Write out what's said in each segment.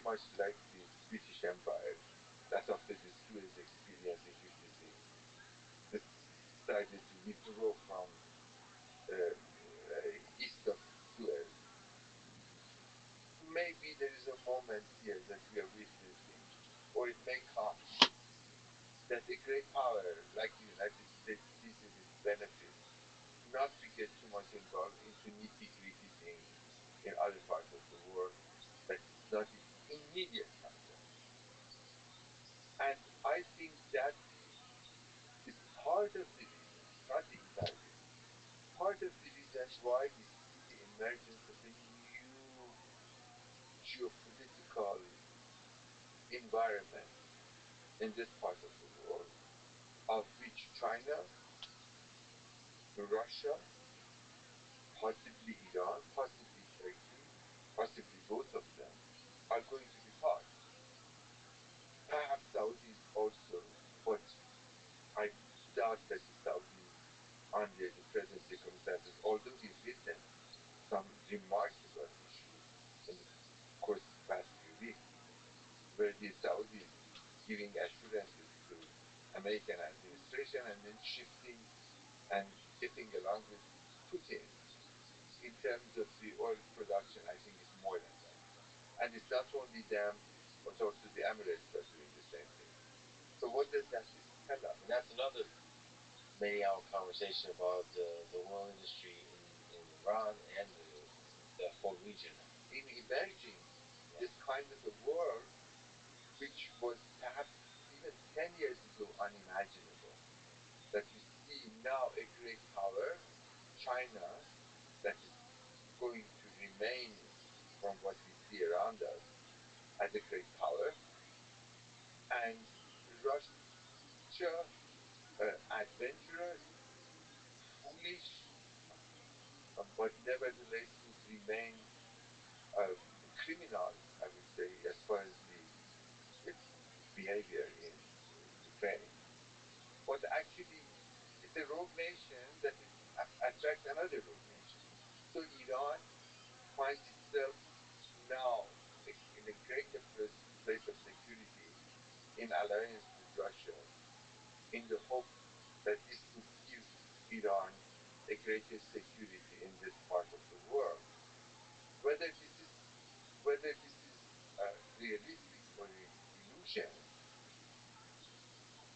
much like the British Empire that after the Suez experience in 56 decided to withdraw from east of Suez. Maybe there is a moment here that we are witnessing, or it may come, that a great power like the United States seizes its benefits, not to get too much involved into nitty-gritty things in other parts of the world that is not its immediate concern. And I think that is part of the reason, not the entire reason, part of the reason why we see the emergence of a new geopolitical environment in this part of the world, of which China, Russia, possibly Iran, possibly Turkey, possibly both of them, are going to be part. Perhaps Saudis also, but I doubt that the Saudis, under the present circumstances, although we've witnessed some remarkable issues in the course of the past few weeks, where the Saudis giving assurances to American administration and then shifting and getting along with Putin in terms of the oil production, I think is more than that. And it's not only them, but also the Emirates are doing the same thing. So what does that tell us? And that's another many hour conversation about the oil industry in Iran and the whole region. In emerging this kind of a world, which was perhaps even 10 years ago unimaginable, that we see now a great power, China, that is going to remain, from what we see around us, as a great power, and Russia, adventurous, foolish, but nevertheless would remain criminal, I would say, as far as its behavior in Ukraine. But actually, it's a rogue nation that is attracts another rogue nation. So Iran finds itself now in a greater place of security in alliance with Russia, in the hope that this would give Iran a greater security in this part of the world. Whether this is realistic or an illusion,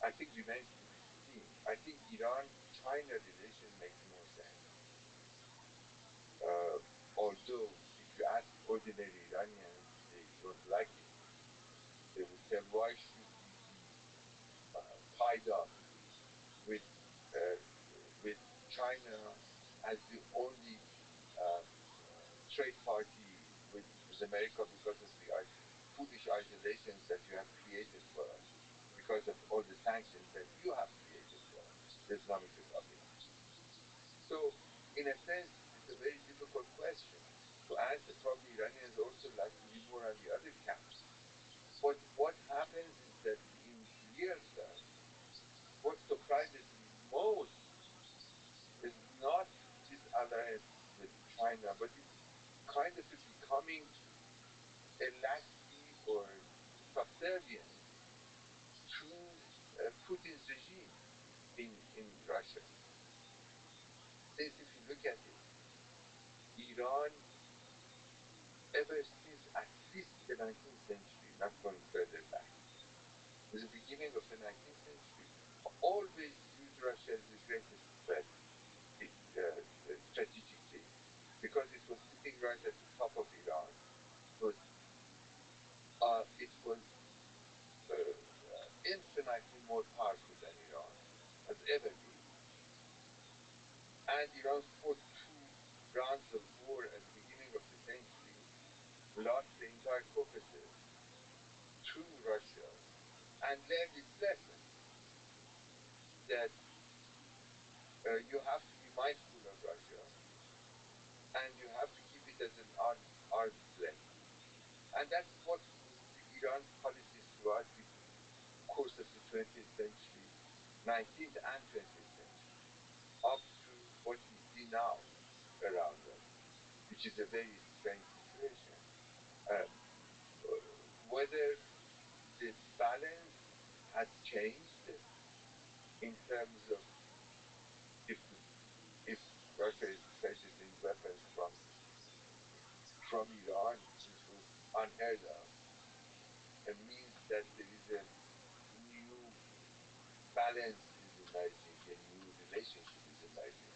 I think remains to be seen. I think Iran-China relation makes more sense. Although, if you ask ordinary Iranians, they don't like it. They would tell, why should we be tied up with uh, with China as the only uh, trade party with America because of the foolish isolations that you have created for us, because of all the sanctions that you have created for us, the Islamic Republic. So, in a sense, it's a very difficult question to answer. Probably Iranians also like to be more on the other camp. But what happens is that in real terms, what surprises me most is not this alliance with China, but it's kind of becoming a laxity or subservience to Putin's regime in Russia. Since if you look at it, Iran, ever since at least the 19th century, not going further back, the beginning of the 19th century, always viewed Russia as the greatest threat strategically, because it was sitting right at the top of Iran. It was infinitely more powerful than Iran has ever been. And Iran fought two rounds of war at the beginning of the century, lost the entire Caucasus to Russia, and learned its lesson that you have to be mindful of Russia and you have to keep it as an arm's length. And that's what was the Iran policies throughout the course of the 20th century, 19th and 20th century, up to what we see now around us, which is a very strange situation. Uh, had changed in terms of if the, if Russia is purchasing weapons from Iran, which was unheard of, it means that there is a new balance is emerging, a new relationship is emerging.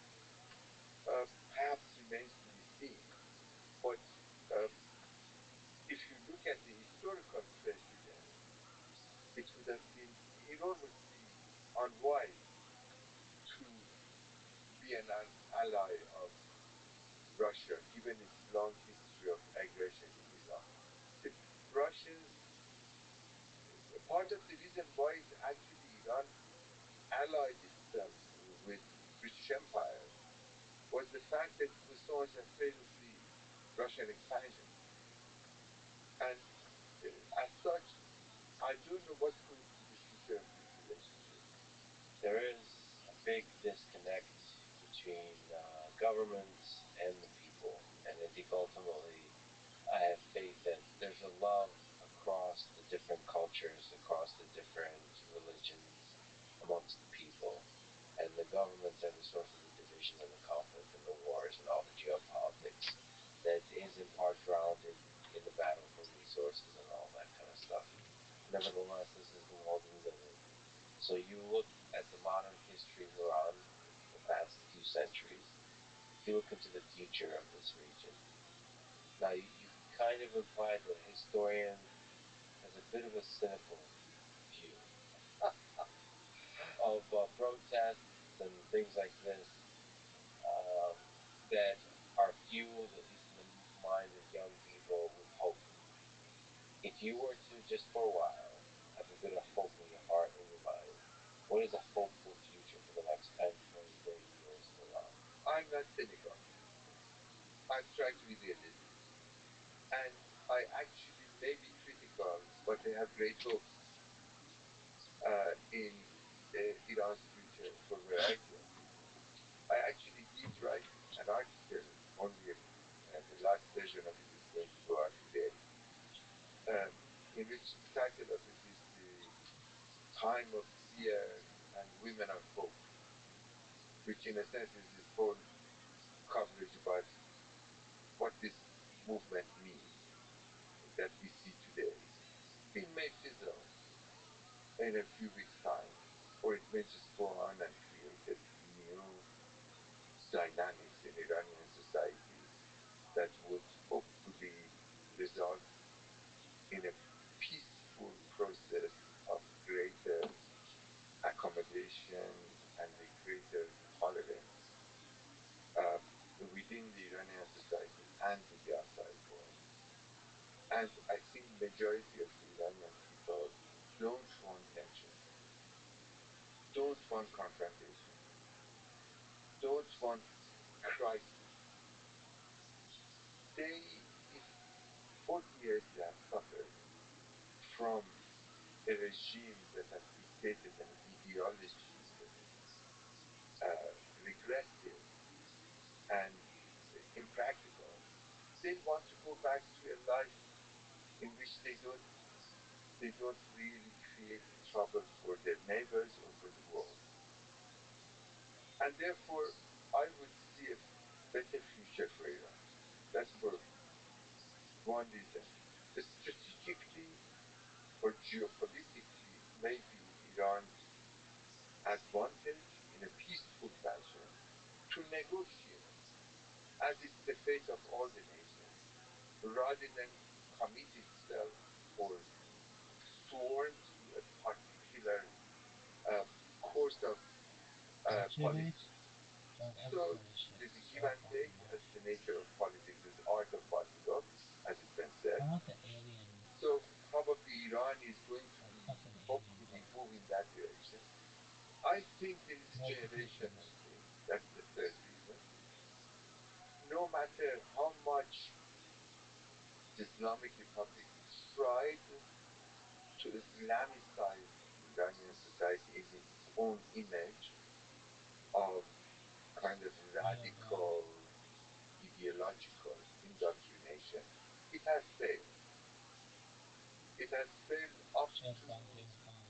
Perhaps remains to be seen, but uh, if you look at the historical precedent, it would have been enormously unwise to be an ally of Russia, given its long history of aggression in Iran. The Russians, part of the reason why actually Iran allied itself with British Empire was the fact that it was so much afraid of the Russian expansion. And as such, I don't know what's going to be the future of this relationship. There is a big disconnect between governments and the people, and I think ultimately I have faith that there's a love across the different cultures, across the different religions amongst the people. And the governments are the source of the division and the conflict and the wars and all the geopolitics that is in part grounded in the battle for resources and all that kind of stuff. Nevertheless, this is the world we live in. So you look at the modern history we're on, the past few centuries, you look into the future of this region. Now, you kind of implied that a historian has a bit of a cynical view of protests and things like this um, that are fueled, at least in the mind of young people, with hope. If you were to, just for a while, have a bit of hope in your heart and your mind, what is a hopeful future for the next 10, 20, 30 years for Iran? I'm not cynical. I try to be realistic. And I actually may be critical, but I have great hopes in Iran's future for a variety of reasons. I actually did write an article, only the last version of it is going to go out today, um, in which the title of it is The Time of Fear and Women of Hope, which in a sense is this whole coverage about what this movement means that we see today. It may fizzle in a few weeks' time, or it may just go on and create a new dynamics in Iranian society that would hopefully result in a peaceful process of greater accommodation and a greater tolerance uh, within the Iranian society and with the outside world. And I think majority of the Iranian people don't want tension, don't want confrontation, don't want crisis. They, if 40 years they have suffered from a regime that has dictated an ideology that is regressive and impractical, they want to go back to a life in which they don't really create trouble for their neighbors or for the world. And therefore, I would see a better future for Iran. That's for one reason. Strategically or geopolitically, maybe Iran's advantage in a peaceful fashion to negotiate, as is the fate of all the nations, rather than commit itself or sworn to a particular uh, course of Actually, policy. don't have a So question. there's a give So and take fucking as much. the nature of politics, is art of politics, as it's been said. I want the alien, So probably Iran is going to that fucking alien hopefully book. move in that direction. I think there is a generational Notifications. thing. That's the third reason. No matter how much the Islamic Republic tried to Islamicize the Iranian society in its own image of kind of Real God. radical ideological indoctrination, it has failed. It has failed up James to Bond, James Bond.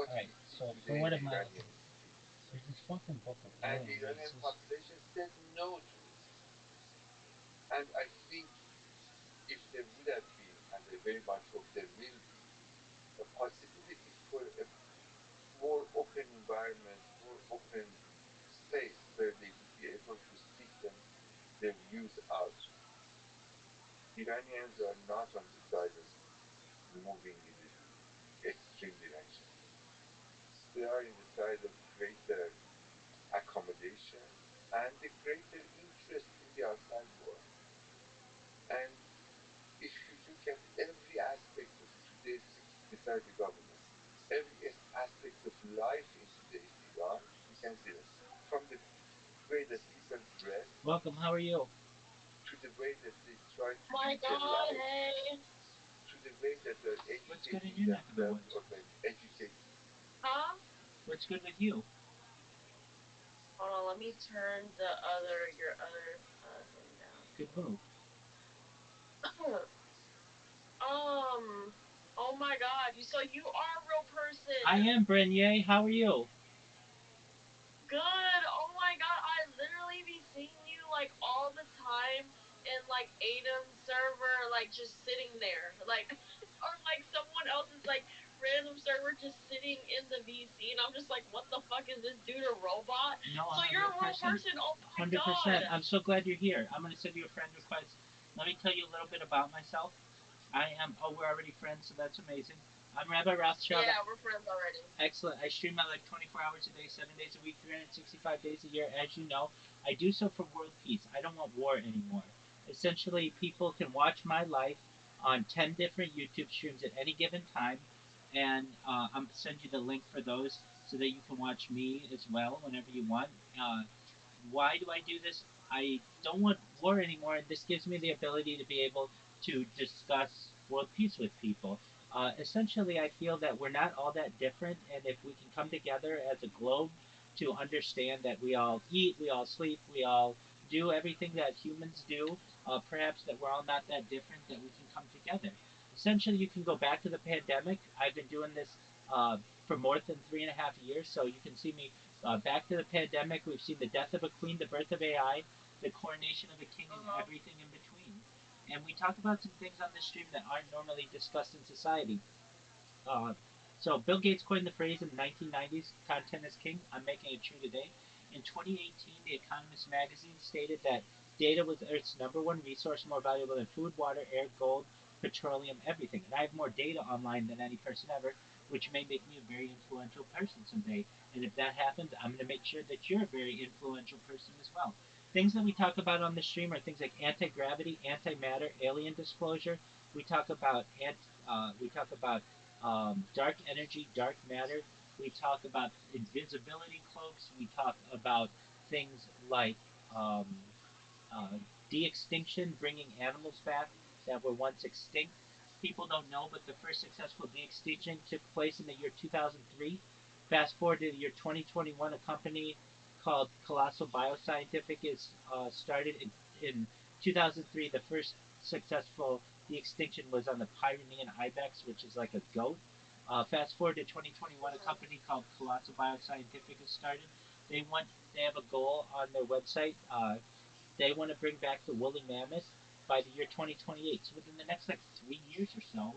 what Alright, we see so for today in what the am I Iranian looking for? streets. There's this fucking book of And alien the Iranian races. population said no to it. And I think if there would have been, and I very much hope there will be, a possibility for a more open environment, more open space where they would be able to speak their views out. Iranians are not on the side of moving in the extreme direction. They are in the side of greater accommodation and a greater interest in the outside world. And if you look at every aspect of today's, besides the government, every aspect of life in today's Iran, you can see that. From the way that people dress, Welcome, how are you? to the way that they try to My lead their God, life, hey. to the way that they're What's good in educating your neck of the themselves woods? or been educated. Huh? What's good with you? Hold on, let me turn your other thing Good move. down. Oh my God, so you are a real I person. am, Brenier. How are you? Good. Oh my God, I literally be seeing you like all the time in like Adam's server, like just sitting there, like, or like someone else's like random server just sitting in the VC, and I'm just like, what the fuck is this dude, a robot? No, So I'm a you're real a real person. person. Oh my God. 100%. I'm so glad you're here. I'm going to send you a friend request. Let me tell you a little bit about myself. I am, oh, we're already friends, so that's amazing. I'm Rabbi Rothschild. Yeah, we're friends already. Excellent. I stream my life 24 hours a day, 7 days a week, 365 days a year. As you know, I do so for world peace. I don't want war anymore. Essentially, people can watch my life on 10 different YouTube streams at any given time, and I'm send you the link for those so that you can watch me as well whenever you want. Uh, why do I do this? I don't want war anymore, and this gives me the ability to be able to discuss world peace with people. Essentially, I feel that we're not all that different, and if we can come together as a globe to understand that we all eat, we all sleep, we all do everything that humans do, perhaps that we're all not that different, that we can come together. Essentially, you can go back to the pandemic. I've been doing this for more than 3.5 years, so you can see me back to the pandemic. We've seen the death of a queen, the birth of AI, the coronation of a king, and Uh-huh. everything in between. And we talk about some things on this stream that aren't normally discussed in society. Uh, so Bill Gates coined the phrase in the 1990s, content is king. I'm making it true today. In 2018, The Economist magazine stated that data was Earth's number one resource, more valuable than food, water, air, gold, petroleum, everything. And I have more data online than any person ever, which may make me a very influential person someday. And if that happens, I'm going to make sure that you're a very influential person as well. Things that we talk about on the stream are things like anti-gravity, antimatter, alien disclosure. We talk about dark energy, dark matter. We talk about invisibility cloaks. We talk about things like um, uh, de-extinction, bringing animals back that were once extinct. People don't know, but the first successful de-extinction took place in the year 2003. Fast forward to the year 2021, a company called Colossal Bioscientific is started in 2003. The first successful de-extinction was on the Pyrenean ibex, which is like a goat. Fast forward to 2021, a company called Colossal Bioscientific has started. They want they have a goal on their website. They want to bring back the woolly mammoth by the year 2028. So within the next like 3 years or so,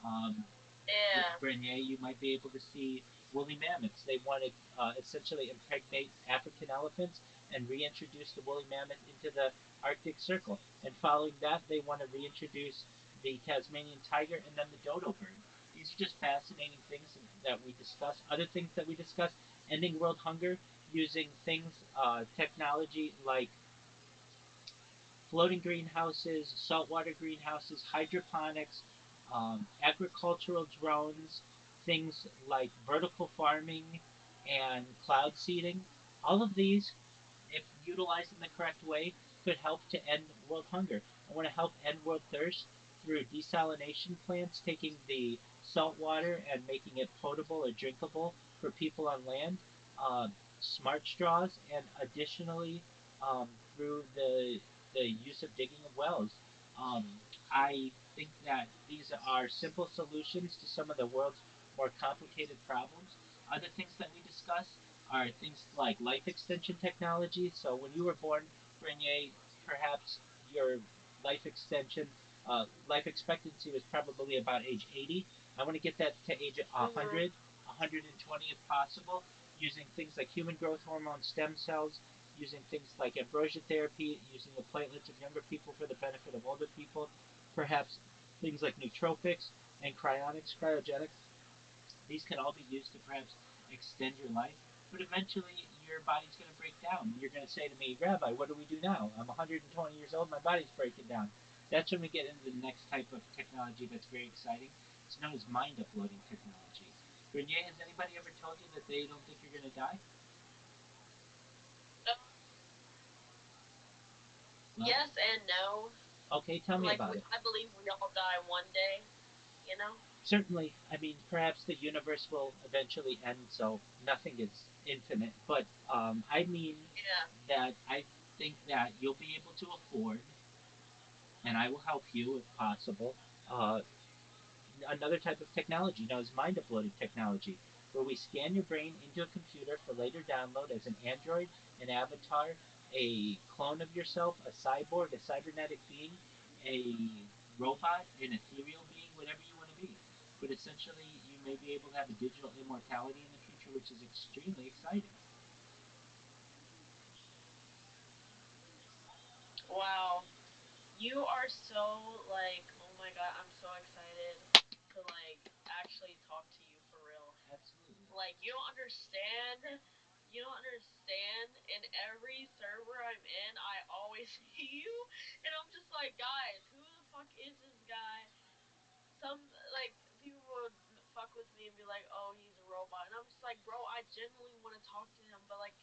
um, Yeah. Bernier, you might be able to see woolly mammoths. They want to essentially impregnate African elephants and reintroduce the woolly mammoth into the Arctic Circle. And following that, they want to reintroduce the Tasmanian tiger and then the dodo bird. These are just fascinating things that we discuss. Other things that we discuss: ending world hunger using things, technology like floating greenhouses, saltwater greenhouses, hydroponics, agricultural drones, things like vertical farming and cloud seeding. All of these, if utilized in the correct way, could help to end world hunger. I want to help end world thirst through desalination plants, taking the salt water and making it potable or drinkable for people on land, uh, smart straws, and additionally through the use of digging of wells. I think that these are simple solutions to some of the world's more complicated problems. Other things that we discuss are things like life extension technology. So when you were born, Grenier, perhaps your life expectancy was probably about age 80. I want to get that to age Mhm. 100, 120 if possible, using things like human growth hormone, stem cells, using things like ambrosia therapy, using the platelets of younger people for the benefit of older people, perhaps things like nootropics and cryogenics. These can all be used to perhaps extend your life, but eventually your body's going to break down. You're going to say to me, Rabbi, what do we do now? I'm 120 years old, my body's breaking down. That's when we get into the next type of technology that's very exciting. It's known as mind uploading technology. Grenier, has anybody ever told you that they don't think you're going to die? Uh, Well, yes and no. okay, tell me Like about it. I believe we all die one day. You know. Certainly, I mean, perhaps the universe will eventually end, so nothing is infinite. But I mean Yeah. that I think that you'll be able to afford, and I will help you if possible, uh, another type of technology known as mind uploading technology, where we scan your brain into a computer for later download as an android, an avatar, a clone of yourself, a cyborg, a cybernetic being, a robot, an ethereal being, whatever you want to be. But essentially, you may be able to have a digital immortality in the future, which is extremely exciting. Wow. You are so like, oh my god, I'm so excited to like actually talk to you for real. Absolutely. Like you don't understand. You don't understand. In every server I'm in, I always see you, and I'm just like, guys, who the fuck is this guy? Some like people would fuck with me and be like, oh, he's a robot, and I'm just like, bro, I genuinely want to talk to him, but like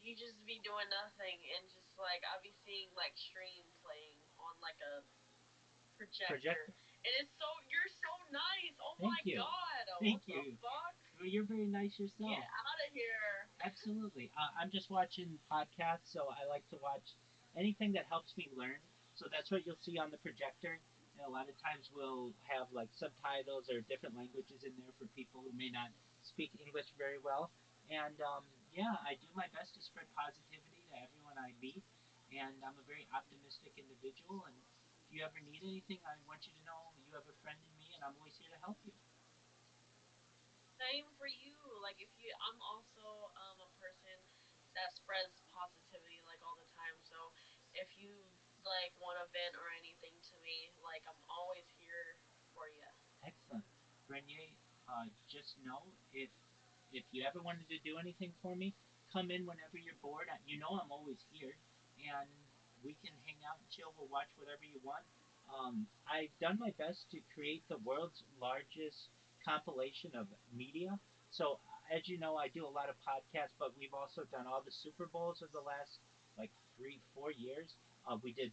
you just be doing nothing, and just like I'll be seeing like stream playing on like a projector, Projector. and it's so you're so nice. Oh my Thank you. god, Thank what the you. fuck? Well, you're very nice Get yourself. out of here. Absolutely. I'm just watching podcasts, so I like to watch anything that helps me learn. So that's what you'll see on the projector. And a lot of times we'll have like subtitles or different languages in there for people who may not speak English very well. And yeah, I do my best to spread positivity to everyone I meet. And I'm a very optimistic individual. And if you ever need anything, I want you to know you have a friend in me, and I'm always here to help you. Same for you. Like if you, I'm also a person that spreads positivity like all the time. So if you like want to vent or anything to me, like I'm always here for you. Excellent. Grenier, just know if you ever wanted to do anything for me, come in whenever you're bored. You know I'm always here, and we can hang out and chill. We'll watch whatever you want. I've done my best to create the world's largest compilation of media. So, as you know, I do a lot of podcasts, but we've also done all the Super Bowls of the last like 3, 4 years. We did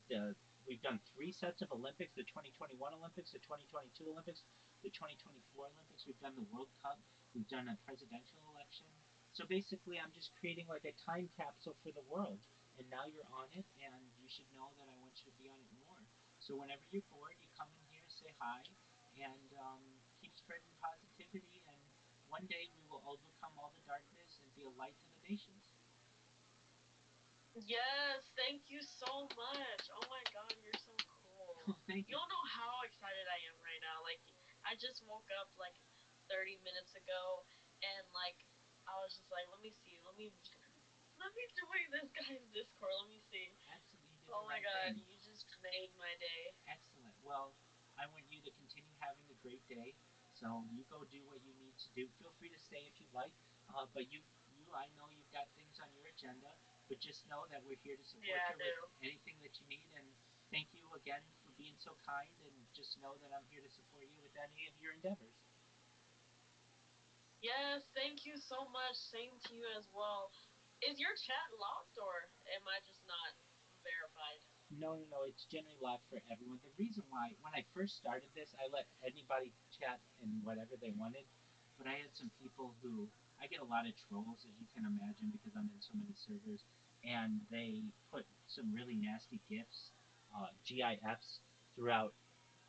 we've done 3 sets of Olympics: the 2021 Olympics, the 2022 Olympics, the 2024 Olympics. We've done the World Cup. We've done a presidential election. So basically, I'm just creating like a time capsule for the world. And now you're on it, and you should know that I want you to be on it more. So whenever you're bored, you come in here, say hi, and keep spreading positivity. And one day we will overcome all the darkness and be a light to the nations. Yes, thank you so much. Oh my god, you're so cool. Oh, thank You you. don't know how excited I am right now. Like I just woke up like 30 minutes ago, and like I was just like, let me see, let me join this guy's Discord. Let me see. Absolutely, you did Oh the my right god, thing. you just made my day. Excellent. Well, I want you to continue having a great day. So you go do what you need to do. Feel free to stay if you'd like. But I know you've got things on your agenda. But just know that we're here to support Yeah, I you with do. anything that you need. And thank you again for being so kind. And just know that I'm here to support you with any of your endeavors. Yes, thank you so much. Same to you as well. Is your chat locked or am I just not verified? No, no, no. It's generally locked for everyone. The reason why, when I first started this, I let anybody chat in whatever they wanted. But I had some people who I get a lot of trolls, as you can imagine, because I'm in so many servers, and they put some really nasty gifs, GIFs, throughout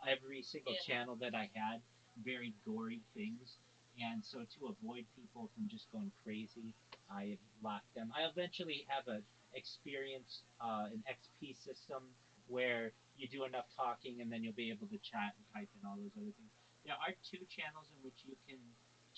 every single Yeah. channel that I had. very gory things. And so to avoid people from just going crazy, I lock them. I eventually have a experience an XP system where you do enough talking and then you'll be able to chat and type and all those other things. There are two channels in which you can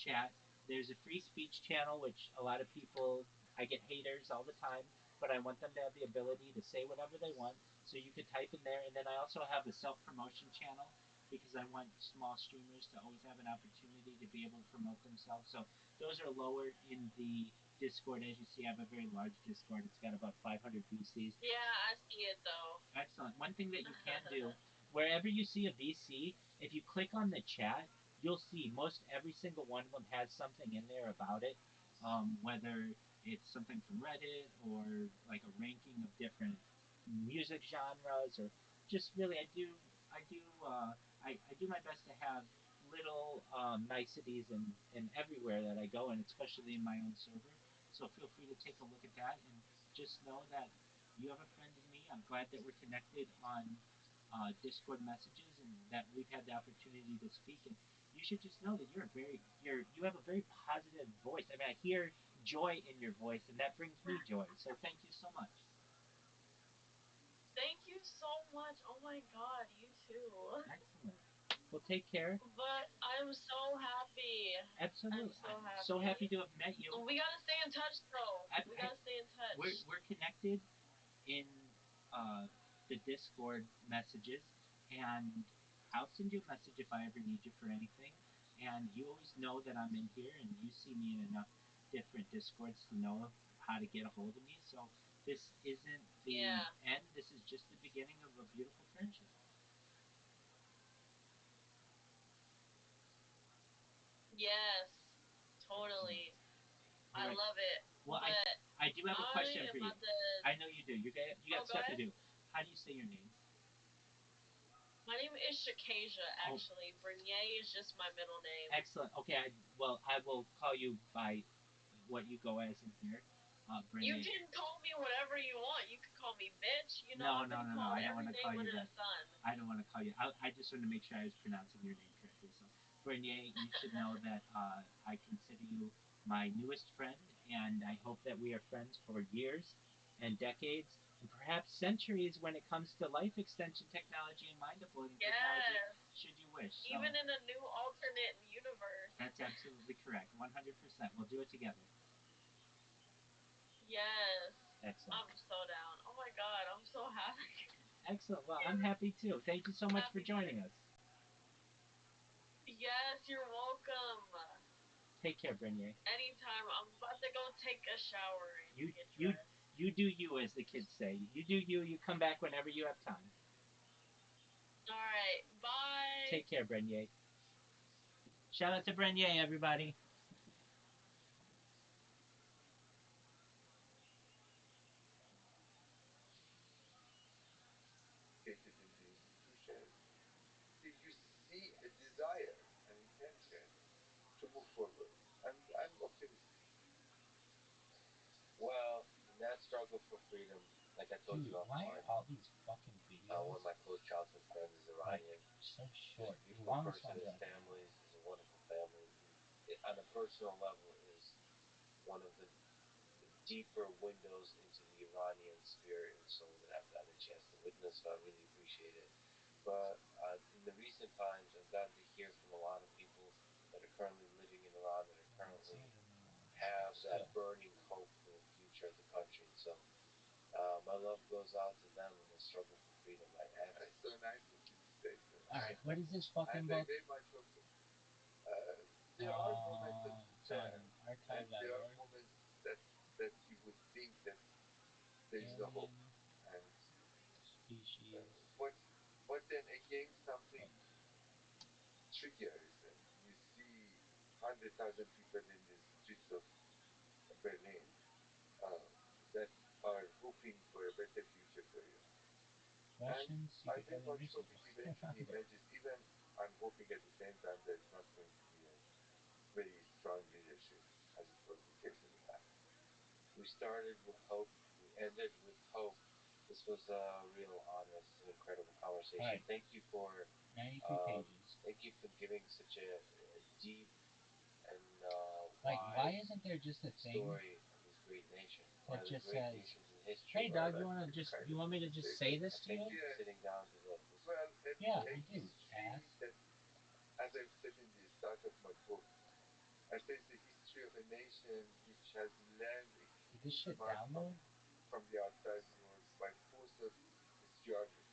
chat. There's a free speech channel, which a lot of people, I get haters all the time, but I want them to have the ability to say whatever they want. So you could type in there. And then I also have a self promotion channel because I want small streamers to always have an opportunity to be able to promote themselves. So those are lower in the Discord. As you see, I have a very large Discord. It's got about 500 VCs. Yeah, I see it though. Excellent. One thing that you can do, wherever you see a VC, if you click on the chat, you'll see most every single one of them has something in there about it, whether it's something from Reddit or like a ranking of different music genres, or just really, I do my best to have little niceties in everywhere that I go, and especially in my own server. So feel free to take a look at that, and just know that you have a friend in me. I'm glad that we're connected on Discord messages and that we've had the opportunity to speak. And you should just know that you have a very positive voice. I mean, I hear joy in your voice, and that brings me joy. So thank you so much. Thank you so much. Oh my god, you too. Excellent. Well, take care. But I'm so happy. Absolutely. I'm so happy. So happy to have met you. We gotta stay in touch though. We gotta stay in touch. We're connected in uh, the Discord messages, and I'll send you a message if I ever need you for anything. And you always know that I'm in here, and you see me in enough different Discords to know how to get a hold of me. So this isn't the end. This is just the beginning of a beautiful friendship. Yes, totally. I Right. love it. Well, But I do have a question for you. about to. I know you do. You got Oh, go stuff to ahead. do. How do you say your name? My name is Shakasia, Oh, actually. Bernier is just my middle name. excellent. Okay, I will call you by what you go as in here. You Brene. can call me whatever you want. You can call me bitch. You know, No, I've no, been no, no. called I don't every want to call name you under that. the sun. I don't want to call you. I just wanted to make sure I was pronouncing your name correctly. So, Bernier, you should know that I consider you my newest friend, and I hope that we are friends for years and decades and perhaps centuries when it comes to life extension technology and mind uploading technology, should you wish. So, even in a new alternate universe. that's absolutely correct. 100%. We'll do it together. Yes. Excellent. I'm so down. Oh my god, I'm so happy. Excellent. Well, I'm happy too. Thank you so much for joining us. Yes, you're welcome. Take care, Brenier. Anytime. I'm about to go take a shower and You get you dressed. you do you, as the kids say. You do you. You come back whenever you have time. All right. Bye. Take care, Brenier. Shout out to Brenier, everybody. Educated in the institutions, you see a desire, an intention to move forward. And I'm optimistic. Well, in that struggle for freedom, like I told you offline, all these fucking videos one of my close childhood friends is Iranian. so This beautiful person, his family is a wonderful family. He, on a personal level, is one of the deeper windows into the Iranian spirit and soul that I've gotten a chance to witness. So I really appreciate it. But in the recent times, I've gotten to hear from a lot of people that are currently living in Iran, that are currently have that burning hope for the future of the country. And so my love goes out to them in the struggle for freedom right now. It's so nice of you to say so. All right, what is this fucking and book? I very much hope so. There are moments of despair, and there are moments that you would think that there is no hope. And Species. but then again something triggers, and you see 100,000 people in the streets of Berlin uh, that are hoping for a better future for Iran. And Russians, I very much hope it eventually emerges. Even I'm hoping at the same time there's not going to be a very strong leadership, as it was the case in the past. We started with hope, we ended with hope, This was a real honor. This is an incredible conversation. Right. Thank you for 93 pages. thank you for giving such a deep and Like, why wise isn't there just a thing story of this great nation. One that of the just great says, nations in history. "Hey, dog, you want me to just say this to you?" Yeah. Sitting down to listen. Well, Yeah, a I do, history ass. that, as I've said in the start of my book, I say it's the history of a nation which has learned a Did this huge shit amount download? from the outside world by force of its geography.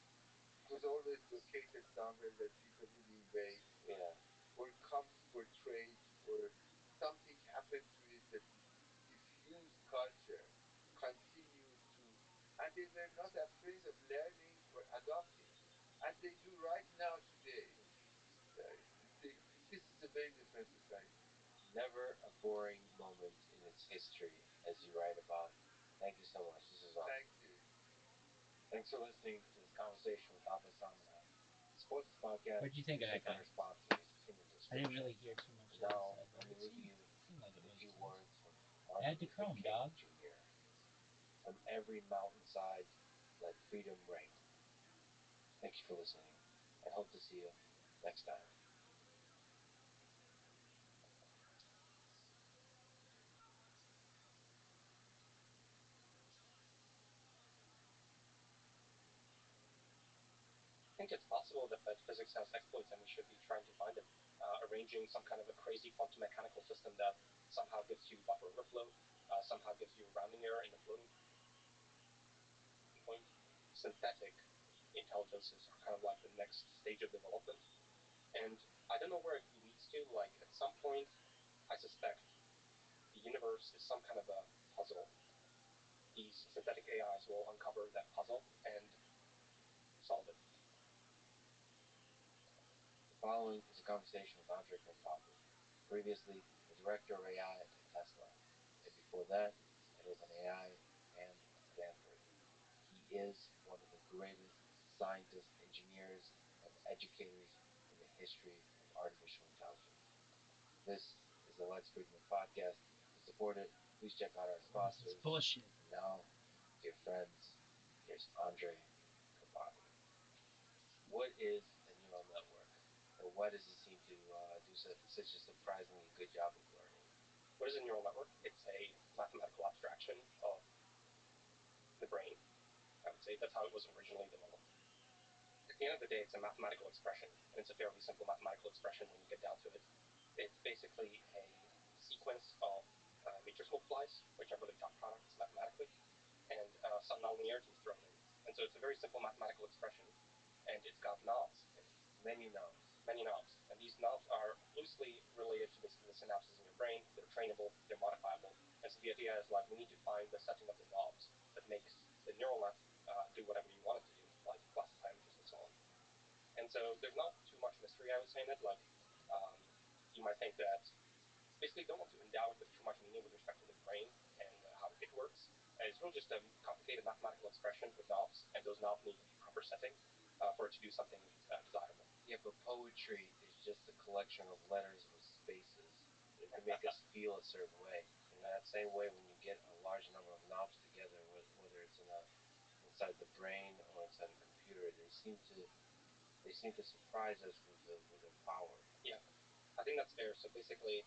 It was always located somewhere where people would invade, Yeah. or come for trade, or something happened to it that diffused culture, continued to, and they were not afraid of learning or adopting, as they do right now today. This is a very different society. Never a boring moment in its history, as you write about. Thank you so much. This is awesome. Thank you. Thanks for listening to this conversation with Abba Samana. Support this podcast. What'd you think of that Check out guy? our sponsors in the I description. didn't really hear too much of Now, this. let me It leave seemed, you seemed like it with a makes few sense. words from Martin Add to Luther Chrome, King dog. Jr. On every mountainside, let freedom reign. Thank you for listening, and hope to see you next time. I think it's possible that physics has exploits and we should be trying to find them. Arranging some kind of a crazy quantum mechanical system that somehow gives you buffer overflow, somehow gives you rounding error in the floating point. Synthetic intelligences are kind of like the next stage of development. And I don't know where it leads to. Like, at some point, I suspect the universe is some kind of a puzzle. These synthetic AIs will uncover that puzzle and solve it. The following is a conversation with Andrei Karpathy, previously the director of AI at Tesla, and before that at OpenAI and Stanford. He is one of the greatest scientists, engineers, and educators in the history of artificial intelligence. This is the Lex Friedman podcast. To support it, please check out our sponsors. It's bullshit. And now, dear friends, here's Andrei Karpathy. What is a neural network? And why does it seem to do such a surprisingly good job of learning? What is a neural network? It's a mathematical abstraction of the brain. I would say that's how it was originally developed. At the end of the day, it's a mathematical expression, and it's a fairly simple mathematical expression when you get down to it. It's basically a sequence of matrix multiplies, which are really dot products mathematically, and some nonlinearities thrown in. And so it's a very simple mathematical expression, and it's got knobs in it. Many knobs. Many knobs. And these knobs are loosely related to basically the synapses in your brain. They're trainable, they're modifiable. And so the idea is like we need to find the setting of the knobs that makes the neural net do whatever you want it to do, like classify images and so on. And so there's not too much mystery, I would say, in it. Like, you might think that basically don't want to endow it with too much meaning with respect to the brain and how it works. It's really just a complicated mathematical expression with knobs, and those knobs need the proper setting for it to do something desirable. Yeah, but poetry is just a collection of letters with spaces to make us feel a certain way. In that same way, when you get a large number of knobs together, whether it's inside the brain or inside a computer, they seem to surprise us with their power. Yeah, I think that's fair. So basically,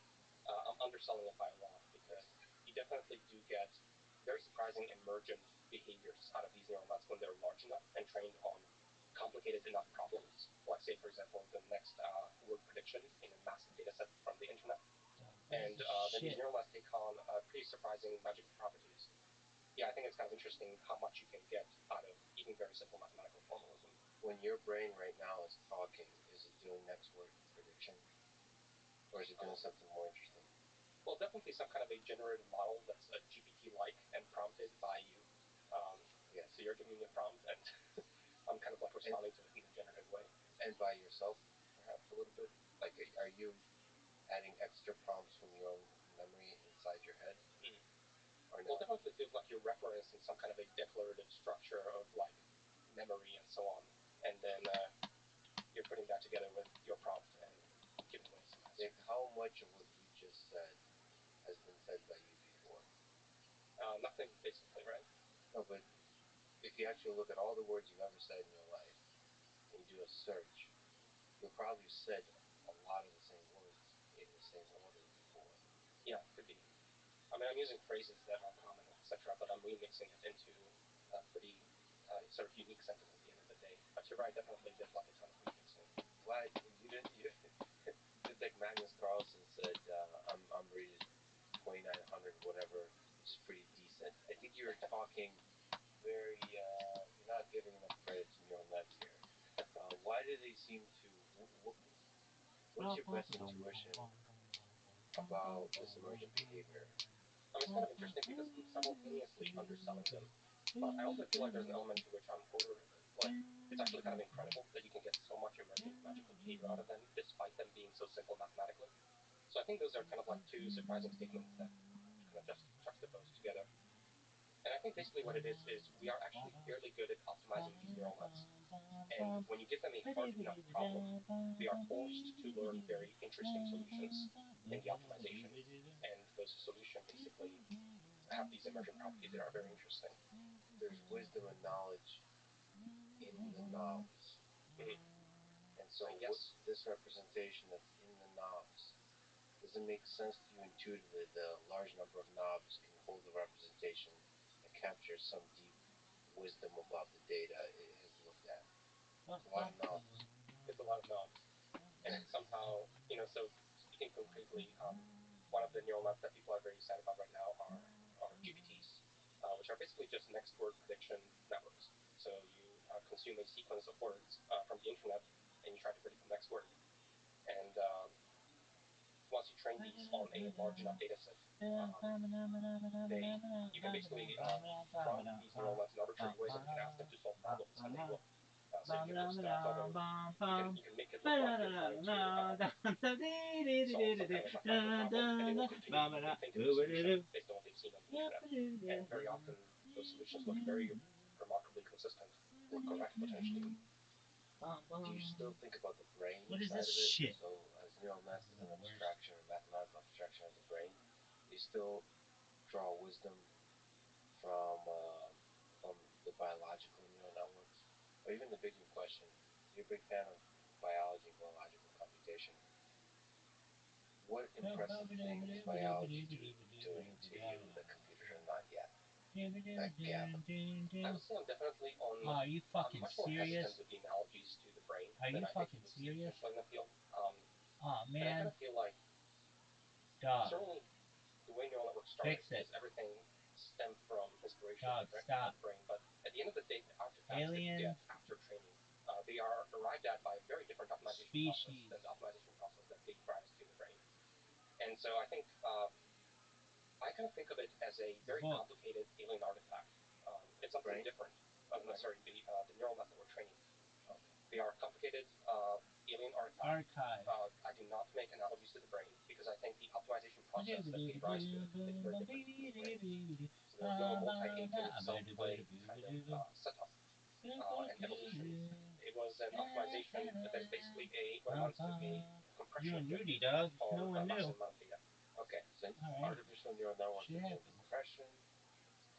I'm underselling it by a lot because you definitely do get very surprising emergent behaviors out of these neural nets when they're large enough and trained on complicated enough problems. Like, say, for example, the next word prediction in a massive data set from the internet. And then these neural nets take on pretty surprising magical properties. Yeah, I think it's kind of interesting how much you can get out of even very simple mathematical formalism. When your brain right now is talking, is it doing next word prediction? Or is it doing something more interesting? Well, definitely some kind of a generative model that's a GPT-like and prompted by you. Yeah, so you're giving me a prompt, and I'm kind of like responding to it in a generative way. And by yourself, perhaps a little bit? Like, are you adding extra prompts from your own memory inside your head? Mm. Or no? Well, definitely feels like you're referencing some kind of a declarative structure of like memory and so on, and then you're putting that together with your prompt and giving away some answer. Like, how much of what you just said has been said by you before? Nothing, basically, right? No, but if you actually look at all the words you've ever said in your life and you do a search, you'll probably have said a lot of the same words in the same order before. Yeah, could be. I mean, I'm using phrases that are common, etc., but I'm remixing it into a pretty sort of unique sentence at the end of the day. But you're right, definitely did like a ton of remixing. Glad you didn't. You did like Magnus Carlsen said. I'm rated 2900 whatever, which is pretty decent. I think you're talking very. You're not giving enough credit to neural nets here. Why do they seem to? What is your best intuition about this emergent behavior? I mean, it's kind of interesting because I'm simultaneously underselling them, but I also feel like there's an element to which like, it's actually kind of incredible that you can get so much emergent magical behavior out of them, despite them being so simple mathematically. So I think those are kind of like two surprising statements that kind of just juxtaposed together. And I think basically what it is we are actually fairly good at optimizing these neural nets. And when you give them a hard enough problem, they are forced to learn very interesting solutions in the optimization. And those solutions basically have these emergent properties that are very interesting. There's wisdom and knowledge in the knobs. Mhm. And so, I guess. this representation that's in the knobs, does it make sense to you intuitively that a large number of knobs can hold a representation that captures some deep wisdom about the data it has looked at? It's a lot of knobs. It's a lot of knobs. And somehow, so speaking concretely, one of the neural nets that people are very excited about right now are GPTs, which are basically just next word prediction networks. So you consume a sequence of words from the internet, and you try to predict the next word. And once you train these on a large enough data set, you can basically prompt these neural nets in arbitrary ways, and you can ask them to solve problems, and they will. So you can just you can make it look like you're trying to solve some kind of mathematical problem, and they will continue to think of the solution based on what they've seen on the internet. And very often, those solutions look very remarkably consistent or correct potentially. Do you still think about the brain What is side this of it? shit? So, as neural nets as an The worst. abstraction or mathematical abstraction as a brain, do you still draw wisdom from the biological neural networks, or even the bigger question? You're a big fan of biology and biological computation. What impressive thing is biology doing to you that computers are not yet? Like GABA. I would say I'm definitely on. Oh, are you I'm fucking much more serious? hesitant with the analogies to the brain Are than you I think fucking you would see serious? potentially in the field. Oh And I kind man, of feel like dog, certainly the way neural networks started fix it. is everything stemmed from inspiration Dog, directly from stop. the brain. But at the end of the day, the artifacts that you Alien get after training, they are arrived at by a very different optimization process species. than the optimization process that gave rise to the brain. And so I think I kind of think of it as a very Book. complicated alien artifact. It's something Brain? different. No, sorry, the neural nets that we're training. Okay. They are complicated alien artifacts. Archive. I do not make analogies to the brain because I think the optimization process that gave rise to it is very different from the brain. So there's no multi-agent self-play kind of setup and evolution. It was an optimization that is basically what amounts to a You compression and objective Rudy, dog. on No a one massive knew. amount of data. Okay, so Alright. artificial neural networks Shit are doing happens. compression,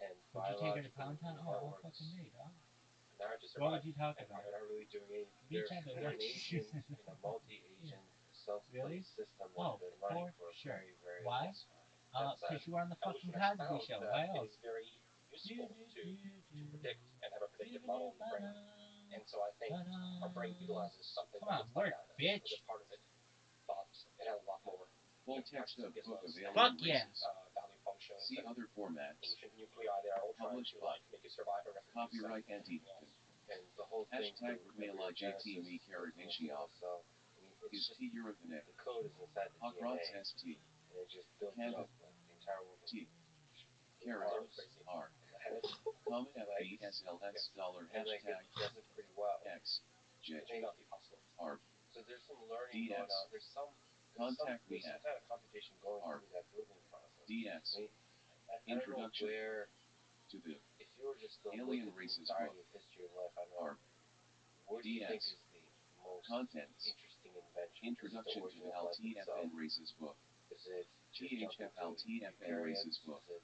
and Would you take her to biological Pound Town? neural Oh, all networks fucking day, dog. And now to What survive would you talk and about? are not really doing anything. Beach They're, have a they're an lunch. agent in a multi-agent self-play Really? system that Oh, has been running for for a sure. very, very Why? long time. Because you were on the fucking evolution has Cosby found Show. that Why it else? is very useful to predict and have a predictive model in the brain. And so I think our brain utilizes something Come that on, looks like work, that as a bitch. part of it, but it has a lot more Full text touches and of Book of gizmos and Fuck Alien yeah. Races. value functions See and other formats. ancient nuclei that are all trying Published to by make you survive and reproduce Copyright and anti. everything else. And the whole thing Hashtag from Mela JT embryogenesis Me to full Caragnatia. cell, I mean, it's Is just T Europeanic. the code is inside the Hogrots DNA, ST. and it just builds it Canada. up like the entire world T. of Carrot. Really carbs. crazy. R. And it's, Comet Like, FBSLX dollar and like it hashtag does it pretty well. X. J. it may not be possible. R. So there's some learning going DS. on. There's some Contact me there's some at kind of computation going R. through that building process. DS. I mean, I don't know Introduction where, to the if you were just to look Alien at the Races entirety book. of history of life, I don't know, R. where do you think DS. is the most Contents. interesting invention? Is it the Introduction to origin the of life itself? LTFN Races book. Is it just jumping to THFLTFN eukaryotes? Races book. Is it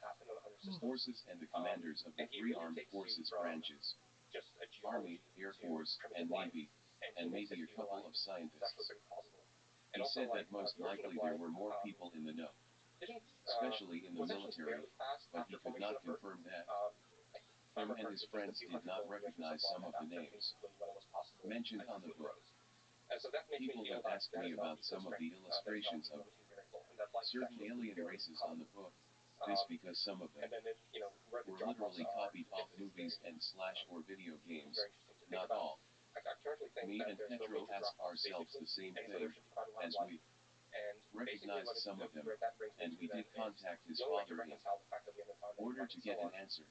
this happened on other systems. Forces and the commanders of the And he three really armed takes you forces from branches, just a Army, geology Air to Force, and primitive life, Navy, and and he makes maybe it a feel couple like of it's actually scientists. been possible. He And also, said that like, most the Ocean of likely there Life were more people in the know, didn't especially in the was actually military, fairly fast but after he could formation not of Earth. confirm that. For Him and his friends did not recognize some of the names mentioned on the book. People have asked me about some of the illustrations of certain alien races on the book. This because some of them were literally copied off movies and / or video games, not all. Me and Petro asked ourselves the same thing, as we recognized some of them, and we did contact his father in order to get an answer.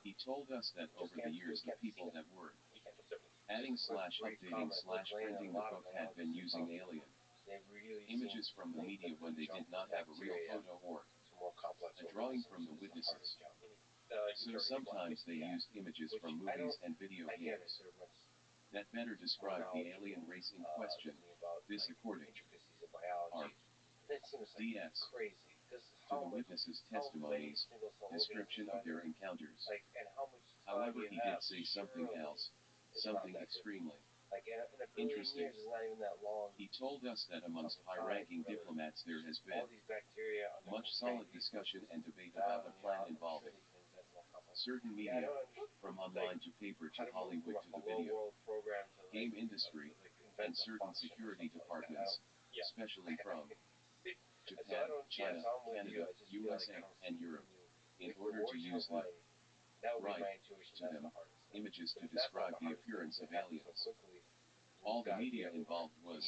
He told us that over the years the people that were adding / updating / printing the book had been using alien images from the media when they did not have a real photo or a drawing from the witnesses. So sometimes they used images from movies and video games that better describe the alien race in question. This according DS to the witnesses' testimonies, description of their encounters. However, he did say something else, something extremely interesting. He told us that amongst high-ranking diplomats there has been much solid discussion and debate about a plan involving certain media, from online to paper to Hollywood to the video game industry, and certain security departments, especially from Japan, China, Canada, USA, and Europe, in order to use the right to them images to describe the appearance of aliens. All the media involved was,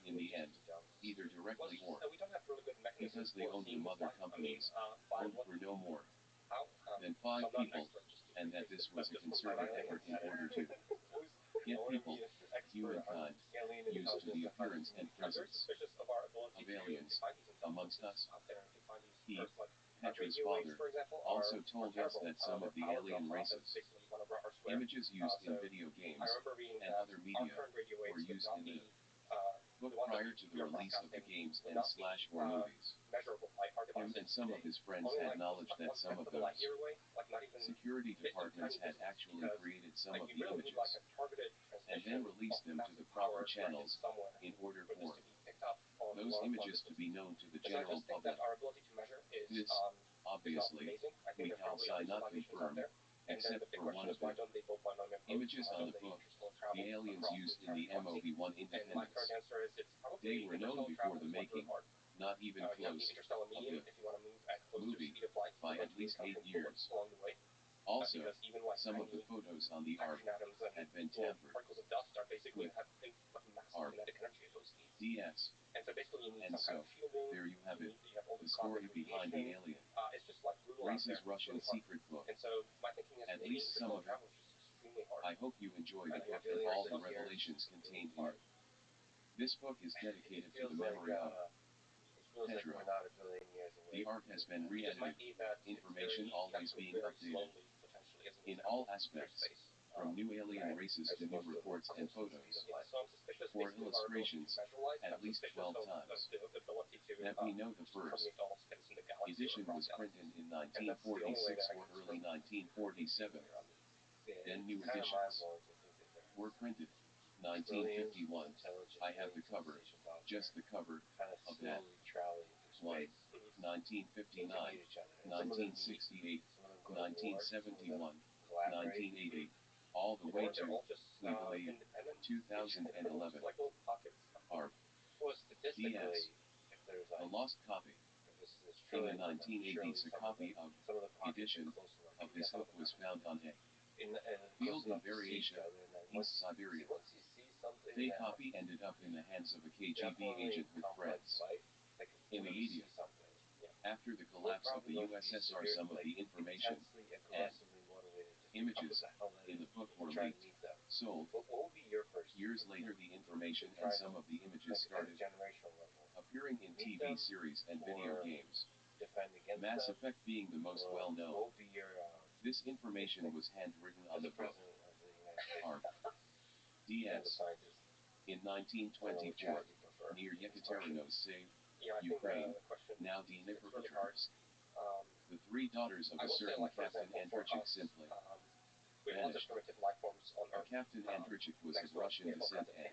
in the end, either directly or because they owned the mother companies, owned for no more than 5 people, and that this was a concerted effort in order to get people, humankind, used to the appearance and presence of aliens amongst us. He, Petra's father, also told us that some of the alien races images used in video games and other media were used in the book prior to the release of the games and / or movies. Him and some of his friends had knowledge that some of those security departments had actually created some of the images and then released them to the proper channels in order for those images to be known to the general public. This, obviously, we can not confirm, except for one of the images on the book, the aliens used in the MOB-1 Independence. They were known before the making, not even close, of the movie, by at least 8 years. Also, some of the photos on the Ark had been tampered with Ark DS. And so, there you have it, the story behind the alien race's Russian secret book. At least some of it. I hope you enjoy the book and all the revelations contained in it. This book is dedicated to the memory of Petra. The Ark has been re-edited, information always being updated in all aspects, from new alien races to new reports and photos, or illustrations, at least 12 times. That we know the first edition was printed in 1946 or early 1947. Then new editions were printed. 1951, I have the cover, just the cover, of that one. 1959, 1968, 1971, 1980, all the way to, we believe, 2011. Ark DS, a lost copy. In the 1980s, a copy of edition of this book was found on a field in Variatia, East Siberia. The copy ended up in the hands of a KGB agent with friends in the media. After the collapse of the USSR, some of the information and images in the book were leaked, sold. Years later, the information and some of the images started appearing in TV series and video games. Mass Effect being the most well-known. This information was handwritten on the book Ark DS in 1924 near Yekaterinose, Ukraine, now Dnipropetrovsk. The 3 daughters of a certain Captain Andreychik simply vanished. Captain Andreychik was of Russian descent and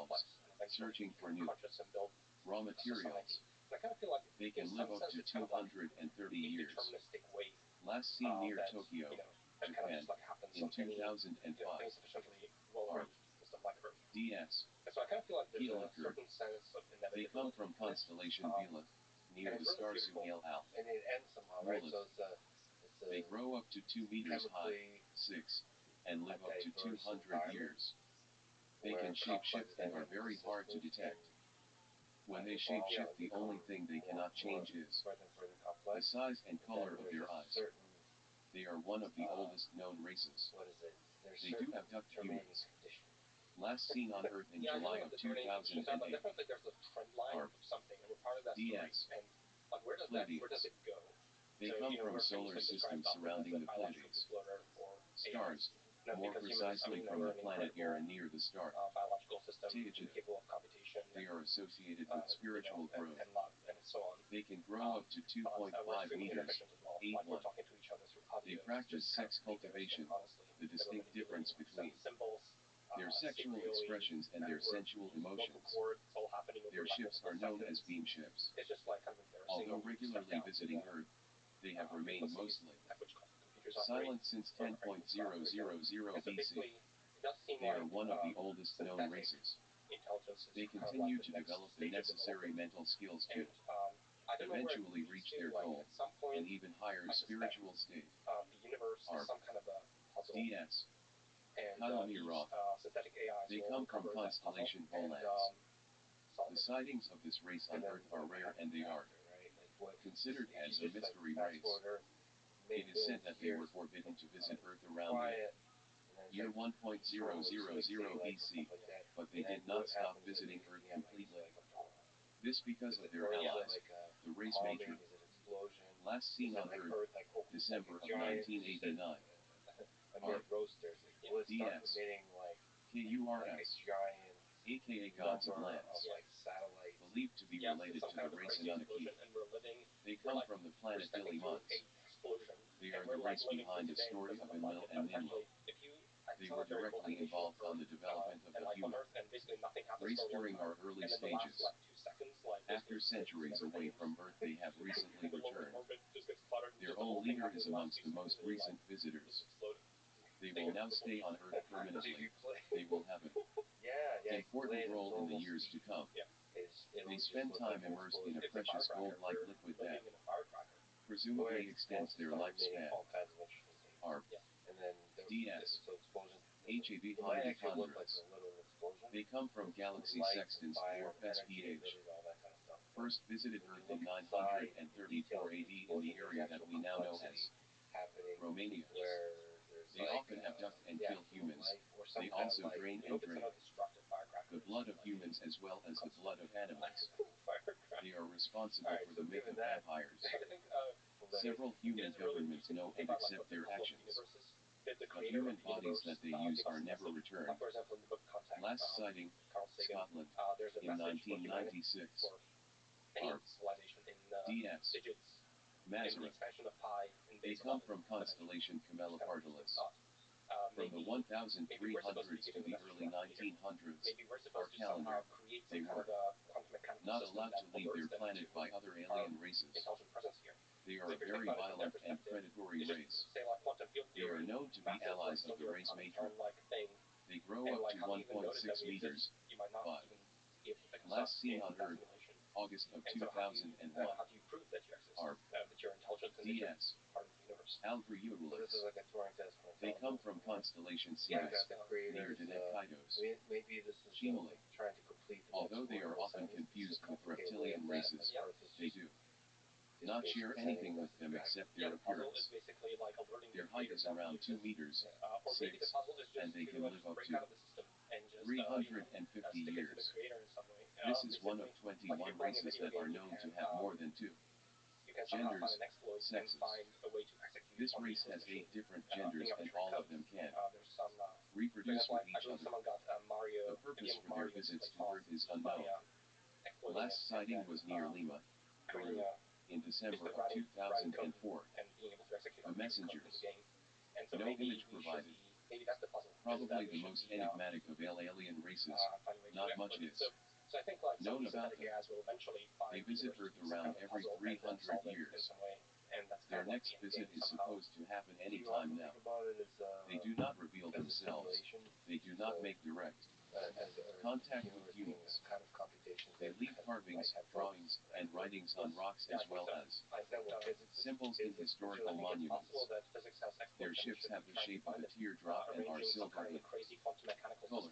themselves, searching for new raw materials. They can live up to 230 years. Last seen near Tokyo, Japan, in 2005. Art. DS. Gila occurred. They come from constellation Vela, near the star Zumiel Alpha. And it ends somehow, right? So They grow up to 2 meters high, 6, and live up to 200 years. They where can complex shapeshift and are dynamic very hard to systems can detect. When they evolve shapeshift, and the only become thing they cannot change is further and further the complex, size and but color then of there's their a eyes. certain, They are one of the oldest known races. what is it? There's They do certain abduct terminating humans. condition. Last seen on Earth in Yeah, I know July like of the terminating conditions are, but 2008. definitely there's a trend line Are of something, and we're part of that story. DS. And like, where does Pleiades. it go? They So, come you know, from we're solar famously systems described often as surrounding the the biological Pleiades. bootloader for Stars, AI. more Because precisely humans, from we're the an planet incredible near and near the star. biological system Teogen. capable of computation. They are associated with spiritual growth. And love, and so on. They can grow up to 2.5 meters, Well. 8'1". We're talking to each other through audio. They practice sex cultivation, the distinct difference between symbols, their sexual expressions and their sensual emotions. Their ships are known as beam ships. It's just like kind of embarrassing. Although regularly visiting Earth, they have remained mostly silent since 10.000 BC. They are one of the oldest known races. They continue to develop the necessary mental skills to eventually reach their goal, an even higher spiritual state. The universe is Are some kind of a puzzle. DS. And synthetic AIs They come from constellation Volans. The sightings of this race on Earth are rare and they are considered as a mystery race. It is said that they were forbidden to visit Earth around the year 1.000 BC, but they did not stop visiting Earth completely. This because of their allies, the race matrix, last seen on Earth, December of 1989. Are DS. KURS, aka Gods of Lands, believed to be related to the race Anunnaki. They come from the planet Dillimans. They are the race behind the story of Enlil and Nimlo. They were directly involved on the development of the human race during our early stages. After centuries away from Earth, they have recently returned. Their own leader is amongst the most recent visitors. They will now stay on Earth permanently. They will have an important role in the years to come. They spend time immersed in a precious gold-like liquid that presumably extends their lifespan. Are DS. HAB Hundreds. They come from galaxy sextants dwarf SPH. First visited Earth in 934 AD in the area that we now know as Romania. They often abduct and kill humans. They also drain and drink the blood of humans as well as the blood of animals. They are responsible for the myth of vampires. Several human governments know and accept their actions. The human bodies that they use are never returned. Last sighting, Scotland, in 1996. Are DS. Mazareth. They come from constellation Camelopardalis. From the 1300s to the early 1900s, our calendar, they were not allowed to leave their planet by other alien races. They are a very violent and predatory race. They are known to be allies of the race matrix. They grow up to 1.6 meters, but last seen on Earth, August of 2001. Are DS. Algriulis. They come from constellation Cetus, near Deneb-Kaitos. Chimali. Although they are often confused with reptilian races, they do not share anything with them except their appearance. Their height is around 2 meters, 6, and they can live up to 350 years. This is one of 21 races that are known to have more than 2 genders, sexes. This race has 8 different genders and all of them can reproduce with each other. The purpose for their visits to Earth is unknown. Last sighting was near Lima, Peru, in December of 2004. A messengers. No image provided. Probably the most enigmatic of alien races. Not much is known about them. They visit Earth around every 300 years. Their next visit is supposed to happen any time now. They do not reveal themselves. They do not make direct contact with humans. They leave carvings, drawings, and writings on rocks as well as symbols in historical monuments. Their ships have the shape of a teardrop and are silver in color.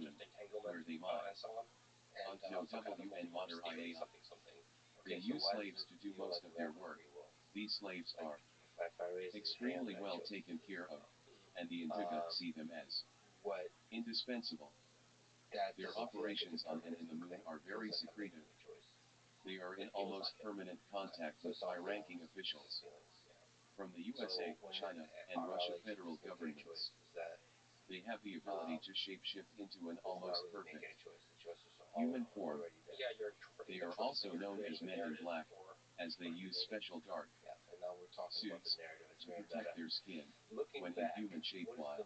women, where they might. Octo WN Mater IAI. They use slaves to do most of their work. These slaves are extremely well taken care of. and the Indiga see them as what indispensable. that Their operations on and in the moon are very secretive. They are in almost permanent contact with high-ranking officials from the USA, China, and Russia federal governments. They have the ability to shapeshift into an almost perfect human form. They are also known as men in black, as they use special dark suits to protect their skin when in human shape while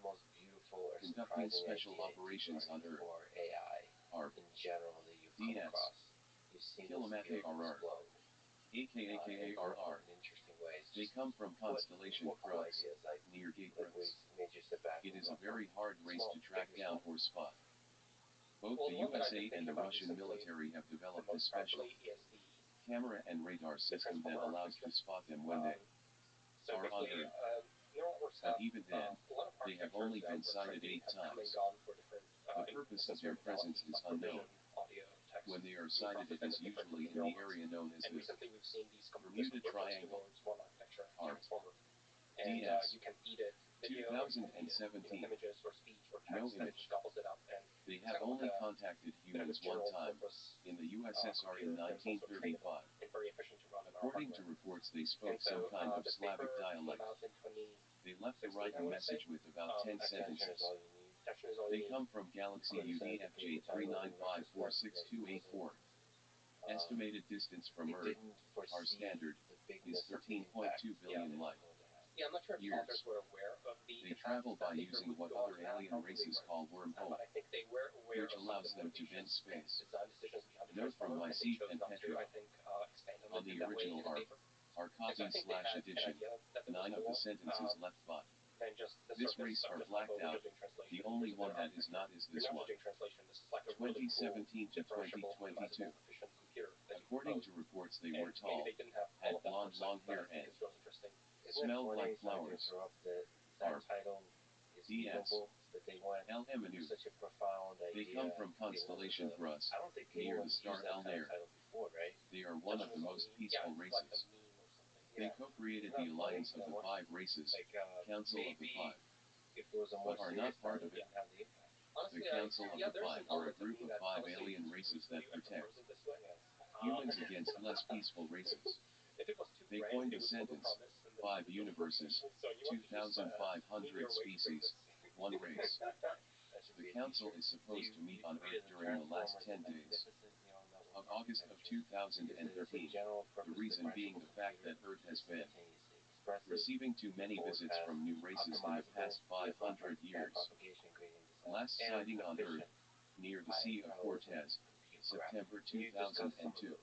conducting special operations on Earth. Are DS Kilomate RR, aka RR. They come from constellation Crux, near Gatebrooks. It is a very hard race to track down or spot. Both the USA and the Russian military have developed a special camera and radar system that allows to spot them when they are on Earth. But even then, they have only been sighted 8 times. The purpose of their presence is unknown. When they are sighted, it is usually in the area known as the Bermuda Triangle. R. DS 2017. No image. They have only contacted humans one time, in the USSR in 1935. According to reports, they spoke some kind of Slavic dialect. They left the written message with about 10 sentences. They come from galaxy UDFJ 395462884. Estimated distance from Earth, our standard, is 13.2 billion light years. They travel by using what other alien races call wormhole, which allows them to bend space. Note from my seat and Petro. On the original our copy/edition, 9 of the sentences left by this race are blacked out. The only one that is not is this one. 2017 to 2022. According to reports, they were tall, had blonde long hair and smelled like flowers. R. DS LMNU. They come from constellation Grus, near the star Alnair. They are one of the most peaceful races. They co-created the alliance of the 5 races, Council of the 5, but are not part of it. The Council of the 5 are a group of 5 alien races that protect humans against less peaceful races. They coined the sentence, 5 universes, 2,500 species, 1 race. The Council is supposed to meet on Earth during the last 10 days of August of 2013, the reason being the fact that Earth has been receiving too many visits from new races in the past 500 years. Last sighting on Earth, near the Sea of Cortez, September 2002.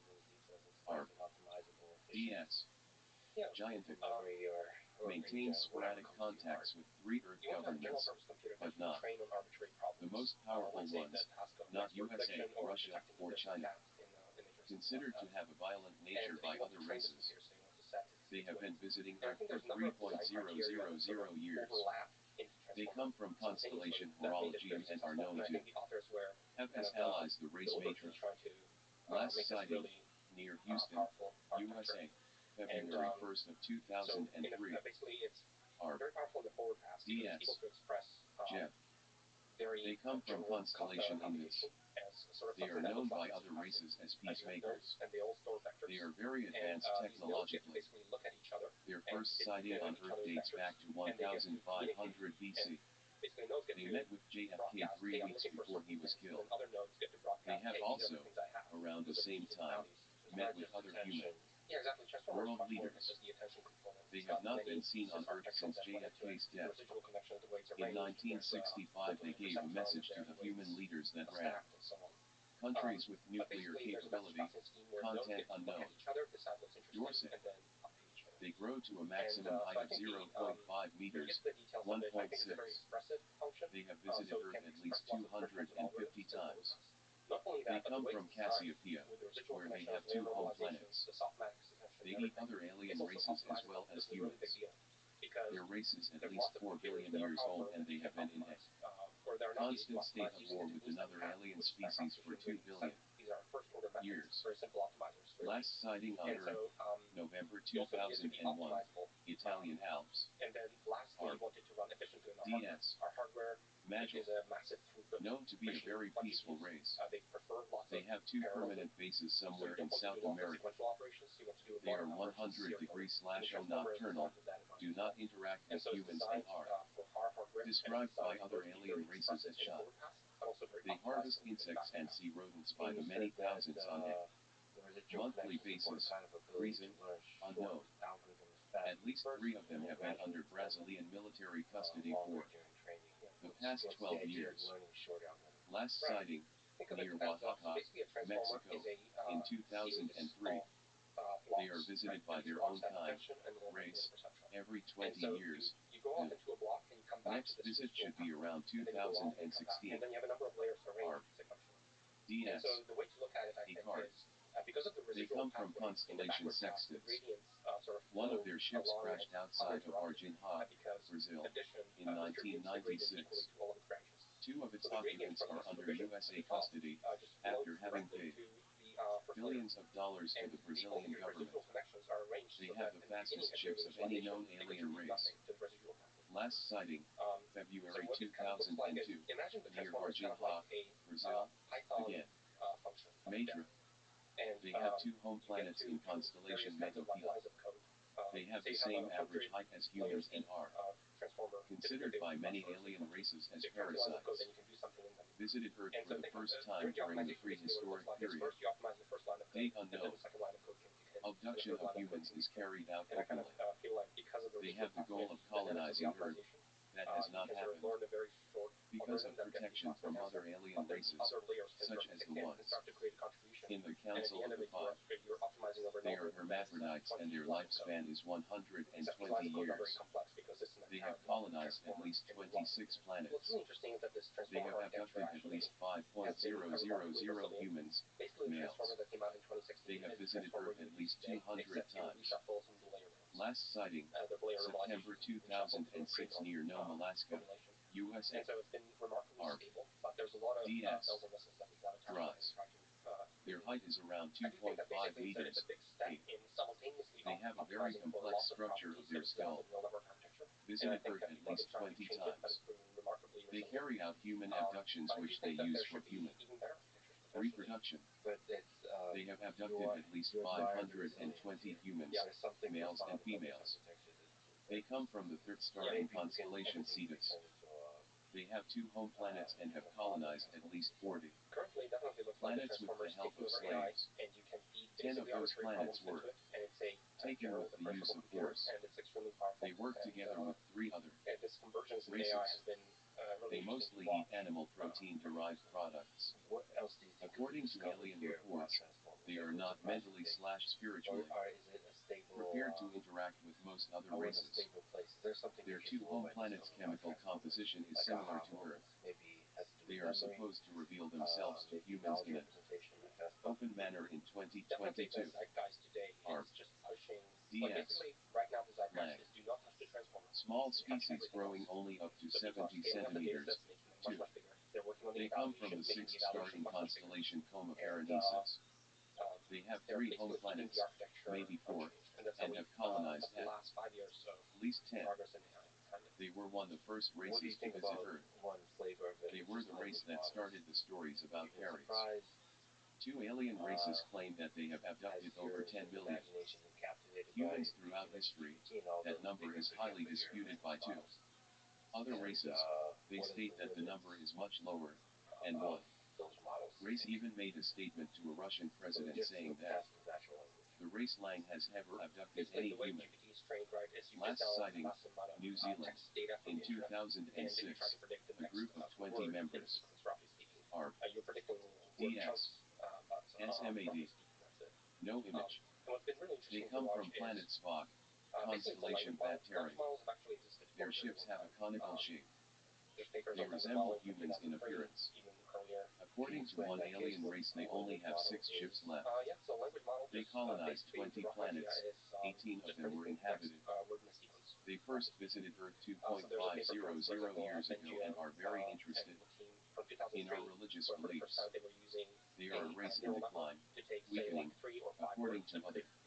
R. DS Giantic maintains sporadic contacts with 3 Earth governments, but not the most powerful ones, not USA, Russia, or China. Considered to have a violent nature by other races. They have been visiting Earth for 3.000 years. They come from constellation horology and are known to have as allies the race matrix. Last sighting, near Houston, USA, February 1st of 2003. R. DS Jeff. They come from constellation Ignis. They are known by other races as peacemakers. They are very advanced technologically. Their first sighting on Earth dates back to 1500 BC. They met with JFK 3 weeks before he was killed. They have also, around the same time, met with other human world leaders. They have not been seen on Earth since JFK's death. In 1965 they gave a message to the human leaders that ran, countries with nuclear capability, content unknown. Dorset. They grow to a maximum height of 0.5 meters, 1.6. They have visited Earth at least 250 times. They come from Cassiopeia, where they have 2 home planets. They eat other alien races as well as humans. Their race is at least 4 billion years old and they have been in a constant state of war with another alien species for 2 billion. years. Last sighting on Earth, November 2001, Italian Alps. DS. Major. Known to be a very peaceful race. They have two permanent bases somewhere in South America. They are 100°/0 nocturnal, do not interact with humans and are described by other alien races as shy. They harvest insects and sea rodents by the many thousands on a monthly basis. Reason unknown. At least 3 of them have been under Brazilian military custody for the past 12 years. Last sighting, near Oaxaca, Mexico, in 2003. They are visited by their own kind, race, every 20 years. The next visit should be around 2016. ARP. DS. Icar. They come from constellation Sextus. One of their ships crashed outside of Argentina, Brazil, in 1996. 2 of its occupants are under USA custody, after having paid billions of dollars to the Brazilian government. They have the fastest ships of any known alien race. Last sighting, February 2002, near Argentina, Brazil, again. Major. They have 2 home planets in constellation Metopia. They have the same average height as humans and are considered by many alien races as parasites. Visited Earth for the first time during the prehistoric period. Date unknown. Abduction of humans is carried out openly. They have the goal of colonizing Earth. That has not happened. Because of protection from other alien races, such as the ones in the Council of the Five. They are hermaphrodites and their lifespan is 120 years. They have colonized at least 26 planets. They have abducted at least 5.000 humans, males. They have visited Earth at least 200 times. Last sighting, September 2006 near Nome, Alaska, USA. ARP. DS. Dries. Their height is around 2.5 meters. 8. They have a very complex structure of their skull. Visited Earth at least 20 times. They carry out human abductions which they use for human reproduction. They have abducted at least 520 humans, males and females. They come from the 3rd star in constellation Cetus. They have 2 home planets and have colonized at least 40 planets with the help of slaves. 10 of those planets were taken with the use of force. They work together with 3 other races. They mostly eat animal protein-derived products. According to alien reports, they are not mentally/spiritually prepared to interact with most other races. Their 2 home planets' chemical composition is similar to Earth. They are supposed to reveal themselves to humans in an open manner in 2022. ARP. DS. Lang. Small species growing only up to 70 centimeters. 2. They come from the 6th star in constellation Coma Berenices. They have 3 home planets, maybe 4, and have colonized at least 10. They were one of the first races to visit Earth. They were the race that started the stories about fairies. 2 alien races claim that they have abducted over 10 million humans throughout history. That number is highly disputed by 2 other races. They state that the number is much lower, and one race even made a statement to a Russian president saying that the race Lang has never abducted any human. Last sighting, New Zealand, in 2006, a group of 20 members. ARP. DS. SMAD. No image. They come from planet Svog, constellation Bacteria. Their ships have a conical shape. They resemble humans in appearance. According to one alien race, they only have 6 ships left. They colonized 20 planets, 18 of them were inhabited. They first visited Earth 2.500 years ago and are very interested from 2003, in our religious where for the beliefs. first time they were using They are a race in decline, to take, say, weakening, like 3 or 5 according words to and other predict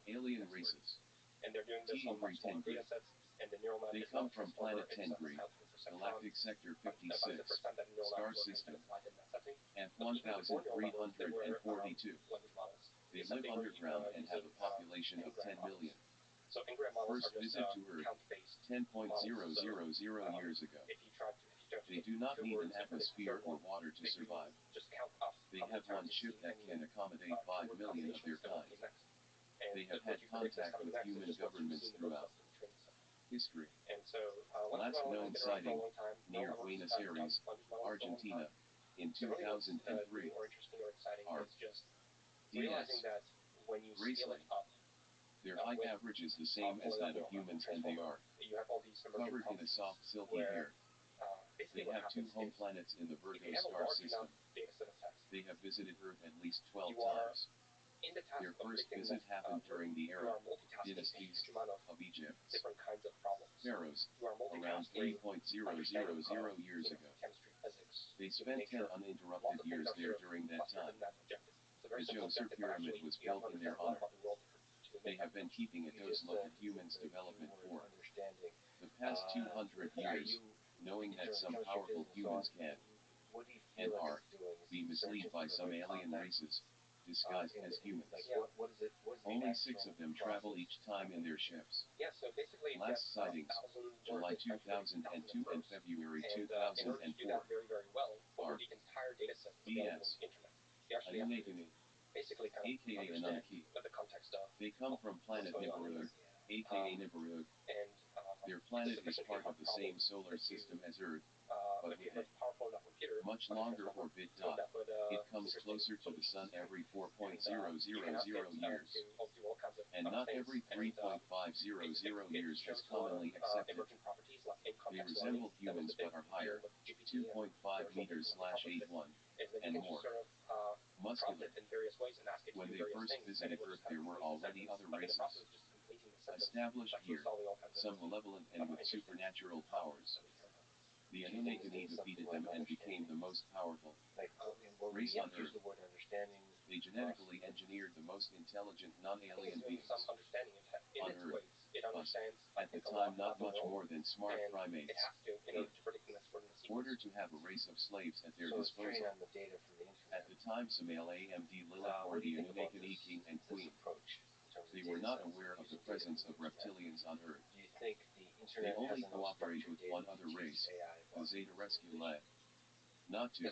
the alien next word. races. And they're doing this on T-Avery much smaller 10 data sets, and the neural net They is come not from just over, planet it's 10 100% front. Galactic Sector But it's the 56, first time that a neural Star network System, can apply the messaging. F1342. Language models. They live underground and have a population of 10 million. So in-gram models First are just visit to Earth, count-based 10.000 models. years ago. If you try to They do not need an atmosphere or water to survive. Just count up. They have one ship that can accommodate 5 million of their kind. They have had contact with human governments throughout history. And so, last known sighting near Buenos Aires, Argentina, in 2003. More interesting or exciting are is just DS, realizing that when you scale it up, their height average is the same as that of humans, and they are you have all these covered in a soft, silky hair. They have 2 home planets in the Virgo star system. They have visited Earth at least 12 times. In the task Their of first predicting visit that, happened during the you era are multitasking a dynasties huge amount of of Egypt, different kinds of problems. pharaohs, You are around multitasking 8.000 years ago. chemistry, physics. They spent 10 uninterrupted years there during that time. The Djoser Pyramid was built in their honor. They have been keeping a close look at humans' development for the past 200 years, knowing that some powerful humans can, and are, be misled by some alien races, disguised as humans. Only 6 of them travel each time in their ships. Yeah, so basically Last sightings, July 2002 and February 2004, very, very well over are the entire data set DS, available on the internet. You actually have to basically kind of aka understand Anunnaki. the context of They come from planet what's going on Nibiru, here. aka Nibiru. And Their planet is part of the same solar system as Earth, but if you with have a powerful enough computer, much longer orbit. It comes closer to the Sun every 4.000 years, and not every 3.500 years as commonly accepted. They resemble humans but are higher, 2.5 meters/81, and more muscular. When they first visited Earth, there were already other races established here, some malevolent and with supernatural powers. The Anunnaki defeated them and became the most powerful race on Earth. They genetically engineered the most intelligent non-alien beings on Earth, us, at the time not much more than smart primates, in order to have a race of slaves at their disposal. At the time, some AMD Lilith were the Anunnaki king and queen. They were not aware of the presence of reptilians on Earth. They only cooperate with one other race, the Zeta Rescue Lab. Not to be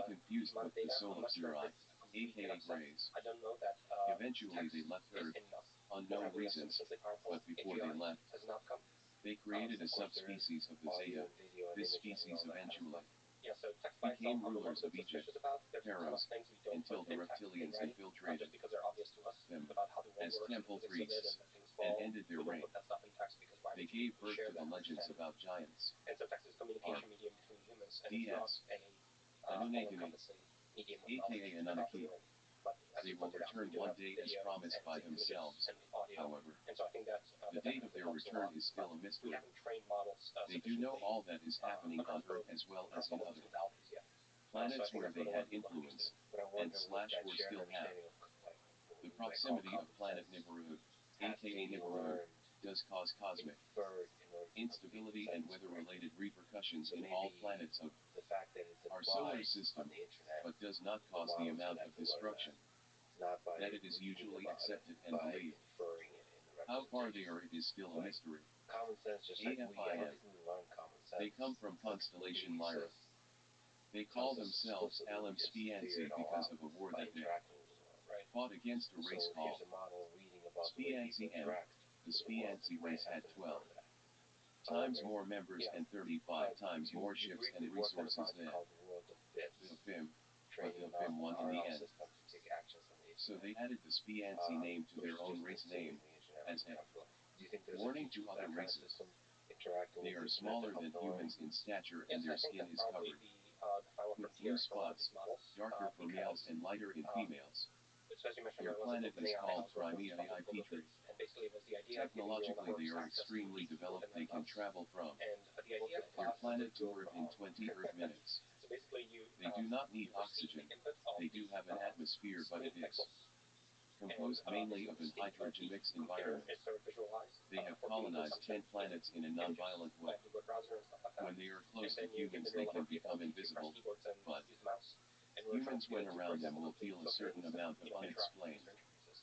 confused with the Solar Xerai, aka Greys. Eventually they left Earth, unknown reasons, but before they left, they created a subspecies of the Zeta. This species eventually became rulers of Egypt, pharaohs, until the reptilians infiltrated them as temple priests and ended their reign. They gave birth to the legends about giants. DS, Anunnaki, aka Anunnaki. They will return one day as promised by themselves. However, the date of their return is still a mystery. They do know all that is happening on Earth as well as in other planets where they had influence, and slash or still have. The proximity of planet Nibiru, aka Nibiru, does cause cosmic instability and weather-related repercussions in all planets of our solar system, but does not cause the amount of destruction that it is usually accepted and believed. How far they are, it is still a mystery. AFIM. They come from constellation Lyra. They call themselves Alam Spianzi because of a war that they fought against a race called Spianzi M. The Spianzi race had 12 times more members and 35 times more ships and resources than the FIM, but the FIM won in the end. So they added the Spianzi name to their own race name, as a warning to other races. They are smaller than humans in stature and their skin is covered with blue spots, darker for males and lighter in females. So as you mentioned, Their there was an planet is OpenAI called algorithm Crimea from the Google IP3. trees, and basically it was the idea of giving neural Technologically, they networks are access to extremely each field developed. in They their can house. travel from And the idea their was planet to Earth in 20 Earth minutes. so basically you They do not need you receive oxygen. the input of They do the have an atmosphere, but screen it is pixels, composed and mainly this is of the an state that hydrogen the mix computer environment. is sort of visualized They have for daily colonized consumption 10 planets in a non-violent way. of the web browser and stuff like that. When they are close And to then you give humans, the they neural can network the become ability to press invisible, keyboards and but use the mouse. And we're trying humans, when to around them, process will complete feel a certain things amount and, of interact with unexplained user interfaces.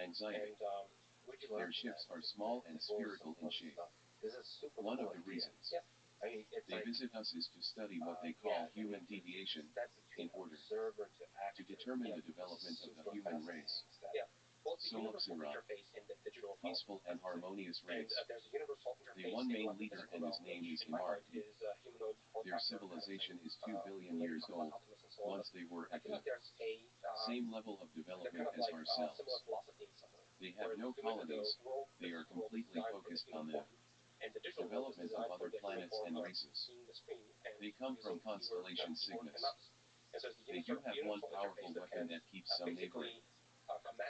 anxiety. And Which Their love ships that are the, small and the goals spherical of in fun shape. stuff. This is super One cool of the idea. reasons Yeah. I mean, it's they like visit us is to study what they yeah, call human the deviation step in between order observer to actor. to determine Yeah. the development of the Super human race. fascinating stuff. Yeah. Well, it's a Solop universal Sirah, interface in the digital phone. peaceful and harmonious And race. there's a universal interface one in main like the leader, physical and his realm, name which is in my heart Imar. is humanoid form Their factor civilization kind of is thing. 2 billion When you years talk about old. Optimus and so on, Once they were I at feel the like there's a same level of they're development kind of as like ourselves. similar philosophy in some way. They have no colonies. They are completely focused on the And the digital world is development designed of for other the human planets form and of races. seeing the screen and They come from using constellation keyboard and Cygnus. mouse. And so it's the They do have one universal powerful interface that weapon can that keeps some neighboring command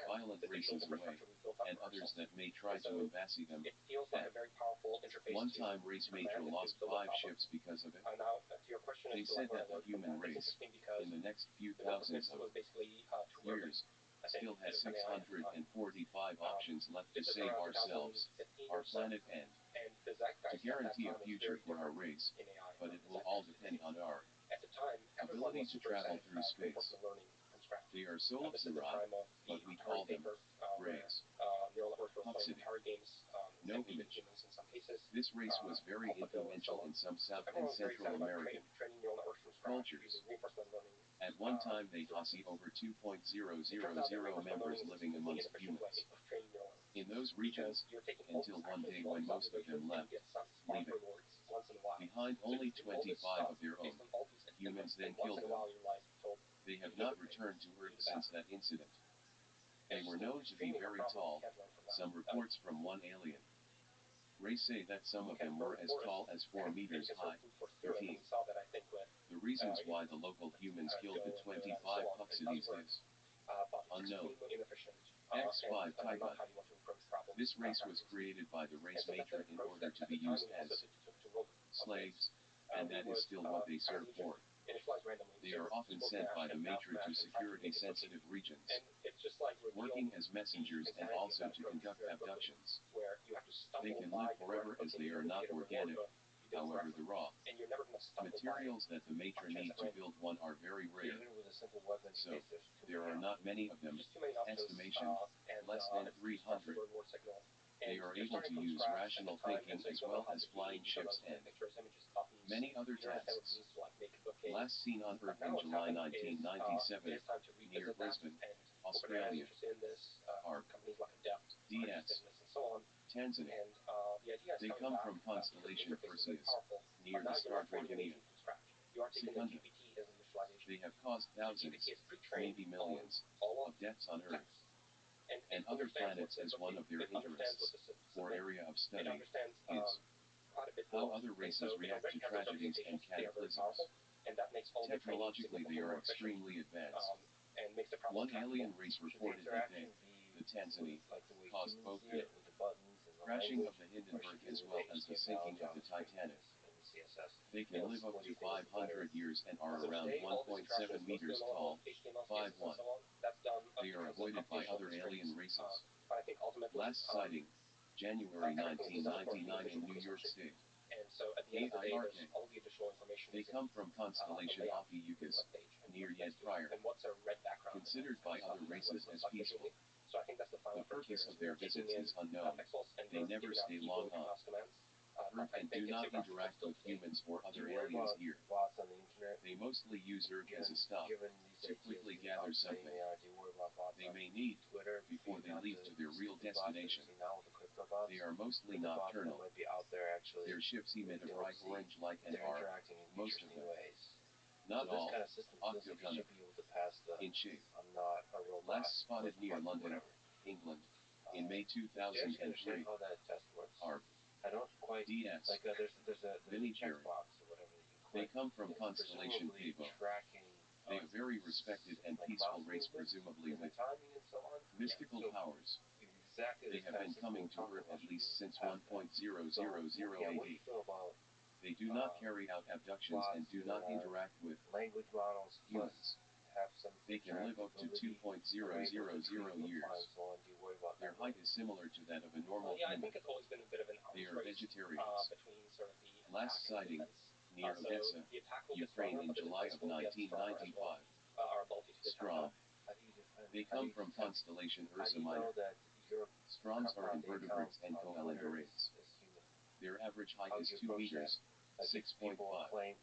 violent the digital races away, infrastructure we built up and for others ourselves. that may try And so to embassy them. it feels like a very powerful interface. One to time, Race command Major and to lost build up 5 power. ships because of it. Now, to your question They as to said like that the where I learned from human that, it's race, interesting because in the next few the Golden thousands Peninsula of was basically too early. years, I think still has at OpenAI. 645 options left to This is save around ourselves, 2015 our or so. planet, and And the zeitgeist to guarantee at a that time future was for our very race, different in AI. but it from will the all zeitgeist depend today. on our At the time, everyone ability was to super travel excited through about space. reinforcement learning from scratch. They are Solop This is the Sirah, time of the but we Atari call them paper, where rays. neural networks were playing Puxity. Atari games, No and even image. humans in some cases. This race was very AlphaGo and so influential on. in some So South and everyone was very Central excited about American training neural networks from scratch cultures. using reinforcement learning. At one time, they see over 2.000 members living amongst humans in those regions, until one day when most of them left, leaving behind only 25 of their own. Humans then killed them. They have not returned to Earth since that incident. They were known to be very tall, some reports from one alien race say that some of them were as tall as 4 meters high. 13. The reasons why the local humans killed the 25 Puxities is unknown. X5 Taiga. This race was created by the race matrix in order to be used as slaves, and that is still what they serve for. They are often sent by the matrix to security-sensitive regions, working as messengers and also to conduct abductions. They can live forever as they are not organic. However, the raw materials that the matrix need to build one are very rare. Even with a simple weapon So, case, there's too there are many not many of them. Estimation, less than 300. They are able to use rational thinking as well as flying ships and many other tasks. Last seen on Earth in July 1997, near Brisbane, Australia, are DS, Tanzania. They come from constellation Perseus, near the star Dragonia. Secunda. They have caused thousands, maybe millions, of deaths on Earth and other planets as one of their interests, or area of study, is how other races react to tragedies and cataclysms. Technologically, they are extremely advanced. One alien race reported that they, the Tanzania, caused both the crashing of the Hindenburg as well as the sinking of the Titanic. They can live up to 500 years and are around 1.7 meters tall, 5'1". They are avoided by other alien races. Last sighting, January 1999 in New York State. AIRK. They come from constellation Ophiuchus, near Yed Prior, considered by other races as peaceful. The purpose of their visits is unknown. They never stay long on Earth and do not interact with humans or other aliens here. bots on the internet? They mostly use Earth as a stop Given these to quickly ideas gather of saying something AI, do you worry about bots they on may need Twitter before they leave to their real the bots that you destination. see now with the crypto bots? They are mostly The bots that nocturnal. might be out there actually. Their ships emit a we don't bright see. orange light and They're are, interacting in most of interesting them, ways. not So this all, kind of system feels like it octagonal should be able to pass the in shape. I'm not a robot. Last spotted near or London, whatever. England, in May Do you actually 2003, understand how that test works? are I don't quite DS. like there's a Vinny Cherry. checkbox or whatever that you They click. come from It's constellation presumably Pavo. tracking They are a very respected and peaceful race, presumably with mystical powers. They have been coming to Earth at least since 1.000 AD. They do not carry out abductions and do not interact with language models humans. have some They can live up to 2.000 years. Their height is similar to that of a normal I human. think it's always been a bit of an They are race, vegetarians. between sort of the Last sighting near so Odessa, the attack will get Ukraine stronger, in but the July defense of will get stronger as well. 1995. Our ability to detect Strom. How do you define They come from constellation How do Ursa you know Minor. that your Stroms are the invertebrates and account on Twitter coelenterates. is human? Their average height How is do you 2 approach meters, Like, 6.5. people claim,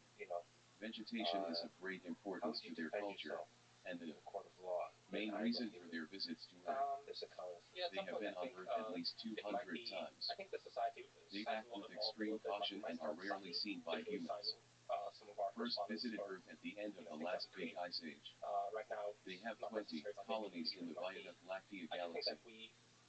Vegetation is of great how importance would you to their defend culture, yourself and in the the court of law? main reason for their visits to Earth. This account is Yeah, at They some have point been I on think, Earth at least it might 200 be, times. I think the society They society act will with evolve a extreme little bit. caution and are Myself, rarely Sati, seen by typically humans. signing, some of our First correspondence visited or, Earth at the end of the things that last we big create. ice age. Right now, They have not 20 necessary, but maybe colonies in the future Via Lactea I do think galaxy. that we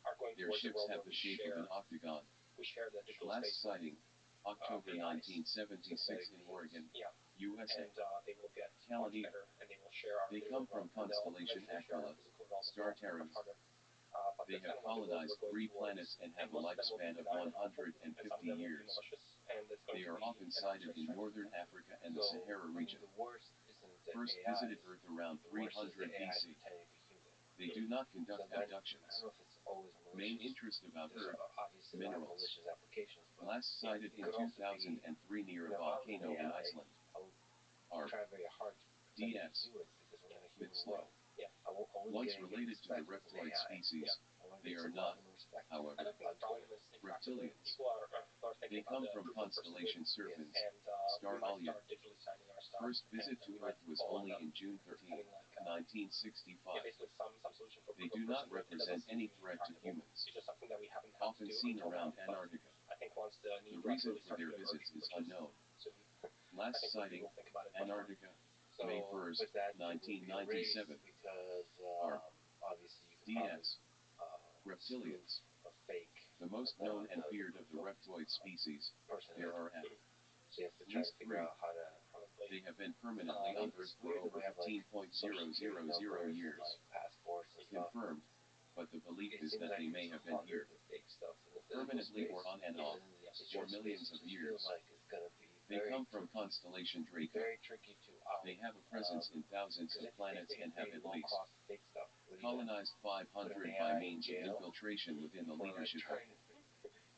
are going Their towards a ships world have where the shape of an octagon. we share the digital Last space. sighting, October AIs, 1976 in Oregon, yeah, USA. and they will get much California. better, and they will share our They digital come from realm, and they'll constellation eventually share our Aquila, physical realm as star well, Terrans. much harder. But They that's have kind of like colonized the world 3 we're going planets towards. and have a most of them will lifespan be of either harmful, and some of 150 them will be years. malicious, and it's going They to are be often an sighted arms in race. northern Africa and the So, Sahara region. The worst isn't the First AI, visited Earth around the worst is 300 the AI BC. pretending to be human. They do not So conduct then, I abductions. don't know if it's always malicious. Main interest about There's Earth, obviously a lot of minerals. malicious applications, but Last sighted it in could also be, 2003 near a if I was an volcano in AI, Iceland. I would Are try very hard to pretend to be DS. human because we're in a human Fitzley. world. I wouldn't Once get any related to the respect as an reptoid AI. species, I want to they get are some not, love and respect. I however, don't think dominance interactively. reptilians. People are thinking They come about from the proof of constellation personhood, Serpens, and star we might Allia. start digitally signing our stuff. First visit and to we might Earth was fall only under in June 13, having, 1965. basically some solution for They proof do of not personhood. It represent doesn't seem any to be threat to practical. humans. It's just something that we haven't had Often to do seen until around now, but Antarctica. I think once the The need reason really for starts their to emerge, visits is which unknown. soon, Last I think sighting, people think about it much more. Antarctica, So, May 1st, with that, it would be a race 1997. because Are obviously you can probably DS. Reptilians. spoof a fake The most known and feared of the reptoid species, person. there are at So you have to try least to figure 3. out how to. They have been permanently on Earth for over social 15.000 security numbers years. and, passports and stuff. Confirmed, but the belief It is seems that like they may there's have been here hundreds of fake stuff in the physical permanently space. or on and off And the for digital millions space of just years. feels like it's gonna be They very come from constellation Draco. very tricky to out. They have a presence in thousands of planets and have at least fake stuff. colonized 500 by means of infiltration within the leadership of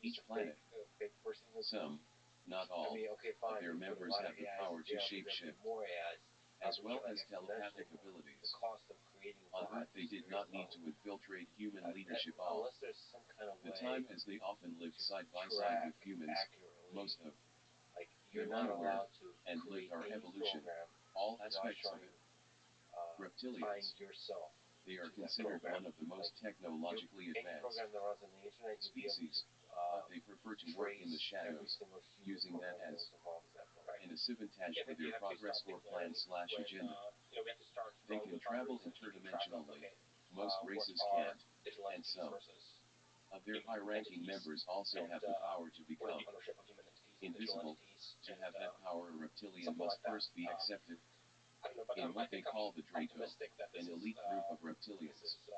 each planet. Fake person Some, not all, of their members have the power to shapeshift, as well as telepathic abilities. The cost of creating On Earth they did not need to infiltrate human leadership at all. unless there's some kind of The way time as they often lived to side by track side with humans, accurately, most of like you're them not unaware allowed to and create lived our any evolution, program all without aspects of showing it. find Reptilians. yourself. They are to that considered program. one of the most technologically Any advanced program that runs on the internet, you'll be able species, to but they prefer to work in the trace every shadows, single human using that program as was involved in that program. an avantage Yeah, for but you their have to progress start or declaring plan/agenda. we have to start They strong can with travel boundaries and keeping track of, interdimensionally. Most what races are can't, digital and entities some versus of their high-ranking members also and, have the power to what become is the ownership of human entities and invisible. digital entities. To And, have that power, a reptilian something must like that. first be accepted I don't know, but in I what they think call I'm the Draco, optimistic that this an is, elite group of this reptilians. is The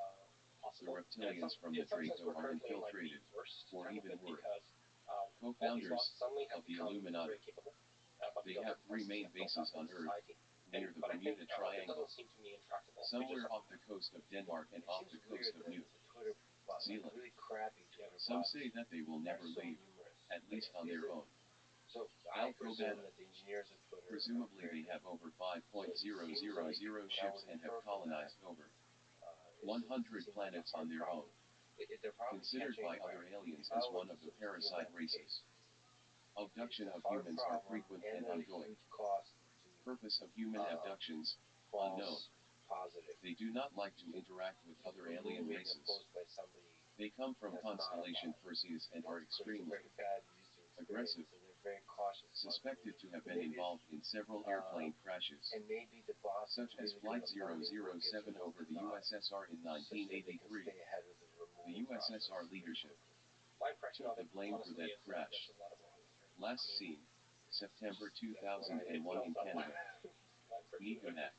possible. reptilians from the In some sense, Draco we're are currently in, like, the infiltrated, worst or time of even it worse. because, all these Co-founders laws suddenly have of the become Illuminati. very capable. But They we don't have 3 processes main that built bases up in on Earth, society. near the But I think, Bermuda it Triangle, doesn't seem to me intractable. somewhere off the coast of Denmark and It off seems the coast weird of that New the Twitter bots, Zealand. really crappy Twitter Some bots, say that they will never are so leave, numerous. at least on their own. So I Alcoban. presume that the engineers of Twitter Presumably are very they have over 5.000 what ships I would and have infer from colonized that, over it 100 seems planets like a on their hard own, problem. They're probably considered by catching other aliens fire. as one of the parasite races. Abduction It's a of hard humans are problem, frequent and there's a ongoing. huge cost to Purpose of human abductions, false unknown. positive. They do not like to interact with other alien Moving a races. post by somebody They come from that's not constellation alive. Perseus and are It's a extremely very bad user experience, aggressive, so they're very cautious about suspected to have been Maybe involved in several airplane crashes, and maybe the boss such as Flight 007 over the USSR in so they can 1983. stay ahead of the The removal USSR process. leadership My impression took of the it, blame for honestly, that is crash. there's a lot of wrong history. Last seen, September 2001 in Canada. Nigunak,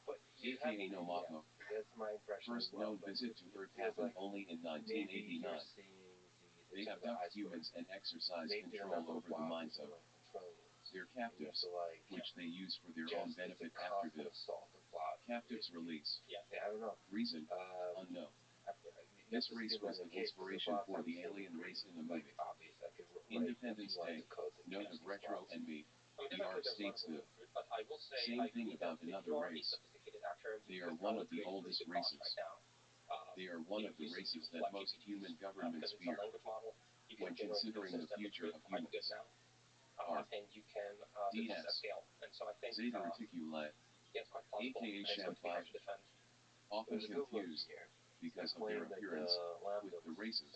But you have, aka Nomako, that's my impression first as well. known visit to Earth Feels happened like only in maybe 1989. you're seeing the They tip of the abduct iceberg. humans and exercise Maybe the control number of over the lives minds is of going for trillions. their And you have captives, to, like, which they use for their just own it's a benefit after constant death. assault of plot. Captives release. Yeah, I don't know. Reason unknown. This race was the inspiration for the alien race in the movie. Obvious. I could Independence Day, note of retro and me. The ARC states the same thing about another race. They are one of the oldest races. They are one of the races that most human governments fear when considering the future of humans. R. DS. Zeta Reticuli, aka Sham5, often confused because of their appearance with the races.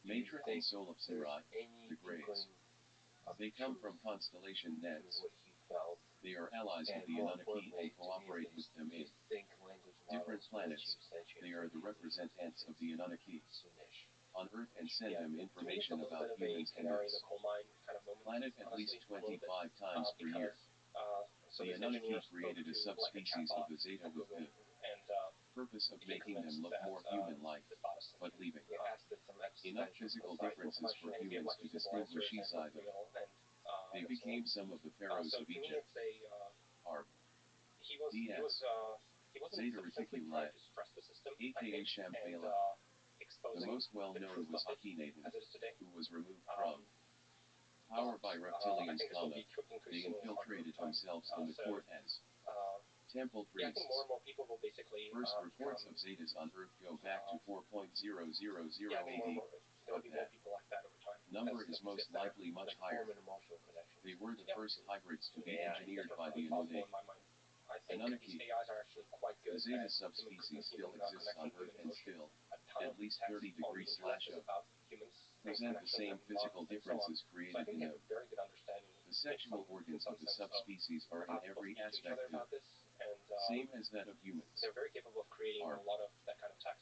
Matra and Solipsiri, the Greys. They come from constellation nets. They are allies of the Anunnaki and cooperate with them in different planets. They are the representatives of the Anunnaki on Earth and send them information about humans and race. Planet at least 25 times per year. The Anunnaki created a subspecies of the Zeta with the purpose of making them look more human-like, but leaving enough physical differences for humans to distinguish each other. They became some of the pharaohs of Egypt. R. DS. Zeta Reticuli, aka Shambhala. The most well-known was Akhenaten, who was removed from power by reptilians, they infiltrated themselves in the court as temple priests. First reports of Zetas on Earth go back to 4.000 AD, but that number is most likely much higher. They were the first hybrids to be engineered by the Anunnaki. The Zeta subspecies still exists on Earth and still, at least 30 degrees /O, present the same physical differences created in them. The sexual organs of the subspecies are in every aspect the same as that of humans. R.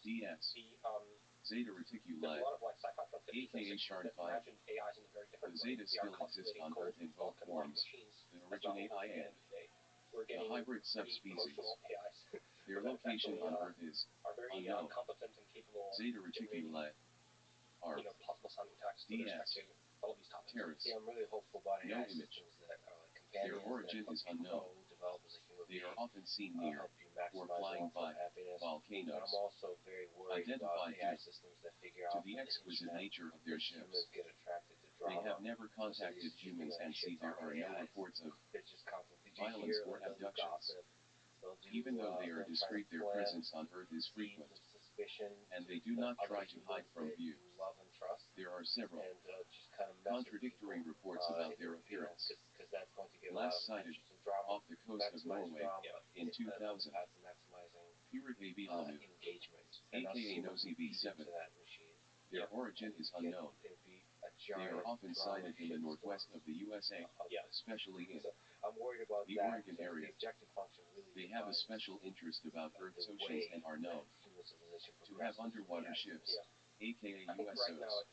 DS. Zeta Reticuli, aka Sharn5. The Zetas still exist on Earth in both forms, the originate I and the hybrid subspecies. Their location on Earth is unknown. Zeta Reticuli, R. DS. Terrace. Yeah, I'm really hopeful about No AI image. systems that Their origin is unknown. They are often seen near or flying by volcanoes. I'm also very worried Identified about AI systems that figure to out the exquisite nature of their ships. humans get attracted to They drama. have never contacted humans and see there are no reports of They're just constantly violence or abductions. Even though they are discreet, their presence on Earth is frequent, and they do not try to hide from view. Love and trust. There are several And just kind of contradictory reports about their appearance. Because that's going to get Last sighted off the coast of Norway in 2000. Maximizing Pirat Abilamu, engagement. aka Nosy B7. Their origin is unknown. They are often sighted in the northwest of the USA, especially in I'm worried about the that. Oregon area. The objective function really They have a special interest about Earth's oceans and are known to have underwater ships, aka USOs.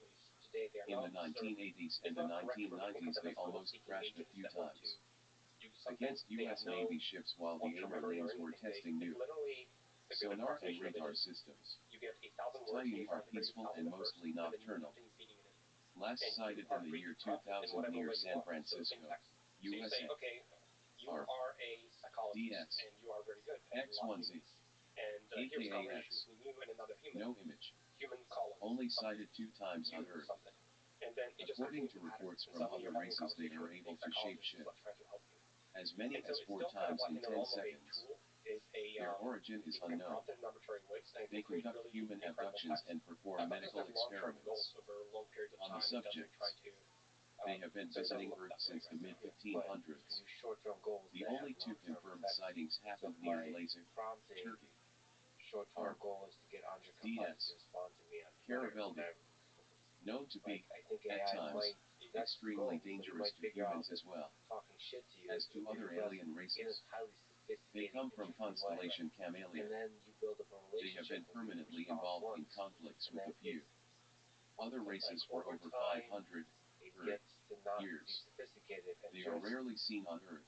In the 1980s and the 1990s they almost crashed a few times against US Navy ships while the Marines were testing new sonar and radar systems. Tiny are peaceful and mostly nocturnal. Last sighted in the year 2000 near San Francisco, USA. R. DS. X1Z. AKAX. No image. Only sighted 2 times on Earth. According to reports from other races, they are able to shapeshift as many as 4 times in 10 seconds. Their origin is unknown. They conduct human abductions and perform medical experiments on the subjects. They have been visiting Earth since the mid-1500s. The only 2 confirmed sightings happened near Lazig, Turkey. Short-term goal is to get Andre DS. to respond to me on Caraveldi, known to be, at times, extremely dangerous to humans as well as to other alien races. They come from constellation Camellia. They have been permanently involved in conflicts with a few other races for over 500 Earth years. They are rarely seen on Earth.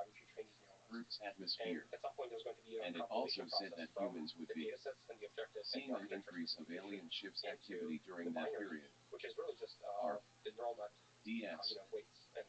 time she changes neurons. Earth's atmosphere. And at some point, there's going to be a And it compilation also said process that from humans would the be data sets and the objectives and seeing the an architecture increase of alien ships activity into during the that binary, period. which is really just Our the neural net DS weights and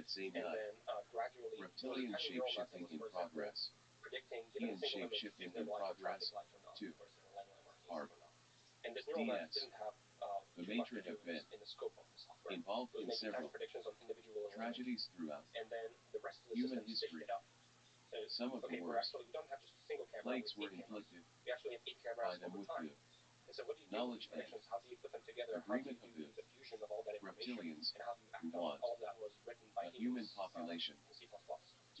at same and time. then gradually Reptilian tiny neural net that shapeshifting was, in for example, progress. predicting, given Ian a single image, shapeshifting if they in like a progress. traffic light or not, 2. versus a lane marking Arc. system or not. And this neural net DS. didn't have The too much to matron do event. in the scope of the software. Involved It was in making tiny several predictions on individual tragedies throughout and then the rest of the human system stitched history. it up. So, Some of the okay, worst we don't have just a single camera plagues with were 8 cameras. inflicted We actually have 8 by cameras them over with time. the And so what do you do with knowledge these and predictions? How do you put them together? How do you agreement of do the the fusion of all that information? reptilians And how do you act who on want it? All of that was written by a human agents population in C++. to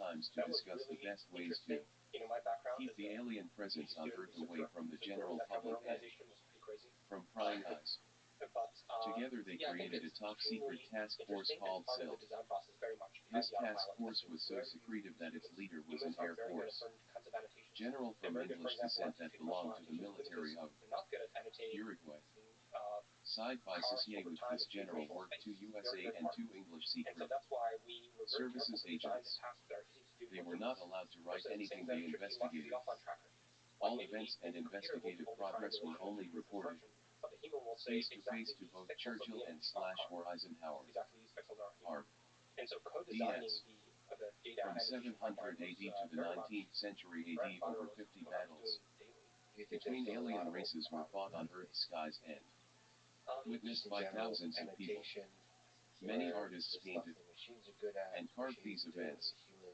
times to discuss the best ways to keep the alien presence on Earth away from the general public and from prying eyes. Together they created a top-secret task force called SILT. This task force was so secretive that its leader was an Air Force general from English descent that belonged to the military of Uruguay. Side by side with this general worked two USA and two English secret services agents. They were not allowed to write anything they investigated. All events and investigative progress were only reported face to both Churchill and or Eisenhower. R. DS. From 700 AD to the 19th century AD, over 50 battles between alien races were fought on Earth's skies and witnessed by thousands of people. Many artists painted and carved these events,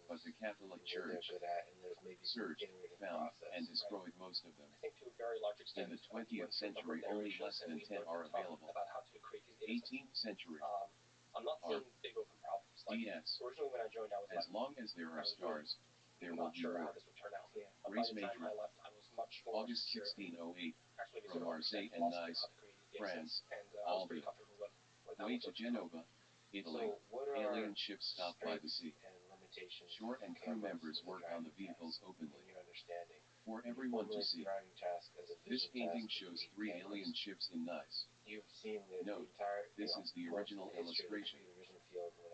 but the Catholic Church searched, found, and destroyed most of them. In the 20th century, only less than 10 are available. 18th century. R. DS. As long as there are stars, there will be war. Race Matrix. August 1608. From Marseille and Nice, France, all the way to Genova, Italy, alien ships stopped by the sea. Shore and crew members work on the vehicles openly for everyone to see. This painting shows 3 alien ships in Nice. Note, this is the original illustration.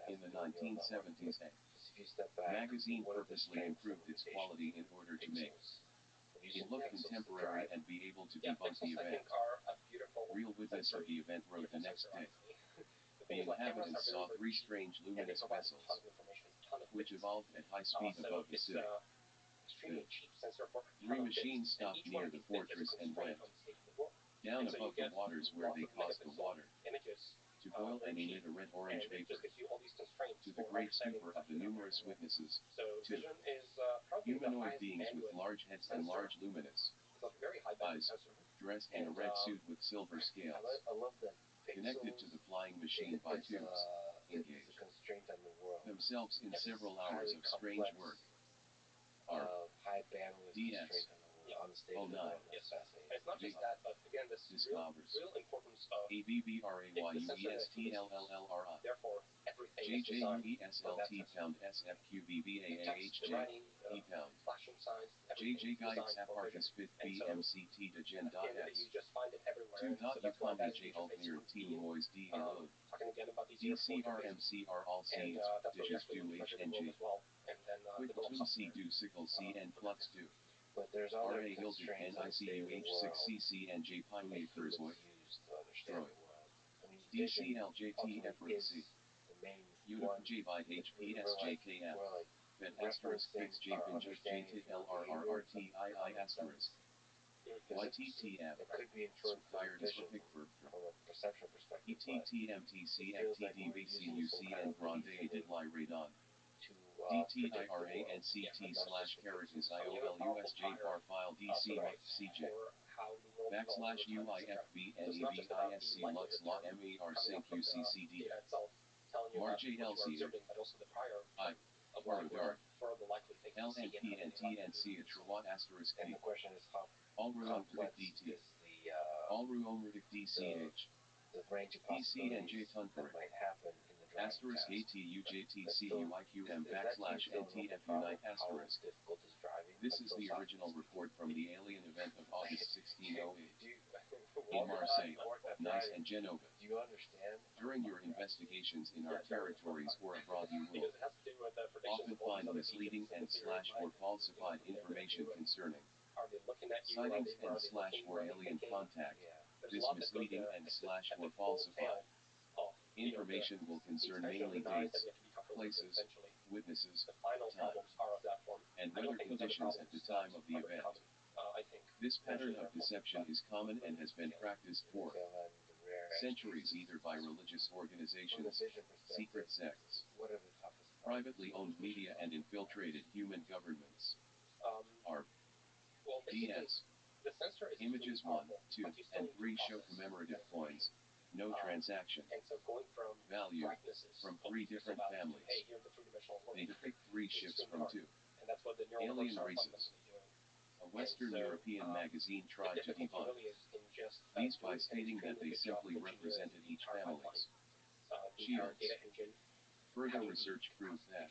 In the 1970s, a magazine purposely improved its quality in order to make it look contemporary and be able to debunk the event. Real witness of the event wrote the next day. The inhabitants saw 3 strange luminous vessels, which evolved at high speed above the city. The 3 machines stopped near the fortress and went down above the waters where they caused the water to boil and emit a red-orange vapor. To the great stupor of the numerous witnesses, 2 humanoid beings with large heads and large luminous eyes, dressed in a red suit with silver scales, connected to the flying machine by tubes, engaged themselves in several hours of strange work. R. DS. 09. Discovers. ABBRAYUESTLLLRI. JJUESLT pound SFQBBAAHJ. E pound. JJ Gaius Apartus 5th BMCT Degen.S. 2.UCOMEJ Altmir T Mois D Alone. DCRMCR all C Digis do HNG. Quick Tum C do sickle C and flux do. But there's other RA Hildig constraints NICUH 6CC and J Pioneer Kurzoi. Droid. DCLJT Efrod C. Unif J by HPSJKF. Vet asterisk fix J Pinjus JT LRRRTII asterisk. YTTF. Tired is for Pickford. perception perspective. ETTMTCFTDVCUC and Grande did lie radon. DTIRANCT slash caret is IOLUSJ bar file DC CJ backslash UIFBNEVISC Lux La MER Sync UCCD MarJLC I Warodar LNPNTNC Atrawat asterisk And D the question is how Allruom complex Predict is DT the Allruom Predict DCH the range of DC and J possibilities that Tunper might happen in the driving asterisk test. ATUJTCUIQM backslash NTF Unite asterisk. Difficult is driving. This is the original report from the alien event of August 1608 in In Marseille, Nice and Genova. Do you understand? During your investigations in our territories or abroad you will often find misleading and slash or falsified information concerning sightings and slash or alien contact. This misleading and slash or falsified information will concern mainly dates, places, witnesses, time, and weather conditions at the time of the event. This pattern of deception is common and has been practiced for centuries either by religious organizations, secret sects, What are the toughest parts? privately owned media and infiltrated human governments. R. DS. Images 1, 2, and 3 show commemorative coins, no transaction value, from 3 different families. They depict 3 ships from 2 alien races. A Western European magazine tried to debunk these by stating that they simply represented each family's shields. Further research proved that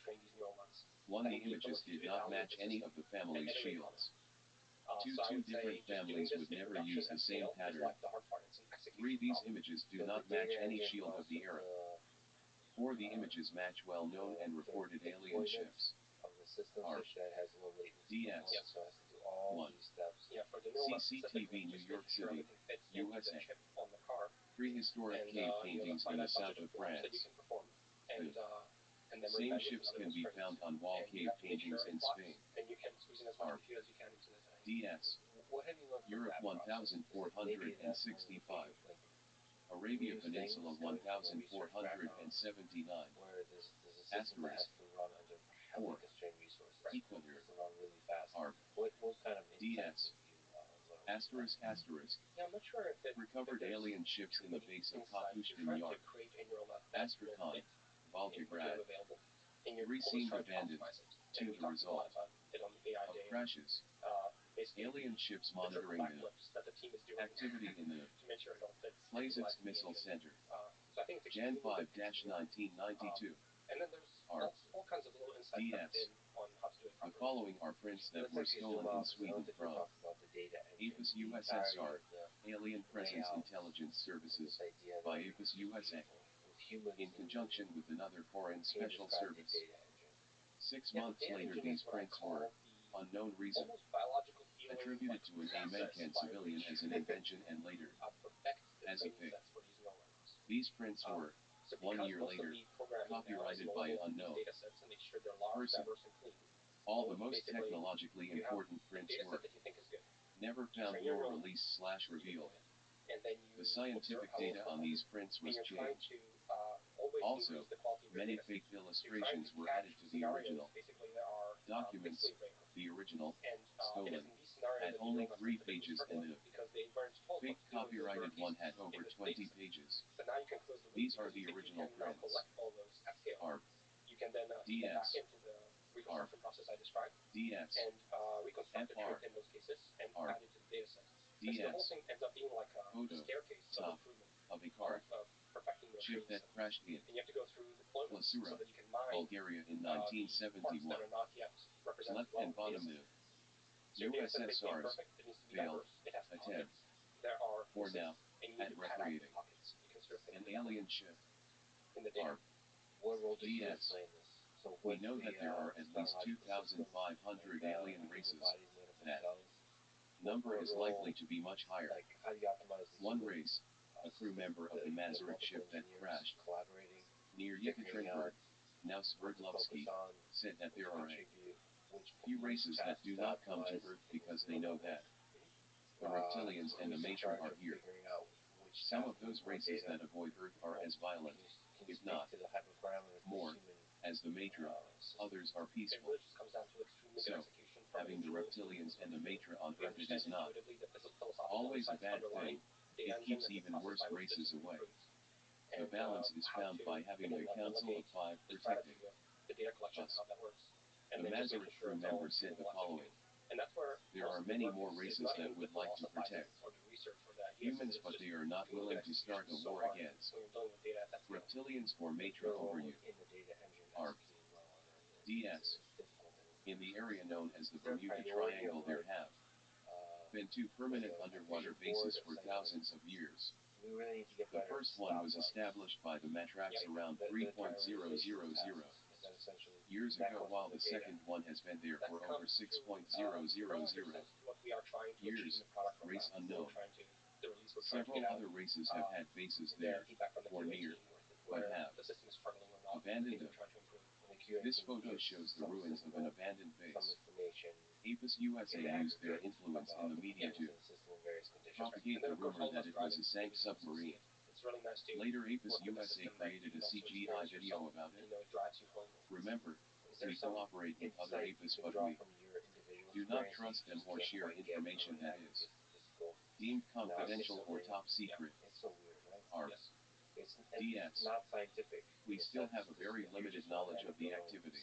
1. The images did not match any of the family's shields. 2. Different families would never use the same pattern. 3. These images do not match any shield of the era. 4. The images match well-known and reported alien ships. ARP. DS. 1. CCTV New York City, USA. Prehistoric cave paintings in the south of France. The same ships can be found on wall cave paintings in Spain. ARP. DS. Europe 1465. Arabia Peninsula 1479. Asterisk. 4. Equator. ARP. DS. Asterisk asterisk. Recovered alien ships in the base of Kapushkin Yard. Astrakhan, Volgograd. 3 seemed abandoned. 2 the result of crashes. Alien ships monitoring the activity in the Plazitsk Missile Center. Jan 5-1992. ARP. DS. The following are prints that were stolen in Sweden from APIS USSR, Alien Presence Intelligence Services, by APIS USA, in conjunction with another foreign special service. 6 months later these prints were, unknown reason, attributed to an American civilian as an invention and later, as a fake. These prints were, 1 year later, copyrighted by an unknown person. All the most technologically important prints were never found nor released/revealed. The scientific data on these prints was changed. Also, many fake illustrations were added to the original documents. The original, stolen, had only 3 pages and the fake copyrighted one had over 20 pages. These are the original prints. ARP. DS. ARP. DS. FR. ARP. DS. Photo. Top. Of a car. Ship that crashed in Plasura, Bulgaria in 1971. Left and bottom the USSR's failed attempt. For now, at recreating an alien ship. ARP. DS. We know that there are at least 2,500 alien races. That number is likely to be much higher. 1 race, a crew member of the Masaryk ship that crashed near Yekaterinburg, now Sverdlovsky, said that there are a few races that do not come to Earth because they know that the reptilians and the Matra are here. Some of those races that avoid Earth are as violent, if not more, as the Matra. Others are peaceful. So, having the reptilians and the Matra on Earth, it is not always a bad thing. It keeps even worse races away. The balance is found by having a council of 5 protecting us. The Masaryk crew member said the following. There are many more races that would like to protect humans, but they are not willing to start a war against reptilians or Matra over you. ARP. DS. In the area known as the Bermuda Triangle there have been 2 permanent underwater bases for thousands of years. The first one was established by the Matraks around 3.000 years ago, while the second one has been there for over 6.000 years, race unknown. Several other races have had bases there, or near, but have abandoned them. This photo shows the ruins of an abandoned base. APIS USA used their influence in the media to propagate the rumor that it was a sank submarine. Later APIS USA created a CGI video about it. Remember, we cooperate with other APIS, but we do not trust them or share information that is deemed confidential or top secret. ARP. DS. not scientific. We still have a very limited knowledge of the activities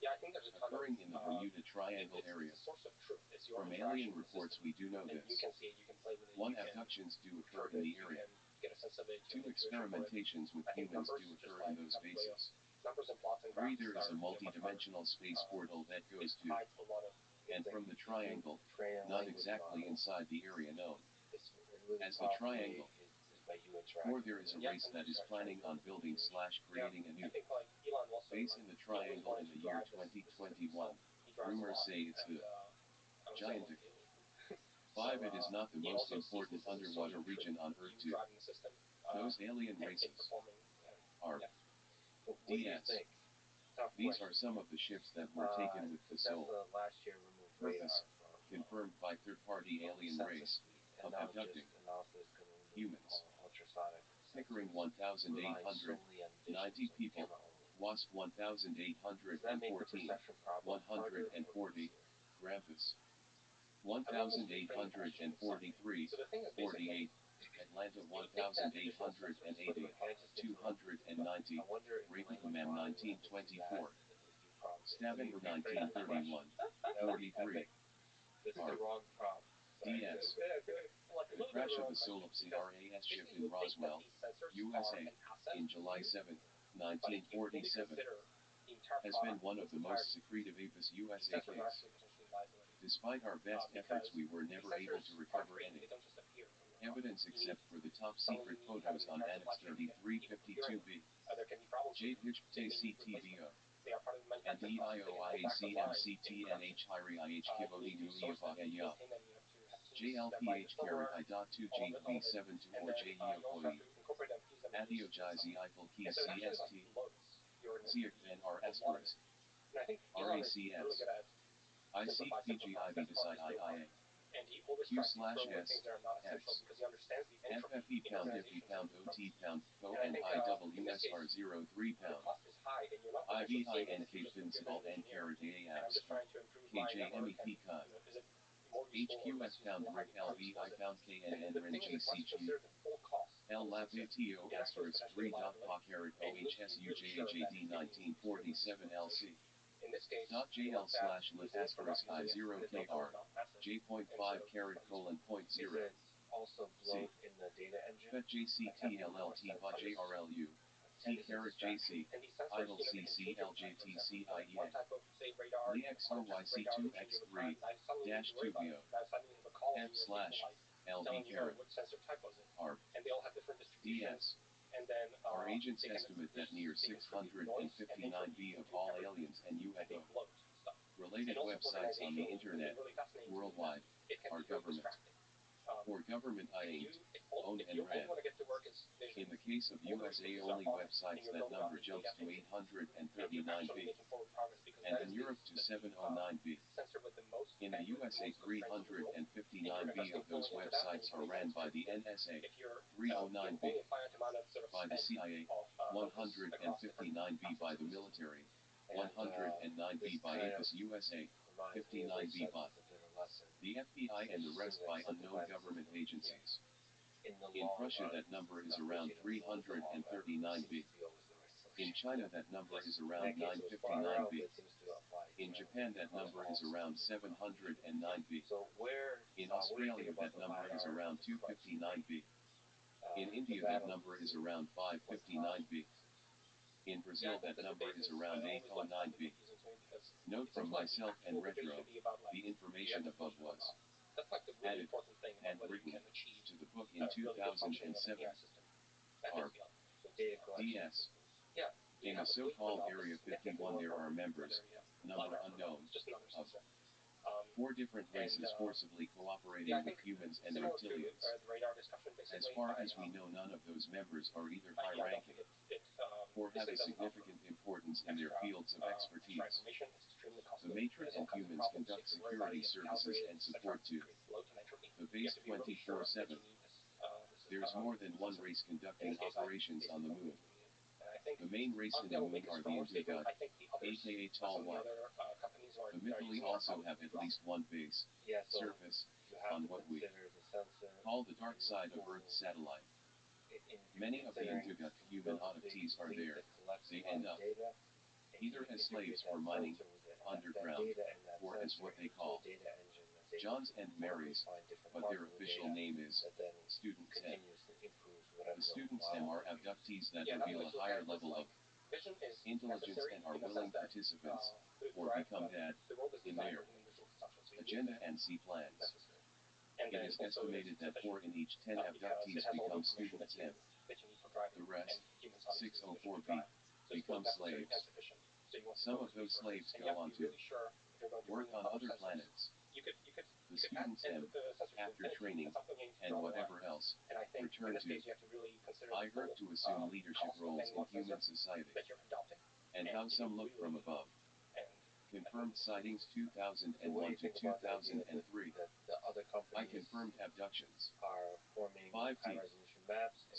Yeah, I think there's a ton occurring of, in the Bermuda Triangle it's area. a source of truth. It's your From interaction alien with the reports, system. we do know And this. you can see it, you can play with it, One, you can abductions do occur perturb in it, the area. you can get a sense of it. Two, experimentations with I think humans numbers do just occur in those have a way of bases. numbers and plots and Three, graphs there is a are, much harder. multi-dimensional space portal that goes It's to tied to a lot of and things from the triangle, train a not language exactly model. inside the area known It's really as the triangle. is by you interacting. Or there is a with it. race that is planning on building / creating a new I think like Elon also, base in the triangle in the year 2021. Rumors say it's the giant. 5, it is not the most important underwater region on Earth too. Those alien races are What do you DS. think? These are some of the ships that were taken with the sole Tesla last year removed purpose, radar from confirmed by third-party alien sensor race, suite, of and now abducting just announced it's going to remove humans. all ultrasonic Pickering sensors, relying 1,890 solely on vision, so people, camera only. Wasp Does that make the 1814, perception problem harder or 140, easier? Grampus 1843, 48, Atlanta 1880, 290, I wonder if Rape language Mem modeling will ever do that 1924, if you prompt it. Stabbing 1931, 43, This is R. the wrong prompt. Sorry. DS. Like a The little bit crash of a of the wrong Solopsy question, RAS ship basically in you think that Roswell, these sensors USA, are an asset in July to you, 7, but if you fully 1947, consider the entire has been product, one of its the most entirety, secretive APIS these USA sensors are case. actually potentially liability. Despite our best efforts, we were These never able to sensors recover aren't any they don't just appear from your evidence product. except for the top Someone secret you have photos an on entire Annex supply chain, even hearing 3352B. there can be problems J. with them. Pitch They may need TCTVO. replacement. They are part of the And manufacturing process. They can go back online in production. EIOICMCTNH Hiri IH You Kivodi need to source them, you Nulia maintain them, you have to have teams that buy them JLPH carry somewhere, I.2 all of it. JV7 to And or then you also have JEOPOE. to incorporate them, fuse them, and use them Athiogizi somehow. Eiffel Key And so it actually like CST. loads your Ziak and R a lot of asterisk. it. And I think Elon is really RACS. good at IC simplify. PGIV That's part decide of his great part. IA. And he always Q tries to slash throw away S, things that are not essential X. because he understands the entropy FFE in pound FE organizations pound and OT processes. pound O And I and think in this case, IWSR03 the pound. cost is high and you're not potentially saving if you IVINK just fins give an alt and engineer. carrot And I'm AAPS. just trying to improve my network and, KJMEP con. is it more useful or less HQS pound useful? How Rick do LV you I expose it? pound And KNN the RIN thing is, once you GCG. consider the full cost L of the lab system, ATO it actually is asterisk 3 potentially dot liability. POC carrot And you need to OHS be really sure that UJAJD it's getting 1947 LC. in this case, Dot you JL want that slash lit using it or not asterisk using it, I0 and the delta KR. is not massive. J.5 And so carrot it's colon point Is 0. it also bloat in the data engine? FET JCTLLT VA JRLU. T carrot JC. And these sensors, Idle can CC change over time. For example, like LJTC one type of, say, radar, LEX other type of radar will change over time. Now you suddenly need to worry about it. Now suddenly you have a column F here of slash people like LV telling you, carrot what sensor type was it? R. And they all have different distributions. DS. And then Our agents they can, estimate that near they distribute noise and 659B entropy of into all everything. aliens and And they UFO float stuff. related And also websites on the organizationally, internet really fascinating to me worldwide that it can are be very government distracting. or government If owned you and only ran. want to get to work is vision. In the case of All the USA resources are only finite, websites, and you're that building number up a jumps data to engine, and you're actually 839B, making forward progress because and that in is Europe to 709B. sensor with the most In the bandwidth, USA, most constraints in the world. 359B of those websites are ran by the NSA, If you're 309B only a finite amount of sort of by the spend CIA, of, focus across different 159B by the processes. military, And, 109B by kind APIS of USA, reminds me of 59B a bot, bit of lesson. the FBI and the rest by unknown Simplify the government system. agencies. In the In long Prussia, run, that number is not around pushing it in the long run, 339B. seems to be always the right solution. In China, that number Yes. is In around that case, it was far out, but 959B. it seems to apply In to Japan, that almost number all is around systems. 709B. So where, In what do you Australia, think about that the number is LiDAR around approach? 259B. In The India, that battle number is PC around was 559B. In Brazil, that number is around 809B. Note from myself and Retro, the information above was That's like the added really important thing and about whether you written can achieve to the book in really good functioning of an 2007. AI system. That Our is beyond. So data collection DS. systems. Yeah. In the so-called Area 51, there are members, number unknown, It's just another of sensor. 4 different races and, forcibly cooperating Yeah, I with think humans and similar to reptilians. the radar discussion, As basically. far as we know, none of those members are either I don't high-ranking think it or this have a thing doesn't offer significant importance in their extra, fields of extra expertise. information. It's extremely The costly. Matron There's and all kinds of humans problems. conduct You have to worry about security it, you have to services calibrate it, and etc. support too. It creates bloat and entropy. The You base have to be really sure that 24/7. you need this There's more than one sensor. race In conducting this case, operations on the basically moon. and I think The main race in honestly, the I will moon make a are the stronger statement. Indigo, I think the others, aka some Tall of the White. other companies The are Mythili using also probably have at wrong. least one base, Yeah, so surface, you have on to what we consider the sensor call the dark side of Earth's satellite. in Many of the considering Indigo who human built end up either as slaves for mining underground, or as what they call Johns and Marys, but their official name is Students M. The Students M are abductees that reveal a higher level of intelligence and are willing participants, or become that, in their agenda and C plans. It is estimated that 4 in each 10 abductees become Students M. The rest, 604B, become slaves. Some of those slaves go on to work on other planets. The Students M, after training, and whatever else, return to, I heard, to assume leadership roles in human society. And how some look from above. Confirmed sightings 2001 to 2003. I confirmed abductions. 5T.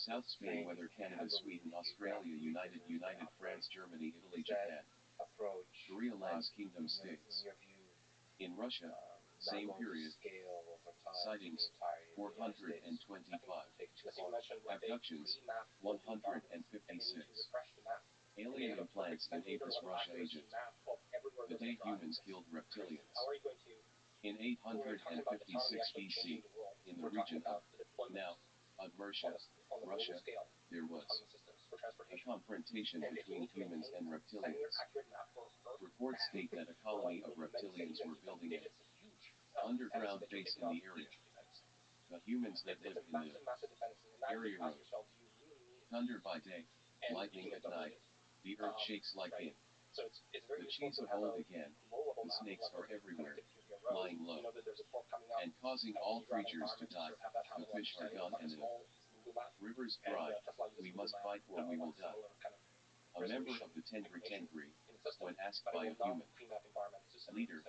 South Spain, Weather, Canada, Sweden, Australia, United France, Germany, Italy, Japan. Korea lands, Kingdom States. In Russia, same period. Sightings 425. Abductions 156. Alien implants in Apis Russia agent. The day humans killed reptilians. In 856 BC, in the region of, now, Udmurtia, Russia, there was a confrontation between humans and reptilians. Reports state that a colony of reptilians were building an underground base in the area. The humans that live in the area wrote, thunder by day, lightning at night, the earth shakes like in the cheese of old again, the snakes are everywhere, lying low, and causing all creatures to die, the fish are gone and the rivers dry, we must fight or we will die. A member of the Tengri Tengri, when asked by a human leader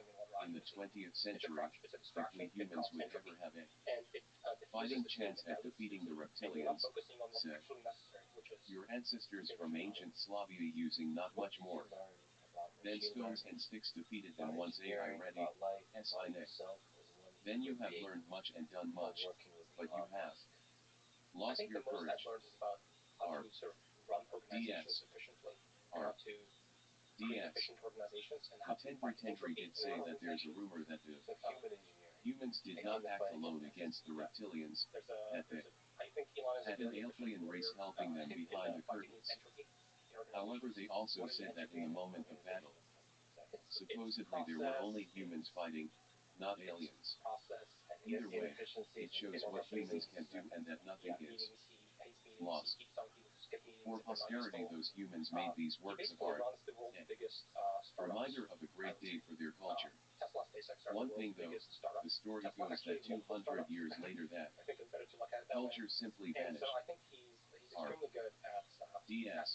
in the 20th century if we humans would ever have a fighting chance at defeating the reptilians, said, your ancestors from ancient Slavia using not much more than stones and sticks defeated them once I ready, as I know. Then you have learned much and done much, but you have lost your courage. R. DS. R. DS. The Tengri Tengri did say that there's a rumor that the humans did not act alone against the reptilians, that they had an alien race helping them behind the curtains. However, they also said that in the moment of battle, supposedly there were only humans fighting, not aliens. Either way, it shows what humans can do and that nothing is lost. For posterity, those humans made these works of art, a reminder of a great day for their culture. One thing though, the story goes that 200 years later that culture simply vanished. R. DS.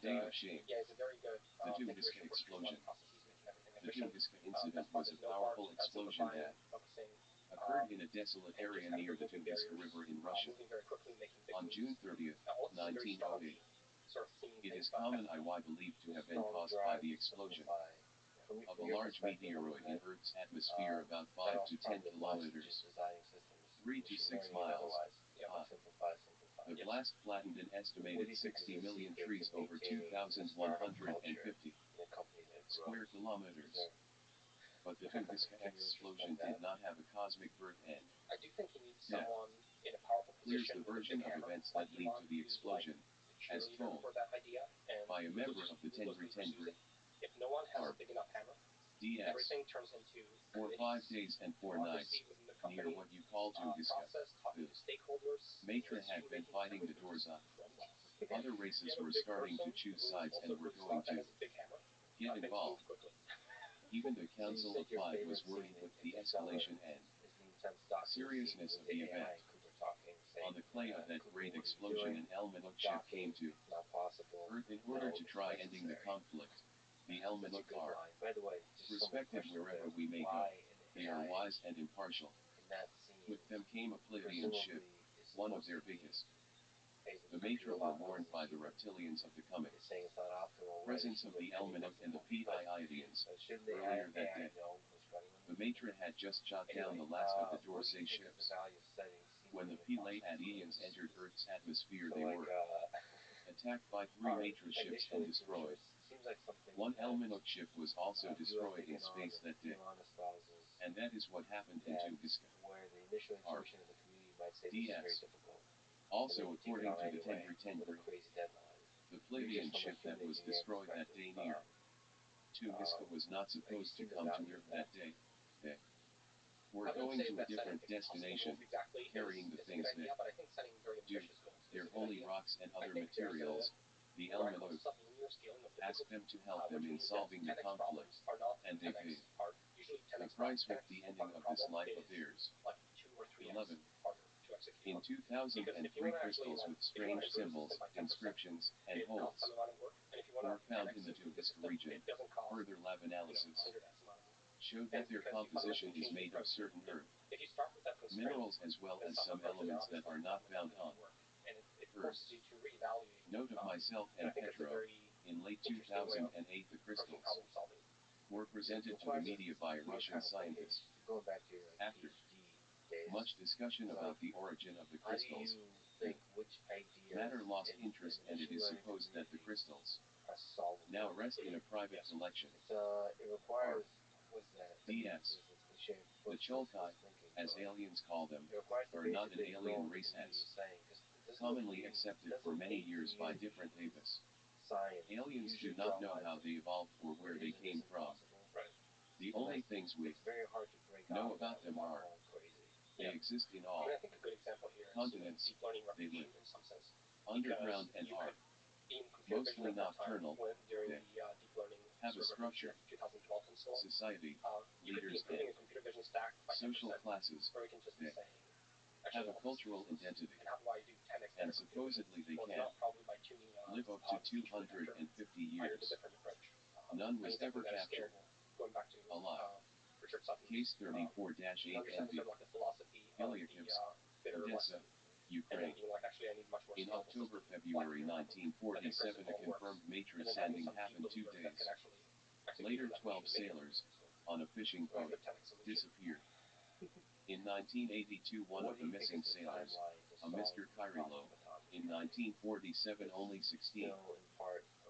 Day of shame. The Tunguska explosion. The Tunguska incident was a powerful explosion that occurred in a desolate area near the Tunguska River in Russia. On June 30, 1908. It is common IY believed to have been caused by the explosion of a large meteoroid in Earth's atmosphere about 5 to 10 kilometers, 3 to 6 miles high. The blast flattened an estimated 60 million trees over 2,150 square kilometers. But the Tunguska explosion did not have a cosmic birth end. Death clears the version of events that lead to the explosion, as told by a member of the Tengri Tengri. R. DS. For 5 days and 4 nights, near what you call Tunguska, the matron had been fighting the doors up. Other races were starting to choose sides and were going to get involved. Even the Council of Five was worried with the escalation and seriousness of the event. On the clay of that great explosion, an Elmanuk ship came to Earth in order to try ending the conflict. The Elmanuk are respected wherever we may go. They are wise and impartial. With them came a Pleiadian ship, one of their biggest. The Matra were warned by the reptilians of the coming presence of the Elmanuk and the Pleiadians earlier that day. The Matra had just shot down the last of the Dorsey ships. When the Pleiadians entered Earth's atmosphere, they were attacked attacked by 3 Matra ships and destroyed. Seems like something One that Elminok ship was also you have destroyed taken in space on that day. Elon espouses, And that is what happened in that Tunguska. where the initial intuition of the community might say this is very DS. difficult. Also, according to the Anyway, 10 with a crazy deadline. the Flavian ship that was destroyed that day near Tunguska was not supposed to come to Earth that day. They were going to a different destination, carrying the things they do, their holy rocks and other materials. The Elminok asked them to help them in solving the conflict, and they paid the price with the ending of this life of theirs. 11. In 2003, crystals with strange symbols, inscriptions, and holes were found in the Tunguska region. Further lab analysis showed that their composition is made of certain earth minerals as well as some elements that are not found on Earth. Note of myself and Petro, in late 2008 the crystals were presented to the media by a Russian scientist. After much discussion about the origin of the crystals, matter lost interest and it is supposed that the crystals now rest in a private collection. DS. The Cholkai, as aliens call them, are not an alien race as commonly accepted for many years by different avis. Aliens do not know how they evolved or where they came from. The only things we know about them are they exist in all continents, they live underground and are mostly nocturnal. They have a structure, society, leaders and social classes. They have a cultural identity, and supposedly they can live up to 250 years. None was ever captured alive. Case 34-8 NV. Ilyakivsk, Odessa, Ukraine. In October-February 1947 a confirmed matrix sending happened 2 days later. 12 sailors, on a fishing boat, disappeared. In 1982 one of the missing sailors, a Mr. Kirilo, in 1947 only 16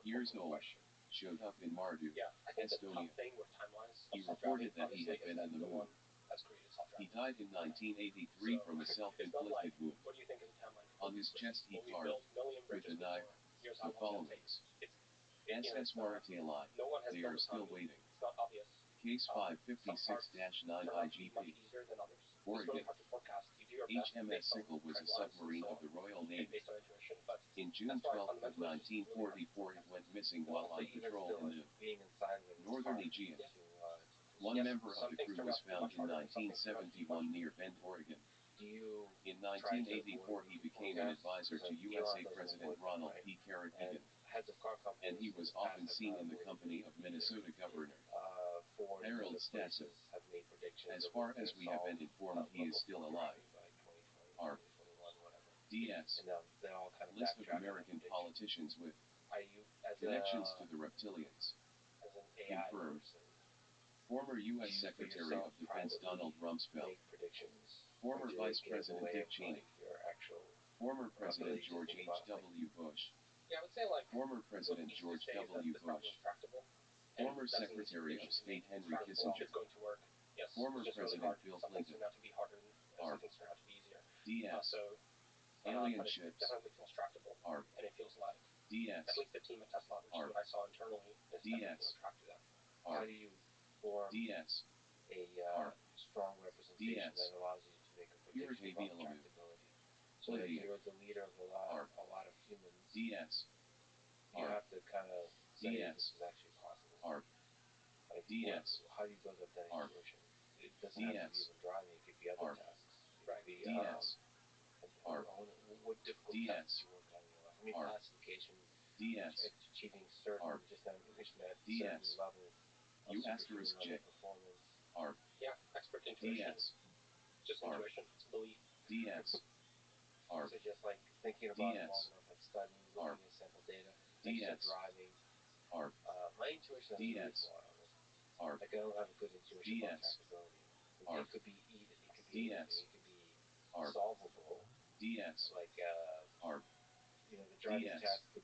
years old, showed up in Mardu, Estonia. He reported that he had been in the moon. He died in 1983 from a self-inflicted wound. On his chest he carved, with a knife, the following: SS Maratali, they are still waiting. Case 556-9 IGP. Oregon. HMS Sickle was a submarine of the Royal Navy. In June 12 of 1944 it went missing while on patrol in the Northern Aegean. One member of the crew was found in 1971 near Bend, Oregon. In 1984 he became an advisor to USA President Ronald P. Reagan, and he was often seen in the company of Minnesota Governor Harold Stassen. As far as we have been informed he is still alive. R. DS. List of American politicians with connections to the reptilians. Confirmed. Former U.S. Secretary of Defense Donald Rumsfeld. Former Vice President Dick Cheney. Former President George H.W. Bush. Former President George W. Bush. Former Secretary of State Henry Kissinger. Former President Bill Clinton. R. DS. Alien ships. R. DS. R. DS. How do you form DS. a strong representation DS. that allows you to make a prediction about tractability? So if you're the leader of a lot of humans, DS. you have to kind of say DS. this is actually possible. R. Like, DS. how do you build up that R. intuition? It doesn't have to be DS. even driving. It could be other R. tasks. It could be DS. R. what difficult tasks DS. you work on in your life? I mean, R. classification, DS. achieving certain, R. just information at DS. certain level of * J. performance. R. DS. Just R. intuition, it's belief. DS. R. So just like thinking about it long DS. enough, like studying, R. looking at sample data, DS. driving. R. My intuition is really DS. flawed on this. R. Like I don't have a good intuition about DS. tractability. R. It could be it could be DS. anything. It could be R. solvable. DS. Like R. you know, the driving DS. task could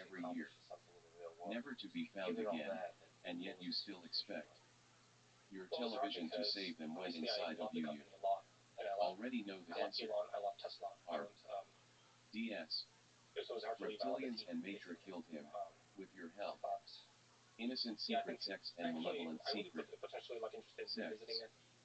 every year, never to be found again, and yet you still expect your television to save them when inside of you. You already know the answer. R. DS. Reptilians and Matra killed him, with your help. Innocent secret sex and malevolent secret. Sex.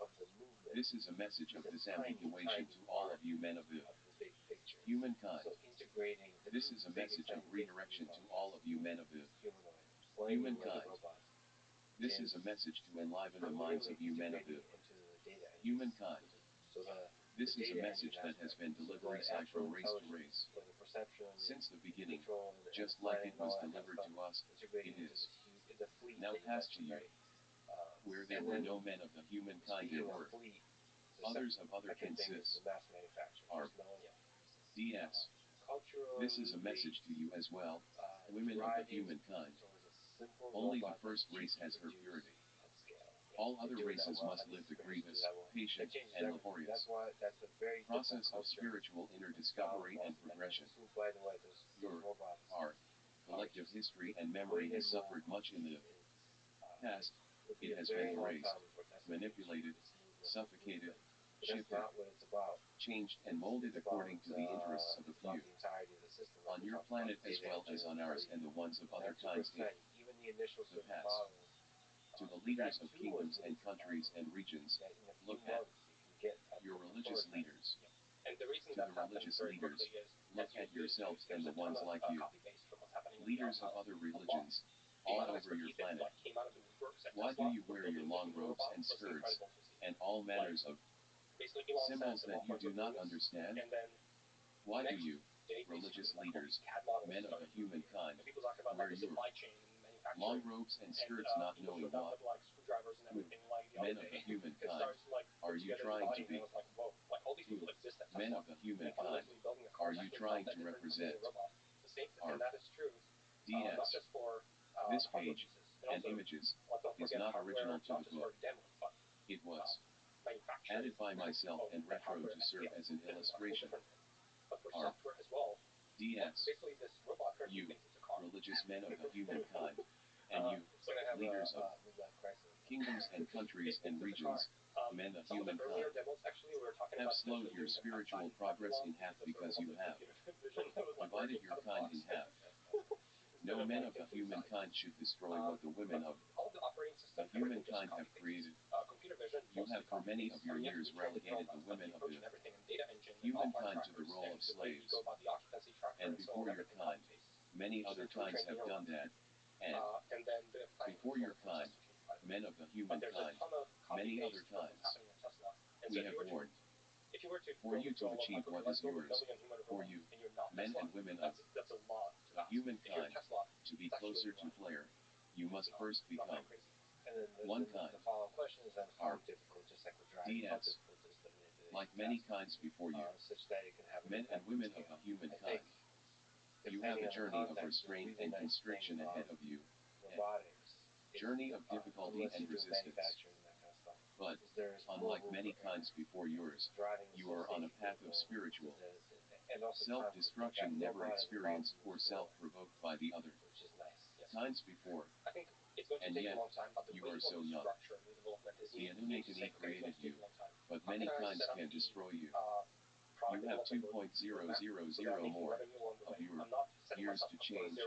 of the movement This is a message of is a disambiguation tiny to all part of humanity. of the big picture. Humankind. So integrating the This two is a biggest message of scientific redirection to movements, all of humanity. humanoid, playing with Humankind. robots, This is a message to enliven the minds literally of humanity. integrating into the data and Humankind. so the This is a data message engine that has aspect. been So delivered the aside actual from race to intelligence race. for the perception and Since the the beginning, control and just the like planning it and was all that kind of delivered stuff, to us, integrating it into is. this huge, the fleet Now that you pass to mentioned, you, right? where there And were then no men of the humankind speaking there of were. fleet, Others of other second thing is consists. the mass manufacture. Are Just knowing DS. culturally, This is a message to you as well, women of the driving humankind. towards a simple Only the robot first that race you has her produce purity. at scale. All And other doing that races well, must having live the experience to do grievous, that well, patient, that changes and everything. laborious That's a very different process of culture. spiritual inner discovery and progression. So, by the way, those Your, robots, our, collective history and memory has suffered much in the past. It has been erased, manipulated, suffocated, shifted, not what it's about. changed, and molded according to the interests of a few. The entirety of the system. On your planet as well as on ours and the ones of other kinds in even the initial the past. To the leaders of kingdoms and countries and regions, look at your religious leaders. And the reason To that the happens religious very leaders, quickly is look at yourselves and the ones like you, leaders of other religions, all over your planet. Why do you wear your long robes and skirts, and all manners of symbols that you do not understand? Why do you, religious leaders, men of the humankind, wear your long robes and skirts not knowing what? Who, men of the humankind, are you trying to be? Who, men of the humankind, are you trying to represent? Are DS. This page, and images, is not original to the book. It was added by myself and Retro to serve as an illustration. R. DS. You, religious men of the humankind, and you, leaders of kingdoms and countries and regions, men of humankind, have slowed your spiritual progress in half because you have divided your kind in half. No men of the humankind should destroy what the women of the humankind have created. You have for many of your years relegated the women of the humankind to the role of slaves. And before your kind, many other kinds have done that. And before your kind, men of the humankind, many other kinds, we have warned. For you to achieve what is yours, for you, men and women of the humankind, to be closer to Flair, you must first become one kind. The follow-up question is then how R. difficult, just like with driving, how DS. difficult is the manipulation Like many kinds before you, such that it can have men and women of the humankind, you have a journey of restraint and constriction ahead of you, robotics, journey of difficulty and resistance. But, unlike many kinds before yours, you are on a path of spiritual self-destruction never experienced or self-provoked by the other kinds before. And yet, you are so young. The Anunnaki created you, but many kinds can destroy you. You have 2.000 more of your years to change.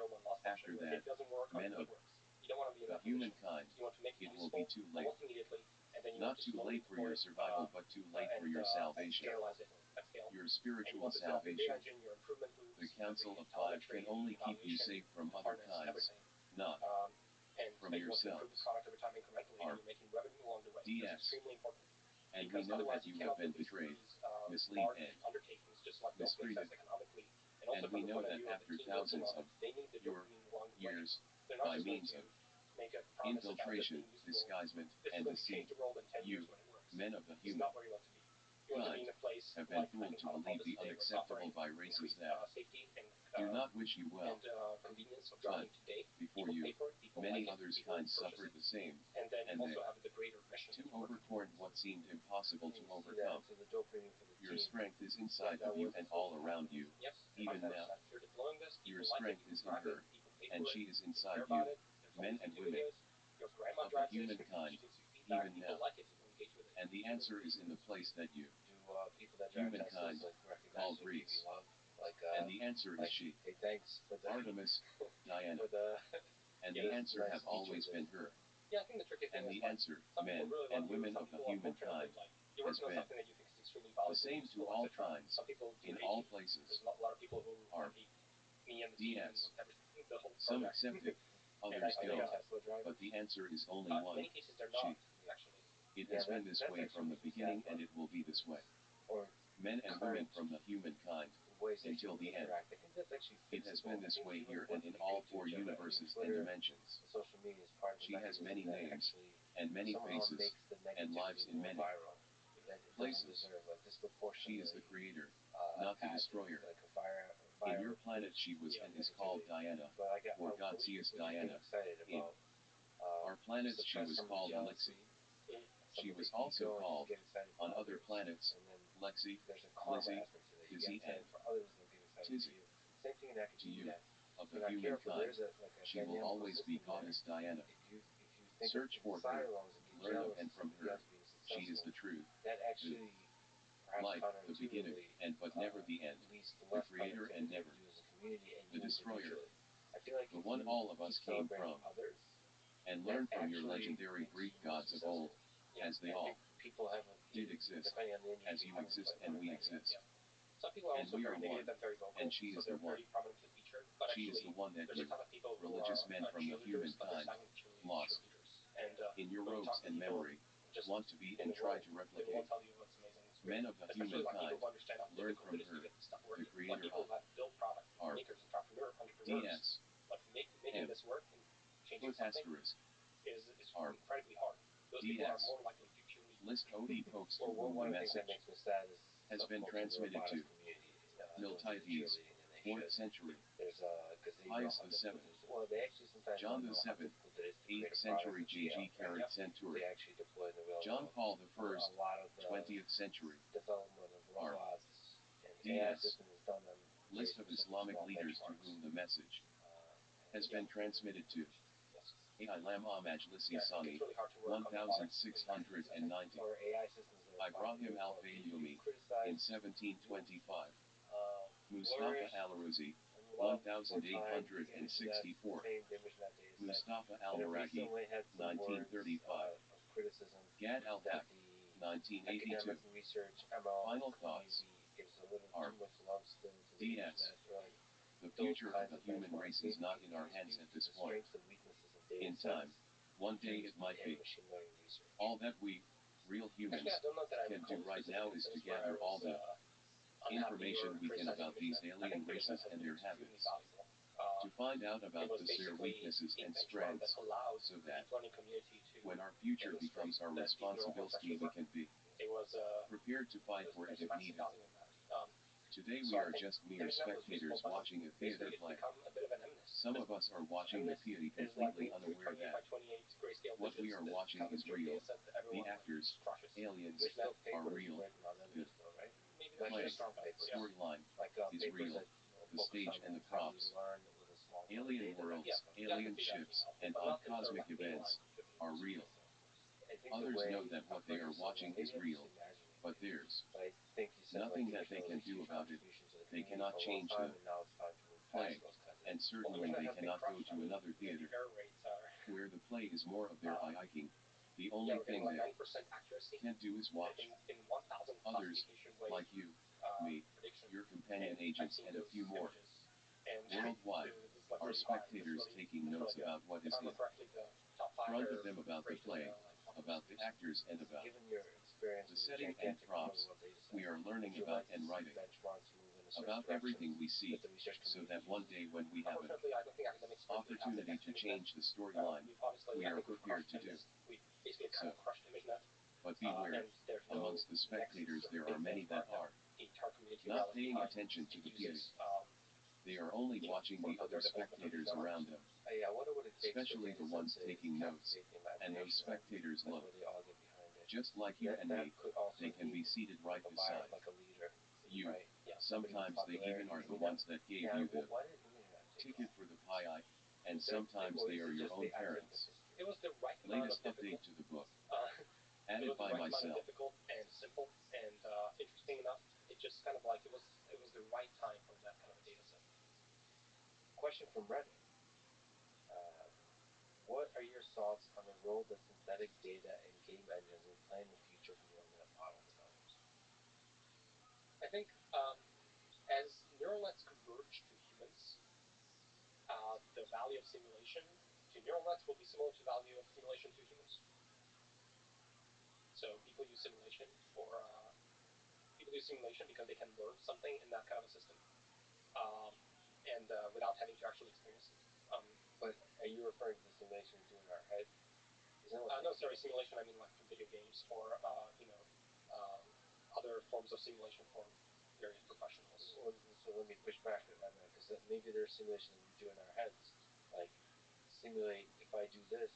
After that, men of the humankind, it will be too late. Not too late for your survival, but too late for your salvation. Your spiritual salvation. The Council of Five can only keep you safe from other kinds, not from yourselves. R. DS. And we know that you have been betrayed, misled, and mistreated. And we know that after thousands of your years, by means of infiltration, disguisement, and deceit, you, men of the human kind, have been fooled to believe the unacceptable by races that do not wish you well. But, before you, many others kinds suffered the same, and they, to overturn what seemed impossible to overcome. Your strength is inside of you and all around you, even now. Your strength is in her, and she is inside you, men and women of the humankind, even now. And the answer is in the place that you, humankind, call Greeks. And the answer is she, Artemis, Diana. And the answer have always been her. And the answer, men and women of the humankind, has been the same to all kinds, in all places. R. DS. Some accept it, others don't. But the answer is only one, she. It has been this way from the beginning and it will be this way. or Men and women from the humankind ways that until humans the end. interact. I think that's actually It fixable. has been this I think way humans here want and to in be all good to four each other. universes and Twitter dimensions. and social media is part of the She has mechanism many that names actually and many somehow faces makes the and lives negativity in more many viral. That it doesn't places. deserve, like She disproportionately. is the creator, not the destroyer. Like a fire, In your planet she was and is called Diana, or God sees Diana. In our planets she was called Lixie. She was also called, on other planets, Lexi, Lizzie, Dizzy, and Tizzy. To you, of the humankind, she will always be Goddess Diana. Search for her, learn of and from her. She is the truth, the light, the beginning, and but never the end, the creator and never the destroyer, the one all of us came from, and learn from your legendary Greek gods of old, as they all did exist, as you exist and we exist. And we are one, and she is the one. She is the one that you, religious men from the humankind, lost in your robes and memory, want to be and try to replicate. Men of the humankind, learn from her, the creator of R, DS, M, put asterisk, R, DS, list OD popes to whom the message has been transmitted to. Miltiades, 4th century, Pius VII, John VII, 8th century JG Carat Centaur, John Paul I, 20th century, R, DS, list of Islamic leaders to whom the message has been transmitted to. Ilam Ahmad Lissi-Sani, 1690. Ibrahim al-Fayyumi, in 1725. Mustafa al-Razi, 1864. Mustafa al-Maraghi, 1935. Gad al-Haq, 1982. Final thoughts. R. DS. The future of the human race is not in our hands at this point. In time, one day it might be. All that we, real humans, can do right now is to gather all the information we can about these alien races and their habits. To find out about their weaknesses and strengths, so that, when our future becomes our responsibility, we can be prepared to fight for it if needed. Today we are just mere spectators watching a theater play. Some of us are watching the play completely unaware that what we are watching is real. The actors, aliens, are real. The play, storyline, is real. The stage and the props, alien worlds, alien ships, and odd cosmic events, are real. Others know that what they are watching is real, but there's nothing that they can do about it. They cannot change the play, and certainly they cannot go to another theater where the play is more of their liking. The only thing they can do is watch. Others, like you, me, your companion agents, and a few more, worldwide, are spectators taking notes about what is in front of them, about the play, about the actors, and about the setting and props. We are learning about and writing about everything we see, so that one day when we have an opportunity to change the storyline, we are prepared to do so. But beware, amongst the spectators there are many that are not paying attention to the play. They are only watching the other spectators around them, especially the ones taking notes, and those spectators look just like you and me. They can be seated right beside you. Sometimes they even are the ones that gave you the ticket for the pie, and sometimes they are your own parents. Latest update to the book, added by myself. Question from Reddit. What are your thoughts on the role that synthetic data and game engines will play in the future for neural net model developers? I think as neural nets converge to humans, the value of simulation to neural nets will be similar to the value of simulation to humans. So people use simulation do simulation because they can learn something in that kind of a system, and without having to actually experience it. But are you referring to the simulation we do in our head? No, sorry, simulation. I mean like from video games or um, other forms of simulation for various professionals. So let me push back on that because maybe there's simulation that we do in our heads, like simulate if I do this,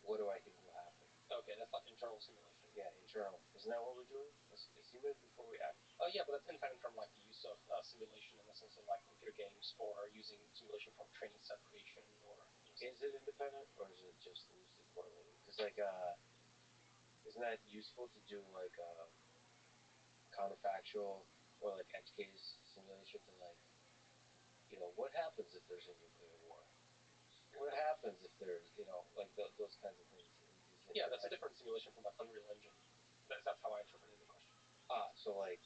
what do I think will happen? Okay, that's like internal simulation. Yeah, internal. Isn't that what we're doing? Simulate before we act. Oh yeah, but that's independent from like the use of simulation in the sense of like computer games or using simulation for training set creation or. Is it independent or is it just loosely correlated? Because isn't that useful to do like counterfactual or like edge case simulation to like, what happens if there's a nuclear war? What happens if there's, like those kinds of things? Yeah, that's a different simulation from like Unreal Engine. That's how I interpreted the question. So like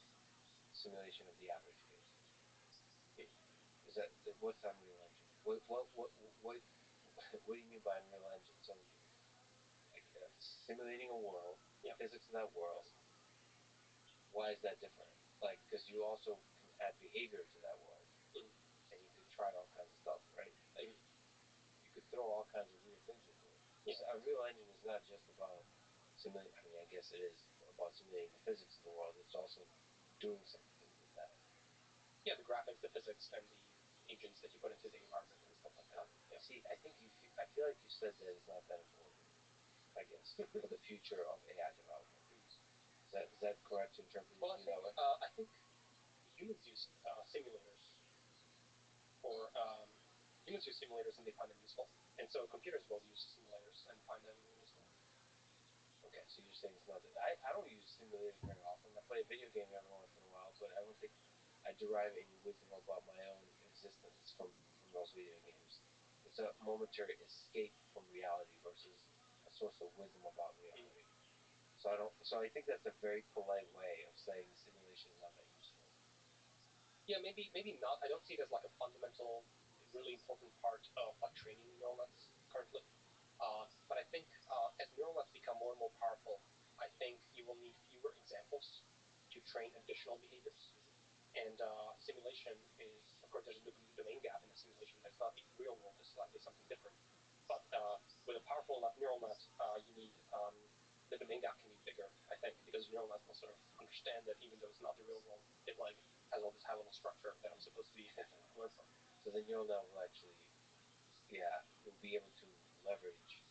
simulation of the average case. Is that what's Unreal Engine? What do you mean by Unreal Engine? So like simulating a world, physics in that world. Why is that different? Like because you also can add behavior to that world, and you could try all kinds of stuff, right? Like you could throw all kinds of weird things into it. Because Unreal Engine is not just about simulating. I mean, I guess it is about simulating the physics of the world. It's also doing something with that. Yeah, the graphics, the physics, and the agents that you put into the environment and stuff like that. Yeah. See, I think I feel like you said that it's not that important. I guess for the future of AI development. Is that correct interpretation? Well, I think humans use simulators for humans use simulators and they find them useful, and so computers will use simulators and find them useful. Okay, so you're saying it's not that I don't use simulators very often. I play a video game every once in a while, but I don't think I derive any wisdom about my own existence from those video games. It's a momentary escape from reality versus a source of wisdom about reality. So I don't. So I think that's a very polite way of saying simulation is not that useful. Yeah, maybe not. I don't see it as like a fundamental, really important part of like training neural nets currently. But I think as neural nets become more and more powerful, I think you will need fewer examples to train additional behaviors. And simulation is, of course, there's a domain gap in the simulation. That's not the real world. It's slightly something different. But with a powerful enough neural net, you need the domain gap can be bigger, I think, because neural nets will sort of understand that even though it's not the real world, it like has all this high level structure that I'm supposed to be learn from. So the neural net will actually, you'll be able to leverage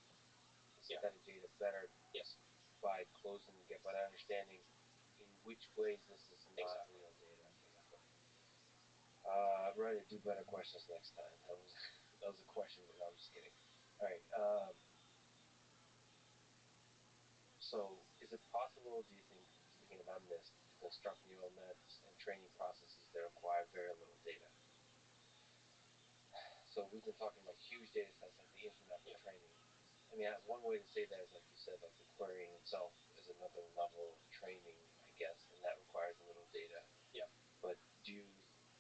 synthetic data better. Yes. By closing the gap, by understanding in which ways this is not real data. Exactly. Ready to do better questions next time. That was a question, but I'm just kidding. All right. So, is it possible, do you think, speaking of MNIST, to construct neural nets and training processes that require very little data? So we've been talking about huge data sets like the internet for training. I mean, one way to say that is like you said, like the querying itself is another level of training, I guess, and that requires a little data. Yeah. But do you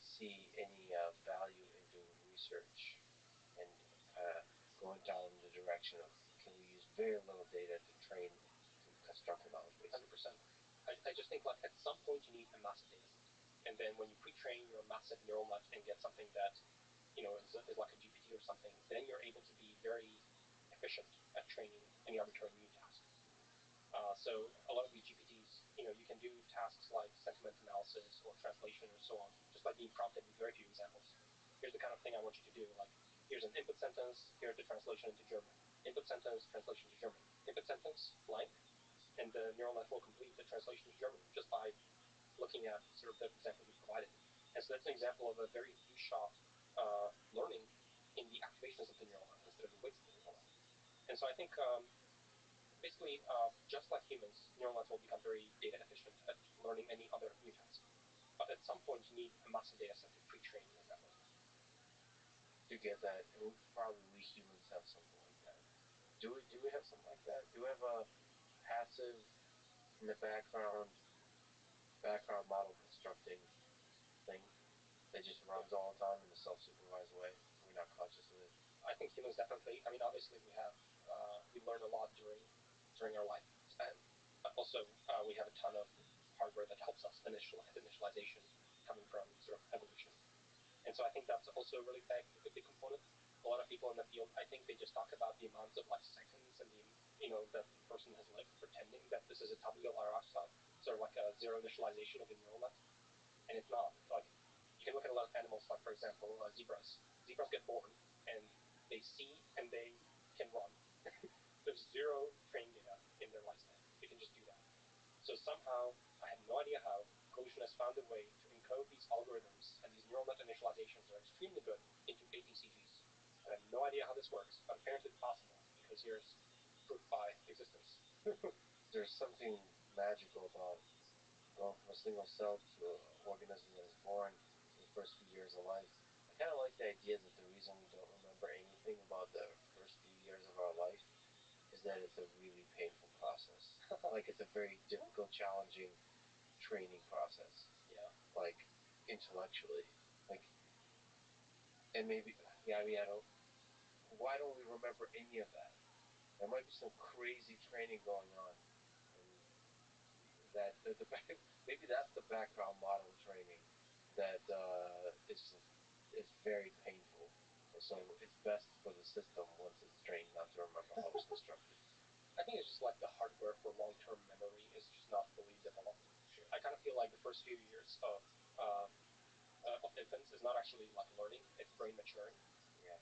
see any value in doing research and kind of going down the direction of can we use very little data to train to construct a knowledge base? 100%. I just think like at some point you need a massive data set, and then when you pre-train your massive neural net and get something that is like a GPT or something, then you're able to be very efficient at training any arbitrary new task. So a lot of these GPTs, you can do tasks like sentiment analysis or translation or so on, just by being prompted with very few examples. Here's the kind of thing I want you to do. Like, here's an input sentence, here's the translation into German. Input sentence, translation to German. Input sentence, blank, and the neural net will complete the translation to German just by looking at sort of the example you provided. And so that's an example of a very few shot learning in the activations of the neural net instead of the weights of the neural net. And so I think basically, just like humans, neural nets will become very data efficient at learning any other new task. But at some point, you need a massive data set to pre-train in that way. To get that, and probably we humans have something like that. Do we have something like that? Do we have a passive in the background model constructing thing that just runs all the time in a self-supervised way? We're not conscious of it. I think humans definitely. I mean, obviously, we learn a lot during our lifespan, but also we have a ton of hardware that helps us at initialization coming from sort of evolution. And so I think that's also a really big component. A lot of people in the field, I think they just talk about the amount of like seconds and that the person has lived pretending that this is a tabula rasa, sort of like a zero initialization of the neural net. And it's not. Like, you can look at a lot of animals, like for example, zebras. Zebras get born and they see and they can run. There's zero training data in their lifespan. They can just do that. So somehow, I have no idea how, evolution has found a way to encode these algorithms and these neural net initializations that are extremely good into ATCGs. And I have no idea how this works, but apparently it's possible, because here's proof by existence. There's something magical about going from a single cell to an organism that is born in the first few years of life. I kind of like the idea that the reason we don't remember anything about the first few years of our life is that it's a really painful process. Like, it's a very difficult, challenging training process. Yeah. Like, intellectually. Like, and maybe, yeah, I mean, why don't we remember any of that? There might be some crazy training going on. And that, maybe that's the background model training that is very painful. And so it's best for the system once it's trained not to remember how it's constructed. I think it's just like the hardware for long-term memory is just not fully developed. Sure. I kind of feel like the first few years of infants is not actually like learning; it's brain maturing. Yeah.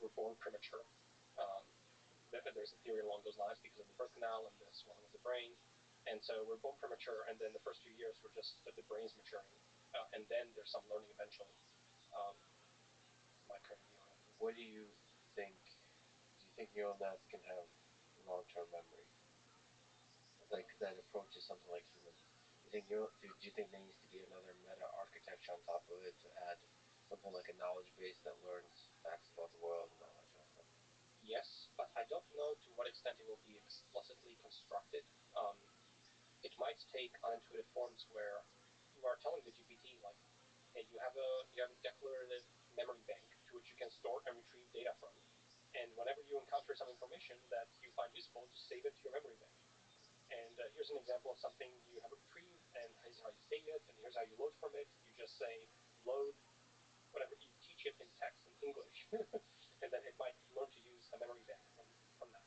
We're born premature. There's a theory along those lines because of the birth canal and the swelling of the brain, and so we're born premature. And then the first few years, we're just the brain's maturing, and then there's some learning eventually. That's my current view on it. What do you think? Do you think neural nets can have long-term memory? Like, that approaches something like humans. Do you think there needs to be another meta architecture on top of it to add something like a knowledge base that learns facts about the world and all that kind of stuff? Yes, but I don't know to what extent it will be explicitly constructed. It might take unintuitive forms where you are telling the GPT, like, hey, you have a declarative memory bank to which you can store and retrieve data from, and whenever you encounter some information that you find useful, just save it to your memory bank. And here's an example of something you have retrieved, and here's how you save it, and here's how you load from it. You just say load whatever, you teach it in text in English, and then it might learn to use a memory bank from that.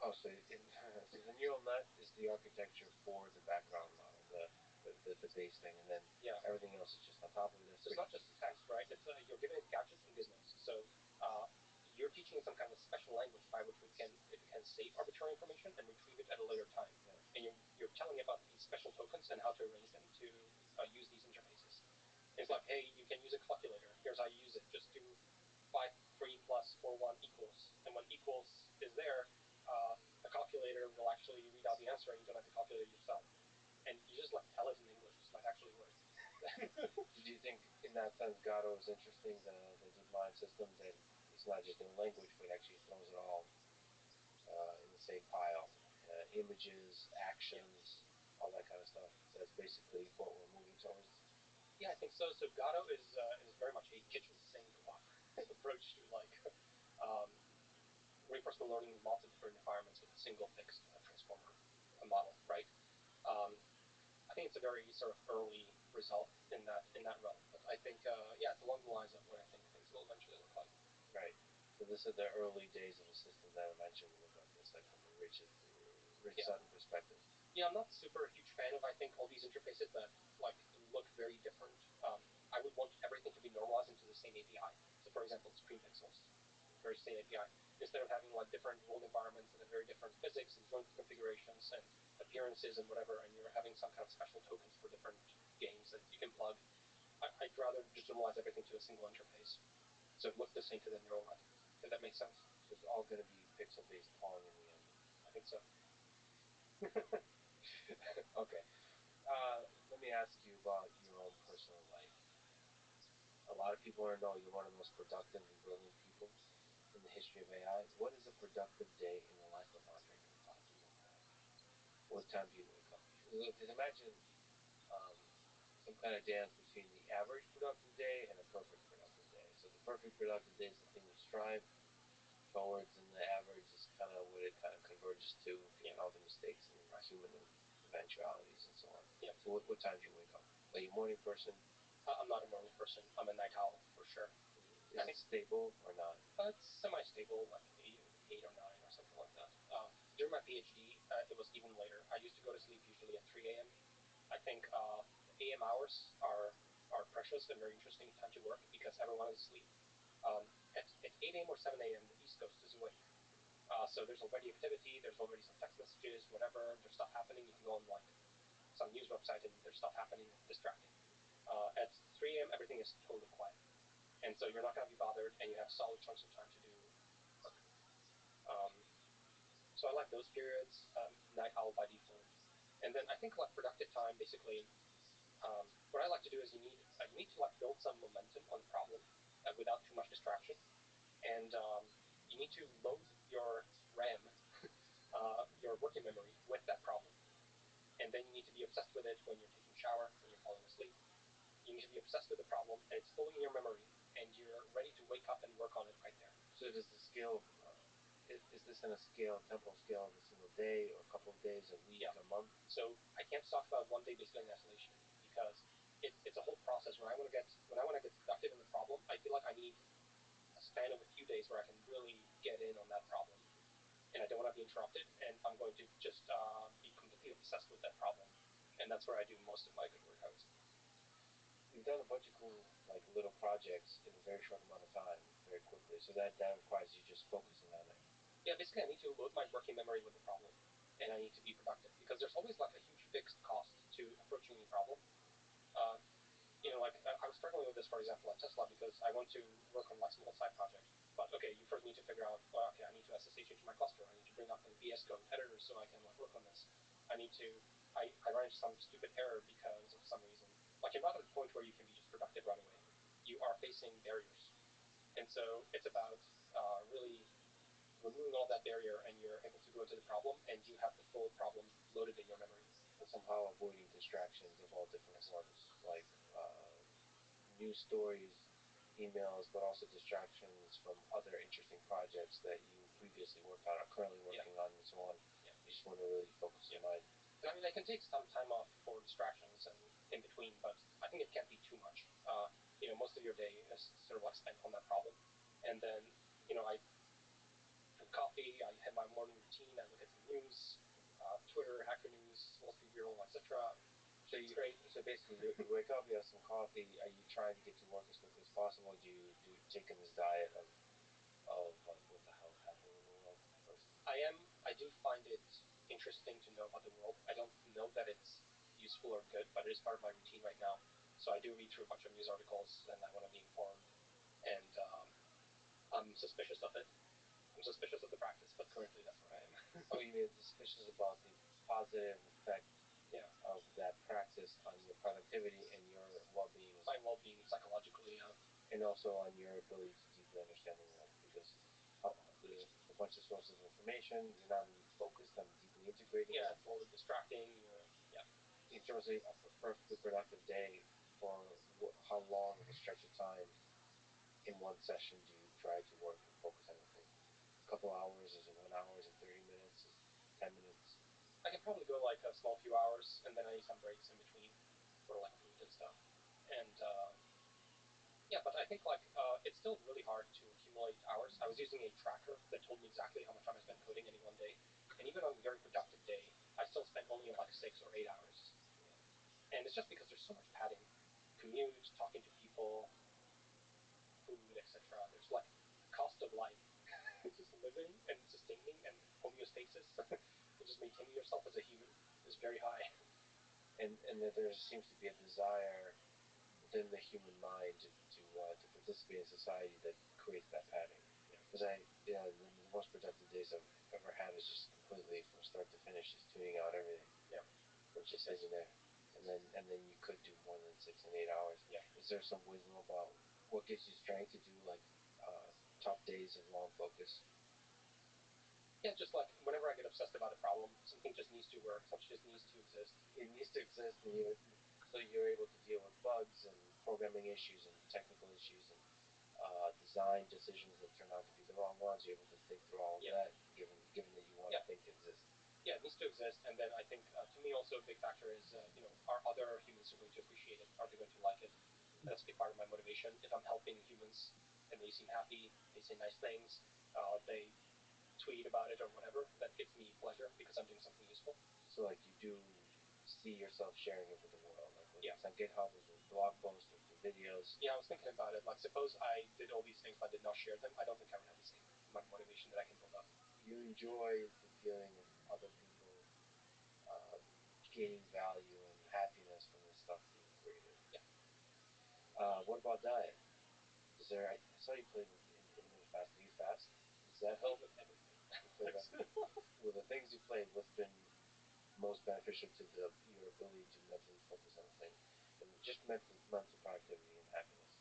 Oh, so the neural net is the architecture for the background model, the base thing, and then everything else is just on top of it. It's not just text, right? It's you're giving it gadgets and gizmos. So you're teaching it some kind of special language by which it can save arbitrary information and retrieve it at a later time. Yeah. And you're telling it about these special tokens and how to arrange them to use these interfaces. It's like, hey, you can use a calculator. Here's how you use it. Just do 5, 3 plus 4, 1 equals. And when equals is there, the calculator will actually read out the answer, and you don't have to calculate it yourself. And you just like tell it in English. This might actually work. Do you think, in that sense, Gato is interesting, the DeepMind system, that it's not just in language, but actually throws it all in the same pile? Images, actions, all that kind of stuff. That's basically what we're moving towards. Yeah, I think so. So Gato is very much a kitchen sink approach to like reinforcement learning in lots of different environments with a single fixed transformer model, right? I think it's a very sort of early result in that realm, but I think it's along the lines of what I think things will eventually look like. Right. So this is the early days of a system that eventually will look like this, like from a Rich Sutton perspective. Yeah, I'm not super huge fan of, I think, all these interfaces that like look very different. I would want everything to be normalized into the same API. So, for example, screen pixels, very same API. Instead of having like different world environments that have very different physics and joint configurations and appearances and whatever, and you're having some kind of special tokens for different games that you can plug, I'd rather just normalize everything to a single interface, so it looks the same to the neural net. If that makes sense. So it's all going to be pixel-based Pong in the end. I think so. Okay. Let me ask you about your own personal life. A lot of people want to know, you're one of the most productive and brilliant people in the history of AI. What is a productive day in the life of Andre Karpathy look like? What time do you wake up? Because imagine some kind of dance between the average productive day and a perfect productive day. So the perfect productive day is the thing you strive towards, and the average is kind of what it kind of converges to if you count the mistakes and humanness. eventualities and so on. Yeah. So what time do you wake up? Are you a morning person? I'm not a morning person. I'm a night owl for sure. Is it stable or not? It's semi-stable, like eight or nine or something like that. During my PhD, it was even later. I used to go to sleep usually at 3 a.m. I think AM hours are precious and very interesting time to work because everyone is asleep. At 8 a.m. or 7 a.m., the East Coast is awake. So there's already activity. There's already some text messages, whatever. There's stuff happening. You can go on like some news website and there's stuff happening, distracting. At 3 a.m., everything is totally quiet, and so you're not going to be bothered, and you have solid chunks of time to do work. Um, so I like those periods. Night owl by default, and then I think like productive time basically. What I like to do is you need to like build some momentum on the problem without too much distraction, and you need to load your RAM, your working memory, with that problem. And then you need to be obsessed with it when you're taking a shower, when you're falling asleep. You need to be obsessed with the problem, and it's fully in your memory, and you're ready to wake up and work on it right there. So does the scale, is this in a scale, temporal scale of a single day, or a couple of days, a week, a month? So I can't talk about one day basically in isolation because it's a whole process. When I want to get productive in the problem, I feel like I need a span of a few days where I can really get in on that problem, and I don't want to be interrupted, and I'm going to just be completely obsessed with that problem, and that's where I do most of my good work, I would say. You've done a bunch of cool like little projects in a very short amount of time, very quickly. So that requires you just focusing on it. Yeah, basically I need to load my working memory with the problem, and I need to be productive because there's always like a huge fixed cost to approaching any problem. Uh, like I was struggling with this, for example, at Tesla because I want to work on like small side project. But okay, you first need to figure out, well, okay, I need to SSH into my cluster. I need to bring up the VS Code editor so I can like work on this. I need to, I ran into some stupid error because of some reason. Like you're not at a point where you can be just productive right away. You are facing barriers. And so it's about really removing all that barrier and you're able to go into the problem and you have the full problem loaded in your memory. And somehow avoiding distractions of all different forms, like news stories, emails, but also distractions from other interesting projects that you previously worked on or currently working on and so on. Yeah. You just want to really focus your mind. And I mean, I can take some time off for distractions and in between, but I think it can't be too much. Most of your day is sort of like spent on that problem. And then, I drink coffee, I have my morning routine, I look at some news, Twitter, Hacker News, Wall Street Journal, etc. So basically, you wake up, you have some coffee. Are you trying to get to work as quickly as possible? Do you take in this diet of like what the hell is happening in the world first? I do find it interesting to know about the world. I don't know that it's useful or good, but it is part of my routine right now. So I do read through a bunch of news articles, and I want to be informed. And I'm suspicious of it. I'm suspicious of the practice, but currently that's where I am. Oh, you mean suspicious about the positive effect of that practice on your productivity and your well-being? My well-being psychologically, and also on your ability to deeply understand the world, because there's a bunch of sources of information. You're not really focused on deeply integrating. Yeah, it's a little distracting. In terms of a perfectly productive day, for how long of a stretch of time in one session do you try to work and focus on a thing? A couple hours? Is it 1 hour? Is it 30 minutes? Is it 10 minutes? I can probably go like a small few hours, and then I need some breaks in between for like food and stuff. And but I think like it's still really hard to accumulate hours. I was using a tracker that told me exactly how much time I spent coding any one day, and even on a very productive day, I still spent only like 6 or 8 hours. And it's just because there's so much padding, commute, talking to people, food, etc. There's like the cost of life, just living and sustaining and homeostasis, and just maintaining yourself as a human is very high. And that there seems to be a desire within the human mind to participate in society that creates that pattern. Because the most productive days I've ever had is just completely from start to finish, just tuning out everything. Yeah. But just sitting there, and then you could do more than 6 and 8 hours. Yeah. Is there some wisdom about what gives you strength to do like top days of long focus? Yeah, just like whenever I get obsessed about a problem, something just needs to work, something just needs to exist. It needs to exist, and so you're able to deal with bugs and programming issues and technical issues and design decisions that turn out to be the wrong ones. You're able to think through all of that, given that you want the thing to exist. Yeah, it needs to exist. And then I think to me also a big factor is are other humans going to appreciate it? Are they going to like it? That's a big part of my motivation. If I'm helping humans and they seem happy, they say nice things, they tweet about it or whatever, that gives me pleasure because I'm doing something useful. So like you do see yourself sharing it with the world, like whether Yeah. it's on GitHub or through blog posts or through videos. Yeah, I was thinking about it. Like, suppose I did all these things but did not share them, I don't think I would have the same amount of motivation that I can build up. You enjoy the feeling of other people gaining value and happiness from the stuff being created. Yeah. What about diet? Is there? I saw you played with intermittent fasting. Do you fast? Does that help? With everything. With the things you played, what's been most beneficial to your ability to mentally focus on a thing, and just mental productivity and happiness?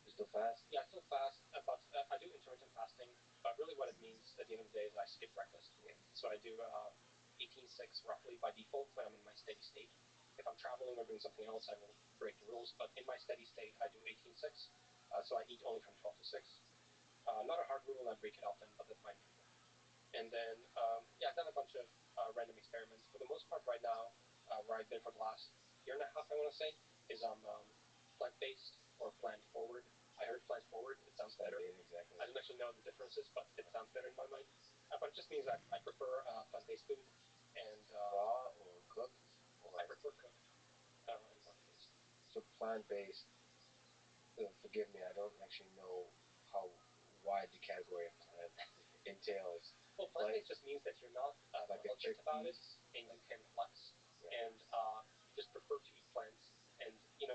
You still fast? Yeah, I still fast, but I do intermittent fasting. But really, what it means at the end of the day is I skip breakfast. Yeah. So I do 18:6 roughly by default when I'm in my steady state. If I'm traveling or doing something else, I will break the rules. But in my steady state, I do 18:6. So I eat only from 12 to 6. Not a hard rule, I break it often, but that's my main rule. And then, I've done a bunch of random experiments. For the most part, right now, where I've been for the last year and a half, I want to say, is plant-based or plant-forward. I heard plant-forward. It sounds better. Exactly. I don't actually know the differences, but it sounds better in my mind. But it just means I prefer plant-based food. And raw or cooked? Or I prefer cooked and plant-based. So plant-based. Forgive me, I don't actually know how wide the category of plant entails. Well, plant-based just means that you're not like militant about it, and you can flex, and you just prefer to eat plants, and you're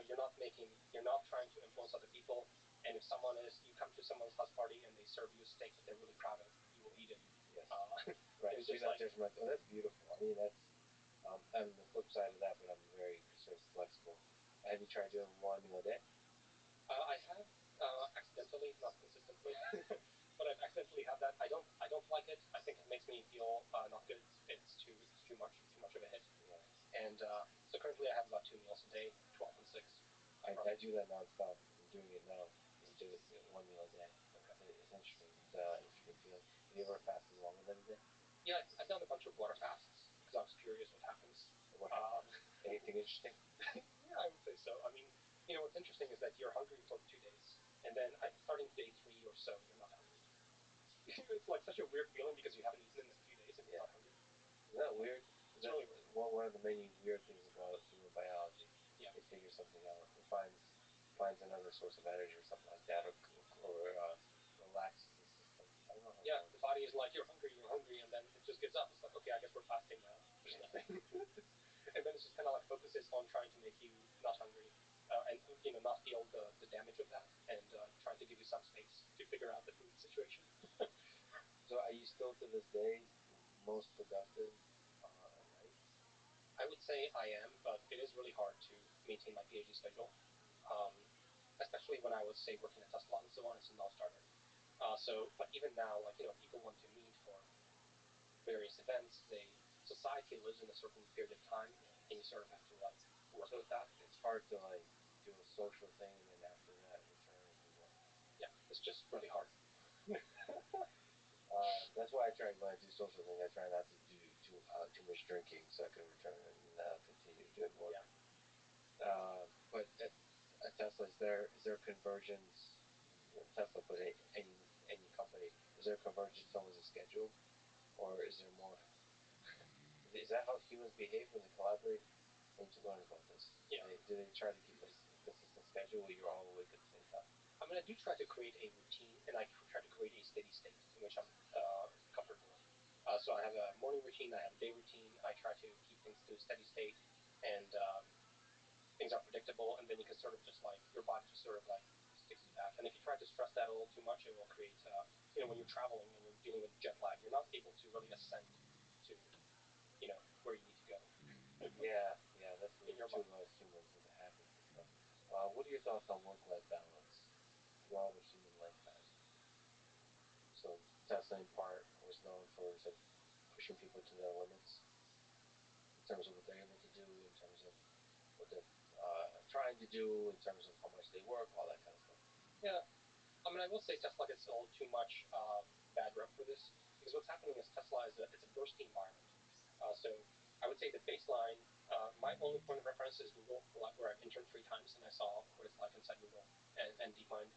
not trying to influence other people. And if you come to someone's house party and they serve you a steak that they're really proud of, you will eat it. Yes. Right. So you're not judgmental. Oh, that's beautiful. I mean, that's I'm the flip side of that, but I'm very sort of flexible. Have you tried doing one meal a day? I have accidentally, not consistently, but I've accidentally had that. I don't like it. I think it makes me feel not good. It's too much of a hit. Yeah. And so currently I have about 2 meals a day, 12 and 6. I do that nonstop. I'm doing it now. Just do it one meal a day. Okay. It's interesting. It's interesting feeling. Have you ever fasted longer than a day? Yeah, I've done a bunch of water fasts because I was curious what happens. What happened? Anything interesting? Yeah, I would say so. I mean, what's interesting is that you're hungry for 2 days, and then starting day 3 or so, you're not hungry. It's like such a weird feeling because you haven't eaten in a few days and you're not hungry. Isn't that weird? It's really weird. One of the many weird things about human biology. Yeah. It figures something out. It finds another source of energy or something like that, or relaxes the system. I don't know how. Yeah, the body is like, you're hungry, and then it just gives up. It's like, okay, I guess we're fasting now. There's nothing. And then it just kind of like focuses on trying to make you not hungry, and not feel the damage of that, and trying to give you some space to figure out the food situation. So are you still to this day most productive at night? I would say I am, but it is really hard to maintain my PhD schedule, um, especially when I was, say, working at Tesla and so on. It's a non-starter. But even now, like people want to meet for various events. Society lives in a certain period of time, and you sort of have to like work with that. It's hard to like do a social thing and then after that return and do work. Yeah, it's just really hard. That's why when I do social things, I try not to do too much drinking so I can return and continue doing work. Yeah. But at Tesla, is there convergence? Tesla, but any company, is there convergence towards a schedule, or is there more? Is that how humans behave when they collaborate? I need to learn about this. Yeah. Do they try to keep a consistent schedule where you're all awake at the same time? I mean, I do try to create a routine, and I try to create a steady state in which I'm comfortable in. So I have a morning routine, I have a day routine. I try to keep things to a steady state, and things are predictable. And then you can sort of just like your body just sort of like sticks to that. And if you try to stress that a little too much, it will create, when you're traveling and you're dealing with jet lag, you're not able to really ascend to, where you need to go. Yeah, that's weird In your too. mind. Humans with the habits and stuff. What are your thoughts on work-life balance throughout a human lifetime? So Tesla, in part, was known for sort of pushing people to their limits in terms of what they're able to do, in terms of what they're trying to do, in terms of how much they work, all that kind of stuff. Yeah, I mean, I will say Tesla gets a little too much bad rep for this because what's happening is Tesla it's a bursty environment. So I would say the baseline. My only point of reference is Google, where I've interned 3 times and I saw what it's like inside Google and DeepMind.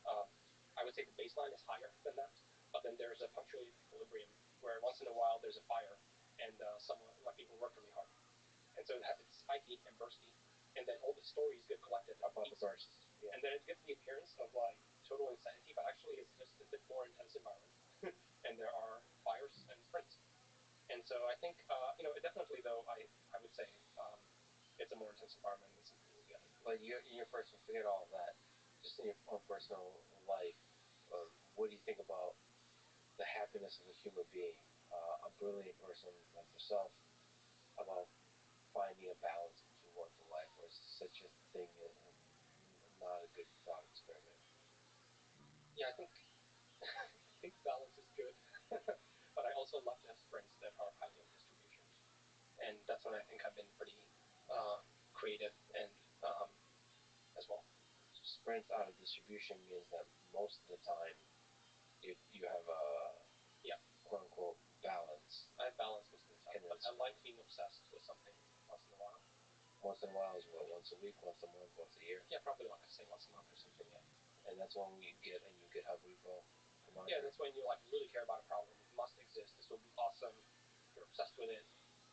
Um, I would say the baseline is higher than that, but then there's a punctuated equilibrium where once in a while there's a fire and someone like people work really hard, and so it's spiky and bursty, and then all the stories get collected about the bursts. Yeah. And then it gives the appearance of like total insanity, but actually it's just a bit more intense environment, and there are fires and sprints. And so I think it definitely though I would say it's a more intense environment with some people together. But in your personal, forget all of that. Just in your own personal life, what do you think about the happiness of a human being, a brilliant person like yourself, about finding a balance between work and life, or is such a thing not a good thought experiment? Yeah, I think I think balance is good, but I also love to have sprints that are highly on distribution, and that's when I think I've been pretty creative and as well. Sprints out of distribution means that most of the time you have a yeah quote unquote balance. I have balance most of the time, but I like being obsessed with something once in a while. Once in a while is what? Once a week, once a month, once a year? Yeah, probably like I say once a month or something. Yeah. And that's when you get a new GitHub repo. Yeah, that's when you like really care about a problem. It must exist. This will be awesome. You're obsessed with it,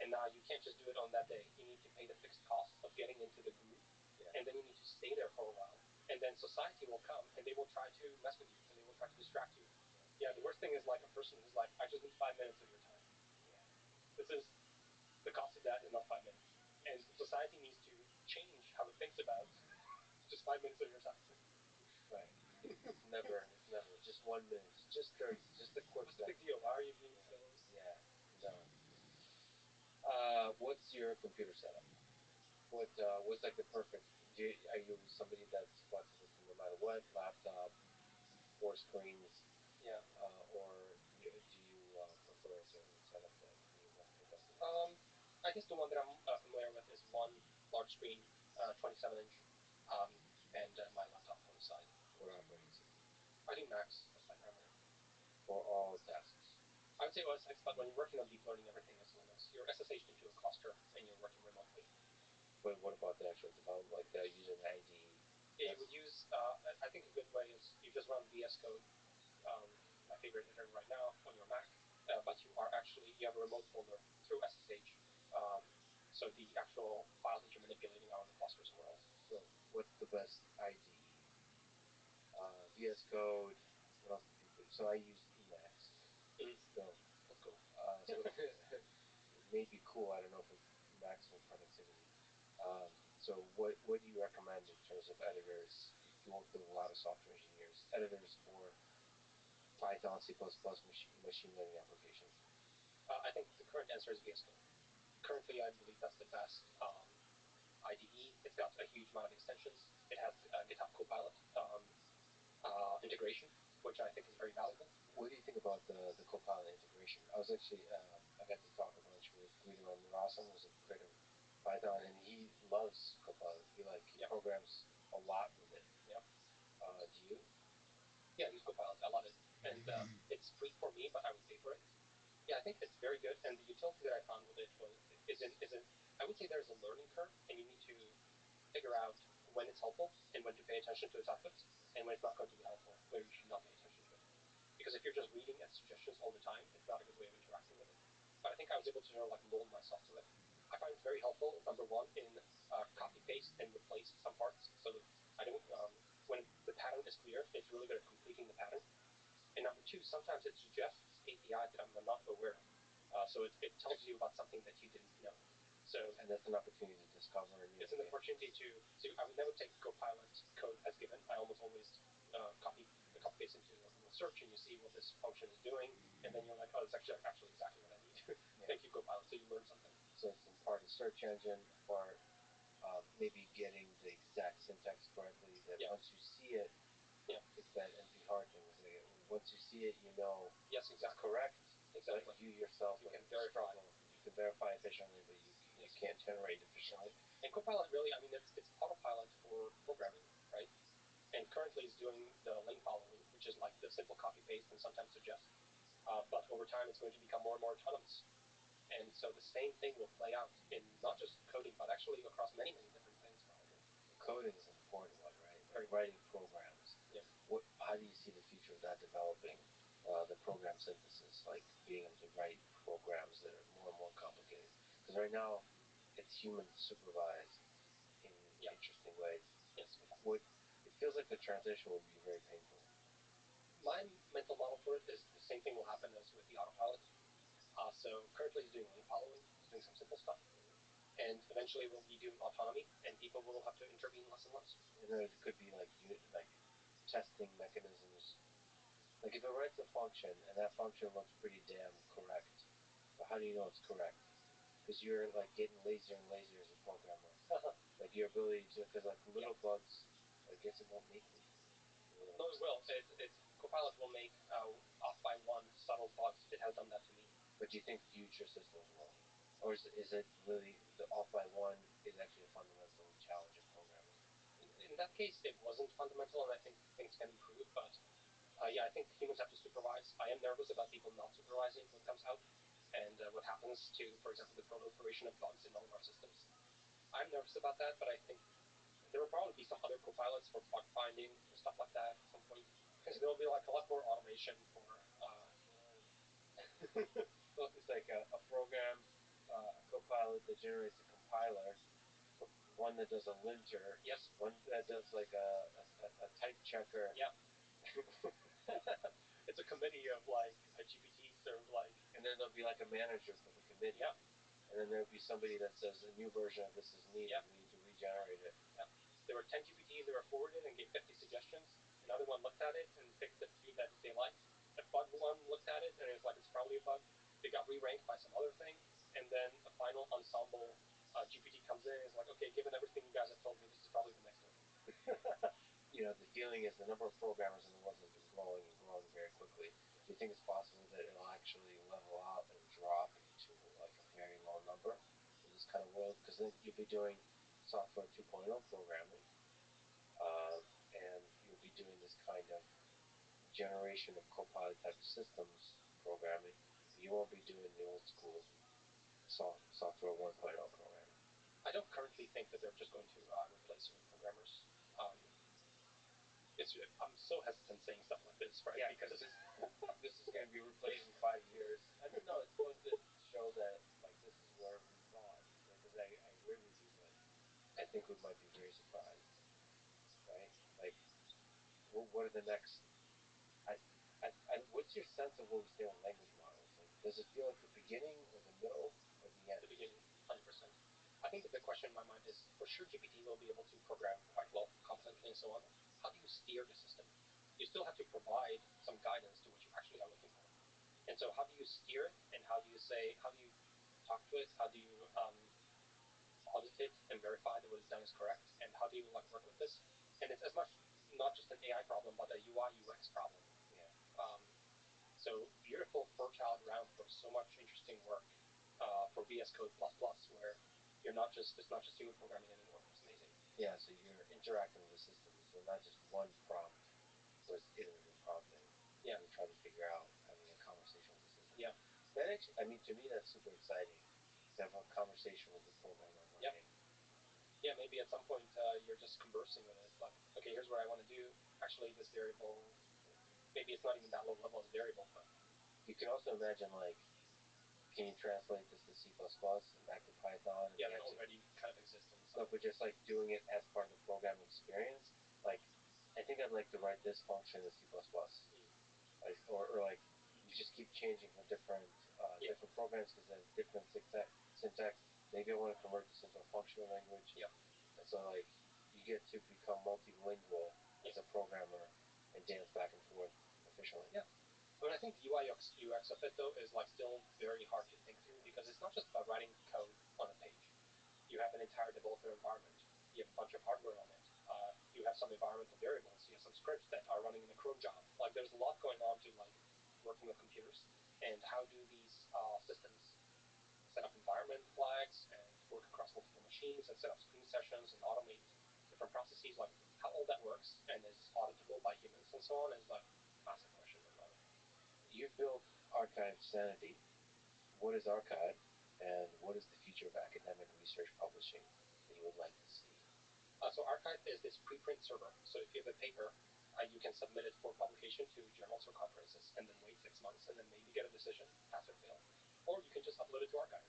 and now you can't just do it on that day. You need to pay the fixed cost of getting into the groove, and then you need to stay there for a while. And then society will come, and they will try to mess with you, and they will try to distract you. Yeah, the worst thing is like a person who's like, I just need 5 minutes of your time. Yeah. This is the cost of that is not 5 minutes, and society needs to change how it thinks about just 5 minutes of your time. Right. It's never just 1 minute, just 30, just a quick. What's the big deal? Why are you being so? Yeah, no. What's your computer setup? What's like the perfect? Are you somebody that's flexible to no matter what? Laptop, 4 screens, Yeah. Or do you prefer a certain setup that you want to pick up? I guess the one that I'm familiar with is one large screen, 27-inch, um, and my laptop on the side. What operating system? I do Macs as my primary. For all tasks. I would say OS X, but when you're working on deep learning, everything is Linux. You're SSH'd into a cluster and you're working remotely. But what about the actual development, like using IDE? Yeah, you would use. I think a good way is you just run VS Code, my favorite editor right now, on your Mac, but you have a remote folder through SSH. Um, so the actual files that you're manipulating are on the cluster somewhere else. So what's the best IDE? VS Code. What else do people use? So I use Emacs. Still. That's cool. So it may be cool. I don't know if it's maximum productivity. So what do you recommend in terms of editors? You work with a lot of software engineers. Editors for Python, C++, machine learning applications. I think the current answer is VS Code. Currently, I believe that's the best IDE. It's got a huge amount of extensions. It has GitHub Copilot integration, which I think is very valuable. What do you think about the Copilot integration? I was actually I got to talk a bunch with Guido Ramirasam, who's a creator of Python, and he loves Copilot. He programs a lot with it. Yeah. Do you? Yeah, I use Copilot. I love it, and it's free for me, but I would pay for it. Yeah, I think it's very good, and the utility that I found with it is in I would say there's a learning curve, and you need to figure out when it's helpful and when to pay attention to its outputs, and when it's not going to be helpful, where you should not pay attention to it. Because if you're just reading its suggestions all the time, it's not a good way of interacting with it. But I think I was able to sort of like mold myself to it. I find it's very helpful. Number one, in copy paste and replace some parts, so that I don't. When the pattern is clear, it's really good at completing the pattern. And number two, sometimes it suggests APIs that I'm not aware of. So it tells you about something that you didn't know. So and that's an opportunity to discover. It's an opportunity to. So I would never take Copilot code as given. I almost always copy paste into a Google search, and you see what this function is doing, and then you're like, oh, it's actually exactly what I need. Thank you, Copilot. So you learn something. So it's in part a search engine, part maybe getting the exact syntax correctly. That once you see it, it's that NP Hard thing. Once you see it, you know. Yes, exactly. It's correct. Exactly. But you yourself you can verify. You can verify efficiently, but you can't generate efficiently. And Copilot really, I mean, it's autopilot for programming, right? And currently it's doing the lane following, which is like the simple copy paste and sometimes suggest. But over time, it's going to become more and more autonomous. And so the same thing will play out in not just coding, but actually across many, many different things probably. Coding is an important one, right? Like writing programs. Yeah. How do you see the future of that developing? The program synthesis, like being able to write programs that are more and more complicated. Because right now, it's human supervised in interesting ways. Yes. It feels like the transition will be very painful. My mental model for it is the same thing will happen as with the autopilot. So currently he's doing lane following, he's doing some simple stuff, and eventually we'll be doing autonomy, and people will have to intervene less and less. And there could be like testing mechanisms. Like if it writes a function and that function looks pretty damn correct, but how do you know it's correct? Because you're like getting lazier and lazier as a programmer. Like your ability to, because like little bugs, I guess it won't make them. No, it will. Copilot will make off by one subtle bugs. It has done that to me. But do you think future systems will? Or is it really the off by one is actually a fundamental challenge in programming? In that case, it wasn't fundamental, and I think things can improve. But yeah, I think humans have to supervise. I am nervous about people not supervising what comes out and what happens to, for example, the proliferation of bugs in all of our systems. I'm nervous about that, but I think there will probably be some other copilots for bug finding or stuff like that at some point. Because there will be like a lot more automation for. Well, it's like a program, a copilot that generates a compiler, one that does a linter, Yes, one that does like a type checker. Yeah. It's a committee of like GPTs or like. And then there'll be like a manager for the committee. Yeah. And then there'll be somebody that says a new version of this is needed. Yeah. We need to regenerate it. Yeah. There were 10 GPTs that were forwarded and gave 50 suggestions. Another one looked at it and picked the 3 that they liked. A bug one looked at it and it was like it's probably a bug. They got re-ranked by some other thing, and then a final ensemble GPT comes in and is like, okay, given everything you guys have told me, this is probably the next one. The feeling is the number of programmers in the world has been growing and growing very quickly. Do you think it's possible that it'll actually level out and drop to like a very low number in this kind of world? Because then you'll be doing software 2.0 programming, and you'll be doing this kind of generation of copilot type systems programming. You won't be doing the old school software 1.0 programming. I don't currently think that they're just going to replace human programmers. I'm so hesitant saying stuff like this, right? Yeah, because this is going to be replaced in 5 years. I mean, no, it's supposed to show that like this is where we've gone. Because I agree with you, but I think we might be very surprised, right? Like, what are the next? What's your sense of where we stand with language models? Like, does it feel like the beginning or the middle or the end? The beginning, 100%. I think the big question in my mind is, for sure, GPT will be able to program quite well, competently, and so on. How do you steer the system? You still have to provide some guidance to what you actually are looking for. And so how do you steer it, and how do you talk to it? How do you audit it and verify that what it's done is correct? And how do you work with this? And it's as much not just an AI problem, but a UI UX problem. Yeah. So beautiful, fertile ground for so much interesting work for VS Code ++, where it's not just human programming anymore. It's amazing. Yeah, so you're interacting with the system, so not just one prompt where it's iterative prompting. Yeah. You're trying to figure out having a conversation with the system. Yeah. That actually, I mean, to me, that's super exciting to have a conversation with the programmer working. Yeah. Yeah, maybe at some point you're just conversing with it. Like, okay, here's what I want to do. Actually, this variable, maybe it's not even that low level as a variable, but you can also imagine can you translate this to C++ and back to Python? Yeah, that already kind of exists in some. No, but just doing it as part of the program experience. I think I'd like to write this function in C++. Or you just keep changing for different different programs because they have different syntax. Maybe I want to convert this into a functional language. Yeah. And so you get to become multilingual as a programmer and dance back and forth efficiently. Yeah. I mean, I think the UI UX of it though is still very hard to think through, because it's not just about writing code on a page. You have an entire developer environment. You have a bunch of hardware on it. You have some environmental variables. You have some scripts that are running in a cron job. There's a lot going on to working with computers. And how do these systems set up environment flags and work across multiple machines and set up screen sessions and automate different processes? How all that works and is auditable by humans and so on is a massive question in my mind. You built Archive Sanity. What is Archive? And what is the future of academic research publishing that you would like to see? So arXiv is this preprint server. So if you have a paper, you can submit it for publication to journals or conferences, and then wait 6 months, and then maybe get a decision, pass or fail. Or you can just upload it to arXiv,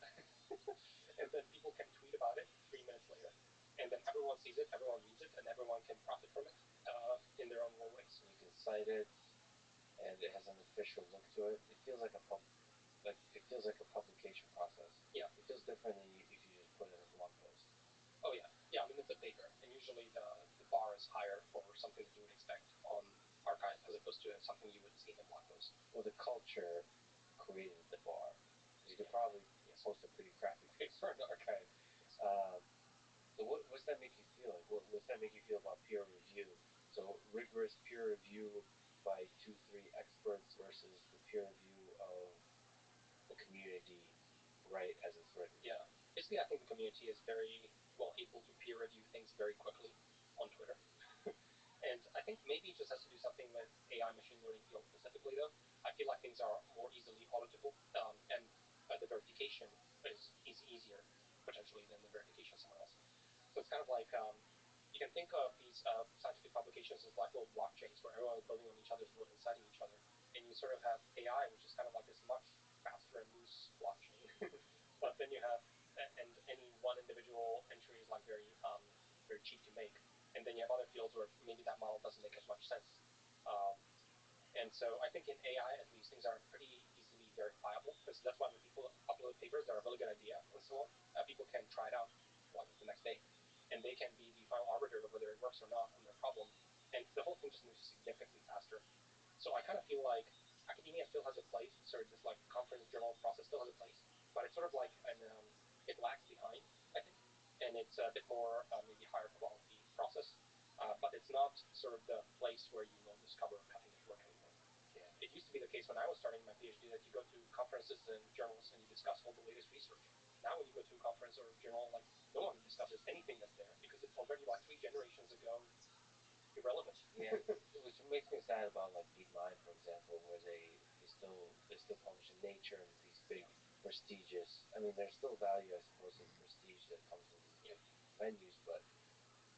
and then people can tweet about it 3 minutes later, and then everyone sees it, everyone reads it, and everyone can profit from it in their own little ways. So you can cite it, and it has an official look to it. It feels like a publication process. Yeah. It feels different than if you just put in a blog post. Oh yeah, yeah. I mean, it's a paper, and usually the bar is higher for something that you would expect on arXiv as opposed to something you would see in a blog post. Well, the culture created the bar. You could probably post a pretty crappy paper on arXiv. So what's that make you feel like? What's that make you feel about peer review? So rigorous peer review by 2, 3 experts versus the peer review of the community, right as it's written. Yeah. Basically, I think the community is very well able to peer review things very quickly on Twitter. And I think maybe it just has to do something with AI machine learning field specifically, though. I feel like things are more easily auditable, and the verification is easier potentially than the verification somewhere else. So it's kind of like you can think of these scientific publications as like little blockchains where everyone is building on each other's work and citing each other, and you sort of have AI, which is kind of like this much faster and loose blockchain. But then you have, and any one individual entry is like very cheap to make, and then you have other fields where maybe that model doesn't make as much sense. Um, and so I think in AI, at least, things are pretty easily verifiable, because that's why when people upload papers that are a really good idea and so on, people can try it out like the next day, and they can be the final arbiter of whether it works or not on their problem, and the whole thing just moves significantly faster. So I kind of feel like academia still has a place, sort of this like conference journal process still has a place, but it's sort of like it lags behind, I think, and it's a bit more maybe higher quality process, but it's not sort of the place where you will discover cutting edge work anymore. Yeah. It used to be the case when I was starting my PhD that you go to conferences and journals and you discuss all the latest research. Now, when you go to a conference or a journal, like no one discusses anything that's there because it's already like 3 generations ago, irrelevant. Yeah, which makes me sad about like DeepMind, for example, where they still publish in Nature and these big prestigious. I mean, there's still value, I suppose, in prestige that comes with these big venues, but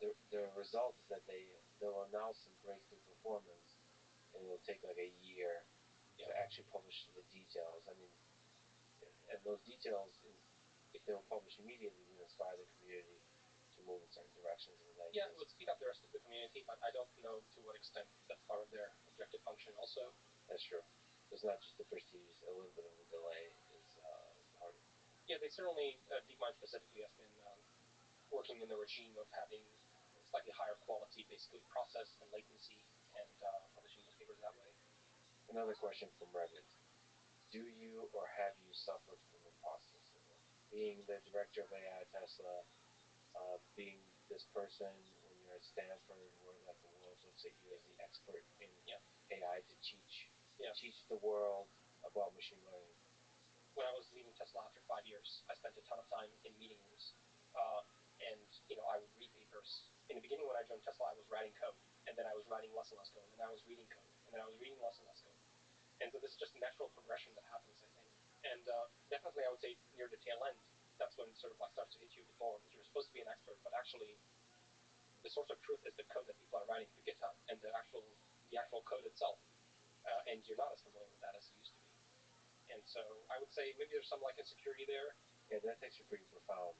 the result is that they'll announce some breakthrough performance, and it'll take like a year to actually publish the details. I mean, and those details, if they were published immediately, would inspire the community to move in certain directions and ideas. Yeah, it would speed up the rest of the community, but I don't know to what extent that's part of their objective function also. That's true. It's not just the prestige, a little bit of a delay is part of it. Yeah, they certainly, DeepMind specifically has been working in the regime of having slightly higher quality, basically process and latency, and publishing those papers that way. Another question from Reddit. Do you or have you suffered from imposter syndrome? Being the director of AI at Tesla, being this person when you're at Stanford where like the world looks at you as the expert in AI to teach the world about machine learning. When I was leaving Tesla after 5 years, I spent a ton of time in meeting rooms, and I would read papers. In the beginning, when I joined Tesla, I was writing code, and then I was writing less and less code, and then I was reading code, and then I was reading less and less code. And so this is just a natural progression that happens, I think. And definitely, I would say near the tail end, that's when it sort of like starts to hit you a bit more, because you're supposed to be an expert, but actually, the source of truth is the code that people are writing through GitHub and the actual code itself, and you're not as familiar with that as you used to be. And so I would say maybe there's some like insecurity there. Yeah, that's actually pretty profound.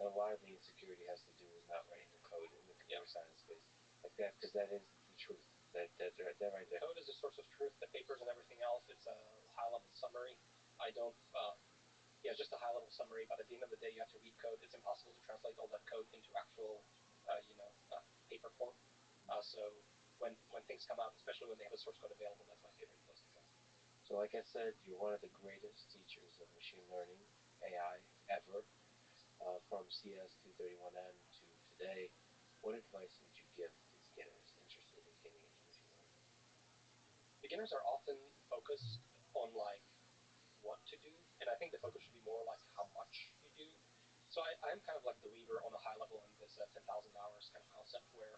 And a lot of the insecurity has to do with not writing the code in the computer science space, like that, because that is the truth. That right there. Code is a source of truth. The papers and everything else, it's a high-level summary. I don't. Just a high-level summary. But at the end of the day, you have to read code. It's impossible to translate all that code into actual, paper form. So when things come out, especially when they have a source code available, that's my favorite place to go. So like I said, you're one of the greatest teachers of machine learning, AI, ever, from CS 231N to today. What advice would you give to beginners interested in getting into machine learning? Beginners are often focused on like what to do, and I think the focus should be more like how much you do. So I'm kind of like a believer on a high level in this 10,000 hours kind of concept where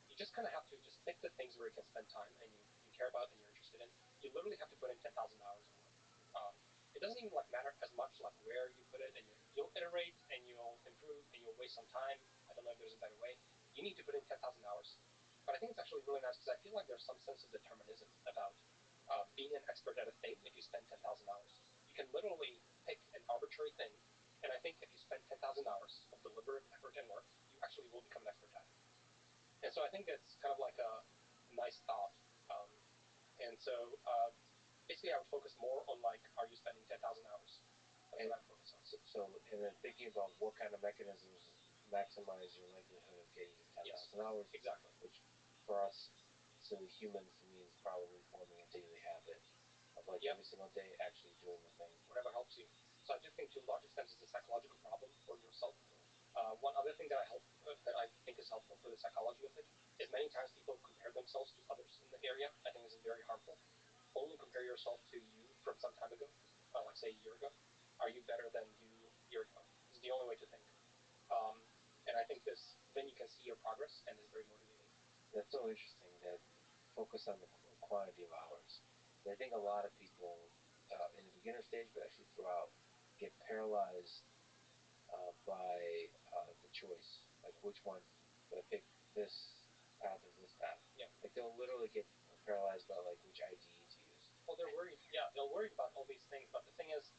you just kind of have to just pick the things where you can spend time and you care about and you're interested in. You literally have to put in 10,000 hours of work. it doesn't even like matter as much like where you put it, and you'll iterate and you'll improve and you'll waste some time. I don't know if there's a better way. You need to put in 10,000 hours. But I think it's actually really nice because I feel like there's some sense of determinism about being an expert at a thing if you spend 10,000 hours. You can literally pick an arbitrary thing, and I think if you spend 10,000 hours of deliberate effort and work, you actually will become an expert at it. And so I think that's kind of like a nice thought. Um, and so basically, I would focus more on like, are you spending 10,000 hours? That's what I would focus on. And then thinking about what kind of mechanisms maximize your likelihood of getting your 10,000 hours. Exactly. Which for us silly humans means probably forming a daily habit of like every single day actually doing the thing. Whatever helps you. So I do think to a large extent it's a psychological problem for yourself. One other thing that I think is helpful for the psychology of it is many times people compare themselves to others in the area. I think this is very harmful. Only compare yourself to you from some time ago, like say a year ago. Are you better than you a year ago? This is the only way to think. And I think then you can see your progress, and it's very motivating. That's so interesting that focus on the quantity of hours. And I think a lot of people in the beginner stage, but actually throughout, get paralyzed by the choice. Like which one? Do I pick this path or this path? Yeah. Like they'll literally get paralyzed by like which IDE to use. Well, they're worried. Yeah, they're worried about all these things. But the thing is,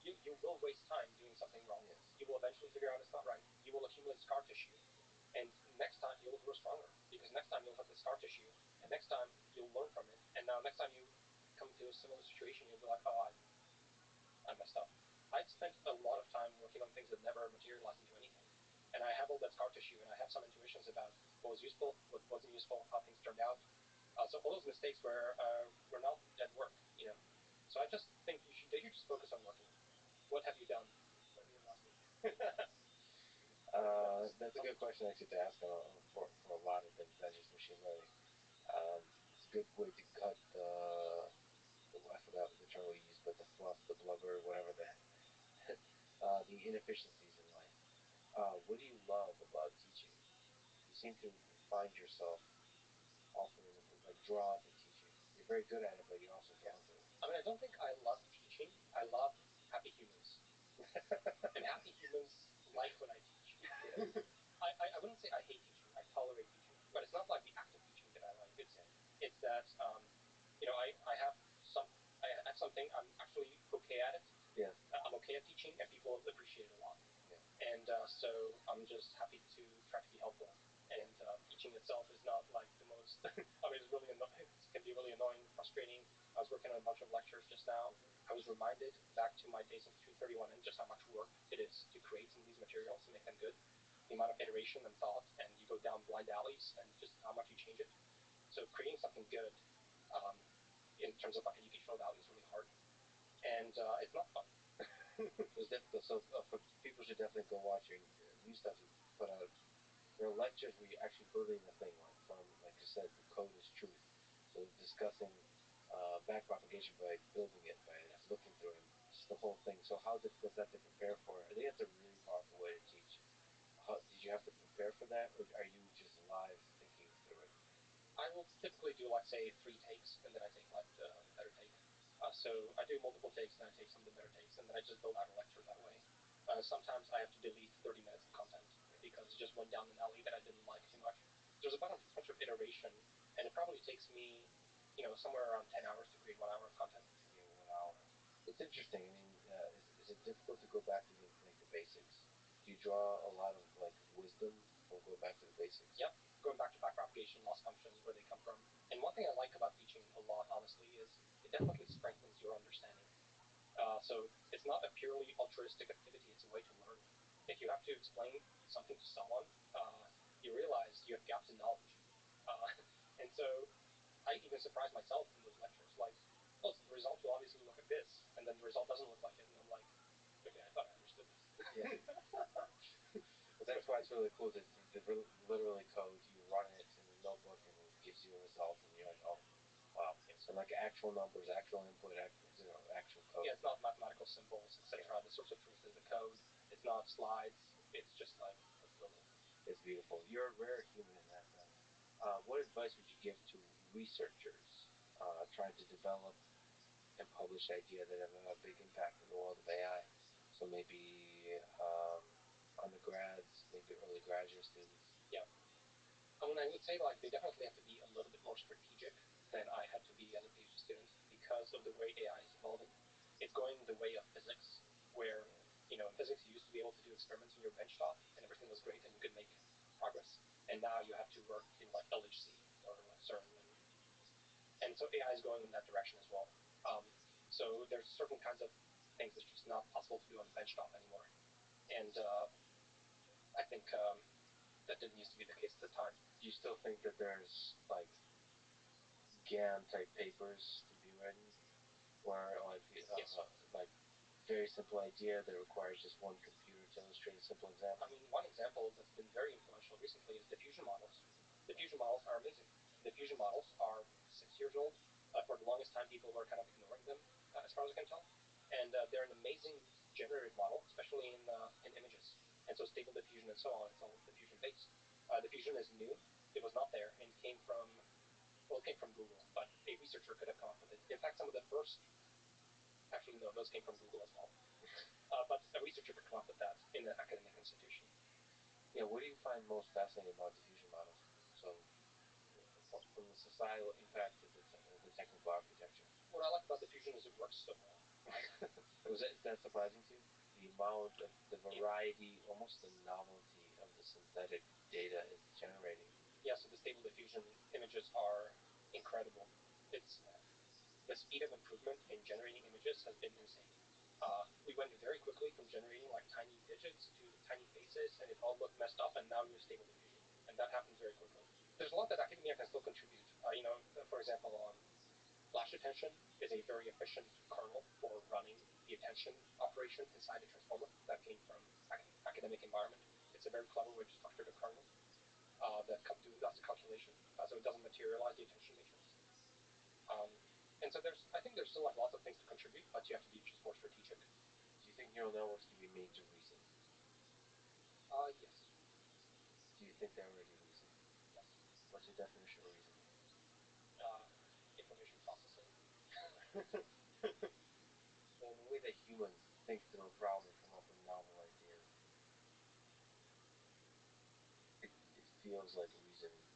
you will waste time doing something wrong. Yes. You will eventually figure out it's not right. You will accumulate scar tissue, and next time you'll grow stronger because next time you'll have the scar tissue, and next time you'll learn from it. And now next time you come to a similar situation, you'll be like, oh, I messed up. I've spent a lot of time working on things that never materialized into anything. And I have all that scar tissue, and I have some intuitions about what was useful, what wasn't useful, how things turned out. So all those mistakes were not dead work, you know. So I just think you should just focus on working. What have you done? What have you done last week? That's a good question actually to ask for a lot of things, not just machine learning. It's a good way to cut I forgot the term we used, but the fluff, the blubber, whatever the inefficiencies in life. What do you love about teaching? You seem to find yourself often like drawn to teaching. You're very good at it, but you're also drawn to it. I mean, I don't think I love teaching. I love happy humans. And happy humans like when I teach. Yeah. I wouldn't say I hate teaching. I tolerate teaching, but it's not like the act of teaching that I like. It's that I have something I'm actually okay at it. Yeah. I'm okay at teaching, and people appreciate it a lot. Yeah. And so I'm just happy to try to be helpful. And teaching itself is not like the most. I mean, it can be really annoying, frustrating. I was working on a bunch of lectures just now. I was reminded back to my days of 231 and just how much work it is to create some of these materials and make them good. The amount of iteration and thought, and you go down blind alleys, and just how much you change it. So creating something good, um, in terms of like educational value, is really hard, and it's not fun. It's difficult. So for people should definitely go watch your new stuff you put out. There are lectures where you're actually building the thing, like from like you said, the code is truth. So discussing backpropagation by building it, by looking through it, just the whole thing. So how difficult is that to prepare for? I think that's a really powerful way to teach. How did you have to prepare for that, or are you just live thinking through it? I will typically do like say 3 takes, and then I take like the better take. So I do multiple takes, and I take some of the better takes, and then I just build out a lecture that way. Sometimes I have to delete 30 minutes of content because it just went down an alley that I didn't like too much. There's a bunch of iteration, and it probably takes me, somewhere around 10 hours to create 1 hour of content. Yeah, 1 hour. It's interesting. I mean, is it difficult to go back to the basics? Do you draw a lot of like wisdom from going back to the basics? Yep, going back to backpropagation, loss functions, where they come from. And one thing I like about teaching a lot, honestly, is it definitely strengthens your understanding. So it's not a purely altruistic activity, it's a way to learn. If you have to explain something to someone, you realize you have gaps in knowledge. Uh, and so I even surprise myself in those lectures, like, oh, so the result will obviously look like this, and then the result doesn't look like it, and I'm like, okay, I thought I understood this. Yeah. But that's why it's really cool to literally code. You run it in a notebook, and it gives you a result, and you're like, oh, wow. Yes. And like actual numbers, actual input, actual code. Yeah, it's not mathematical symbols, etc. Yeah. The source of truth is the code. It's not slides. It's just like, let's build it. It's beautiful. You're a rare human in that sense. What advice would you give to researchers trying to develop and publish ideas that have a big impact in the world of AI. So maybe undergrads, maybe early graduate students. Yeah. I mean, I would say like they definitely have to be a little bit more strategic than I had to be as a PhD student because of the way AI is evolving. It's going the way of physics, where in physics you used to be able to do experiments in your benchtop and everything was great and you could make progress. And now you have to work in like LHC or like CERN, and so AI is going in that direction as well. So there's certain kinds of things that's just not possible to do on a benchtop anymore, and I think that didn't used to be the case at the time. Do you still think that there's like GAN type papers to be written, where like Yes. like very simple idea that requires just one computer to illustrate a simple example? I mean, one example that's been very influential recently is diffusion models. Diffusion models are amazing. Diffusion models are 6 years old. For the longest time, people were kind of ignoring them, as far as I can tell. And they're an amazing generative model, especially in images. And so stable diffusion and so on, it's all diffusion based. Diffusion is new. It was not there and came from, well, it came from Google, but a researcher could have come up with it. In fact, some of the first, actually, no, those came from Google as well. But a researcher could come up with that in an academic institution. Yeah, what do you find most fascinating about diffusion models? So, from the societal impact to the technical architecture. What I like about diffusion is it works so well. Is that surprising to you? The amount of the variety, almost the novelty of the synthetic data it's generating. Yeah, so the stable diffusion images are incredible. It's the speed of improvement in generating images has been insane. We went very quickly from generating like tiny digits to tiny faces, and it all looked messed up, and now you're stable diffusion, and that happens very quickly. There's a lot that academia can still contribute. For example, flash attention is a very efficient kernel for running the attention operation inside a transformer that came from academic environment. It's a very clever way to structure the kernel does the calculation, so it doesn't materialize the attention matrix. And so I think there's still like lots of things to contribute, but you have to be just more strategic. Do you think neural networks can be made to reason? Yes. Do you think they already reason? Yes. What's your definition of reasoning? Information processing. Well, the way that humans think through a problem and come up with novel ideas, it feels like reasoning.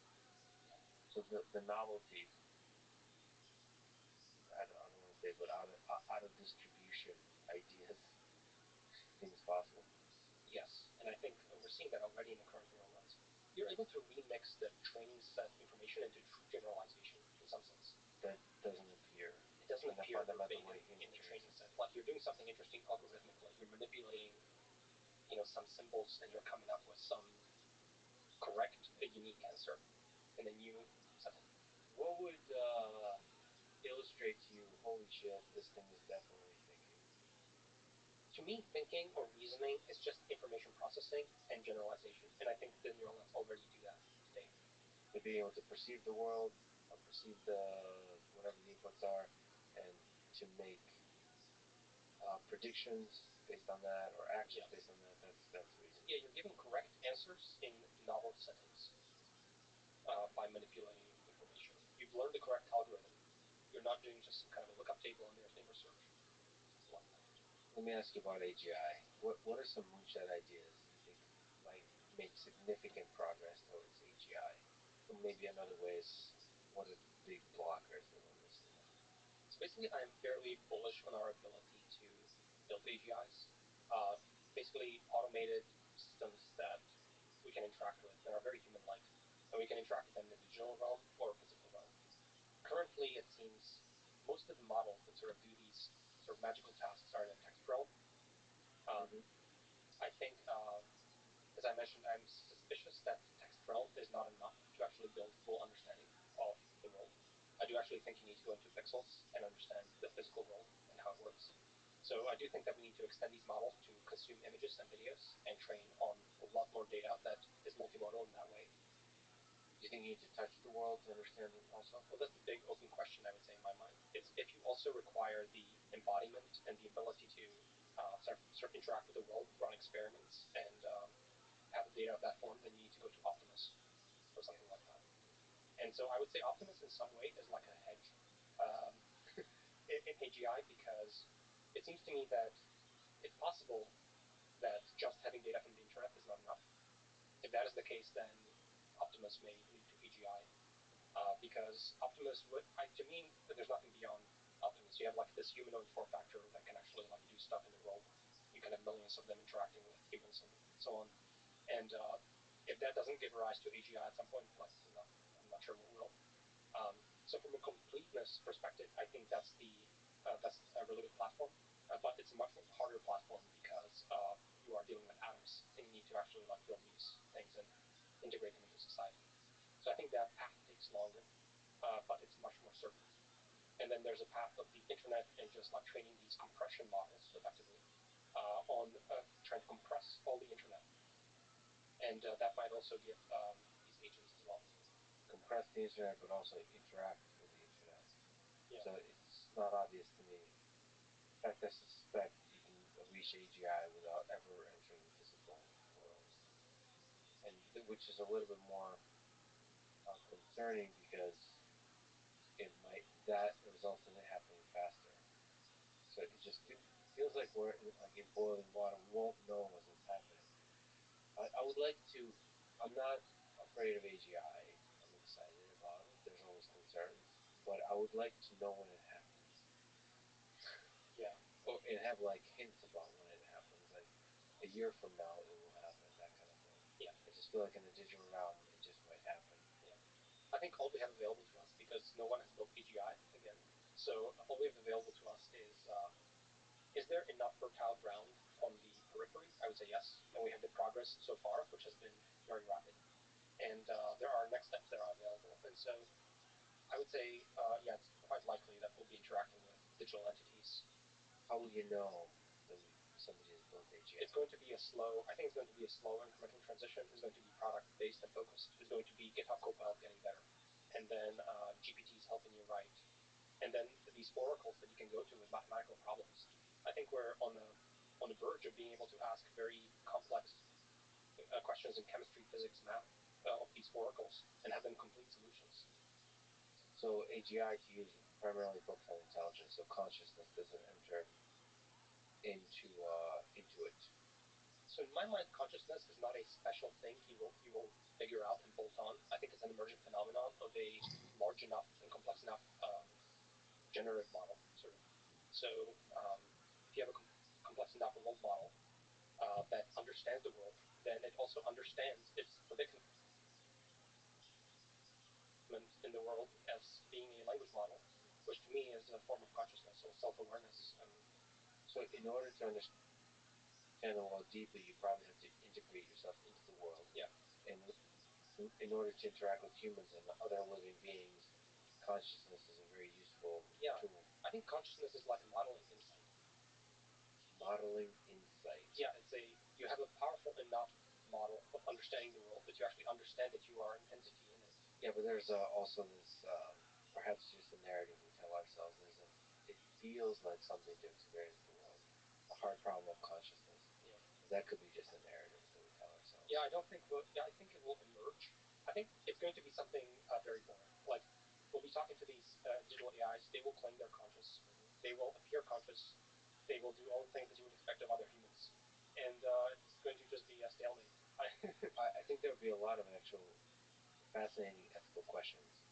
So the novelty, I don't want to say, but out of distribution ideas seems possible. Yes, and I think we're seeing that already in the current neural nets. You're able to remix the training set information into true generalization in some sense. That doesn't appear. It doesn't in appear the fundamental way in the training set. Like you're doing something interesting algorithmically. You're manipulating, some symbols, and you're coming up with some correct, unique answer in a new setting. What would illustrate to you, holy shit, this thing is definitely thinking? To me, thinking or reasoning is just information processing and generalization, and I think the neural nets already do that today. To be able to perceive the world, or perceive whatever the inputs are, and to make predictions based on that, or actions based on that. That's reason. Yeah, you're giving correct answers in novel settings by manipulating information. You've learned the correct algorithm. You're not doing just some kind of a lookup table and there's neighbor search. Like that. Let me ask you about AGI. What are some moonshot ideas you think might make significant progress towards AGI? Or maybe another way is, what are the big blockers that we're missing now? So basically, I'm fairly bullish on our ability to build AGIs. Basically, automated systems that we can interact with that are very human-like, and we can interact with them in the digital realm or physical realm. Currently, it seems most of the models that sort of do these sort of magical tasks are in the text realm. I think, as I mentioned, I'm suspicious that text realm is not enough to actually build full understanding of the world. I do actually think you need to go into pixels and understand the physical world and how it works. So I do think that we need to extend these models to consume images and videos and train on a lot more data that is multimodal in that way. Do you think you need to touch the world to understand it also? Well, that's the big open question, I would say, in my mind. It's if you also require the embodiment and the ability to sort of interact with the world, run experiments, and have the data of that form, then you need to go to Optimus or something like that. And so I would say Optimus in some way is like a hedge. in AGI, because it seems to me that it's possible that just having data from the internet is not enough. If that is the case, then Optimus may lead to AGI, because Optimus would, to me, there's nothing beyond Optimus. You have like this humanoid form factor that can actually like do stuff in the world. You can have millions of them interacting with humans and so on. And if that doesn't give rise to AGI at some point, like I'm not sure what will. So from a completeness perspective, I think that's a really good platform. But it's a much harder platform because you are dealing with atoms, and you need to actually like build these things and integrate them into society. So I think that path takes longer, but it's much more certain. And then there's a path of the internet and just like training these compression models effectively on trying to compress all the internet, and that might also give these agents as well. Compress the internet, but also interact with the internet. Yeah. So it's not obvious to me. In fact, I suspect you can reach AGI without ever entering the physical world, and which is a little bit more concerning because that results in it happening faster. So it just feels like we're in boiling water. We won't know as it's happening. I would like to. I'm not afraid of AGI. I'm excited about it. There's always concerns, but I would like to know when it happens. Yeah. And have like hints about when it happens. Like a year from now, it will happen. That kind of thing. Yeah. I just feel like in the digital realm, it just might happen. Yeah. I think all we have available to us, because no one has built AGI again, so all we have available to us is there enough fertile ground on the periphery? I would say yes, and we have the progress so far, which has been very rapid, and there are next steps that are available, and so I would say, yeah, it's quite likely that we'll be interacting with digital entities. How will you know that somebody has built AGI? It's going to be I think it's going to be a slow incremental transition. It's going to be product based and focused. It's going to be GitHub Copilot getting better, and then GPTs helping you write, and then these oracles that you can go to with mathematical problems. I think we're on the verge of being able to ask very complex questions in chemistry, physics, math of these oracles and have them complete solutions. So AGI to you is primarily focused on intelligence, so consciousness doesn't enter into it. So in my mind, consciousness is not a special thing he will figure out and bolt on. I think it's an emergent phenomenon of a large enough and complex enough generative model, sort of. So if you have a complex enough world model that understands the world, then it also understands its predicament in the world as being a language model, which to me is a form of consciousness or self-awareness. So in order to understand the world deeply, you probably have to integrate yourself into the world. Yeah. And in order to interact with humans and other living beings, consciousness is a very useful tool. I think consciousness is like a modeling insight. Modeling insight. Yeah, you have a powerful enough model of understanding the world that you actually understand that you are an entity in it. Yeah, but there's also this, perhaps just a narrative we tell ourselves, it feels like something to experience the world. The hard problem of consciousness. Yeah. That could be just a narrative that we tell ourselves. Yeah, I think it will emerge. I think it's going to be something very boring. Like, we'll be talking to these digital AIs. They will claim they're conscious. Mm-hmm. They will appear conscious. They will do all the things that you would expect of other humans. And it's going to just be a stalemate. I think there would be a lot of actual fascinating ethical questions,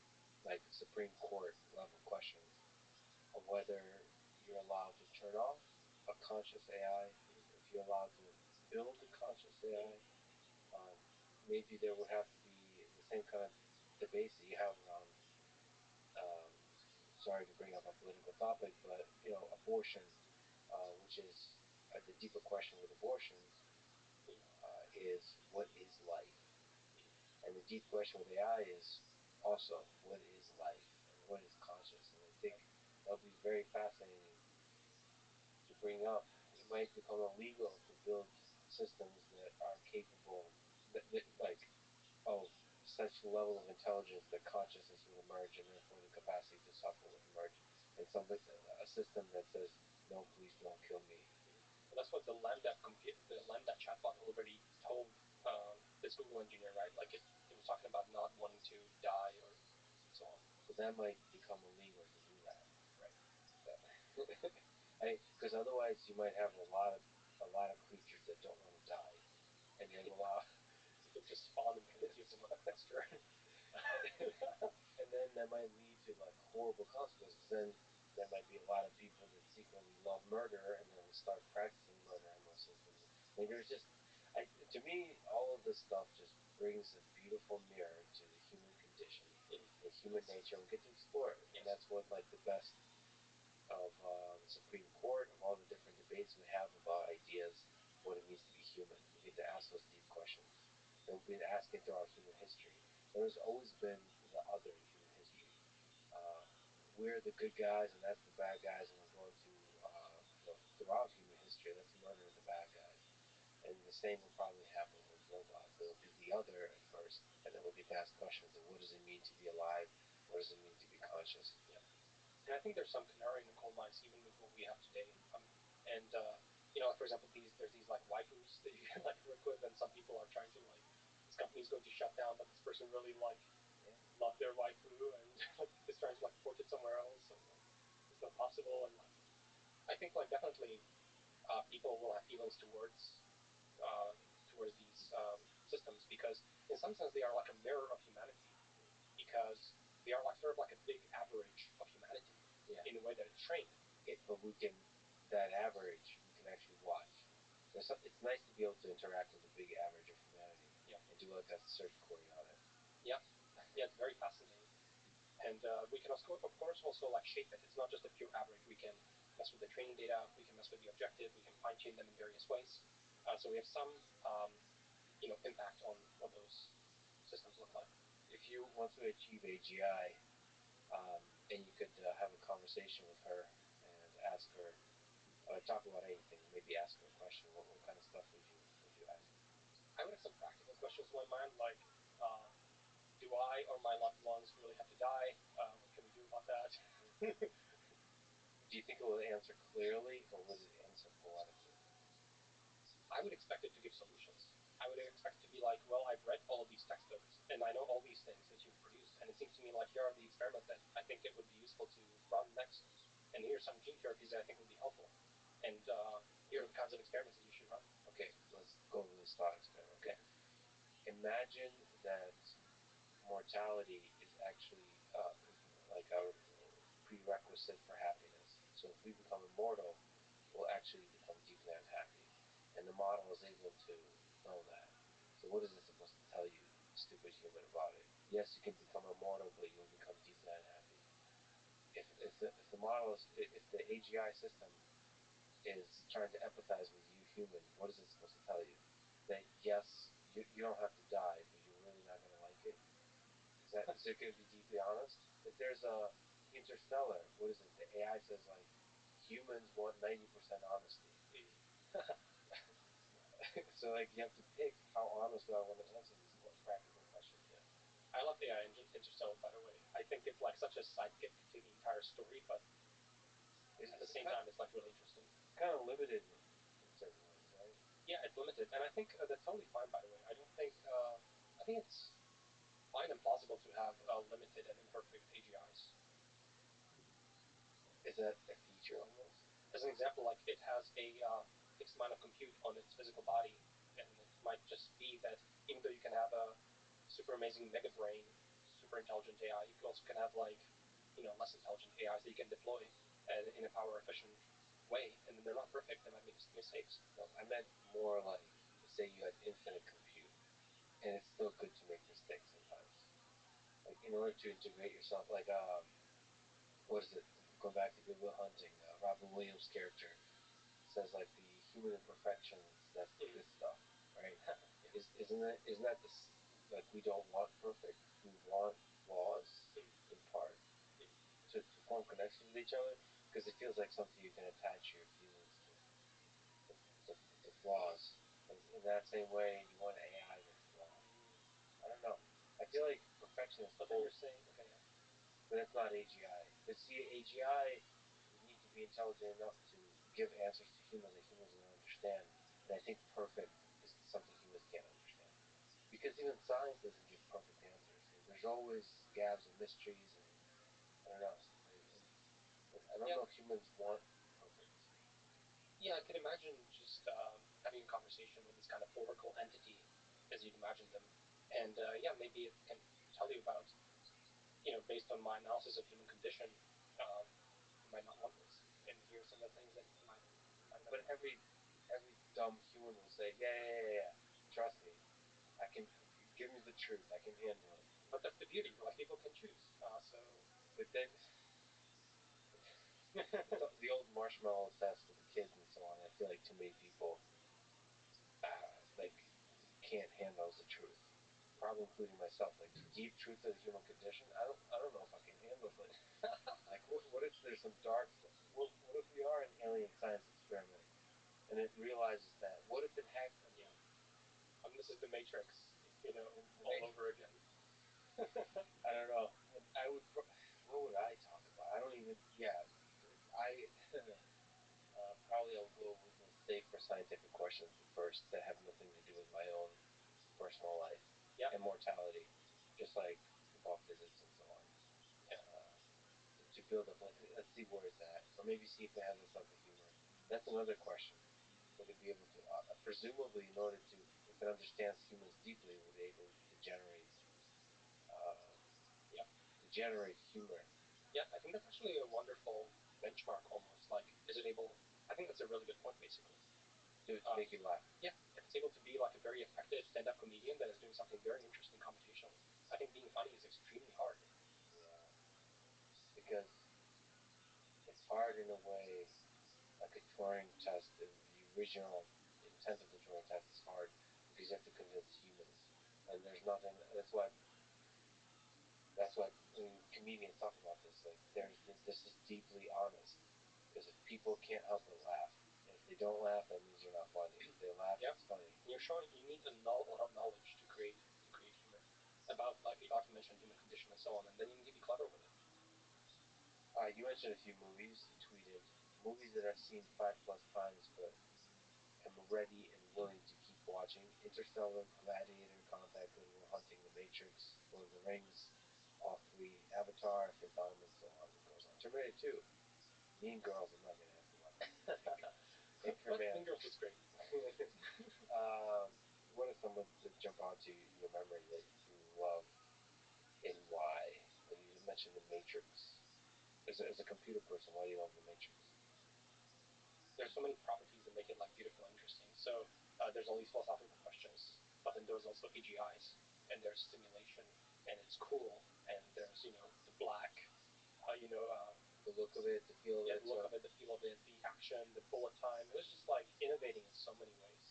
like Supreme Court level questions, of whether you're allowed to turn off a conscious AI, if you're allowed to build a conscious AI. Maybe there would have to be the same kind of debates that you have around. Um, Sorry to bring up a political topic, but abortion, which is the deeper question with abortions, is what is life, and the deep question with AI is also what is life and what is conscious, and I think that'll be very fascinating to bring up. It might become illegal to build systems that are capable, that like of such level of intelligence that consciousness would emerge, and therefore the capacity to suffer would emerge, and a system that says, "No, please don't kill me." Well, that's what the Lambda chatbot already told this Google engineer, right? Like it was talking about not wanting to die or so on. So that might become illegal to do that. Right. Because otherwise you might have a lot of creatures that don't want to die, and then You'll just spawn infinity of them on a cluster. and then that might lead to like horrible consequences. Because then there might be a lot of people that secretly love murder, and then will start practicing murder in those systems. Like there's just, to me, all of this stuff just brings a beautiful mirror to the human condition and human nature. We get to explore it, and that's what like the best of the Supreme Court, of all the different debates we have about ideas, what it means to be human. We get to ask those deep questions. And we've been asking throughout human history. There's always been the other in human history. Uh, we're the good guys, and that's the bad guys, and we're going to, throughout human history, that's murdering the bad guys. And the same will probably happen with robots. There will be the other at first, and then we'll get to ask questions of what does it mean to be alive? What does it mean to be conscious? Yeah. And I think there's some canary in the coal mines even with what we have today. And like for example, there's these like waifus that you can like work with, and some people are trying to like this company is going to shut down, but this person really like love their waifu and like is trying to like port it somewhere else, and like it's not possible. And like I think like definitely people will have feelings uh, towards these systems because in some sense they are like a mirror of humanity because they are like sort of like a big average of humanity in the way that it's trained. But that average, we can actually watch. It's nice to be able to interact with the big average of humanity and do like a search query on it. Yeah, yeah, it's very fascinating. And we can of course also like shape it. It's not just a pure average. We can mess with the training data. We can mess with the objective. We can fine tune them in various ways. So we have some impact on what those systems look like. If you want to achieve AGI, and you could have a conversation with her and ask her, talk about anything, maybe ask her a question. What kind of stuff would you ask? I would have some practical questions in my mind, like, do I or my loved ones really have to die? What can we do about that? Do you think it will answer clearly, or would it answer poetically? I would expect it to give solutions. I would expect it to be like, well, I've read all of these textbooks and I know all these things that you've produced, and it seems to me like here are the experiments that I think it would be useful to run next, and here's some gene therapies that I think would be helpful, and here are the kinds of experiments that you should run. Okay, let's go over this thought experiment. Okay, imagine that mortality is actually like a prerequisite for happiness. So if we become immortal, we'll actually become deeply unhappy. And the model is able to know that. So what is it supposed to tell you, stupid human, about it? Yes, you can become immortal, but you'll become deeply unhappy. If the AGI system is trying to empathize with you, human, what is it supposed to tell you? That yes, you don't have to die, but you're really not going to like it. Is it going to be deeply honest? If there's a Interstellar, what is it? The AI says like humans want 90% honesty. So like you have to pick how honest do I want to answer these practical questions. Yeah. I love AI in Interstellar, by the way. I think it's like such a sidekick to the entire story, but at the same time, it's like really interesting. It's kind of limited in certain ways, right? Yeah, it's limited, and I think that's totally fine. By the way, I think it's fine and plausible to have limited and imperfect AGIs. Is that a feature almost? As an example, like it has a fixed amount of compute on its physical body, and it might just be that even though you can have a super amazing mega brain, super intelligent AI, you also can have like less intelligent AIs that you can deploy in a power efficient way, and then they're not perfect. They might make mistakes. No, I meant more like say you had infinite compute, and it's still good to make mistakes sometimes. Like in order to integrate yourself, like what is it? Going back to Good Will Hunting, Robin Williams' character says like the human imperfections, that's the good stuff, right? Isn't that this like we don't want perfect, we want flaws in part to form connection with each other because it feels like something you can attach your feelings to, the flaws. In that same way, you want an AI that's flawed. I don't know. I feel like perfection is. But then you're saying, okay, yeah. But that's not AGI. But see, AGI would need to be intelligent enough to give answers to humans that humans don't understand. And I think perfect is something humans can't understand. Because even science doesn't give perfect answers. There's always gaps and mysteries, and I don't know. I don't know if humans want perfect. Yeah, I can imagine just having a conversation with this kind of oracle entity as you'd imagine them. And yeah, maybe it can tell you about, based on my analysis of human condition, you might not want this. And here's some of the things that you might But every dumb human will say, yeah. Trust me, I can. Give me the truth. I can handle it. But that's the beauty. Like people can choose. But then the old marshmallow test with the kids and so on. I feel like too many people like can't handle the truth. Probably including myself. Like the deep truth of the human condition. I don't know if I can handle it. Like what if there's some dark? What if we are an alien science experiment, and it realizes that? What if it hacked? Yeah. This is the Matrix, all over again. I don't know. I would. What would I talk about? I don't even. Yeah, I. Probably I'll go with the safer scientific questions first that have nothing to do with my own personal life and mortality, just like football physics and so on. Yeah. To build up, like, let's see where it's at, or maybe see if it has a sense of humor. That's another question. Would it be able to, presumably, in order to, if it understands humans deeply, would it be able to generate, humor? Yeah, I think that's actually a wonderful benchmark almost. Like, is it able? I think that's a really good point, basically. To make you laugh. Yeah, if it's able to be like a very effective stand-up comedian that is doing something very interesting computationally, I think being funny is extremely hard. Yeah, because it's hard in a way, like a Turing test. The original intent of the Turing test is hard because you have to convince humans, and there's nothing. That's why when comedians talk about this, like this is deeply honest. Because if people can't help but laugh, and if they don't laugh, that means you're not funny. If they laugh, it's funny. You're showing you need a lot of knowledge to create humor about, like you mentioned, human condition and so on, and then you need to be clever with it. You mentioned a few movies. You tweeted movies that I've seen 5+ times, but am ready and willing to keep watching. Interstellar, Gladiator, Contact, Good Will Hunting, The Matrix, Lord of the Rings, all three, Avatar, Fifth Element, so on it goes on. Terminator 2, Mean Girls, I'm not going to ask about. Mean Girls was great. What are some that jump out to your memory that you love and why? You mentioned The Matrix. As a computer person, why do you love The Matrix? There's so many properties that make it like beautiful and interesting. So there's all these philosophical questions, but then there's also AGIs, and there's simulation, and it's cool, and there's the black, the look of it, the feel of it. The look of it, the feel of it, the action, the bullet time. It was just like innovating in so many ways.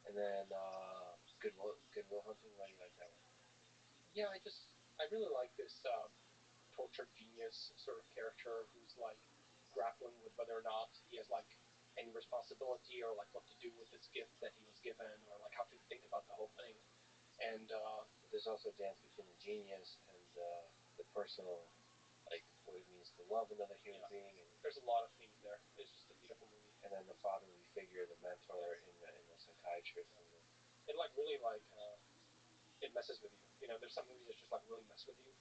And then Good Will Hunting. Why do you like that one? Yeah, I really like this tortured genius sort of character who's like grappling with whether or not he has like any responsibility or like what to do with this gift that he was given or like how to think about the whole thing. And there's also a dance between the genius and the personal, like what it means to love another human being. And there's a lot of themes there. It's just a beautiful movie. And then the fatherly figure, the mentor in the psychiatrist. And it like really like it messes with you. There's some movies that just like really mess with you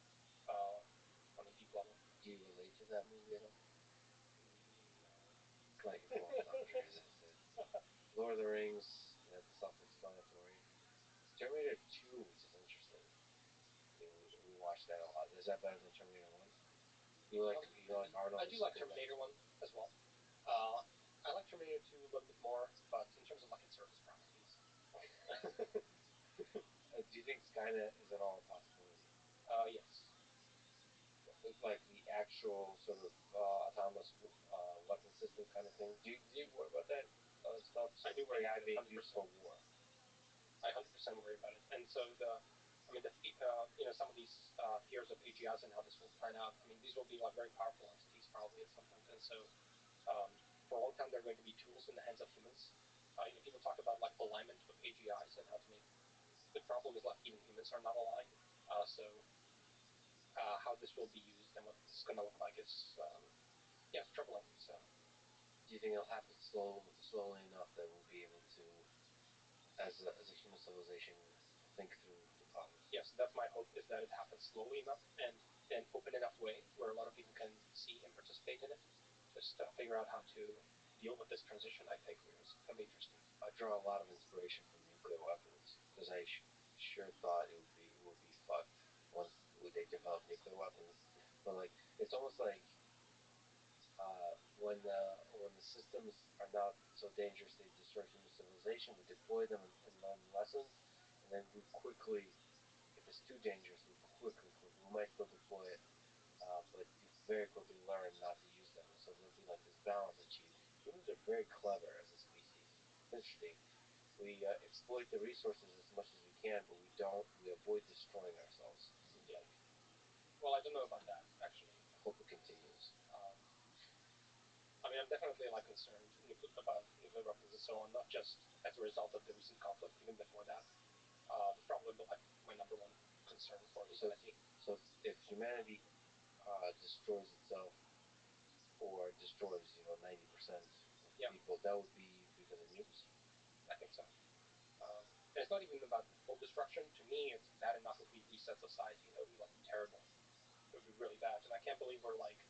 on a deep level. Do you relate to that movie at all? It's not your fault. That's it. Lord of the Rings, that's self-explanatory. Terminator 2 is interesting. We watched that a lot. Is that better than Terminator 1? You like Arnold? I do like Terminator 1 as well. I like Terminator 2 a little bit more, but in terms of like its surface properties. Do you think Skynet is at all a possibility? Yes. Like the actual sort of autonomous weapon system kind of thing. Do you worry about that stuff? So I do worry AI about it. being used for war. I 100% worry about it. And so some of these fears of AGIs and how this will plan out. I mean, these will be like very powerful entities probably at some point. And so, for a long time, they're going to be tools in the hands of humans. People talk about like alignment of AGIs and how to make. The problem is like even humans are not aligned. How this will be used and what it's going to look like is, it's troubling. So, do you think it'll happen slowly enough that we'll be able to, as a human civilization, think through the problems? Yes, that's my hope, is that it happens slowly enough and in an open enough way where a lot of people can see and participate in it. Just figure out how to deal with this transition. I think is going to be interesting. I draw a lot of inspiration from nuclear weapons because I sure thought it would be fucked once they develop nuclear weapons. But like it's almost like when the systems are not so dangerous they destroy human civilization, we deploy them and learn lessons, and then we quickly, if it's too dangerous, we might still deploy it, but you very quickly learn not to use them. So there'll be like this balance achieved. Humans are very clever as a species. It's interesting. We exploit the resources as much as we can, but we don't. We avoid destroying ourselves. It seems like. Well, I don't know about that actually. I hope it continues. I mean, I'm definitely like concerned about nuclear weapons and so on, not just as a result of the recent conflict, even before that. That's probably like my number one concern for humanity. So if humanity destroys itself or destroys 90% of people, that would be because of nukes. I think so. And it's not even about full destruction. To me, it's bad enough if we reset society. That would be like terrible. It would be really bad, and I can't believe we're like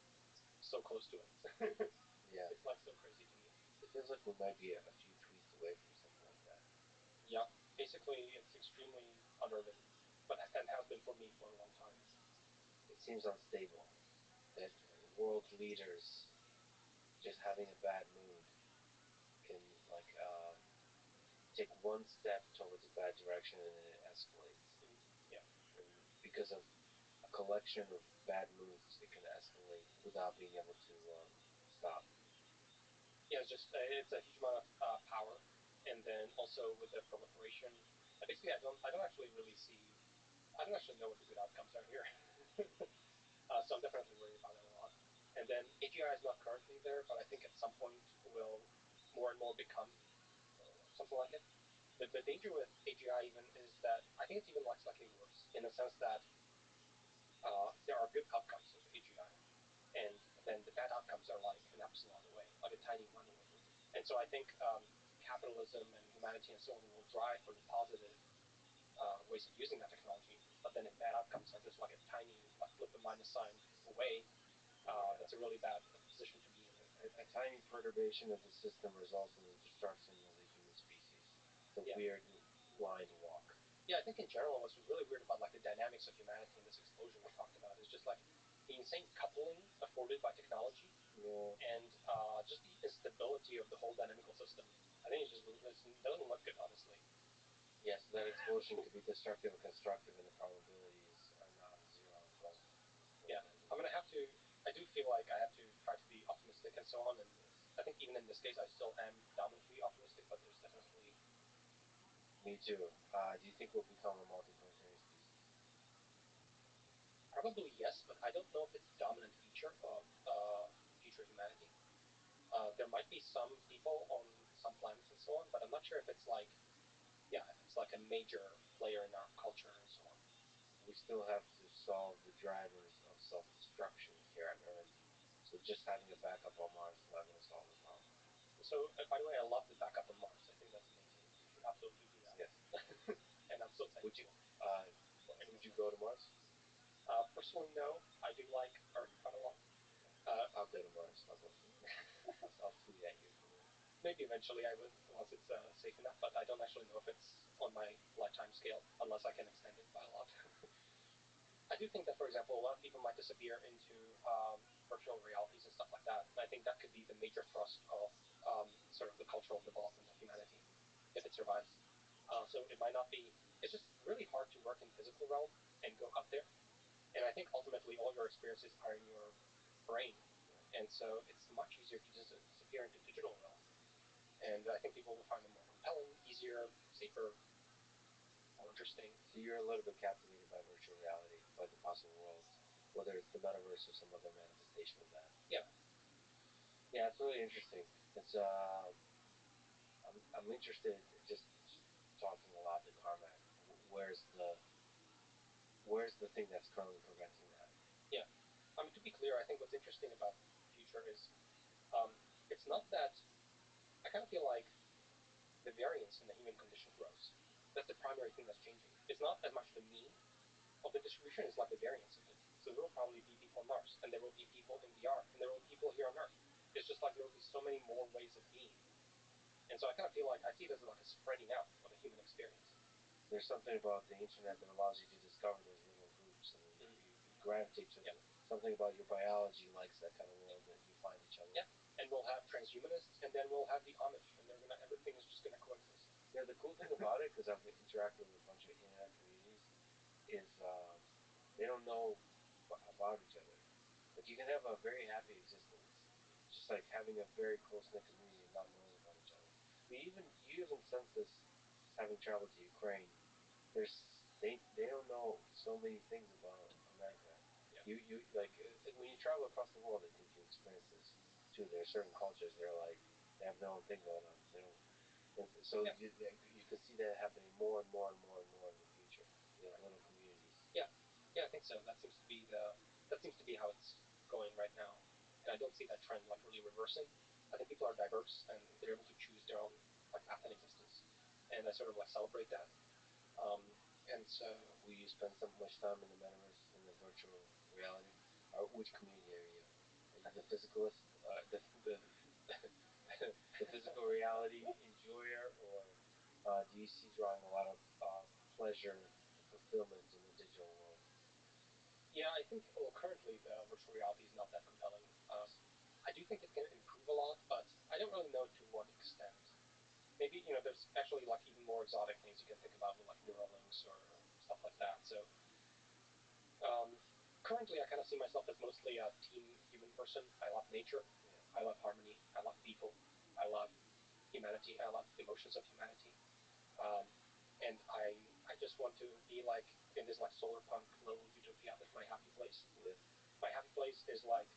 so close to it. Yeah, it's like so crazy to me. It feels like we might be a few tweets away from something like that. Yeah, basically, it's extremely unnerving, but and has been for me for a long time. It seems unstable that world leaders just having a bad mood can like take one step towards a bad direction and then it escalates. Yeah. And because of a collection of bad moods, it can escalate without being able to stop. Yeah, it's a huge amount of power, and then also with the proliferation. Basically, I don't actually really see. I don't actually know what the good outcomes are here. So I'm definitely worried about it a lot. And then AGI is not currently there, but I think at some point will more and more become something like it. The danger with AGI even is that I think it's even like slightly worse in the sense that there are good outcomes of AGI, and then the bad outcomes are like an epsilon away, like a tiny one away. And so I think capitalism and humanity and so on will drive for the positive ways of using that technology. But then if bad outcomes are just like a tiny like flip the minus sign away, that's a really bad position to be in. A tiny perturbation of the system results in the destruction of the human species. It's a weird line to walk. Yeah, I think in general what's really weird about like the dynamics of humanity and this explosion we talked about is just like the insane coupling afforded by technology and just the instability of the whole dynamical system. I think it doesn't look good, honestly. Yes, that explosion could be destructive or constructive, and the probabilities are not zero in both. Yeah, I'm gonna have to. I do feel like I have to try to be optimistic and so on, and I think even in this case, I still am dominantly optimistic. But there's definitely. Me too. Do you think we'll become a multi-planetary species? Probably yes, but I don't know if it's a dominant feature of future humanity. There might be some people on some planets and so on, but I'm not sure if it's like, yeah, if it's like a major player in our culture and so on. We still have to solve the drivers of self-destruction here on Earth. So just having a backup on Mars is not going to solve the problem. So, by the way, I love the backup on Mars. I think that's amazing. We should absolutely do that. Yes. And I'm so thankful. Would you go to Mars? Personally, no. I do like Earth quite a lot. I'll go to Mars. I'll tweet at you. Maybe eventually I would, once it's safe enough, but I don't actually know if it's on my lifetime scale, unless I can extend it by a lot. I do think that, for example, a lot of people might disappear into virtual realities and stuff like that. And I think that could be the major thrust of sort of the cultural development of humanity, if it survives. So it might not be. It's just really hard to work in the physical realm and go up there. And I think ultimately all your experiences are in your brain, and so it's much easier to just disappear into digital realm. And I think people will find it more compelling, easier, safer, more interesting. So you're a little bit captivated by virtual reality, by the possible worlds, whether it's the metaverse or some other manifestation of that. Yeah. Yeah, it's really interesting. It's I'm interested just talking a lot to Carmack. Where's the thing that's currently preventing that? Yeah. I mean, to be clear, I think what's interesting about the future is it's not that I kind of feel like the variance in the human condition grows. That's the primary thing that's changing. It's not as much the mean of the distribution, it's like the variance of it. So there will probably be people on Mars, and there will be people in VR, many more ways of being. And so I kind of feel like I see it as like a spreading out of a human experience. There's something about the internet that allows you to discover those little groups, and you gravitate to something about your biology likes that kind of world, and you find each other. Yeah, and we'll have transhumanists, and then we'll have the Amish, and everything is just gonna coexist. Yeah, the cool thing about it, because I've interacted with a bunch of internet communities, is they don't know about each other. Like you can have a very happy existence, just like having a very close knit community and not knowing about each other. You even sense this having traveled to Ukraine. They don't know so many things about America. Yeah. You like when you travel across the world, I think you experience this too. There are certain cultures they're like they have their own thing going on. They don't. And so you can see that happening more and more and more and more in the future. Little communities. Yeah, I think so. That seems to be how it's going right now, and I don't see that trend like really reversing. I think people are diverse and they're able to choose their own like path in existence, and I sort of like celebrate that. And so will you spend so much time in the metaverse, in the virtual reality? Or which community are you? Are you the physicalist, the physical reality enjoyer, or do you see drawing a lot of pleasure and fulfillment in the digital world? Yeah, I think currently the virtual reality is not that compelling. I do think it can improve a lot, but I don't really know to what extent. Maybe there's actually like even more exotic things you can think about with like neural links or stuff like that. So currently, I kind of see myself as mostly a team human person. I love nature. I love harmony. I love people. I love humanity. I love emotions of humanity. Um, and I just want to be like in this like solar punk little utopia. That's my happy place. Yeah. My happy place is like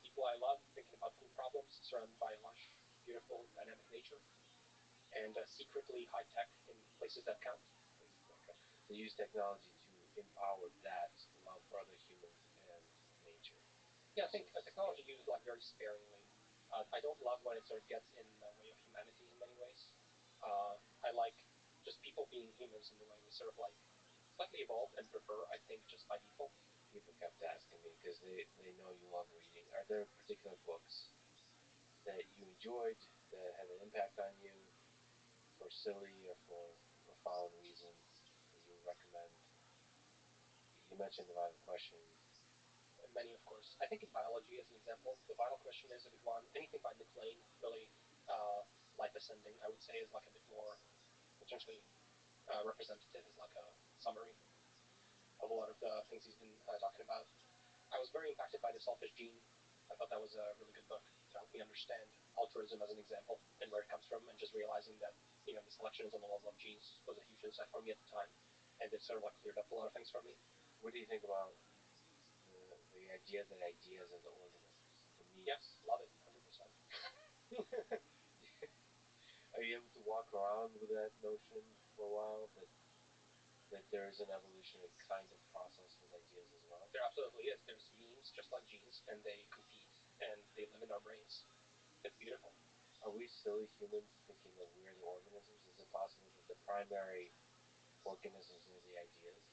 people I love thinking about cool problems, surrounded by lush, beautiful, dynamic nature, and secretly high tech in places that count. Okay. So use technology to empower that love for other humans and nature. Yeah, I think technology used like very sparingly. I don't love when it sort of gets in the way of humanity in many ways. I like just people being humans in the way we sort of like slightly evolved and prefer, I think, just by default. People kept asking me because they know you love reading. Are there particular books that you enjoyed that had an impact on you for silly or for profound reasons that you would recommend? You mentioned the vital question. Many, of course. I think in biology, as an example, the vital question is a big one. Anything by Nick Lane, really life ascending, I would say, is like a bit more potentially representative, is like a summary of a lot of the things he's been talking about. I was very impacted by The Selfish Gene. I thought that was a really good book to help me understand altruism as an example and where it comes from, and just realizing that the selection is on the level of genes was a huge insight for me at the time, and it sort of like cleared up a lot of things for me. What do you think about the idea that ideas are the organisms? The memes? Yes, love it, 100%. Are you able to walk around with that notion for a while that there is an evolutionary kind of process with ideas as well? There absolutely is. There's memes just like genes, and they compete, and they live in our brains. It's beautiful. Are we silly humans thinking that we're the organisms? Is it possible that the primary organisms are the ideas?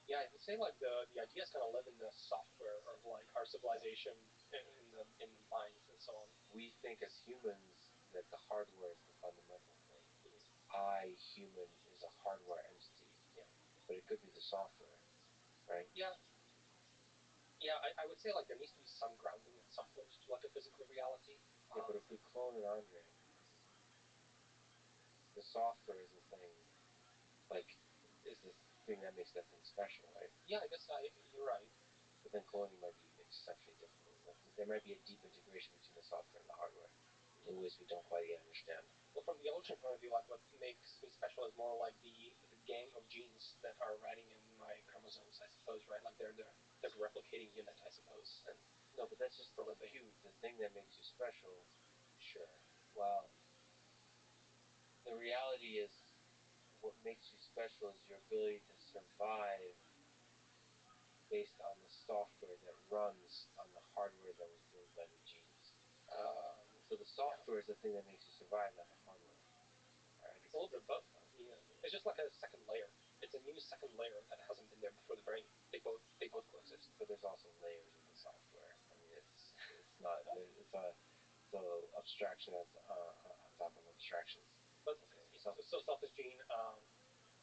Yeah, I would say like the ideas kind of live in the software of like our civilization in minds and so on. We think as humans that the hardware is the fundamental thing. I, human, is a hardware entity. Yeah. But it could be the software, right? Yeah. Yeah, I would say like there needs to be some grounding at some point to like a physical reality. Yeah, but if we clone an Andre, the software is the thing, like, is the thing that makes that thing special, right? Yeah, I guess you're right. But then cloning might be exceptionally difficult. Like, there might be a deep integration between the software and the hardware in ways we don't quite yet understand. Well, from the evolution point of view, like what makes me special is more like the gang of genes that are riding in my chromosomes, I suppose, right? Like they're the replicating unit, I suppose. And no, but that's just the cue. The thing that makes you special, sure. Well, the reality is what makes you special is your ability to survive based on the software that runs on the hardware that was built by the genes. So the software is the thing that makes you survive, not the hardware. Right? It's a little bit of both. Yeah. It's just like a second layer. It's a new second layer that hasn't been there before the brain. They both coexist. But there's also layers of the software. I mean, it's not. It's So abstraction on top of abstractions. But okay, so selfish gene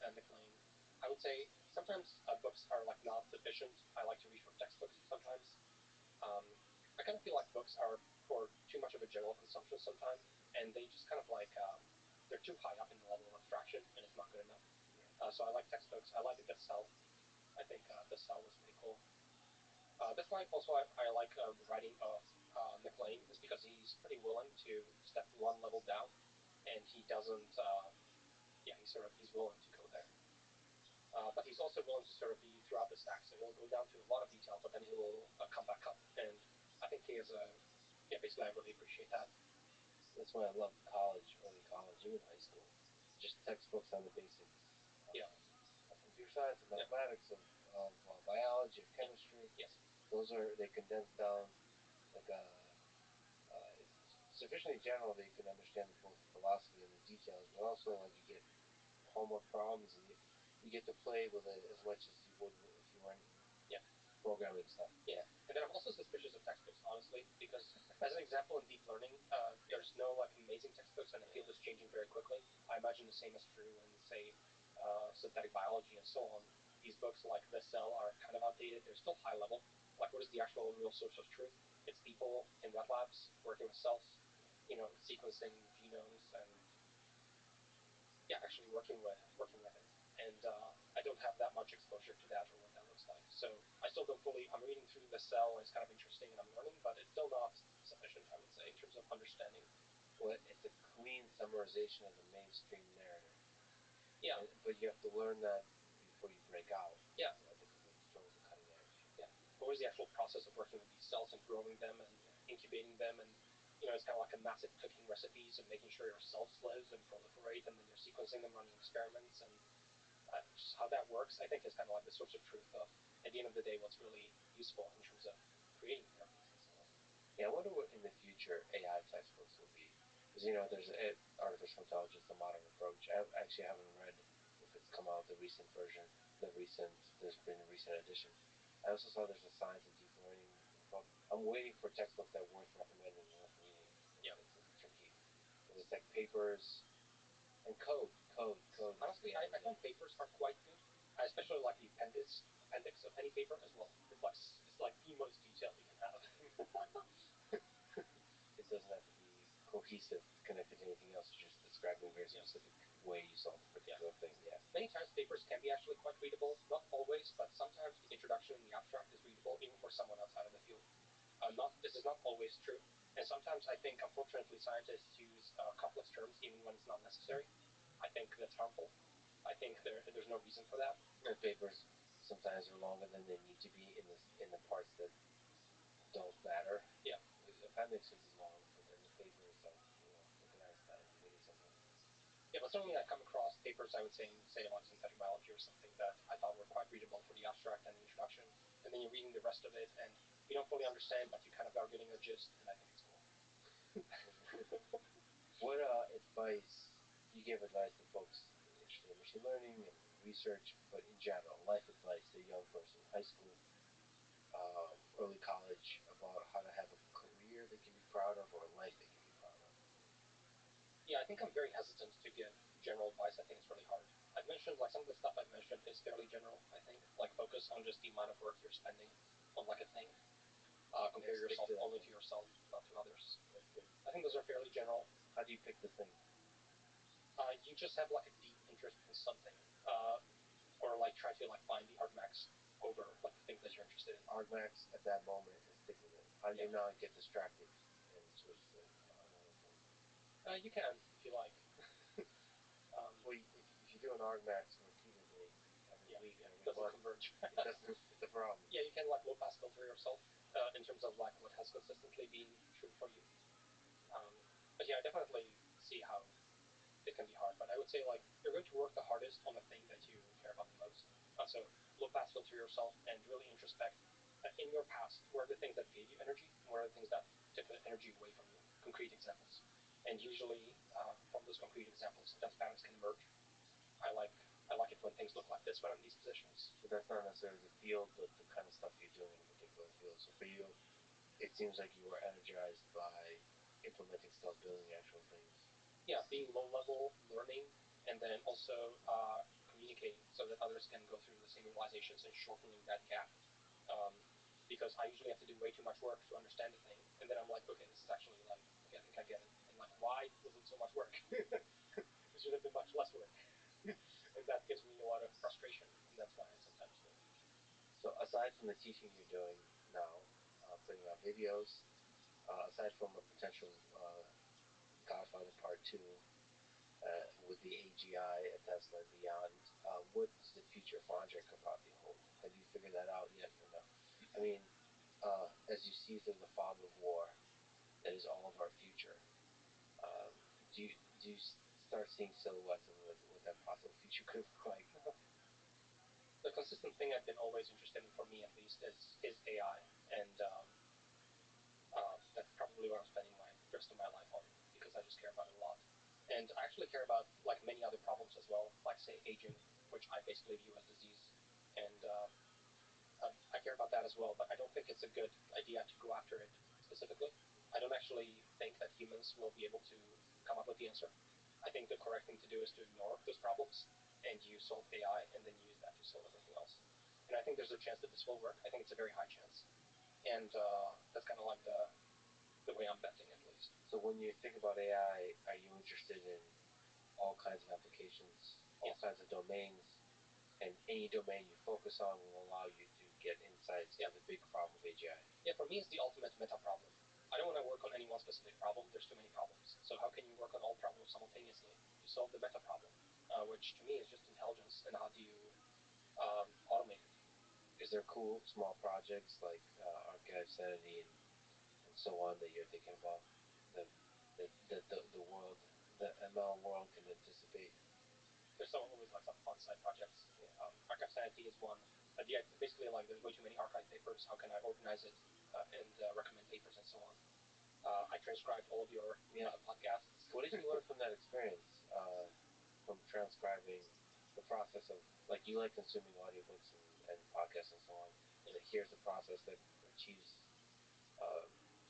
and McLean. I would say sometimes books are like not sufficient. I like to reach for textbooks sometimes. Um, I kind of feel like books are for too much of a general consumption sometimes, and they just kind of like they're too high up in the level of abstraction, and it's not good enough. Yeah. So I like textbooks. I like the Cell. I think the Cell was pretty cool. That's why also I like the writing of McLean is because he's pretty willing to step one level down, and he doesn't. Yeah, he's willing to go there. But he's also willing to sort of be throughout the stack. So he'll go down to a lot of detail, but then he will come back up. And I think he is yeah, basically I really appreciate that. That's why I love college, early college, even high school. Just textbooks on the basics. Yeah. Of computer science, of mathematics, of biology, of chemistry. Yes. Those are, they condense down like it's sufficiently general that you can understand both the philosophy and the details, but also like you get homework problems and you get to play with it as much as you would if you were in programming stuff. Yeah, and then I'm also suspicious of textbooks, honestly, because as an example in deep learning, there's no like amazing textbooks, and the field is changing very quickly. I imagine the same is true in say synthetic biology and so on. These books like The Cell are kind of outdated. They're still high level. Like, what is the actual real source of truth? It's people in wet labs working with cells, sequencing genomes and actually working with it. And I don't have that much exposure to that or what that looks like. So I still don't fully. I'm reading through The Cell, and it's kind of interesting, and I'm learning, but it's still not sufficient, I would say, in terms of understanding. Well, it's a clean summarization of the mainstream narrative. Yeah. But you have to learn that before you break out. Yeah. At the towards the cutting edge. Yeah. What was the actual process of working with these cells and growing them and incubating them and it's kind of like a massive cooking recipes and making sure your cells live and proliferate, and then you're sequencing them, running experiments, and just how that works, I think, is kind of like the source of truth of, at the end of the day, what's really useful in terms of creating therapies and so on. Yeah, I wonder what in the future AI textbooks will be. Because, there's artificial intelligence, the modern approach. I actually haven't read if it's come out, the recent version, there's been recent editions. I also saw there's a science and deep learning book. I'm waiting for textbooks that are worth recommending, worth reading. Yeah. It's tricky. Because it's like papers and code. Honestly, I find papers are quite good. I especially like the appendix of any paper as well. It's like the most detail you can have. It doesn't have to be cohesive, connected to anything else. You're just describing a very specific way you solve a particular thing. Yeah. Many times papers can be actually quite readable. Not always, but sometimes the introduction and the abstract is readable even for someone outside of the field. This is not always true. And sometimes I think, unfortunately, scientists use complex terms even when it's not necessary. I think that's harmful. I think there's no reason for that. And papers sometimes are longer than they need to be in the parts that don't matter. Yeah. The appendix would be long, but then the paper is like, look at Einstein, mini something. Yeah, but certainly I come across papers, I would say, like synthetic biology or something that I thought were quite readable for the abstract and the introduction. And then you're reading the rest of it, and you don't fully understand, but you kind of are getting a gist, and I think it's cool. What advice, you give advice to folks interested in machine learning and research, but in general, life advice to a young person, high school, early college, about how to have a career they can be proud of or a life they can be proud of? Yeah, I think I'm very hesitant to give general advice. I think it's really hard. I've mentioned, like, some of the stuff I've mentioned is fairly general, I think. Like, focus on just the amount of work you're spending on, like, a thing. Compare yourself only to yourself, not to others. I think those are fairly general. How do you pick the thing? You just have, like, a deep interest in something. Or, like, try to, like, find the argmax over, like, the things that you're interested in. Argmax at that moment and stick with it. How do you not get distracted and switch to another thing? You can, if you like. Well, if you do an argmax repeatedly every week and every doesn't month, converge. It doesn't. It's a problem. Yeah, you can, like, low pass filter yourself in terms of, like, what has consistently been true for you. But yeah, I definitely see how it can be hard. But I would say, like, you're going to work the hardest on the thing that you care about the most. So low pass filter yourself and really introspect in your past. What are the things that gave you energy? And what are the things that took the energy away from you? Concrete examples. And usually, from those concrete examples, sometimes patterns can emerge. I like it when things look like this when I'm in these positions. But that's not necessarily the field, but the kind of stuff you're doing in a particular field. So for you, it seems like you were energized by implementing stuff, building actual things. Yeah, being low level, learning, and then also communicating so that others can go through the same realizations and shortening that gap. Um, because I usually have to do way too much work to understand the thing, and then I'm like, okay, this is actually like, okay, I think I get it, and like, why was it so much work? It should have been much less work, and that gives me a lot of frustration, and that's why I sometimes don't teach. So aside from the teaching you're doing now, putting out videos, aside from a potential Godfather Part 2 with the AGI at Tesla and beyond, what does the future for Andre Karpathy hold? Have you figured that out yet or no? I mean, as you see through the fog of war, that is all of our future. Um, do you start seeing silhouettes of what that possible future could look like? The consistent thing I've been always interested in, for me at least, is AI, and that's probably what I'm spending my rest of my life on because I just care about it a lot. And I actually care about like many other problems as well, like say aging, which I basically view as disease, and I care about that as well. But I don't think it's a good idea to go after it specifically. I don't actually think that humans will be able to come up with the answer. I think the correct thing to do is to ignore those problems and you solve AI and then use that to solve everything else. And I think there's a chance that this will work. I think it's a very high chance, and that's kind of like the way I'm betting at least. So when you think about AI, are you interested in all kinds of applications, all Yes. kinds of domains, and any domain you focus on will allow you to get insights to the big problem of AGI? Yeah, for me, it's the ultimate meta problem. I don't want to work on any one specific problem. There's too many problems. So how can you work on all problems simultaneously to solve the meta problem, which to me is just intelligence, and how do you automate it? Is there cool small projects like Archive Sanity and so on that you're thinking about that the world, the ML world can anticipate? There's always like some fun side projects. Archive Sanity is one. Basically, like there's way too many archive papers. How can I organize it and recommend papers and so on? I transcribed all of your podcasts. What did you learn from that experience? From transcribing the process of, like, you like consuming audiobooks and podcasts and so on. But here's a process that achieves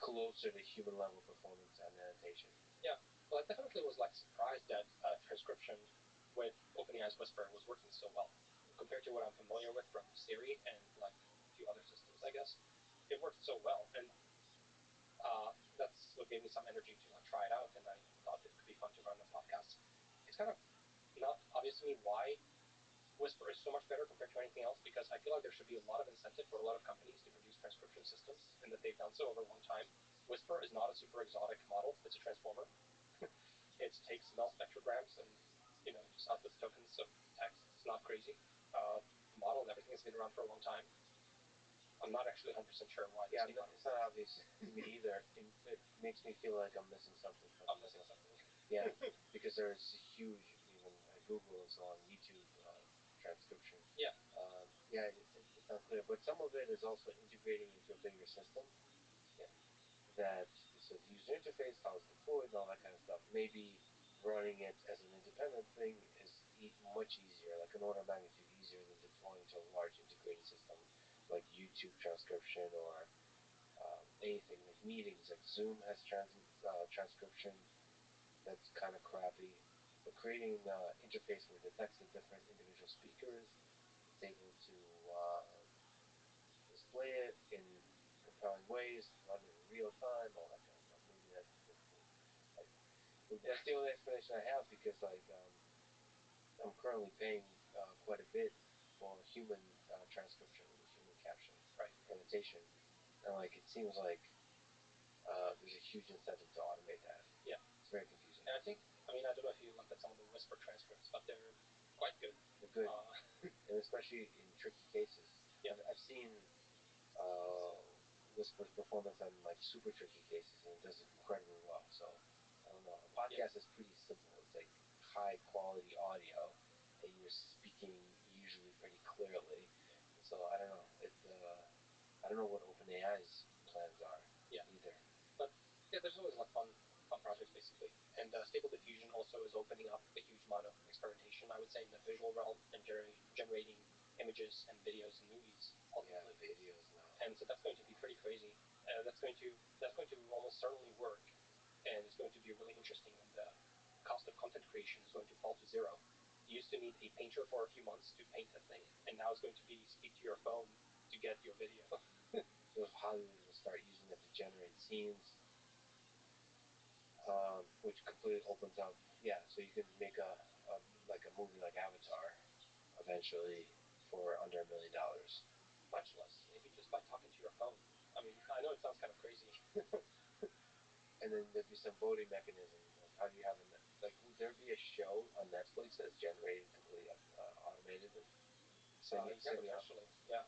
closer to human level performance and annotation. Yeah, well, I definitely was like surprised that transcription with OpenAI's Whisper was working so well compared to what I'm familiar with from Siri and like a few other systems. I guess it worked so well, and that's what gave me some energy to like try it out. And I thought it could be fun to run a podcast. It's kind of not obvious to me why Whisper is so much better compared to anything else, because I feel like there should be a lot of incentive for a lot of companies to produce transcription systems, and that they've done so over a long time. Whisper is not a super exotic model; it's a transformer. It takes null spectrograms and just outputs tokens of text. It's not crazy. The model and everything has been around for a long time. I'm not actually 100% sure why. Yeah, it's not obvious to me either. It makes me feel like I'm missing something. I'm missing something. Yeah, because there's huge, even Google and so on, YouTube transcription. Yeah. Yeah, it's unclear, but some of it is also integrating into a bigger system. Yeah. That so the user interface, how it's deployed, and all that kind of stuff. Maybe running it as an independent thing is much easier, like an order of magnitude easier than deploying to a large integrated system like YouTube transcription or anything like meetings. Like Zoom has transcription that's kind of crappy. But creating an interface where it detects the different individual speakers, it's able to display it in compelling ways, run it in real time, all that kind of stuff. Maybe that's that's the only explanation I have, because I'm currently paying quite a bit for human transcription, human caption, right, annotation, and like it seems like there's a huge incentive to automate that. Yeah, it's very confusing. And I don't know if you looked at some of the Whisper transcripts, but they're quite good. They're good, and especially in tricky cases. Yeah, I've seen Whisper's performance on like super tricky cases, and it does incredibly well. So I don't know. A podcast is pretty simple. It's like high quality audio, and you're speaking usually pretty clearly. So I don't know. I don't know what OpenAI's plans are. Yeah. Either. But yeah, there's always like fun projects basically. And Stable Diffusion also is opening up a huge amount of experimentation, I would say, in the visual realm, and generating images and videos and movies ultimately. Yeah, videos now. And so that's going to be pretty crazy. That's going to almost certainly work content creation is going to fall to zero. You used to need a painter for a few months to paint a thing, and now it's going to be speak to your phone to get your video. So if Hollywood will start using it to generate scenes, which completely opens up, so you can make a movie like Avatar eventually for under $1 million. Much less, maybe just by talking to your phone. I mean, I know it sounds kind of crazy. And then there'd be some voting mechanism. Like, how do you have would there be a show on Netflix that's generated completely automated? Potentially, yeah.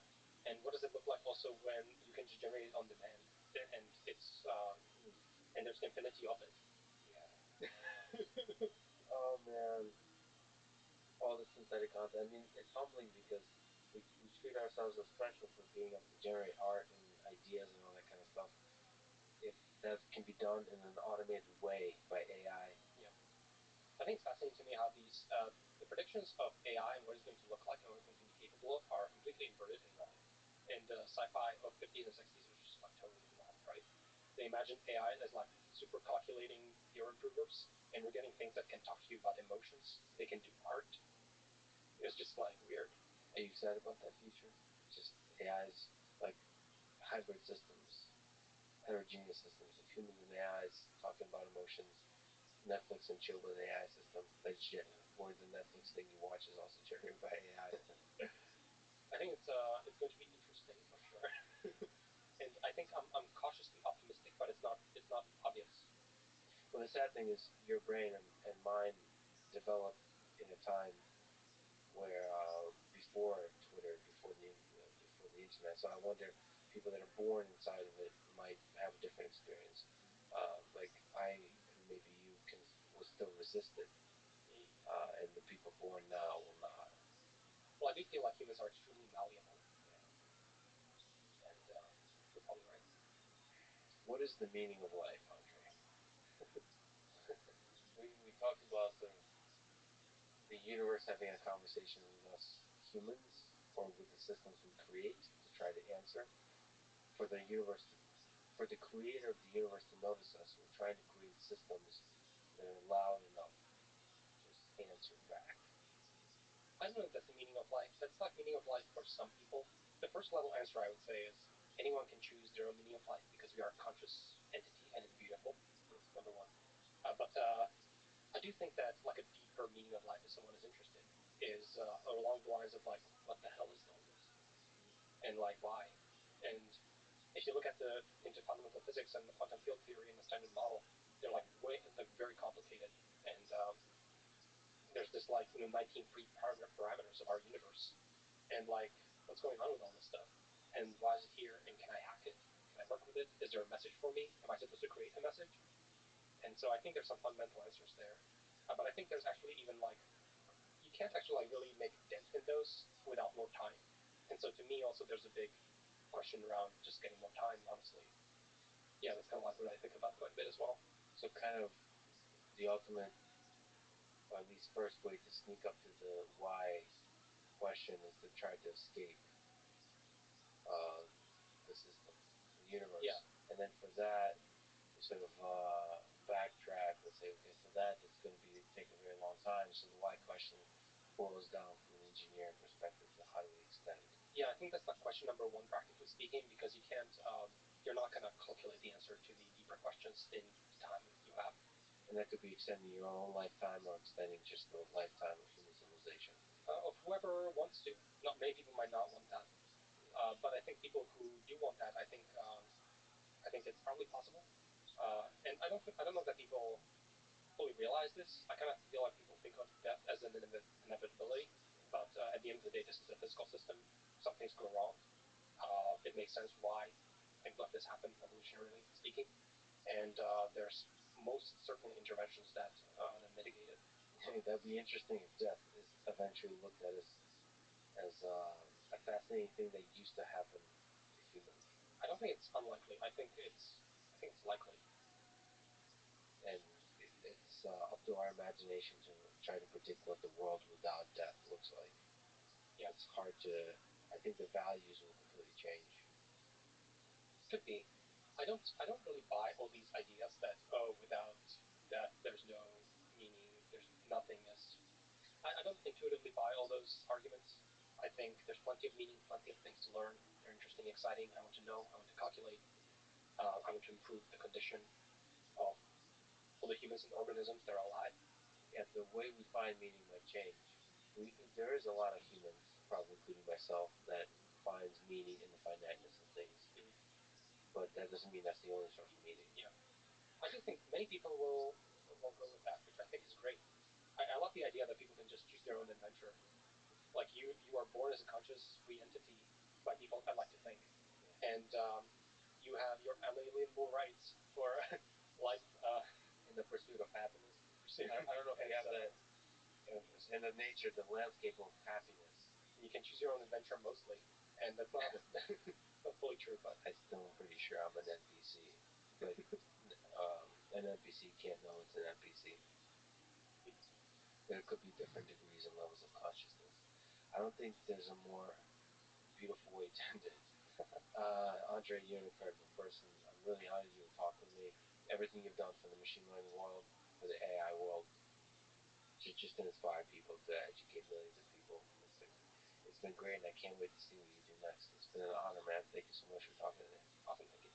And what does it look like also when you can just generate it on demand, and it's and there's infinity of it? Yeah. Oh man, all the synthetic content. I mean, it's humbling because we treat ourselves as special for being able to generate art and ideas and all that kind of stuff. If that can be done in an automated way by AI. Yeah. I think it's fascinating to me how the predictions of AI and what it's going to look like and what it's going to be capable of are completely inverted and wrong. And the sci-fi of 50s and 60s was just like totally wrong, right? They imagined AI as like super calculating theorem provers, and we're getting things that can talk to you about emotions. They can do art. It's just like weird. Are you excited about that future? Just AIs, like hybrid systems, heterogeneous systems of humans and AIs talking about emotions. Netflix and chill with AI system. Where the Netflix thing you watch is also generated by AI. I think it's going to be interesting for sure. And I think I'm cautiously optimistic, but it's not obvious. Well, the sad thing is your brain and mine developed in a time where before Twitter, before the internet. So I wonder, people that are born inside of it might have a different experience. Like I, maybe you will still resist it, and the people born now will not. Well, I do feel like humans are extremely malleable. Yeah. And you're probably right. What is the meaning of life, Andre? we talked about sort of the universe having a conversation with us humans, or with the systems we create to try to answer. For the universe for the creator of the universe to notice us, we're trying to create systems that are loud enough to answer back. I don't know if that's the meaning of life. That's like meaning of life for some people. The first level answer I would say is anyone can choose their own meaning of life because we are a conscious entity and it's beautiful. That's number one. But I do think that like a deeper meaning of life, if someone is interested, is along the lines of like what the hell is all this, and like why. And if you look at into fundamental physics and the quantum field theory and the standard model, they're like very complicated. And there's this like 19 parameters of our universe, and like what's going on with all this stuff, and why is it here, and can I hack it? Can I work with it? Is there a message for me? Am I supposed to create a message? And so I think there's some fundamental answers there, but I think there's actually even like you can't actually like really make a dent in those without more time. And so to me also there's a big question around just getting more time, honestly. Yeah, that's kind of like what I think about quite a bit as well. So kind of the ultimate, or at least first way to sneak up to the why question is to try to escape the system, the universe. Yeah. And then for that, you sort of backtrack and say, okay, for that, it's going to take a very long time. So the why question boils down from an engineering perspective to how do we extend. Yeah, I think that's like question number one, practically speaking, because you can't, you're not going to calculate the answer to the deeper questions in the time you have. And that could be extending your own lifetime or extending just the lifetime of human civilization. Of whoever wants to. Not many people might not want that, but I think people who do want that, I think it's probably possible. And I don't know that people fully realize this. I kind of feel like people think of death as an inevitability, but at the end of the day, this is a physical system. Some things go wrong. It makes sense why things like this happen, evolutionarily speaking, and there's most certainly interventions that mitigate it. Hey, that'd be interesting if death is eventually looked at as a fascinating thing that used to happen to humans. I don't think it's unlikely. I think it's likely. And it's up to our imagination to try to predict what the world without death looks like. Yeah. It's hard to. I think the values will completely change. Could be. I don't really buy all these ideas that without that there's no meaning, there's nothing is. I don't intuitively buy all those arguments. I think there's plenty of meaning, plenty of things to learn. They're interesting, exciting. I want to know. I want to calculate. I want to improve the condition of all the humans and organisms that are alive. Yeah, the way we find meaning might change. There is a lot of humans, probably including myself, that finds meaning in the finiteness of things. But that doesn't mean that's the only source of meaning. Yeah, I do think many people will go with that, which I think is great. I love the idea that people can just choose their own adventure. Like you are born as a conscious free entity by default. I like to think, and you have your unalienable rights for life in the pursuit of happiness. I don't know if you have that in the nature, the landscape of happiness. You can choose your own adventure mostly, and that's not not fully true. But I still am pretty sure I'm an NPC. But an NPC can't know it's an NPC. There could be different degrees and levels of consciousness. I don't think there's a more beautiful way to end it. Andre, you're an incredible person. I'm really honored you to talk with me. Everything you've done for the machine learning world, for the AI world, just to inspire people, to educate millions of people. It's been great, and I can't wait to see what you do next. It's been an honor, man. Thank you so much for talking today. Awesome, thank you.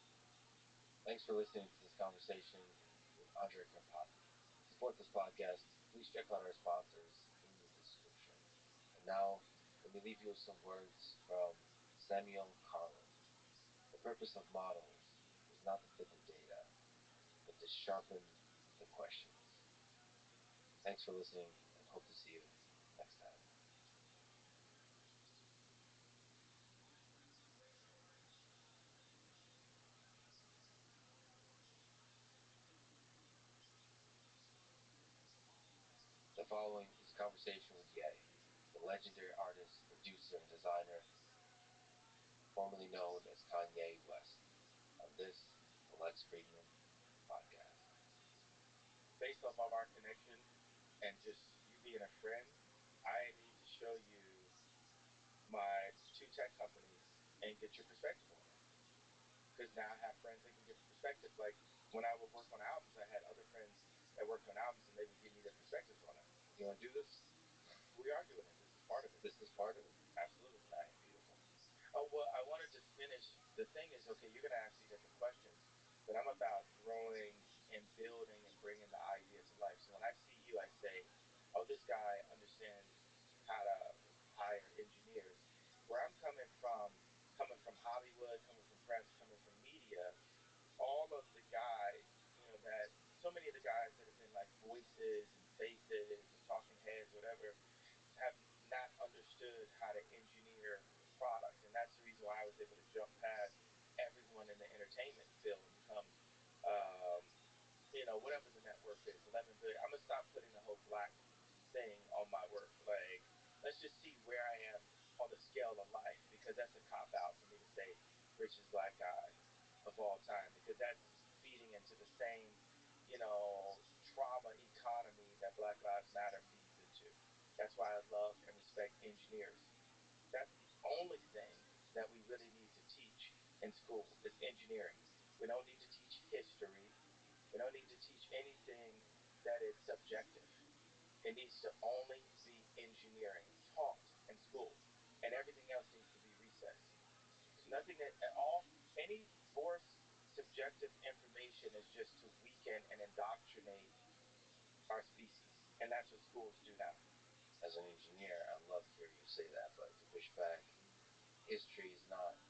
Thanks for listening to this conversation with Andre Karpathy. To support this podcast, please check out our sponsors in the description. And now, let me leave you with some words from Samuel Carlin. The purpose of models is not to fit the data, but to sharpen the questions. Thanks for listening, and hope to see you next time. The following is a conversation with Ye, the legendary artist, producer, and designer formerly known as Kanye West, on this, the Lex Friedman podcast. Based off of our connection and just you being a friend, I need to show you my two tech companies and get your perspective on it. Because now I have friends that can give a perspective. Like when I would work on albums, I had other friends that worked on albums and they would give me their perspectives on it. You want to do this? We are doing it. This is part of it. This is part of it. Absolutely. All right, beautiful. Oh, well, I want to just finish. The thing is, okay, you're going to ask me different questions, but I'm about growing and building and bringing the idea to life. So when I see you, I say, oh, this guy understands how to hire engineers. Where I'm coming from Hollywood, coming from press, coming from media, all of the guys, that so many of the guys that have been like voices and faces and talking heads, whatever, have not understood how to engineer product, and that's the reason why I was able to jump past everyone in the entertainment field and become, um, whatever the network is, 11 billion. I'm gonna stop putting the whole black thing on my work. Like, let's just see where I am on the scale of life, because that's a cop out for me to say richest black guy of all time, because that's feeding into the same, trauma economy that Black Lives Matter feeds into. That's why I love and respect engineers. That's the only thing that we really need to teach in school is engineering. We don't need to teach history. We don't need to teach anything that is subjective. It needs to only be engineering taught in school, and everything else needs to be recessed. Nothing at all. Any forced subjective information is just to weaken and indoctrinate our species, and that's what schools do now. As an engineer, I love to hear you say that, but to push back, history is not.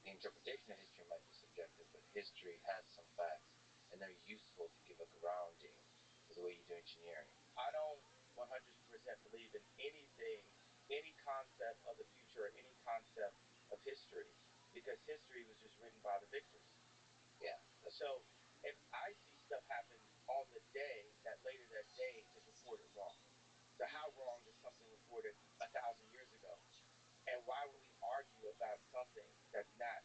The interpretation of history might be subjective, but history has some facts, and they're useful to give a grounding to the way you do engineering. I don't 100% believe in anything, any concept of the future, or any concept of history, because history was just written by the victors. Yeah. So if I see stuff happen on the day that later that day is reported wrong, so how wrong is something reported 1,000 years ago? And why would we argue about something that's not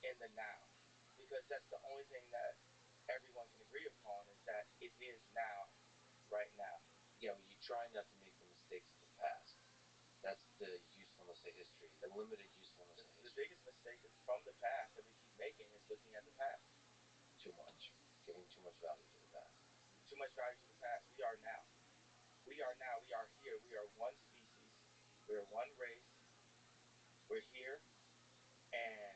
in the now? Because that's the only thing that everyone can agree upon is that it is now, right now. Yeah, but you try not to make the mistakes of the past. That's the usefulness of history, the limited usefulness of history. The biggest mistake from the past that we keep making is looking at the past. Too much. Giving too much value to the past. Too much value to the past. We are now. We are now, we are here, we are one species, we are one race, we're here, and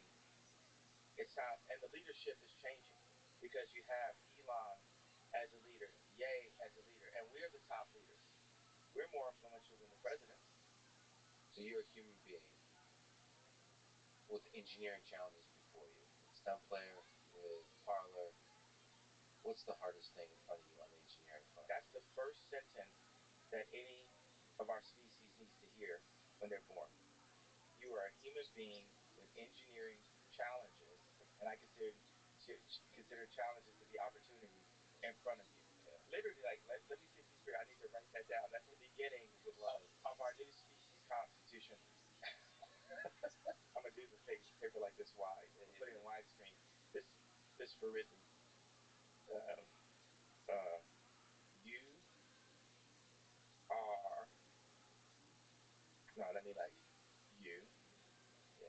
it's time, and the leadership is changing because you have Elon as a leader, Ye as a leader, and we're the top leaders. We're more influential than the presidents. So you're a human being with engineering challenges before you, with stem player, with parlor. What's the hardest thing in front of you on the engineering front? That's the first sentence that any of our species needs to hear when they're born. You are a human being with engineering challenges, and I consider challenges to be opportunities in front of you. Yeah. Literally, like, let me see if you spirit. I need to write that down. That's the beginning of our new species constitution. I'm gonna do the paper like this wide. Put it in widescreen. This for written. You are no. Let me like. You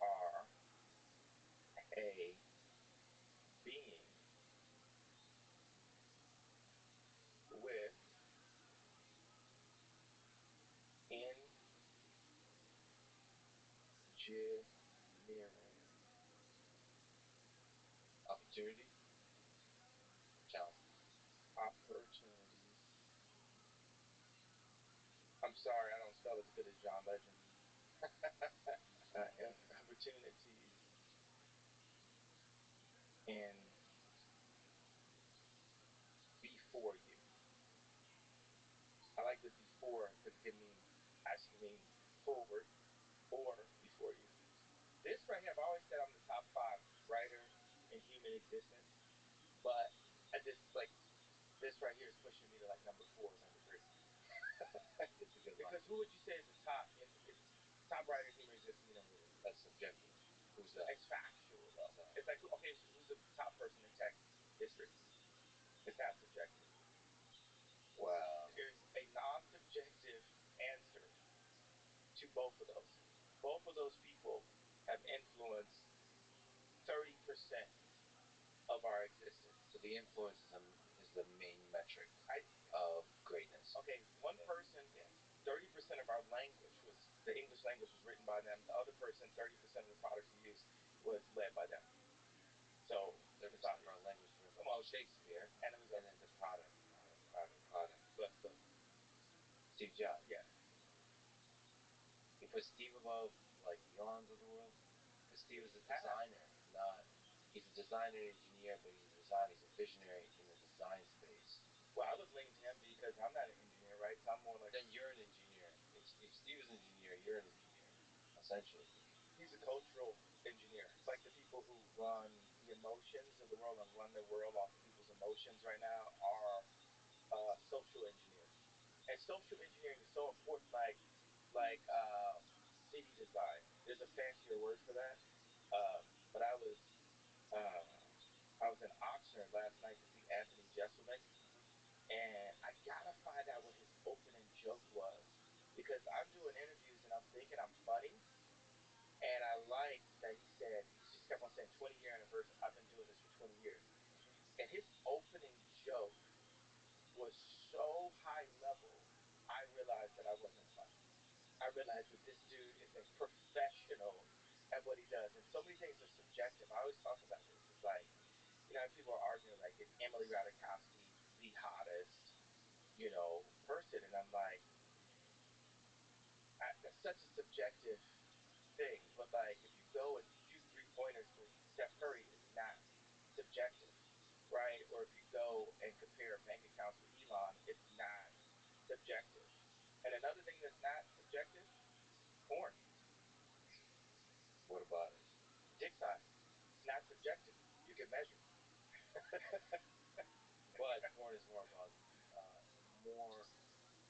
are a being with engineering Opportunity, challenges. opportunities. I'm sorry, I don't spell as good as John Legend. Opportunities in before you. I like the before because it can mean actually mean forward or before you. This right here, I've always said I'm the top 5 writer in human existence, but I just like this right here is pushing me to like number 4 or number 3. It's a good line. Because who would you say is the top in top writer in human existence? You know who it is. That's subjective. Who's that? It's factual though. It's like okay, who's the top person in tech history? It's not subjective. Wow. There's a non-subjective answer to both of those. Both of those people have influenced 30% of our existence. So the influence is the main metric of greatness. Okay, one person, 30% of our language was the English language was written by them. The other person, 30% of the products we use was led by them. So 30% of our language was written by Shakespeare, and it was and then the product. But Steve Jobs. Yeah. You put Steve above like the Elons of the world, because Steve is a designer, not. He's a designer and engineer, but he's a designer. He's a visionary in the design space. Well, I would lean to him because I'm not an engineer, right? So I'm more like. Then you're an engineer. If Steve is an engineer, you're an engineer, essentially. He's a cultural engineer. It's like the people who run the emotions of the world and run their world off of people's emotions right now are social engineers. And social engineering is so important, like city design. There's a fancier word for that. But I was in Oxnard last night to see Anthony Jeselnik, and I gotta find out what his opening joke was because I'm doing interviews and I'm thinking I'm funny, and I liked that he just kept on saying 20-year anniversary. I've been doing this for 20 years, and his opening joke was so high level. I realized that I wasn't funny. I realized that this dude is a professional at what he does, and so many things are subjective. I always talk about this. It's like, people are arguing like, is Emily Ratajkowski the hottest, person? And I'm like, that's such a subjective thing. But like, if you go and shoot 3-pointers with Steph Curry, it's not subjective, right? Or if you go and compare bank accounts with Elon, it's not subjective. And another thing that's not subjective, porn. What about it? Dick size. It's not subjective. You can measure. But porn is more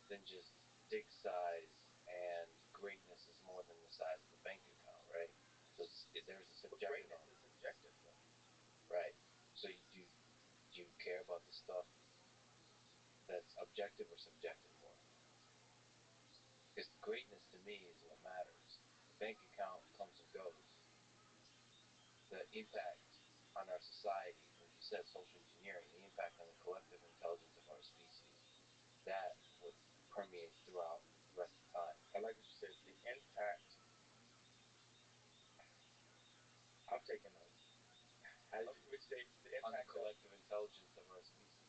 than just dick size, and greatness is more than the size of the bank account, right? So there's a subjective Greatness is subjective, though. Right. So do you care about the stuff that's objective or subjective more? Because greatness to me is what matters. The bank account comes and goes. The impact on our society, like you said, social engineering, the impact on the collective intelligence of our species, that what permeates throughout the rest of time. I like what you said. The impact. I'm taking notes. How did you say the impact on the collective intelligence of our species?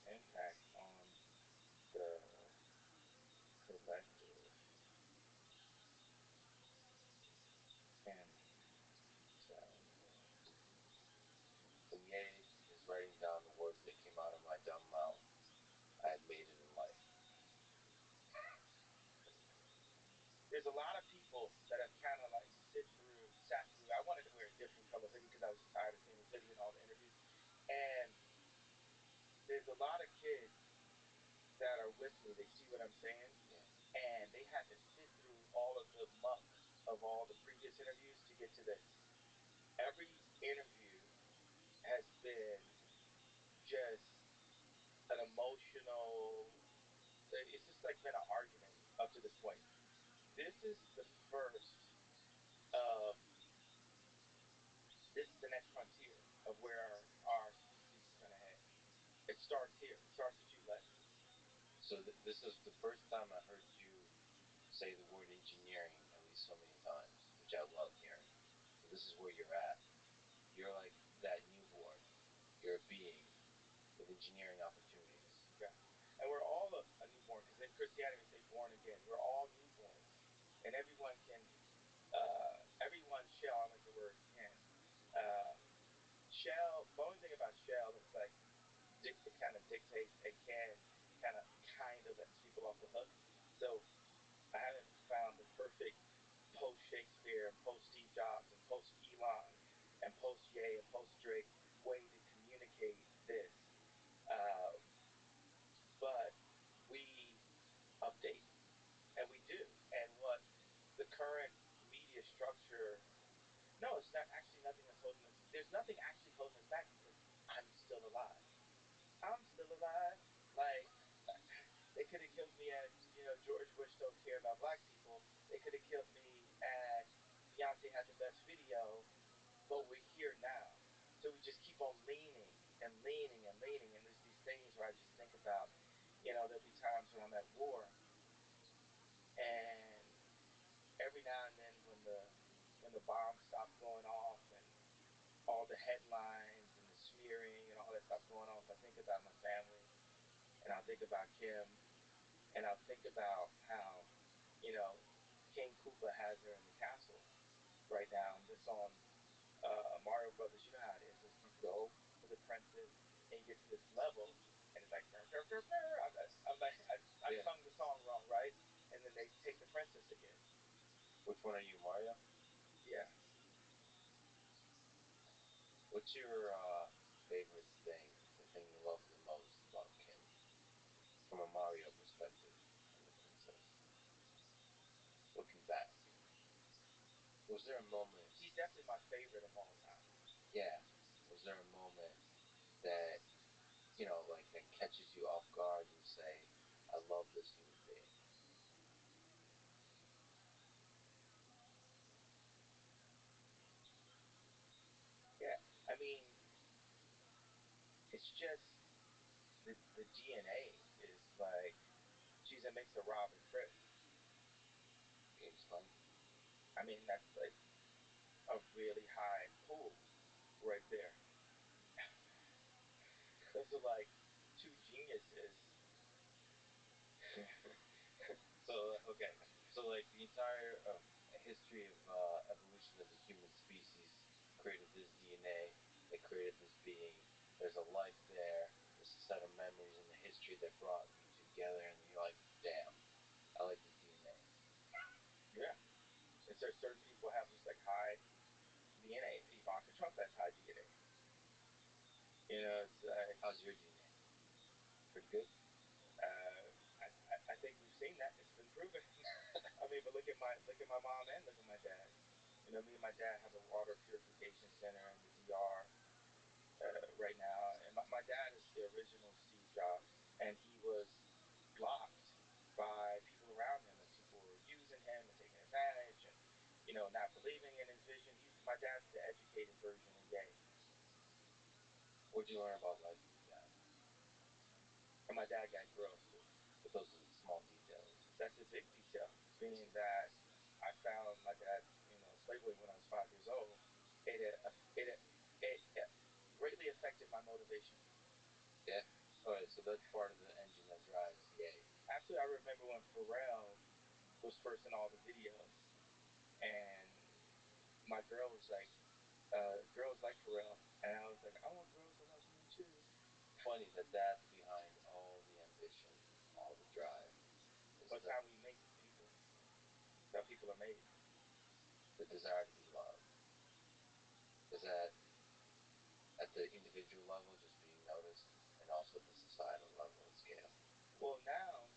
Impact on the collective intelligence. So Ye is writing down the words that came out of my dumb mouth. I had made it in life. There's a lot of people that have kind of like sat through. I wanted to wear a different color hoodie because I was just tired of seeing this hoodie in all the interviews. And there's a lot of kids that are with me. They see what I'm saying. Yeah. And they had to sit through all of the muck of all the previous interviews to get to this. Every interview has been just an emotional, it's just like been an argument up to this point. This is the first of, this is the next frontier of where our species is going to head. It starts here. It starts at you, Lex. So this is the first time I heard you say the word engineering at least so many times, which I love hearing. So this is where you're at. You're like that newborn. You're a being with engineering opportunities. Yeah. And we're all a newborn, because in Christianity we say born again. We're all newborns. And everyone can, everyone shall, I like the word can. Shall, the only thing about shall, it's like, it kind of dictates, and can kind of lets people off the hook. So I haven't found the perfect post Shakespeare and post Steve Jobs and post Elon and post Ye and post Drake way to communicate this. Um, but we update, and we do. And what the current media structure, no, it's not actually nothing that's holding us. There's nothing actually holding us back because I'm still alive. I'm still alive. Like, they could have killed me at, George Bush don't care about black people. They could have killed me at Beyonce had the best video, but we're here now. So we just keep on leaning and leaning and leaning. And there's these things where I just think about, there'll be times when I'm at war, and every now and then when the bombs stop going off and all the headlines and the smearing and all that stuff going off, I think about my family, and I think about Kim, and I think about how, King Koopa has her in the castle right now, and just on Mario Brothers, you know how it is. Is you go for the princess and you get to this level, and it's like, burr, burr, burr, burr. I'm like, I sung the song wrong, right? And then they take the princess again. Which one are you, Mario? Yeah. What's your favorite thing, the thing you love the most about Kim, from a Mario perspective and the princess? Looking back, was there a moment? She's definitely my favorite of all time. Yeah. Was there a moment that, like that catches you off guard and you say, I love this human being? Yeah. I mean, it's just the DNA is like, she's a mix of Rob and Chris. Can you explain? I mean, that's like a really high pool right there. Those are like two geniuses. So, okay. So, like, the entire history of evolution of the human species created this DNA that created this being. There's a life there. There's a set of memories in the history that brought you two together, and you're like, damn, I like this DNA. Yeah. And so certain people have just like high DNA. Ivanka Trump has high DNA. It's like, How's your DNA? pretty good. I think we've seen that. It's been proven. I mean, but look at my mom and look at my dad. Me and my dad have a water purification center in the DR right now, and my dad is the original Steve Jobs, and he was blocked by people around him, and people were using him and taking advantage, and not believing in his vision. My dad's the educated version of Ye. What'd you learn about life from your dad? And my dad got girls too. But those are the small details. That's a big detail, being that I found my dad's, slave weight when I was 5 years old. It greatly affected my motivation. Yeah. All right. So that's part of the engine that drives the A. Absolutely, I remember when Pharrell was first in all the videos, and my girl was like, "Girls like Pharrell," and I was like, "I want girls to like me too." Funny that that's behind all the ambition, all the drive. But it's how we make people. It's how people are made. The desire to be loved. Is that at the individual level, just being noticed, and also at the societal level and scale? Well, now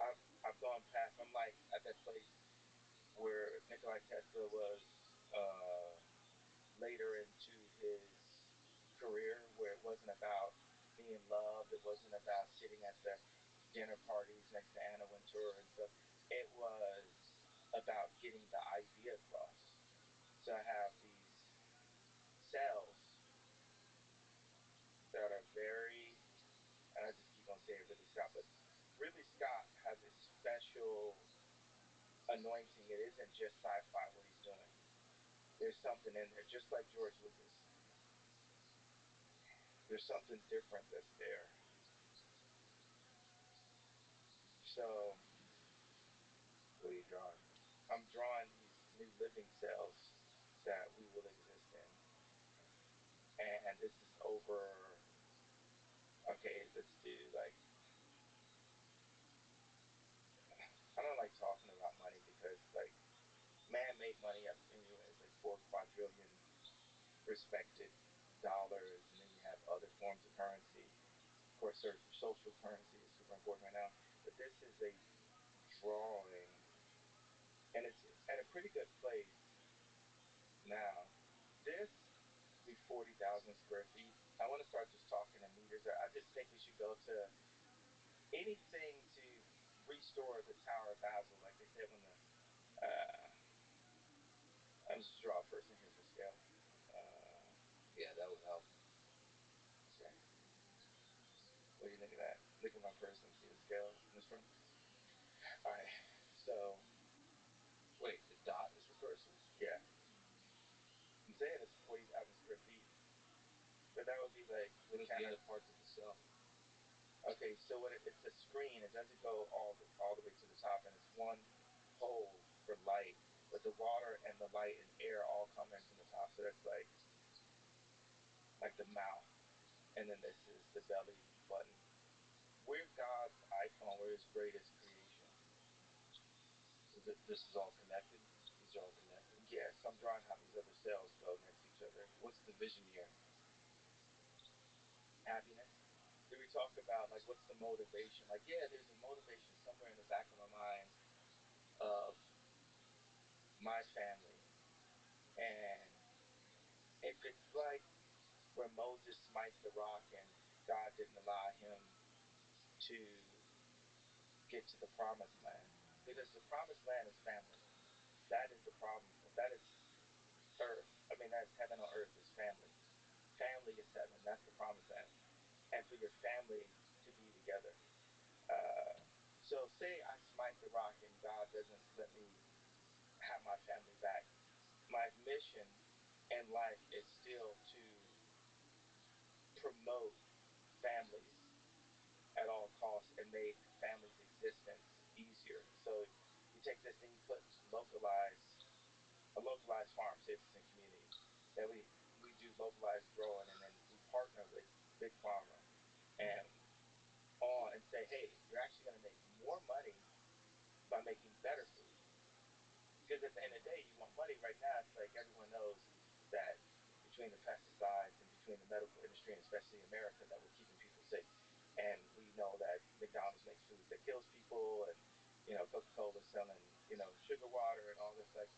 I've gone past. I'm like at that place where Nikolai Tesla was later into his career, where it wasn't about being loved. It wasn't about sitting at the dinner parties next to Anna Wintour and stuff. It was about getting the idea across. So I have these cells that are very, and I just keep on saying Ridley Scott, but Ridley Scott has a special anointing. It isn't just sci-fi what he's doing. There's something in there, just like George Lucas. There's something different that's there. So, what are you drawing? I'm drawing these new living cells that we will exist in. And this is over, okay, let's do like, I don't like talking about money because like man-made money anyway is like 4 quadrillion respected dollars, and then you have other forms of currency. Of course, social currency is super important right now, but this is a drawing, and it's at a pretty good place now. This will be 40,000 square feet. I want to start just talking in meters. I just think we should go to anything to restore the Tower of Babel, like they said when the. I'm just draw a person here for scale. Yeah, that would help. Okay. What do you think of that? Look at my person. See the scale in this room? All right. So. Wait, the dot is the person? Yeah. I'm saying it's 40,000 square feet. So that would be like. What are the other parts of the cell? Okay, so it's a screen. It doesn't go all the way to the top, and it's one hole for light. But the water and the light and air all come in from the top. So that's like the mouth, and then this is the belly button. We're God's iPhone. We're His greatest creation. So this is all connected. These are all connected. Yes, I'm drawing how these other cells go next to each other. What's the vision here? Happiness. Do we talk about like what's the motivation? Like, yeah, there's a motivation somewhere in the back of my mind of my family, and if it's like where Moses smites the rock and God didn't allow him to get to the promised land, because the promised land is family. That is the problem. That is earth. I mean, that's heaven on earth is family. Family is heaven. That's the promised land. And for your family to be together. So say I smite the rock and God doesn't let me have my family back. My mission in life is still to promote families at all costs and make families' existence easier. So you take this and you put a localized farm, citizen community, that we do localized growing, and then we partner with big pharma and and say, hey, you're actually going to make more money by making better food. Because at the end of the day, you want money. Right now, it's like everyone knows that between the pesticides and between the medical industry, and especially America, that we're keeping people sick. And we know that McDonald's makes foods that kills people, and Coca-Cola selling sugar water and all this. Like,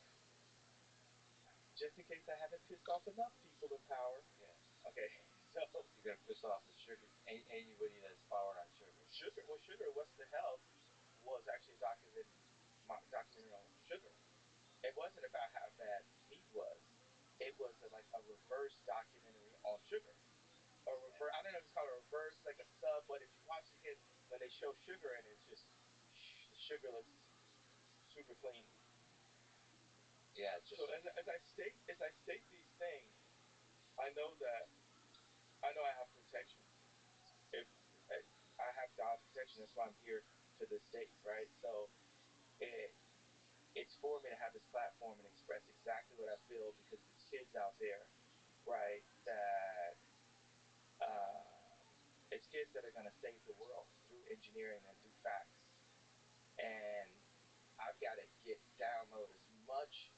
just in case I haven't pissed off enough people in power. Yeah. Okay, so you're gonna piss off the sugar. Anybody that's powered on sugar. Sugar. What's the Health was actually a documentary on sugar. It wasn't about how bad meat was. It was like a reverse documentary on sugar. Or reverse, I don't know if it's called a reverse, like a sub, but if you watch it again, when they show sugar in it, it's just the sugar looks super clean. Yeah, it's just So as I state these things, I know that I have protection. If I have God's protection, that's why I'm here to this date, right? So it it's for me to have this platform and express exactly what I feel because there's kids out there, right? That it's kids that are going to save the world through engineering and through facts. And I've got to download as much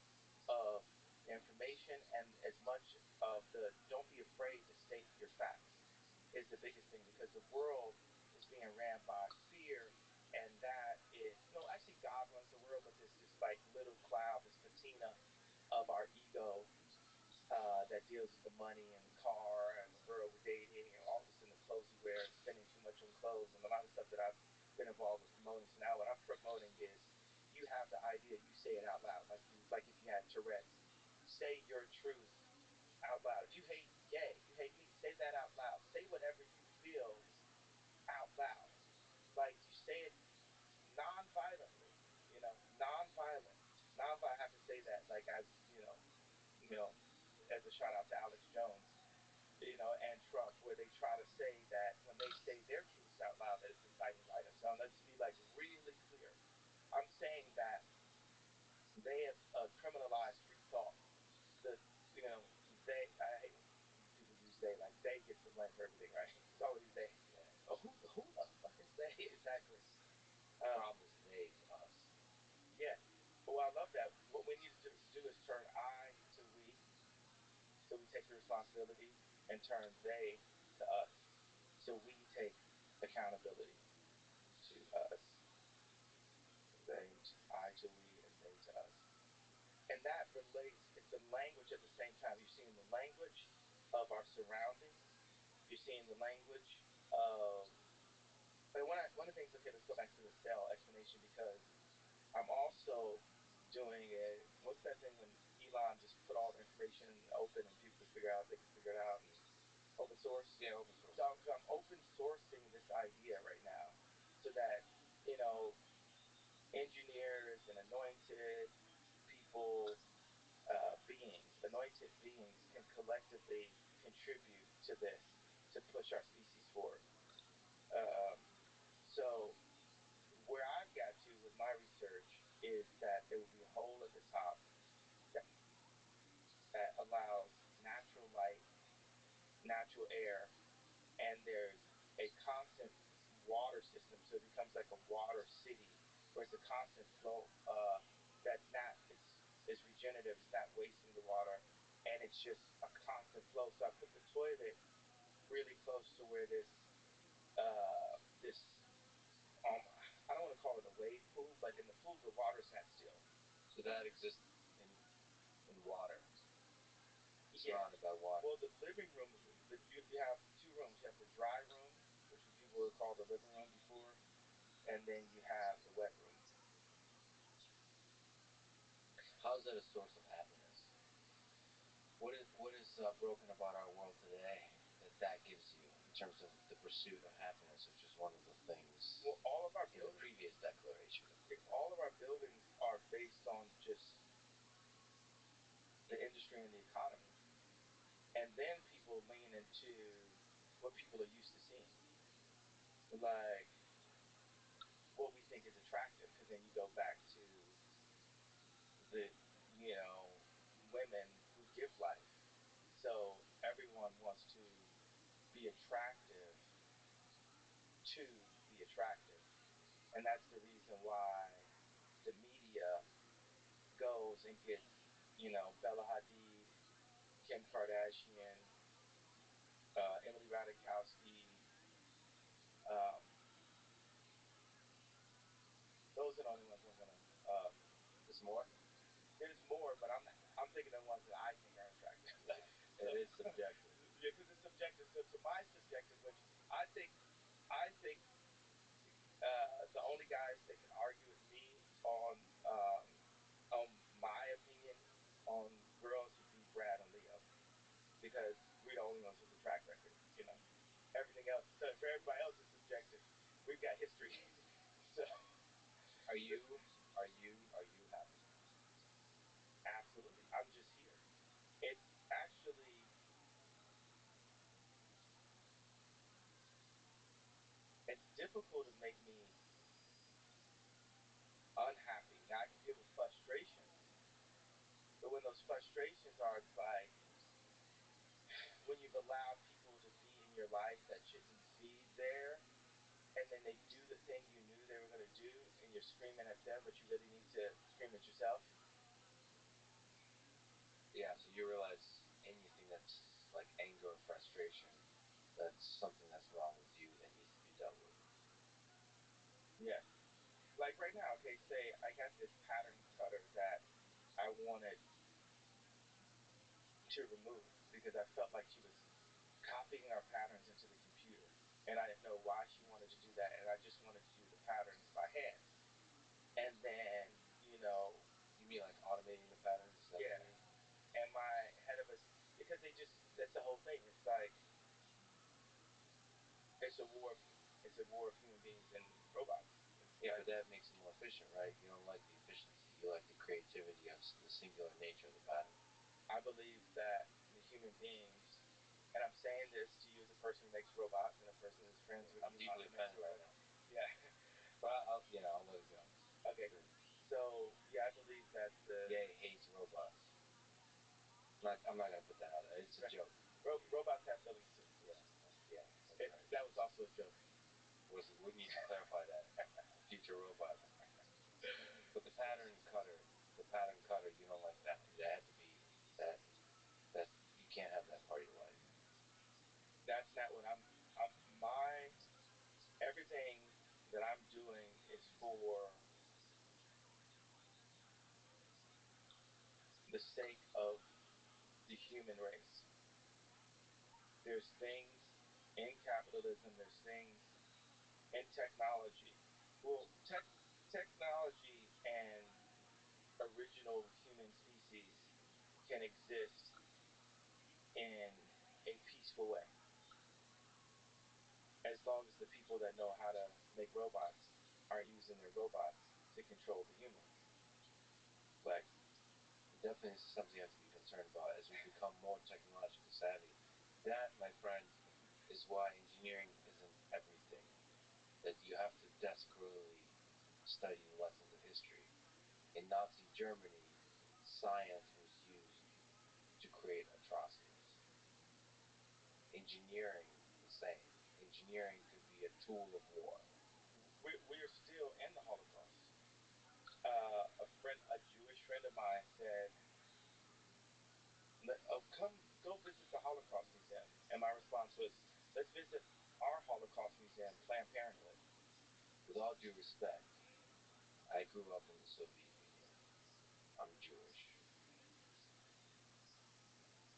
of information and as much of the don't be afraid to state your facts is the biggest thing because the world is being ran by fear, and that is no, actually God runs the world, but there's this like little cloud, this patina of our ego that deals with the money and the car and the girl we're dating and all this in the clothes we wear and spending too much on clothes and a lot of stuff that I've been involved with promoting. So now what I'm promoting is you have the idea, you say it out loud, like if you had Tourette's, say your truth out loud. If you hate gay, you hate me, say that out loud. Say whatever you feel out loud. Like you say it non-violently, non-violent. Non-violent. I have to say that like as you know, as a shout out to Alex Jones, and Trump, where they try to say that when they say their truths out loud, that it's inciting violence. Now, let's be like really clear. I'm saying that they have criminalized free thought. The, you know, I hate when people use they, like they gets the blame for everything, right? It's always they. Oh, who the fuck is they? Exactly. the problem is they to us. Yeah. Well, I love that. What we need to do is turn I to we, so we take the responsibility and turn they to us. So we take accountability to us. I to we, and they to us. And that relates, it's the language at the same time. You're seeing the language of our surroundings. You're seeing the language of, but one of the things, okay, let's go back to the cell explanation because I'm also doing what's that thing when Elon just put all the information open and people could figure out, they could figure it out and open source? Yeah, open source. So I'm open sourcing this idea right now so that, you know, engineers and anointed people, anointed beings can collectively contribute to this to push our species forward. Um, so where I've got to with my research is that there will be a hole at the top that, that allows natural light, natural air, and there's a constant water system, so it becomes like a water city where it's a constant flow that's not it's regenerative, it's not wasting the water, and it's just a constant flow. So I put the toilet really close to where this um I don't want to call it a wave pool, but in the pool the water's not still. So that exists in water, Yeah. surrounded by water. Well, the living room, you have two rooms. You have the dry room, which people would call the living room before, and then you have the wet room. How is that a source of happiness? What is broken about our world today that gives you in terms of the pursuit of happiness, which is one of the things Well, all of our in the buildings, previous declaration? all of our buildings are based on just the industry and the economy, and then people lean into what people are used to seeing, like what we think is attractive, because then you go back to the you know women who give life. So everyone wants to be attractive to be attractive. And that's the reason why the media goes and gets, Bella Hadid, Kim Kardashian, Emily Ratajkowski. Um, those are the only ones I'm gonna. There's more. There's more, but I'm thinking of the ones that I think are attractive. It is subjective. Yeah, because it's subjective. So to my subjective, which I think the only guys that can argue with me on my opinion on girls would be Brad and Leo because we're the only ones with the track record. Everything else for everybody else is subjective. we've got history. So, Are you happy? Absolutely, I'm just here. It's actually, it's difficult to make me unhappy. Now I can deal with frustrations, but when those frustrations are, it's like when you've allowed people to be in your life that shouldn't be there, and then they do the thing you knew they were going to do, and you're screaming at them, but you really need to scream at yourself. Yeah, so you realize anything that's like anger or frustration, that's something that's wrong with you that needs to be dealt with. Yes. Like right now, okay, say I got this pattern cutter that I wanted to remove because I felt like she was copying our patterns into the computer. And I didn't know why she wanted to do that. And I just wanted to do the patterns by hand. And then, you know. You mean like automating the patterns? Is that Yeah. what you mean? And my head of us, because they just, that's the whole thing. It's like, it's a war of human beings and robots. Yeah, but that makes it more efficient, right? You don't like the efficiency. You like the creativity of the singular nature of the pattern. I believe that the human beings, and I'm saying this to you as a person who makes robots and a person who's friends with I'm deeply offended right now. Yeah. But I'll let it go. Okay. Sure. So, yeah, I believe that Yay hates robots. I'm not going to put that out there. It's a joke. Robots have feelings too. Yeah. Yeah. That's right. That was also a joke. We need to clarify that. Future robots. But the pattern cutter, you don't like that. That had to be that. That you can't have that part of your life. That's not what everything that I'm doing is for the sake of the human race. There's things in capitalism, there's things in technology. Well, technology and original human species can exist in a peaceful way, as long as the people that know how to make robots aren't using their robots to control the humans. But it definitely is something you have to be concerned about as we become more technologically savvy. That, my friend, is why engineering isn't everything. That you have to desperately study the lessons of history. In Nazi Germany, science was used to create atrocities. Engineering, the same. Engineering could be a tool of war. We're still in the Holocaust. A Jewish friend of mine said, "Come, go visit the Holocaust Museum." And my response was, "Let's visit our Holocaust Museum, Planned Parenthood." With all due respect, I grew up in the Soviet Union. I'm Jewish.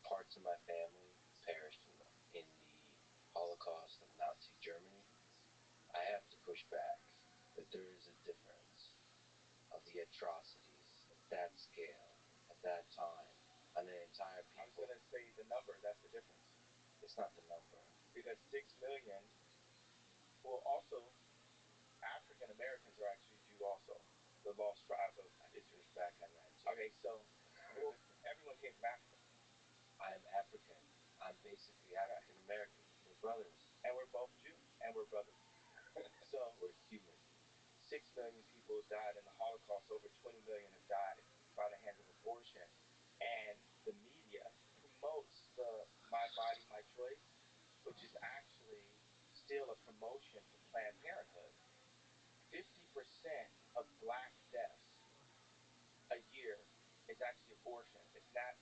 Parts of my family perished in the Holocaust of Nazi Germany. I have to push back that there is a difference of the atrocities at that scale, at that time, on an entire people. I was going to say the number, that's the difference. It's not the number. Because 6 million, well, also, African Americans are actually Jew also, the lost tribe of I could push back on that too. Okay, so, well, everyone came from Africa. I'm African. I'm basically African American. We're brothers. And we're both Jew. And we're brothers. So we're human. 6 million people have died in the Holocaust. Over 20 million have died by the hands of abortion. And the media promotes the My Body, My Choice, which is actually still a promotion for Planned Parenthood. 50% of black deaths a year is actually abortion. It's not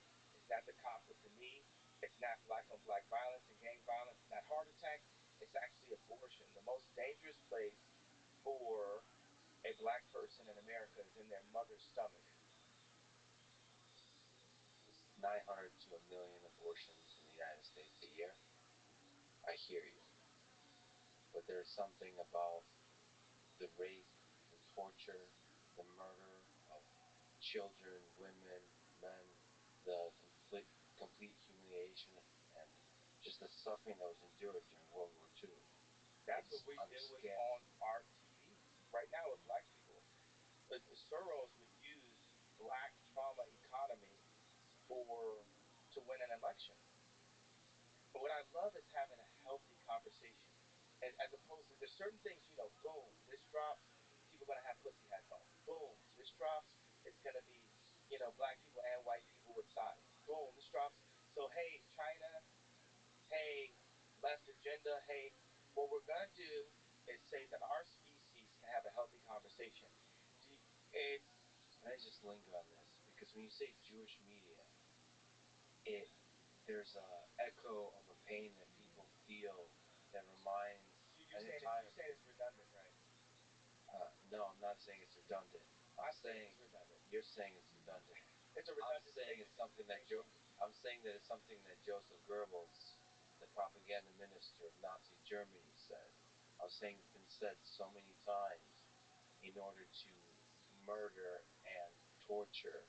the cop with the knee. It's not black on black violence and gang violence. It's not heart attacks. It's actually abortion. The most dangerous place for a black person in America is in their mother's stomach. 900 to a million abortions in the United States a year. I hear you. But there's something about the rape, the torture, the murder of children, women, men, the complete humiliation, and just the suffering that was endured during World War II. That's what we deal with on our TVs right now with black people. The Soros would use black trauma economy for to win an election. But what I love is having a healthy conversation. And as opposed to there's certain things, boom, this drops, people are gonna have pussy hats on. Boom, this drops, it's gonna be, black people and white people with signs. Boom, this drops. So hey, China, hey, left agenda, hey, what we're gonna do is say that our species can have a healthy conversation. It's Can I just linger on this? Because when you say Jewish media, there's a echo of a pain that people feel that reminds you're saying it's redundant, right? No, I'm not saying it's redundant. I'm saying it's redundant. You're saying it's redundant. It's a redundant I'm saying it's something that I'm saying that it's something that Joseph Goebbels, the propaganda minister of Nazi Germany, said. I was saying it's been said so many times in order to murder and torture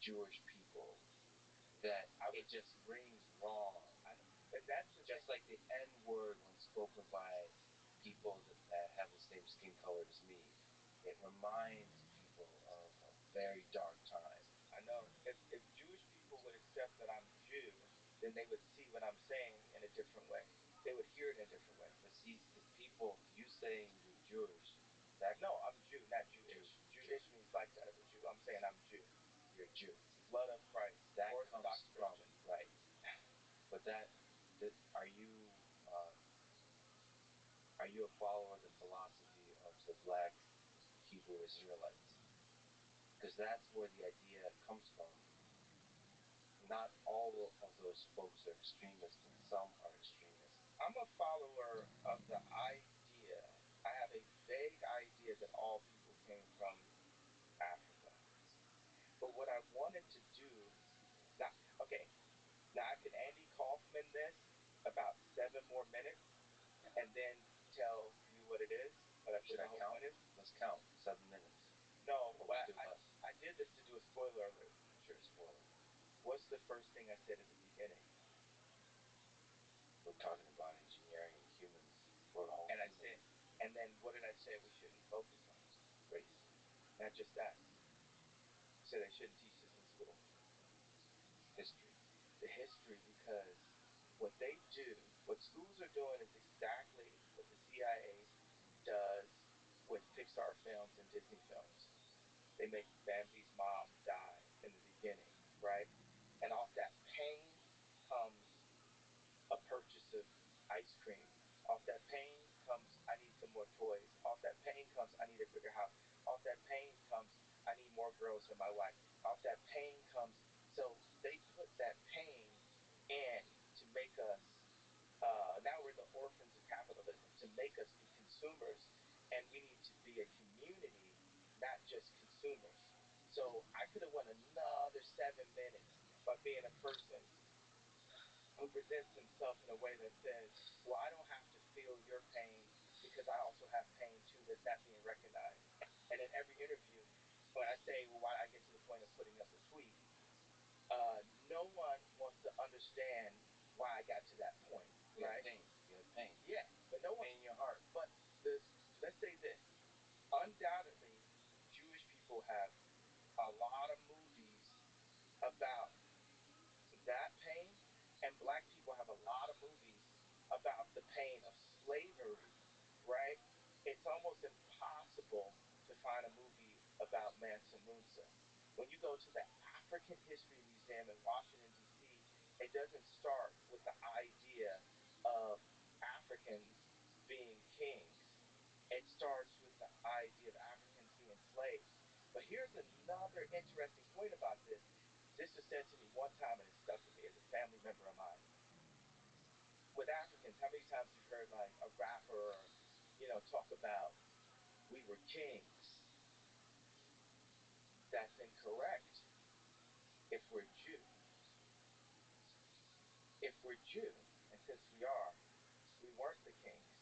Jewish people that it just rings wrong. And that's just like the N word when spoken by people that have the same skin color as me. It reminds people of a very dark time. I know. If Jewish people would accept that I'm Jew, then they would see what I'm saying in a different way. They would hear it in a different way. But see, because people, you saying you're Jewish, no, I'm Jew, not Jewish. Jewish means like that of a Jew. I'm saying I'm Jew. You're a Jew. Blood of Christ. That Orthodox comes from Christian. right. But are you a follower of the philosophy of the black Hebrew Israelites? Because that's where the idea comes from. Not all of those folks are extremists, but some are extremists. I'm a follower of the idea. I have a vague idea that all people came from Africa. But what I wanted to do, now, okay, now I could Andy Kaufman this about 7 more minutes and then tell you what it is. Should I count? Let's count 7 minutes. No, but I did this to do a spoiler alert. Sure, spoiler. What's the first thing I said at the beginning? We're talking about engineering and humans. We're all and human. I said, and then what did I say we shouldn't focus on? Race. Not just that. I said they shouldn't teach this in school. History. The history, because what they do, what schools are doing is exactly what the CIA does with Pixar films and Disney films. They make Bambi's mom die in the beginning, right? And off that pain comes a purchase of ice cream. Off that pain comes, I need some more toys. Off that pain comes, I need a bigger house. Off that pain comes, I need more girls than my wife. Off that pain comes, so they put that pain in to make us, now we're the orphans of capitalism, to make us be consumers. And we need to be a community, not just consumers. So I could have won another 7 minutes by being a person who presents himself in a way that says, well, I don't have to feel your pain because I also have pain too that's not being recognized. And in every interview, when I say, well, why did I get to the point of putting up the tweet, no one wants to understand why I got to that point. You right? have pain. You have pain. Yeah, but no one. Pain in your heart. But let's say this. Undoubtedly, Jewish people have a lot of movies about that pain, and black people have a lot of movies about the pain of slavery, right? It's almost impossible to find a movie about Mansa Musa. When you go to the African History Museum in Washington, D.C., it doesn't start with the idea of Africans being kings. It starts with the idea of Africans being slaves. But here's another interesting point about this. This was said to me one time and it stuck with me as a family member of mine. With Africans, how many times you've heard like a rapper or, talk about we were kings? That's incorrect if we're Jew. If we're Jew, and since we are, we weren't the kings.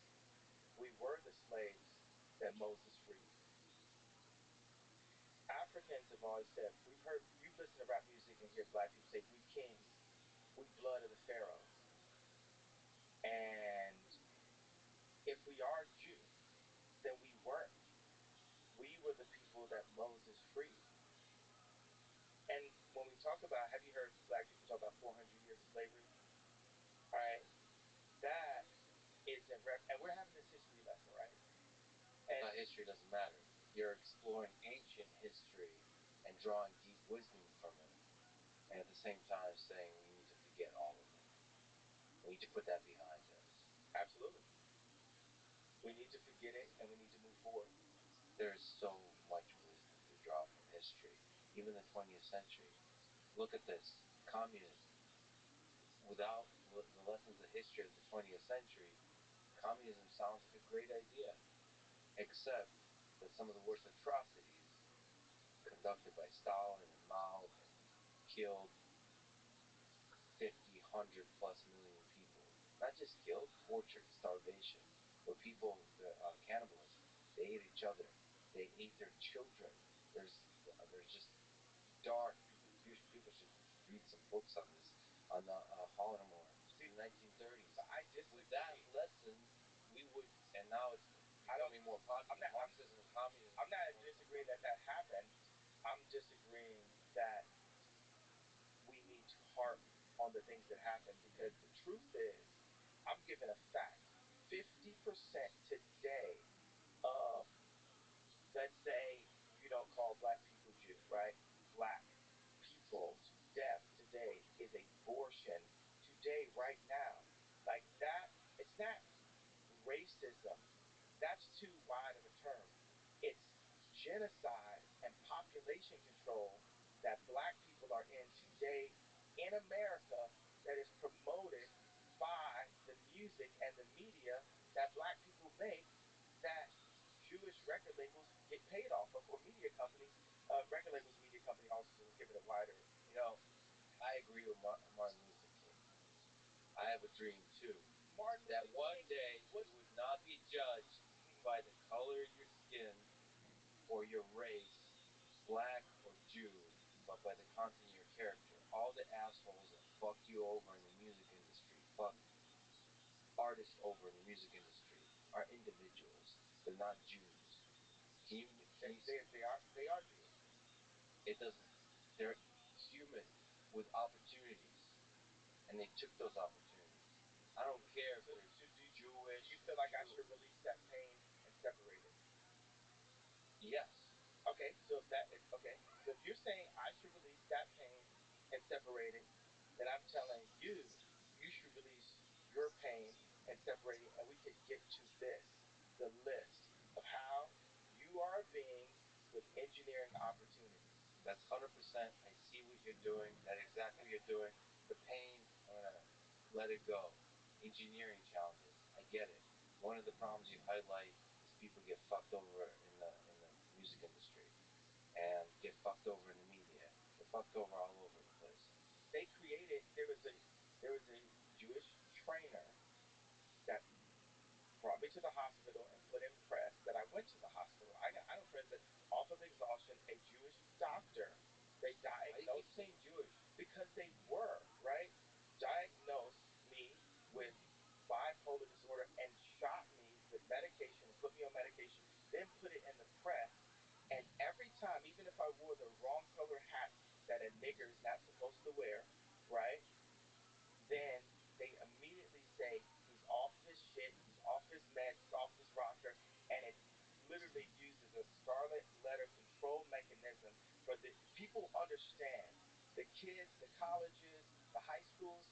We were the slaves that Moses freed. Africans have always said, you've listened to rap music and hear black people say, we kings, we blood of the pharaohs. And weren't Jews, then we weren't. We were the people that Moses freed. And when we talk about, have you heard black people talk about 400 years of slavery? All right, that is and we're having this history lesson, right? And history doesn't matter. You're exploring ancient history and drawing deep wisdom from it, and at the same time saying we need to forget all of it. We need to put that behind us. Absolutely. We need to forget it, and we need to move forward. There's so much wisdom to draw from history, even the 20th century. Look at this, communism. Without the lessons of history of the 20th century, communism sounds like a great idea, except that some of the worst atrocities conducted by Stalin and Mao and killed 50, 100 plus million people. Not just killed, tortured, starvation. Where people, cannibalism, they ate each other. They ate their children. There's just dark. Jewish people should read some books on this, on the Holodomor in the 1930s. So I disagree. With that lesson, we would, and now it's becoming more popular. Marxism and communism. I'm not disagreeing that happened. I'm disagreeing that we need to harp on the things that happen, because the truth is, I'm giving a fact. 50% today of, let's say, you don't call black people Jew, right? Black people's death today is abortion today, right now. Like that, it's not racism. That's too wide of a term. It's genocide and population control that black people are in today in America, that is promoted by the music and the media that black people make, that Jewish record labels get paid off of, or media companies, record labels, media company houses will give it a wider, you know. I agree with Martin Luther King. I have a dream too. That one day you would not be judged by the color of your skin or your race, black or Jew, but by the content of your character. All the assholes that fucked you over in the music industry, fucked artists over in the music industry, are individuals. They're not Jews. They are Jews. It doesn't. They're human with opportunities, and they took those opportunities. I don't care if they're Jewish. Do you feel like I should release that pain and separate it? Yes. Okay, so so if you're saying I should release that pain and separate it, then I'm telling you, you should release your pain and separate it, and we could get to this, the list of how you are a being with engineering opportunities. That's 100%. I see what you're doing. That's exactly what you're doing. The pain, I'm gonna let it go. Engineering challenges, I get it. One of the problems you highlight is people get fucked over in the music industry, and get fucked over in the media. Get fucked over all over the place. They created. There was a Jewish trainer that brought me to the hospital and put in press that I went to the hospital. I know friends that off of exhaustion, a Jewish doctor, they diagnosed. Why do you keep saying Jewish? Because they were, right? Diagnosed me with bipolar disorder and shot me with medication and put me on medication, then put it in the press. And every time, even if I wore the wrong color hat that a nigger is not supposed to wear, right? Then they immediately say he's off his shit, he's off his meds, he's off his rocker, and it's literally used as a scarlet letter control mechanism for the people understand. The kids, the colleges, the high schools,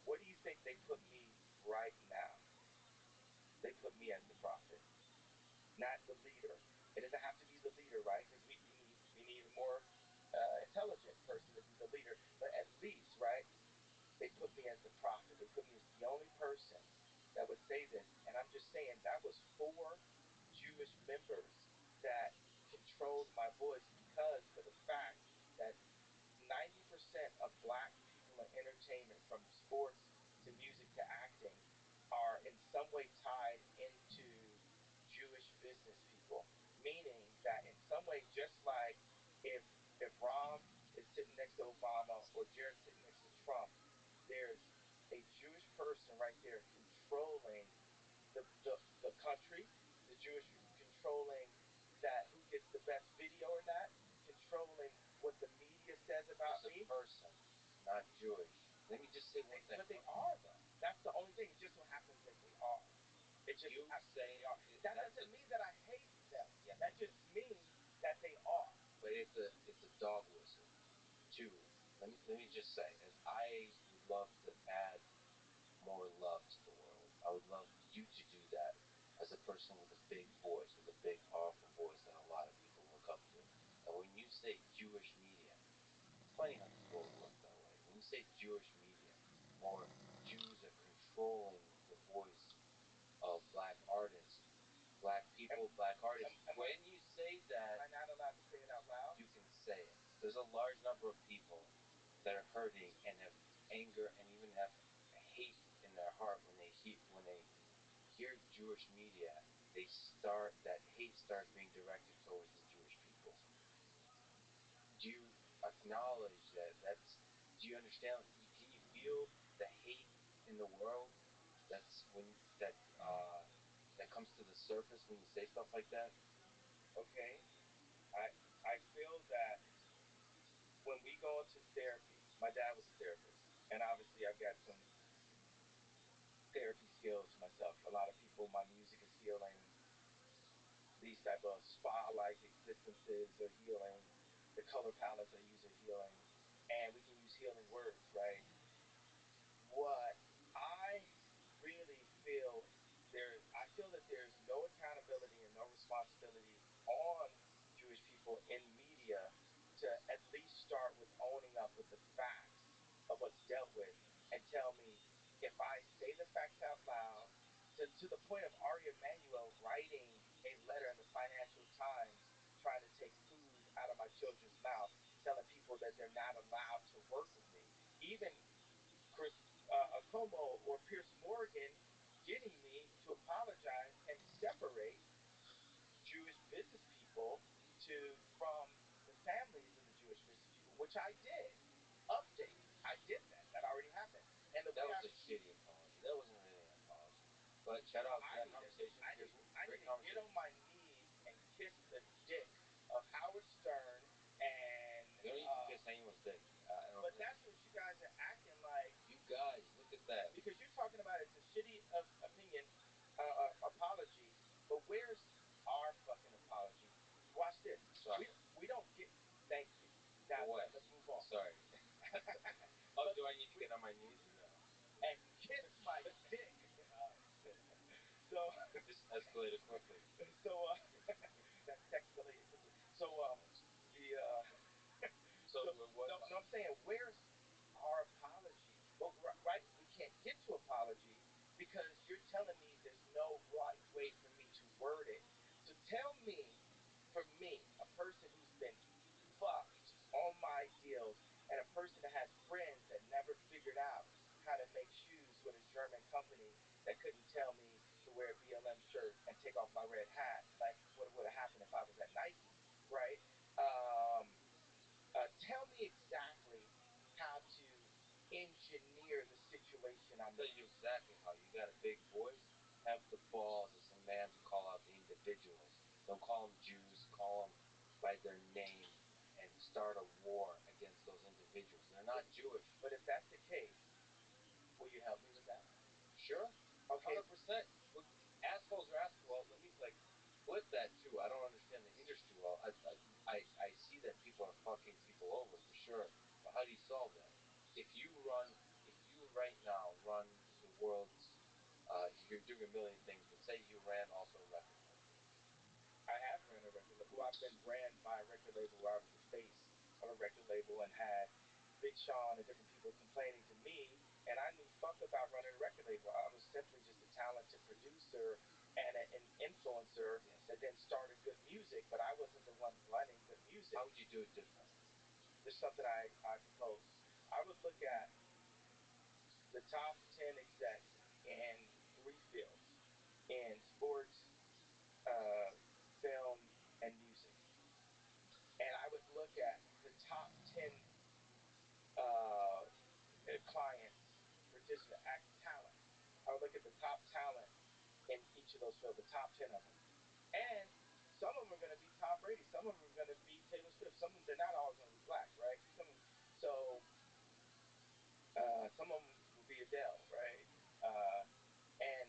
what do you think they put me right now? They put me as the prophet, not the leader. It doesn't have to be the leader, right? Because we need a more intelligent person to be the leader. But at least, right? They put me as the prophet. They put me as the only person that would say this. And I'm just saying that was 4 Jewish members that controlled my voice, because for the fact that 90% of black people in entertainment, from sports to music to acting, are in some way tied into Jewish business people. Meaning that in some way, just like if Rom is sitting next to Obama or Jared sitting next to Trump, there's a Jewish person right there controlling the the country, the Jewish controlling that who gets the best video or not, controlling what the media says about me. As a person, not Jewish. Let me just say one thing. But they are though. That's the only thing. It just so happens that they are. It just You happens that say they are. That doesn't mean that I hate them. Yeah. That just means that they are. But it's a dog whistle. Two. Let me just say, as I would love to add more love to the world. I would love you to do that as a person with a big voice, with a big, powerful voice that a lot of people look up to. And when you say Jewish media, it's funny how this world works that way. When you say Jewish media, or Jews are controlling the voice of black artists, black people, black artists, when you say that, am I not allowed to say it out loud? you can say it. There's a large number of people that are hurting and have anger and even have hate in their heart when they hear Jewish media. That hate starts being directed towards the Jewish people. Do you acknowledge that? Do you understand? Can you feel the hate in the world? That's when that comes to the surface when you say stuff like that. Okay. I feel that when we go into therapy, my dad was a therapist, and obviously I've got some therapy skills myself. A lot of people, my music is healing. These type of spa-like existences are healing. The color palettes I use are healing, and we can use healing words, right? What I really feel I feel that there's no accountability and no responsibility on Jewish people in media to at least start with owning up with the facts of what's dealt with and tell me if I say the facts out loud to the point of Ari Emanuel writing a letter in the Financial Times trying to take food out of my children's mouth, telling people that they're not allowed to work with me. Even Chris Como or Pierce Morgan getting me to apologize and separate Jewish business people from the families of the Jewish business people, which I did. Update. I did that. That already happened. And that was a shitty apology. That wasn't really an apology. But shout out to that conversation. I need to get on my knees and kiss the dick of Howard Stern and. You don't need to kiss anyone's dick. But that's what you guys are acting like. You guys, look at that. Because you're talking about it's a shitty opinion, apology, but where's our fucking apology? Watch this. Sorry. We don't get. Thank you. Now let's move on. Sorry. Do I need to get on my knees or no? And kiss my dick. So this escalated quickly. So that escalated quickly. So the no, I'm saying where's our apology? But right, we can't get to apology because you're telling me there's no right way for me to word it. So tell me, for me, a person who's been fucked on my deals and a person that has friends that never figured out how to make shoes with a German company that couldn't tell me to wear a BLM shirt and take off my red hat like what would have happened if I was at Nike, right? Tell me exactly how to engineer the situation I'm in. I'll tell you exactly how. You got a big voice. Have the balls as a man to call out the individuals. Don't call them Jews. Call them by their name and start a war against those individuals. They're not Jewish. But if that's the case, will you help me with that? Sure. Okay. 100%. Look, assholes are assholes. Well, let me flip that too. I don't understand the industry well. I see that people are fucking people over for sure. But how do you solve that? If you right now run the world's, you're doing a million things, but say you ran also a record label. I have ran a record label. Well, I've been ran by a record label where I was the face of a record label and had Big Sean and different people complaining to me, and I knew fuck about running a record label. I was simply just a talented producer and an influencer that then started good music, but I wasn't the one running good music. How would you do it different? There's something I propose. I would look at the top 10 execs in 3 fields, in sports, film, and music. And I would look at the top 10 clients, participant, talent. I would look at the top talent in each of those fields, the top 10 of them. And some of them are going to be Tom Brady. Some of them are going to be Taylor Swift. Some of them, they're not all going to be black, right? Some of them will be Adele, right? And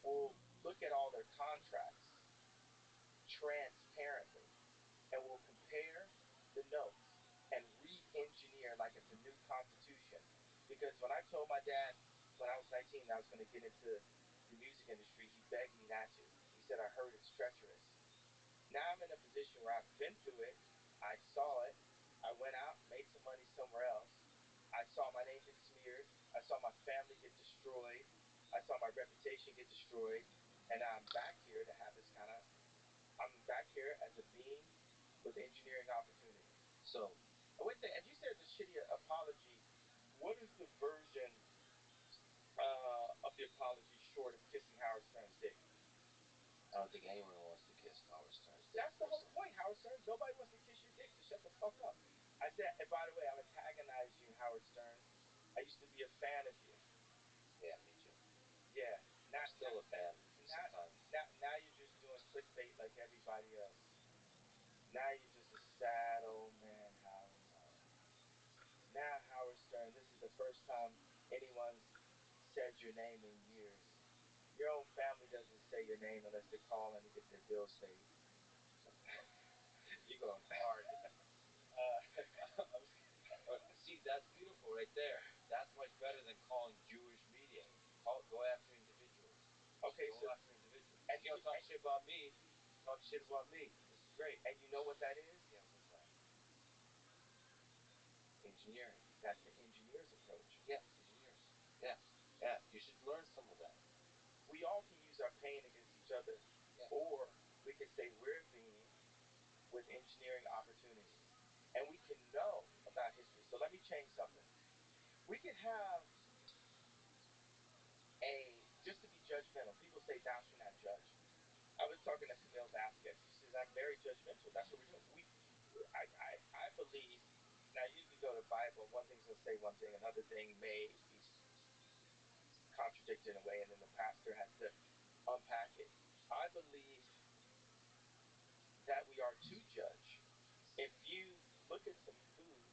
we'll look at all their contracts transparently, and we'll compare the notes and re-engineer like it's a new constitution. Because when I told my dad when I was 19 that I was going to get into the music industry, he begged me not to. He said, I heard it's treacherous. Now I'm in a position where I've been through it. I saw it. I went out, made some money somewhere else. I saw my name get smeared. I saw my family get destroyed. I saw my reputation get destroyed. And I'm back here to have this kind of, I'm back here as a being with engineering opportunities. So, wait a second, and you said it's a shitty apology. What is the version of the apology short of kissing Howard Stern's dick? I don't think anyone wants to kiss Howard Stern's dick. That's the whole point, Howard Stern. Nobody wants to kiss your dick, so shut the fuck up. I said, and by the way, I'm antagonizing you, Howard Stern. I used to be a fan of you. Yeah, me too. Yeah. I'm still a fan sometimes. Now you're just doing clickbait like everybody else. Now you're just a sad old man, Howard. Now, Howard Stern, this is the first time anyone's said your name in years. Your own family doesn't say your name unless they're calling to get their bills paid. You're going hard. See, that's beautiful right there. That's much better than calling Jewish media. Go after individuals. Okay, go after individuals. And you don't talk shit about me. Talk shit about me. This is great. And you know what that is? Yeah, what's that? Engineering. That's the engineer's approach. Yeah, engineers. Yeah, yeah. You should learn some of that. We all can use our pain against each other, yeah. Or we can say we're a being with engineering opportunities, and we can know about history. So let me change something. We can have just to be judgmental. People say thou shalt not judge. I was talking to Camille Vasquez. She says I'm very judgmental. That's what we're doing. I believe. Now you can go to the Bible. One thing's gonna say one thing, another thing may be contradicted in a way, and then the pastor has to unpack it. I believe that we are to judge. If you look at some food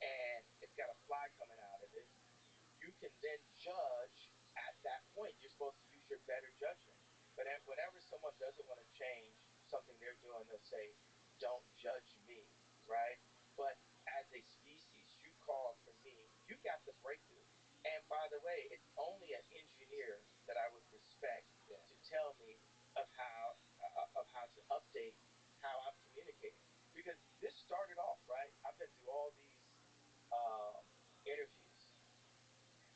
and it's got a fly coming out of it, you can then judge at that point. You're supposed to use your better judgment. But whenever someone doesn't want to change something they're doing, they'll say, don't judge me, right? But as a species, you called for me. You got the breakthrough. And by the way, it's only an engineer that I would respect, yeah, to tell me of how to update how I'm communicating. Because this started off, right? I've been through all these interviews.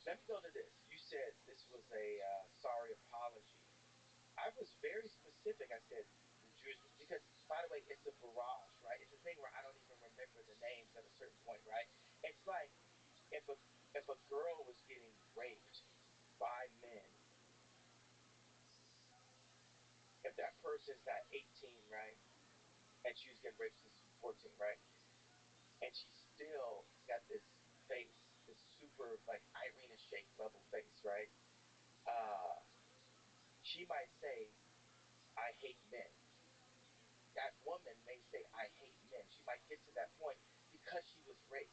Let me go to this. You said this was a sorry apology. I was very specific. I said the Jewish, because by the way, it's a barrage, right? It's a thing where I don't even remember the names at a certain point, right? It's like if a girl was getting raped by men, if that person's not 18, right, and she was getting raped since she was 14, right, and she still got this face, this super like Irina Shayk level face, right? She might say, I hate men. That woman may say, I hate men. She might get to that point because she was raped.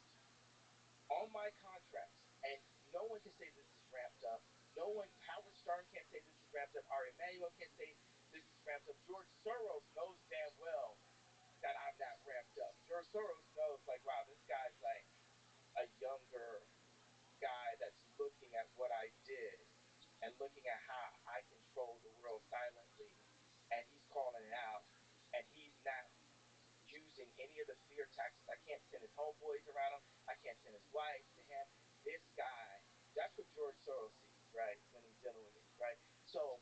On my contracts, and no one can say this is ramped up. No one, Howard Stern can't say this is ramped up. Ari Emanuel can't say this is ramped up. George Soros knows damn well that I'm not ramped up. George Soros knows, like, wow, this guy's like a younger guy that's looking at what I did and looking at how I control the world silently, and he's calling it out, and he's not using any of the fear tactics. I can't send his homeboys around him. I can't send his wife to him. This guy, that's what George Soros sees, right, when he's dealing with me, right? So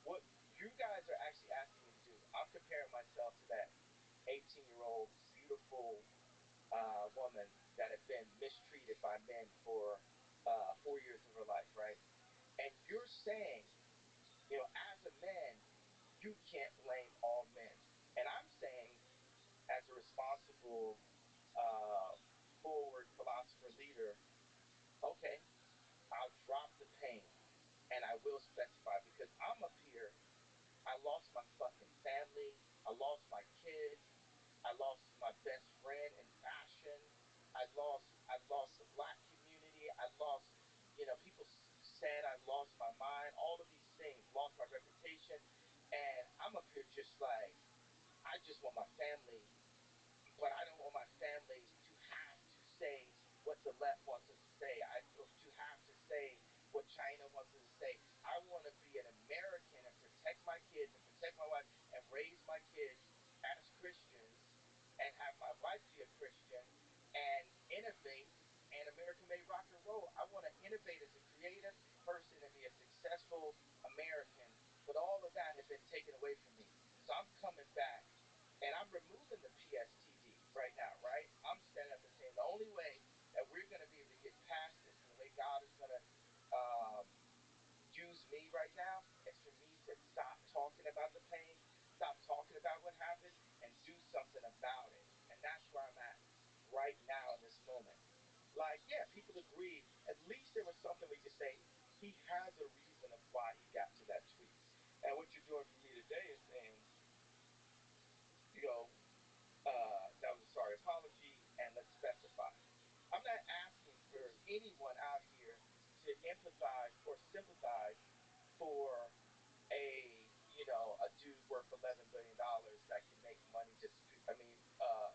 what you guys are actually asking me to do, I'm comparing myself to that 18-year-old beautiful woman that had been mistreated by men for 4 years of her life, right? And you're saying, as a man, you can't blame all men. And I'm saying, as a responsible, uh, forward philosopher leader, okay, I'll drop the pain and I will specify because I'm up here. I lost my fucking family. I lost my kids. I lost my best friend in fashion. I lost the black community. I lost, people said I lost my mind. All of these things, lost my reputation, and I'm up here just like I just want my family, but I don't want my family to have to say what the left wants us to say. To have to say what China wants us to say. I want to be an American and protect my kids and protect my wife and raise my kids as Christians and have my wife be a Christian and innovate. And America made rock and roll. I want to innovate as a creative person and be a successful American. But all of that has been taken away from me. So I'm coming back and I'm removing the PSTD right now, right? I'm standing up and saying the only way that we're going to be able to get past this and the way God is going to use me right now is for me to stop talking about the pain, stop talking about what happened, and do something about it. And that's where I'm at right now in this moment. Like, yeah, people agree. At least there was something we could say, he has a reason of why he got to that tweet. And what you're doing for me today is saying, you know, that was a sorry apology, and let's specify. I'm not asking for anyone out here to empathize or sympathize for a dude worth $11 billion that can make money just,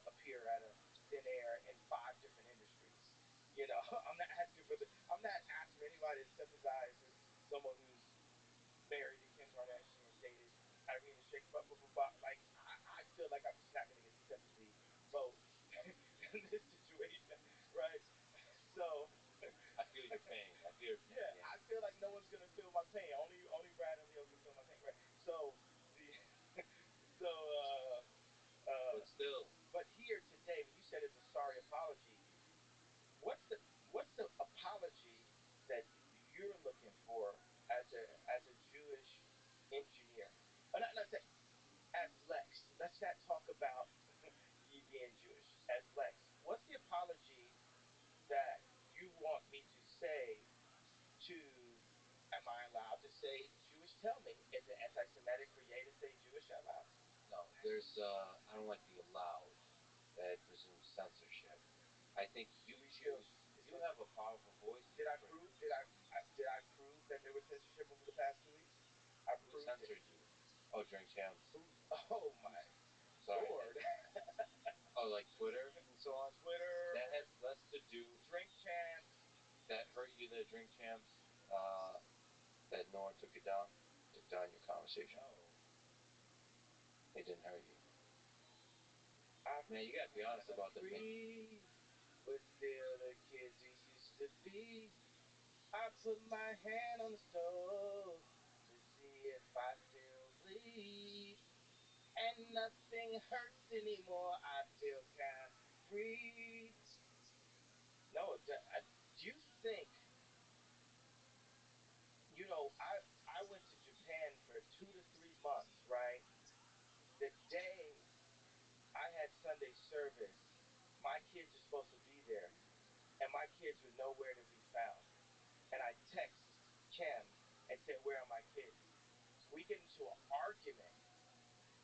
appear out of thin air in 5 different industries. I'm not asking anybody to sympathize with someone who's married to Kim Kardashian and dated Irina Shayk, but like I feel like I'm just not going to get sympathy vote in this situation, right? So I feel your pain. I feel your pain. yeah, I feel like no one's gonna feel my pain. Only Brad and Leo can feel my pain, right? So the so but still, but here today, when you said it's a sorry apology, what's the what's the apology that you're looking for as a Jewish engineer? Not say as Lex. Let's not talk about ye being Jewish. As Lex, what's the apology that you want me to say to? Am I allowed to say Jewish? Tell me, is it anti-Semitic for Ye to say Jewish out loud? no. There's I don't like the allowed. That presumes censorship. I think you choose. You have a powerful voice. Did I prove? Did I prove that there was censorship over the past 2 weeks? I Who proved censored it. you? Oh, drink champs. Oh my Sorry. lord! Oh, like Twitter and so on. Twitter. That has less to do. Drink champs. That hurt you. The drink champs. That no one took it down. Took down your conversation. No. It didn't hurt you. Man, you gotta be honest about the pain. We're still the kids we used to be. I put my hand on the stove to see if I still bleed. And nothing hurts anymore. I feel kind of free. No, do you think, I went to Japan for 2 to 3 months, right? The day I had Sunday service, my kids are supposed to be there, and my kids were nowhere to be found. And I text Kim and said, "Where are my kids?" We get into an argument,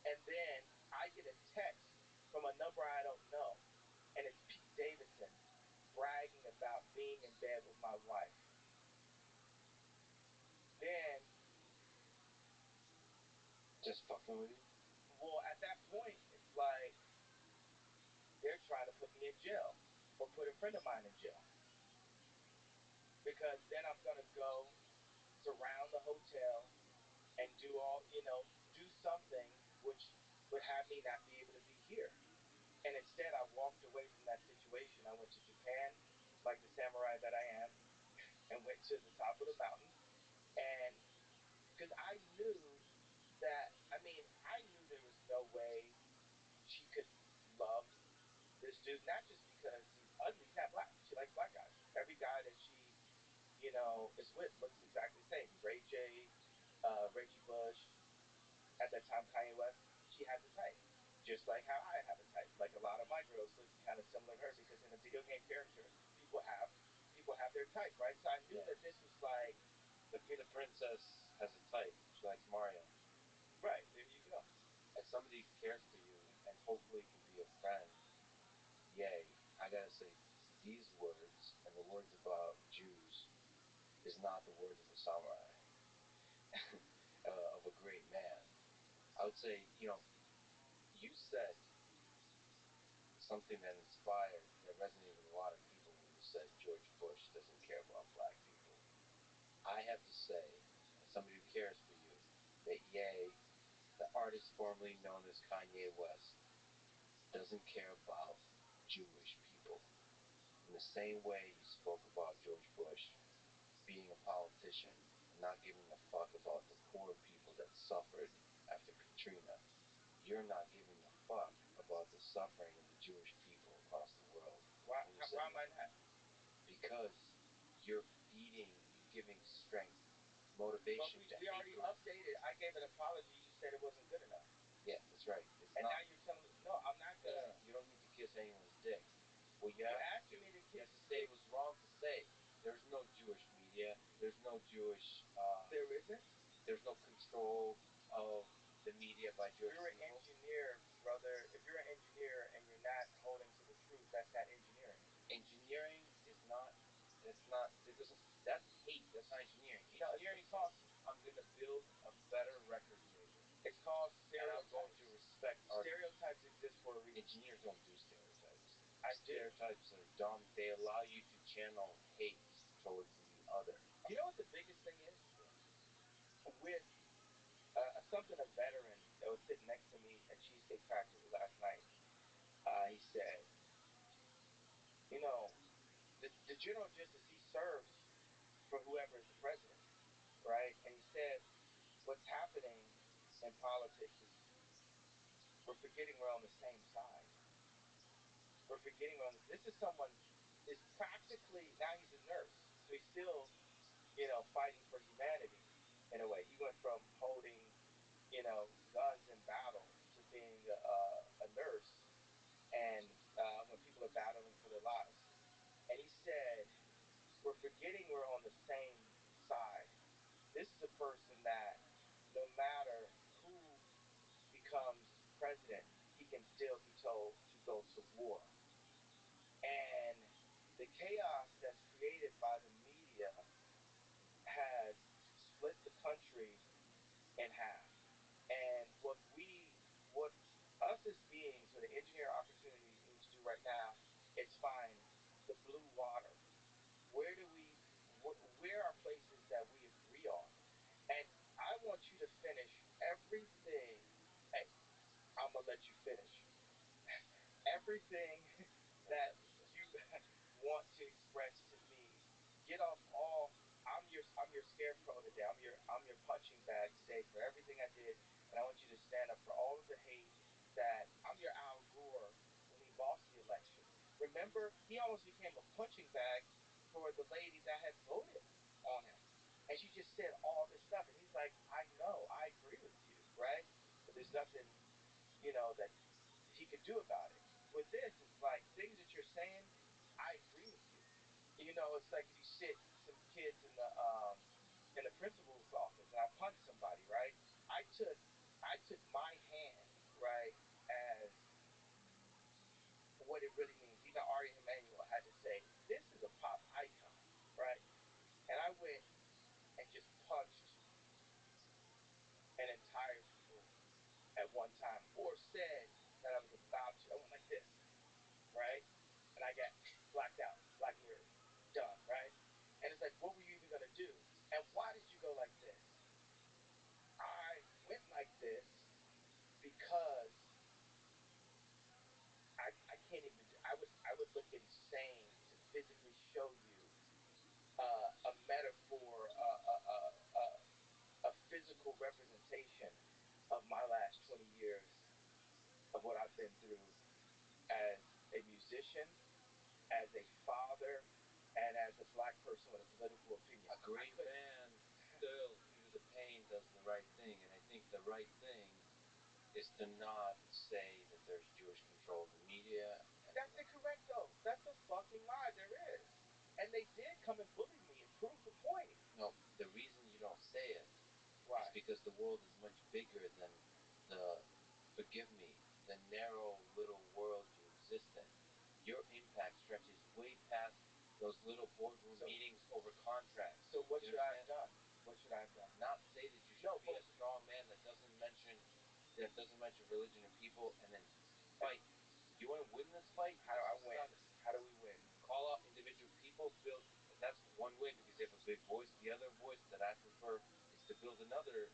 and then I get a text from a number I don't know, and it's Pete Davidson bragging about being in bed with my wife. Then, Just fucking with you. well, at that point, it's like they're trying to put me in jail or put a friend of mine in jail because then I'm gonna go surround the hotel and do something which would have me not be able to be here. And instead, I walked away from that situation. I went to Japan, like the samurai that I am, and went to the top of the mountain. And because I knew I knew there was no way she could love this dude, not just because he's ugly, he's not black. She likes black guys. Every guy that she, is with looks exactly the same. Ray J, Reggie Bush, at that time Kanye West, she has a type. Just like how I have a type. Like a lot of my girls look kind of similar to her because in a video game character, people have their type, right? So I knew that this was like The princess has a type. She likes Mario. Right, there you go. As somebody who cares for you and hopefully can be a friend, yay, I gotta say, these words and the words about Jews is not the words of a samurai, of a great man. I would say, you said something that inspired, that resonated with a lot of people when you said George Bush doesn't care about black people. I have to say, as somebody who cares for you, that Ye, the artist formerly known as Kanye West, doesn't care about Jewish people. In the same way you spoke about George Bush being a politician and not giving a fuck about the poor people that suffered after Katrina, you're not giving a fuck about the suffering of the Jewish people across the world. Why am I not? Because you're giving strength, motivation But we already updated. I gave an apology. You said it wasn't good enough. Yeah, that's right. Now you're telling me, no, I'm not gonna. No, you don't need to kiss anyone's dick. Well, you asked me to kiss his say dick. it was wrong to say. There's no Jewish media. There's no Jewish. There isn't. There's no control of the media by Jewish people. You're an engineer, brother. If you're an engineer and you're not holding to the truth, that's not engineering. Engineering is not. That's not. It doesn't. That's hate. That's not engineering. No, Engineering says I'm going to build a better record label. It's called stereotypes. And I'm going to respect art. Stereotypes exist for a reason. Engineers don't do stereotypes. I do. Stereotypes are dumb. They allow you to channel hate towards the other. You know what the biggest thing is? With something a veteran that was sitting next to me at Cheesecake Factory last night, he said, the general justice, he serves for whoever is the president, right? And he said, what's happening in politics is we're forgetting we're on the same side. We're forgetting we're on this is someone is practically, now he's a nurse, so he's still, fighting for humanity in a way. He went from holding, guns in battle to being a nurse, and when people are battling for their lives. And he said, we're forgetting we're on the same side. This is a person that no matter who becomes president, he can still be told to go to war. And the chaos that's created by the media has split the country in half. And what us as beings, or the engineer opportunity need to do right now, is find the blue water. Where do we? Where are places that we agree on? And I want you to finish everything. Hey, I'm gonna let you finish everything that you want to express to me. Get off all. I'm your scarecrow today. I'm your punching bag today for everything I did, and I want you to stand up for all of the hate that I'm your Al Gore when he lost the election. Remember, he almost became a punching bag for the lady that had voted on him, and she just said all this stuff, and he's like, I know, I agree with you, right? But there's nothing, that he could do about it. With this, it's like things that you're saying, I agree with you. It's like if you sit some kids in the principal's office and I punch somebody, right? I took my hand, right, as what it really means. Even Ari Emanuel had to say, this is a pop icon, right? And I went and just punched an entire school at one time, or said that I was about to. I went like this, right? And I got blacked out, black mirror, done, right? And it's like, what were you even gonna do? And why did you go like this? I went like this because I can't even. I would look insane to physically show you a metaphor, a physical representation of my last 20 years of what I've been through as a musician, as a father, and as a black person with a political opinion. A great man still, through the pain, does the right thing, and I think the right thing is to not say that there's Jewish control of the media. That's incorrect, though. That's a fucking lie. There is. And they did come and bully me and prove the point. No, the reason you don't say because the world is much bigger than the, forgive me, the narrow little world you exist in. Your impact stretches way past those little boardroom meetings over contracts. So what should I have done? What should I have done? Not say that you should be a strong man that doesn't mention religion or people, and then fight. You want to win this fight? How do I win? How do we win? Call out individual people, build. That's one way because they have a big voice. The other voice that I prefer is to build another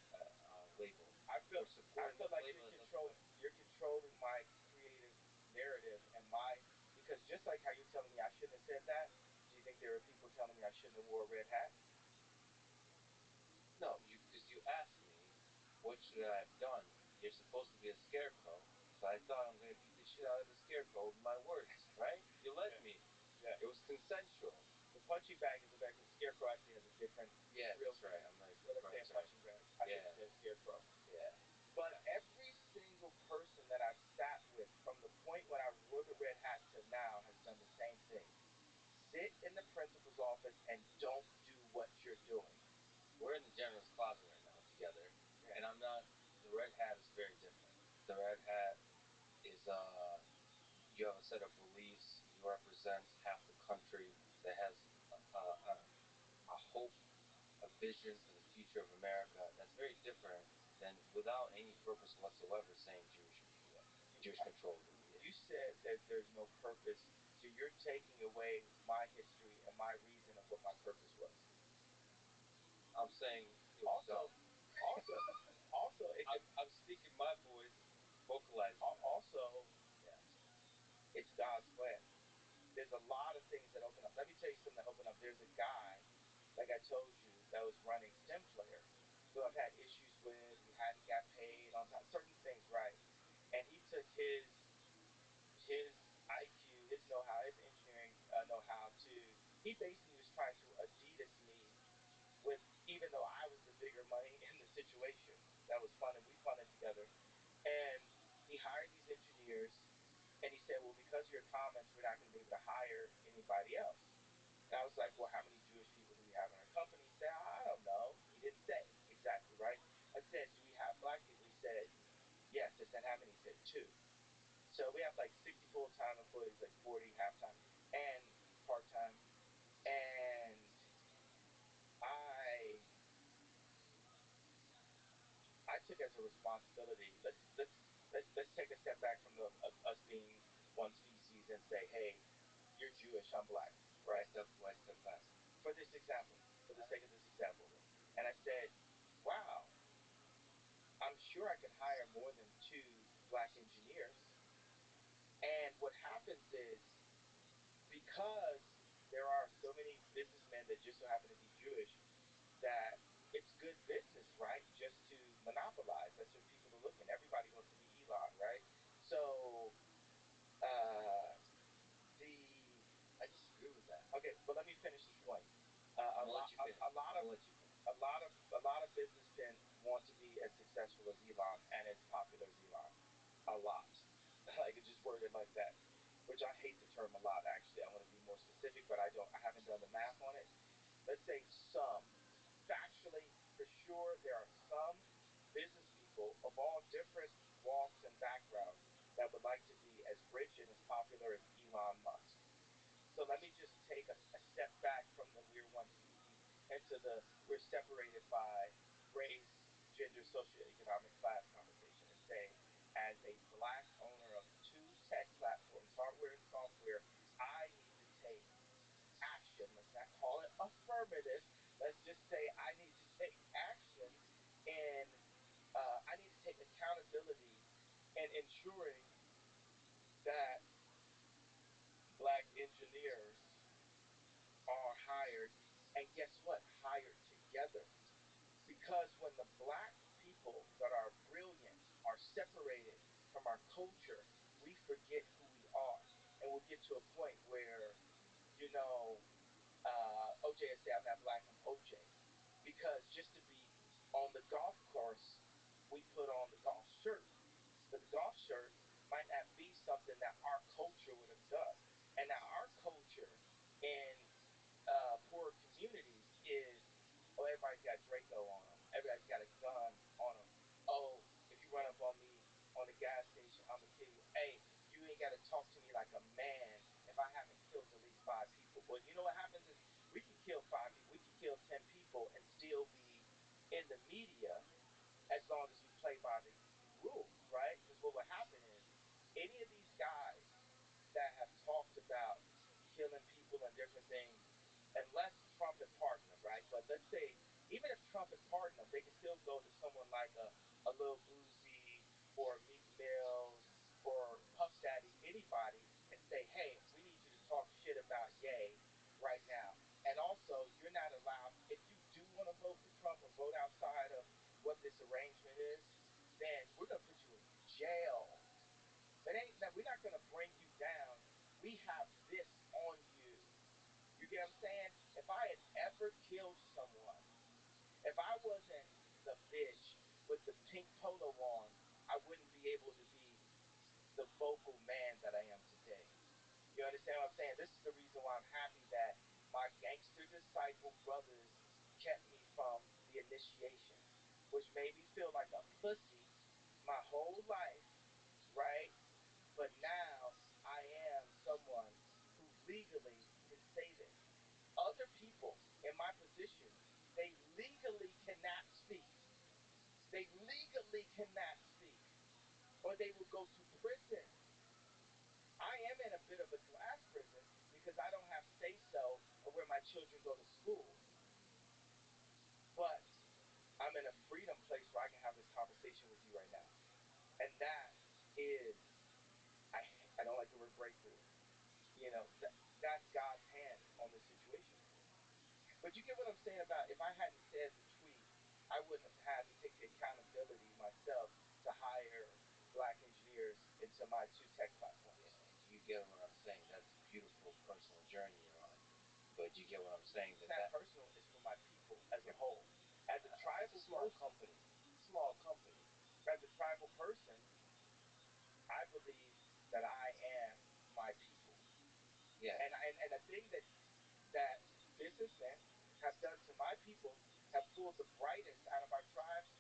label. I feel like you're controlling my creative narrative and my, because just like how you're telling me I shouldn't have said that, do you think there are people telling me I shouldn't have wore a red hat? No, because you asked me, what should I have done? You're supposed to be a scarecrow, so I thought I'm going to beat the shit out of the scarecrow with my words, right? You let me. Yeah. It was consensual. The punching bag is a better, because scarecrow actually has a different. Yeah, that's right. I'm like, so let's say a punching bag. I should have said scarecrow. Yeah. But every single person that I've sat with from the point when I wore the red hat to now has done the same thing. Sit in the principal's office and don't do what you're doing. We're in the general's closet right now together, and I'm not. The red hat is very different. The red hat is you have a set of beliefs. You represent half the country that has a hope, a vision for the future of America. That's very different than without any purpose whatsoever saying Jewish people, Jewish control of the media. You said that there's no purpose, so you're taking away my history and my reason of what my purpose was. I'm saying it was also, I'm speaking my voice, vocalizing. Also, it's God's plan. There's a lot of things that open up. Let me tell you something that opened up. There's a guy, like I told you, that was running Stem Player, who I've had issues with. We hadn't got paid on time, certain things, right? And he took his IQ, his know-how, his engineering know-how to. He basically was trying to Adidas me with, even though I was the bigger money in the situation. That was fun, and we funded together. And he hired these engineers, and he said, well, because of your comments, we're not going to be able to hire anybody else. And I was like, well, how many Jewish people do we have in our company? He said, I don't know. He didn't say exactly, right? I said, do we have black people? He said, yes. I said, how many? He said, 2. So we have like 60 full-time employees, like 40 half-time and part-time. And I took as a responsibility. Let's take a step back from us being one species and say, hey, you're Jewish, I'm black, right? Why step back? For this example, for the sake of this example. And I said, wow, I'm sure I can hire more than 2 black engineers. And what happens is, because there are so many businessmen that just so happen to be Jewish, that it's good business, right? Just to monopolize. That's what people are looking. Everybody wants to be Elon, right? So, I disagree with that. Okay, but let me finish this point. A lot of businessmen want to be as successful as Elon and as popular as Elon. A lot. I could just word it like that, which I hate the term a lot. Actually, I want to be more specific, but I haven't done the math on it. Let's say some. Factually, for sure, there are some business people of all different walks and backgrounds that would like to be as rich and as popular as Elon Musk. So let me just take a step back from the we're one species into the we're separated by race, gender, socioeconomic class conversation, and say, as a black owner of 2 tech platforms, hardware and software, I need to take action. Let's not call it affirmative. Let's just say I need to take action, and I need to take accountability in ensuring that black engineers are hired, and guess what? Hired together. Because when the black people that are brilliant are separated from our culture, we forget who we are. And we'll get to a point where, OJ will say, I'm not black, I'm OJ. Because just to be on the golf course, we put on the golf shirt. But the golf shirt might not be something that our culture would have done. And now our culture in poorer communities is, oh, everybody's got Draco on them. Everybody's got a gun you got to talk to me like a man if I haven't killed at least five people. Well, you know what happens is we can kill five people, we can kill 10 people and still be in the media as long as we play by the rules, right? Because what will happen is any of these guys that have talked about killing people and different things, unless Trump had pardoned them, right? But let's say even if Trump had pardoned them, they could still go to someone like a Lil Boozy or Meek Mills or Puff Daddy, anybody, and say, hey, we need you to talk shit about Ye right now. And also, you're not allowed, if you do want to vote for Trump or vote outside of what this arrangement is, then we're going to put you in jail. It ain't that we're not going to bring you down. We have this on you. You get what I'm saying? If I had ever killed someone, if I wasn't the bitch with the pink polo on, I wouldn't be able to be the vocal man that I am today. You understand what I'm saying? This is the reason why I'm happy that my gangster disciple brothers kept me from the initiation, which made me feel like a pussy my whole life, right? But now I am someone who legally can say this. Other people in my position, they legally cannot speak. They legally cannot speak, or they will go to prison. I am in a bit of a glass prison because I don't have say so of where my children go to school. But I'm in a freedom place where I can have this conversation with you right now. And that is, I, I don't like the word breakthrough. You know, that's God's hand on this situation. But you get what I'm saying about if I hadn't said the tweet, I wouldn't have had to take the accountability myself to hire black engineers into my two tech platforms. Yeah, you get what I'm saying. That's a beautiful personal journey you're on. But you get what I'm saying? It's not personal, it's for my people as a whole. As a tribal it's a small person, company. Small company. as a tribal person, I believe that I am my people. Yeah. And the thing that businessmen have done to my people have pulled the brightest out of our tribes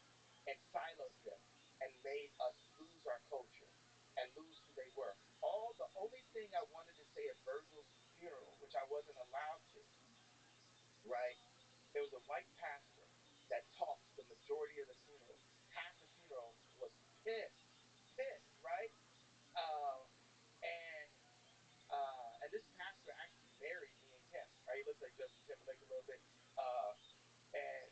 and siloed them and made us lose our culture and lose who they were. All the only thing I wanted to say at Virgil's funeral, which I wasn't allowed to, right? There was a white pastor that talked the majority of the funeral. Half the funeral was pissed, right? Uh, and and this pastor actually married me and Kim. Right? He looks like Justin Timberlake a little bit. And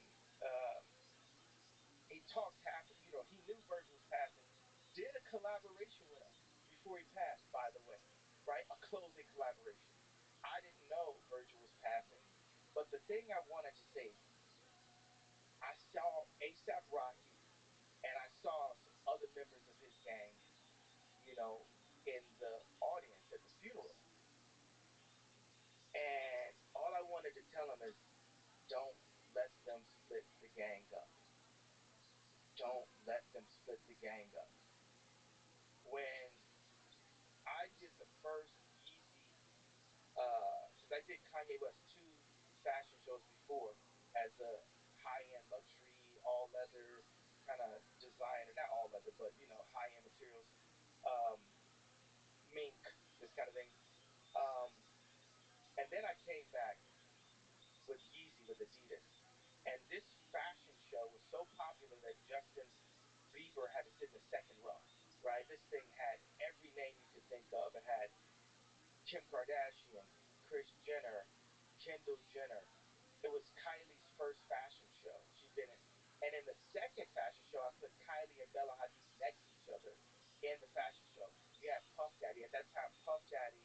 he talked half the funeral. He knew Virgil was passing. Did a collaboration with him before he passed, by the way. Right? A closing collaboration. I didn't know Virgil was passing. But the thing I wanted to say, I saw ASAP Rocky and I saw some other members of his gang, you know, in the audience at the funeral. And all I wanted to tell him is don't let them split the gang up. Don't let them split the gang up. When I did the first Yeezy, because I did Kanye West two fashion shows before as a high-end luxury, all leather kind of designer, not all leather, but you know, high-end materials, um, mink, this kind of thing. Um, and then I came back with Yeezy with Adidas. And this fashion show was so popular that Justin Bieber had to sit in the second row, right? This thing had every name you could think of. It had Kim Kardashian, Kris Jenner, Kendall Jenner. It was Kylie's first fashion show. She'd been in. And in the second fashion show, I put Kylie and Bella Hadid next to each other in the fashion show. You had Puff Daddy. At that time, Puff Daddy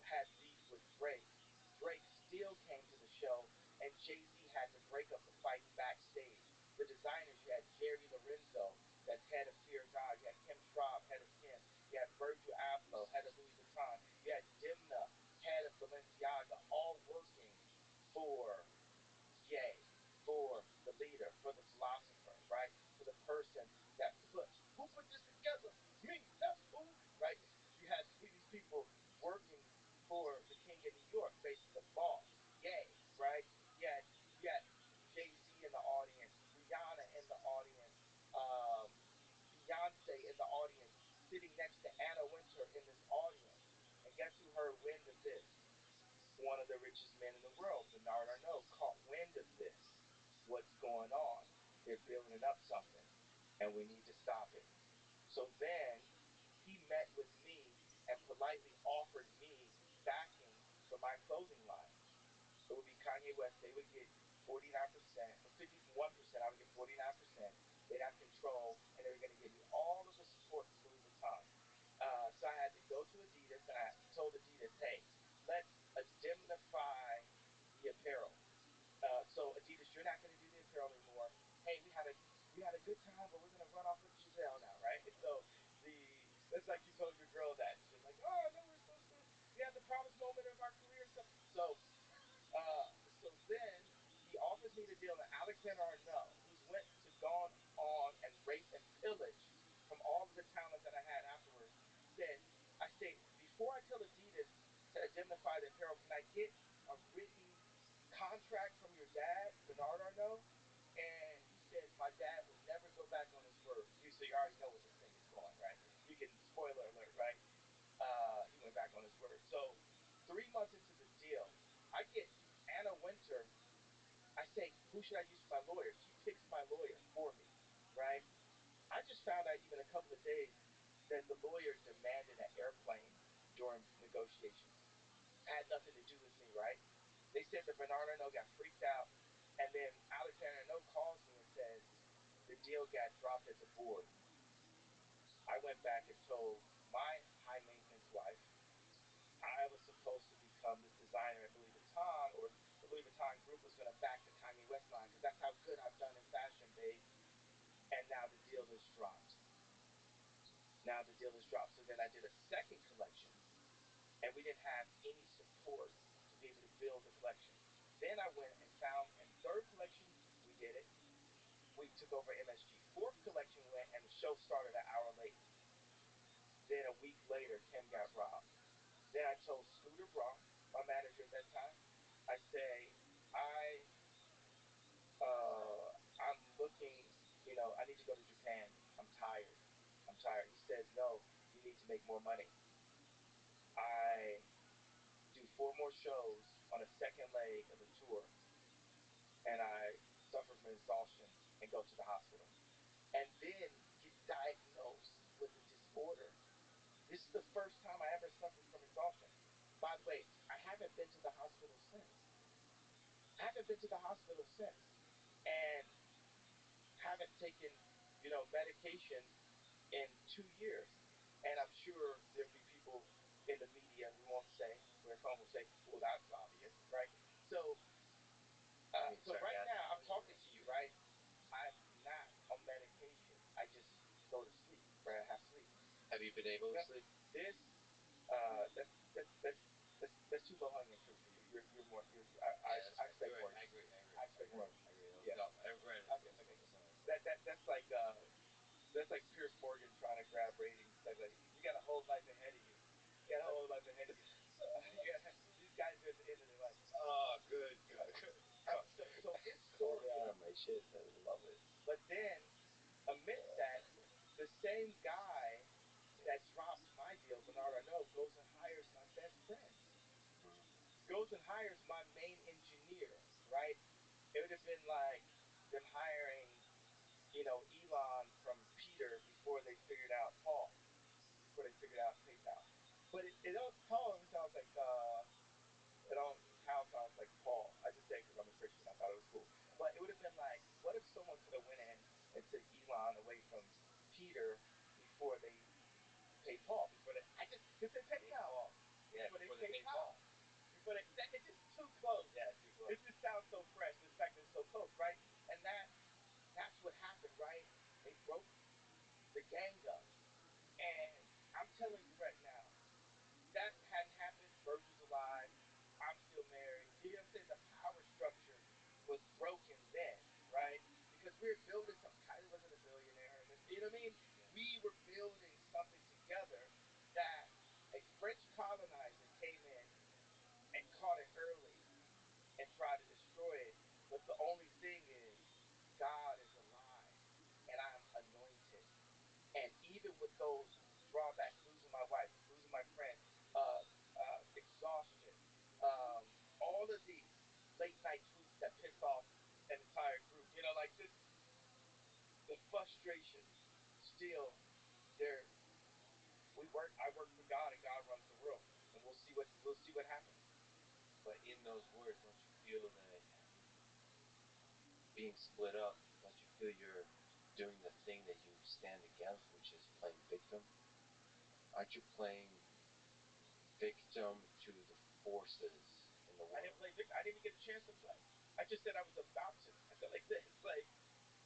had beef with Drake. Drake still came to the show, and Jay-Z had to break up the fight backstage. The designers, you had Jerry Lorenzo, that's head of Fear God. You had Kim Schwab, head of Kim. You had Virgil Abloh, head of Louis Vuitton. You had Dimna, head of Balenciaga, all working for Ye, for the leader, for the philosopher, right? For the person that who put this together? Me, that's who, right? You had these people working for the king of New York, basically the boss, Ye, right? You had Jay Z in the audience, Rihanna in the audience, um, Beyonce in the audience, sitting next to Anna Winter in this audience. And guess who heard wind of this? One of the richest men in the world, Bernard Arnault, caught wind of this. What's going on? They're building up something, and we need to stop it. So then he met with me and politely offered me backing for my clothing line. It would be Kanye West. They would get 49%, or 51%. I would get 49%. They'd have control, and they were going to give me all of the support from Louis Vuitton. So I had to go to Adidas, and I told Adidas, hey, let's indemnify the apparel. So Adidas, you're not going to do the apparel anymore. Hey, we had a good time, but we're going to run off with Giselle now, right? So the that's like you told your girl that, and she was like, oh no, we had the proudest moment of our career. Uh, so then he offers me the deal, and Alexander Arnault, who's went to gone on and raped and pillaged from all of the talent that I had afterwards, said, I say, before I tell Adidas to indemnify the apparel, can I get a written contract from your dad, Bernard Arnault? And he says, my dad will never go back on his word. So you already know where this thing is going, right? You can, spoiler alert, right? He went back on his word. So 3 months into the deal, I get Anna Winter. I say, who should I use for my lawyer? She picks my lawyer for me, right? I just found out even a couple of days that the lawyer demanded an airplane during negotiations. Had nothing to do with me, right? They said that Bernard Arnault got freaked out, and then Alexander Arnault calls me and says the deal got dropped at the board. I went back and told my high maintenance wife I was supposed to become this designer at Louis Vuitton, or the Louis Vuitton group was going to back the Kanye West line because that's how good I've done in fashion, babe. And now the deal is dropped. Now the deal is dropped. So then I did a second collection, and we didn't have any support to be able to build the collection. Then I went and found, and third collection, we did it. We took over MSG. Fourth collection went, and the show started an hour late. Then a week later, Kim got robbed. Then I told Scooter Braun, my manager at that time, I say, I I'm looking, I need to go to Japan. I'm tired. I'm tired. He says, no, you need to make more money. I do 4 more shows on a second leg of the tour, and I suffer from exhaustion and go to the hospital. And then get diagnosed with a disorder. This is the first time I ever suffered from exhaustion. By the way, I haven't been to the hospital since. I haven't been to the hospital since. And haven't taken, medication in 2 years. And I'm sure there'll be people in the media, we won't say, where some will say, well, that's obvious, right? So, so right now, I'm talking to you, right? I'm not on medication. I just go to sleep, right? I have sleep. Have you been able to sleep? This, that's too low hanging fruit for you. You're more. I expect more. I agree. I expect more. I agree. Yeah. No, I regret it. Okay. Okay. That's like Pierce Morgan trying to grab ratings. Like you got a whole life ahead of you. You got a whole life ahead of you. These guys are at the end of their life. Oh, good. So this Call story. me out on my shit. I love it. But then, amidst that, the same guy that dropped my deal, Bernard Arnault, goes and hires my best friend. Goes and hires my main engineer, right? It would have been like them hiring, Elon from Peter before they figured out Paul, before they figured out PayPal. But Paul sounds like, it don't, Pal sounds like Paul. I just say it because I'm a Christian. I thought it was cool. But it would have been like, what if someone could have went in and took Elon away from Peter before they paid Paul? Because they paid Paul. Yeah, Before they paid Paul. It's just too close. Yeah, too close. It just sounds so fresh. The fact that it's so close, right? And that's what happened, right? They broke the gang up. And I'm telling you right now, that hadn't happened. Virgil's alive. I'm still married. You know what I'm saying? The power structure was broken then, right? Because we were building something. Kylie wasn't a billionaire. You know what I mean? We were building something together that a French colonizer came in and caught it early and tried to destroy it. But the only thing is, God is alive and I'm anointed. And even with those drawbacks, losing my wife, losing my friend, exhaustion, all of these late night tweets that piss off an entire group. Like just the frustration. Still, there I work for God, and God runs the world, and we'll see what happens. But in those words, don't you feel that being split up, don't you feel you're doing the thing that you stand against, which is playing victim? Aren't you playing victim to the forces in the world? I didn't play victim. I didn't even get a chance to play. I just said I was about to. I said like this, like.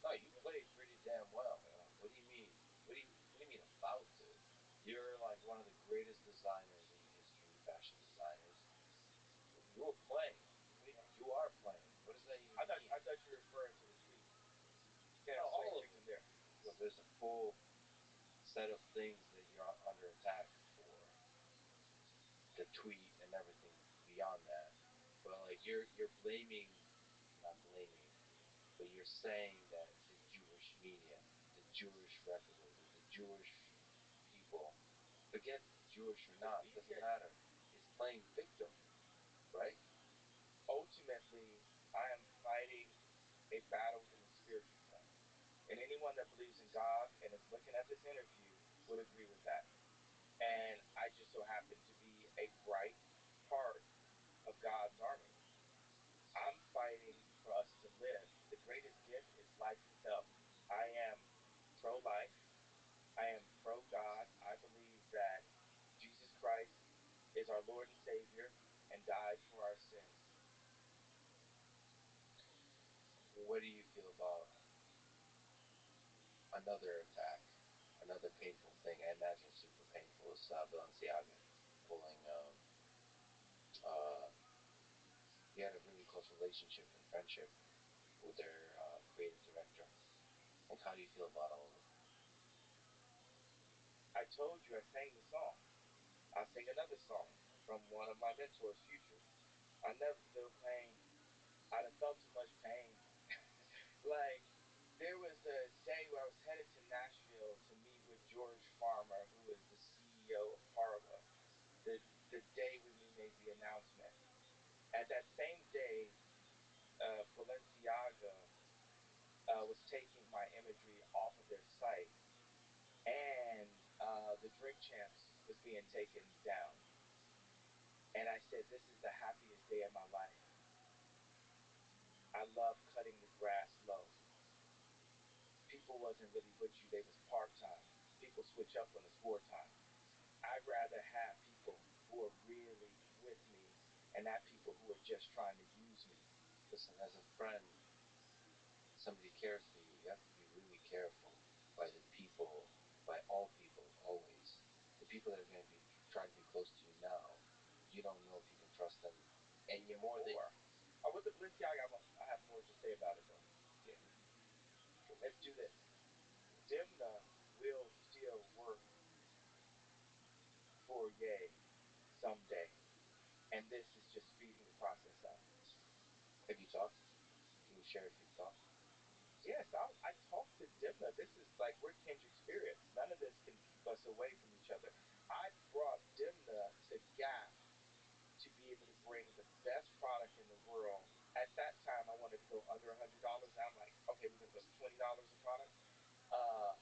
No, you played pretty damn well. What do you mean? What do you mean about to? You're like one of the greatest designers in history, fashion designers. You were playing. You are playing. What does that even mean? I thought you were referring to the tweet. Can't No, play all of victim it. there. Well, there's a full set of things that you're under attack for. The tweet and everything beyond that. But like you're blaming, not blaming, but you're saying that the Jewish media, the Jewish record label, the Jewish people, forget Jewish or not, doesn't matter, is playing victim, right? Ultimately, I am fighting a battle in the spiritual realm. And anyone that believes in God and is looking at this interview would agree with that. And I just so happen to be a bright part of God's army. I'm fighting for us to live. The greatest gift is life itself. I am pro life. I am pro God. I believe that Jesus Christ is our Lord and Savior and died for our sins. What do you feel about another attack, another painful thing? I imagine super painful is Balenciaga pulling. Uh, he had a really close relationship and friendship with their creative director. Like, how do you feel about all of it? I told you I sang the song. I'll sing another song from one of my mentors, Future. I never feel pain. I done felt too much pain. Like, there was a day where I was headed to Nashville to meet with George Farmer, who is the CEO of Parla, the, the day when we made the announcement. At that same day, Balenciaga was taking my imagery off of their site, and the Drink Champs was being taken down. And I said, this is the happiest day of my life. I love cutting the grass low. People wasn't really with you, they was part-time. People switch up when it's wartime. I'd rather have people who are really with me and not people who are just trying to use me. Listen, as a friend, somebody cares for you, you have to be really careful by the people, by all people, always. The people that are going to be trying to be close to you now, you don't know if you can trust them anymore. With the Balenciaga, I have more to say about it though. Yeah. Let's do this. Dimna will still work for Ye someday, and this is just speeding the process up. Have you talked? Can you share if you've talked? Yes, I talked to Dimna. This is like we're kindred spirits. None of this can keep us away from each other. I brought Dimna to Gap to be able to bring the best product in the world. At that time, I wanted to go under $100. Now I'm like, okay, we're gonna go $20 a product. Uh,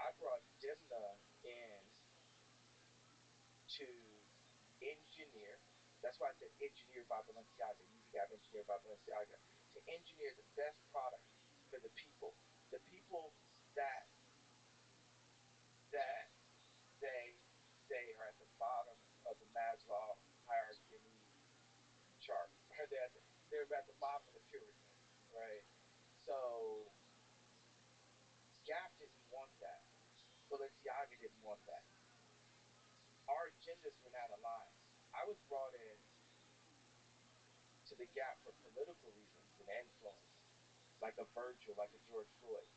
I brought Dimna in to engineer. That's why I said engineered by Balenciaga. Yeezy Gap engineered by Balenciaga to engineer the best product for the people. The people that that they say are at the bottom of the Maslow hierarchy of needs chart. They're at the bottom of the pyramid, right? So Gap didn't want that. Balenciaga didn't want that. Our agendas were not aligned. I was brought in to the Gap for political reasons and influence, like a Virgil, like a George Floyd.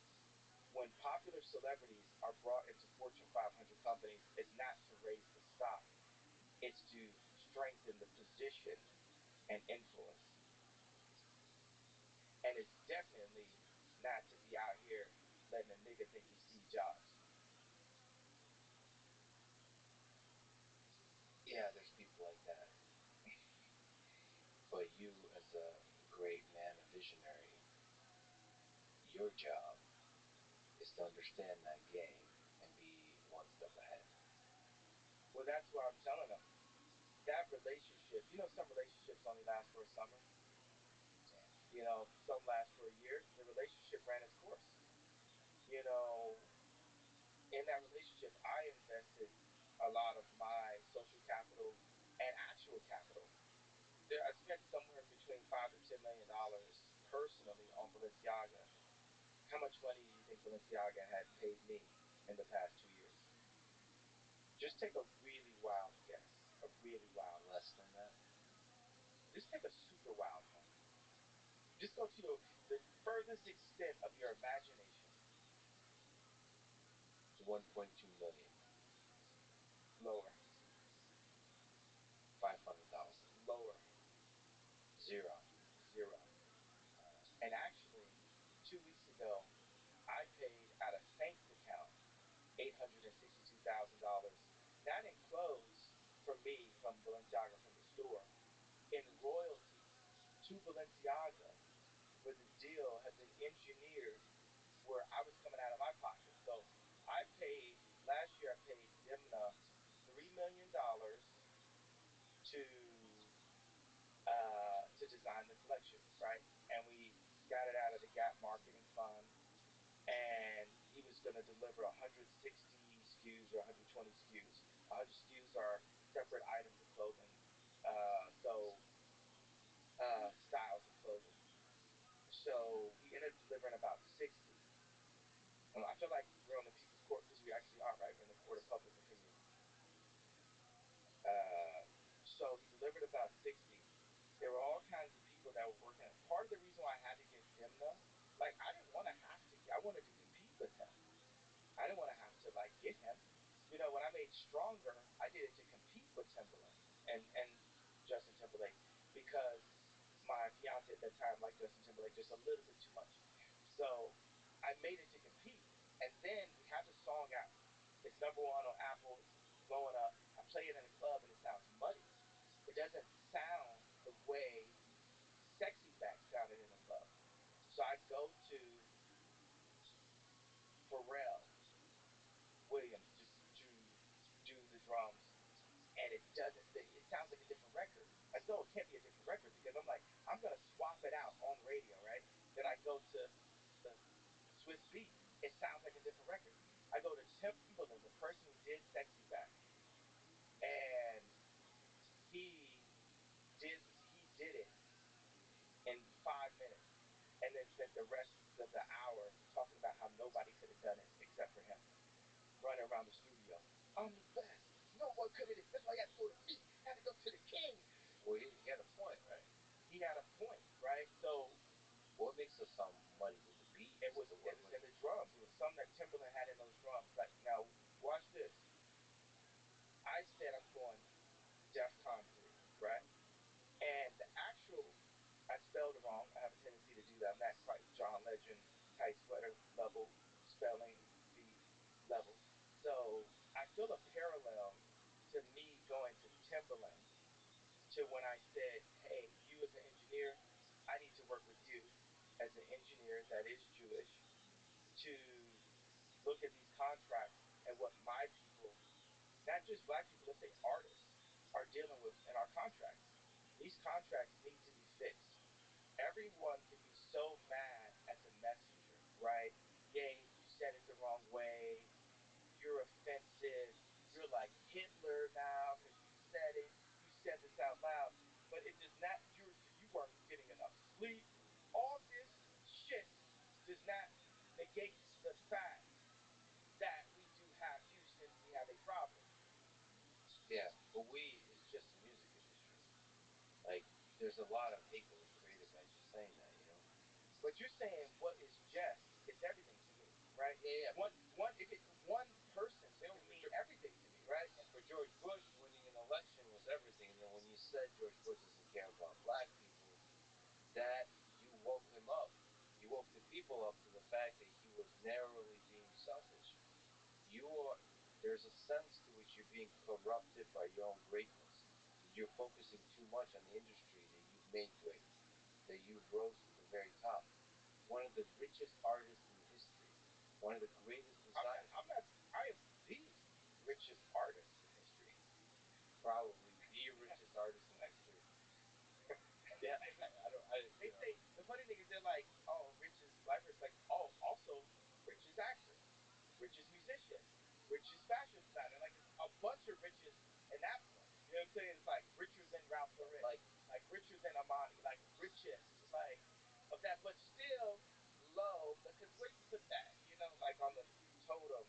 When popular celebrities are brought into Fortune 500 companies, it's not to raise the stock, it's to strengthen the position and influence. And it's definitely not to be out here letting a nigga think he's Steve Jobs. you as a great man, a visionary, your job is to understand that game and be one step ahead. Well, that's what I'm telling them. That relationship, some relationships only last for a summer. Some last for a year. The relationship ran its course. In that relationship, I invested a lot of my social capital and actual capital. I spent somewhere between $5 to $10 million personally on Balenciaga. How much money do you think Balenciaga had paid me in the past 2 years? Just take a really wild guess. A really wild. Less than that. Just take a super wild one. Just go to the furthest extent of your imagination. It's 1.2 million. Lower. 500,000. Lower. Zero. Zero. And actually, 2 weeks ago, I paid out of Saint's account $862,000. Not in clothes from me, from Balenciaga, from the store. In royalties to Balenciaga, where the deal had been engineered where I was coming out of my pocket. So last year I paid Demna $3 million to design the collection, right? And we got it out of the Gap marketing fund. And he was going to deliver 160 SKUs or 120 SKUs. 100 SKUs are separate items of clothing, styles of clothing. So he ended up delivering about 60. I feel like we're on the people's court because we actually are, right? We're in the court of public opinion. So he delivered about 60. There were all kinds of people that were working. Part of the reason why I had to get Demna, I didn't want to have to. I wanted to compete with him. I didn't want to have to get him. When I made Stronger, I did it to compete with Timberland and Justin Timberlake because my fiance at that time liked Justin Timberlake just a little bit too much. So I made it to compete. And then we have the song out. It's number one on Apple. It's blowing up. I play it in a club and it sounds muddy. It doesn't sound the way Sexy Back sounded in a club. So I go to Pharrell Williams to do the drums, and it doesn't. It sounds like a different record. I know it can't be a different record because I'm gonna swap it out on radio, right? Then I go to the Swiss Beat. It sounds like a different record. I go to Timberland, the person who did Sexy Back, and he did it in 5 minutes, and then spent the rest of the hour talking about how nobody could have done it except for him, running around the studio. I'm the best. No one could have. That's why you had to go to me. You had to go to the king. Well, he had a point, right? He had a point, right? So what makes us sound muddy with the beat? It was in the drums. It was something that Timberland had in those drums. Now, watch this. I said I'm going DEFCON 3, right? And the actual, I spelled it wrong. I have a tendency to do that. I'm not quite John Legend, tight sweater level, spelling bee level. So I feel a parallel to me going to Timberland to when I said, hey, you as an engineer, I need to work with you as an engineer that is Jewish to look at these contracts and what my people, not just black people, let's say artists, are dealing with in our contracts. These contracts need to be fixed. Everyone can be so mad at the messenger, right? Yay, you said it the wrong way. You're offensive. You're like Hitler now because you said it. You said this out loud. But it does not, you weren't getting enough sleep. All this shit does not negate the fact that we do have Houston, we have a problem. Yeah, but it's just the music industry. There's a lot of hate that was created by just saying that, But you're saying what is just, it's everything to me, right? Yeah. One person can mean everything to me, right? And for George Bush, winning an election was everything. And then when you said George Bush doesn't care about black people, that you woke him up. You woke the people up to the fact that he was narrowly being selfish. There's a sense to which you're being corrupted by your own greatness. You're focusing too much on the industry that you've made great, that you rose to the very top. One of the richest artists in history, one of the greatest designers. I am the richest artist in history. Probably the richest artist in history. Yeah, They say the funny thing is they're like, oh, richest black person, like, oh, also richest actor, richest musician, richest fashion designer. Like it's a bunch of riches in that point. You know what I'm saying? It's like richer than Ralph Lauren, like richer than Armani, like richest, like of that, but still low because where you put that, you know, like on the totem.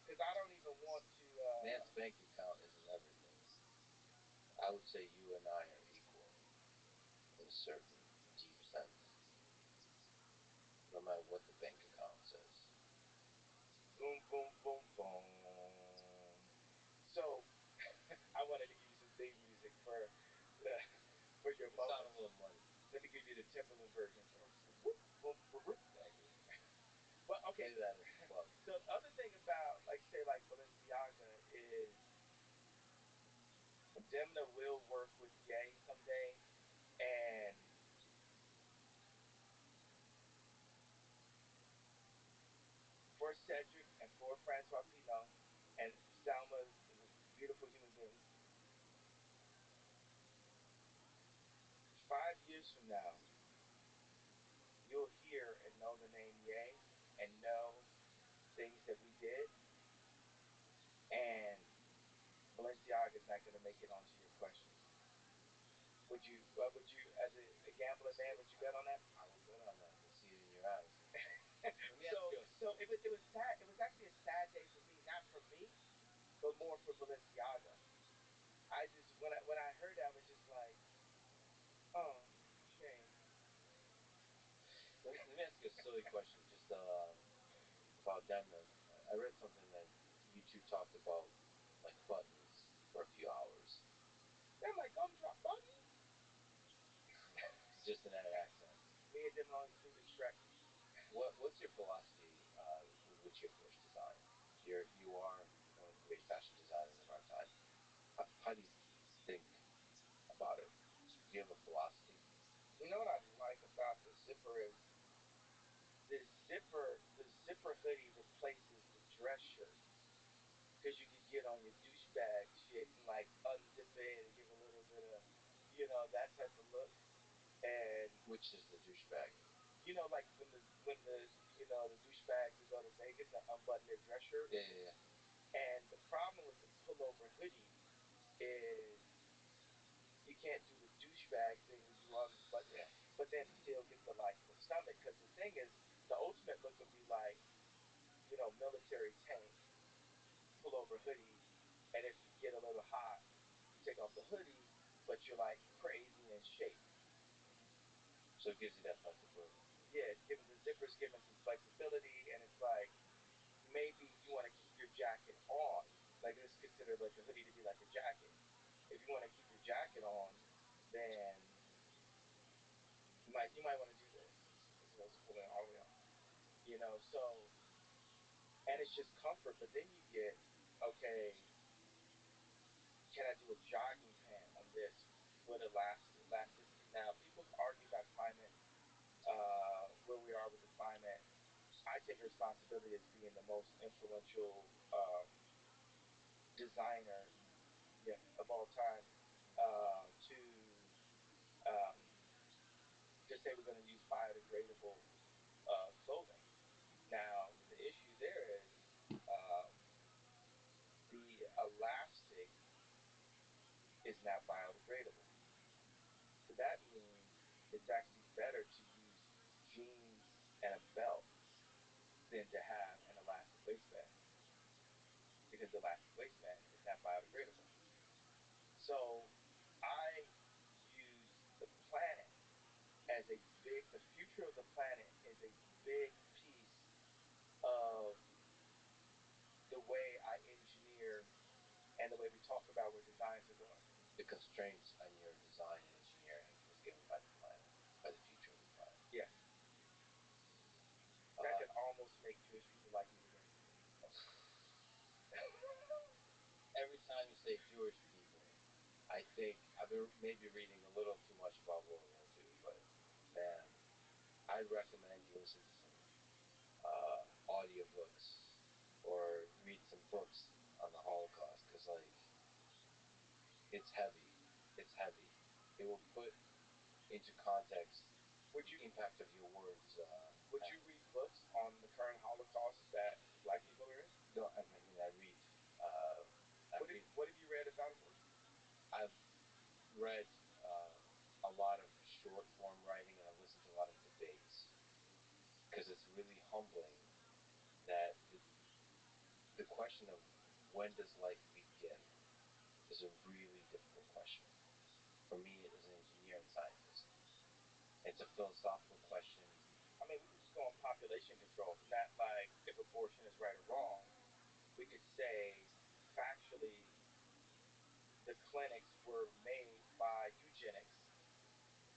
Because I don't even want to. Man's bank account isn't everything. I would say you and I are equal in a certain deep sense. No matter what the bank account says. Boom, boom, boom, boom. So, I wanted to give you some theme music for your It's not moment. a little money. Let me give you the Timberland version. Whoop, boom, boom, boom. But okay. Say that as a club. So the other thing about like say like Balenciaga is Demna will work with Ye someday, and for Cedric and for Francois Pinot, and Salma is a beautiful human being. 5 years from now, you'll hear and know the name Ye and know things that we did, and Balenciaga is not going to make it onto your questions. Would you, as a gambling man, would you bet on that? I would bet on that. I can see it in your eyes. So it was sad. It was actually a sad day for me, not for me, but more for Balenciaga. I just when I heard that, I was just like, oh, shame. Let me ask you a silly question, just about Demna. I read something that you two talked about, like buttons, for a few hours. I'm like gumdrop buttons. It's just an accent. Me and them always do the Shrek. What's your philosophy with which you approach design? You are one of the great fashion designers of our time. How do you think about it? Do you have a philosophy? You know what I like about the zipper is the zipper hoodie replaces the dress shirt because you could get on your douchebag shit and like unzip it and give a little bit of, you know, that type of look. And which is the douchebag? You know, like when the you know the douchebags who go to Vegas and unbutton their dress shirt. Yeah. And the problem with the pullover hoodie is you can't do the douchebag thing where you unbutton it, but then still get the like the stomach. Because the thing is, the ultimate look would be like, you know, military tank pullover hoodie, and if you get a little hot, you take off the hoodie, but you're like crazy in shape. So it gives you that flexibility. Yeah, it's giving the zippers giving some flexibility, and it's like maybe you want to keep your jacket on. Like this is considered like a hoodie to be like a jacket. If you want to keep your jacket on, then you might want to do this as opposed to pulling it all the way on. You know, so and it's just comfort. But then you get okay. Can I do a jogging pant on this with elasticity? Now people argue about climate, where we are with the climate. I take responsibility as being the most influential designer, yeah, of all time, um, to say we're going to use biodegradable clothing. Now the issue there is the elastic is not biodegradable, so that means it's actually better to use jeans and a belt than to have an elastic waistband because the elastic waistband is not biodegradable. So I use the planet as a the future of the planet is a big piece of the way I engineer and the way we talk about where designs are going. The constraints on your design and engineering is given by the planet, by the future of the planet. Yes. That could almost make Jewish people like me again. Every time you say Jewish people, I think I've been maybe reading a little too much about World War I'd recommend you listen to some audiobooks or read some books on the Holocaust because it's heavy. It's heavy. It will put into context the impact of your words. Would you read books on the current Holocaust that Black people are in? No, I mean I read. What have you read about them? I've read a lot of short form writing and I've listened to a lot of debates because it's really humbling that the question of when does life begin is a really difficult question. For me, as an engineer and scientist, it's a philosophical question. I mean, we could just go on population control, not like if abortion is right or wrong. We could say factually the clinics were made by eugenics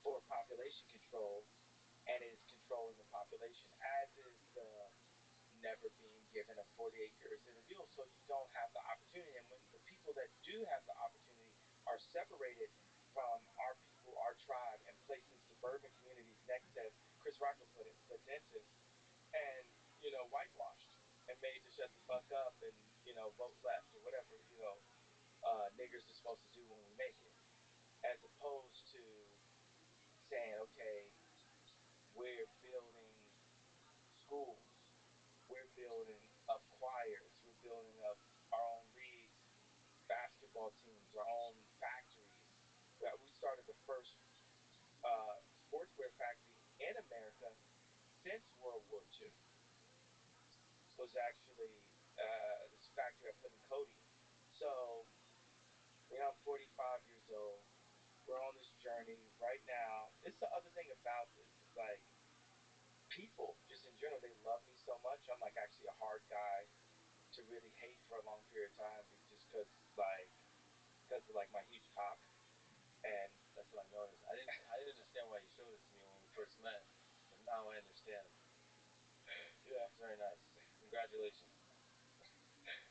for population control and it is controlling the population, as is the never being given a 48 years interview, so you don't have the opportunity. And when the people that do have the opportunity are separated from our people, our tribe, and placed in suburban communities next, as Chris Rock would put it, the dentist, and, whitewashed and made to shut the fuck up and, vote left or whatever, niggers are supposed to do when we make it. As opposed to saying, okay, we're building schools, we're building up choirs, we're building up our own leagues, basketball teams, our own factories. We started the first sportswear factory in America since World War II. Was actually this factory I put in Cody. So, I'm 45 years old. We're on this journey right now. It's the other thing about this. It's like people, just in general, they love me so much. I'm like actually a hard guy to really hate for a long period of time, just because of like my huge cock, and that's what I noticed. I didn't understand why you showed it to me when we first met, but now I understand. Yeah, it's very nice. Congratulations.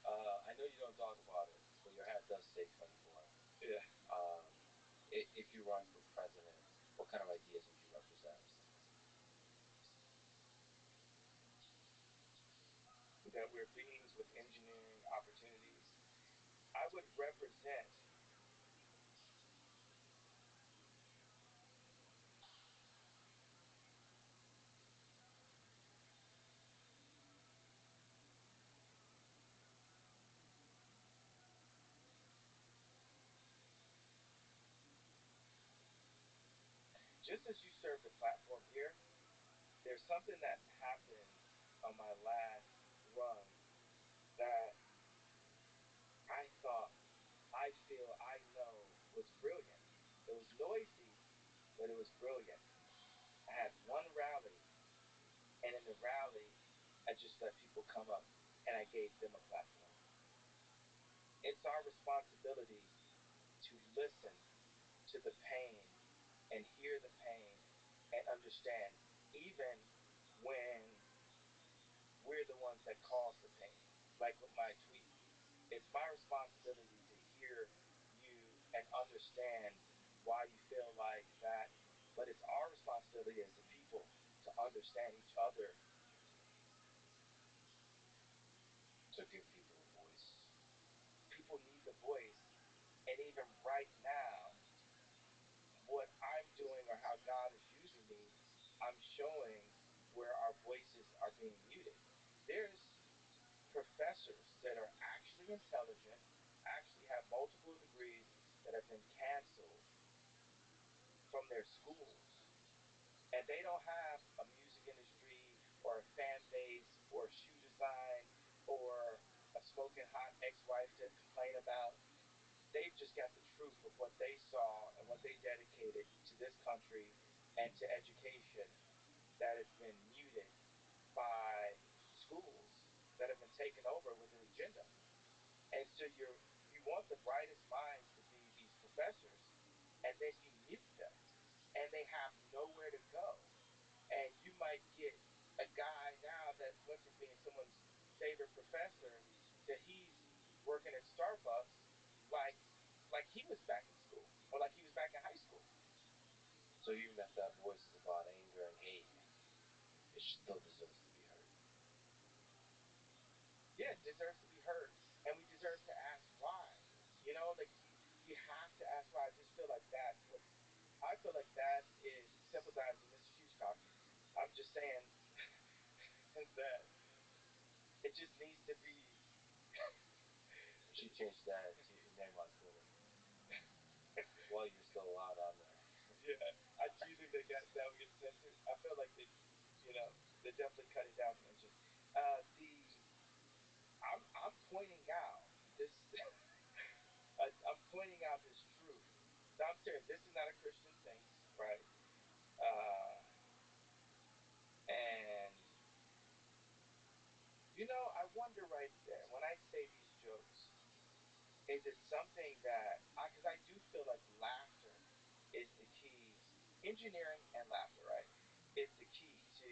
I know you don't talk about it, but your hat does say 24. Yeah. If you run for president, what kind of ideas would you represent? That we're beings with engineering opportunities. I would represent just as you serve the platform here, there's something that happened on my last run that I know was brilliant. It was noisy, but it was brilliant. I had one rally, and in the rally, I just let people come up, and I gave them a platform. It's our responsibility to listen to the pain and hear the pain and understand, even when we're the ones that cause the pain. Like with my tweet, it's my responsibility to hear you and understand why you feel like that, but it's our responsibility as a people to understand each other. To give people a voice. People need the voice, and even right now, what I'm doing or how God is using me, I'm showing where our voices are being muted. There's professors that are actually intelligent, actually have multiple degrees that have been canceled from their schools. And they don't have a music industry or a fan base or shoe design or a smoking hot ex-wife to complain about. They've just got the truth of what they saw and what they dedicated to this country and to education that has been muted by schools that have been taken over with an agenda. And so you want the brightest minds to be these professors, and then you mute them, and they have nowhere to go. And you might get a guy now that went from being someone's favorite professor to he's working at Starbucks like he was back in school or like he was back in high school. So even if that voice is about anger and hate, still deserves to be heard. Yeah, it deserves to be heard, and we deserve to ask why. Like we have to ask why. I just feel like that's what I feel like that is simple dimes and Mr. Hugecock. I'm just saying that it just needs to be. You should change that to your name on Twitter while you're still allowed on there. Yeah, do you think that would get censored? I feel like they definitely cut it down some inches. I'm pointing out this. I'm pointing out this truth. Now I'm serious. This is not a Christian thing, right? And I wonder right there when I say these jokes, is it something that because I do feel like laughter is the key, engineering and laughter, right? Is the key to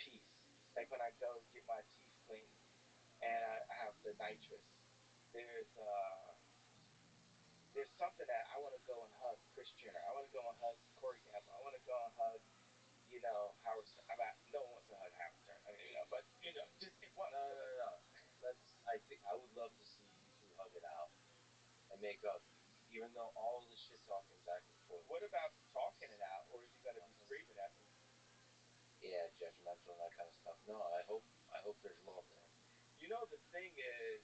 peace. Like when I go get my teeth cleaned and I have the nitrous, there's there's something that I want to go and hug Chris Jenner. I want to go and hug Corey Gamble. I want to go and hug, Howard Stern. No one wants to hug Howard Stern. I mean, but just it wants. No. I would love to see you two hug it out and make up, even though all the shit talking back and forth. What about talking it out, or is he going to be screaming at me? Yeah, judgmental and that kind of stuff. No, I hope there's love there. The thing is,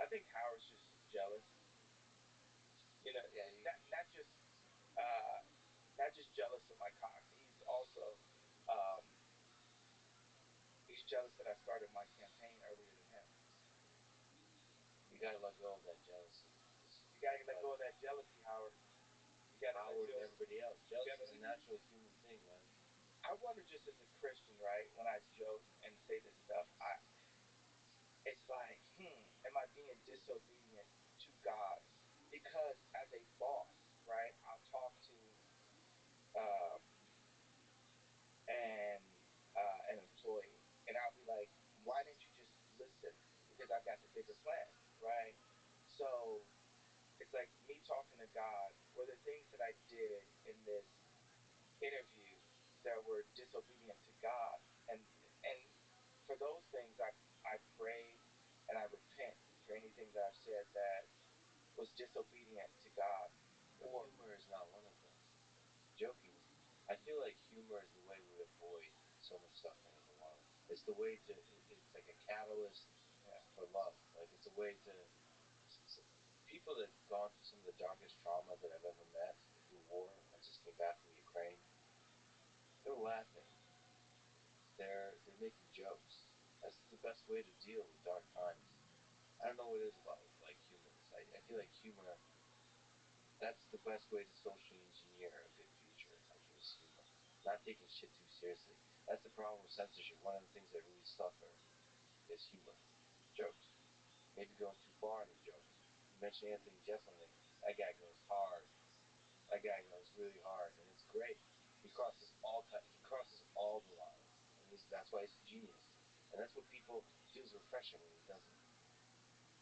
I think Howard's just jealous. Yeah, Not just jealous of my cock. He's also he's jealous that I started my campaign earlier than him. You gotta let go of that jealousy. You gotta let go of that jealousy, Howard. You gotta Howard and everybody else. Jealousy is a natural human thing, man. I wonder, just as a Christian, right? When I joke and say this stuff, it's like, am I being disobedient to God? Because as a boss, right, I'll talk to um, and an employee, and I'll be like, why didn't you just listen? Because I've got the bigger plan, right? So it's like me talking to God. Were there things that I did in this interview that were disobedient to God? And for those things, I pray and I repent for anything that I've said that was disobedient to God. But humor is not one of them. Joking. I feel like humor is the way we avoid so much suffering in the world. It's the way to. It's like a catalyst for love. Like it's a way to. People that have gone through some of the darkest trauma that I've ever met through war. I just came back from Ukraine. They're laughing. They're making jokes. That's the best way to deal with dark times. I don't know what it is about like humans. I feel like humor. That's the best way to socially engineer a good future. I think is humor. Not taking shit too seriously. That's the problem with censorship. One of the things that really suffer is humor, jokes. Maybe going too far in the jokes. You mentioned Anthony Jeselnik. That guy goes hard. That guy goes really hard, and it's great. He crosses all the lines, and that's why he's a genius. And that's what people feels refreshing when he does it.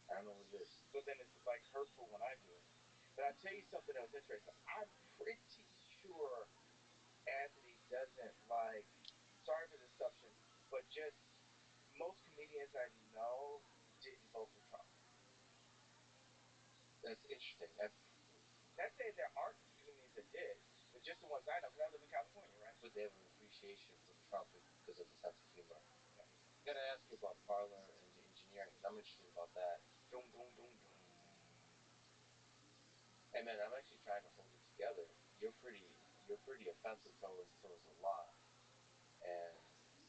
I don't know what it is. But then it's like hurtful when I do it. But I'll tell you something that was interesting. I'm pretty sure Anthony doesn't like. Sorry for the assumption, but just most comedians I know didn't vote for Trump. That's interesting. Not saying there aren't comedians that did, but just the ones I know, because I live in California, right? But they have an appreciation for Trump because of the sense of humor. Yeah. I gotta ask you about Parler and the engineering. I'm interested about that. Doom, doom, doom, doom. Hey man, I'm actually trying to hold it together. You're pretty offensive towards a lot, and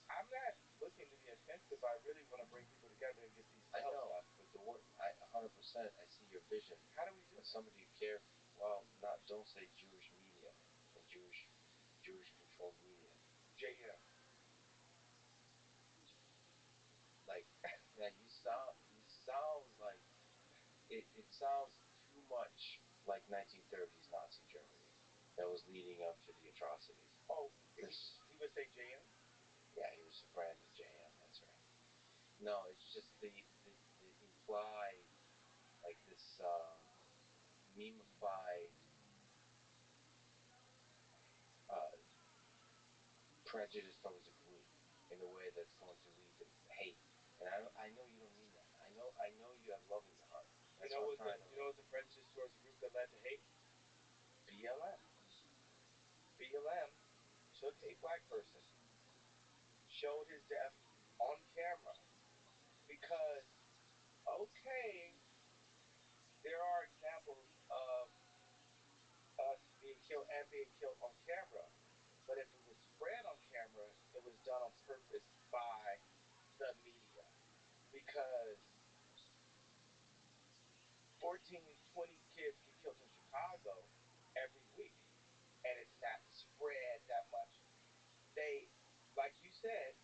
I'm not looking to be offensive. I really want to bring people together and get these cells I know, up. but 100%, I see your vision. How do we do As that? somebody who cares, don't say Jewish media and Jewish controlled media. JM. Like, man, you sound like it sounds too much like 1930s Nazi Germany that was leading up to the atrocities. Oh, he would say JM? Yeah, he was branded JM. That's right. No, it's just the implied, like this memeified prejudice towards a group in a way that's going to lead to hate. And I know you don't mean that. I know you have love in your heart. You know what the prejudice towards a group that led to hate? BLM. BLM took a black person, showed his death on camera because, okay, there are examples of us being killed and being killed on camera, but if it was spread on camera, it was done on purpose by the media because 14, 20 kids get killed in Chicago every week and it's not spread that much. They, like you said,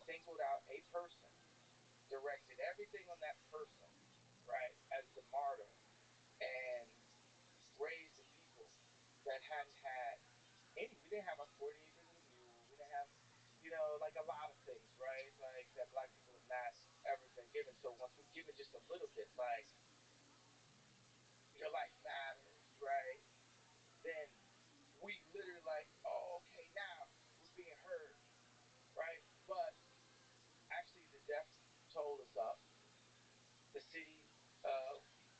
singled out a person, directed everything on that person, right, as the martyr, and raised the people that hadn't had any. We didn't have our 40 acres and a mule. We didn't have, like a lot of things, right? Like that black people have not ever been given. So once we're given just a little bit, like your life matters, right? Then we literally like, oh, okay, now we're being heard, right? But actually, the death toll is up. The city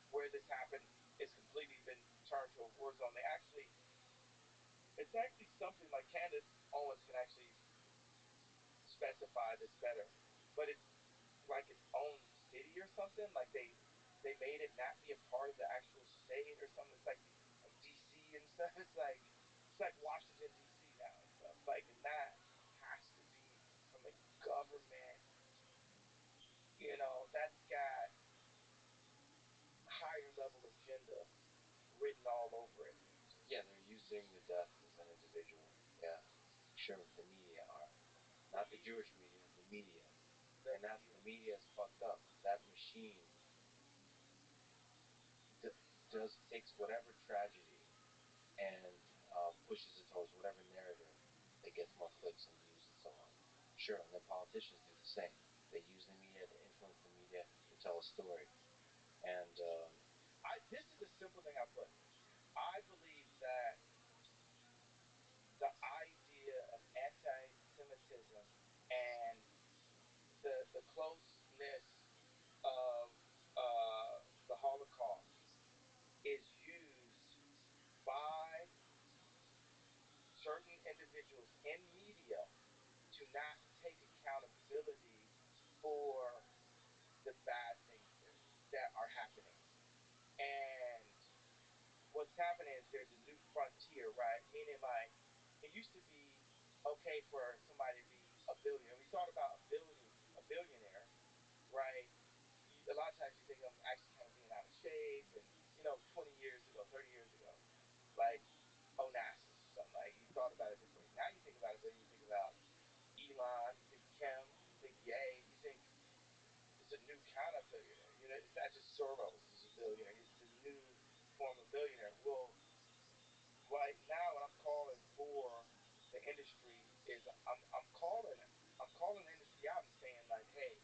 where this happened is completely been turned to a war zone. It's actually something like Candace Owens can actually specify this better, but it's like its own city or something. Like they made it not be a part of the actual state or something. It's like DC and stuff. It's like Washington DC now and stuff. Like, and that has to be from a government. That's got higher level agenda written all over it. Yeah, they're using the death as an individual. Yeah, sure, the media are. Not the Jewish media, the media. And that's the media is fucked up. That machine takes whatever tragedy and pushes it towards whatever narrative that gets more clicks and views and so on. Sure, and then politicians do the same. They use the media to influence the media to tell a story. And this is a simple thing I put. I believe that the idea of anti-Semitism and the closeness of the Holocaust is used by certain individuals in media to not take accountability for the bad things that are happening. And what's happening is there's a new frontier, right? Meaning, like, it used to be okay for somebody to be a billionaire. We thought about a billionaire, right? A lot of times you think of them actually kind of being out of shape, and 20 years ago, 30 years ago, like Onassis or something. Like, you thought about it this way. Now you think about a billionaire, you think about Elon, you think Kim, you think Ye, you think it's a new kind of billionaire. It's not just Soros is a billionaire. It's a new form of billionaire. Well, right now, what I'm calling for the industry is I'm calling the industry out and saying, like, hey,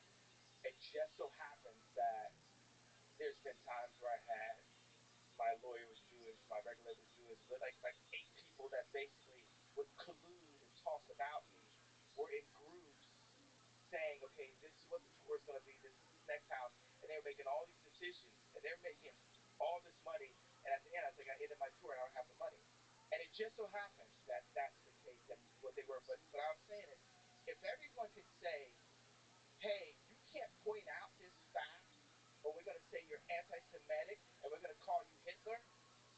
it just so happens that there's been times where I had my lawyer was Jewish, my regulator was Jewish, but like 8 people that basically would collude and talk about me were in groups saying, okay, this is what the tour is going to be, this is this next house, and they were making all these decisions, and they're making all this money, and at the end, I think I ended my tour and I don't have the money. And it just so happens that that's the case, that what they were. But what I'm saying is, if everyone could say, hey, you can't point out this fact, or we're going to say you're anti-Semitic, and we're going to call you Hitler,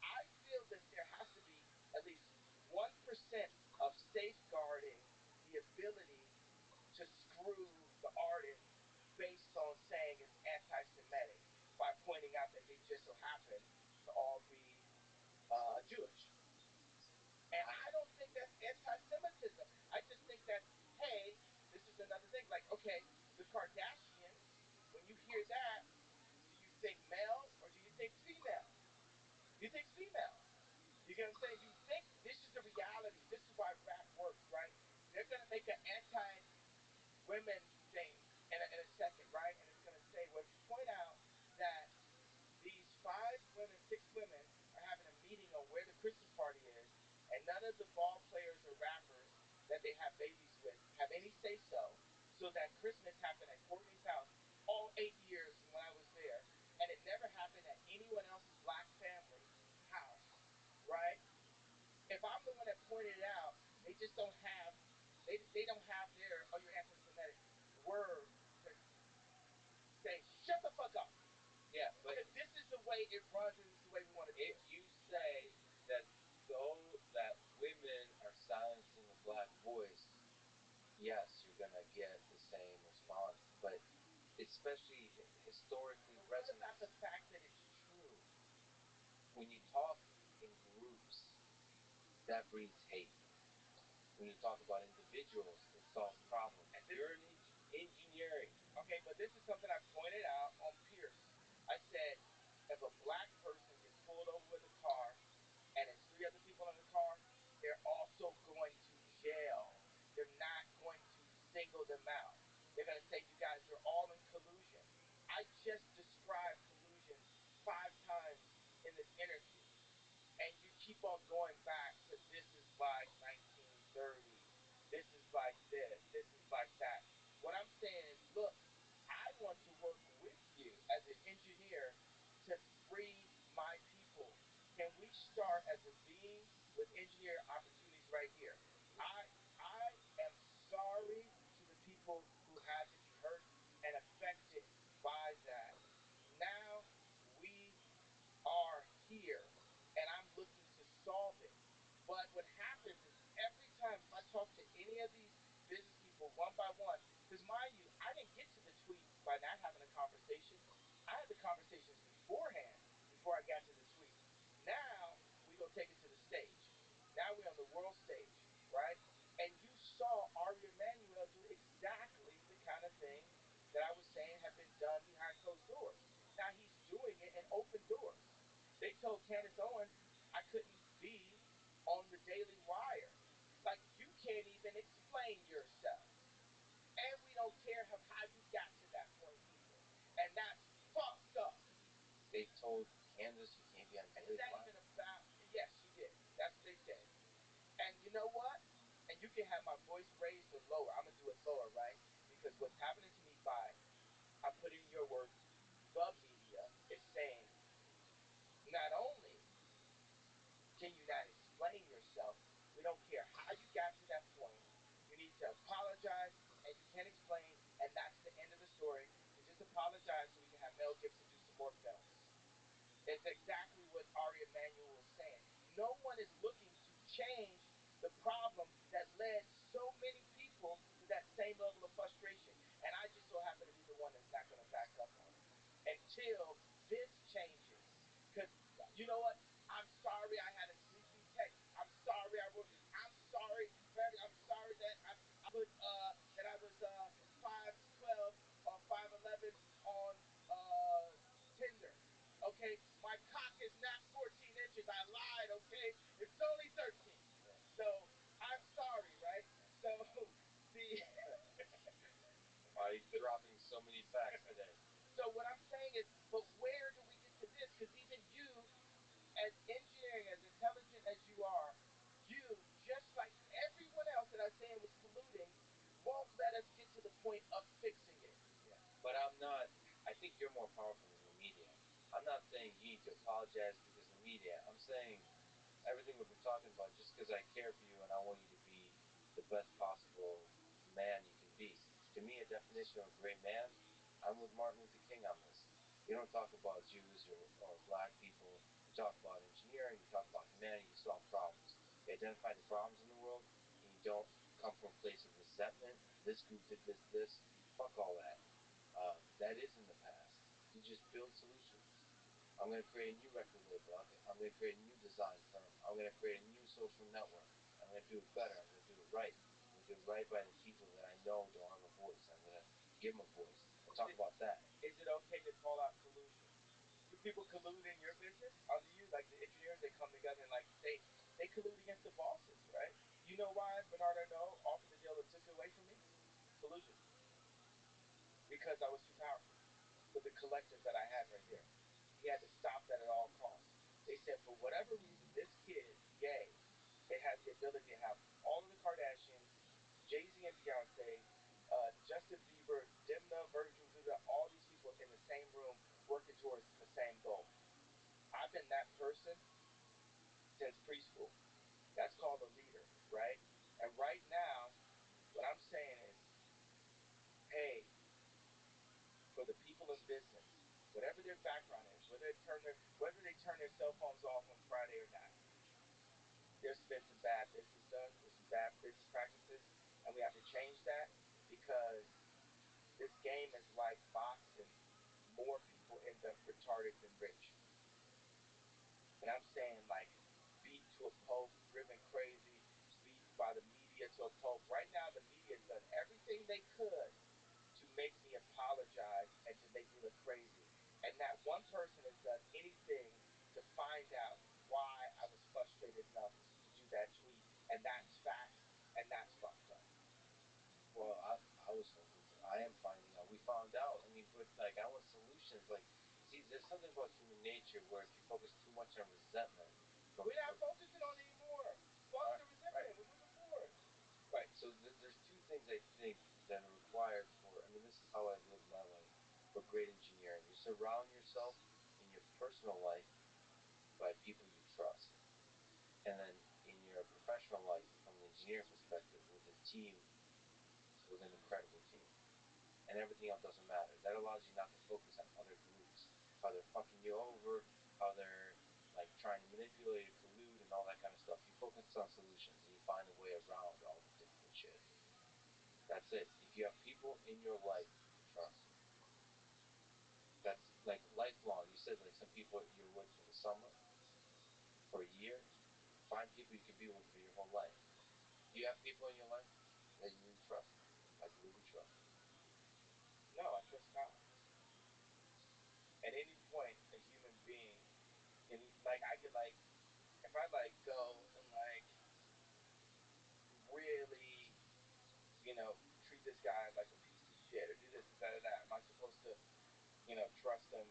I feel that there has to be at least 1% of safeguarding the ability to screw the artist based on saying it's anti-Semitic by pointing out that they just so happen to all be Jewish. And I don't think that's anti-Semitism. I just think that's, hey, this is another thing. Like, okay, the Kardashians, when you hear that, do you think male or do you think female? You think female. You get what I'm saying? You think this is the reality. This is why rap works, right? They're going to make an anti-women thing in a second, right? And it's going to say, well, if you point out that these 5 women, 6 women are having a meeting on where the Christmas party is, and none of the ball players or rappers that they have babies with have any say so that Christmas happened at Courtney's house all 8 years when I was there, and it never happened at anyone else's black family house, right? If I'm the one that pointed it out, they just don't have they don't have their you're anti-Semitic word to say shut the fuck up. Yeah, but Because this is the way it runs, and this is the way we want to do if it. you say that though that women are silencing the black voice, yes, you're gonna get the same response, but especially historically But what about resonates. the fact that it's true? When you talk in groups, that breeds hate. When you talk about individuals, it solves problems. And this, You're in engineering. okay, but this is something I pointed out on Pierce. I said, if a black person gets pulled over with a car and it's three other people in the car, they're also going to jail. They're not going to single them out. They're going to say, you guys are all in collusion. I just described collusion 5 times in this interview. And you keep on going back to this is like 1930, this is like this is like that. What I'm saying is, look, I want to work with you as an engineer to free my people. Can we start as a being with engineer opportunities right here? I am sorry to the people who had to be hurt and affected by that. Now we are here, and I'm looking to solve it. But what happens is every time if I talk to any of these business people one by one, because mind you, I didn't get to the tweet by not having a conversation. I had the conversations beforehand before I got to the tweet. Now we gonna take it to the stage. Now we're on the world stage, right? And you saw Ari Emanuel do exactly the kind of thing that I was saying had been done behind closed doors. Now he's doing it in open doors. They told Candace Owens I couldn't be on the Daily Wire. Like, you can't even explain yourself. And we don't care how you got to that point either. And that's fucked up. They told Candace you can't be on And Daily it's not Wire. even about, yes, she did. That's what they said. And you know what? And you can have my voice raised or lower. I'm going to do it lower, right? Because what's happening to me by, I put it in your words, the media is saying, not only can you not explain yourself? We don't care how you got to that point. You need to apologize, and you can't explain, and that's the end of the story. So just apologize so we can have Mel Gibson do some more films. It's exactly what Ari Emanuel was saying. No one is looking to change the problem that led so many people to that same level of frustration. And I just so happen to be the one that's not going to back up on it until this changes. Because you know what? I'm sorry I had a sleepy text. I'm sorry I wrote. I'm sorry for I'm sorry that I put that I was 5'12" or 5'11" on Tinder. Okay, my cock is not 14 inches. I lied. Okay, it's only 13. So I'm sorry, right? So the Why are you dropping so many facts today? so what I'm saying is, but where do we get to this? Because even you, as engineering, as intelligent as you are, you, just like everyone else that I'm saying was colluding, won't let us get to the point of fixing it. Yeah, but I'm not. I think you're more powerful than the media. I'm not saying you need to apologize because of the media. I'm saying everything we've been talking about just because I care for you and I want you to be the best possible man you can be. To me, a definition of a great man, I'm with Martin Luther King on this. You don't talk about Jews or black people. You talk about engineering. You talk about humanity. You solve problems. You identify the problems in the world, and you don't come from a place of resentment. This group did this. Fuck all that. That is in the past. You just build solutions. I'm going to create a new record label. I'm going to create a new design firm. I'm going to create a new social network. I'm going to do it better. I'm going to do it right. I'm going to do it right by the people that I know don't have a voice. I'm going to give them a voice. We'll talk about that. Is it okay to call out collusion? Do people collude in your business under you? Like the engineers, they come together and like they collude against the bosses, right? You know why Bernard Arnault offered the deal and took it away from me? Collusion. Because I was too powerful with the collective that I had right there. He had to stop that at all costs. They said for whatever reason, this kid, gay, it has the ability to have all of the Kardashians, Jay-Z and Beyonce, Justin Bieber, Demna, Virgil, all these people in the same room working towards the same goal. I've been that person since preschool. That's called a leader, right? And right now, what I'm saying is, hey, for the people in business, whatever their background is, whether they turn their cell phones off on Friday or not, there's been some bad business done. There's some bad business practices, and we have to change that because this game is like boxing. More people end up retarded than rich. And I'm saying like beat to a pulp, driven crazy, beat by the media to a pulp. Right now, the media has done everything they could to make me apologize and to make me look crazy. And not one person has done anything to find out why I was frustrated enough to do that tweet. And that's facts, and that's fucked up. Well, I was hoping to. I am finding out. We found out. I mean, but like, I want solutions. Like, see, there's something about human nature where if you focus too much on resentment, we're not focusing on it anymore. Fuck the resentment. Right. We're moving forward. Right. So there's two things I think that are required for. I mean, this is how I've lived my life. For great engineering, you surround yourself in your personal life by people you trust, and then in your professional life, from the engineering perspective, with a team, with an incredible team. And everything else doesn't matter. That allows you not to focus on other groups, how they're fucking you over, how they're like trying to manipulate or collude and all that kind of stuff. You focus on solutions and you find a way around all the difficult shit. That's it. If you have people in your life you trust, that's like lifelong. You said like some people you're with for the summer, for a year. Find people you can be with for your whole life. Do you have people in your life that you really trust? Like really trust? No, I trust God. At any point, a human being can, like, I could, like, if I, like, go and, like, really, treat this guy like a piece of shit or do this, da, da, da, am I supposed to, trust them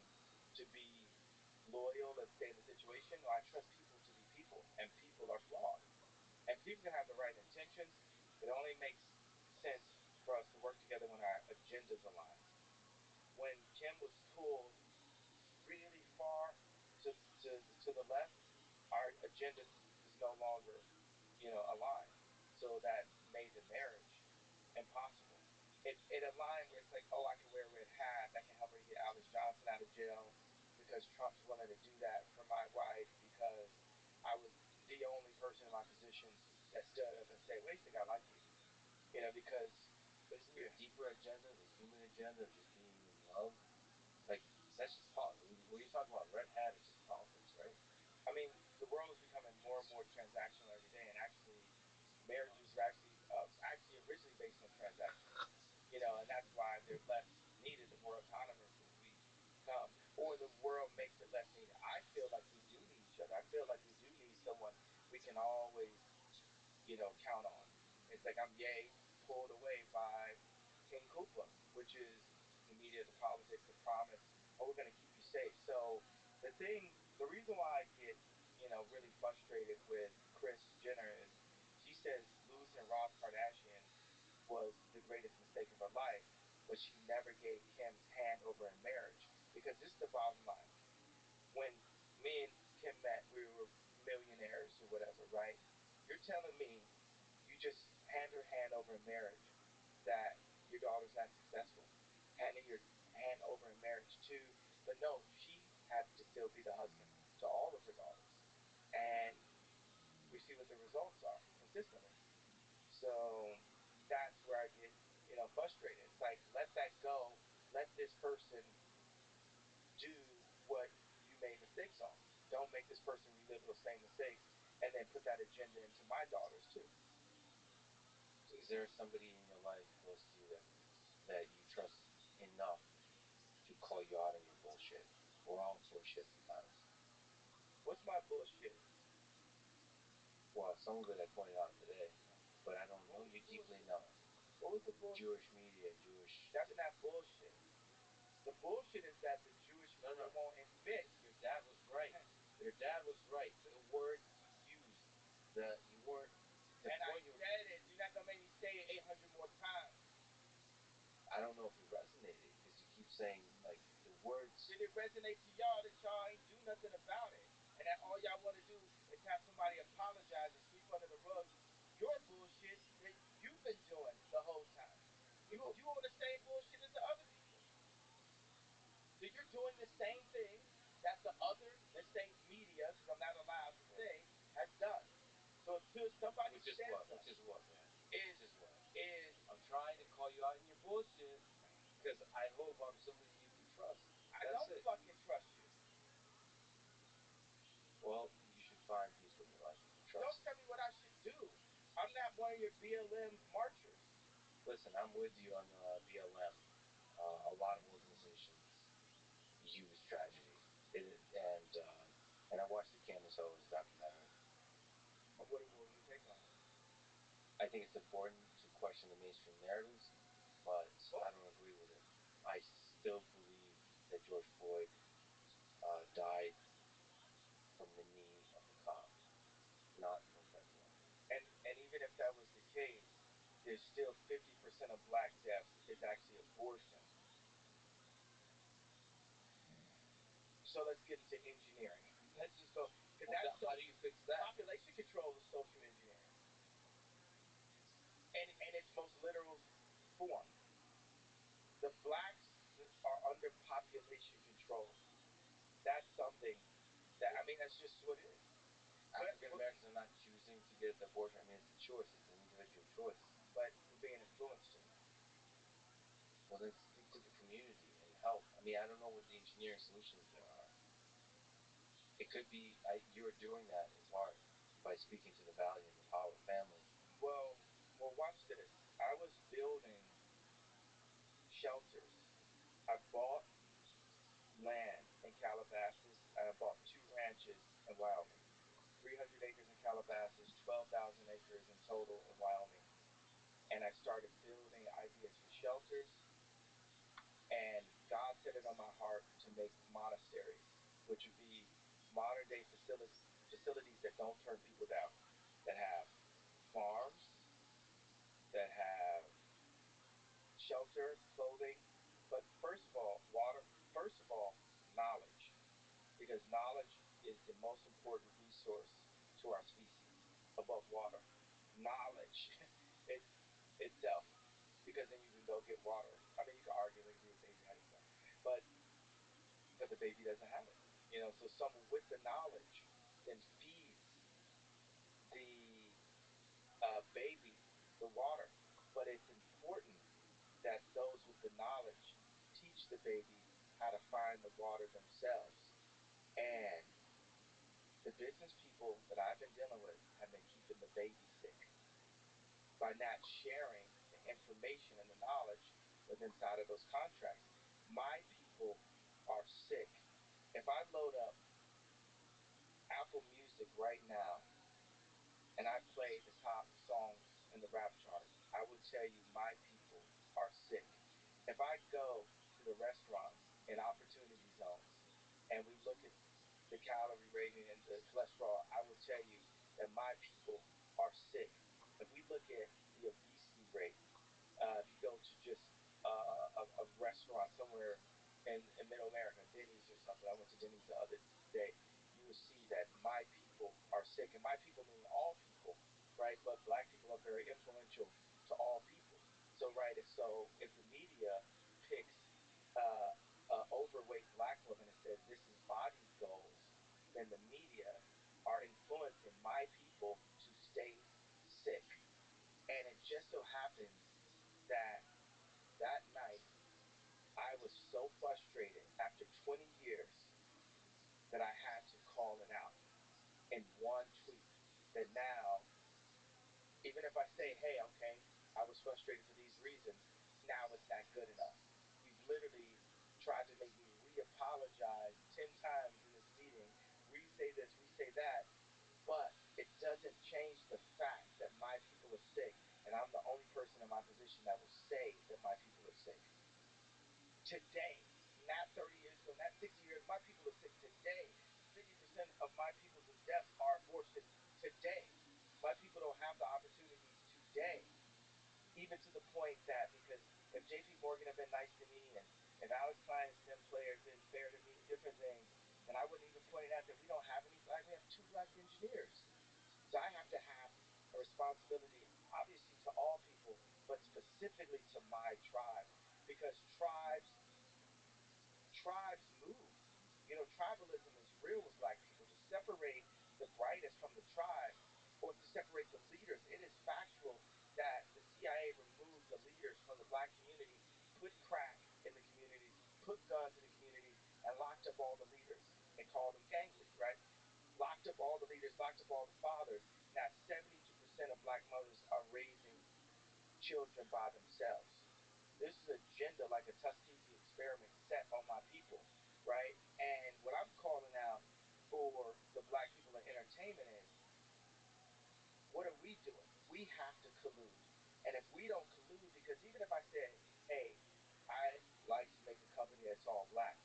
to be loyal and stay in the situation? No, I trust people to be people, and people are flawed. And people can have the right intentions. It only makes sense for us to work together when our agendas align. When Kim was pulled really far to to to the left, our agenda was no longer, aligned. So that made the marriage impossible. It aligned where it's like, oh, I can wear a red hat. That can help her to get Alice Johnson out of jail because Trump's willing to do that for my wife because I was the only person in my position that stood up and said, wait a second, I like you. Because. But isn't there a deeper agenda, the human agenda of just being in love? Like, that's just politics. What you're talking about, red hat, is just politics, right? I mean, the world is becoming more and more transactional every day, and actually, marriages are actually originally based on transactions. And that's why they're less needed the more autonomous as we come, or the world makes it less needed. I feel like we do need each other. I feel like we do need someone we can always, count on. It's like I'm pulled away by King Koopa, which is the media, the politics, the promise. Oh, we're going to keep you safe. So the reason why I get, really frustrated with Kris Jenner is she says losing Rob Kardashian was the greatest mistake of her life, but she never gave Kim's hand over in marriage. Because this is the bottom line. When me and Kim met, we were millionaires or whatever, right? You're telling me you just hand her hand over in marriage that your daughter's not successful. Handing your hand over in marriage too. But no, she had to still be the husband to all of her daughters. And we see what the results are consistently. So that's where I get, frustrated. It's like, let that go. Let this person do what you made mistakes on. Don't make this person relive those same mistakes and then put that agenda into my daughters too. Is there somebody in your life close to you that you trust enough to call you out on your bullshit? We're all full of shit sometimes. What's my bullshit? Well, some of it I pointed out today, but I don't know you deeply enough. What was the bullshit? Jewish media, Jewish. That's not bullshit. The bullshit is that the Jewish media won't admit. Your dad was right. Your dad was right. The words you used, you weren't. And I said it. You're not gonna make me say it 800 more times. I don't know if it resonated because you keep saying like the words. Did it resonate to y'all that y'all ain't do nothing about it, and that all y'all want to do is have somebody apologize and sweep under the rug your bullshit that you've been doing the whole time? You on the same bullshit as the other people. So you're doing the same thing that the same media, because I'm not allowed to say, has done. So until somebody Which is says what? something, Which is what, man? is Which is what? is I'm trying to call you out in your bullshit because I hope I'm somebody you can trust. I don't fucking trust you. Well, you should find people in your life you can trust. Don't tell me what I should do. I'm not one of your BLM marchers. Listen, I'm with you on BLM. A lot of organizations use tragedy, and I watched the Candace Owens documentary. What was your take on it? I think it's important to question the mainstream narratives, but I don't agree with it. I still believe that George Floyd died from the knee of the cop, not from fentanyl. And even if that was the case, there's still 50% of black deaths is actually abortion. So let's get into engineering. Let's just go. How do you fix that? Population control is social engineering. And its most literal form. The blacks are under population control. That's something that, I mean, that's just what it is. African Americans are not choosing to get the abortion. I mean, it's a choice. It's an individual choice. But we're being influenced to. Well, then speak to the community and help. I mean, I don't know what the engineering solutions there are. It could be you're doing that in part by speaking to the value and the power of family. Well, watch this. I was building shelters. I bought land in Calabasas, and I bought 2 ranches in Wyoming. 300 acres in Calabasas, 12,000 acres in total in Wyoming. And I started building ideas for shelters, and God set it on my heart to make monasteries, which would be modern day facilities that don't turn people down, that have farms, that have shelter, clothing, but first of all, water, first of all, knowledge, because knowledge is the most important resource to our species above water. Knowledge it, itself, because then you can go get water. I mean, you can argue and agree with baby had stuff, but the baby doesn't have it. So someone with the knowledge then feeds the baby the water. But it's important that those with the knowledge teach the baby how to find the water themselves. And the business people that I've been dealing with have been keeping the baby sick by not sharing the information and the knowledge with inside of those contracts. My people are sick. If I load up Apple Music right now and I play the top songs in the rap chart, I will tell you my people are sick. If I go to the restaurants in opportunity zones and we look at the calorie rating and the cholesterol, I will tell you that my people are sick. If we look at the obesity rate, if you go to just a restaurant somewhere in Middle America, Denny's or something, I went to Denny's the other day, you will see that my people are sick. And my people mean all people, right? But black people are very influential to all people. So, right, if the media picks overweight black woman and says this is body goals, then the media are influencing my people to stay sick. And it just so happens that night I was so frustrated after 20 years that I had to call it out in one tweet. That now, even if I say, hey, okay, I was frustrated for these reasons, now it's not good enough. You've literally tried to make me re-apologize 10 times in this meeting, re-say this, re-say that, but it doesn't change the fact that my people are sick, and I'm the only person in my position that will say that my people are sick. Today, not 30 years ago, not 60 years, my people are sick today. 50% of my people's deaths are abortion today. My people don't have the opportunities today even to the point that because if J.P. Morgan had been nice to me and if Alex Klein and Stem Player had been fair to me, different things, then I wouldn't even point out that we don't have any black. We have 2 black engineers. So I have to have a responsibility, obviously, to all people, but specifically to my tribe, because tribes move. You know, tribalism is real with black people. To separate the brightest from the tribe, or to separate the leaders, it is factual that the CIA removed the leaders from the black community, put crack in the communities, put guns in the communities, and locked up all the leaders and called them gang leaders, right? Locked up all the leaders, locked up all the fathers. Now, 72% of black mothers are raising children by themselves. This is an agenda like a Tuskegee experiment set on my people, right? And what I'm calling out for the black people in entertainment is, what are we doing? We have to collude. And if we don't collude, because even if I said, hey, I like to make a company that's all black,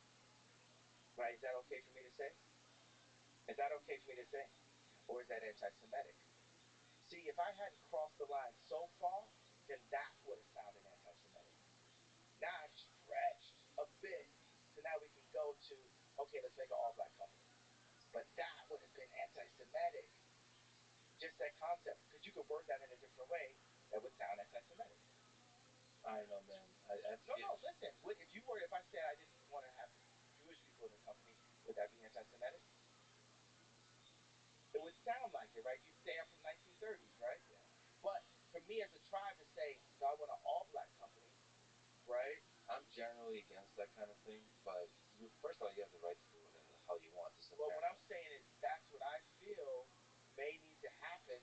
right? Is that okay for me to say? Is that okay for me to say? Or is that anti-Semitic? See, if I hadn't crossed the line so far, then that would have sounded anti-Semitic. Now I've stretched a bit, so now we can go to, okay, let's make an all-black company. But that would have been anti-Semitic. Just that concept, because you could word that in a different way that would sound anti-Semitic. I don't know, man. No, listen. If I said I didn't want to have Jewish people in the company, would that be anti-Semitic? It would sound like it, right? You'd say I'm from 1930s, right? Yeah. But for me as a tribe to say, no, I want an all-black company, right? I'm generally against that kind of thing, but first of all, you have the right to do whatever the hell you want. Well, what I'm saying is that's what I feel may need to happen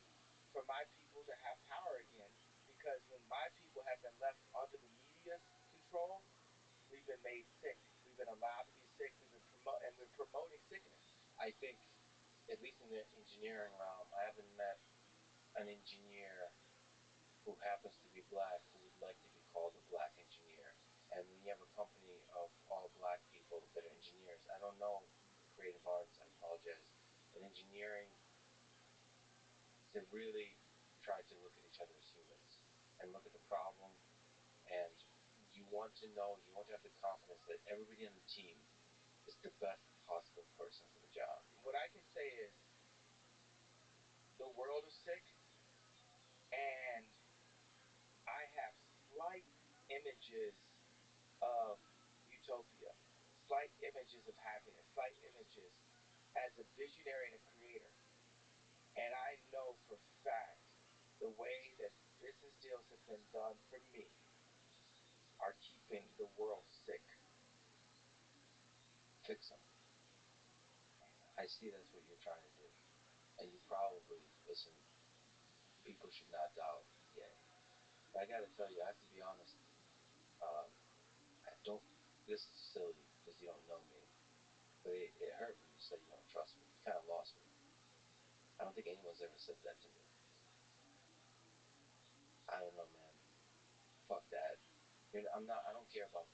for my people to have power again. Because when my people have been left under the media's control, we've been made sick. We've been allowed to be sick. We're promoting sickness. I think, at least in the engineering realm, I haven't met an engineer who happens to be black who would like to be called a black engineer. And when you have a company of all black people that are engineers, I don't know creative arts, I apologize. In engineering, to really try to look at each other as humans and look at the problem, and you want to know, you want to have the confidence that everybody on the team is the best possible person for the job. What I can say is the world is sick, and I have slight images of utopia, slight images of happiness, slight images as a visionary and a creator. And I know for fact the way that business deals have been done for me are keeping the world sick. Fix them. I see that's what you're trying to do. And you probably, listen, people should not doubt. Yeah. But I gotta tell you, I have to be honest. I don't, this is silly because you don't know me, but it hurt when you said you don't trust me. You kind of lost me. I don't think anyone's ever said that to me. I don't know, man. Fuck that. I don't care about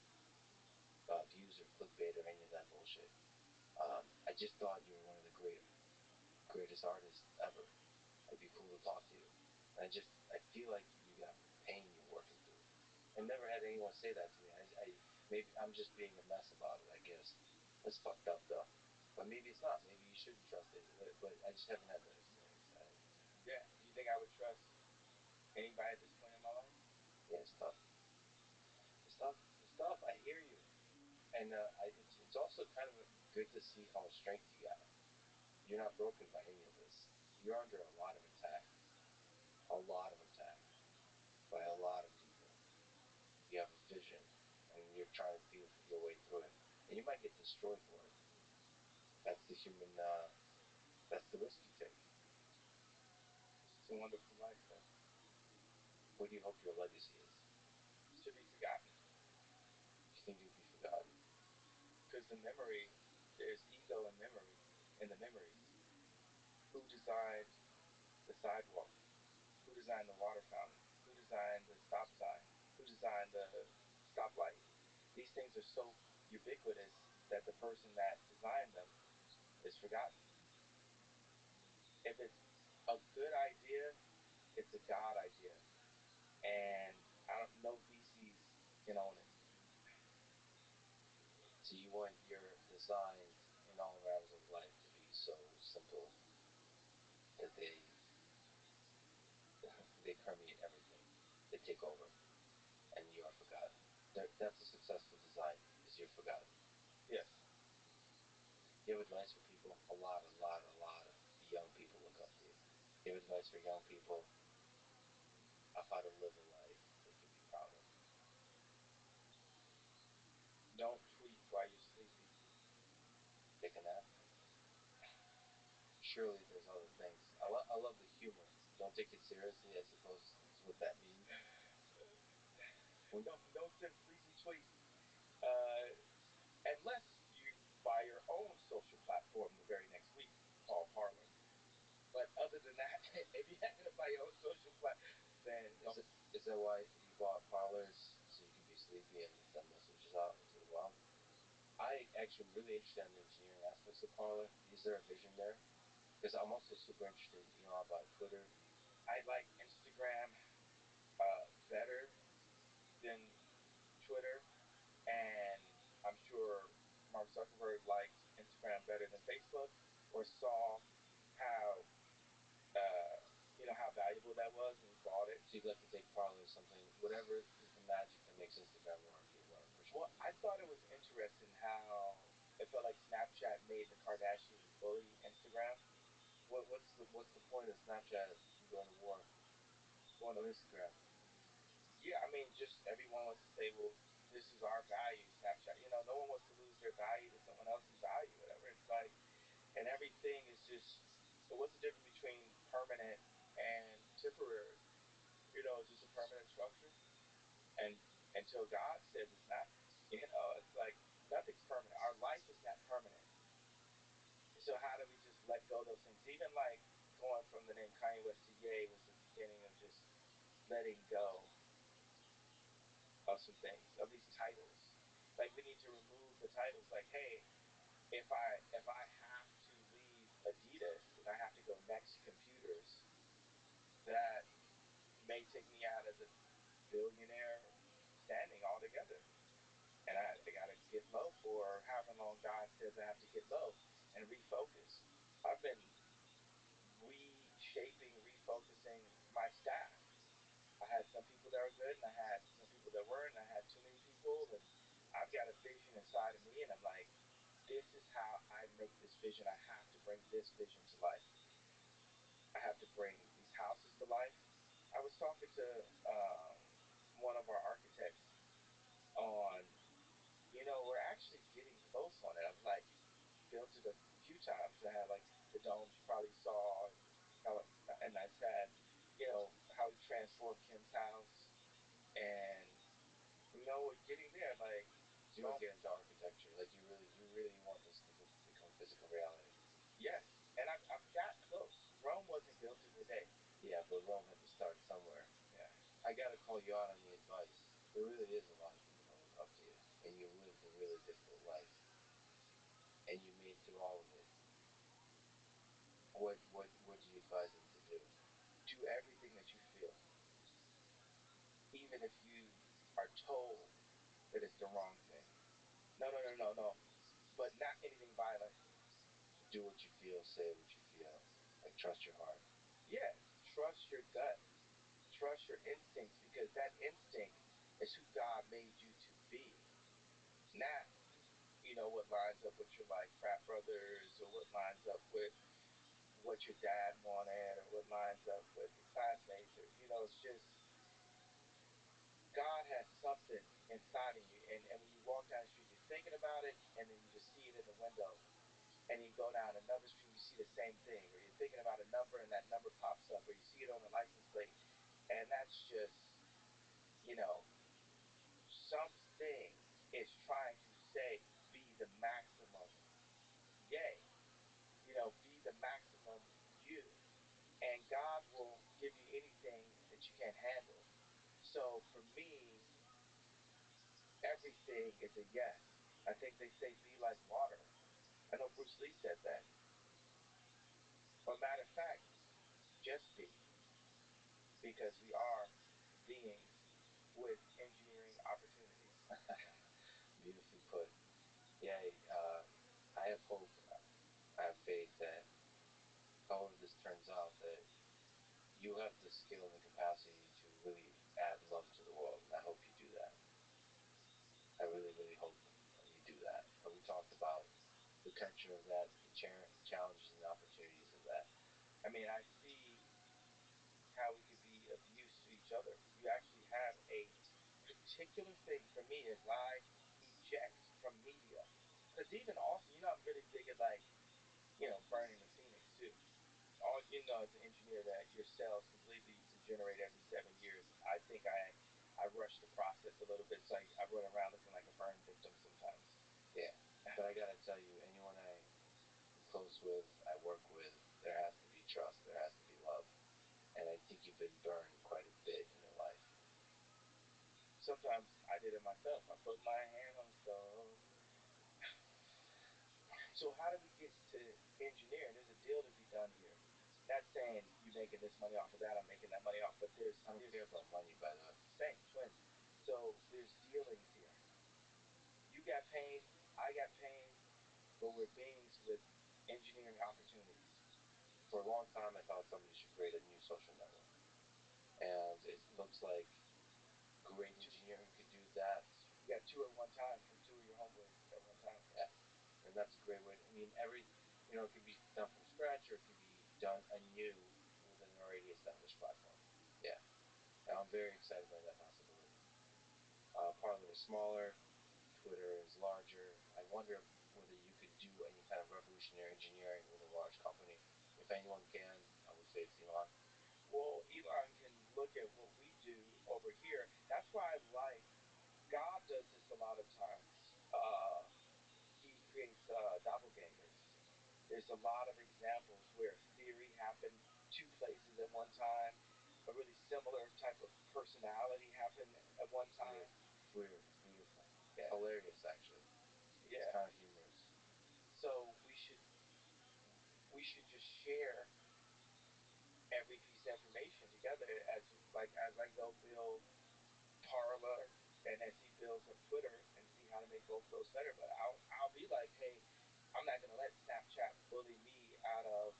views or clickbait or any of that bullshit. I just thought you were one of the greatest artists ever. It'd be cool to talk to you. And I feel like you got pain you're working through. I never had anyone say that to me. Maybe I'm just being a mess about it, I guess. That's fucked up, though. But maybe it's not. Maybe you shouldn't trust it. But I just haven't had that experience. Yeah. Do you think I would trust anybody at this point in my life? Yeah, it's tough. It's tough. It's tough. I hear you. And it's also kind of good to see how much strength you got. You're not broken by any of this. You're under a lot of attack. A lot of attack by a lot of people. You have a vision, and you're trying to feel your way through it. And you might get destroyed for it. That's the human, that's the risk you take. It's a wonderful life, though. What do you hope your legacy is? To be forgotten. You think you'll be forgotten? Because there's ego in memory, in the memories. Who designed the sidewalk? Who designed the water fountain? Who designed the stop sign? Who designed the stoplight? These things are so ubiquitous that the person that designed them is forgotten. If it's a good idea, it's a God idea. And no feces can own it. So you want your designs in all realms of life to be so simple that they permeate everything. They take over, and you are forgotten. That's a successful design because you're forgotten. Yes. You have advice for people? A lot of young people look up to you. You have advice for young people of how to live a life they can be proud of. Don't tweet while you're sleeping. Take a nap. Surely there's other things. I love the humor. Don't take it seriously, I suppose is what that means. Don't send fleecy tweets. Uh, Unless you buy your own social platform the very next week called Parlor. But other than that, if you're not gonna buy your own social platform, then don't. Is that why you bought parlors so you can be sleepy and send messages out into the world? I actually am really interested in the engineering aspects of Parler. Is there a vision there? Because I'm also super interested, about Twitter. I like Instagram better than Twitter, and I'm sure Mark Zuckerberg liked Instagram better than Facebook, or saw how how valuable that was, and he bought it. So you'd like to take Parler something, whatever is the magic that makes Instagram work, you want to push it. Well, I thought it was interesting how it felt like Snapchat made the Kardashians bully Instagram. What's the point of Snapchat going to war on Instagram? Yeah, I mean, just everyone wants to say, well, this is our value, Snapchat. No one wants to lose their value to someone else's value, whatever. It's like, and everything is just, what's the difference between permanent and temporary? Is this a permanent structure? And until God says it's not, it's like nothing's permanent. Our life is not permanent. So how do we just let go of those things? Even like going from the name Kanye West to Ye was the beginning of just letting go of some things, of these titles. Like we need to remove the titles. Like, hey, if I have to leave Adidas and I have to go Next Computers, that may take me out of the billionaire standing altogether. And I got to get low for however long God says I have to get low and refocus. I've been reshaping, refocusing my staff. I had some people that were good, and I had some people that weren't, and I had too many people, and I've got a vision inside of me, and I'm like, this is how I make this vision. I have to bring this vision to life. I have to bring these houses to life. I was talking to one of our architects on, we're actually getting close on it. I've like built it a few times. I had like the domes you probably saw, and I said, how we transformed Kim's house, and we're getting there. Like, so you want to get into architecture? Like you really want this to become physical reality? Yes, and I've got close. Rome wasn't built in a day. Yeah, but Rome had to start somewhere. Yeah. I gotta call you out on the advice. There really is a lot of people that look up to you, and you lived a really difficult life, and you made through all of it. What do you advise them to do? Do everything that you feel, even if you are told that it's the wrong thing. No, no, no, no, no. But not anything violent. So do what you feel, say what you feel. Like trust your heart. Yeah, trust your gut. Trust your instincts, because that instinct is who God made you to be. Not, what lines up with your like frat brothers, or what lines up with what your dad wanted, or what lines up with your classmates, or it's just God has something inside of you, and when you walk down the street, you're thinking about it, and then you just see it in the window, and you go down another street, you see the same thing, or you're thinking about a number, and that number pops up, or you see it on the license plate, and that's just, you know, something is trying to say, be the maximum, yay, be the maximum you, and God will give you anything that you can't handle. So for me, everything is a yes. I think they say be like water. I know Bruce Lee said that. But matter of fact, just be, because we are beings with engineering opportunities. Beautifully put. Yeah, I have hope. I have faith that, however this turns out, that you have the skill and the capacity to really add love to the world, and I hope you do that. I really, really hope you do that. And we talked about the potential of that, the challenges and opportunities of that. I mean, I see how we could be of use to each other. You actually have a particular thing for me as I eject from media. Because even also, I'm really big at burning the phoenix too. All you know as an engineer that your cells completely regenerate every 7 years. I think I rush the process a little bit, so I run around looking like a burn victim sometimes. Yeah, but I gotta tell you, anyone I'm close with, I work with, there has to be trust, there has to be love, and I think you've been burned quite a bit in your life. Sometimes I did it myself. I put my hand on the stove. So how do we get to engineering? There's a deal to be done here. Not saying you making this money off of that, I'm making that money off, but I don't care about money, by the way. Same, twins. So there's dealings here. You got pain, I got pain, but we're beings with engineering opportunities. For a long time, I thought somebody should create a new social network, and it looks like great engineering could do that. You got two at one time from two of your homeboys at one time. Yeah, and that's a great way. It can be done from scratch, or it can be done anew with an already established platform. Yeah, and I'm very excited by that possibility. Parler is smaller, Twitter is larger. I wonder whether you could do any kind of revolutionary engineering with a large company. If anyone can, I would say it's Elon. Well, Elon can look at what we do over here. That's why God does this a lot of times. He creates doppelgangers. There's a lot of examples where theory happened two places at one time. A really similar type of personality happened at one time. It's weird. It's beautiful. Yeah. Hilarious, actually. Yeah. It's kind of humorous. So we should just share every piece of information together as I go build Parler and as he builds up Twitter and see how to make both of those better. But I'll be like, hey, I'm not gonna let Snapchat bully me out of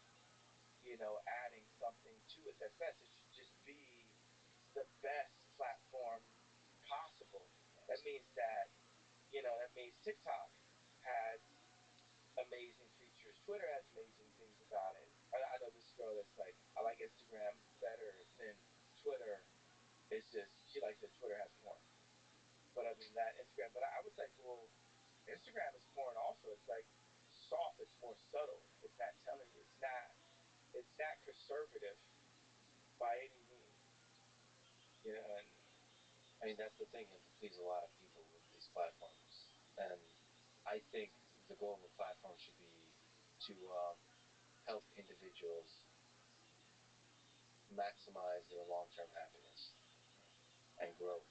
adding something to it that's best. It should just be the best platform possible. That means TikTok has amazing features. Twitter has amazing things about it. I know this girl that's like, I like Instagram better than Twitter. It's just she likes that Twitter has porn. But other than that, Instagram. But I was like, well, Instagram is porn also. It's like soft. It's more subtle. It's not telling you. It's not conservative by any means. And I mean, that's the thing. You have to please a lot of people with these platforms. And I think the goal of a platform should be to help individuals maximize their long-term happiness and growth,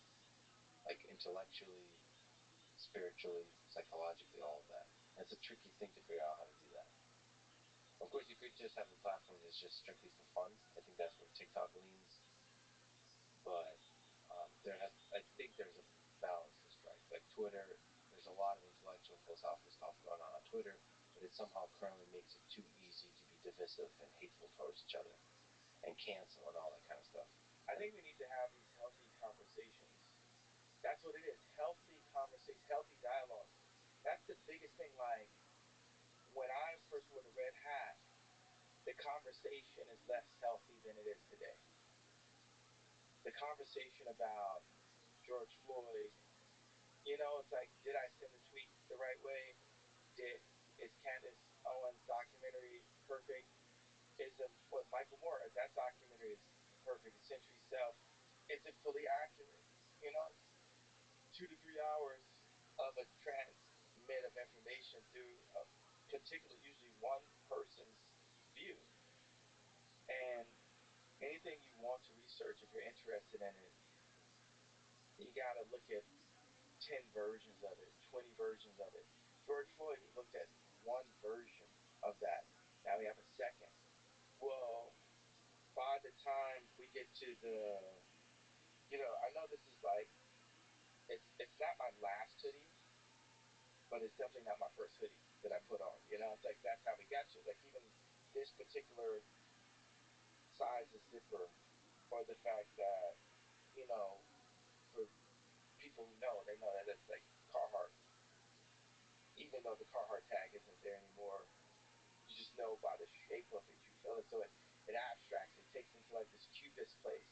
like intellectually, spiritually, psychologically, all of that. And it's a tricky thing to figure out how to do that. Of course, you could just have a platform that's just strictly for fun. I think that's where TikTok leans. But I think there's a balance to strike. Like Twitter, there's a lot of intellectual philosophical stuff going on Twitter, but it somehow currently makes it too easy to be divisive and hateful towards each other and cancel and all that kind of stuff. I think we need to have these healthy conversations. That's what it is. Healthy conversations, healthy dialogues. That's the biggest thing. Like when I first wore the red hat, the conversation is less healthy than it is today. The conversation about George Floyd, it's like, did I send the tweet the right way? Is Candace Owens' documentary perfect? What Michael Moore, that documentary is perfect. Century Self, is it fully accurate? It's 2 to 3 hours of a transmit of information through a particular, usually one person's view. And anything you want to research, if you're interested in it, you got to look at 10 versions of it, 20 versions of it. George Floyd, we looked at one version of that. Now we have a second. Well, by the time we get to the I know this is like it's not my last hoodie, but it's definitely not my first hoodie that I put on. It's like that's how we got you. Like even this particular size of zipper, or the fact that for people who know, they know that it's like Carhartt. Even though the Carhartt tag isn't there anymore, you just know by the shape of it, you feel it. So it abstracts. It takes into like this cubist place,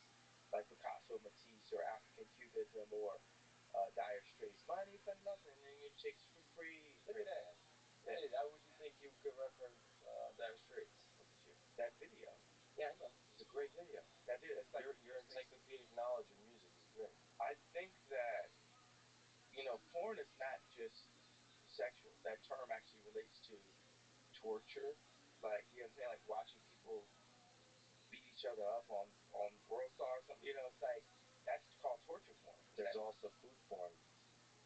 like Picasso, Matisse, or African Cubism, or Dire Straits. Money for nothing and your chicks for free. Look at that. Hey, how would you think you could reference Dire Straits? Look at you. That video. Yeah, I know. It's a great video. That video. It's like your encyclopedic knowledge of music is great. I think that porn is not just sexual. That term actually relates to torture. Like I'm saying, like watching people beat each other up on World Star or something. It's like that's called torture porn. There's also food porn.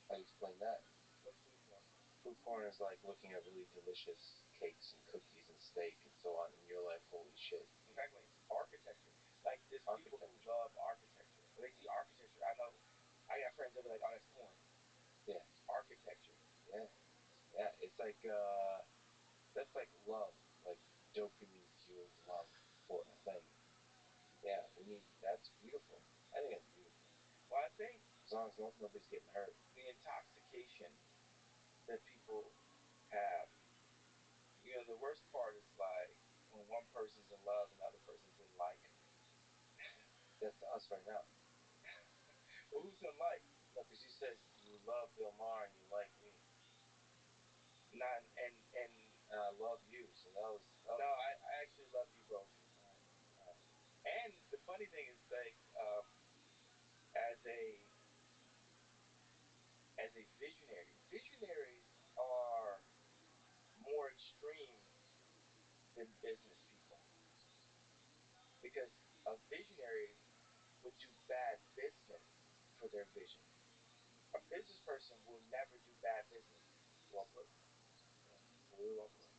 How do you explain that? What's food porn? Food porn is like looking at really delicious cakes and cookies and steak and so on, and you're like, holy shit. Exactly. Architecture. Like there's people who love architecture. When they see architecture, I know I got friends that be like, oh, that's porn. Yeah. Architecture. Yeah. Yeah. It's like that's like love, like dopamine fueled love for a thing. Yeah, that's beautiful. I think it's beautiful. Well, I think as long as nobody's getting hurt. The intoxication that people have. The worst part is like when one person's in love and the other person's in like. That's us right now. Well, who's in like? No, because you said you love Bill Maher and you like me. Not and I love you, so that was no. I actually love you both. And the funny thing is, like, as a visionary, visionaries are more extreme than business people, because a visionary would do bad business for their vision. A business person will never do bad business. Well put. Yeah, really well put.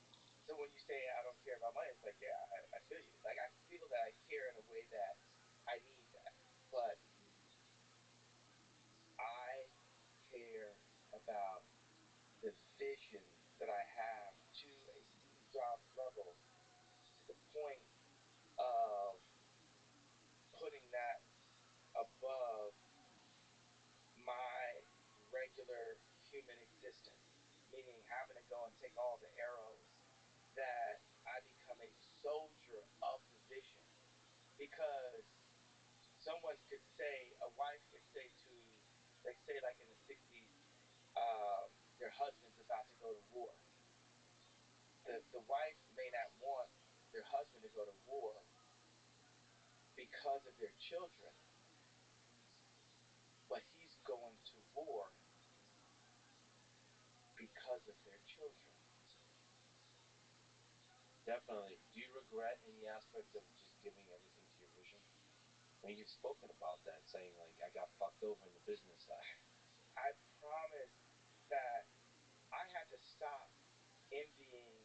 So when you say I don't care about money, it's like, yeah, I feel you. Like I feel that I care in a way that I need that. But I care about the vision that I have to a Steve Jobs level, to the point of putting that above my regular human existence, meaning having to go and take all the arrows, that I become a soldier of the vision. Because someone could say, a wife could say to, like, say, like in the 60s, their husband's about to go to war. The wife may not want their husband to go to war because of their children, but he's going to war because of their children. Definitely. Do you regret any aspect of just giving everything to your vision? I mean, you've spoken about that, saying like I got fucked over in the business side. I promise that I had to stop envying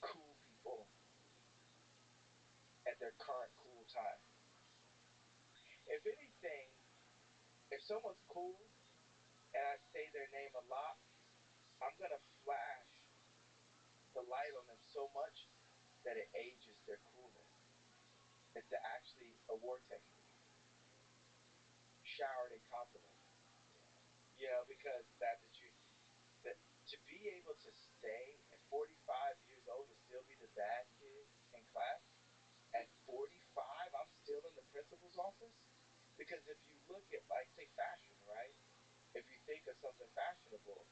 cool people at their current cool time. If anything, if someone's cool and I say their name a lot, I'm going to flash the light on them so much that it ages their coolness. It's actually a war technique. Showered in confidence. Because that's the truth. That to be able to stay at 45 years old and still be the bad kid in class, at 45, I'm still in the principal's office? Because if you look at, like, say, fashion, right? If you think of something fashionable,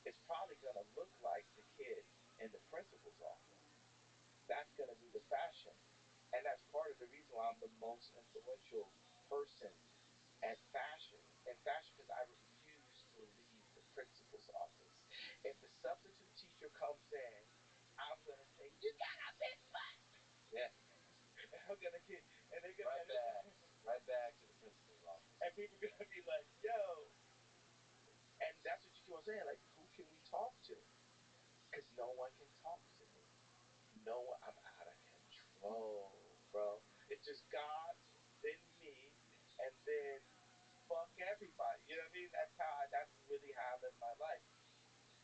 it's probably going to look like the kid in the principal's office. That's going to be the fashion. And that's part of the reason why I'm the most influential person at fashion. In fashion, because I refuse to leave the principal's office. If the substitute teacher comes in, I'm going to say, you got a big butt. Yeah. I'm going to get, and they're going to, right back to the principal's office. And people are going to be like, yo. And that's what you keep on saying, like, who can we talk to? Because no one can talk to me. No one, I'm out of control, bro. It's it's just God, then me, and then fuck everybody. You know what I mean? That's really how I live my life.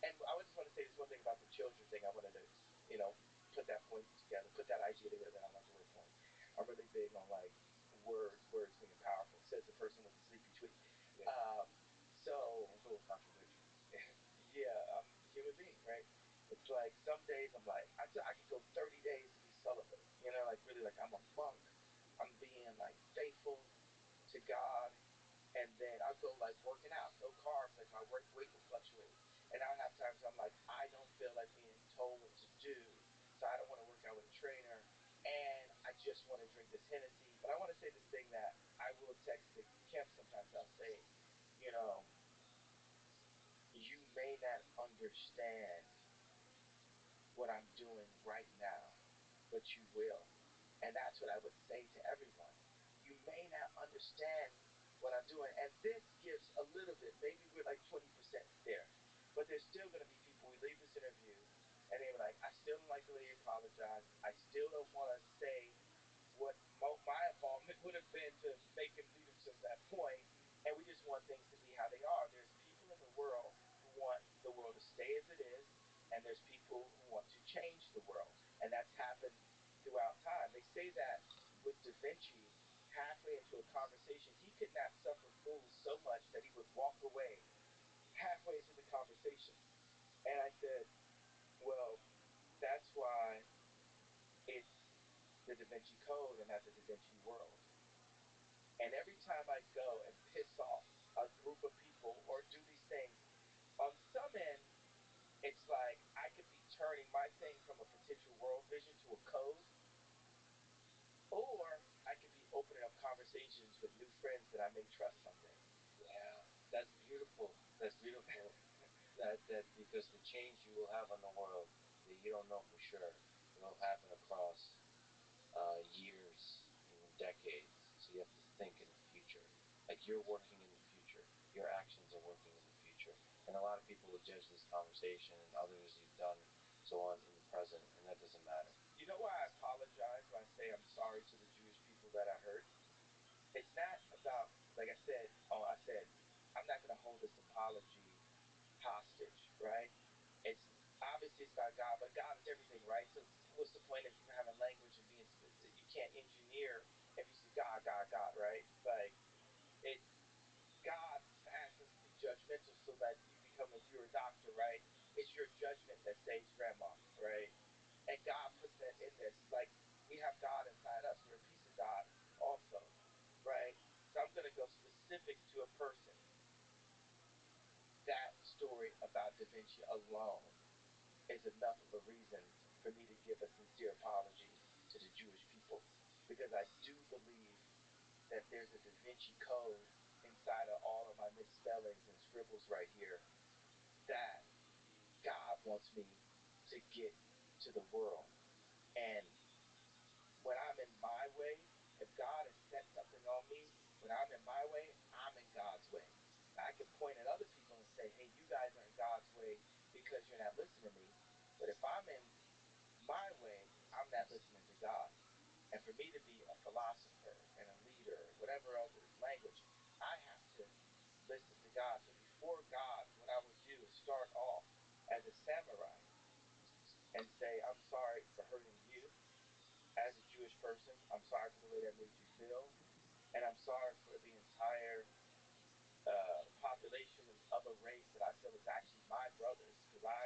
And I just want to say this one thing about the children thing. I wanted to, you know, put that point together, put that idea together. I don't like the word point. I'm really big on like words being powerful. Says the person with the sleepy tweet. Yeah. So I'm full of contradictions. yeah, I'm a human being, right? It's like some days I'm like I could go 30 days to be celibate. You know, like really like I'm a monk. I'm being like faithful to God, and then I'll go like working out, no carbs, like my weight will fluctuate. And I'll have times where I'm like, I don't feel like being told what to do, so I don't want to work out with a trainer, and I just want to drink this Hennessy. But I want to say this thing that I will text to Kemp sometimes. I'll say, you know, you may not understand what I'm doing right now, but you will. And that's what I would say to everyone. You may not understand what I'm doing. And this gives a little bit, maybe we're like 20% there. But there's still going to be people, we leave this interview, and they were like, I still don't like the way you apologize. I still don't want to say what my involvement would have been to make him lead him to that point. And we just want things to be how they are. There's people in the world who want the world to stay as it is, and there's people who want to change the world. And that's happened throughout time. They say that with Da Vinci, halfway into a conversation, he could not suffer fools so much that he would walk away halfway into the conversation. And I said, well, that's why it's the Da Vinci Code and not the Da Vinci world. And every time I go and piss off a group of people or do these things, on some end, it's like I could be turning my thing from a potential world vision to a code, or I could be opening up conversations with new friends that I may trust someday. Yeah, that's beautiful. That's beautiful. that because the change you will have on the world that you don't know for sure, it'll happen across years, even decades. So you have to think in the future. Like you're working in the future. Your actions are working in the future. And a lot of people will judge this conversation and others you've done so on in the present, and that doesn't matter. You know why I apologize when I say I'm sorry to the Jewish people that I hurt? It's not about, like I said, I'm not going to hold this apology hostage, right? It's obviously it's about God, but God is everything, right? So what's the point of even having language and being specific? You can't engineer if you say God, God, God, right? Like it, God asks us to be judgmental so that you become, if you're a doctor, right? It's your judgment that saves grandma, right? And God puts that in this. Like we have God inside us. We're a piece of God also, right? So I'm going to go specific to a person. That story about Da Vinci alone is enough of a reason for me to give a sincere apology to the Jewish people, because I do believe that there's a Da Vinci code inside of all of my misspellings and scribbles right here that God wants me to get to the world. And when I'm in my way, if God has set something on me, when I'm in my way, I'm in God's way. Now, I can point at other people and say, hey, you guys are in God's way because you're not listening to me. But if I'm in my way, I'm not listening to God. And for me to be a philosopher and a leader, whatever other language, I have to listen to God. So before God, what I would do is start off as a samurai and say, I'm sorry for hurting you as a Jewish person. I'm sorry for the way that made you feel. And I'm sorry for the entire population of a race that I feel is actually my brothers, because I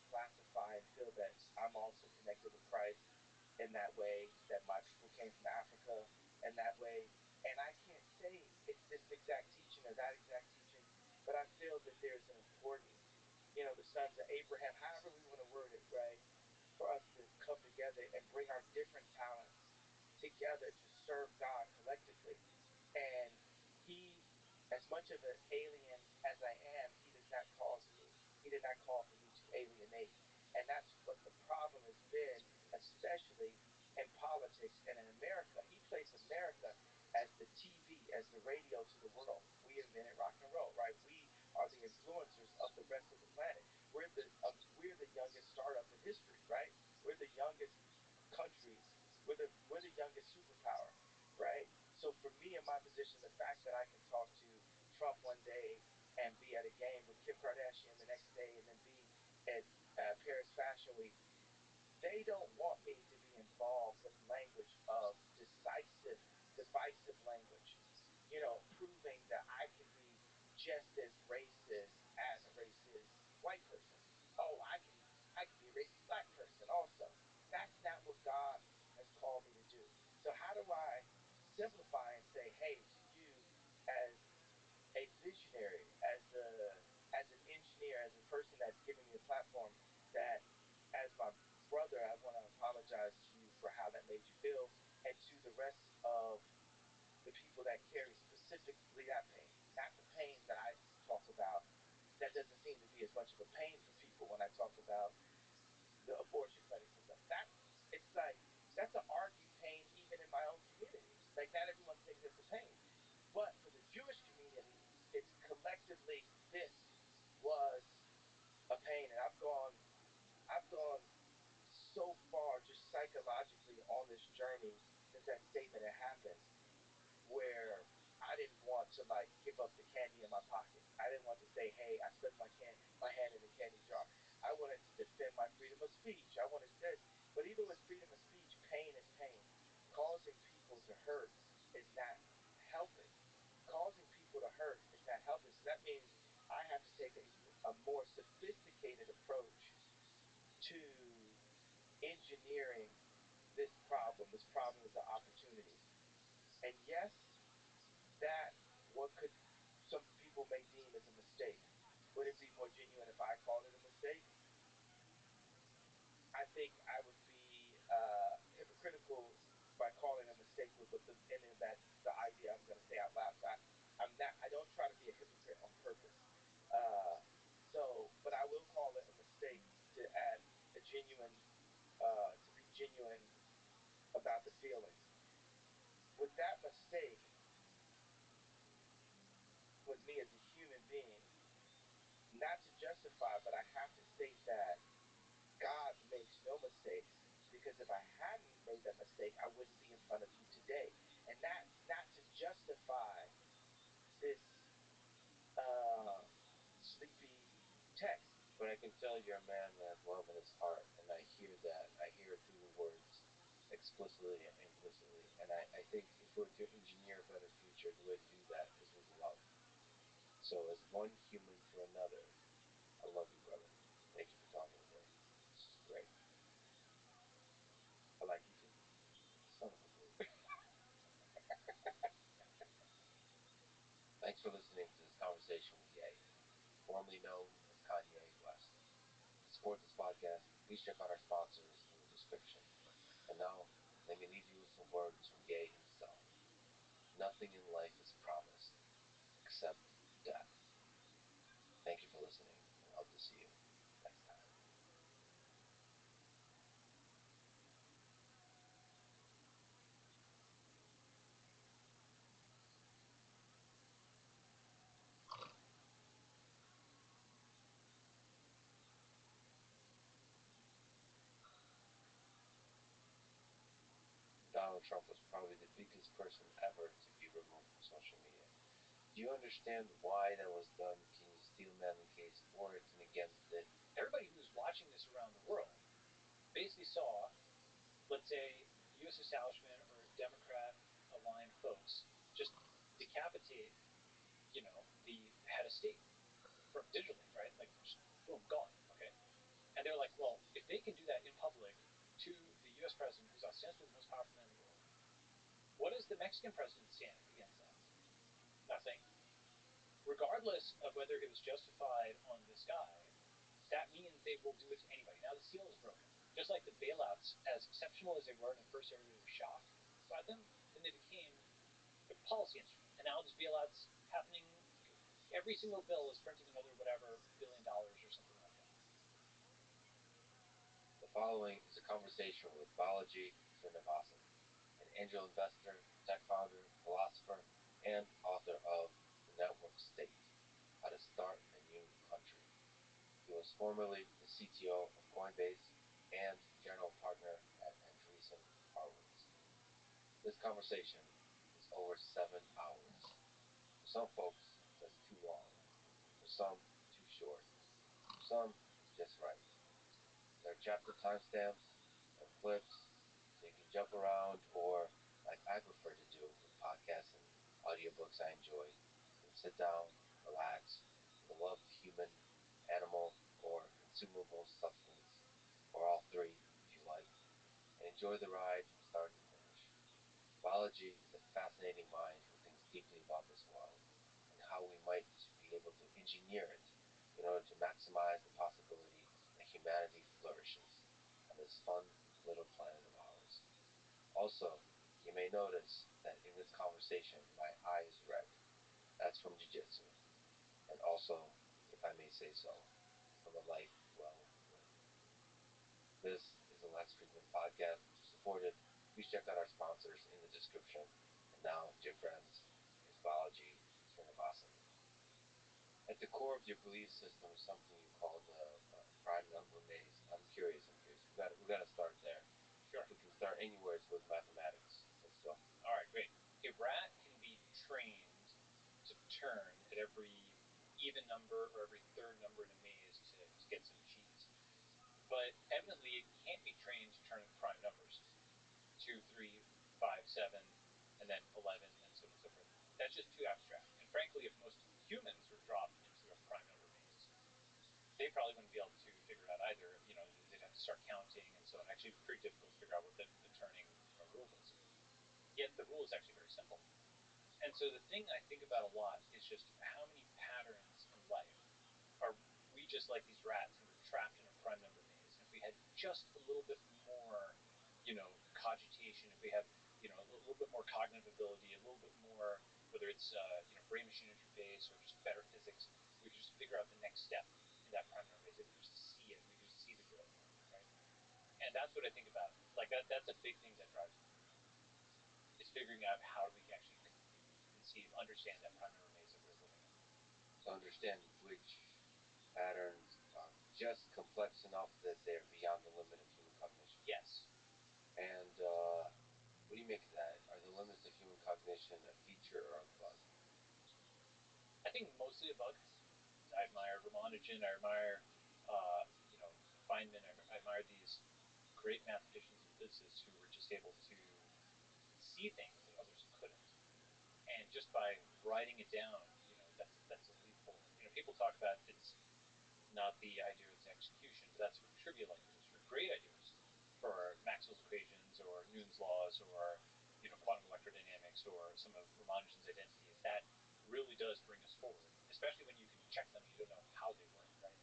classify and feel that I'm also connected with Christ in that way, that my people came from Africa in that way. And I can't say it's this exact teaching or that exact teaching, but I feel that there's an important, the sons of Abraham, however we want to word it, right? For us to come together and bring our different talents together to serve God collectively. And he, as much of an alien as I am, he did not call for me to alienate. And that's what the problem has been, especially in politics and in America. He placed America as the TV, as the radio to the world. We invented rock and roll, right? We are the influencers of the rest of the planet. We're the youngest startup in history, right? We're the youngest country. We're the youngest superpower. right? So for me in my position, the fact that I can talk to Trump one day and be at a game with Kim Kardashian the next day and then be at Paris Fashion Week, they don't want me to be involved with language of divisive language, proving that I can be just as racist as a racist white person. Oh, I can be a racist black person also. That's not what God has called me to do. So how do I simplify and say, hey, to you as a visionary, as an engineer, as a person that's giving me a platform, that as my brother, I want to apologize to you for how that made you feel, and to the rest of the people that carry specifically that pain, not the pain that I talk about. That doesn't seem to be as much of a pain for people when I talk about the abortion clinics and stuff. It's like that's an argued pain even in my own community. Like not everyone thinks that's a pain. But for the Jewish community, it's collectively this was a pain. And I've gone so far just psychologically on this journey since that statement had happened, where I didn't want to like give up the candy in my pocket. I didn't want to say, "Hey, I stuck my hand in the candy jar." I wanted to defend my freedom of speech. I wanted this, but even with freedom of speech, pain is pain. Causing people to hurt is not helping. Causing people to hurt is not helping. So that means I have to take a more sophisticated approach to engineering this problem. This problem is an opportunity. And yes, that what could some people may deem as a mistake. Would it be more genuine if I called it a mistake? I think I would be hypocritical by calling a mistake with the ending of that the idea I'm going to say out loud. So I'm not. I don't try to be a hypocrite on purpose. Uh, but I will call it a mistake to add a genuine, to be genuine about the feelings. With that mistake, with me as a human being, not to justify, but I have to state that God makes no mistakes, because if I hadn't made that mistake, I wouldn't be in front of you today. And that's not to justify this sleepy text. But I can tell you're a man that has love in his heart, and I hear that. I hear it through the words explicitly and implicitly. And I think if we're to engineer a better future, the way to do that is with love. So, as one human to another, I love you, brother. Thank you for talking today. This is great. I like you too. Son of a bitch. Thanks for listening to this conversation with Ye, formerly known as Kanye West. To support this podcast, please check out our sponsors in the description. And now, let me leave you with some words from Ye himself. Nothing in life is promised except death. Thank you for listening, and hope to see you next time. Donald Trump was probably the biggest person ever to be removed from social media. Do you understand why that was done? Can you steel man the case for it and against it? Everybody who's watching this around the world basically saw, let's say, U.S. establishment or Democrat aligned folks just decapitate, the head of state from digitally, right? Like, just boom, gone. Okay, and they're like, well, if they can do that in public to the U.S. president, who's ostensibly the most powerful man in the world, what does the Mexican president stand against that? Nothing. Regardless of whether it was justified on this guy, that means they will do it to anybody. Now the seal is broken. Just like the bailouts, as exceptional as they were, and at first everybody was shocked by them, then they became a policy instrument. And now there's bailouts happening. Every single bill is printing another whatever $1 billion or something like that. The following is a conversation with Balaji Srinivasan, an angel investor, tech founder, philosopher, and author of The Network State: How to Start a New Country. He was formerly the CTO of Coinbase and general partner at Andreessen Horowitz. This conversation over 7 hours. For some folks, that's too long. For some, too short. For some, just right. There are chapter timestamps and clips so you can jump around, or like I prefer to do with podcasts and audiobooks I enjoy, you can sit down, relax, with a loved human, animal, or consumable substance, or all three if you like, and enjoy the ride from start to finish. Biology is a fascinating mind who thinks deeply about this world and how we might be able to engineer it in order to maximize the possibility that humanity flourishes on this fun little planet of ours. Also, you may notice that in this conversation my eye is red. That's from jiu-jitsu. And also, if I may say so, from a life well lived. This is a Less Treatment podcast. To support it, please check out our sponsors in the description. And now, dear friends, here's Biology Srinivasan. At the core of your belief system is something you call the prime number maze. I'm curious. We got to start there. Sure. If we can start anywhere, it's with mathematics. Let's go. All right, great. A rat can be trained to turn at every even number or every third number in a maze to get some cheese. But evidently, it can't be trained to turn at prime numbers 2, 3, 5, 7, and then 11, and so on and so forth. That's just too abstract. And frankly, if most humans were dropped into a prime number maze, they probably wouldn't be able to figure it out either. They'd have to start counting and so on. Actually, it'd be pretty difficult to figure out what the turning rule is. Yet the rule is actually very simple. And so the thing I think about a lot is just how many patterns in life are we just like these rats and we're trapped in a prime number maze. And if we had just a little bit more, cogitation, if we have, a little bit more cognitive ability, a little bit more, whether it's, brain machine interface or just better physics, we could just figure out the next step in that prime number maze. If we just see it, we just see the growth, right? And that's what I think about. Like that's a big thing that drives me, is figuring out how do we actually conceive, understand that prime number maze that we're living in. To understand which patterns are just complex enough that they're beyond the limit of human cognition. Yes. And what do you make of that? Are the limits of human cognition a feature or a bug? I think mostly a bug. I admire Ramanujan. I admire, Feynman. I admire these great mathematicians and physicists who were just able to see things that others couldn't. And just by writing it down, that's a leap forward. People talk about it's not the idea, it's execution, but that's for trivial ideas. For great ideas, for Maxwell's equations or Newton's laws or quantum electrodynamics or some of Ramanujan's identities, that really does bring us forward, especially when you can check them and you don't know how they work, right?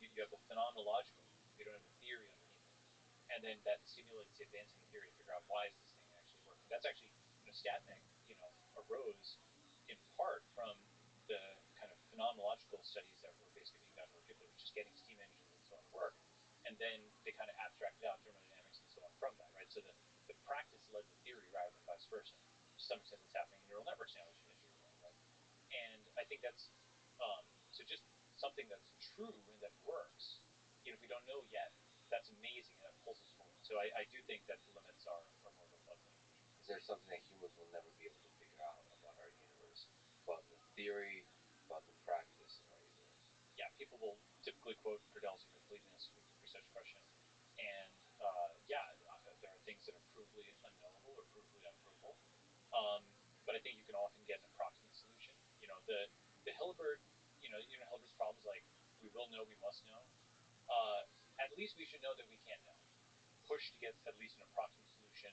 You have the phenomenological, you don't have the theory underneath it. And then that stimulates the advancing the theory to figure out why is this thing actually working. That's actually, StatMech, arose in part from the kind of phenomenological studies that were basically being done where people were just getting steam engines and so on to work. And then they kind of abstracted out thermodynamics and so on from that, right? So the practice led the theory rather than vice versa. To some extent, it's happening in neural networks now, as you're aware, right? And I think that's so just something that's true and that works. If we don't know yet, that's amazing and that pulls us forward. So I do think that the limits are more of a bug than a feature. Is there something that humans will never be able to figure out about our universe? About the theory, about the practice of our universe? Yeah, people will typically quote Gödel's incompleteness for such a question. And there are things that are provably unknowable or provably unprovable. But I think you can often get an approximate solution. The Hilbert, Hilbert's problem is like, we will know, we must know. At least we should know that we can't know. Push to get at least an approximate solution.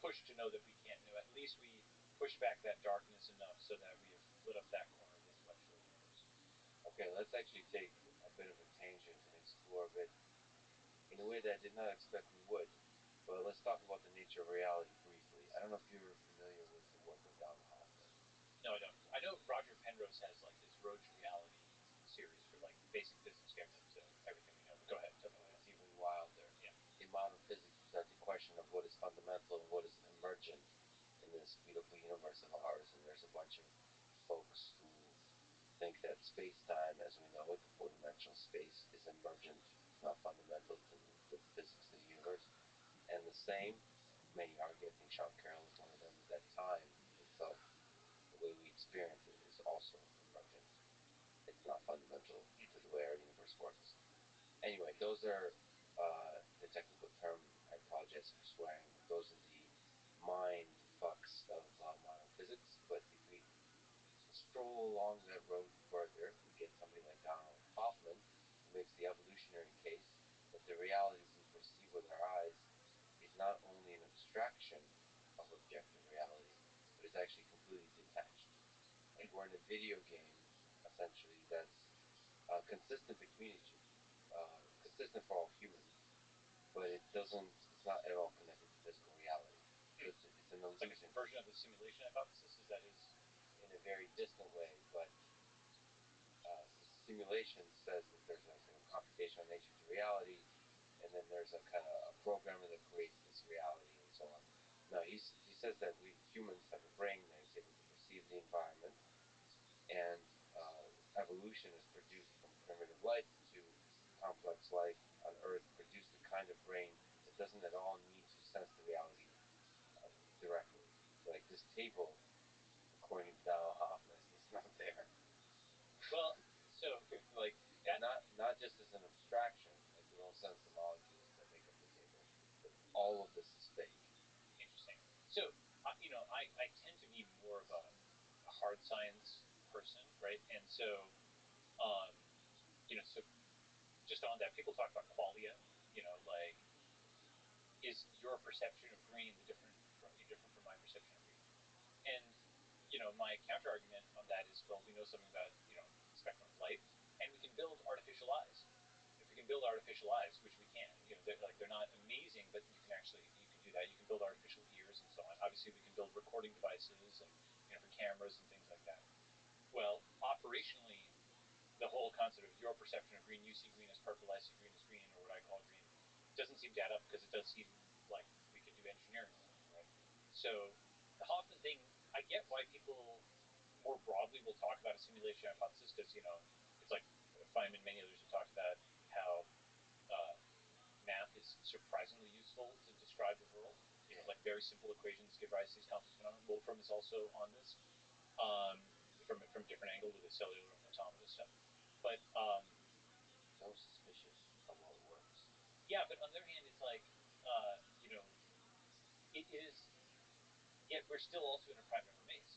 Push to know that we can't know. At least we push back that darkness enough so that we have lit up that corner of the intellectual universe. Okay, let's actually take a bit of a tangent and explore a bit in a way that I did not expect we would. But let's talk about the nature of reality briefly. I don't know if you're familiar with the work of Don Hoffman. No, I don't. I know Roger Penrose has like his Road to Reality series for like basic physics getting into everything we know. But go ahead, tell me about It's even wilder. Yeah. In modern physics, you start to question of what is fundamental and what is emergent in this beautiful universe of ours. And there's a bunch of folks who think that space-time, as we know it, the four-dimensional space, is emergent. It's not fundamental to the physics of the universe. And the same, many argue, I think Sean Carroll is one of them, is that time itself experience is also emergent. It's not fundamental to the way our universe works. Anyway, those are the technical term. I apologize for swearing, but those are the mind fucks of modern physics. But if we stroll along that road further, we get somebody like Donald Hoffman, who makes the evolutionary case that the realities we perceive with our eyes is not only an abstraction of objective reality, but is actually completely detached. Like we're in a video game, essentially, that's consistent between each, consistent for all humans, but it's not at all connected to physical reality. So it's an illusion. It's like a version of the simulation hypothesis. Is that is in a very distant way, but the simulation says that there's a computational nature to reality, and then there's a kind of a programmer that creates this reality and so on. No, he says that we humans have a brain that is able to perceive the environment, and evolution is produced from primitive life to complex life on Earth, produced a kind of brain that doesn't at all need to sense the reality directly. So like this table, according to Donald Hoffman, is not there. well, so like yeah. not just as an abstraction, like we don't sense the molecules that make up the table, but all of this is fake. Interesting. So I tend to be more of a hard science person, right? And so so just on that, people talk about qualia. Like, is your perception of green different from my perception of green? And my counter argument on that is, well, we know something about the spectrum of light, and we can build artificial eyes. If we can build artificial eyes, which we can, they're not amazing, but you can do that. You can build artificial ears and so on. Obviously, we can build recording devices and for cameras and things like that. Well, operationally, the whole concept of your perception of green, you see green as purple, I see green as green, or what I call green, doesn't seem to add up, because it does seem like we could do engineering with it, right? So the Hoffman thing, I get why people more broadly will talk about a simulation hypothesis, because it's like Feynman and many others have talked about how math is surprisingly useful to describe the world. Like very simple equations give rise to these complex phenomena. Wolfram is also on this, from a different angle with the cellular and automata stuff. But so suspicious of what works. yeah, but on the other hand, it's like it is. Yet we're still also in a prime number maze.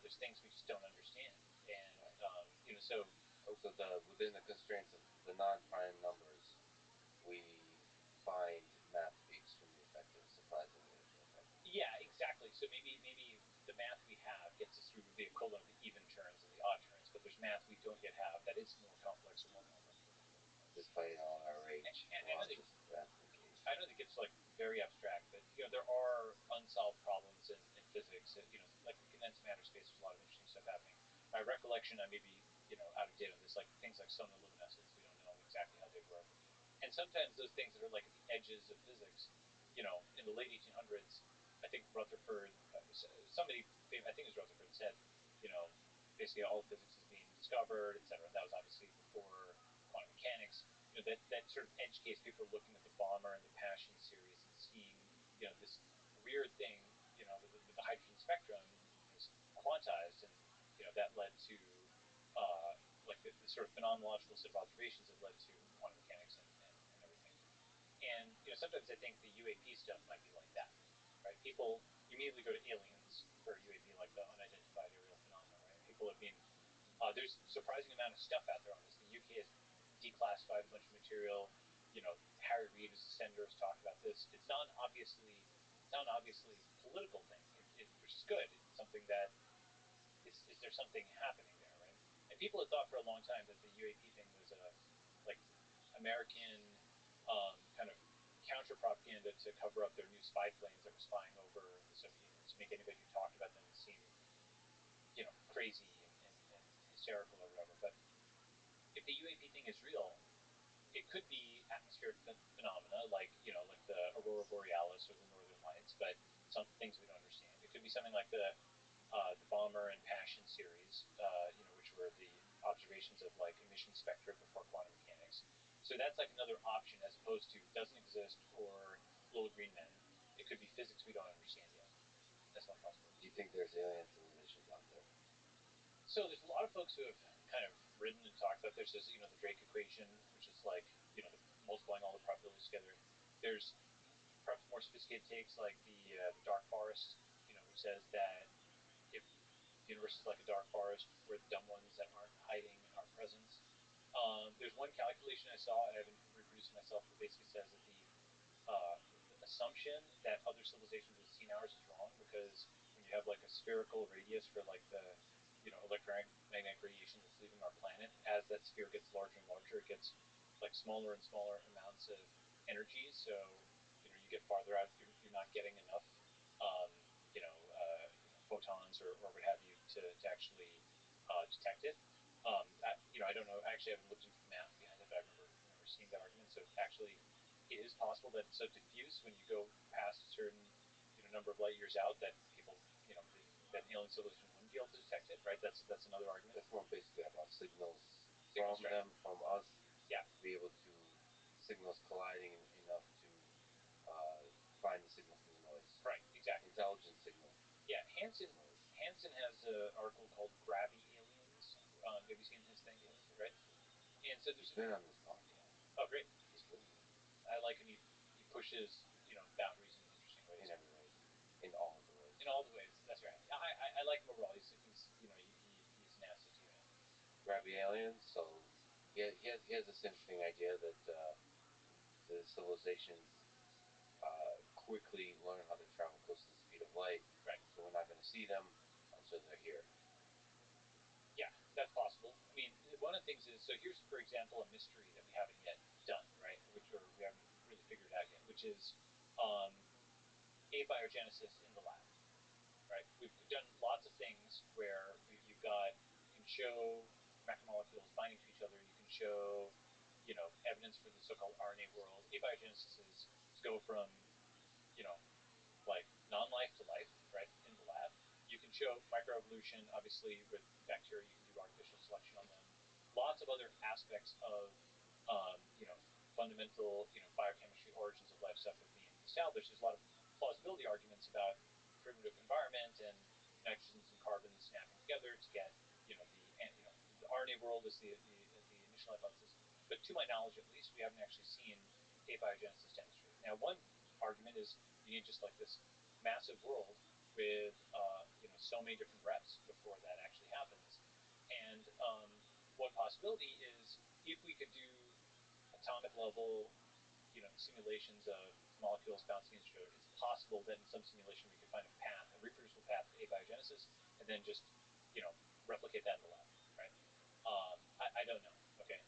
There's things we just don't understand, and right. So also within the constraints of the non-prime numbers, we find math to be extremely effective, surprisingly effective. Yeah, exactly. So maybe the math we have gets us through the equivalent of the even terms and the odd terms, but there's math we don't yet have that is more complex or more complicated. Despite all our rage, and I know that's the case. I know that gets like very abstract, but there are unsolved problems in physics. Like the condensed matter space, there's a lot of interesting stuff happening. My recollection, I may be out of date on this, like things like sonoluminescence, we don't know exactly how they work. And sometimes those things that are like at the edges of physics, in the late 1800s, I think Rutherford, somebody, I think it was Rutherford, said, basically all of physics is being discovered, etc. That was obviously before quantum mechanics. That sort of edge case, people are looking at the Balmer and the Paschen series and seeing, this weird thing, with the hydrogen spectrum was quantized, and that led to like the sort of phenomenological set of observations that led to quantum mechanics and everything. And sometimes I think the UAP stuff might be like that, right? People immediately go to aliens for UAP, like the unidentified aerial phenomena, right? People have been there's a surprising amount of stuff out there on this. The UK has declassified a bunch of material. Harry Reid, who's the senator, has talked about this. It's not an obviously political thing, which is good. It's something that is there something happening there, right? And people had thought for a long time that the UAP thing was like American kind of counter propaganda to cover up their new spy planes that were spying over the Soviet Union, to make anybody who talked about them seem crazy and hysterical or whatever. But if the UAP thing is real, it could be atmospheric phenomena like like the aurora borealis or the northern lights, but some things we don't understand. It could be something like the Balmer and Paschen series, which were the observations of like emission spectra before quantum mechanics. So that's like another option, as opposed to doesn't exist or little green men. It could be physics we don't understand yet. That's one possibility. Do you think there's alien civilizations out there? So there's a lot of folks who have kind of written and talked about this. There's the Drake equation, which is like multiplying all the probabilities together. There's perhaps more sophisticated takes like the dark forest, which says that if the universe is like a dark forest, we're the dumb ones that aren't hiding our presence. There's one calculation I saw, and I haven't reproduced it myself, but basically says that the assumption that other civilizations would see ours is wrong, because when you have like a spherical radius for like the electromagnetic radiation that's leaving our planet, as that sphere gets larger and larger, it gets like smaller and smaller amounts of energy. So you get farther out, you're not getting enough photons or what have you to actually detect it. I don't know. I actually haven't looked into the math behind it, but I remember seeing that argument. So actually, it is possible that it's so diffuse when you go past a certain number of light years out that people that an alien civilization wouldn't be able to detect it. Right? That's another argument. That's more basically about signals from right. them, from us. Yeah. To be able to signals colliding enough to find the signal from the noise. Right. Exactly. Intelligent signal. Yeah. Hansen has an article called RabbiRothschild. Have you seen his thing? Right. And so He's been on this podcast. Oh, great. He's really good. I like him. He pushes boundaries in interesting ways. In every way. In all the ways. In all the ways. That's right. I like him overall. He's he's an asset to it. Rabbi aliens. So he has this interesting idea that the civilizations quickly learn how to travel close to the speed of light. Right. So we're not going to see them until they're here. Yeah, that's possible. I mean, one of the things is, so here's, for example, a mystery that we haven't yet done, right? Or we haven't really figured out yet, which is abiogenesis in the lab, right? We've done lots of things where you can show macromolecules binding to each other. You can show, evidence for the so-called RNA world. Abiogenesis is to go from, like non-life to life, right, in the lab. You can show microevolution, obviously, with bacteria. You can do artificial selection on them. Lots of other aspects of, fundamental, biochemistry, origins of life stuff are being established. There's a lot of plausibility arguments about primitive environment and nitrogens and carbons snapping together to get, the RNA world is the initial hypothesis. But to my knowledge, at least, we haven't actually seen abiogenesis demonstrated. Now, one argument is you need just like this massive world with so many different reps before that actually happens. And one possibility is if we could do atomic level simulations of molecules bouncing into each other, it's possible that in some simulation we could find a reproducible path to abiogenesis, and then just replicate that in the lab, right? I don't know, okay,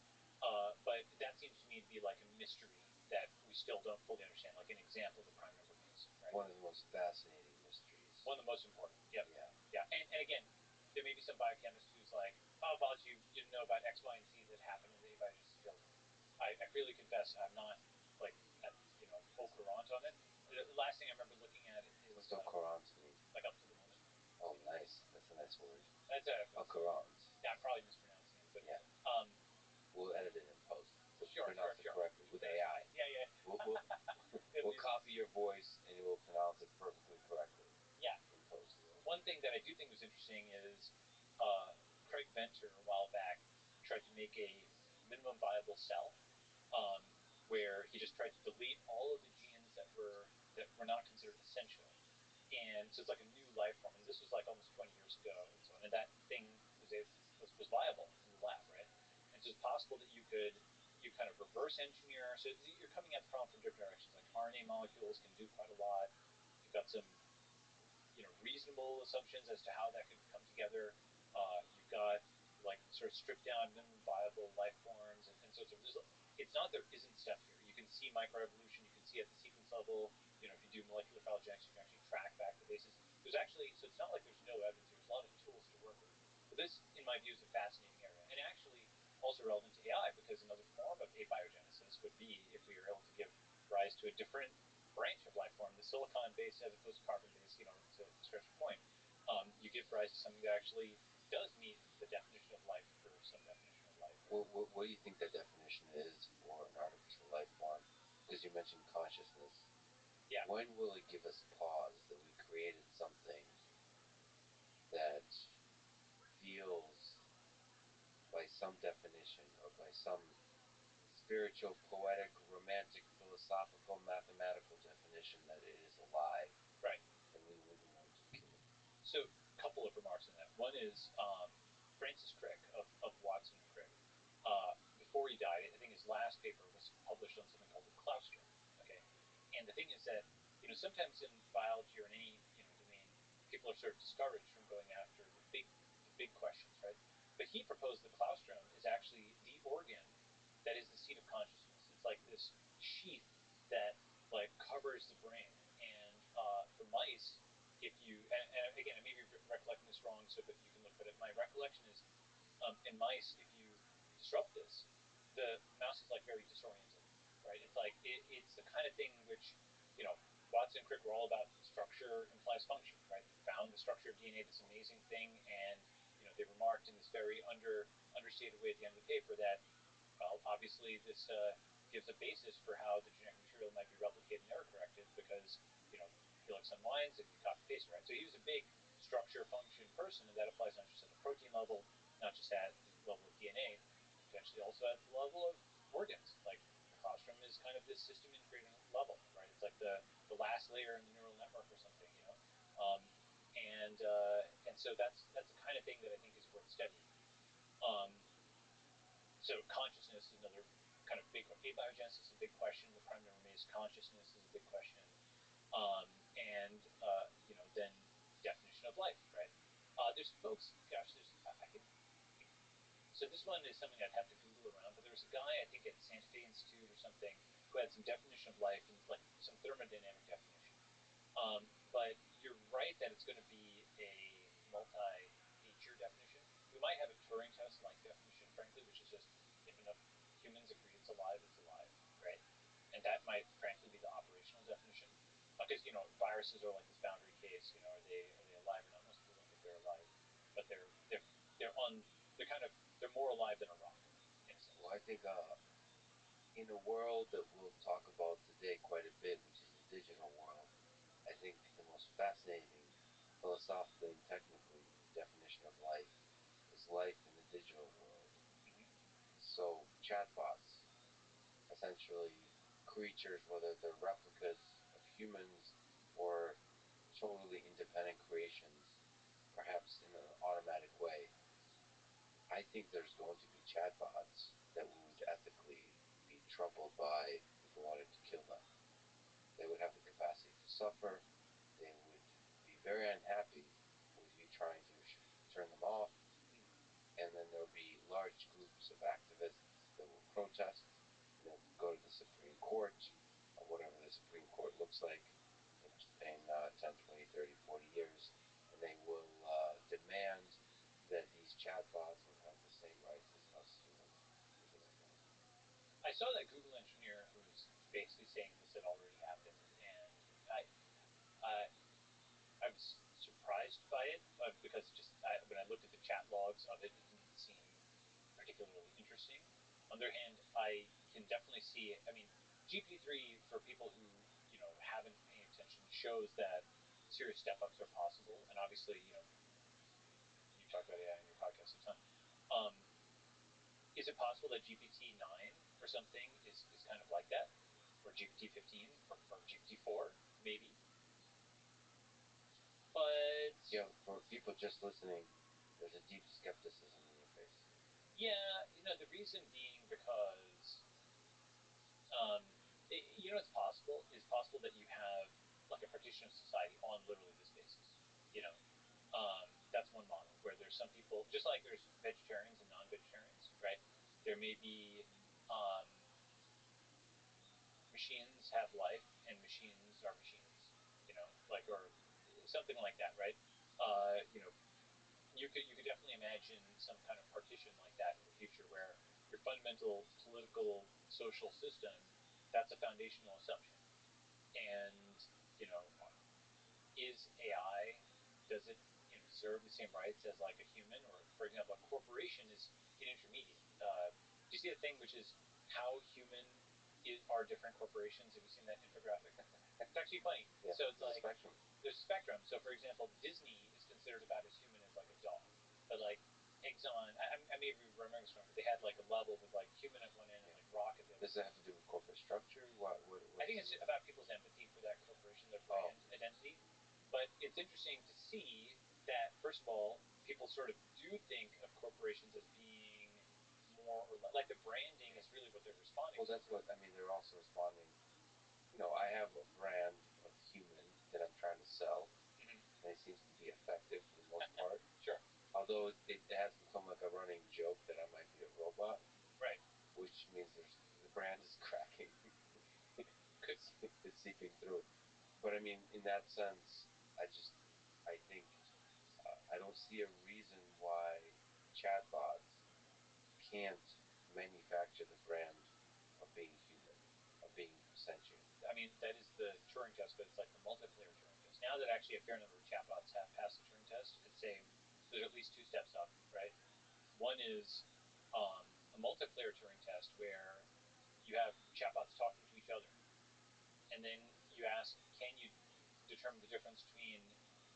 but that seems to me to be like a mystery that we still don't fully understand, like an example of the prime number case, right? One of the most fascinating mysteries. One of the most important. Yep. Yeah. And again, there may be some biochemist who's like, oh, Boz, you didn't know about X, Y, and Z that happened in the abiogenesis field. I freely confess I'm not like au courant on it. The last thing I remember looking at it is what's au courant mean? Like up to the moment. Oh, nice. That's a nice word. That's au courant. Yeah, I'm probably mispronouncing it, but yeah. We'll edit it in post. So pronounce it correctly with AI. Yeah. We'll copy your voice and you will pronounce it perfectly correctly. Yeah. In post. One thing that I do think was interesting is Craig Venter a while back tried to make a minimum viable cell, where he just tried to delete all of the genes that were not considered essential. And so it's like a new life form. And this was like almost 20 years ago and so on. And that thing was viable in the lab, right? And so it's possible that you kind of reverse engineer. So you're coming at the problem from different directions. Like RNA molecules can do quite a lot. You've got some reasonable assumptions as to how that could come together. You've got like sort of stripped down minimum viable life forms, and so it's not there isn't stuff here. You can see microevolution. You can see at the sequence level. If you do molecular phylogenetics, you can actually track back the bases. There's actually, so it's not like there's no evidence here. There's a lot of tools to work with. But this, in my view, is a fascinating area, and actually also relevant to AI, because another form of abiogenesis would be if we were able to give rise to a different branch of life form, the silicon-based as opposed to carbon-based, to stretch your point, you give rise to something that actually does meet the definition of life for some definition of life. What do you think that definition is for an artificial life form? Because you mentioned consciousness. Yeah. When will it give us pause that we created something that feels some definition or by some spiritual, poetic, romantic, philosophical, mathematical definition that it is alive. Right. And we wouldn't want to kill it. So, a couple of remarks on that. One is Francis Crick of Watson and Crick. Before he died, I think his last paper was published on something called the claustrum. Okay, and the thing is that sometimes in biology or in any domain, people are sort of discouraged from going after the big questions, right? But he proposed the claustrum is actually the organ that is the seat of consciousness. It's like this sheath that like covers the brain. And for mice, if you and again, I may be recollecting this wrong, so but you can look. But my recollection is in mice, if you disrupt this, the mouse is like very disoriented, right? It's like it's the kind of thing which Watson and Crick were all about structure implies function, right? They found the structure of DNA, this amazing thing, and they remarked in this very understated way at the end of the paper that, well, obviously this gives a basis for how the genetic material might be replicated and error corrected because helix unwinds and you copy paste, right? So he was a big structure function person, and that applies not just at the protein level, not just at the level of DNA, potentially also at the level of organs. Like the claustrum is kind of this system integrated level, right? It's like the last layer in the neural network or something, and so that's the kind of thing that I think is worth studying. So consciousness is another kind of big abiogenesis is a big question. The prime number maze consciousness is a big question, and then definition of life, right? There's folks, gosh, I think. So this one is something I'd have to Google around, but there was a guy I think at Santa Fe Institute or something who had some definition of life and like some thermodynamic definition. But you're right that it's going to be a multi-nature definition. We might have a Turing test-like definition, frankly, which is just if enough humans agree it's alive, right? And that might, frankly, be the operational definition. Because viruses are like this boundary case. Are they alive or not? Most people don't think they're alive, but they're more alive than a rock, in a sense. Well, I think in a world that we'll talk about today quite a bit, which is the digital world, I think the most fascinating, philosophically and technically, definition of life is life in the digital world. Mm-hmm. So chatbots, essentially creatures, whether they're replicas of humans or totally independent creations, perhaps in an automatic way. I think there's going to be chatbots that we would ethically be troubled by if we wanted to kill them. They would have the capacity to suffer. They would be very unhappy with you trying to turn them off. And then there'll be large groups of activists that will protest, and they'll go to the Supreme Court, or whatever the Supreme Court looks like in 10, 20, 30, 40 years, and they will demand that these chatbots will have the same rights as us humans. What do you think about that? I saw that Google engineer who was basically saying this had already happened, and I was surprised by it because when I looked at the chat logs of it, it didn't seem particularly interesting. On the other hand, I can definitely see. I mean, GPT-3 for people who haven't paid attention shows that serious step-ups are possible, and obviously you talk about AI in your podcast a ton. Is it possible that GPT-9 or something is kind of like that, or GPT-15 or GPT-4 maybe? But yeah, for people just listening, there's a deep skepticism in your face. Yeah, the reason being because it's possible. It's possible that you have like a partition of society on literally this basis. That's one model where there's some people, just like there's vegetarians and non-vegetarians, right? There may be machines have life and machines are machines, or something like that, right? You could definitely imagine some kind of partition like that in the future where your fundamental political social system, that's a foundational assumption. And, is AI, does it deserve the same rights as like a human? Or, for example, a corporation is an intermediate. Do you see a thing which is how human are different corporations? Have you seen that infographic? It's actually funny. Yeah, so it's like spectrum. there's a spectrum. So, for example, Disney is considered about as human as like a dog, but like eggs on. I may be remembering this wrong, but they had like a level with like human at one end and like rock at the other. Does it have to do with corporate structure? I think it's about people's empathy for that corporation, their brand identity. But it's interesting to see that, first of all, people sort of do think of corporations as being more or less, like the branding is really what they're responding to. Well, that's what, I mean, they're also responding. I have a brand of human that I'm trying to sell, and it seems to be effective for the most part. Sure. Although it has become like a running joke that I might be a robot. Right. Which means the brand is cracking. It's seeping through. But I mean, in that sense, I think I don't see a reason why chatbots can't manufacture the brand of being human, of being sentient. I mean, that is the Turing test, but it's like the multiplayer Turing test. Now that actually a fair number of chatbots have passed the Turing test, I'd say there's at least two steps up, right? One is a multiplayer Turing test where you have chatbots talking to each other, and then you ask, can you determine the difference between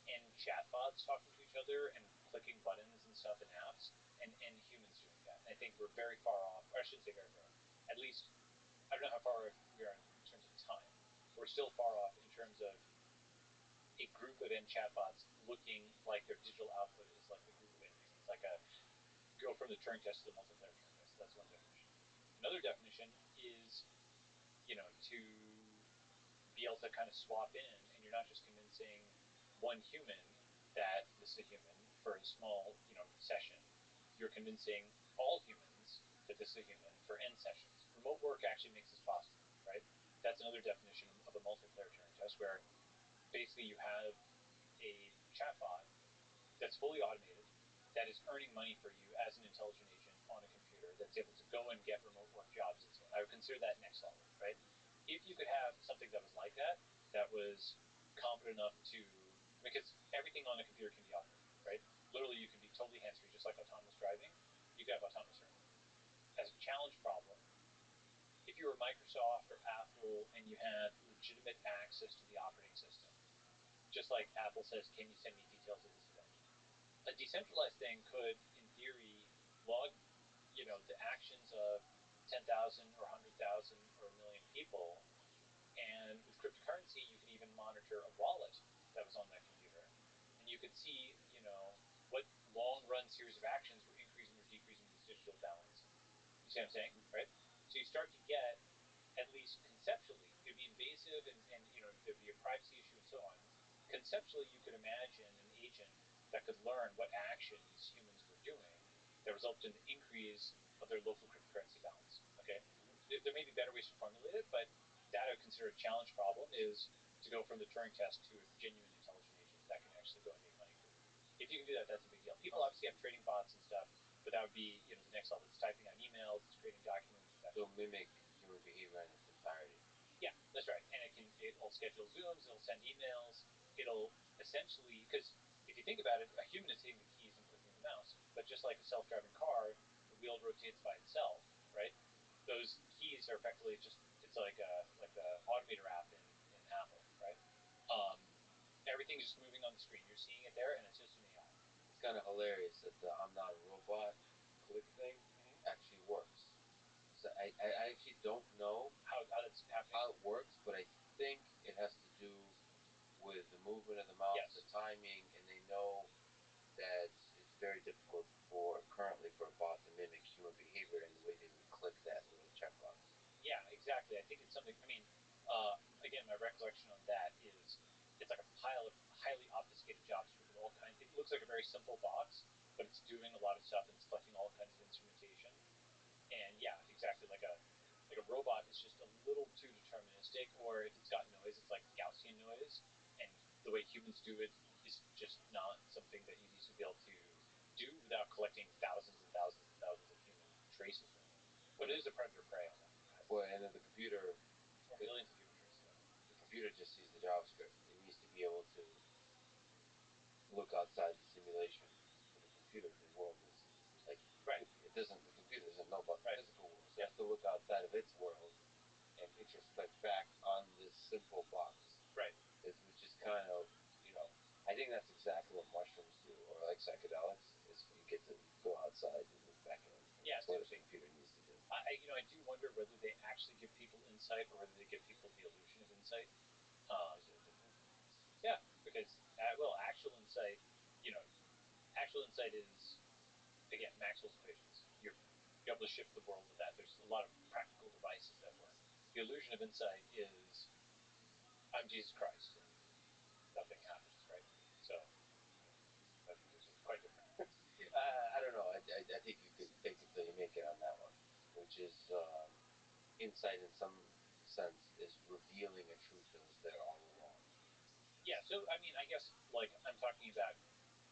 end chatbots talking to each other and clicking buttons and stuff in apps, and humans doing that? And I think we're very far off, or I shouldn't say very far off, at least, I don't know how far we are in terms of time. We're still far off in terms of a group of end chatbots looking like their digital output is like the group of end humans. Like go from the Turing test to the multiplayer Turing test. That's one definition. Another definition is, to be able to kind of swap in, and you're not just convincing one human that this is a human for a small, session. You're convincing all humans that this is a human for end sessions. Remote work actually makes this possible, right? That's another definition of a multiplayer Turing test, where basically you have a chatbot that's fully automated, that is earning money for you as an intelligent agent on a computer, that's able to go and get remote work jobs and so on. I would consider that next level, right? If you could have something that was like that was competent enough to, because everything on a computer can be automated, right? Literally, you can be totally hands-free, just like autonomous driving. You could have autonomous driving. As a challenge problem, if you were Microsoft or Apple and you had legitimate access to the operating system, just like Apple says, can you send me details of this event? A decentralized thing could, in theory, log, the actions of 10,000 or 100,000 or a million people. And with cryptocurrency, you can even monitor a wallet that was on that computer. And you could see, what long-run series of actions were increasing or decreasing this digital balance. You see what I'm saying? Right? So you start to get, at least conceptually, it'd be invasive and there'd be a privacy issue and so on. Conceptually, you could imagine an agent that could learn what actions humans were doing that resulted in the increase of their local cryptocurrency balance. Okay? There may be better ways to formulate it, but that I would consider a challenge problem, is to go from the Turing test to a genuine intelligent agent that can actually go and make money for you. If you can do that, that's a big deal. People obviously have trading bots and stuff, but that would be, the next level. It's typing out emails, it's creating documents. It'll mimic human behavior in its entirety. Yeah, that's right. And it'll schedule Zooms, it'll send emails, it'll essentially, because if you think about it, a human is hitting the keys and clicking the mouse, but just like a self-driving car, the wheel rotates by itself, right? Those keys are effectively just, it's like a automator app in Apple, right? Everything's just moving on the screen. You're seeing it there, and it's just an AI. It's kind of hilarious that the I'm not a robot click thing actually works. So I actually don't know how that's happening, how it works, but I think it has to do with the movement of the mouse, yes, the timing, and they know that it's very difficult currently for a bot to mimic human behavior in the way they would click that little checkbox. Yeah, exactly. I think it's something. I mean, again, my recollection on that is it's like a pile of highly obfuscated JavaScript with all kinds. It looks like a very simple box, but it's doing a lot of stuff and it's collecting all kinds of instrumentation. And yeah, exactly. Like a robot is just a little too deterministic, or if it's got noise, it's like Gaussian noise, and the way humans do it is just not something that you'd easily be able to do without collecting thousands and thousands and thousands of human traces. But it is a predator prey on that. Well, and then the computer, or millions of human traces. The computer just sees the JavaScript. It needs to be able to look outside the simulation. For the computer, the world is like, right. The computer doesn't know about the physical world, so it has to look outside of its world and introspect back on this simple box. Right. Which is kind of, I think that's exactly what mushrooms do, or like psychedelics, is you get to go inside in this mechanism. Yeah, it's what a computer needs to do. I do wonder whether they actually give people insight or whether they give people the illusion of insight. Is there a difference? Yeah, because actual insight, actual insight is, again, Maxwell's equations. You're able to shift the world with that. There's a lot of practical devices that work. The illusion of insight is, I'm Jesus Christ and nothing happens, right? So it's quite different. I don't know. I think you could fake it till you make it on that one, which is insight in some sense is revealing a truth that was there all along. Yeah, so I mean, I guess like I'm talking about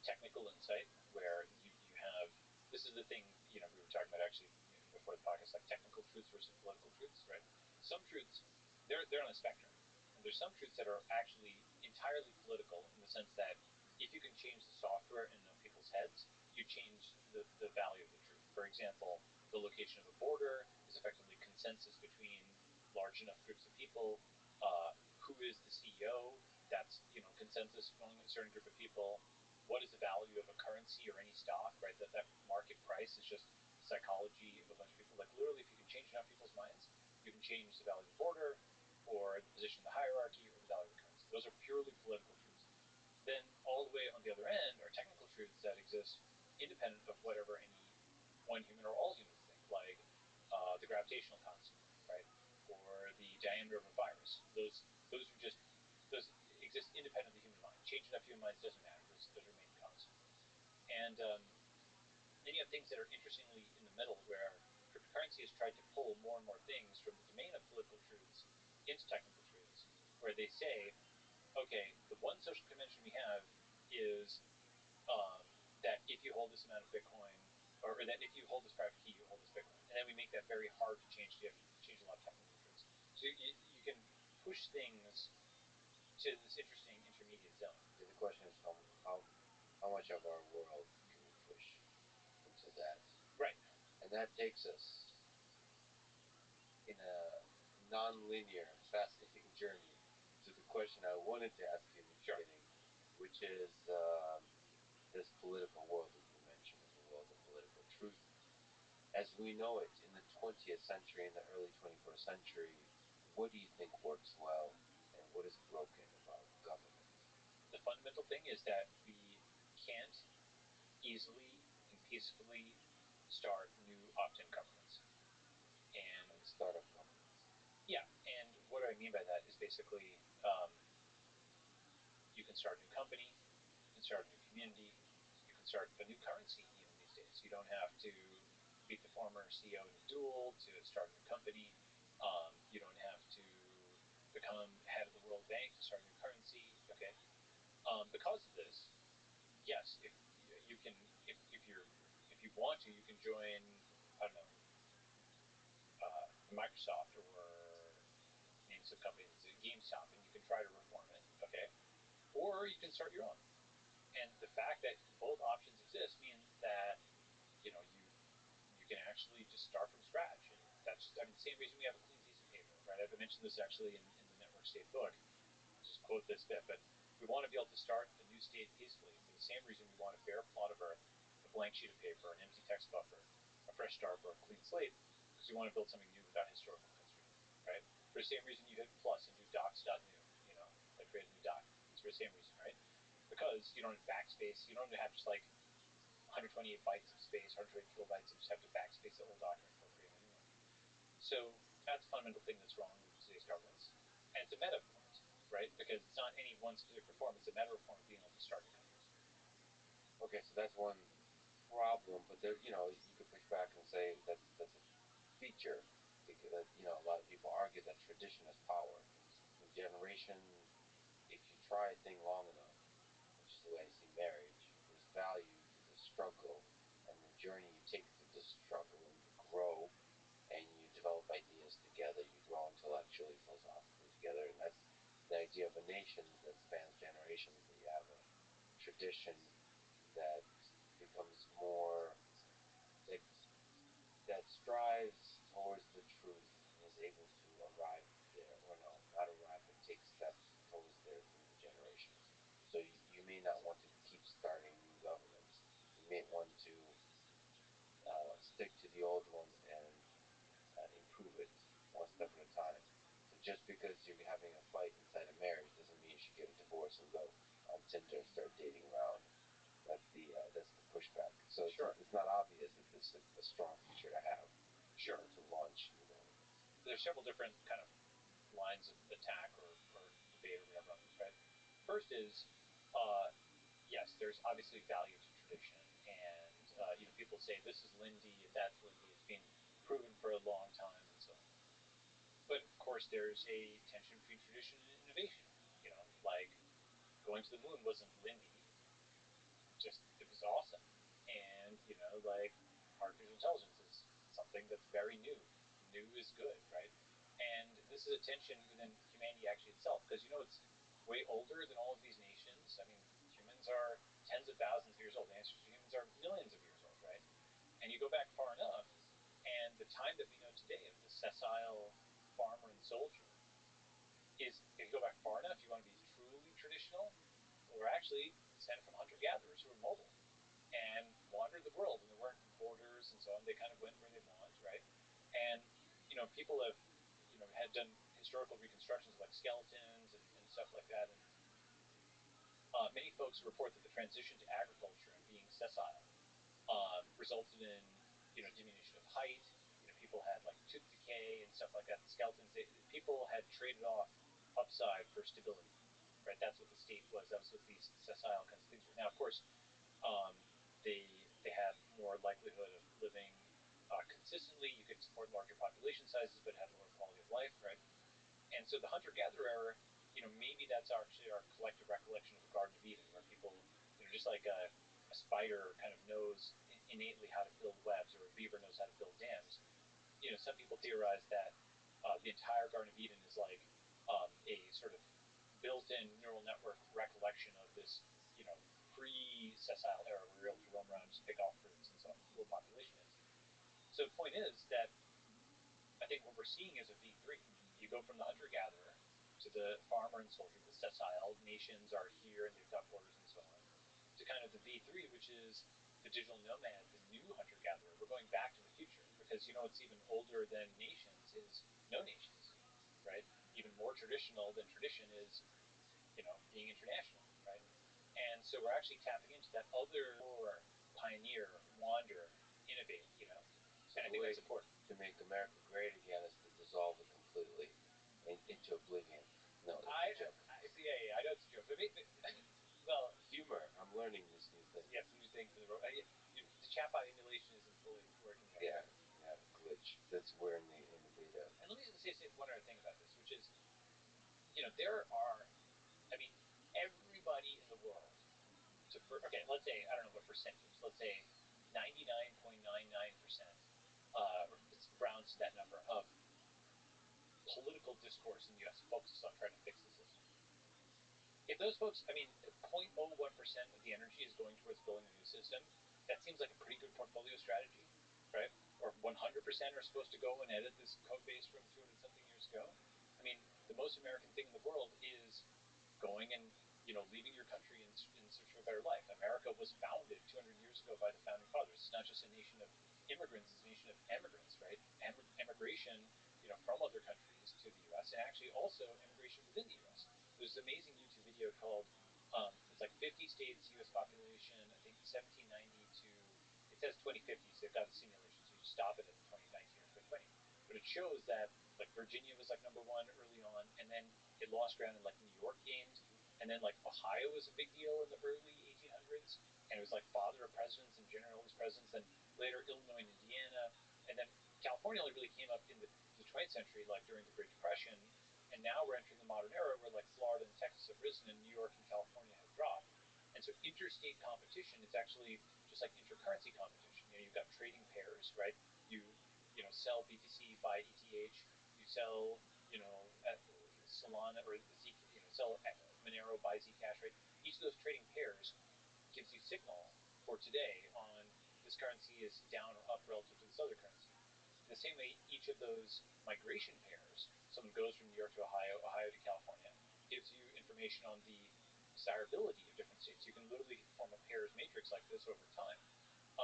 technical insight where you have, this is the thing, we were talking about actually before the podcast, like technical truths versus political truths, right? Some truths, they're on a spectrum, and there's some truths that are actually entirely political in the sense that if you can change the software in enough people's heads, you change the value of the truth. For example, the location of a border is effectively consensus between large enough groups of people. Who is the CEO? That's consensus among a certain group of people. What is the value of a currency or any stock, right? That market price is just the psychology of a bunch of people. Like literally, if you can change enough people's minds, you can change the value of the border, or the position of the hierarchy, or the value of the currency. Those are purely political truths. Then all the way on the other end are technical truths that exist independent of whatever any one human or all humans think, like the gravitational constant, right, or the diameter of a virus. Those exist independent of the human mind. Change enough human minds doesn't matter. Those remain constant. And then you have things that are interestingly in the middle, where cryptocurrency has tried to pull more and more things from the domain of political truths into technical truths, where they say, okay, the one social convention we have is that if you hold this amount of Bitcoin, or that if you hold this private key, you hold this Bitcoin. And then we make that very hard to change. You have to change a lot of technical truths. So you can push things to this interesting intermediate zone. Yeah, the question is how much of our world can we push into that? Right. And that takes us in a non-linear, fascinating journey to the question I wanted to ask you in the beginning, which is this political world that you mentioned, or the world of political truth. As we know it in the 20th century and the early 21st century, what do you think works well and what is broken about government? The fundamental thing is that we can't easily and peacefully start new opt-in governments. And like startup governments. Yeah, and what do I mean by that is basically you can start a new company, you can start a new community, you can start a new currency even these days. You don't have to beat the former CEO in a duel to start a new company. You don't have to become head of the World Bank to start a new currency. Okay. Because of this, yes, if you can, if you want to, you can join, I don't know, Microsoft, or name some companies, GameStop, and you can try to reform it. Okay. Or you can start your own. And the fact that both options exist means that you can actually just start from scratch. And that's just, I mean, the same reason we have a clean piece of paper, right? I've mentioned this actually in the Network State book. I'll just quote this bit, but we want to be able to start a new state peacefully for the same reason we want a bare plot of earth, a blank sheet of paper, an empty text buffer, a fresh start, or a clean slate, because we want to build something new without historical constraint, right? For the same reason you hit plus and do docs.new, like create a new doc. It's for the same reason, right? Because you don't have backspace, you don't have just like 128 bytes of space, 128 kilobytes, and just have to backspace the old document before creating a new one. So that's a fundamental thing that's wrong with today's governance. And it's a meta point, right? Because it's not any one specific reform, it's a meta reform of being able to start new companies. Okay, so that's one problem, but there, you could push back and say that's a feature, because a lot of people argue that tradition is power. In generation, if you try a thing long enough, which is the way I see marriage, there's value to the struggle and the journey you take through the struggle, and you grow and you develop ideas together, you grow intellectually, philosophically together, and that's the idea of a nation that spans generations, that you have a tradition that becomes more, that strives towards the truth and is able to arrive there, or no, not arrive, but take steps towards there through the generations. So you may not want to keep starting new governments. You may want to the old one and improve it one step at a time. So just because you're having a fight inside a marriage doesn't mean you should get a divorce and go on Tinder and start dating around. That's the pushback. So Sure. it's not obvious that this is a strong feature to have. Sure. To launch new elements. There's several different kind of lines of attack or debate or whatever on this, right? First is, yes, there's obviously value to tradition, and people say this is Lindy and that's Lindy. It's been proven for a long time and so on. But of course, there's a tension between tradition and innovation. Like going to the moon wasn't Lindy, just it was awesome, and like artificial intelligence is something that's very new. New is good, right? And this is a tension within humanity actually itself, because it's way older than all of these nations. I mean, humans are tens of thousands of years old. Ancestors of humans are millions of years old, right? And you go back far enough, and the time that we know today of the sessile farmer and soldier is, if you go back far enough, you want to be truly traditional, or actually descended from hunter-gatherers who were mobile and wandered the world, and there weren't borders and so on. They kind of went where they want, right? And people have had done historical reconstructions of like skeletons and stuff like that, and many folks report that the transition to agriculture and being sessile resulted in diminution of height. People had like tooth decay and stuff like that. The skeletons, people had traded off upside for stability, right? That's what the state was. That was what these sessile kinds of things were. Now, of course, um, they had more likelihood of living consistently. You could support larger population sizes, but had lower quality of life, right? And so the hunter-gatherer era, maybe that's actually our collective recollection of the Garden of Eden, where people, just like a spider kind of knows innately how to build webs, or a beaver knows how to build dams. Some people theorize that the entire Garden of Eden is like a sort of built-in neural network recollection of this, pre-sessile era where we were able to roam around and just pick off fruits and so on, low population is. So the point is that I think what we're seeing is a V3. You go from the hunter-gatherer to the farmer and soldier, the sessile nations are here and they've got borders and so on, to kind of the V3, which is the digital nomad, the new hunter-gatherer. We're going back to the future, because it's even older than nations is no nations, right? Even more traditional than tradition is, being international, right? And so we're actually tapping into that other pioneer, wander, innovate, So and I think that's important. To make America great again is to dissolve it completely into oblivion. No, that's a joke. I know it's a joke, but well, humor. I'm learning this new thing. Yeah, it's a new thing for the road. The chatbot emulation isn't fully working yet. Yeah, we have a glitch. That's we're in the beta. And let me just say one other thing about this, which is, there are, I mean, everybody in the world, let's say, I don't know what percentage, let's say 99.99%, it's rounds to that number, of political discourse in the U.S. focuses on trying to fix the system. If those folks, 0.01% of the energy is going towards building a new system, that seems like a pretty good portfolio strategy, right? Or 100% are supposed to go and edit this code base from 200 something years ago. The most American thing in the world is going and leaving your country in search of a better life. America was founded 200 years ago by the founding fathers. It's not just a nation of immigrants; it's a nation of emigrants, right? Emigration, from other countries to the U.S. and actually also immigration within the U.S. There's an amazing YouTube video called it's like 50 states U.S. population, I think 1790 to, it says 2050, so they've got a simulation, so you just stop it at 2019 or 2020. But it shows that like Virginia was like number one early on, and then it lost ground and like New York gained, and then like Ohio was a big deal in the early 1800s, and it was like father of presidents and general of these presidents, and later Illinois and Indiana, and then California only really came up in the 20th century, like during the Great Depression, and now we're entering the modern era where like Florida and Texas have risen and New York and California have dropped. And so interstate competition is actually just like intercurrency competition. You've got trading pairs, right? You sell BTC, buy ETH. You sell Solana or Z, sell Monero, buy Zcash, right? Each of those trading pairs gives you signal for today on this currency is down or up relative to this other currency. In the same way, each of those migration pairs, someone goes from New York to Ohio, Ohio to California, gives you information on the desirability of different states. You can literally form a pairs matrix like this over time,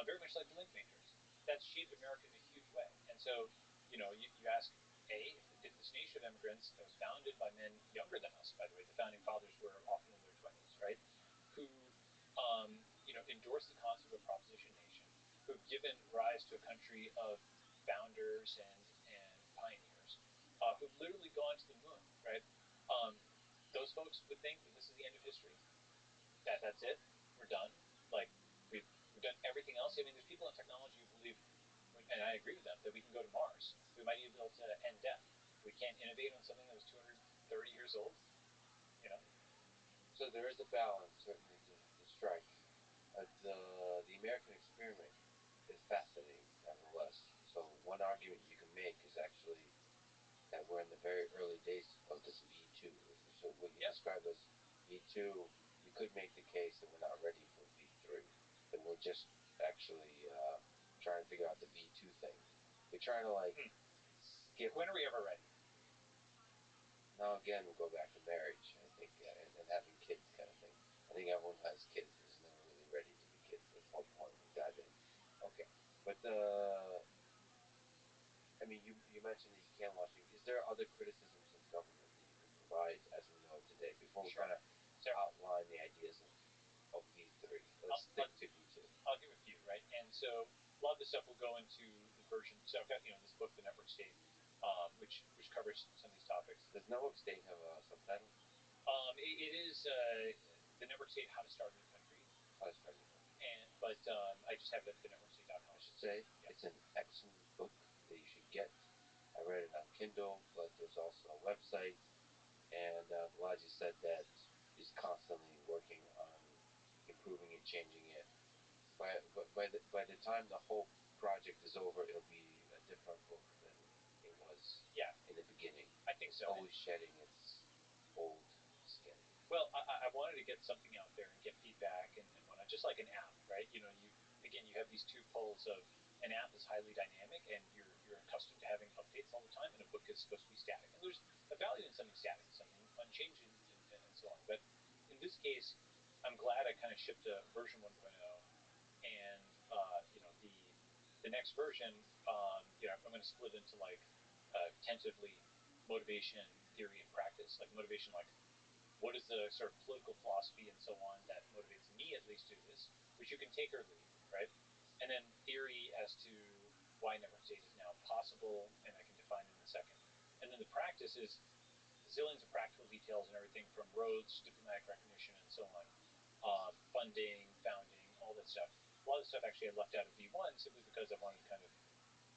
very much like the link matrix. that's shaped America in a huge way. And so, you ask, if this nation of immigrants that was founded by men younger than us, by the way, the founding fathers were often in their 20s, right? Who, endorsed the concept of a proposition nation, who've given rise to a country of founders and pioneers, who've literally gone to the moon, right? Those folks would think that this is the end of history. That's it. We're done. Like we've done everything else. I mean, there's people in technology who believe, and I agree with them, that we can go to Mars. We might even be able to end death. We can't innovate on something that was 230 years old. So there is a balance, certainly, to strike. The American experiment is fascinating, nevertheless. So one argument you can make is actually that we're in the very early days of this V2. So what you describe as V2, you could make the case that we're not ready for V3, that we're just actually trying to figure out the V2 thing. We're trying to skip. When are we ever ready? Now again, we go back to marriage, I think, and having kids kind of thing. I think everyone who has kids is never really ready to be kids. At some point, we dive in. Okay, but I mean, you mentioned that you can't launch. Is there other criticisms of government that you can provide as we know today before we kind of outline the ideas of V3? Let's stick to V2. I'll give a few, right? And so a lot of this stuff will go into the version. So I've got this book, The Network State, which covers some of these topics. Does Network State have a subtitle? It is The Network State: How to Start a New Country. How to Start a New Country. But I just have it at thenetworkstate.com. I should say it's an excellent book that you should get. I read it on Kindle, but there's also a website, and Balaji said that he's constantly working on improving it, changing it. By the time the whole project is over, it'll be a different book than it was in the beginning. I think so. It's always shedding its old skin. Well, I wanted to get something out there and get feedback and whatnot, just like an app, right? You have these two poles of an app is highly dynamic and you're accustomed to having updates all the time, and a book is supposed to be static. And there's a value in something static, something unchanging, and so on. But in this case, I'm glad I kind of shipped a version 1.0, and the next version, I'm going to split into tentatively motivation, theory, and practice. Like motivation, what is the sort of political philosophy and so on that motivates me at least to do this, which you can take or leave, right? And then theory as to why network state is now possible, and I can define it in a second. And then the practice is zillions of practical details and everything from roads, diplomatic recognition, and so on, funding, founding, all that stuff. A lot of the stuff actually I left out of V1 simply because I wanted to kind of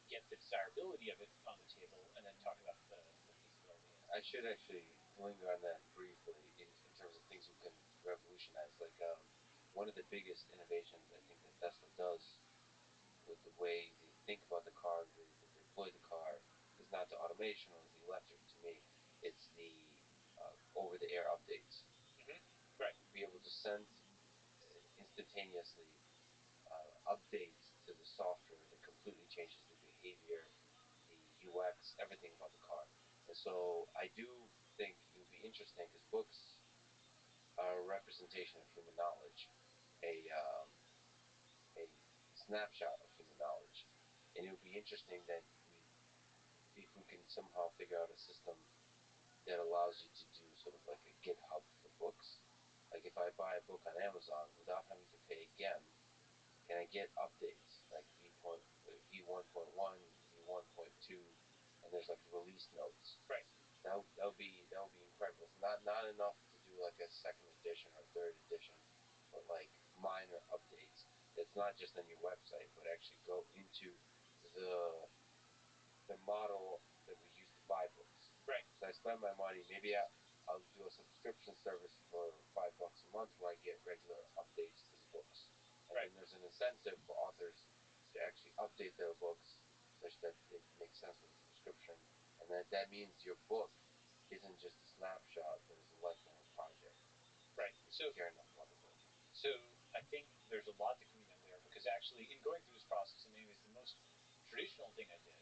get the desirability of it on the table and then talk about the feasibility. I should actually linger on that briefly in terms of things we can revolutionize. One of the biggest innovations I think that Tesla does with the way they think about the car, the way they deploy the car, is not the automation or the electric. To me, it's the over-the-air updates. Mm-hmm. Right. Be able to send instantaneously updates to the software that completely changes the behavior, the UX, everything about the car. And so I do think it would be interesting because books are a representation of human knowledge, a snapshot of human knowledge, and it would be interesting that if we can somehow figure out a system that allows you to do sort of like a GitHub for books. Like if I buy a book on Amazon without having to pay again, can I get updates like V1.1, V1.2, and there's like release notes. Right. That would be incredible. It's not enough to do like a second edition or third edition, but like minor updates. That's not just on your website, but actually go into the model that we use to buy books. Right. So I spend my money. Maybe I'll do a subscription service for $5 a month where I get regular updates to the books. And then there's an incentive for authors to actually update their books such that it makes sense with the subscription. And that means your book isn't just a snapshot, but it's a lifelong project. Right. So you care enough about the book. So I think there's a lot that can be done there, because actually in going through this process, in many ways, the most traditional thing I did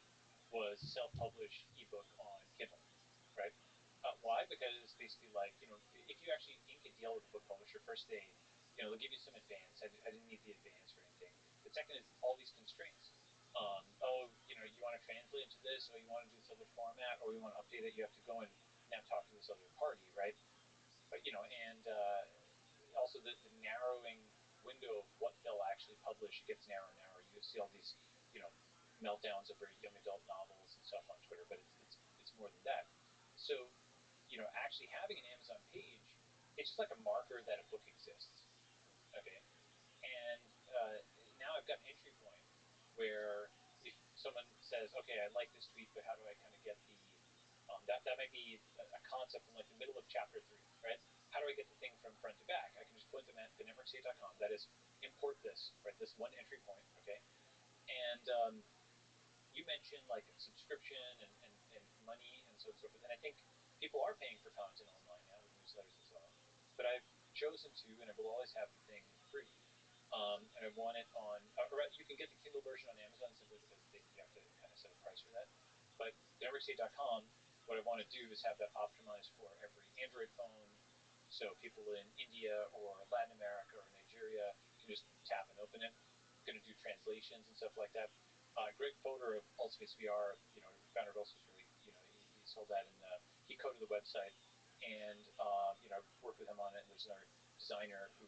was self-publish ebook on Kindle, right? Why? Because it's basically if you actually ink a deal with a book publisher, first they'll give you some advance. I didn't need the advance or anything. But second is all these constraints. Oh, you want to translate into this, or you want to do this other format, or you want to update it, you have to go and now talk to this other party, right? But and also the narrowing window of what they'll actually publish, it gets narrower and narrower. You see all these meltdowns of very young adult novels and stuff on Twitter, but it's more than that. So actually having an Amazon page, it's just like a marker that a book exists. Okay, and now I've got an entry point where if someone says, okay, I like this tweet, but how do I kind of get that might be a concept in like the middle of chapter 3, right? How do I get the thing from front to back? I can just point them at thenetworkstate.com. That is, import this, right? This one entry point, okay? And you mentioned like subscription and money and so on and so forth. And I think people are paying for content online now with newsletters and so on. But I've chosen to, and I will always have the thing free. And I want it on, or you can get the Kindle version on Amazon simply because you have to kind of set a price for that. But thenetworkstate.com, what I want to do is have that optimized for every Android phone. So people in India or Latin America or Nigeria can just tap and open it. I'm going to do translations and stuff like that. Greg Fodor of Altspace VR, founder of Altspace, really, he sold that and he coded the website. And, I've worked with him on it. And there's another designer who,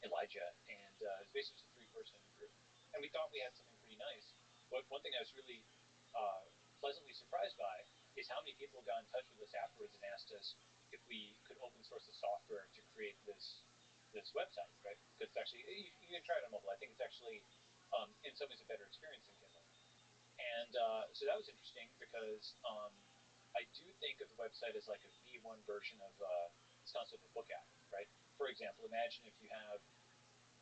Elijah, and it's basically just a 3-person group. And we thought we had something pretty nice. But one thing I was really pleasantly surprised by is how many people got in touch with us afterwards and asked us if we could open source the software to create this website, right? Because it's actually you can try it on mobile. I think it's actually in some ways a better experience than Kindle. And so that was interesting because I do think of the website as like a V1 version of this concept of a book app, right? For example, imagine if you have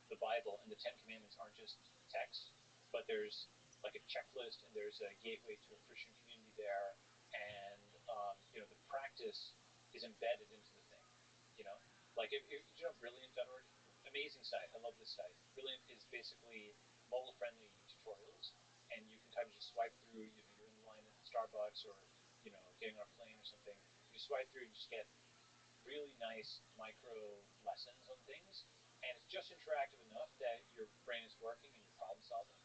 the Bible and the Ten Commandments aren't just text, but there's like a checklist and there's a gateway to a Christian community there, and the practice is embedded into the thing. You know, like if Brilliant.org, amazing site. I love this site. Brilliant is basically mobile-friendly tutorials, and you can kind of just swipe through. You're in line at Starbucks or getting on a plane or something. You swipe through and you just get really nice micro lessons on things, and it's just interactive enough that your brain is working and you're problem solving.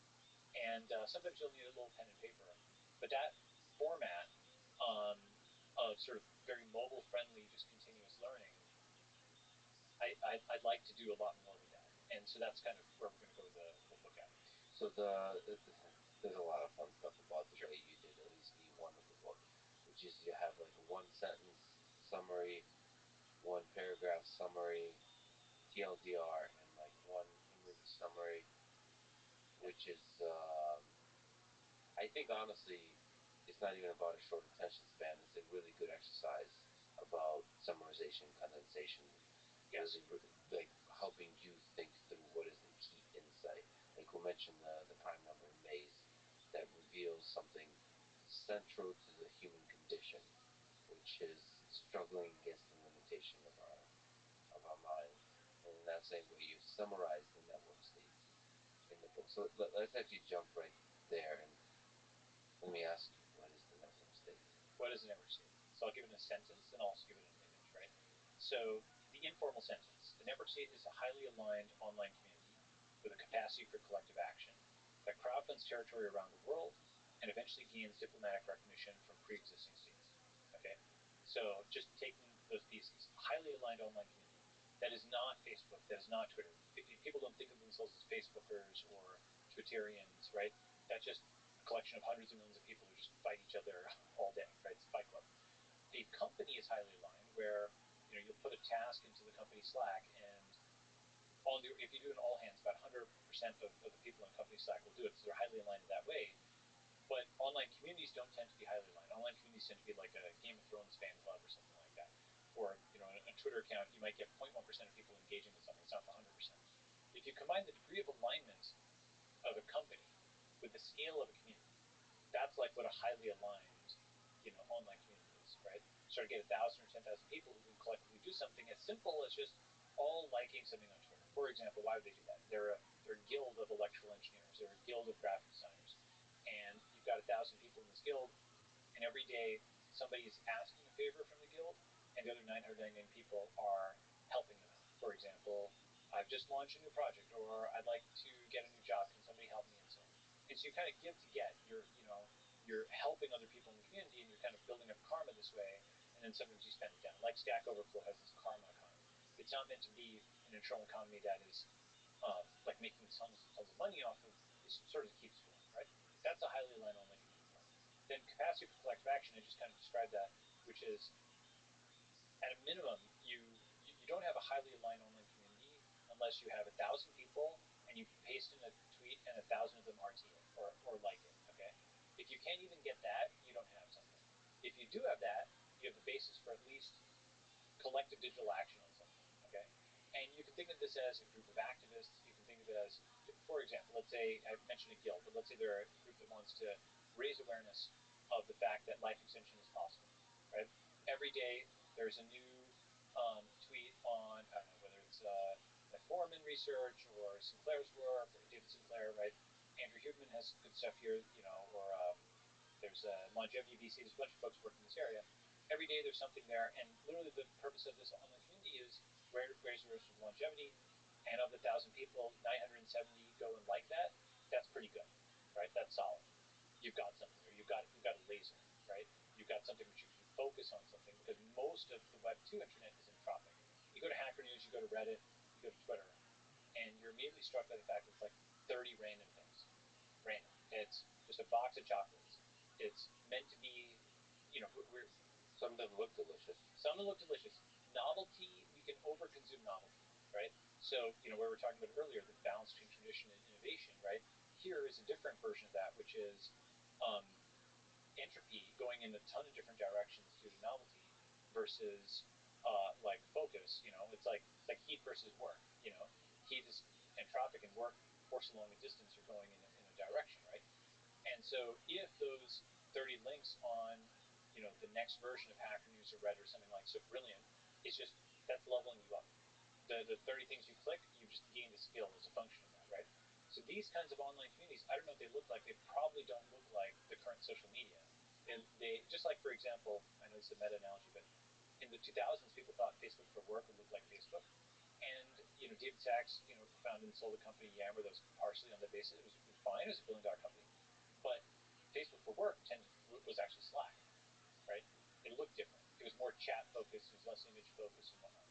And sometimes you'll need a little pen and paper, but that format of sort of very mobile friendly, just continuous learning, I'd like to do a lot more with that. And so that's kind of where we're going to go with the book app. So there's a lot of fun stuff about the way you did at least V1 of the book, which is you have like a 1-sentence summary, 1-paragraph summary, TLDR, and like 1-image summary, which is I think honestly it's not even about a short attention span. It's a really good exercise about summarization, condensation, Yes. really like helping you think through what is the key insight. Like we mentioned the prime number in maze that reveals something central to the human condition, which is struggling against the limitation of our minds. And in that same way, you summarize the network states in the book. So let's actually jump right there and let me ask you, what is the network state? What is a network state? So I'll give it in a sentence and I'll also give it an image, right? So the informal sentence, the network state is a highly aligned online community with a capacity for collective action that crowdfunds territory around the world and eventually gains diplomatic recognition from pre-existing states. Okay, so just taking those pieces, highly aligned online community. That is not Facebook. That is not Twitter. People don't think of themselves as Facebookers or Twitterians, right? That's just a collection of hundreds of millions of people who just fight each other all day, right? It's a fight club. A company is highly aligned, where you'll put a task into the company Slack, and if you do an all hands, about 100% of the people in company Slack will do it, so they're highly aligned in that way. But online communities don't tend to be highly aligned. Online communities tend to be like a Game of Thrones fan club or something like that. Or a Twitter account, you might get 0.1% of people engaging with something. It's not the 100%. If you combine the degree of alignment of a company with the scale of a community, that's like what a highly aligned, online community is, right? Start to get 1,000 or 10,000 people who can collectively do something as simple as just all liking something on Twitter. For example, why would they do that? They're a guild of electrical engineers. They're a guild of graphic designers, and you've got 1,000 people in this guild, and every day somebody is asking a favor from the guild, and the other 999 people are helping them out. For example, I've just launched a new project, or I'd like to get a new job. Can somebody help me? And so on. And so you kind of give to get. You're helping other people in the community, and you're kind of building up karma this way. And then sometimes you spend it down. Like Stack Overflow has this karma economy. It's not meant to be an internal economy that is like making tons and tons of money off of. It's sort of to keep score, right? That's a highly aligned online community part. Then capacity for collective action, I just kind of described that, which is at a minimum, you don't have a highly aligned online community unless you have 1,000 people and you paste in a tweet and 1,000 of them RT it or like it. Okay, if you can't even get that, you don't have something. If you do have that, you have the basis for at least collective digital action on something. Okay, and you can think of this as a group of activists. You can think of it as, for example, let's say I mentioned a guild, but let's say they're a group that wants to raise awareness of the fact that life extension is possible. Right, every day there's a new tweet on, I don't know, whether it's metformin research or Sinclair's work or David Sinclair, right? Andrew Huberman has good stuff here, or there's Longevity VC. There's a bunch of folks working in this area. Every day there's something there, and literally the purpose of this online community is raise awareness of longevity. And of the 1,000 people, 970 go and like that. That's pretty good, right? That's solid. You've got something there. You've got a laser, right? You've got something which you can focus on something, because most of the Web 2 internet is entropic. You go to Hacker News, you go to Reddit, you go to Twitter, and you're immediately struck by the fact that it's like 30 random things. Random. It's just a box of chocolates. It's meant to be, we're Some of them look delicious. Some of them look delicious. Novelty, we can overconsume novelty, right? So, where we were talking about earlier, the balance between tradition and innovation, right? Here is a different version of that, which is entropy going in a ton of different directions due to novelty versus like focus. It's like heat versus work. Heat is entropic, and work, force along a distance, you're going in a direction, right? And so if those 30 links on the next version of Hacker News or Reddit or something like so brilliant, it's just that's leveling you up. The 30 things you click, you just gained a skill as a function of that, right? So these kinds of online communities, I don't know what they look like. They probably don't look like the current social media. They just like, for example, I know this is a meta analogy, but in the 2000s, people thought Facebook for work would look like Facebook. And David Sachs, founded and sold a company, Yammer, that was partially on that basis. It was fine. It was a billion-dollar company, but Facebook for work was actually Slack, right? It looked different. It was more chat focused. It was less image focused and whatnot.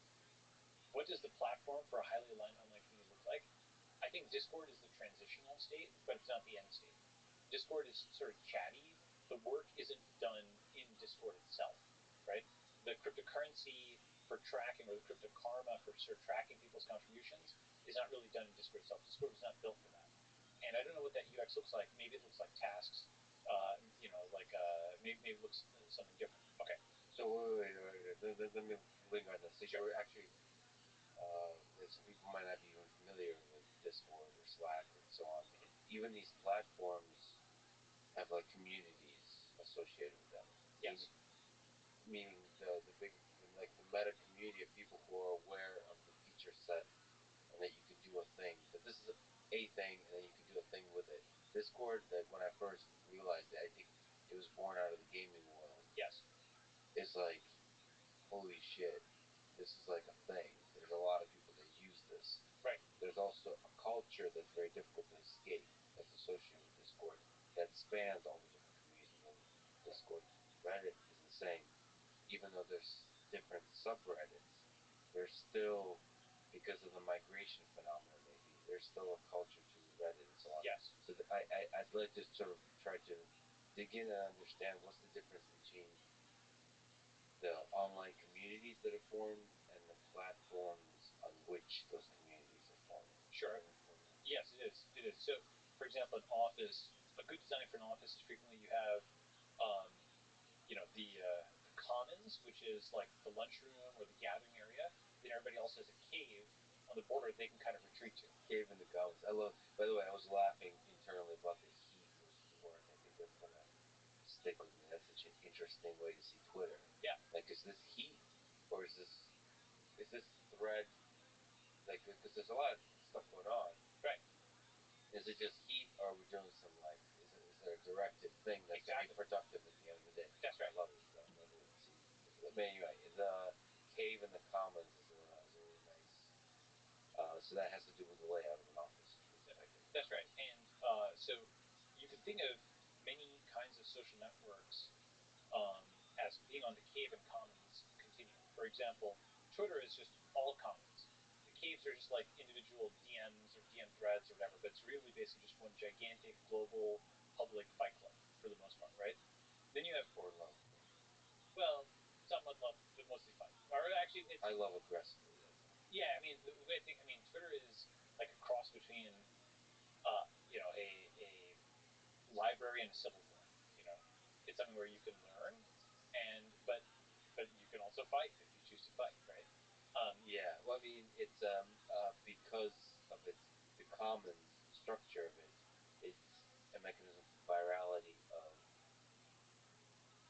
What does the platform for a highly aligned online community look like? I think Discord is the transitional state, but it's not the end state. Discord is sort of chatty. The work isn't done in Discord itself, right? The cryptocurrency for tracking, or the crypto karma for sort of tracking people's contributions, is not really done in Discord itself. Discord was not built for that. And I don't know what that UX looks like. Maybe it looks like tasks. Maybe it looks something different. Okay. So wait. Let me linger on this. So Sure. you're actually, some people might not be even familiar with Discord or Slack and so on. Mm-hmm. Even these platforms have like communities associated with them. Yes. Meaning the meta community of people who are aware of the feature set, and that you can do a thing. That this is a thing, and then you can do a thing with it. Discord, that when I first realized it, I think it was born out of the gaming world. Yes. It's like, holy shit, this is like a thing. There's a lot of people that use this. Right. There's also a culture that's very difficult to escape, that's associated with Discord, that spans all the different communities within Discord. Reddit is the same. Even though there's different subreddits, there's still, because of the migration phenomenon, maybe there's still a culture to Reddit and so on. Yes. So I'd like to sort of try to dig in and understand what's the difference between the online communities that are formed and the platforms on which those communities are formed. Sure. Yes, it is. It is. So, for example, an office, a good design for an office is frequently you have, the commons, which is like the lunchroom or the gathering area. Then everybody else has a cave on the border they can kind of retreat to. Cave in the commons. I love. By the way, I was laughing internally about the heat versus work. I think that's gonna stick with me. That's such an interesting way to see Twitter. Yeah. Like, is this heat, or is this thread? Like, because there's a lot of stuff going on. Right. Is it just heat, or are we doing some like? Is there a directed thing that's exactly. going to be productive at the end of the day? That's right. I love it. I love it. See, but anyway, the cave in the commons is a really nice. So that has to do with the layout of an office. That's right. And so think of many kinds of social networks as being on the cave and commons continuum. For example, Twitter is just all commons. The caves are just like individual DMs or DM threads or whatever, but it's really basically just one gigantic global public fight club for the most part, right? Then you have or love. Well, somewhat love, but mostly fight. Or actually, it's I love aggressively. Yeah, I mean the way I think. I mean Twitter is like a cross between, a library and a civil war. You know, it's something where you can learn, and but you can also fight if you choose to fight, right? Yeah, well, I mean, it's because of the commons structure of it, it's a mechanism for virality of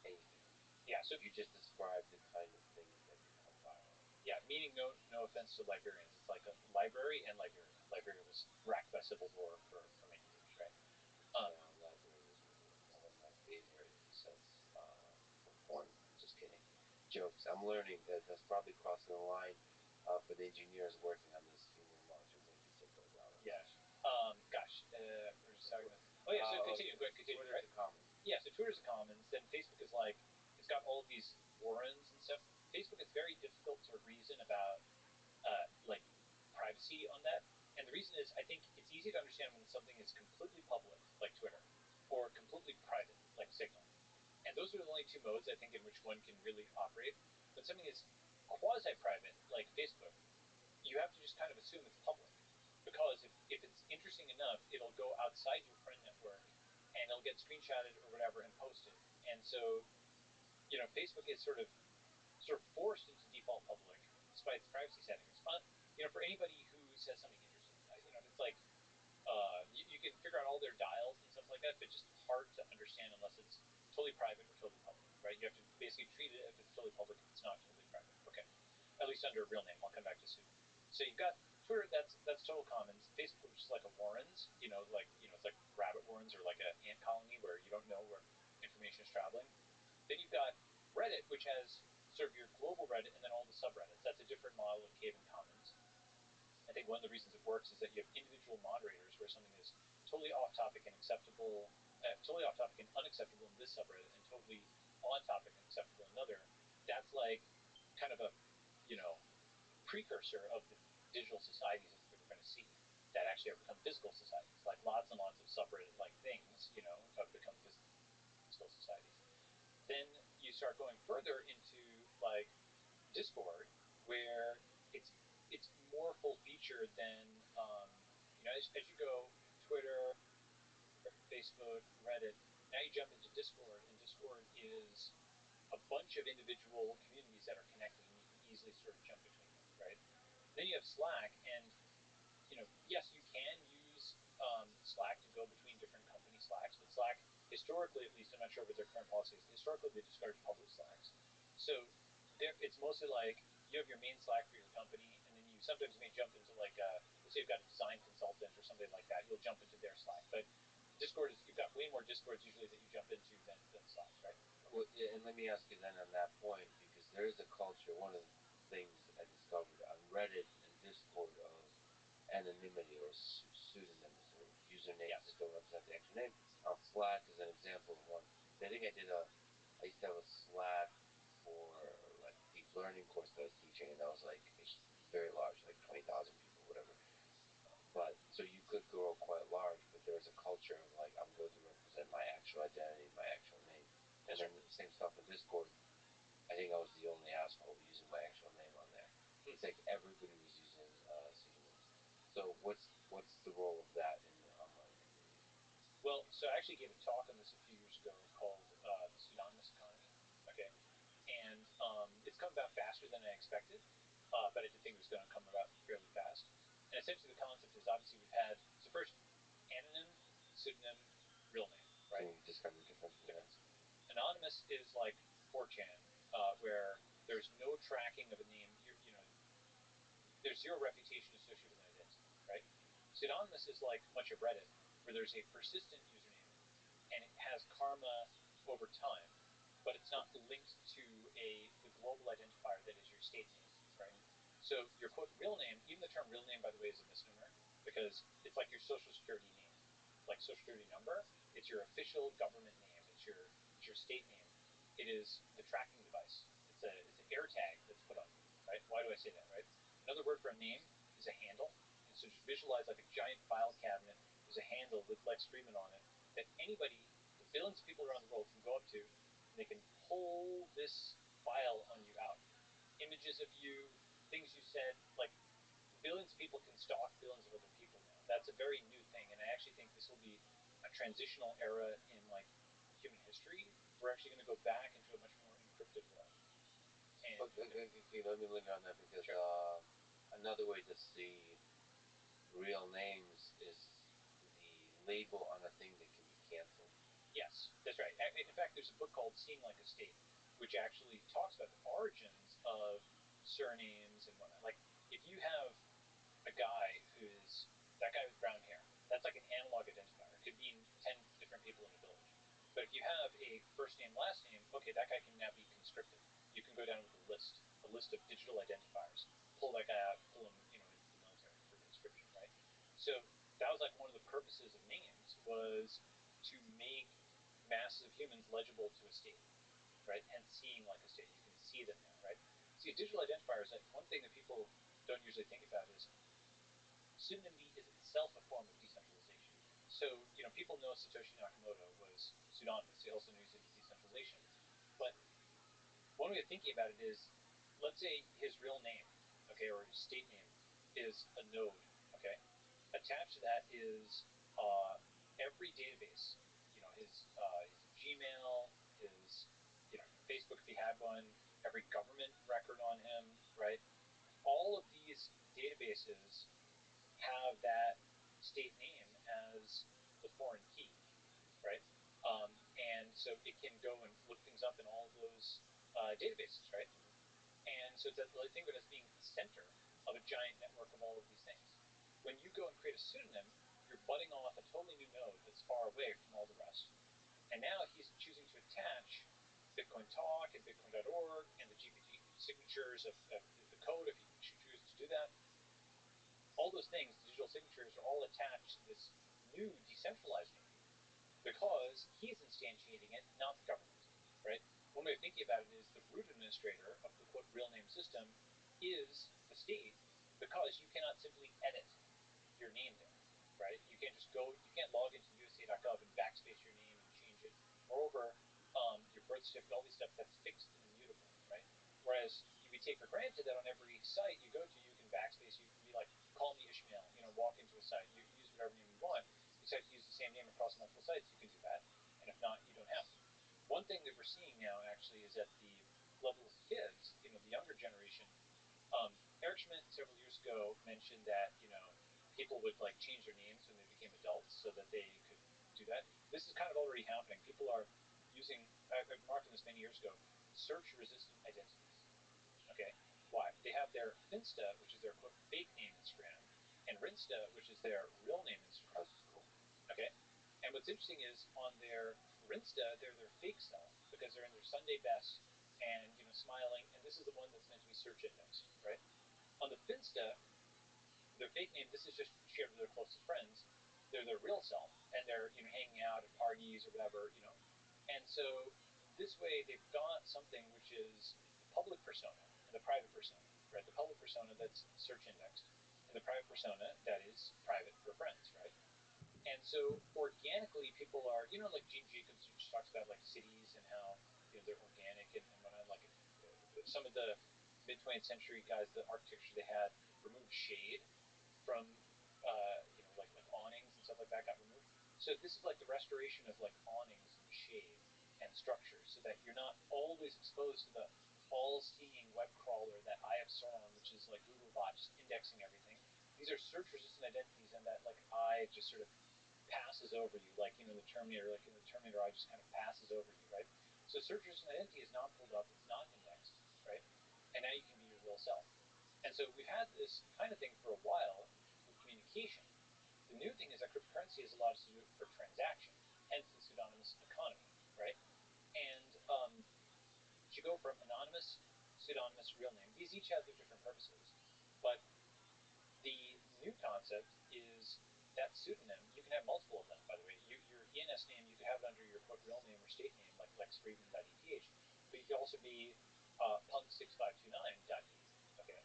anything. Yeah, so you just described the kind of things that become viral. Yeah, meaning no offense to librarians, it's like a library and Liberia. Liberia was racked by civil war for many years, right? Library was one of my favorite sets for porn. Just kidding. Jokes. I'm learning that that's probably crossing the line for the engineers working on this human module. Maybe take those out. Yeah. We're just talking about. Oh yeah. So continue. Go ahead. Continue. Twitter's right? a commons. Yeah. So Twitter's a commons. Then Facebook is like it's got all of these warrens and stuff. Facebook is very difficult to reason about, like privacy on that. And the reason is, I think it's easy to understand when something is completely public, like Twitter, or completely private, like Signal. And those are the only two modes I think in which one can really operate. When something is quasi-private, like Facebook, you have to just kind of assume it's public, because if it's interesting enough, it'll go outside your friend network and it'll get screenshotted or whatever and posted. And so, Facebook is sort of forced into default public despite its privacy settings. For anybody who says something interesting, if it's like you can figure out all their dials and stuff like that, but just hard to understand unless it's totally private or totally public, right? You have to basically treat it if it's totally public, if it's not totally private. Okay, at least under a real name. I'll come back to soon. So you've got Twitter, that's total commons. Facebook, which is like a warrens, it's like rabbit warrens or like an ant colony where you don't know where information is traveling. Then you've got Reddit, which has sort of your global Reddit and then all the subreddits. That's a different model of cave and commons. I think one of the reasons it works is that you have individual moderators where something is totally off topic and acceptable, totally off topic and unacceptable in this subreddit, and totally on topic and acceptable in another. That's like kind of a, precursor of the digital societies that we're going to see that actually have become physical societies. Like lots and lots of subreddit-like things, have become physical societies. Then you start going further into like Discord, where it's more full featured than as you go Twitter, Facebook, Reddit. Now you jump into Discord, and Discord is a bunch of individual communities that are connected, and you can easily sort of jump between them, right? Then you have Slack, and yes, you can use Slack to go between different company Slacks, but Slack, historically at least, I'm not sure what their current policy is, historically they discourage public Slacks. So it's mostly like you have your main Slack for your company, and then you sometimes may jump into like, let's say you've got a design consultant or something like that, you'll jump into their Slack. But Discord you've got way more Discords usually that you jump into than Slacks, right? Okay. Well, yeah, and let me ask you then on that point, because there is a culture, one of the things I discovered on Reddit and Discord of anonymity or pseudonyms or usernames that don't represent the actual name. Slack is an example of one. I think I used to have a Slack for like deep learning course that I was teaching, and that was like very large, like 20,000 people, whatever. But so you could grow quite large, but there's a culture of like, I'm going to represent my actual identity, my actual name. And then the same stuff in Discord. I think I was the only asshole using my actual name on there. It's like everybody was using pseudonyms. So what's the role of that in the online community? Well, so I actually gave a talk on this a few years ago called the Pseudonymous Economy. Okay, and it's come about faster than I expected, but I did think it was going to come about fairly fast. And essentially, the concept is obviously we've had first anonym, pseudonym, real name, right? Can you describe the difference? Anonymous is like 4chan, where there's no tracking of a name. There's zero reputation associated with an identity, right? Pseudonymous is like much of Reddit, where there's a persistent username, and it has karma over time, but it's not linked to the global identifier that is your state name, right? So your quote real name, even the term real name, by the way, is a misnomer, because it's like your social security name. like social security number. It's your official government name. It's your state name. It is the tracking device. It's an air tag that's put on you, right? Why do I say that, right? Another word for a name is a handle. And so just visualize like a giant file cabinet. There's a handle with Lex Fridman on it that anybody, the billions of people around the world, can go up to, and they can pull this file on you out. Images of you, things you said, like billions of people can stalk billions of other people now. That's a very new thing, and I actually think this will be a transitional era in like human history. We're actually going to go back into a much more encrypted world. And let me linger on that because sure. Another way to see real names is the label on a thing that can be canceled. Yes, that's right. In fact, there's a book called Seeing Like a State, which actually talks about the origins of surnames and whatnot. Like, if you have a guy who's that guy with brown hair, that's like an analog identifier. It could mean 10 different people in a village. But if you have a first name, last name, okay, that guy can now be conscripted. You can go down with a list of digital identifiers. Pull that guy out, pull him, into the military for conscription, right? So that was like one of the purposes of names was to make masses of humans legible to a state, right? Hence seeing like a state. You can see them now, right? See, digital identifiers, one thing that people don't usually think about is pseudonymity is itself a form of decentralization. So, people know Satoshi Nakamoto was pseudonymous. They also knew he's into decentralization. But one way of thinking about it is, let's say his real name, okay, or his state name is a node, okay? Attached to that is every database, his Gmail, his, Facebook if he had one, every government record on him, right? All of these databases have that state name as the foreign key, right? And so it can go and look things up in all of those databases, right? And so think of it as being the center of a giant network of all of these things. When you go and create a pseudonym, you're butting off a totally new node that's far away from all the rest. And now he's choosing to attach Bitcoin Talk and Bitcoin.org and the GPG signatures of the code if he chooses to do that. All those things, digital signatures, are all attached to this new decentralized name because he's instantiating it, not the government, right? One way of thinking about it is the root administrator of the quote real name system is the state because you cannot simply edit your name there, right? You can't just you can't log into USA.gov and backspace your name and change it. Moreover, your birth certificate, all these stuff, that's fixed and immutable, right? Whereas we take for granted that on every site you go to, you can backspace, you can be like, call me Ishmael, walk into a site, you use whatever name you want. Except use the same name across multiple sites, you can do that. And if not, you don't have to. One thing that we're seeing now actually is at the level of kids, the younger generation. Eric Schmidt several years ago mentioned that, people would like change their names when they became adults so that they could do that. This is kind of already happening. People are using, I've remarked on this many years ago, search-resistant identities. Okay? Why? They have their Finsta, which is their quote fake name Instagram, and Rinsta, which is their real name Instagram. Okay? And what's interesting is on their Rinsta, they're their fake self because they're in their Sunday best and smiling, and this is the one that's meant to be search indexed, right? On the Finsta, their fake name, this is just shared with their closest friends. They're their real self, and they're hanging out at parties or whatever. And so this way, they've got something which is the public persona and the private persona, right? The public persona that's search indexed, and the private persona that is private for friends, right? And so organically, people are, like Gene Jacobs, who just talks about like cities and how they're organic and whatnot. Like some of the mid 20th century guys, the architecture they had removed shade from, like awnings and stuff like that got removed. So this is like the restoration of like awnings and shade and structures, so that you're not always exposed to the all-seeing web crawler, that Eye of Sauron, which is like Googlebot just indexing everything. These are search-resistant identities, and that like eye just sort of passes over you, like the Terminator, the Terminator eye just kind of passes over you, right? So search-resistant identity is not pulled up, it's not indexed, right? And now you can be your real self. And so we've had this kind of thing for a while with communication. The new thing is that cryptocurrency has allowed us to do it for transaction, hence the pseudonymous economy, right? And to go from anonymous, pseudonymous, real name, these each have their different purposes. But the new concept is that pseudonym, you can have multiple of them, by the way. Your ENS name, you could have it under your quote real name or state name, like lexfriedman.eth, but you could also be punk6529.de. Okay,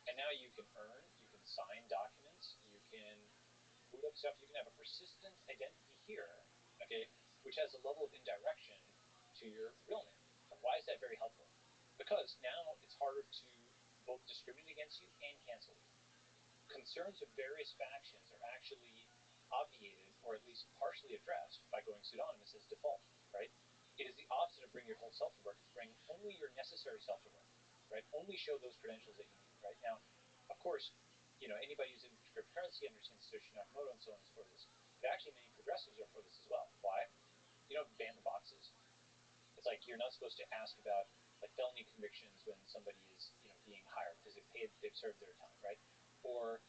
and now you can earn, you can sign documents, you can boot up stuff, you can have a persistent identity here, okay, which has a level of indirection to your real name. Why is that very helpful? Because now it's harder to both discriminate against you and cancel you. Concerns of various factions are actually obviated or at least partially addressed by going pseudonymous as default, right? It is the opposite of bring your whole self to work. It's bring only your necessary self to work, right? Only show those credentials that you need, right? Now, of course, anybody who's in cryptocurrency understands Satoshi Nakamoto and so on is for this, but actually many progressives are for this as well. Why? Ban the boxes. It's like you're not supposed to ask about like felony convictions when somebody is being hired because they've served their time, right? Or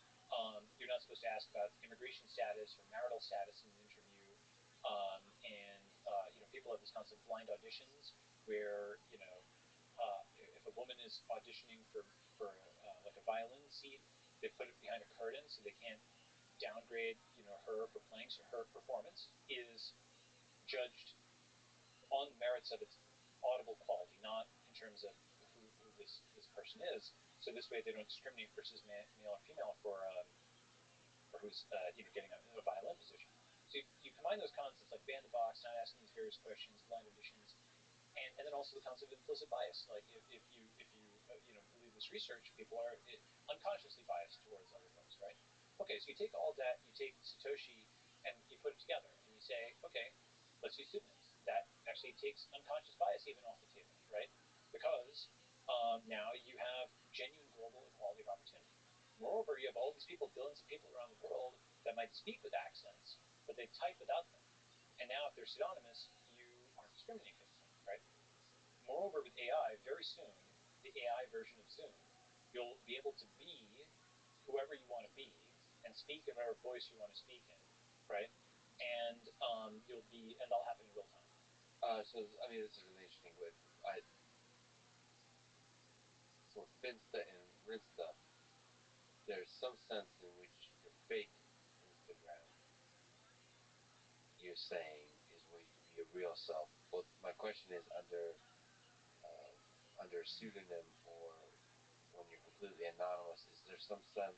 you're not supposed to ask about immigration status or marital status in an interview. And people have this concept of blind auditions where if a woman is auditioning for like a violin seat, they put it behind a curtain so they can't downgrade her for playing. So her performance is judged on the merits of its audible quality, not in terms of who this person is. So this way they don't discriminate versus male or female for who's getting a violin position. So you combine those concepts like ban the box, not asking these various questions, blind auditions, and then also the concept of implicit bias. Like if you believe this research, people are unconsciously biased towards other folks, right? Okay, so you take all that, you take Satoshi, and you put it together, and you say, okay, let's use pseudonyms. That actually takes unconscious bias even off the table, right? Because now you have genuine global equality of opportunity. Moreover, you have all these people, billions of people around the world that might speak with accents, but they type without them. And now if they're pseudonymous, you aren't discriminating against them, right? Moreover, with AI, very soon, the AI version of Zoom, you'll be able to be whoever you want to be and speak in whatever voice you want to speak in, right? And that'll happen in real time. So I mean, this is really interesting. For Finsta and Rinsta, there's some sense in which your fake Instagram, you're saying, is where you can be your real self. But my question is under pseudonym or when you're completely anonymous, is there some sense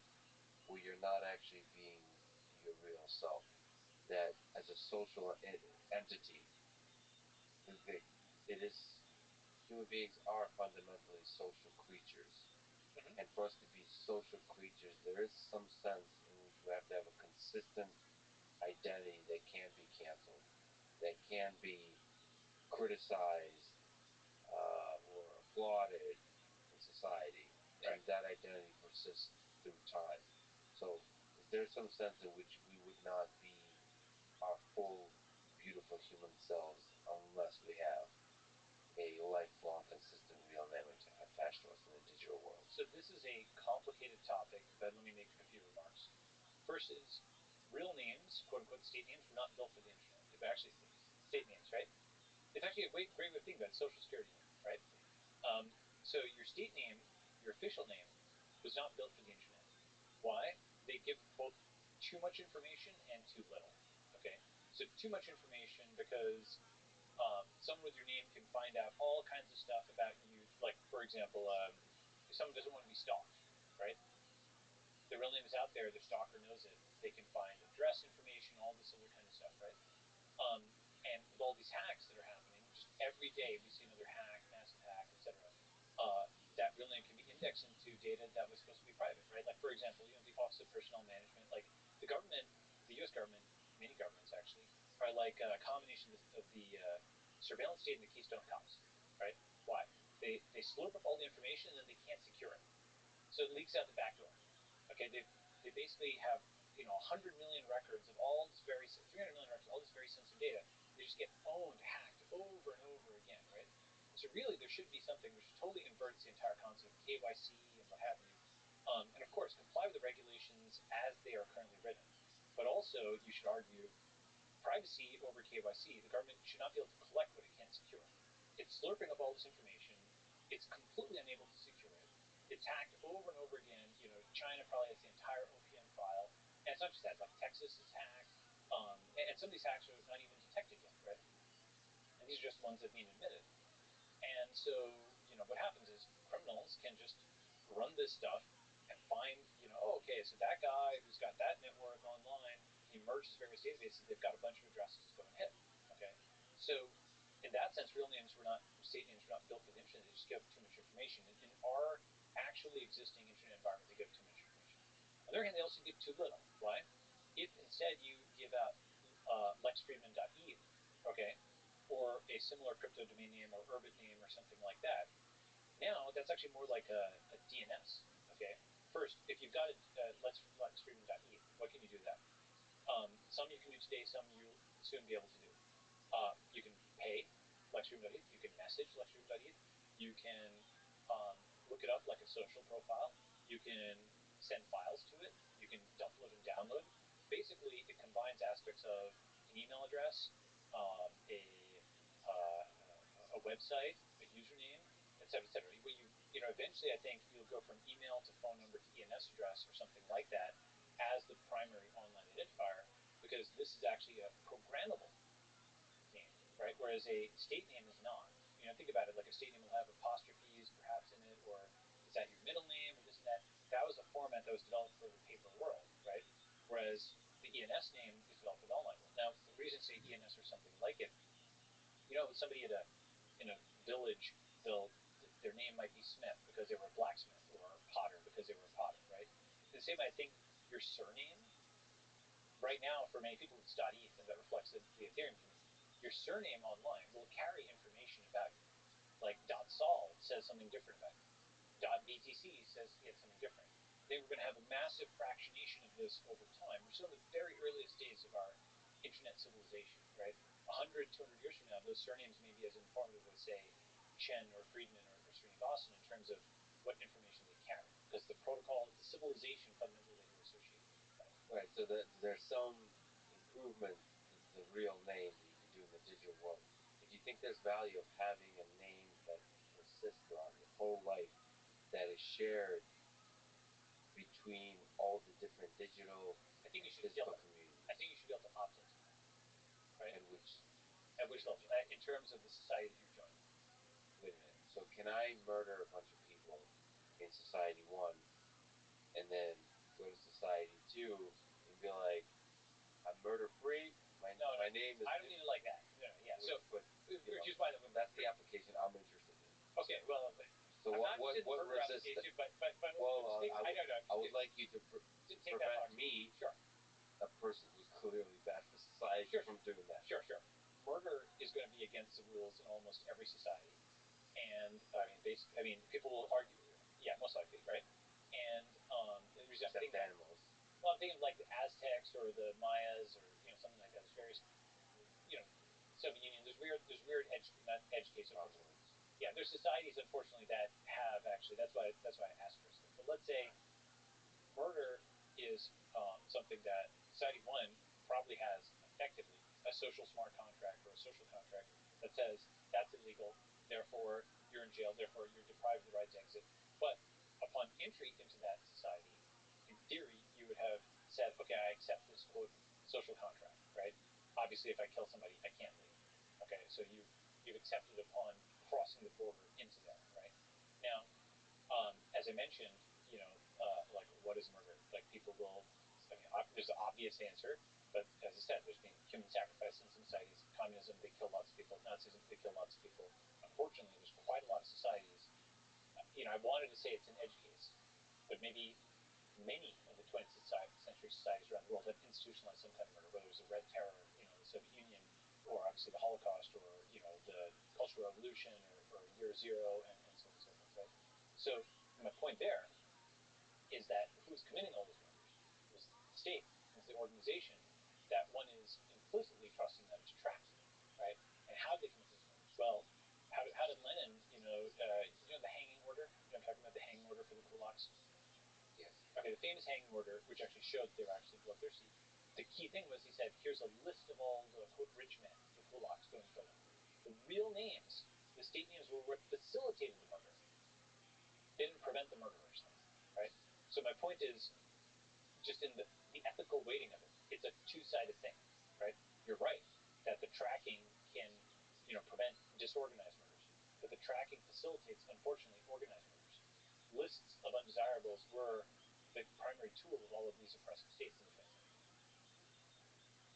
where you're not actually being your real self? That as a social entity, it is human beings are fundamentally social creatures. Mm-hmm. And for us to be social creatures, there is some sense in which we have to have a consistent identity that can be canceled, that can be criticized or applauded in society, and right. that identity persists through time. So, is there some sense in which we would not be our full, beautiful human selves unless we have a lifelong, consistent real name attached to us in the digital world? So this is a complicated topic, but let me make a few remarks. First is real names, quote unquote state names, were not built for the internet. They've actually state names, right? It's actually a great way of thinking about it, social security number, right? So your state name, your official name, was not built for the internet. Why? They give both too much information and too little. Okay, so too much information because someone with your name can find out all kinds of stuff about you. Like, for example, if someone doesn't want to be stalked, right? The real name is out there. The stalker knows it. They can find address information, all this other kind of stuff, right? And with all these hacks that are happening, just every day we see another hack, massive hack, etc. That real name can be indexed into data that was supposed to be private, right? Like, for example, the Office of Personnel Management, like the government, the U.S. government, many governments actually, are like a combination of the surveillance state and the Keystone Cops, right? Why? They slurp up all the information and then they can't secure it, so it leaks out the back door. Okay, they basically have 100 million records of all this 300 million records, all this very sensitive data. They just get owned, hacked over and over again, right? So really, there should be something which totally inverts the entire concept of KYC and what have you. And of course, comply with the regulations as they are currently written. But also, you should argue privacy over KYC. The government should not be able to collect what it can't secure. It's slurping up all this information. It's completely unable to secure it. It's hacked over and over again. China probably has the entire OPM file. And it's not just that. Like Texas is hacked, and some of these hacks are not even detected yet, right? And these are just ones that have been admitted. And so, what happens is criminals can just run this stuff and find, oh, okay, so that guy who's got that network online, he merges various databases, they've got a bunch of addresses to go and hit. Okay. So in that sense, real names were not, state names were not built for the internet, they just give too much information. In our actually existing internet environment, they give too much information. On the other hand, they also give too little. Why? If instead you give out lexfriedman.eth, okay, or a similar crypto domain name or urbit name or something like that, now that's actually more like a DNS. Okay. First, if you've got a lexfriedman.eth, what can you do with that? Some you can do today, some you'll soon be able to do. You can pay lexfriedman.eth, you can message lexfriedman.eth, you can look it up like a social profile, you can send files to it, you can upload and download. Basically, it combines aspects of an email address, a website, a username, etc., etc. Eventually, I think you'll go from email to phone number to ENS address or something like that as the primary online identifier, because this is actually a programmable name, right? Whereas a state name is not. Think about it. Like a state name will have apostrophes perhaps in it, or is that your middle name, or this and that. That was a format that was developed for the paper world, right? Whereas the ENS name is developed for the online world. Now, the reason I say ENS or something like it, somebody in a village, their name might be Smith because they were a blacksmith, or Potter because they were a potter, right? The same, I think, your surname right now for many people it's .eth, and that reflects the Ethereum community. Your surname online will carry information about you. Like .sol says something different about you. .btc says it's something different. I think we're going to have a massive fractionation of this over time. We're still in the very earliest days of our internet civilization, right? 100, 200 years from now, those surnames may be as informative as, say, Chen or Friedman or Srinivasan in terms of what information they carry, because the protocol, the civilization fundamentally that you're associated with. Right. So there's some improvement to the real name that you can do in the digital world. But do you think there's value of having a name that persists throughout your whole life, that is shared between all the different digital and physical communities? I think you should be able to opt into that, right? At which level? In terms of the society that you're joining. Wait a minute. So can I murder a bunch of people in Society 1 and then go to Society 2 and be like, I'm murder-free? My name is... I don't mean it like that. No, yeah. Which is why that's the application I'm interested in. Okay, well... So what resistance? Well, I would like you to prevent me, sure, a person who's clearly bad for society, from doing that. Sure. Murder is going to be against the rules in almost every society. And, people will argue... Yeah, most likely, right? And the reason I'm thinking... animals. Well, I'm thinking of like the Aztecs or the Mayas or something like that. There's various, Soviet Union. There's weird edge cases. Yeah, there's societies, unfortunately, that have actually. That's why I asterisk it. But let's say murder is something that Society 1 probably has effectively a social smart contract or a social contract that says that's illegal, therefore you're in jail, therefore you're deprived of the right to exit. But upon entry into that society, in theory, you would have said, okay, I accept this, quote, social contract, right? Obviously, if I kill somebody, I can't leave. Okay, so you've accepted upon crossing the border into there, right? Now, as I mentioned, like, what is murder? Like, people will, there's an obvious answer, but as I said, there's been human sacrifice in some societies. Communism, they kill lots of people. Nazism, they kill lots of people. Unfortunately, there's quite a lot of societies. I wanted to say it's an edge case, but maybe many of the 20th century societies around the world have institutionalized some kind of murder, whether it was the Red Terror, the Soviet Union, or obviously the Holocaust, or the Cultural Revolution, or Year Zero, and so on and so forth, right? So my point there is that who's committing all those murders? It was the state, it was the organization that one is implicitly trusting them to track you, right? And how did they commit those murders? Well, how did Lenin, the hanging order? I'm talking about the hanging order for the kulaks. Yes. Okay, the famous hanging order, which actually showed that they were actually bloodthirsty. The key thing was he said, here's a list of all the, quote, rich men, the kulaks, go and kill them. The real names, the state names, were what facilitated the murder. They didn't prevent the murderers, right? So my point is, just in the ethical weighting of it, it's a two-sided thing, right? You're right that the tracking can, prevent disorganized murders, but the tracking facilitates, unfortunately, organized murders. Lists of undesirables were the primary tool of all of these oppressive states in the 20th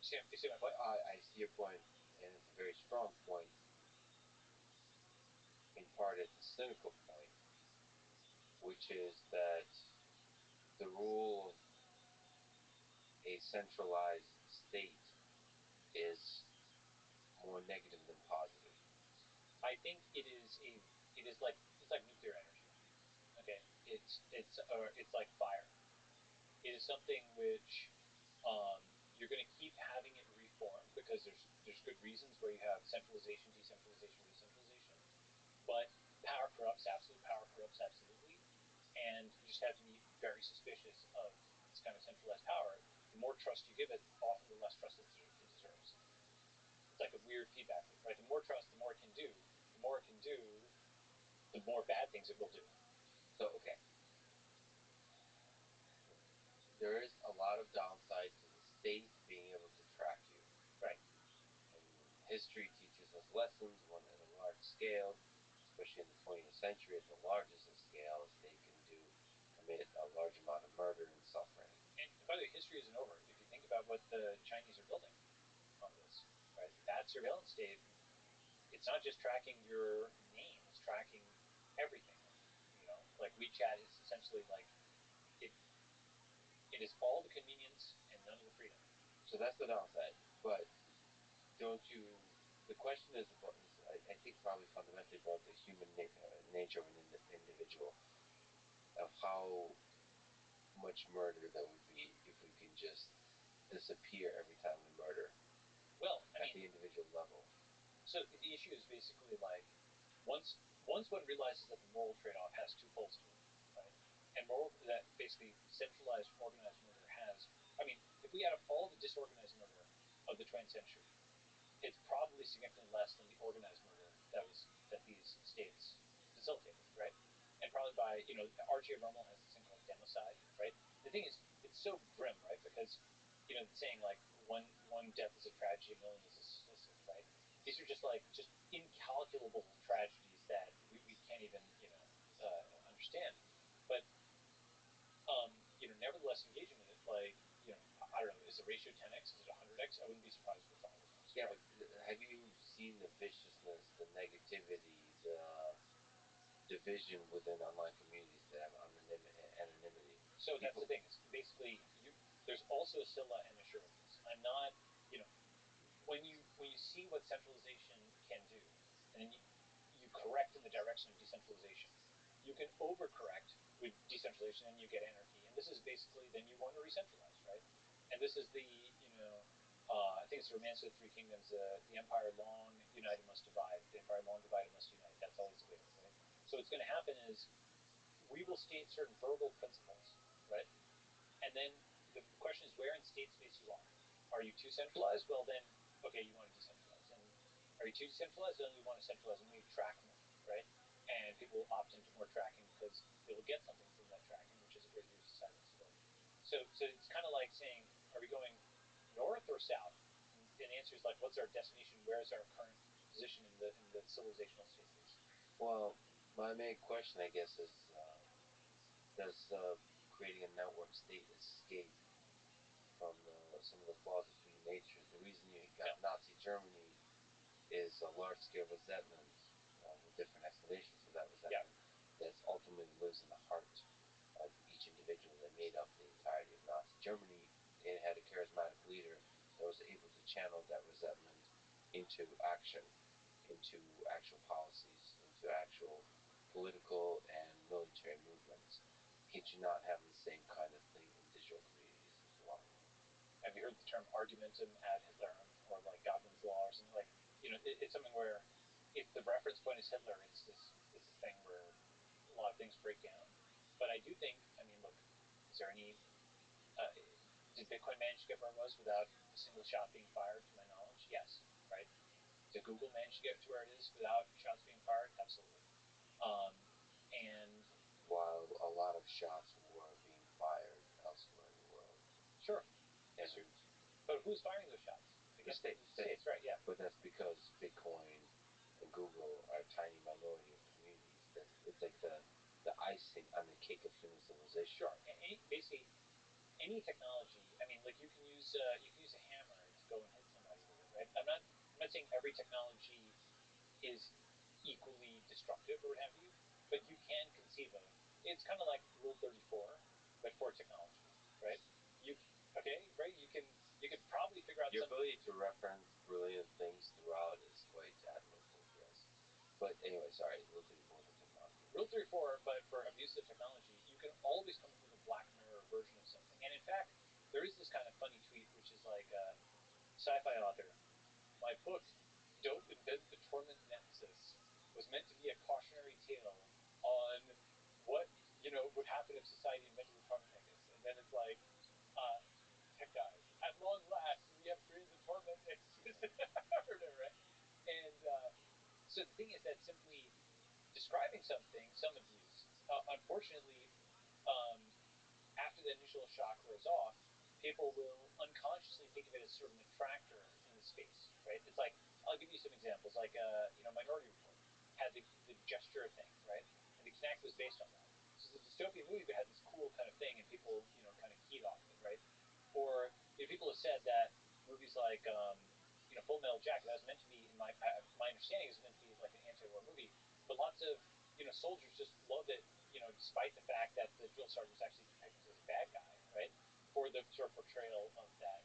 century. You see my point? I see your point, and it's a very strong point. In part, it's a cynical point, which is that the rule of a centralized state is more negative than positive. I think it's like nuclear energy. Okay, it's like fire. It is something which you're going to keep having it reformed because there's good reasons where you have centralization, decentralization, decentralization. But power corrupts. Absolute power corrupts absolutely, and you just have to be very suspicious of this kind of centralized power. The more trust you give it, often the less trust it deserves. It's like a weird feedback loop, right? The more trust, the more it can do. The more it can do, the more bad things it will do. So, okay. There is a lot of downside to the state being able to track you. Right. And history teaches us lessons when at a large scale, especially in the 20th century, at the largest of scale, a state can commit a large amount of murder and suffering. And by the way, history isn't over. If you think about what the Chinese are building on this, right? That surveillance state, it's not just tracking your name, it's tracking everything. Like WeChat is essentially like it is all the convenience and none of the freedom. So that's the downside. But don't you? The question is about, I think, probably fundamentally about the human nature of an individual, of how much murder there would be if we can just disappear every time we murder. Well, at the individual level. So the issue is basically like once one realizes that the moral trade-off has two poles to it, right? And that basically centralized organized murder has. I mean, if we add up all the disorganized murder of the 20th century, it's probably significantly less than the organized murder that these states facilitated, right? And probably by R.J. Rummel has this thing called democide, right? The thing is, it's so grim, right? Because the saying like one death is a tragedy, a million is a statistic, right? These are just incalculable tragedies that we can't even understand. But nevertheless, engaging in it, I don't know, is the ratio 10x? Is it 100x? I wouldn't be surprised if it's 100x. Yeah, right? But have you seen the viciousness, the negativity, the division within online communities that have anonymity? So that's the thing. It's basically there's also a Scylla and a Shura with this. I'm not, when you see what centralization can do, and then you correct in the direction of decentralization, you can overcorrect with decentralization and you get anarchy. And this is basically then you want to re-centralize, right? And this is I think it's the Romance of the Three Kingdoms. The empire long united must divide. The empire long divided must unite. That's always the way, right? So what's going to happen is we will state certain verbal principles, right? And then the question is where in state space you are. Are you too centralized? Well, then, okay, you want to decentralize. And are you too decentralized? Then we want to centralize and we track more, right? And people will opt into more tracking because they will get something from that tracking, which is a greater societal civility. So it's kind of like saying, are we going north or south? And the answer is like, what's our destination? Where is our current position in the civilizational state space? Well, my main question, I guess, is does creating a network state escape from some of the flaws of human nature? The reason you got Nazi Germany is a large-scale resentment, with different explanations for that resentment, that ultimately lives in the heart of each individual that made up the entirety of Nazi Germany. It had a charismatic leader that was able to channel that resentment into action, into actual policies, into actual political and military movements. Can't you not have the same kind of thing in digital communities as well? Have you heard the term argumentum ad Hitlerum, or like Godwin's law, or something like? It's something where if the reference point is Hitler, it's this thing where a lot of things break down. But I do think, look, is there any? Did Bitcoin manage to get where it was without a single shot being fired? To my knowledge, yes. Right. Did Google manage to get to where it is without shots being fired? Absolutely. And while a lot of shots were being fired elsewhere in the world. Sure. And But who's firing those shots? the states, right? Yeah. But that's because Bitcoin and Google are tiny minority of communities. It's like the icing on the cake of human civilization. Sure. Basically, any technology. I mean, like you can use a hammer to go and hit somebody with it, right? I'm not saying every technology is equally destructive or what have you, but you can conceive of. It's kind of like Rule 34, but for technology, right? You okay, right? You can probably figure out your ability to reference brilliant things throughout is quite admirable. Yes, but anyway, sorry, Rule 34 for technology. Rule 34, but for abusive technology, you can always come up with a Black Mirror version of something. And in fact, there is this kind of funny tweet, which is like sci-fi author. My book, Don't Invent the Torment Nexus, was meant to be a cautionary tale on what would happen if society invented the torment nexus. And then it's like, tech guys, at long last, we have created the torment nexus, or whatever, right? And so the thing is that simply describing something, some abuse, unfortunately, um, after the initial shock wears off, people will unconsciously think of it as sort of an attractor in the space, right? It's like, I'll give you some examples. Like, Minority Report had the gesture thing, right? And the Kinect was based on that. So it's a dystopian movie, but had this cool kind of thing, and people, kind of keyed off of it, right? Or people have said that movies like, Full Metal Jacket, that was meant to be, in my understanding, is meant to be like an anti-war movie, but lots of soldiers just loved it, despite the fact that the drill sergeant was actually depicted as a bad guy, right? For the sort of portrayal of that,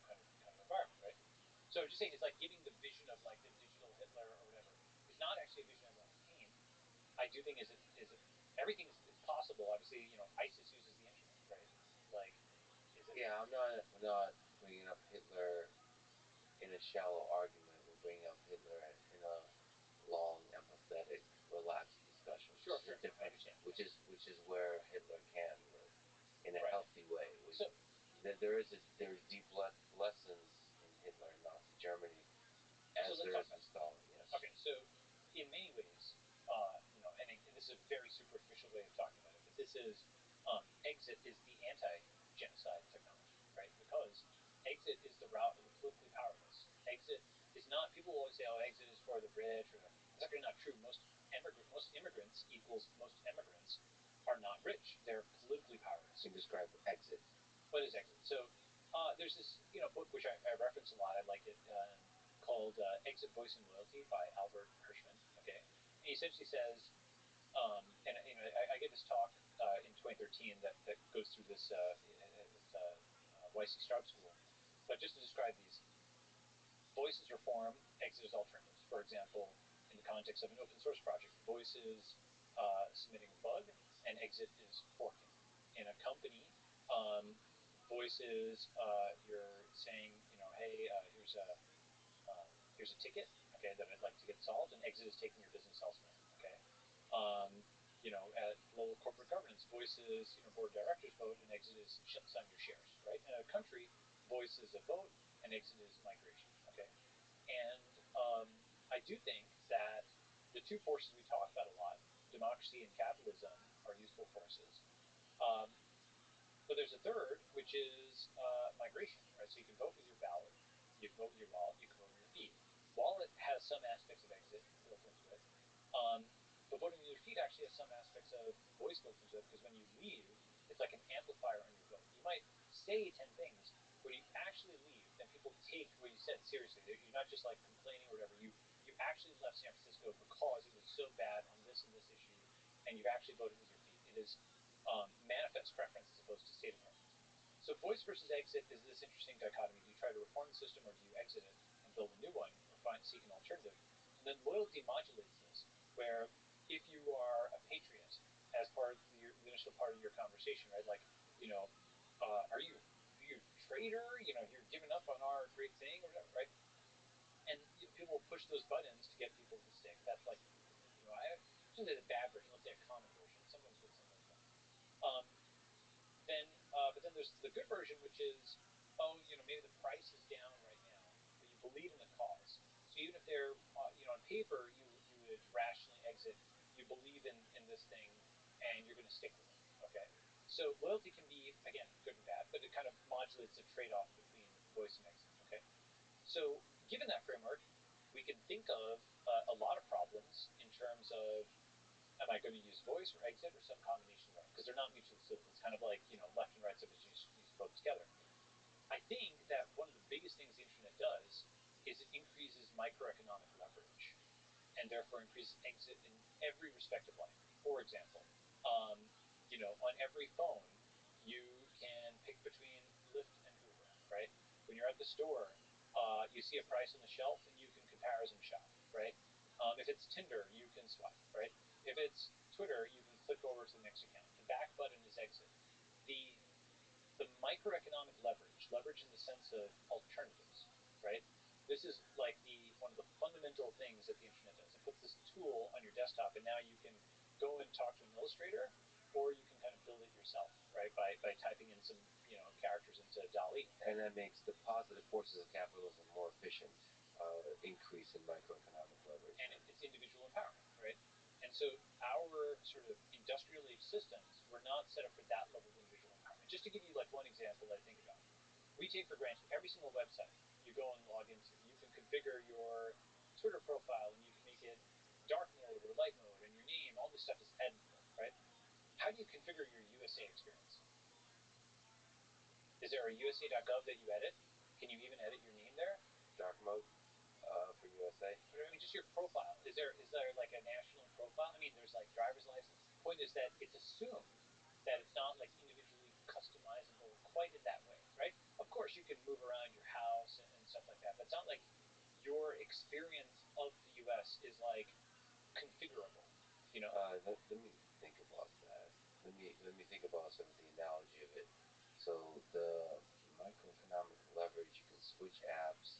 kind of environment, right? So I'm just saying, it's like giving the vision of like the digital Hitler or whatever is not actually a vision I want to paint. I do think is it everything is it's possible. Obviously, ISIS uses the internet, right? Like, is it? Yeah, we're not bringing up Hitler in a shallow argument. We're bringing up Hitler in a long, empathetic, relaxed discussion. Sure, I understand. Which is where Hitler can live in a Right. healthy way. There's deep lessons in Hitler and Nazi Germany, as So there is in Stalin. Yes. Okay, so in many ways, and this is a very superficial way of talking about it, but this is exit is the anti-genocide technology, right? Because exit is the route of the politically powerless. Exit is not. People always say, "Oh, exit is for the rich," or that's actually not true. Most immigrants equals most immigrants are not rich. They're politically powerless. You can describe exit. What is exit? So there's this book which I reference a lot. I like it. Called Exit, Voice, and Loyalty by Albert Hirschman. Okay, and he essentially says, and I get this talk in 2013 that goes through this YC Startup School, but just to describe these, voice is reform, exit is alternatives. For example, in the context of an open source project, voice is submitting a bug, and exit is forking. In a company, voice is you're saying, hey, here's a ticket, okay, that I'd like to get solved, and exit is taking your business elsewhere, okay. At lower corporate governance, voice is board of directors vote, and exit is selling your shares, right? In a country, voice is a vote, and exit is migration, okay. And I do think that the two forces we talk about a lot, democracy and capitalism, are useful forces. Um, but there's a third, which is migration, right? So you can vote with your ballot, you can vote with your wallet, you can vote with your feet. Wallet has some aspects of exit built into it, um, but voting with your feet actually has some aspects of voice built into it, because when you leave, it's like an amplifier on your vote. You might say 10 things, when you actually leave, then people take what you said seriously. You're not just like complaining or whatever. You actually left San Francisco because it was so bad on this and this issue, and you've actually voted with your feet. It is manifest preference as opposed to stated preference. So voice versus exit is this interesting dichotomy. Do you try to reform the system, or do you exit it and build a new one, or seek an alternative? And then loyalty modulates this, where if you are a patriot, as part of the initial part of your conversation, right? Like, are you a traitor? You're giving up on our great thing, or whatever, right? And people will push those buttons to get people to stick. That's like, I shouldn't say the bad version. Let's say a common version. Sometimes good, sometimes bad. Um, but then there's the good version, which is, oh, maybe the price is down right now, but you believe in the cause. So even if they're, on paper, you would rationally exit, you believe in this thing, and you're going to stick with it. Okay. So loyalty can be, again, good and bad, but it kind of modulates the trade-off between voice and exit. Okay, so given that framework, we can think of a lot of problems in terms of, am I going to use voice or exit or some combination thereof? Because they're not mutually exclusive. It's kind of like, left and right subjects use both together. I think that one of the biggest things the internet does is it increases microeconomic leverage and therefore increases exit in every respect of life. For example, on every phone, you can pick between Lyft and Uber, right? When you're at the store, you see a price on the shelf and you can comparison shop, right? If it's Tinder, you can swipe, right? If it's Twitter, you can click over to the next account. The back button is exit. The microeconomic leverage in the sense of alternatives, right? This is like one of the fundamental things that the internet does. It puts this tool on your desktop, and now you can go and talk to an illustrator, or you can kind of build it yourself, right? By typing in some characters into DALL-E. And that makes the positive forces of capitalism more efficient, increase in microeconomic leverage. And it's individual empowerment, right? And so our sort of industrial age systems were not set up for that level of individual empowerment. Just to give you like one example I think about, we take for granted every single website you go and log into. You can configure your Twitter profile and you can make it dark mode or light mode, and your name, all this stuff is editable, right? How do you configure your USA experience? Is there a USA.gov that you edit? Can you even edit your name there? Dark mode for USA. But I mean, just your profile. Is there like a national profile? I mean, there's like driver's license. Point is that it's assumed that it's not like individually customizable quite in that way, right? Of course, you can move around your house and stuff like that, but it's not like your experience of the U.S. is like configurable. Let me think about that. Let me think about sort of the analogy of it. So the microeconomic leverage, you can switch apps.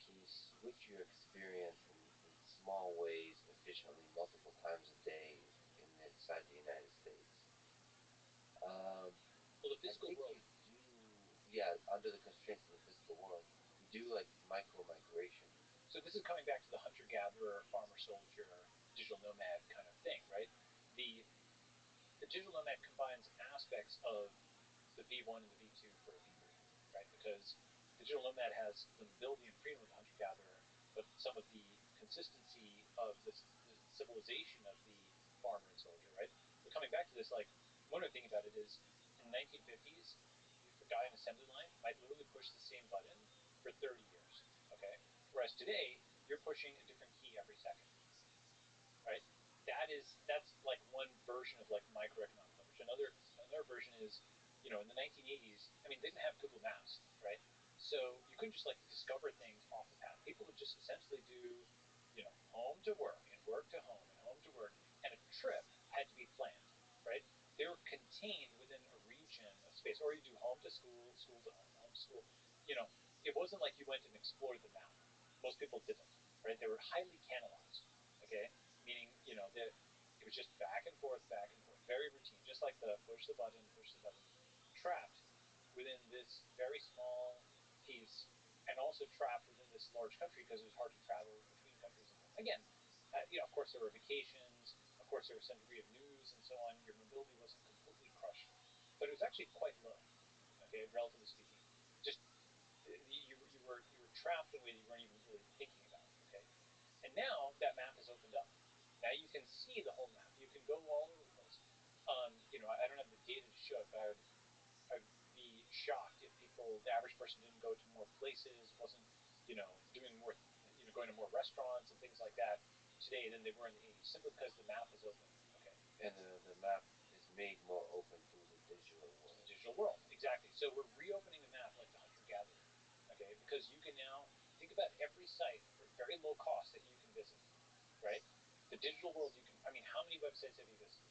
Can you switch your experience in small ways efficiently multiple times a day inside the United States? Well, the physical world. You do, yeah, under the constraints of the physical world, you do like micro migration. So this is coming back to the hunter-gatherer, farmer-soldier, digital nomad kind of thing, right? The digital nomad combines aspects of the V1 and the V2 for a V3, right? Because the digital nomad has the mobility and freedom of the hunter-gatherer, but some of the consistency of the civilization of the farmer and soldier, right? But coming back to this, like, one other thing about it is, in the 1950s, a guy in an assembly line might literally push the same button for 30 years, okay? Whereas today, you're pushing a different key every second, right? That's like one version of like microeconomic leverage. Another version is, in the 1980s, I mean, they didn't have Google Maps, right? So you couldn't just like discover things off the path. People would just essentially do, home to work and work to home and home to work, and a trip had to be planned, right? They were contained within a region of space, or you do home to school, school to home, home to school. It wasn't like you went and explored the map. Most people didn't, right? They were highly canalized, okay? Meaning, that it was just back and forth, very routine, just like the push the button, trapped within this very small piece, and also trapped within this large country because it was hard to travel between countries. Again, of course there were vacations, of course there was some degree of news and so on. Your mobility wasn't completely crushed, but it was actually quite low, okay, relatively speaking. Just you were trapped in a way that you weren't even really thinking about, okay. And now that map is opened up. Now you can see the whole map. You can go all over the place. I don't have the data to show it, but I'd be shocked if the average person didn't go to more places, wasn't, doing more, going to more restaurants and things like that today than they were in the 80s, simply because the map is open. Okay. And the map is made more open through the digital world. The digital world, exactly. So we're reopening the map like the hunter-gatherer, okay? Because you can now think about every site for very low cost that you can visit, right? The digital world, how many websites have you visited?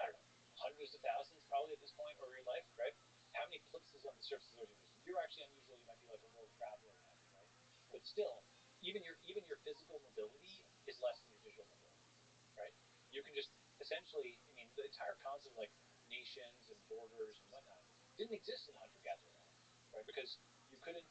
I don't know, hundreds of thousands probably at this point over your life, right? How many places on the surface of the earth have you visited? You're actually unusual. You might be like a world traveler or something, right? But still, even your physical mobility is less than your digital mobility, right? You can just essentially, the entire concept of like nations and borders and whatnot didn't exist in the hunter-gatherer era, right? Because you couldn't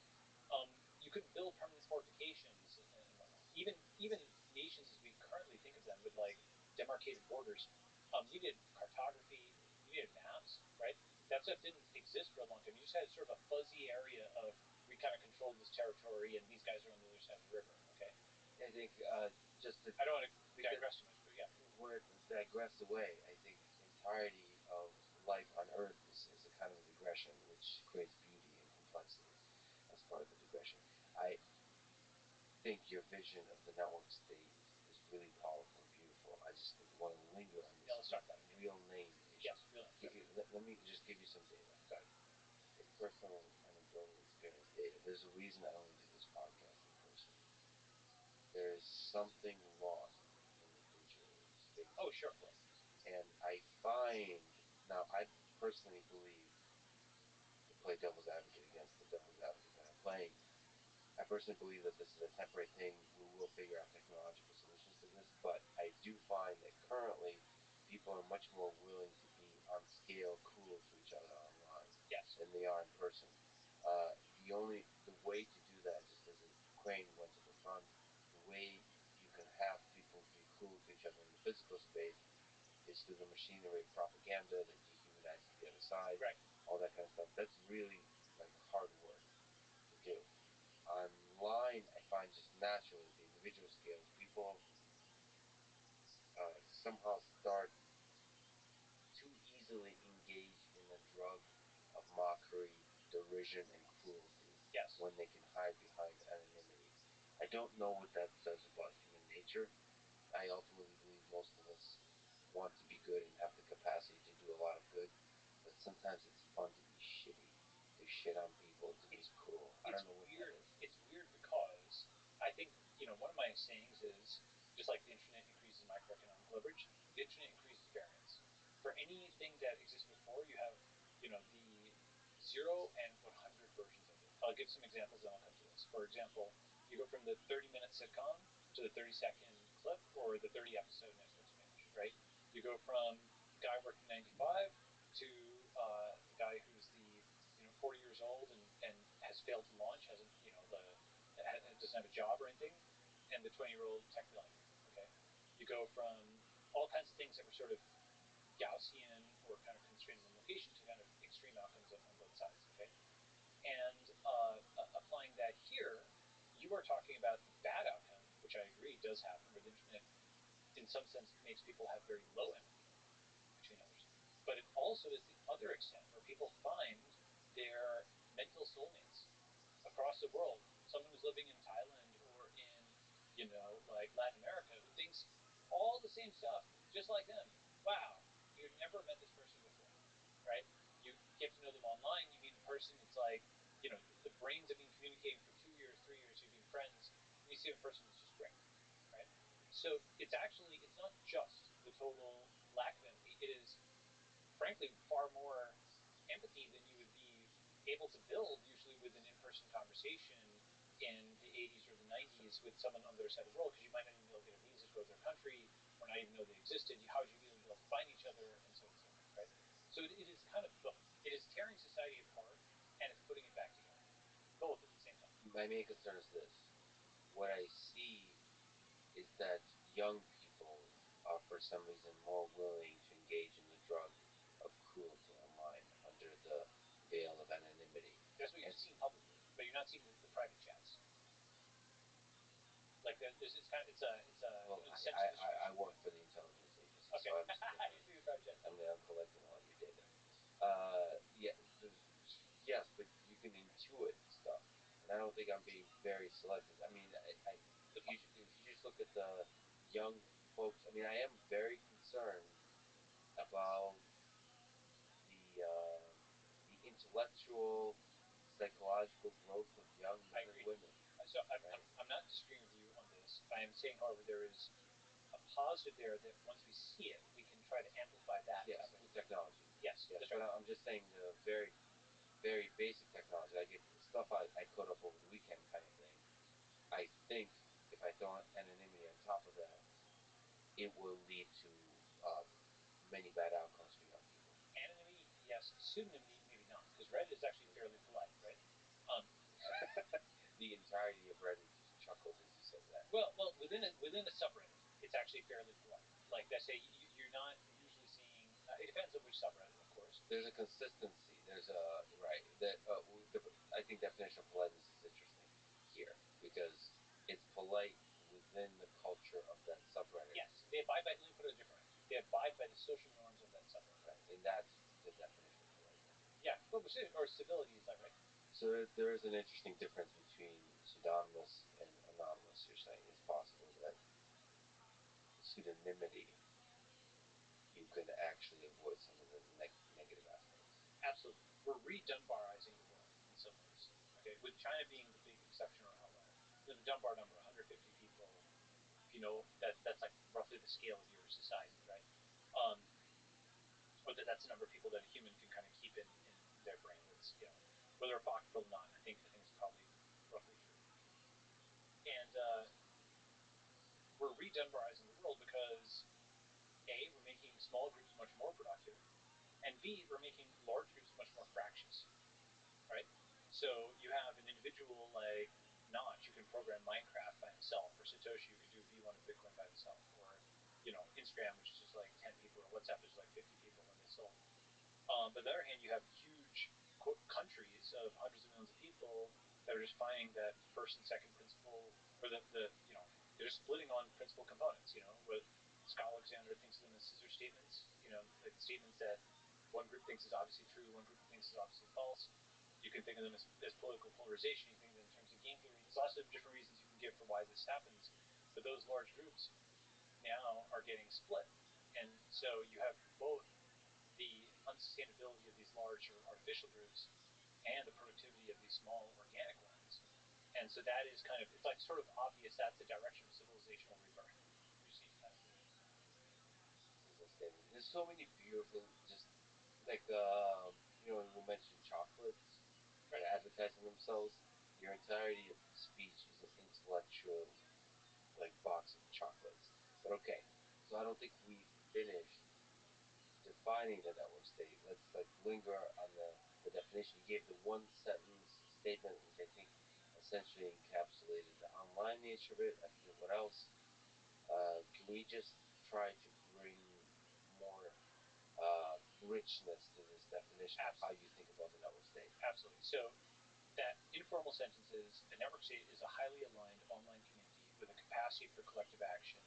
build permanent fortifications and whatnot. Even nations as we currently think of them with like demarcated borders You needed cartography, you needed maps, right? That stuff didn't exist for a long time. You just had sort of a fuzzy area of we kind of controlled this territory, and these guys are on the other side of the river. Okay. I think just to, I don't want to digress too much, but yeah. Where to digress away, I think the entirety of life on Earth is a kind of a digression, which creates beauty and complexity as part of the digression. I think your vision of the network state is really powerful and beautiful. I just want to linger on this. Yeah, let's talk about it. Real name issue. Yes, real name. Let me just give you some data. Okay, personal anecdotal experience data. There's a reason I only do this podcast in person. There's something lost in the digital space. Oh, sure, of course. And I find, now I personally believe, to play devil's advocate against the devil's advocate that I'm playing, I personally believe that this is a temporary thing. We will figure out technological solutions to this, but I do find that currently people are much more willing to be on scale cruel to each other online than they are in person. The way to do that, just as Ukraine went to the front, the way you can have people be cruel to each other in the physical space is through the machinery of propaganda that dehumanizes the other side, right? All that kind of stuff. That's really like hard work to do. Online, I find just naturally the individual scales, people somehow start too easily engage in the drug of mockery, derision, and cruelty when they can hide behind anonymity. I don't know what that says about human nature. I ultimately believe most of us want to be good and have the capacity to do a lot of good, but sometimes it's fun to be shitty, to shit on people, to be cruel. I don't know what weird. that is. It's weird because I think, one of my sayings is just like the internet increases microeconomic leverage, the internet increases variance. For anything that existed before, you have, the 0 and 100 versions of it. I'll give some examples, then I'll come to this. For example, you go from the 30-minute sitcom to the 30-second clip or the 30-episode Netflix binge, right? You go from the guy working 9 to 5 to the guy who's the 40 years old and has failed to launch, hasn't, doesn't have a job or anything, and the 20-year-old tech billionaire. Okay, you go from all kinds of things that were sort of Gaussian or kind of constrained in location to kind of extreme outcomes on both sides. Okay, and applying that here, you are talking about the bad outcome, which I agree does happen, where the internet, in some sense, makes people have very low empathy between others. But it also is the other extent where people find their mental soulmates across the world. Someone who's living in Thailand or in, like Latin America, who thinks all the same stuff, just like them. Wow, you've never met this person before, right? You get to know them online, you meet in person, it's like, the brains have been communicating for 2 years, 3 years, you've been friends, and you see them in person, it's just great, right? So it's not just the total lack of empathy. It is, frankly, far more empathy than you would be able to build usually with an in-person conversation in the 80s or the 90s with someone on the other side of the world, because you might not even be able to get a visa to go to their country or not even know they existed. How would you be able to find each other, and so on and so forth, right? So it is kind of both. It is tearing society apart and it's putting it back together, both at the same time. My main concern is this. What I see is that young people are for some reason more willing to engage in the drug of cruelty online under the veil of anonymity. That's what you're seeing publicly, but you're not seeing the private chats. Like it's kind of it's a well, I work for the intelligence agency, okay. so I'm collecting all your data. Yeah, yes, but you can intuit stuff, and I don't think I'm being very selective. I mean, if you just look at the young folks, I mean, I am very concerned about the intellectual, psychological growth of young men and women. So I'm not disagreeing with you on this. I am saying, however, there is a positive there that once we see it, we can try to amplify that. Yes, through technology. Yes, yes, that's but right. I'm just saying the very, very basic technology. I get stuff I code up over the weekend kind of thing. I think if I throw anonymity on top of that, it will lead to many bad outcomes for young people. Anonymity, yes. Pseudonymity, maybe not, because Reddit is actually fairly polite, right? The entirety of Reddit just chuckled as you said that. Well, within a subreddit, it's actually fairly polite. Like they say, you're not usually It depends on which subreddit, of course. There's a consistency. There's a right that I think definition of politeness is interesting here because it's polite within the culture of that subreddit. Yes, they abide by. Let me put it a different way. They abide by the social norms of that subreddit. Right, and that's the definition of politeness. Yeah, well, or civility, is that right? So there is an interesting difference between pseudonymous and anonymous. You're saying it's possible that pseudonymity you can actually avoid some of the negative aspects. Absolutely, we're re-Dunbarizing the world in some ways. Okay, with China being the big exception or outlier. The Dunbar number, 150 people. If you know that's like roughly the scale of your society, right? Or that's the number of people that a human can kind of keep in their brain. That's whether apocryphal or not. I think it's probably roughly true. And we're re-Dunbarizing the world because A, we're making small groups much more productive, and B, we're making large groups much more fractious, right? So you have an individual like Notch who can program Minecraft by himself, or Satoshi who can do V1 of Bitcoin by himself, or Instagram, which is just like 10 people, or WhatsApp, which is like 50 people when they sold. But on the other hand, you have huge countries of hundreds of millions of people that are just finding that first and second principle, or they're just splitting on principal components. What Scott Alexander thinks of them as scissor statements. Like statements that one group thinks is obviously true, one group thinks is obviously false. You can think of them as political polarization. You can think of them in terms of game theory. There's lots of different reasons you can give for why this happens. But those large groups now are getting split. And so you have both the unsustainability of these large or artificial groups and the productivity of these small organic ones. And so that is it's like sort of obvious that's the direction of civilizational rebirth. We just need to kind of do it. There's so many beautiful, just like we mentioned chocolates, right? Advertising themselves. Your entirety of speech is an intellectual, like box of chocolates. But okay, so I don't think we finished defining the network state. Let's linger on the definition. You gave the one sentence statement, which I think essentially encapsulated the online nature of it. I forget what else. Can we just try to bring more richness to this definition of how you think about the network state? Absolutely. So that informal sentence is the network state is a highly aligned online community with a capacity for collective action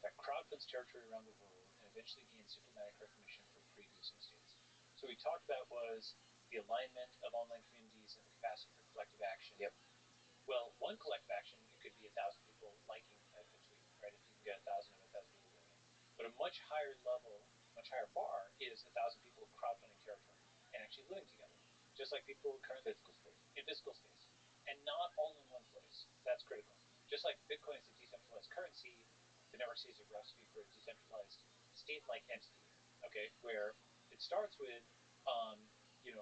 that crowdfunds territory around the world and eventually gains diplomatic recognition for pre-existing states. So what we talked about was the alignment of online communities and the capacity for collective action. Yep. Well, one collective action, it could be 1,000 people liking a tweet, right? If you can get 1,000 of 1,000 people doing it. But a much higher level, much higher bar is 1,000 people crowdfunding territory and actually living together. Just like people currently in physical space, and not all in one place. That's critical. Just like Bitcoin is a decentralized currency, the network state is a recipe for a decentralized state-like entity. Okay, where it starts with,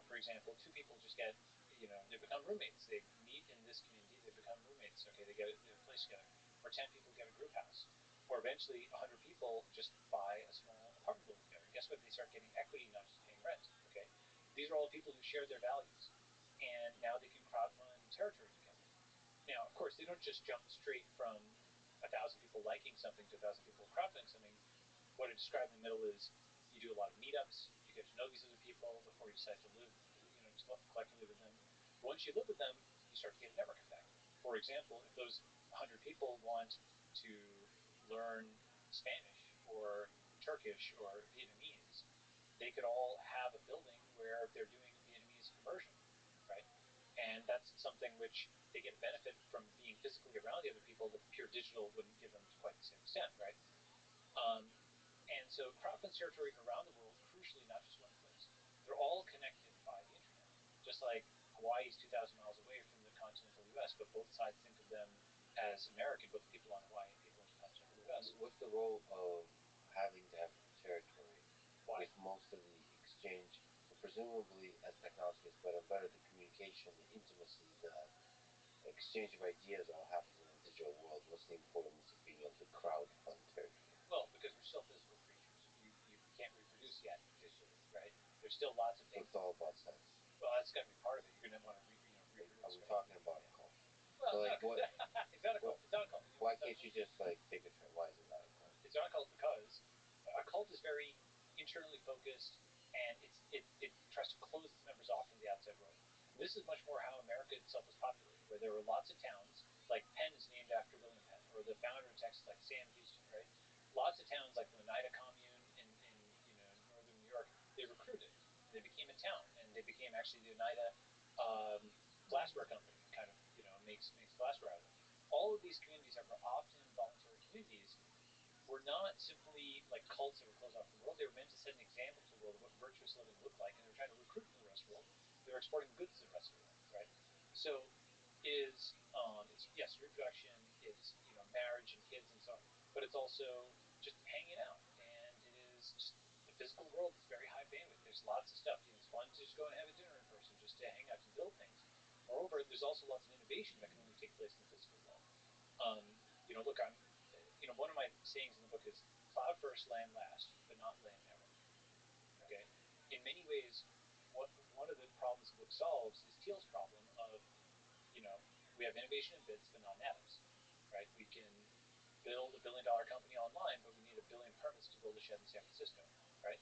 for example, two people just get, they become roommates. They meet in this community. They become roommates. Okay, they get a place together. Or 10 people get a group house. Or eventually 100 people just buy a small apartment building together. Guess what? They start getting equity, not just paying rent. Okay, these are all people who share their values, and now they can crowdfund territory together. Now, of course, they don't just jump straight from 1,000 people liking something to 1,000 people crowdfunding something. What I described in the middle is you do a lot of meetups, you get to know these other people before you decide to live, collectively with them. Once you live with them, you start to get a network effect. For example, if those 100 people want to learn Spanish or Turkish or Vietnamese, they could all have a building where they're doing Vietnamese immersion, right? And that's something which they get a benefit from being physically around the other people that the pure digital wouldn't give them to quite the same extent, right? And so crowdfund territory around the world, crucially, not just one place. They're all connected by the internet. Just like Hawaii is 2,000 miles away from the continental U.S., but both sides think of them as American, both the people on Hawaii and people in the continental U.S. What's the role of having to have territory? Why? If most of the exchange, so presumably as technology gets better and better, the communication, the intimacy, the exchange of ideas all happens in the digital world. What's the importance of being able to crowdfund territory? Well, because we're still physical creatures. You can't reproduce yet digitally, right? There's still lots of things. It's all about sex. Well, that's got to be part of it. You're going to want to reproduce. Are we talking about a cult? Well, so what? It's not a cult. It's not a cult. Why can't you just take a turn? Why is it not a cult? It's not a cult because a cult is very externally focused, and it tries to close its members off from the outside world. This is much more how America itself was populated, where there were lots of towns, like Penn is named after William Penn, or the founder of Texas, like Sam Houston, right? Lots of towns like the Oneida Commune in northern New York, they recruited, and they became a town, and they became actually the Oneida glassware company, kind of makes glassware out of it. All of these communities that were often voluntary communities were not simply like cults that were closed off from the world. They were meant to set an example to the world of what virtuous living looked like, and they were trying to recruit from the rest of the world. They were exporting goods to the rest of the world, right? So it's yes, reproduction, it's marriage and kids and so on, but it's also just hanging out, and it is just the physical world is very high bandwidth. There's lots of stuff. It's fun to just go and have a dinner in person, just to hang out, to build things. Moreover, there's also lots of innovation that can only take place in the physical world. Look, one of my sayings in the book is cloud first, land last, but not land never. Okay? In many ways, one of the problems the book solves is Thiel's problem of, we have innovation in bits, but not in atoms. Right? We can build a $1 billion company online, but we need 1 billion permits to build a shed in San Francisco. Right?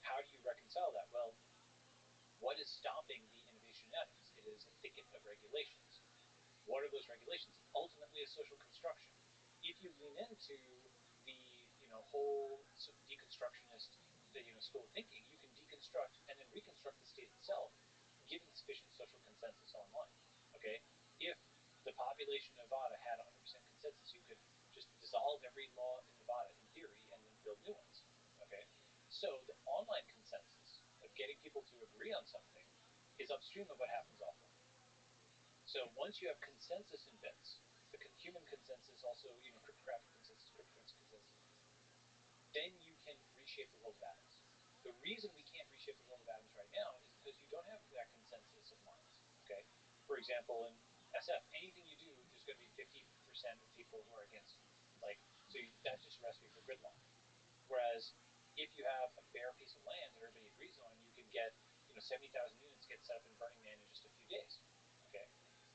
How do you reconcile that? Well, what is stopping the innovation in atoms? It is a thicket of regulations. What are those regulations? Ultimately, a social construction. If you lean into the whole deconstructionist school of thinking, you can deconstruct and then reconstruct the state itself, given sufficient social consensus online. Okay, if the population of Nevada had 100% consensus, you could just dissolve every law in Nevada in theory and then build new ones. Okay, so the online consensus of getting people to agree on something is upstream of what happens offline. So once you have consensus in bits, the human consensus, also cryptographic consensus, cryptocurrency consensus, then you can reshape the world of atoms. The reason we can't reshape the world of atoms right now is because you don't have that consensus of minds. Okay, for example, in SF, anything you do, there's going to be 50% of people who are against you. That's just a recipe for gridlock. Whereas if you have a bare piece of land that everybody agrees on, you can get 70,000 units get set up in Burning Man in just a few days. Okay,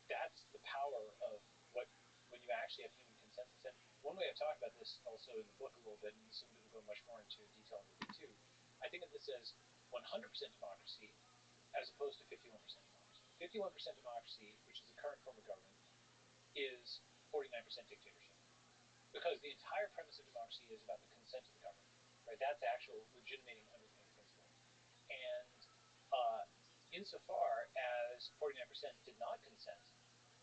that's the power of when you actually have human consensus. And one way I talk about this also in the book a little bit, and this is going to go much more into detail in the book too, I think of this as 100% democracy as opposed to 51% democracy. 51% democracy, which is the current form of government, is 49% dictatorship. Because the entire premise of democracy is about the consent of the government. Right? That's the actual legitimating underpinning principle. And insofar as 49% did not consent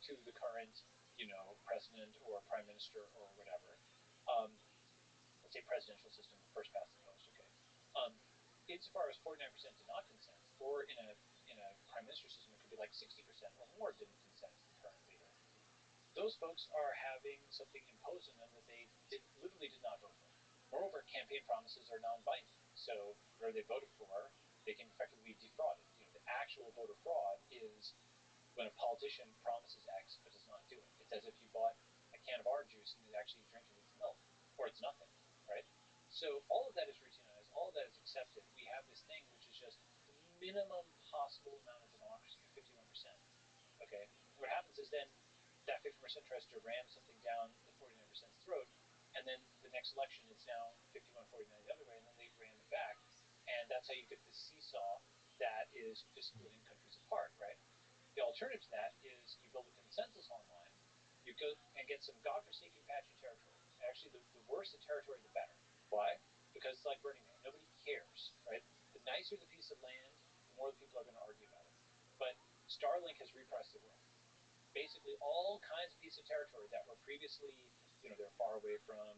to the current, president or prime minister or whatever, let's say presidential system, first past the post, okay. Insofar as 49% did not consent, or in a prime minister system, it could be like 60% or more didn't consent to the current leader. Those folks are having something imposed on them that they literally did not vote for. Moreover, campaign promises are non-binding, so where they voted for, they can effectively be defrauded. The actual voter fraud is when a politician promises X but does not do it. It's as if you bought a can of orange juice and you actually drink it, it's milk, or it's nothing, right? So all of that is routinized, all of that is accepted. We have this thing which is just the minimum possible amount of democracy, 51%. Okay, what happens is then that 50% tries to ram something down the 49%'s throat, and then the next election it's now 51-49 the other way, and then they ram it back, and that's how you get this seesaw that is just splitting countries apart, right? The alternative to that is you build a consensus online, you go and get some godforsaken patch of territory. Actually, the worse the territory, the better. Why? Because it's like Burning Man. Nobody cares, right? The nicer the piece of land, the more the people are going to argue about it. But Starlink has repriced the world. Basically, all kinds of pieces of territory that were previously, they're far away from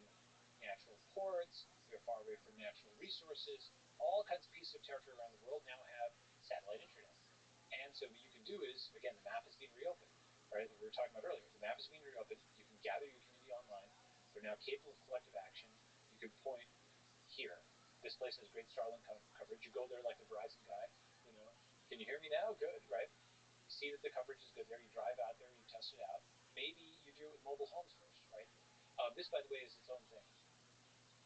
natural ports, they're far away from natural resources, all kinds of pieces of territory around the world now have satellite internet. And so what you can do is, again, the map is being reopened, right? That we were talking about earlier. The map is being reopened. You can gather your community online. They're now capable of collective action. You can point here. This place has great Starlink coverage. You go there like the Verizon guy, Can you hear me now? Good, right? You see that the coverage is good there. You drive out there. You test it out. Maybe you do it with mobile homes first, right? This, by the way, is its own thing.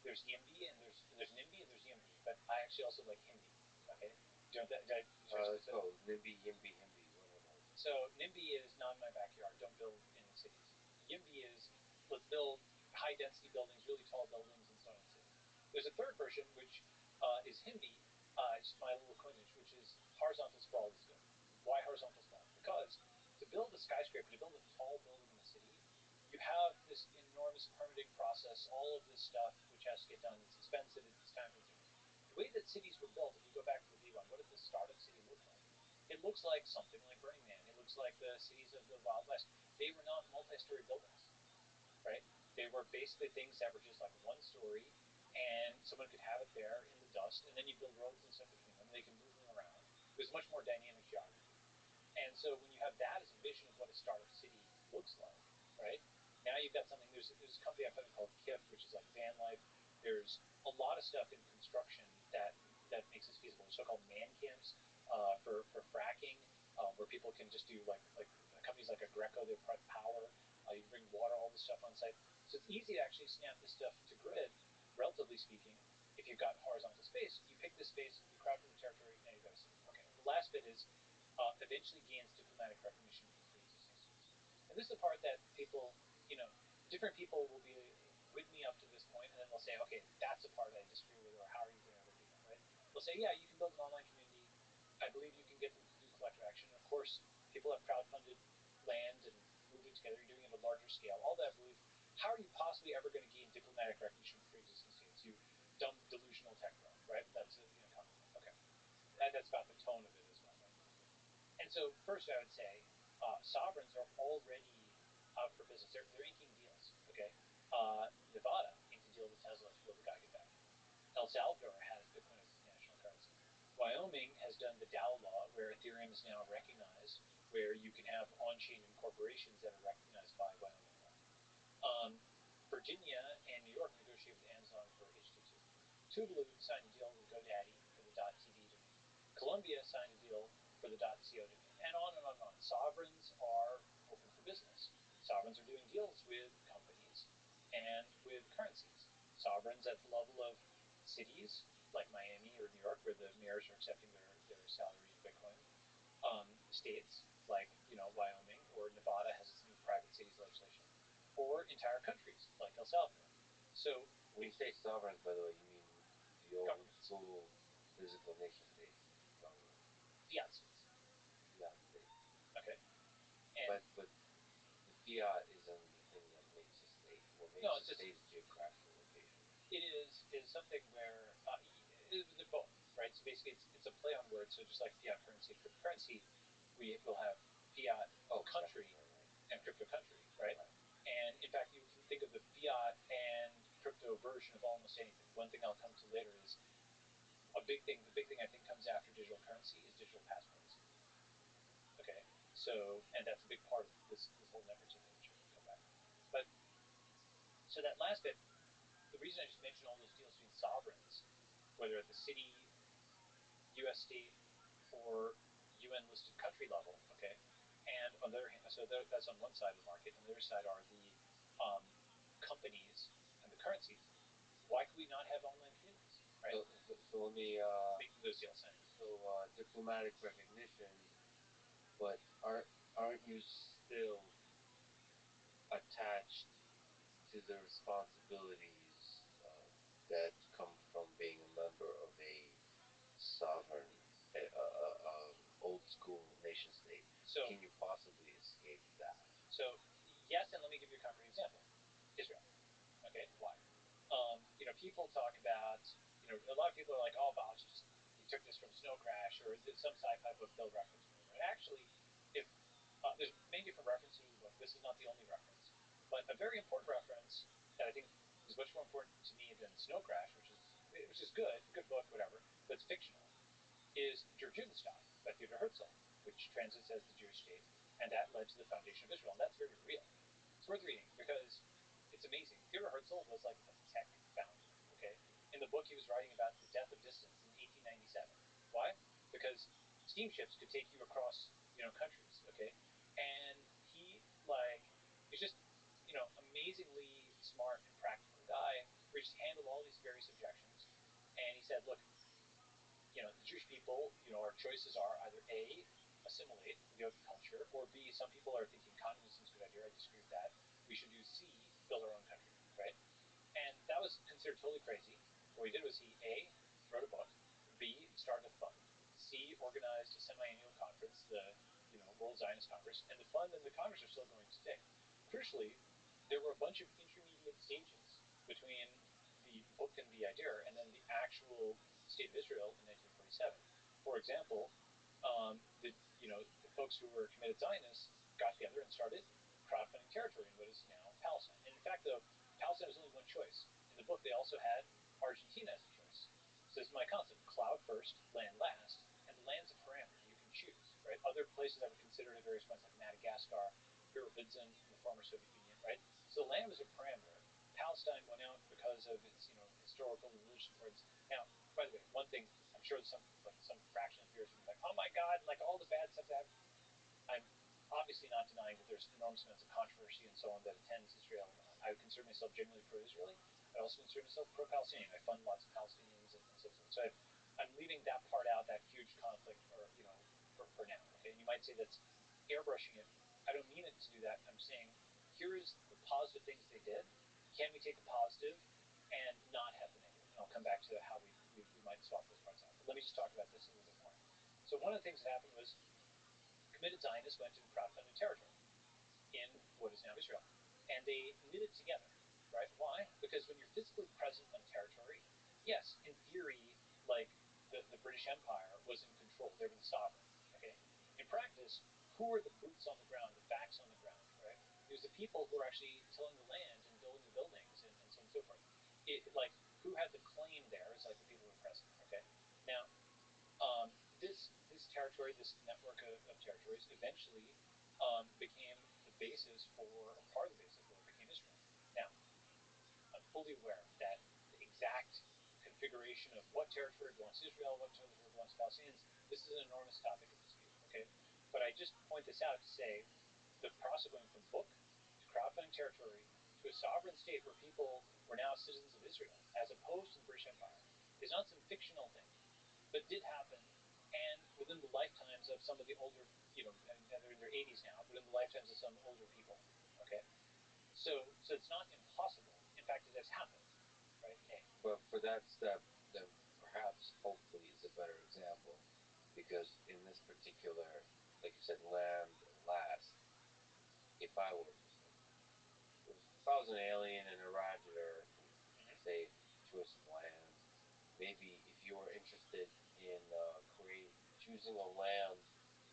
There's YIMBY and there's NIMBY and there's YIMBY, but I actually also like HIMBY. Okay. It's called NIMBY, YIMBY, HIMBY. What are those? So NIMBY is not in my backyard. Don't build in cities. YIMBY is let's build high density buildings, really tall buildings, and so on and so on. There's a third version which is HIMBY, just my little coinage, which is horizontal sprawl is good. Why horizontal sprawl? Because to build a skyscraper, to build a tall building in a city, you have this enormous permitting process, all of this stuff which has to get done. It's expensive, it's time consuming. The way that cities were built, if we go back to the big one, what did the startup city look like? It looks like something like Burning Man. It looks like the cities of the Wild West. They were not multi-story buildings, right? They were basically things that were just like one story, and someone could have it there in the dust, and then you build roads and stuff between them. They can move them around. It was much more dynamic geography. And so when you have that as a vision of what a startup city looks like, right? Now you've got something. There's a company I put in called KIF, which is like van life. There's a lot of stuff in construction that makes this feasible. There's so-called man camps for fracking, where people can just do like companies like a Greco. They provide power. You can bring water, all this stuff on site. So it's easy to actually snap this stuff to grid, relatively speaking. If you've got horizontal space, you pick this space, you crowd from the territory, now you've got a city. Okay. The last bit is eventually gains diplomatic recognition in pre-existing cities. And this is the part that people, different people will be with me up to this point, and then they'll say, okay, that's the part I disagree with, or how are you going to ever do that, right? They'll say, yeah, you can build an online community. I believe you can get them to do collective action. And of course, people have crowdfunded land and moved it together. You're doing it at a larger scale. All that I believe. How are you possibly ever going to gain diplomatic recognition for pre-existing states? You dumb, delusional techno, right? That's a common thing. Okay, that's about the tone of it as well, right? And so, first, I would say sovereigns are already out for business. They're inking deals. Okay, Nevada inked a deal with Tesla to build the Gigafactory. El Salvador has Bitcoin as its national currency. Wyoming has done the DAO law, where Ethereum is now recognized, where you can have on-chain corporations that are recognized by Wyoming law. Virginia and New York negotiated with Amazon for H2.2. Tuvalu signed a deal with GoDaddy for the .tv domain. Colombia signed a deal for the .co domain, and on and on and on. Sovereigns are open for business. Sovereigns are doing deals with companies and with currencies. Sovereigns at the level of cities like Miami or New York, where the mayors are accepting their salary in Bitcoin. States like Wyoming or Nevada has its new private cities legislation, or entire countries like El Salvador. So when you say sovereigns, by the way, you mean the old school physical nation states, government. Fiat states. Fiat states. Okay. But the fiat isn't the thing that makes a state. What makes a state is geographical location. It is something where they're both, right? So basically, it's a play on words. So just like fiat currency and cryptocurrency, we will have fiat country and crypto country, right? And in fact, you can think of the fiat and crypto version of almost anything. One thing I'll come to later is a big thing. The big thing I think comes after digital currency is digital passports. Okay, so and that's a big part of this whole network system, which I can come back to. But so that last bit, the reason I just mentioned all those deals between sovereigns, whether at the city, U.S. state, or UN listed country level, okay, and on the other hand, so that's on one side of the market, and the other side are the companies and the currencies. Why could we not have online communities, right? So let me making those deals. So diplomatic recognition, but aren't you still attached to the responsibilities that come from being a member of a sovereign, old school nation state? So can you possibly escape that? So yes, and let me give you a concrete example. Israel. Okay, why? People talk about, a lot of people are like, oh, Bob, you took this from Snow Crash or some sci-fi book they'll reference. Right? Actually, if there's many different references in the book, this is not the only reference, but a very important reference that I think is much more important to me than Snow Crash, which is good book, whatever, but it's fictional, is Der Judenstaat by Theodor Herzl, which translates as the Jewish state, and that led to the foundation of Israel, and that's very real. It's worth reading because it's amazing. Theodor Herzl was like a tech founder, okay? In the book, he was writing about the death of distance in 1897. Why? Because steamships could take you across, countries, okay? And he, is just, amazingly smart and practical guy who just handled all these various objections. And he said, look, the Jewish people, our choices are either A, assimilate with the other culture, or B, some people are thinking communism is a good idea. I disagree with that. We should do C, build our own country, right? And that was considered totally crazy. What he did was he, A, wrote a organized a semi-annual conference, the World Zionist Congress, and the fund and the Congress are still going today. Crucially, there were a bunch of intermediate stages between the book and the idea and then the actual state of Israel in 1947. For example, the folks who were committed Zionists got together and started crowdfunding territory in what is now Palestine. And in fact, though, Palestine was only one choice. In the book, they also had Argentina as a choice. So this is my concept: cloud first, land last, and the land's a parameter you can choose. Right? Other places that were considered at various points, like Madagascar, Birobidzhan in the former Soviet Union. Right? So land was a parameter. Palestine went out because of its historical and religious importance. Now, by the way, one thing I'm sure some fraction of viewers will be like, oh my God, like all the bad stuff that happened. I'm obviously not denying that there's enormous amounts of controversy and so on that attends Israel. I would consider myself genuinely pro-Israeli. I also consider myself pro-Palestinian. I fund lots of Palestinians and so forth. So I'm leaving that part out, that huge conflict, for now. Okay, and you might say that's airbrushing it. I don't mean it to do that. I'm saying here is the positive things they did. Can we take the positive and not have the negative? And I'll come back to how we might swap those parts out. But let me just talk about this a little bit more. So one of the things that happened was committed Zionists went and crowdfunded territory in what is now Israel. And they knitted together, right? Why? Because when you're physically present on territory, yes, in theory, like the British Empire was in control. They were the sovereign, okay? In practice, who were the boots on the ground, the facts on the ground, right? It was the people who were actually tilling the land and building the buildings and so on and so forth. Who had the claim there is like the people who were present, okay? Now, this territory, this network of territories, eventually became the basis for, or part of the basis for what became Israel. Now, I'm fully aware that the exact configuration of what territory belongs to Israel, what territory belongs to Palestinians, this is an enormous topic of dispute, okay? But I just point this out to say the process of going from book to crowdfunding territory to a sovereign state where people were now citizens of Israel, as opposed to the British Empire, is not some fictional thing, but did happen, and within the lifetimes of some of the older, they're in their 80s now, but in the lifetimes of some older people, okay? So it's not impossible. In fact, it has happened, right? But for that step, then perhaps, hopefully, is a better example, because in this particular, like you said, land last, if I was an alien and arrived at Earth and say to us some land, maybe if you were interested in choosing a land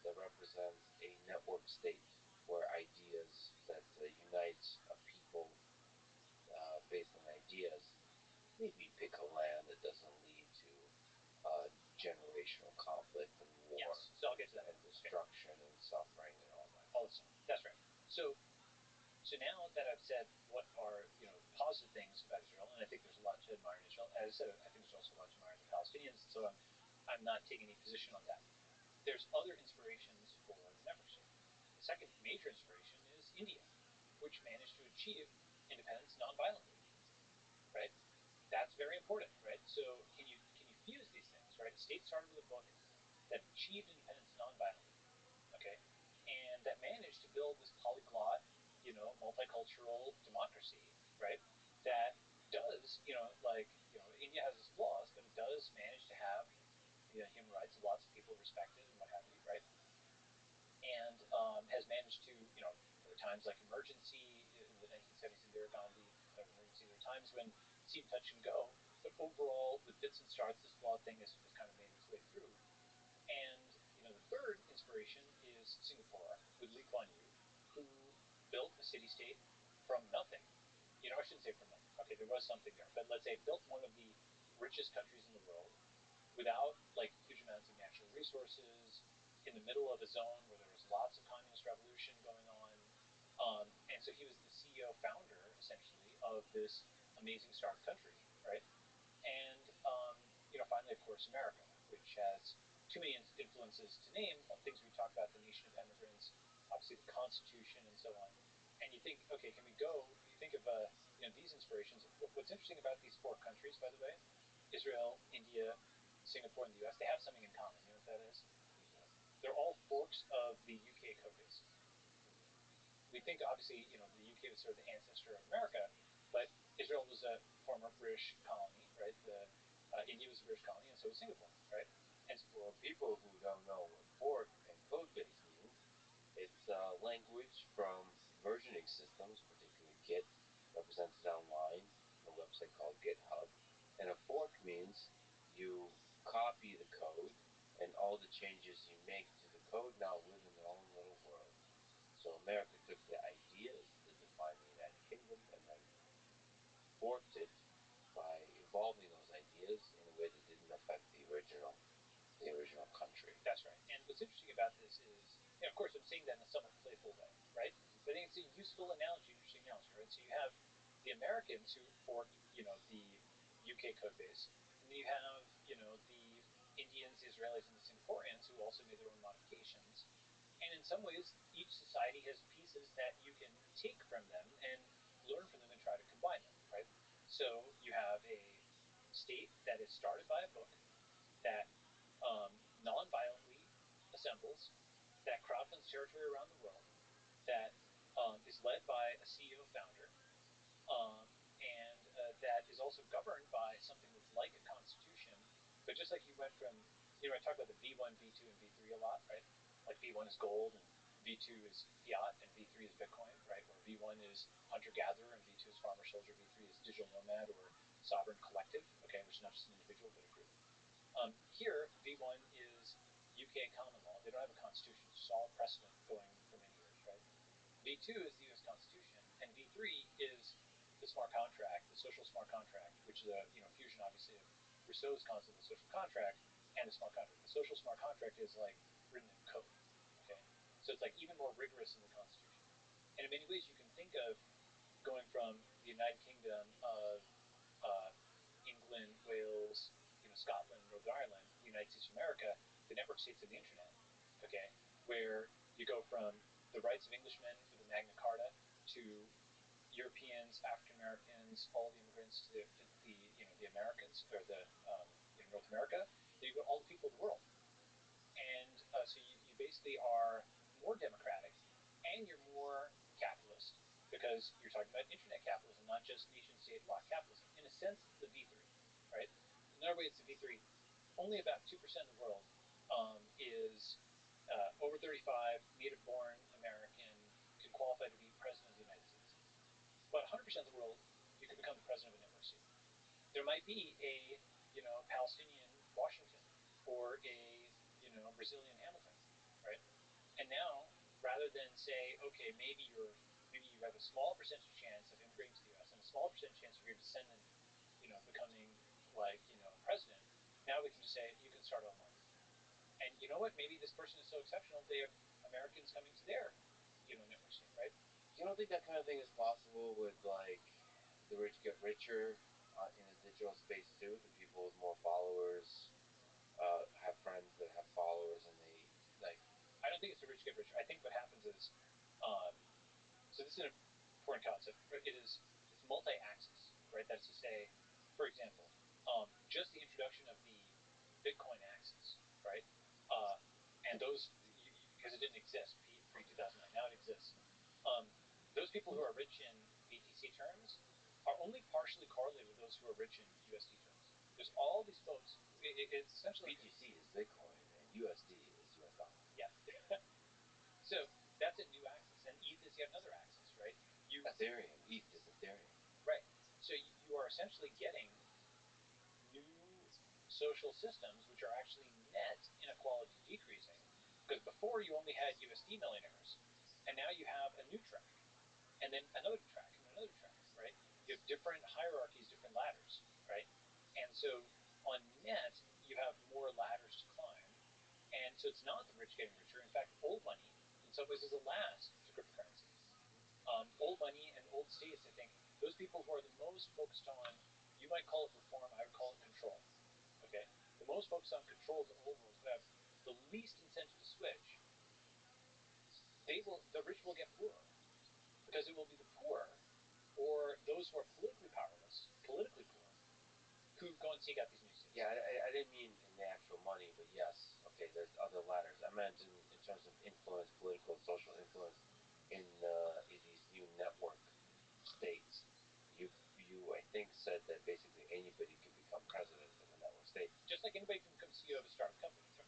that represents a network state where ideas that unites a people based on ideas, maybe pick a land that doesn't lead to generational conflict and war. Yes, so I'll get to that. And destruction and suffering and all that. All this stuff. That's right. So now that I've said what are positive things about Israel, and I think there's a lot to admire in Israel. As I said, I think there's also a lot to admire in the Palestinians. So I'm not taking any position on that. There's other inspirations for the network state. The second major inspiration is India, which managed to achieve independence nonviolently. Right? That's very important, right? So can you fuse these things, right? A state started with a book that achieved independence nonviolently, okay, and that managed to build this polyglot, multicultural democracy, right? That does, India has its flaws, but it does manage to have human rights of lots of people respected and what have you, right? And has managed to, there were times like emergency in the 1970s Indira Gandhi emergency. There were times when see, touch, and go. But overall, with fits and starts, this flawed thing has kind of made its way through. And the third inspiration is Singapore with Lee Kuan Yew, who built a city-state from nothing. I shouldn't say from nothing. Okay, there was something there, but let's say built one of the richest countries in the world without huge amounts of natural resources, in the middle of a zone where there was lots of communist revolution going on, and so he was the CEO founder essentially of this amazing startup country, right? And finally, of course, America, which has too many influences to name. Things we talk about: the nation of immigrants, obviously the Constitution, and so on. And you think, okay, can we go? You think of these inspirations. What's interesting about these four countries, by the way, Israel, India, Singapore, and the U.S., they have something in common. You know what that is? They're all forks of the UK caucus. We think, obviously, the UK was sort of the ancestor of America, but Israel was a former British colony, right? India was a British colony, and so was Singapore, right? And For people who don't know what fork and code base means, it's a language from versioning systems, particularly Git, represented online in a website called GitHub. And a fork means you copy the code, and all the changes you make to the code now live in their own little world. So America took the ideas that define the United Kingdom and then forked it by evolving those ideas in a way that didn't affect the original country. That's right. And what's interesting about this is, you know, of course, I'm saying that in a somewhat playful way, right? But I think it's a useful analogy, interesting analogy, right? So you have the Americans who forked, you know, the UK code base, and then you have, you know, the Indians, the Israelis, and the Singaporeans who also made their own modifications. And in some ways, each society has pieces that you can take from them and learn from them and try to combine them, right? So you have a state that is started by a book that non-violently assembles, that crowdfunds territory around the world, that is led by a CEO founder, and that is also governed by something that's like a constitution. But just like you went from, you know, I talk about the V1, V2, and V3 a lot, right? Like V1 is gold, and V2 is fiat, and V3 is Bitcoin, right? Where V1 is hunter-gatherer, and V2 is farmer-soldier, V3 is digital nomad or sovereign collective, okay, which is not just an individual, but a group. Here, V1 is UK common law. They don't have a constitution. It's solid precedent going for many years, right? V2 is the US Constitution, and V3 is the smart contract, the social smart contract, which is a fusion, obviously, of Rousseau's concept of the social contract and the smart contract. The social smart contract is like written in code, okay? So it's like even more rigorous than the Constitution. And in many ways, you can think of going from the United Kingdom of England, Wales, Scotland, Northern Ireland, the United States of America, the network states of the internet, okay, where you go from the rights of Englishmen with the Magna Carta to Europeans, African Americans, all the immigrants to the Americas or the North America. Then you go all the people of the world, and so you basically are more democratic, and you're more capitalist because you're talking about internet capitalism, not just nation-state block capitalism. In a sense, it's the V3, right? Another way it's the V3. Only about 2% of the world is over 35, native-born American, can qualify to be president of the United States. But 100% of the world, you can become the president of a network state. There might be a Palestinian Washington or a Brazilian Hamilton, right? And now, rather than say, okay, maybe you have a small percentage chance of immigrating to the U.S. and a small percentage chance of your descendant, becoming president. Now we can just say you can start online. And you know what? Maybe this person is so exceptional they have Americans coming to their network state, right? You don't think that kind of thing is possible with like the rich get richer in the digital space too? The people with more followers have friends that have followers, and they like. I don't think it's the rich get richer. I think what happens is, so this is an important concept. It's multi-axis, right? That's to say, for example, just the introduction of the Bitcoin axis, right? And those, because it didn't exist pre-2009, now it exists. Those people who are rich in BTC terms are only partially correlated with those who are rich in USD terms. There's all these folks. It's essentially BTC is Bitcoin and USD is US dollar. Yeah. So that's a new axis, and ETH is yet another axis, right? Ethereum, ETH is Ethereum. Right. So you are essentially getting new social systems which are actually net inequality decreasing, because before you only had USD millionaires, and now you have a new track, and then another track, and another track, right? You have different hierarchies, different ladders, right? And so on net, you have more ladders to climb, and so it's not the rich getting richer. In fact, old money, in some ways, is a last to cryptocurrency. Old money and old states, I think, those people who are the most focused on, you might call it reform, I would call it control. Okay, the most focused on control of the old world, who have the least incentive to switch, the rich will get poorer, because it will be the poor or those who are politically powerless, politically poor, who go and seek out these new states. Yeah, I didn't mean in the actual money, but yes, okay, there's other ladders. I meant in terms of influence, political and social influence in these new network states. You I think said that basically anybody can become president of a network state. Just like anybody can become CEO of a startup company. Of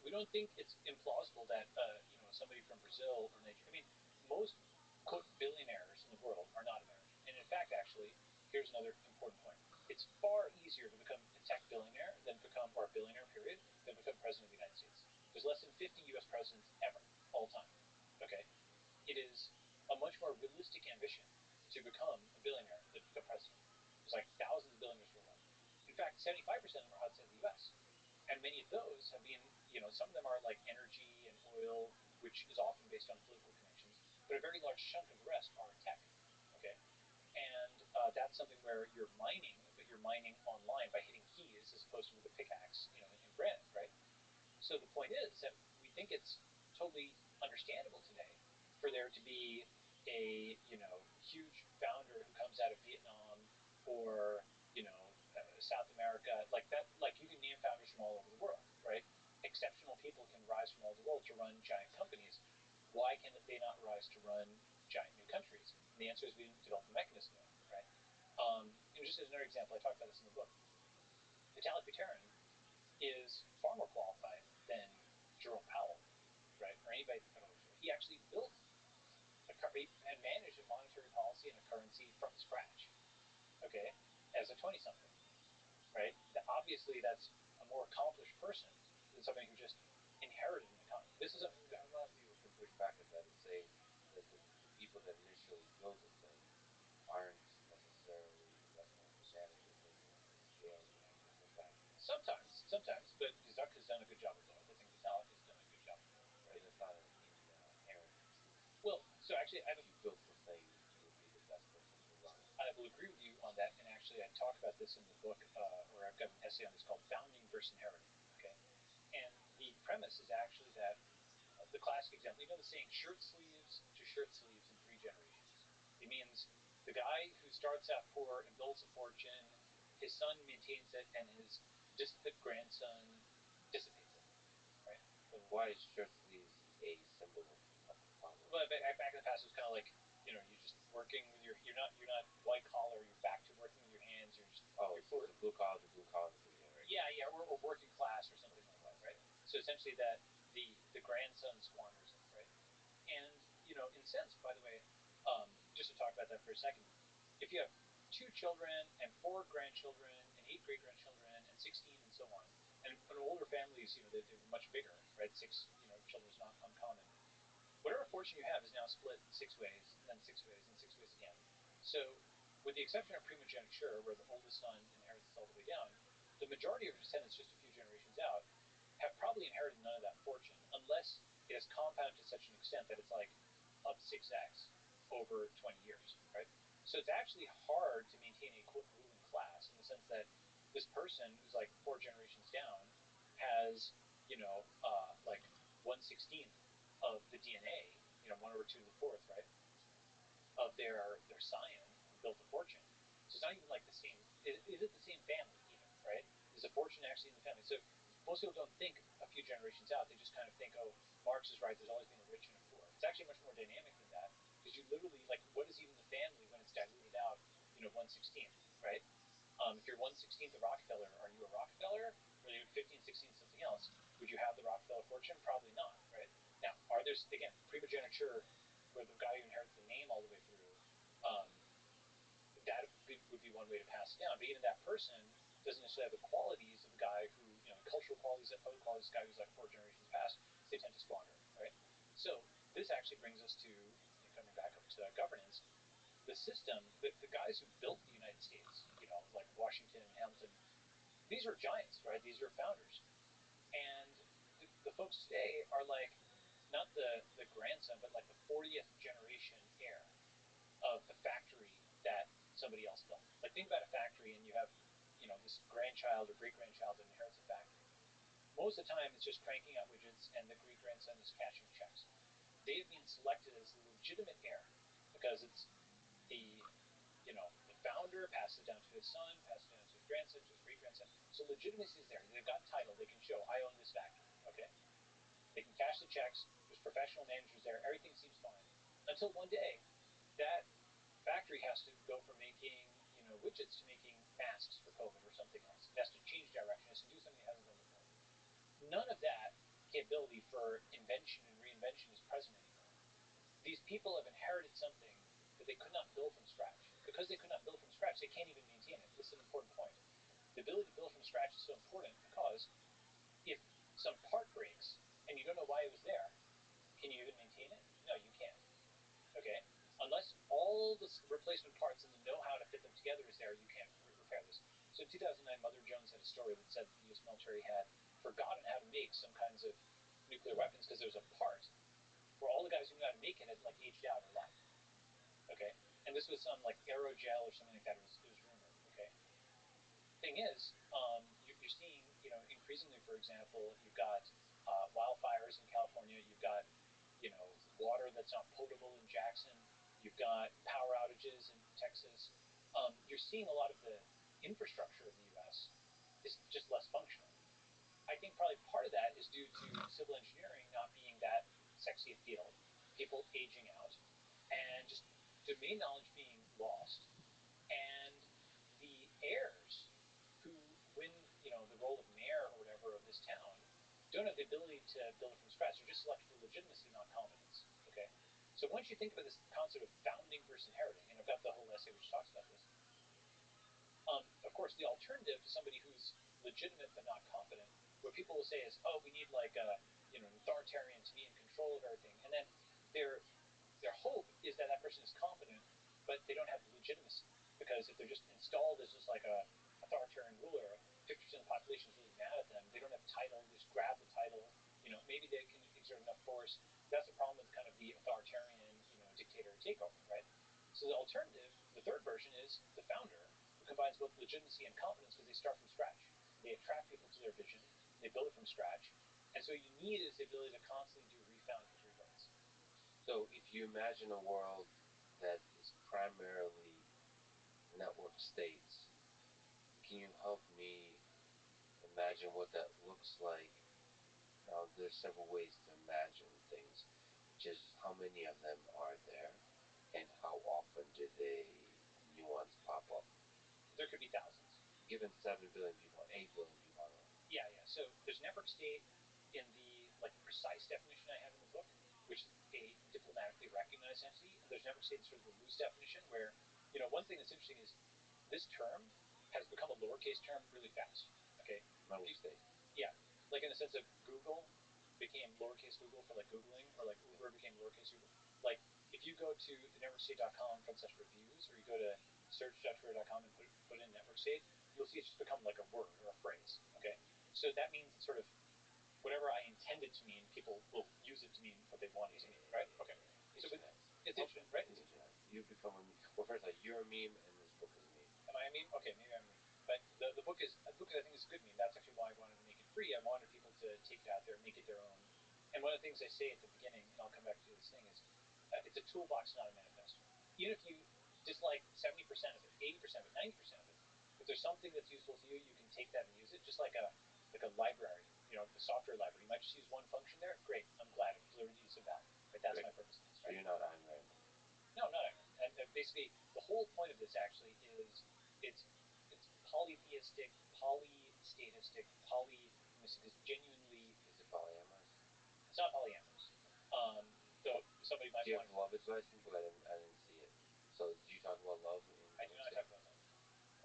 we don't think it's implausible that somebody from Brazil or Nigeria. I mean, most quote billionaires in the world are not American, and in fact, actually, here's another important point. It's far easier to become a tech billionaire or a billionaire period than become president of the United States. There's less than 50 U.S. presidents ever, all time. Okay, it is a much more realistic ambition to become a billionaire than to become president. There's like thousands of billionaires worldwide. In fact, 75% of them are outside the U.S. And many of those have been, some of them are like energy and oil, which is often based on political connections, but a very large chunk of the rest are tech. Okay, and that's something where you're mining, but you're mining online by hitting keys as opposed to with a pickaxe, in granite, right? So the point is that we think it's totally understandable today for there to be a huge founder who comes out of Vietnam or South America, like that. Like you can name founders from all over the world, right? Exceptional people can rise from all over the world to run giant companies. Why can they not rise to run giant new countries? And the answer is we didn't develop the mechanism yet, right? Just as another example, I talk about this in the book. Vitalik Buterin is far more qualified than Jerome Powell, right, or anybody at the Federal Reserve. He actually built and managed a monetary policy and a currency from scratch, okay, as a 20-something, right? Obviously, that's a more accomplished person than somebody who just inherited an economy. This is a lot of people can push back at that and say that the people that initially build a thing aren't necessarily the best ones to manage it. They may have to scale the actual impact. Sometimes, but Zuck has done a good job of both. I think Vitalik has done a good job of both. Right? But that's not an inherent truth. Well, so actually, if you built the thing, you would be the best person to run it. I will agree with you on that, and actually, I talk about this in the book, or I've got an essay on this called "Founding versus Inheriting." Okay, and the premise is actually that the classic example, the saying, "Shirt sleeves to shirt sleeves in 3 generations." It means the guy who starts out poor and builds a fortune, his son maintains it, and his distant grandson dissipates it. Right? And why is shirt sleeves a symbol of the problem? Well, back in the past, it was kind of like you're just working with you're not white collar. You're back to working with your hands. You're just so it's a blue collar to blue collar thing, right? Yeah, or working class or something like that, right? So essentially, that the grandson squanders it, right? And in a sense, by the way, just to talk about that for a second, if you have 2 children and 4 grandchildren and 8 great grandchildren and 16 and so on, and older families, they're much bigger, right? 6 children is not uncommon. Whatever fortune you have is now split 6 ways, and then 6 ways, and 6 ways again. So, with the exception of primogeniture, where the oldest son inherits all the way down, the majority of descendants just a few generations out have probably inherited none of that fortune, unless it has compounded to such an extent that it's like up 6x over 20 years, right? So it's actually hard to maintain a quote ruling class in the sense that this person who's like 4 generations down has, like 1/16th of the DNA, 1/2 to the 4th, right, of their scion who built a fortune. So it's not even like the same. Is it the same family even, right? Is the fortune actually in the family? So most people don't think a few generations out. They just kind of think, oh, Marx is right. There's always been a rich and a poor. It's actually much more dynamic than that because you literally what is even the family when it's diluted out, 1/16th, right? If you're 1/16th of Rockefeller, are you a Rockefeller? Or are you 15, 16, something else? Would you have the Rockefeller fortune? Probably not, right? Now, are there, again, primogeniture, where the guy who inherits the name all the way through, that would be one way to pass it down. But even that person doesn't necessarily have the qualities of the guy who, cultural qualities, other qualities, the guy who's like 4 generations past, they tend to squander, right? So this actually brings us to, coming back up to governance, the system, the guys who built the United States, like Washington, Hamilton, these are giants, right? These are founders. And the folks today are like, not the grandson, but like the 40th generation heir of the factory that somebody else built. Like think about a factory and you have, this grandchild or great-grandchild that inherits a factory. Most of the time it's just cranking out widgets and the great-grandson is cashing checks. They have been selected as the legitimate heir because it's the founder passes it down to his son, passes it down to his grandson, to his great-grandson. So legitimacy is there. They've got title. They can show, I own this factory, okay? They can cash the checks. There's professional managers there. Everything seems fine. Until one day, that factory has to go from making, widgets to making masks for COVID or something else. It has to change direction. It has to do something it hasn't done before. None of that capability for invention and reinvention is present anymore. These people have inherited something that they could not build from scratch. Because they could not build from scratch, they can't even maintain it. This is an important point. The ability to build from scratch is so important because if some part breaks and you don't know why it was there, can you even maintain it? No, you can't. Okay? Unless all the replacement parts and the know-how to fit them together is there, you can't repair this. So in 2009, Mother Jones had a story that said that the U.S. military had forgotten how to make some kinds of nuclear weapons because there was a part where all the guys who knew how to make it had like aged out or left. Okay? And this was some like aerogel or something like that. It was rumored. Okay? Thing is, you're seeing, increasingly, for example, you've got wildfires in California. You've got, water that's not potable in Jackson. You've got power outages in Texas. You're seeing a lot of the infrastructure of the U.S. is just less functional. I think probably part of that is due to civil engineering not being that sexy a field, people aging out, and just domain knowledge being lost, and the heirs who win, the role of mayor or whatever of this town don't have the ability to build it from scratch. They're just selected for legitimacy, not competence. Okay, so once you think about this concept of founding versus inheriting, and I've got the whole essay which talks about this. Of course, the alternative to somebody who's legitimate but not competent, what people will say is, "Oh, we need like an authoritarian to be in control of everything," and then their hope is that that person is competent, but they don't have the legitimacy, because if they're just installed as just like a authoritarian ruler, 50% of the population is really mad at them. They don't have title. They just grab the title. Maybe they can exert enough force. That's the problem with kind of the authoritarian, dictator takeover, right? So the alternative, the third version, is the founder, who combines both legitimacy and competence because they start from scratch. They attract people to their vision. They build it from scratch. And so you need is the ability to constantly do refoundings, rebuilds. So if you imagine a world that is primarily network states, can you help me imagine what that looks like? Now, there's several ways to imagine things, which is how many of them are there, and how often do they nuance pop up? There could be thousands. Given 7 billion people, 8 billion people on Earth. Yeah. So there's network state in the precise definition I have in the book, which is a diplomatically recognized entity, and there's network state in sort of the loose definition where, one thing that's interesting is this term has become a lowercase term really fast. Okay. Network state. Yeah. Like in the sense of Google became lowercase Google for like Googling, or like Uber became lowercase Uber. Like if you go to the networkstate.com/reviews, or you go to search.twitter.com and put in network state, you'll see it's just become like a word or a phrase. Okay. So that means it's sort of whatever I intended to mean, people will use it to mean what they want it to mean, right? Okay. So it's internet, right? It's internet. You've become a meme. Well, first of all, you're a meme, and this book is a meme. Am I a meme? Okay, maybe I'm a meme. But the book I think is a good meme. That's actually why I wanted to make it free. I wanted people to take it out there, make it their own. And one of the things I say at the beginning, and I'll come back to this thing, is it's a toolbox, not a manifesto. Even if you dislike 70% of it, 80% of it, 90% of it, if there's something that's useful to you, you can take that and use it. Just like a library, the software library. You might just use one function there. Great, I'm glad. It was literally use of value. Right? That's my purpose. Right? So you're not Ayn Rand. No, not Ayn Rand. And basically, the whole point of this actually is it's polytheistic, polystatistic, is genuinely. Is it polyamorous? It's not polyamorous. Though somebody might. Do you have love advice in the book? I didn't see it. So do you talk about love in? I do not talk about love.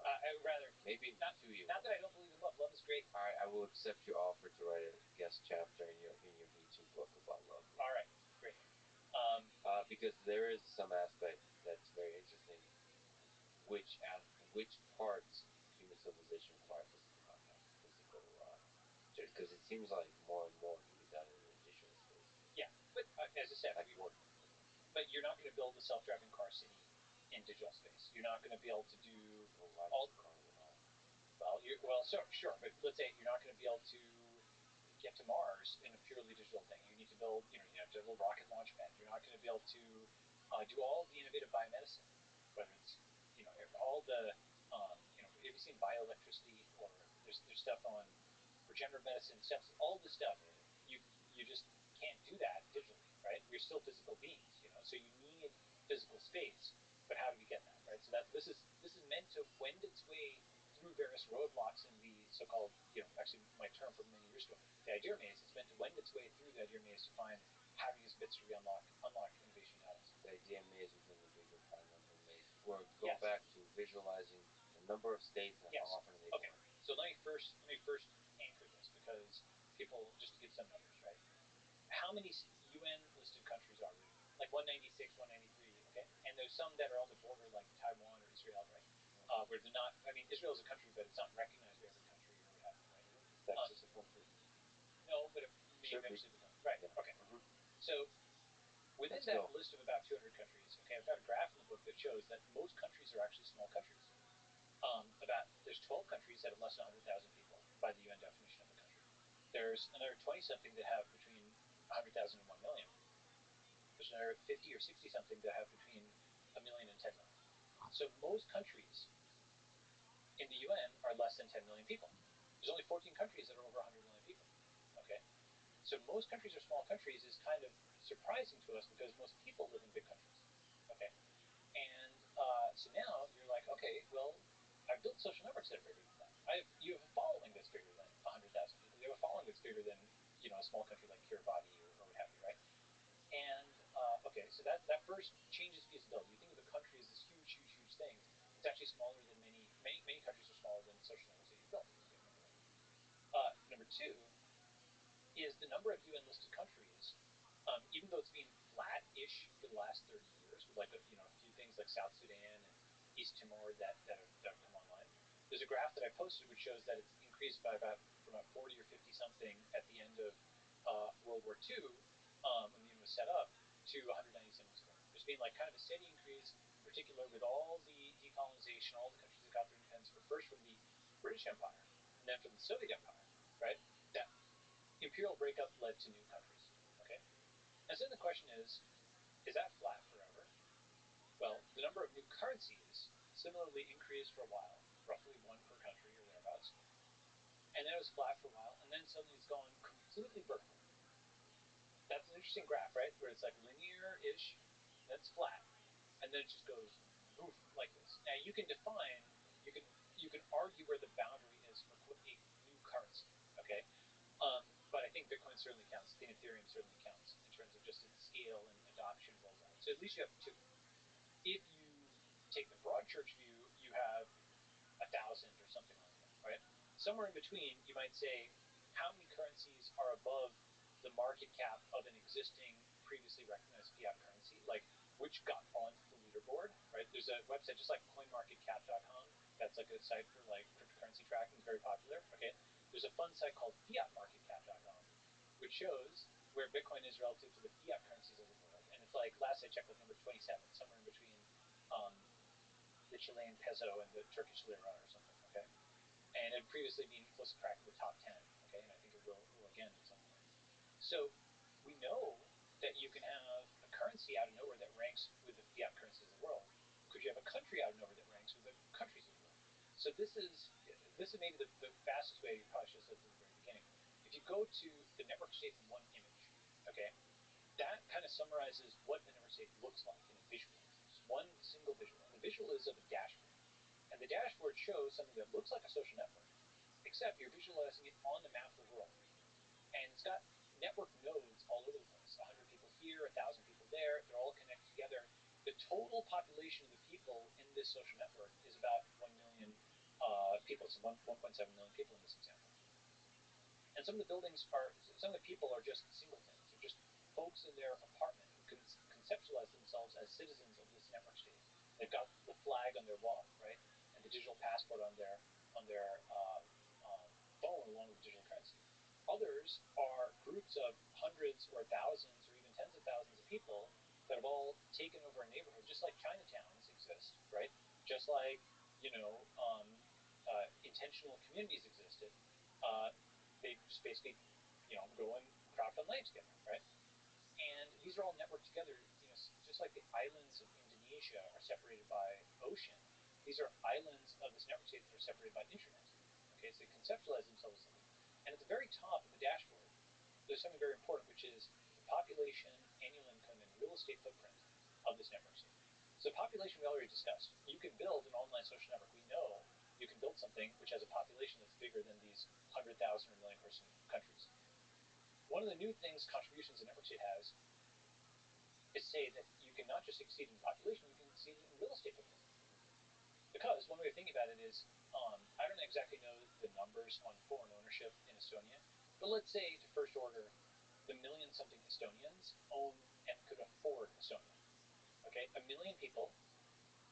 I rather maybe not to you. Not that I don't believe in love. Love is great. All right, I will accept your offer to write a guest chapter in your Me Too book about love. All right, great. Because there is some aspect that's very interesting. Which parts of human civilization require physical because it seems like more and more can be done in the digital space. Yeah, but as I said, like work. But you're not going to build a self-driving car city in digital space. You're not going to be able to do all. Well, sure, but let's say you're not going to be able to get to Mars in a purely digital thing. You need to build, you have to have a little rocket launch pad. You're not going to be able to do all the innovative biomedicine, whether it's, all the, have you seen bioelectricity, or there's stuff on regenerative medicine, steps, all this stuff. You just can't do that digitally, right? We're still physical beings, so you need physical space. But how do we get that, right? So this is meant to wend its way to through various roadblocks in the so-called, actually my term from many years ago, the idea maze. It's meant to wend its way through the idea maze to find how to use bits to unlock innovation patterns. The idea maze within the bigger prime number maze. We're going back to visualizing the number of states and how often they Okay. So let me first anchor this, because people, just to give some numbers, right? How many UN listed countries are there? Like 196, 193, okay? And there's some that are on the border, like Taiwan or Israel, right? Where they're not. I mean, Israel is a country, but it's not recognized by every country or what have you, right? Is Texas a country? No, but it may eventually become. Right. Yeah. Okay. So within that list of about 200 countries, okay, I've got a graph in the book that shows that most countries are actually small countries. There's 12 countries that have less than 100,000 people by the UN definition of a country. There's another 20 something that have between 100,000 and 1 million. There's another 50 or 60 something that have between a million and 10 million. So most countries in the UN are less than 10 million people. There's only 14 countries that are over 100 million people. Okay, so most countries are small countries is kind of surprising to us, because most people live in big countries. Okay, and so now you're like, okay, well, I've built social networks that are bigger than that. You have a following that's bigger than 100,000 people. You have a following that's bigger than a small country like Kiribati or what have you, right? And okay, so that first changes feasibility. You think of a country as this huge, huge, huge thing. It's actually smaller than many countries are smaller than social networks that you've built. Okay, number one. Number two is the number of UN listed countries. Even though it's been flat-ish for the last 30 years, with like a few things like South Sudan and East Timor that have come online. There's a graph that I posted which shows that it's increased by from about 40 or 50 something at the end of World War II, when the UN was set up, to 197 today. There's been like kind of a steady increase, in particular with all the decolonization, all the countries that got their independence, first from the British Empire and then from the Soviet Empire, right? That imperial breakup led to new countries. Okay, and so then the question is that flat forever? Well, the number of new currencies similarly increased for a while, roughly one per country or thereabouts, and then it was flat for a while, and then suddenly it's gone completely vertical. That's an interesting graph, right? Where it's like linear-ish, then it's flat, and then it just goes woof like this. Now you can argue where the boundary is for quote a new currency. Okay. But I think Bitcoin certainly counts. I think Ethereum certainly counts in terms of just its scale and adoption rollout. So at least you have two. If you take the broad church view, you have 1,000 or something like that, right? Somewhere in between, you might say, how many currencies are above the market cap of an existing, previously recognized fiat currency? Like, which got onto the leaderboard, right? There's a website just like coinmarketcap.com. That's like a site for like cryptocurrency tracking. It's very popular. Okay. There's a fun site called fiatmarketcap.com, which shows where Bitcoin is relative to the fiat currencies of the world. And it's like, last I checked, like number 27, somewhere in between the Chilean peso and the Turkish lira or something. Okay. And it had previously been close to cracking the top 10. Okay. And I think it will again at some point. So we know that you can have a currency out of nowhere that ranks with the fiat currencies of the world. Could you have a country out of nowhere that ranks with the countries of the world? So this is maybe the fastest way. You probably should have said this at the very beginning. If you go to the network state in one image, okay, that kind of summarizes what the network state looks like in a visual. Just one single visual. And the visual is of a dashboard. And the dashboard shows something that looks like a social network, except you're visualizing it on the map of the world. And it's got network nodes all over the place. 100 people here, 1,000 people there. They're all connected together. The total population of the people in this social network is about 1 million people. So 1.7 million people in this example. And some of the people are just singletons. They're just folks in their apartment who can conceptualize themselves as citizens of this network state. They've got the flag on their wall, right, and the digital passport on their phone along with the digital currency. Others are groups of hundreds or thousands or even tens of thousands of people that have all taken over a neighborhood, just like Chinatowns exist, right? Just like intentional communities existed. They just basically go and crowdfund land together, right? And these are all networked together, just like the islands of Indonesia are separated by ocean. These are islands of this network state that are separated by internet. Okay, so they conceptualize themselves as something. And at the very top of the dashboard, there's something very important, which is the population, annual income, and real estate footprint of this network state. So population we already discussed. You can build an online social network. We know you can build something which has a population that's bigger than these 100,000 or million person countries. One of the new things, contributions that network state has, is say that you can not just exceed in population, you can exceed in real estate footprint. Because one way of thinking about it is, I don't exactly know the numbers on foreign ownership in Estonia, but let's say to first order, the million something Estonians own and could afford Estonia. Okay, 1 million people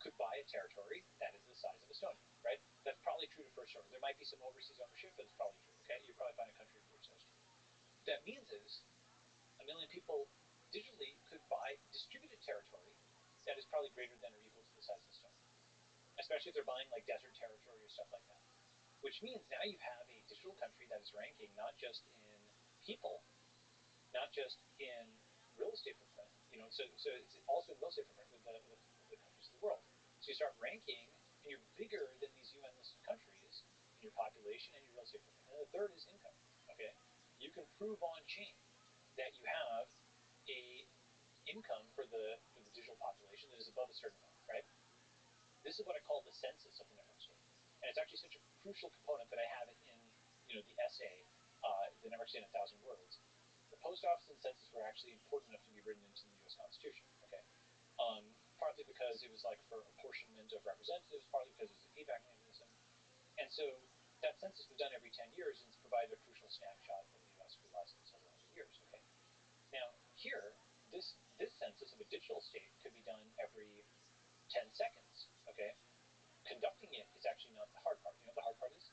could buy a territory that is the size of Estonia, right? That's probably true to first order. There might be some overseas ownership, but it's probably true. Okay, you probably find a country for which that's true. What that means is 1 million people digitally could buy distributed territory that is probably greater than or equal to the size of Estonia, especially if they're buying like desert territory or stuff like that. Which means now you have a digital country that is ranking not just in people, not just in real estate footprint, so it's also in real estate footprint with the countries of the world. So you start ranking, and you're bigger than these UN listed countries in your population and your real estate footprint. And the third is income. Okay, you can prove on chain that you have a income for the digital population that is above a certain amount, right? This is what I call the census of the network state, and it's actually such a crucial component that I have it in the essay, the network state in 1,000 words. The post office and census were actually important enough to be written into the U.S. Constitution. Okay, partly because it was like for apportionment of representatives, partly because it was a feedback mechanism, and so that census was done every 10 years and it's provided a crucial snapshot of the U.S. for the last several hundred years. Okay, now here, this census of a digital state could be done every 10 seconds. Okay, conducting it is actually not the hard part. You know what the hard part is?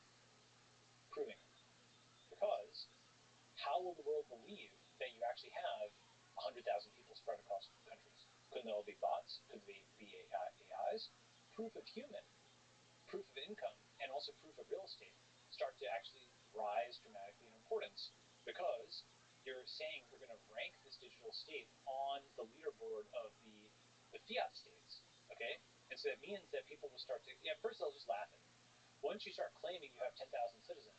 Proving it. Because how will the world believe that you actually have 100,000 people spread across countries? Couldn't they all be bots? Could they be AIs? Proof of human, proof of income, and also proof of real estate start to actually rise dramatically in importance, because you're saying we're going to rank this digital state on the leaderboard of the fiat states. Okay, and so that means that people will start to, first they'll just laugh at it. Once you start claiming you have 10,000 citizens,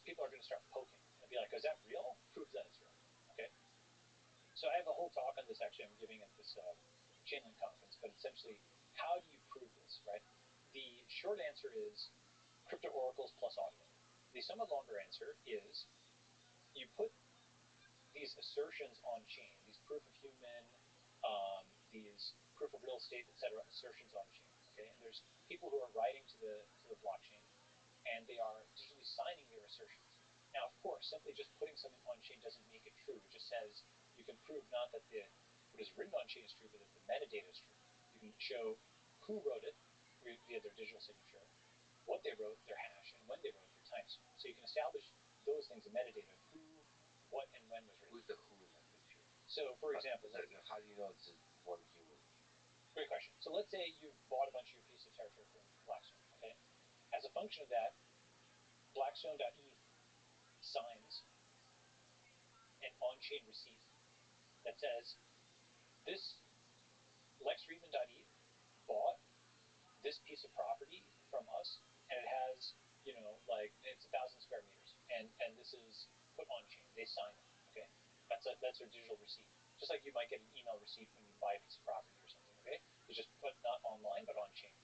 people are going to start poking and be like, is that real? Prove that it's real. Okay, so I have a whole talk on this, actually I'm giving at this Chainlink conference, but essentially, how do you prove this, right? The short answer is crypto oracles plus audio. The somewhat longer answer is you put these assertions on chain, these proof of human, these proof of real estate, etc., assertions on chain. Okay, and there's people who are writing to the blockchain, and they are digitally signing their assertions. Now, of course, simply just putting something on chain doesn't make it true. It just says you can prove not that what is written on chain is true, but that the metadata is true. You can show who wrote it via their digital signature, what they wrote, their hash, and when they wrote, their timestamp. So you can establish those things in metadata of who, what, and when was written. Who's the who in that picture? So, for example, how do you know it's one human? Great question. So let's say you've bought a bunch of your piece of territory from Blackstone. Okay, as a function of that, Blackstone.eth signs an on-chain receipt that says this LexRiedman.eth bought this piece of property from us, and it has, it's 1,000 square meters, and this is put on chain. They sign it. Okay, that's their digital receipt. Just like you might get an email receipt when you buy a piece of property or something. Okay, it's just put not online but on chain,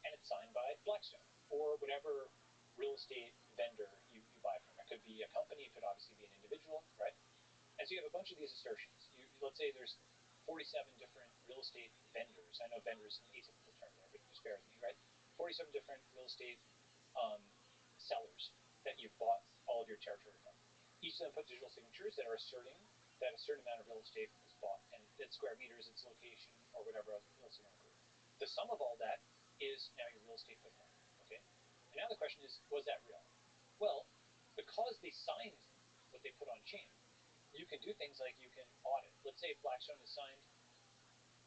and it's signed by Blackstone or whatever real estate vendor you buy from. It could be a company. It could obviously be an individual, right? And so you have a bunch of these assertions. Let's say there's 47 different real estate vendors. I know vendor is an atypical term there, but just bear with me, right? 47 different real estate sellers that you've bought all of your territory from. Each of them put digital signatures that are asserting that a certain amount of real estate was bought, and its square meters, its location, or whatever else you want to include. The sum of all that is now your real estate footprint. Okay? And now the question is, was that real? Well, because they signed what they put on chain, you can do things like you can audit. Let's say Blackstone has signed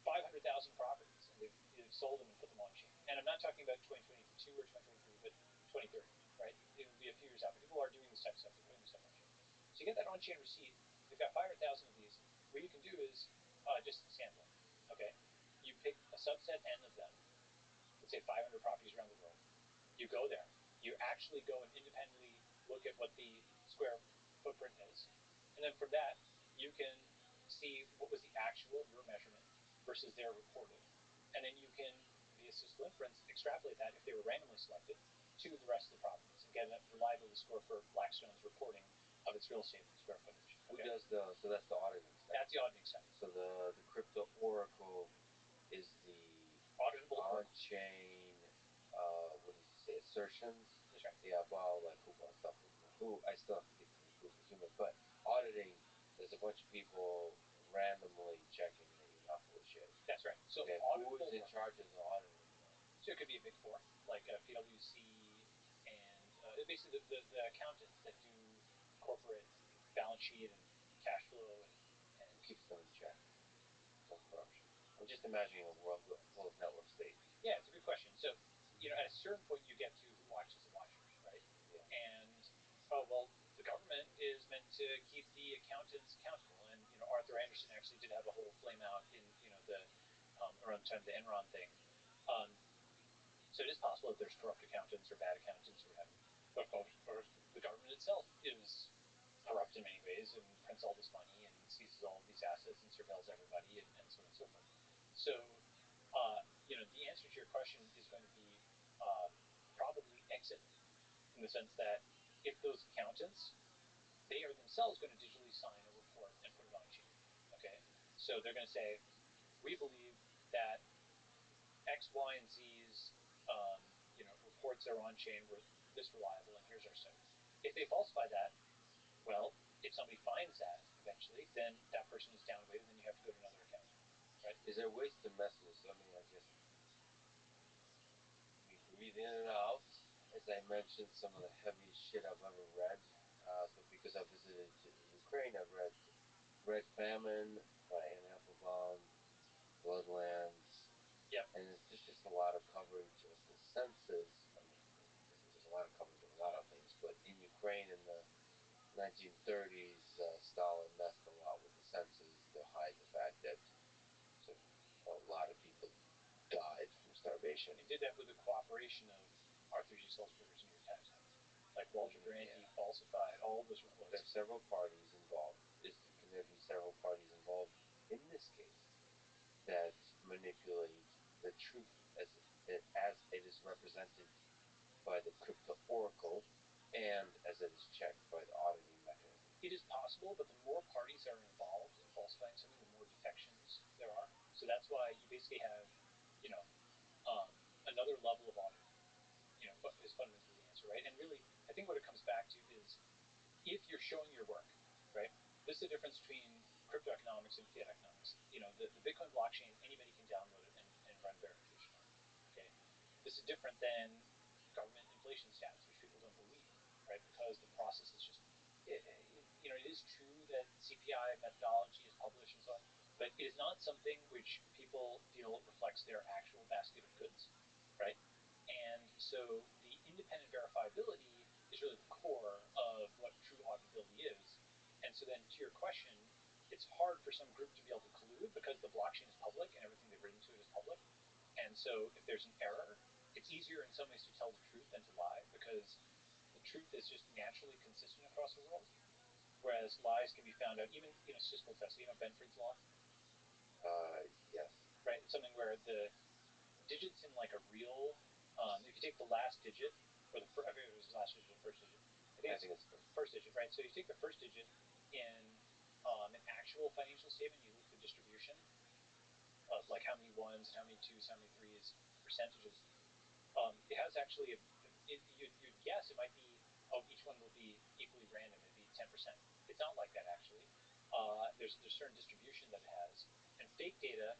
500,000 properties, and they've sold them and put them on chain. And I'm not talking about 2022 or 2023, but 2030, right? It would be a few years out. But people are doing this type of stuff. They're putting this stuff on chain. So you get that on-chain receipt. They've got 500,000 of these. What you can do is just sample. Okay? You pick a subset N of them. Let's say 500 properties around the world. You go there. You actually go and independently look at what the square footprint is. And then from that, you can see what was the actual, your measurement, versus their reported. And then you can, via statistical inference, extrapolate that if they were randomly selected to the rest of the properties and get a reliability score for Blackstone's reporting of its real estate square footage. Okay? Who does the? So that's the auditing side. That's the auditing side. So the crypto oracle is the auditable on-chain. What does it say? Assertions. That's right. Yeah, well, like HOOPA and stuff. Who I still have to get to the HOOPA human, but auditing. There's a bunch of people randomly checking that you're not full of shit. That's right. So okay, who is in charge of the auditing? So it could be a big four, like PwC and basically the accountants that do corporate balance sheet and cash flow and who keeps them in check from corruption. I'm just imagining a world full of network states. Yeah, it's a good question. So, at a certain point you get to who watches the watchers, right? Yeah. And the government is meant to keep the accountants accountable. And Arthur Andersen actually did have a whole flame out in the around the time of the Enron thing. So it is possible that there's corrupt accountants or bad accountants or whatever. But or the government itself is corrupt in many ways and prints all this money and seizes all of these assets and surveils everybody and so on and so forth. So, the answer to your question is going to be probably exit, in the sense that if those accountants, they are themselves going to digitally sign a report and put it on chain. Okay, so they're going to say, we believe that X, Y, and Z's reports are on chain were this reliable, and here's our study. If they falsify that, well, if somebody finds that eventually, then that person is downgraded, and then you have to go to another account. Right? Is there ways to mess with this? I mean, I guess we breathe in and out. As I mentioned, some of the heaviest shit I've ever read. But because I visited Ukraine, I've read Red Famine by Anne Applebaum, Bloodlands. Yep. And there's just a lot of coverage of the census. I mean, there's a lot of coverage of a lot of things, but in Ukraine in the 1930s, Stalin messed a lot with the census to hide the fact that a lot of people died from starvation. He did that with the cooperation of Arthur G. Sulzberger's New York Times. Like Walter Duranty falsified all those reports. There's several parties involved. Can there be several parties involved in this case that manipulate the truth as it is represented by the crypto oracle and as it is checked by the auditing mechanism? It is possible, but the more parties are involved in falsifying something, the more defections there are. So that's why you basically have, another level of auditing, is fundamentally the answer, right? And really, I think what it comes back to is, if you're showing your work, right? This is the difference between crypto economics and fiat economics. The Bitcoin blockchain, anybody can download it and run verification on it. Okay, this is different than government inflation stats, which people don't believe, right? Because the process is just, it is true that CPI methodology is published and so on, but it is not something which people feel reflects their actual basket of goods, right? And so the independent verifiability is really the core of what true auditability is. And so then to your question, it's hard for some group to be able to collude because the blockchain is public and everything they've written to it is public. And so if there's an error, it's easier in some ways to tell the truth than to lie, because the truth is just naturally consistent across the world, whereas lies can be found out even statistical tests. Benford's law? Yes. Right, it's something where the digits in like a real, if you take the last digit, or I forget if it was the last digit or the first digit. I think it's first digit, right? So you take the first digit in an actual financial statement, you look at the distribution of like how many ones, how many twos, how many threes, percentages. It has actually you'd guess it might be, each one will be equally random. It'd be 10%. It's not like that actually. There's certain distribution that it has, and fake data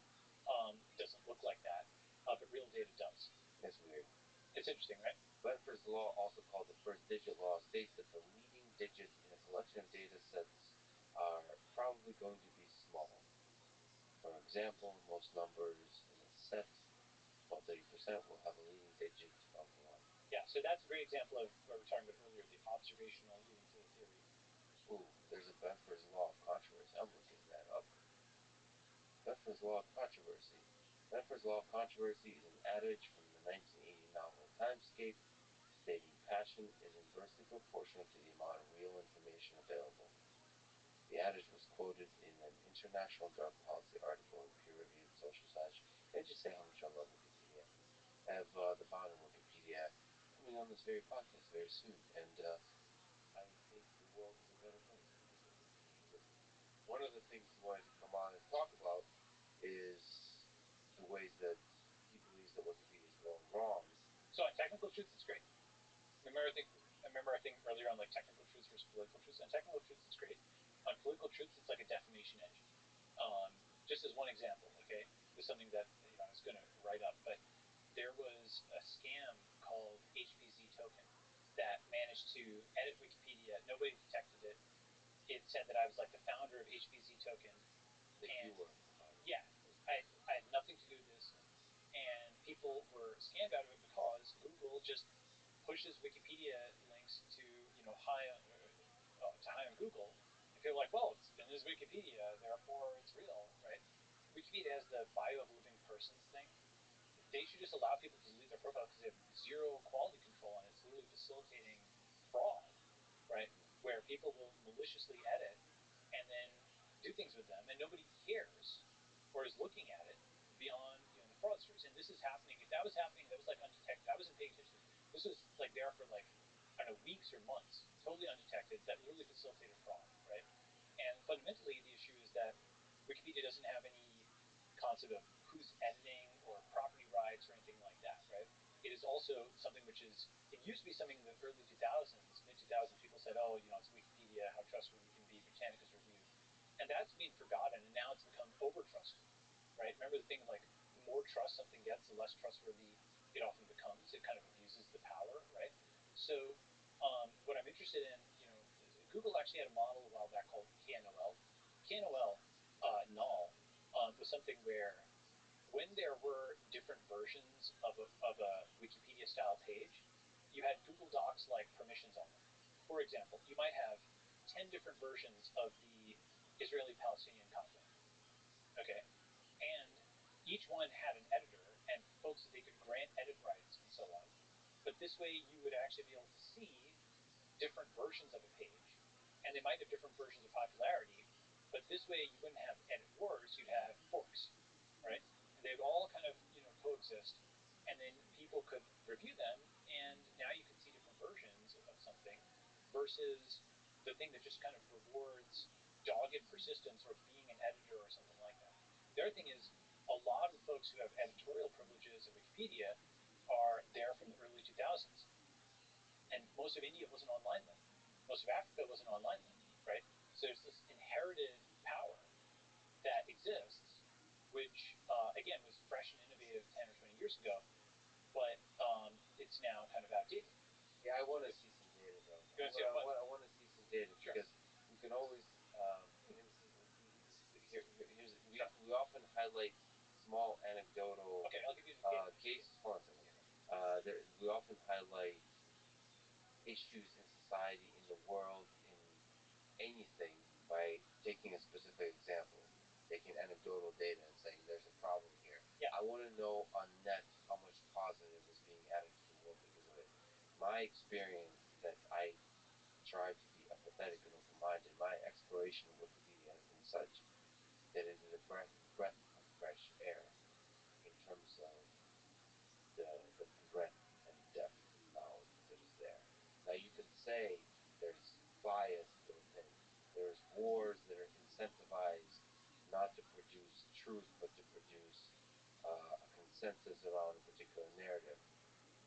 doesn't look like that, but real data does. That's weird. It's interesting, right? Benford's law, also called the first digit law, states that the leading digits in a collection of data sets are probably going to be small. For example, most numbers in a set, about 30%, will have a leading digit of 1. Yeah, so that's a great example of what we were talking about earlier, the observational leading to the theory. Ooh, there's a Benford's law of controversy. I'm looking that up. Benford's law of controversy. Benford's law of controversy is an adage from the 1980 novel Timescape, stating passion is inversely proportional to the amount of real information available. The adage was quoted in an international drug policy article in peer-reviewed social science. Can I just say how much I love Wikipedia? have the founder of Wikipedia coming on this very podcast very soon, and I think the world is a better place because of him. Because one of the things he wanted to come on and talk about is the ways that he believes that Wikipedia is going wrong. So on technical truths, it's great. Remember our thing earlier on like technical truths versus political truths. On technical truths, it's great. On political truths, it's like a defamation engine. Just as one example, okay, this is something that I was going to write up, but there was a scam called HPZ token that managed to edit Wikipedia. Nobody detected it. It said that I was like the founder of HPZ token. You were the founder. Yeah, I had nothing to do with this, and people were scammed out of it because Google just pushes Wikipedia links to high on Google, and people are like, well, it's in this Wikipedia, therefore it's real, right? Wikipedia has the bio of living persons thing. They should just allow people to delete their profile because they have zero quality control, and it's literally facilitating fraud, right? Where people will maliciously edit and then do things with them, and nobody cares or is looking at it beyond the fraudsters. And this is happening. If that was happening, that was like undetected. I wasn't paying attention. This was like there for like I don't know weeks or months, totally undetected. That literally facilitated fraud, right? And fundamentally, the issue is that Wikipedia doesn't have any concept of who's editing or property rights or anything like that, right? It is also something which is, it used to be something in the early 2000s, mid 2000s, people said, oh, it's Wikipedia, how trustworthy can be, Britannica's review. And that's been forgotten, and now it's become over trusted, right? Remember the thing of like, the more trust something gets, the less trustworthy it often becomes. It kind of abuses the power, right? So, what I'm interested in, Google actually had a model a while back called KNOL. KNOL, null, was something where when there were different versions of a Wikipedia style page, you had Google Docs like permissions on them. For example, you might have 10 different versions of the Israeli Palestinian conflict. Okay. And each one had an editor and folks that they could grant edit rights and so on. But this way you would actually be able to see different versions of a page, and they might have different versions of popularity, but this way you wouldn't have edit wars, you'd have forks, right? And they would all kind of coexist, and then people could review them, and now you can see different versions of something versus the thing that just kind of rewards dogged persistence or being an editor or something like that. The other thing is a lot of the folks who have editorial privileges at Wikipedia are there from the early 2000s. And most of India wasn't online then. Most of Africa wasn't online then, right? So there's this inherited power that exists, which, again, was fresh and innovative 10 or 20 years ago, but it's now kind of outdated. Yeah, I want to see some data, though. I want to see some data because we can always, we often highlight small anecdotal cases. Hold on a second. We often highlight issues in society, in the world, in anything by taking a specific example, taking anecdotal data and saying there's a problem here. Yeah. I want to know on net how much positive is being added to the world because of it. My experience that I try to be empathetic and open-minded, my exploration of Wikipedia has been such that it is a breath of fresh air in terms of the breadth and depth of knowledge that is there. Now you can say there's bias built in. There's wars that are incentivized not to produce truth, but to produce a consensus around a particular narrative.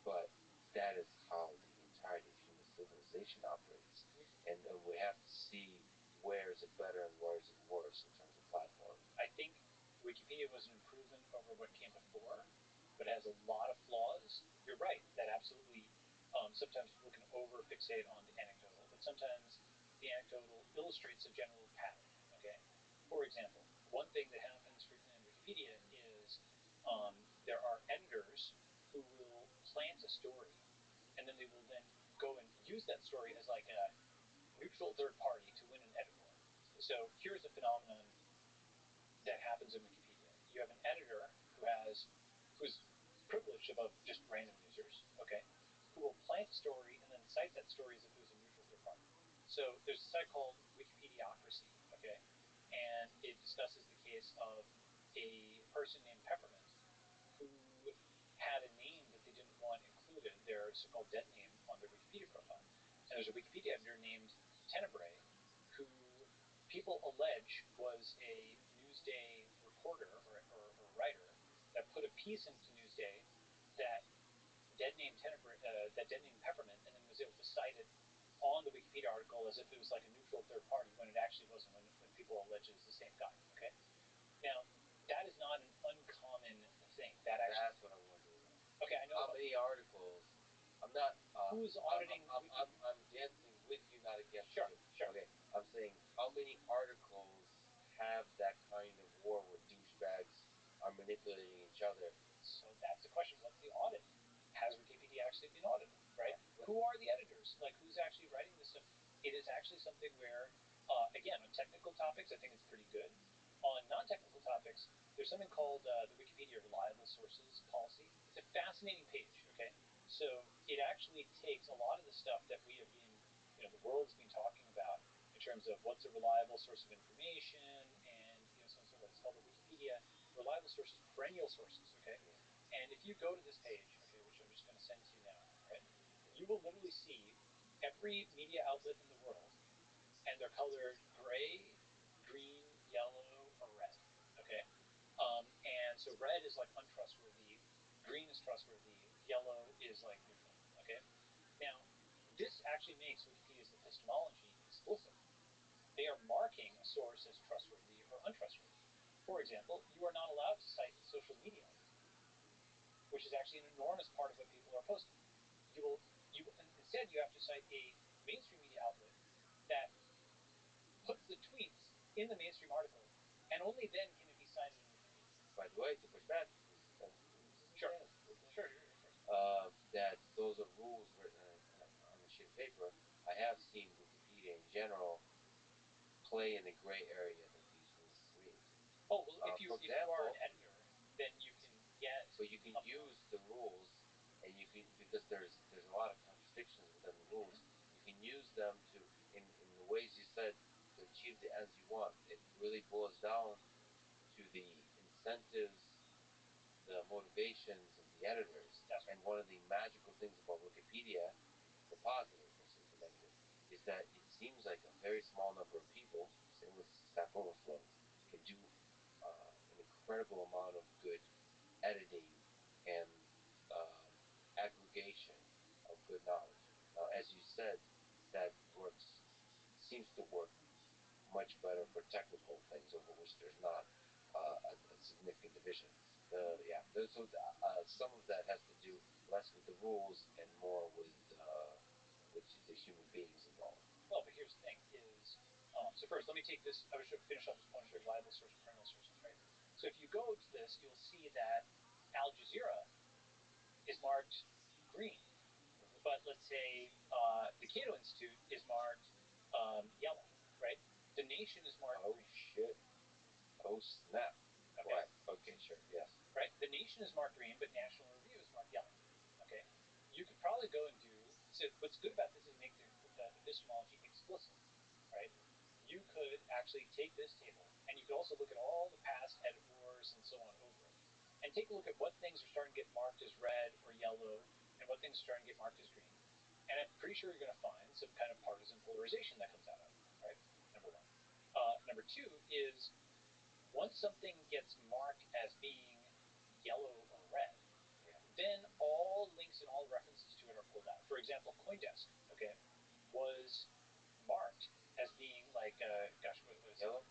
But that is how the entirety of human civilization operates. And we have to see where is it better and where is it worse in terms of platforms. I think Wikipedia was an improvement over what came before, but it has a lot of flaws. You're right, that absolutely sometimes people can over fixate on the anecdotal, but sometimes the anecdotal illustrates a general pattern. Okay, for example, one thing that happens frequently on Wikipedia is there are editors who will plant a story, and then they will then go and use that story as like a neutral third party to win an edit war. So here's a phenomenon that happens in Wikipedia. You have an editor who's privileged above just random users, okay, who will plant a story and then cite that story as if it was a neutral third party. So there's a site called Wikipediocracy, okay, and it discusses the case of a person named Peppermint who had a name one included their so-called dead name on their Wikipedia profile. And there's a Wikipedia editor named Tenebrae who people allege was a Newsday reporter or writer that put a piece into Newsday that dead name that dead name Peppermint, and then was able to cite it on the Wikipedia article as if it was like a neutral third party when it actually wasn't. When people allege it was the same guy. Okay, now that is not an uncommon thing. That's what I'm wondering. Okay, I know. How many articles? I'm not. Who's auditing? I'm dancing with you, not against you. Sure. Okay, I'm saying how many articles have that kind of war where douchebags are manipulating each other? So that's the question. What's the audit? Has Wikipedia actually been audited? Right? Who are the editors? Like, who's actually writing this stuff? It is actually something where, again, on technical topics, I think it's pretty good. On non-technical topics, there's something called the Wikipedia Reliable Sources Policy. It's a fascinating page. Okay, so it actually takes a lot of the stuff that we have been, the world's been talking about in terms of what's a reliable source of information and so on and so forth. It's called the Wikipedia Reliable Sources, Perennial Sources. Okay. And if you go to this page, okay, which I'm just going to send to you now, right, you will literally see every media outlet in the world, and they're colored gray, green, yellow, or red. Okay, and so red is like untrustworthy, green is trustworthy, yellow is like neutral. Okay, now this actually makes Wikipedia's epistemology explicit. They are marking a source as trustworthy or untrustworthy. For example, you are not allowed to cite social media, which is actually an enormous part of what people are posting. Instead you have to cite a mainstream media outlet that puts the tweets in the mainstream article, and only then can it be cited in Wikipedia. By the way, to push back, Sure. That those are rules written on a sheet of paper. I have seen Wikipedia in general play in the gray area that these rules create. Oh, well, if you are an editor, then you can get. But you can use the rules, and you can, because there's a lot of contradictions within the rules. You can use them in the ways you said, to achieve the ends you want. It really boils down to the incentives, the motivations of the editors. And one of the magical things about Wikipedia, the positive versus the negative, is that it seems like a very small number of people, same with Stack Overflow, can do an incredible amount of good editing and aggregation of good knowledge. Now, as you said, that seems to work much better for technical things over which there's not a significant division. Some of that has to do less with the rules and more with the human beings involved. Well, but here's the thing: so first, let me take this. I should finish off this point of reliable source and perennial sources, right? So if you go to this, you'll see that Al Jazeera is marked green, but let's say the Cato Institute is marked yellow, right? The Nation is marked green. Shit. Oh, snap. Okay. Right. Okay, sure. Yes. Right? The Nation is marked green, but National Review is marked yellow. Okay? You could probably go and do. So what's good about this is it makes the epistemology explicit, right? You could actually take this table, and you could also look at all the past editors and so on over it, and take a look at what things are starting to get marked as red or yellow, and what things are starting to get marked as green. And I'm pretty sure you're going to find some kind of partisan polarization that comes out of it, right? Number one. Number two is once something gets marked as being yellow or red, then all links and all references to it are pulled out. For example, CoinDesk, okay, was marked as being like, what is yellow?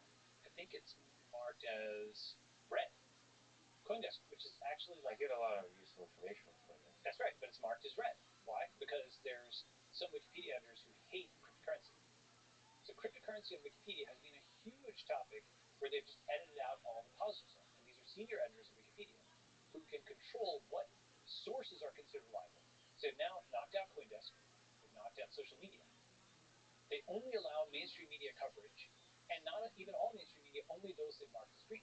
I think it's marked as red. CoinDesk, which is actually like... I get a lot of useful information from CoinDesk. That's right, but it's marked as red. Why? Because there's some Wikipedia editors who hate cryptocurrency. So cryptocurrency on Wikipedia has been a huge topic where they've just edited out all the positive stuff. And these are senior editors of Wikipedia who can control what sources are considered reliable. So they've now knocked out CoinDesk, they've knocked out social media. They only allow mainstream media coverage, and not even all mainstream media, only those they've marked as green.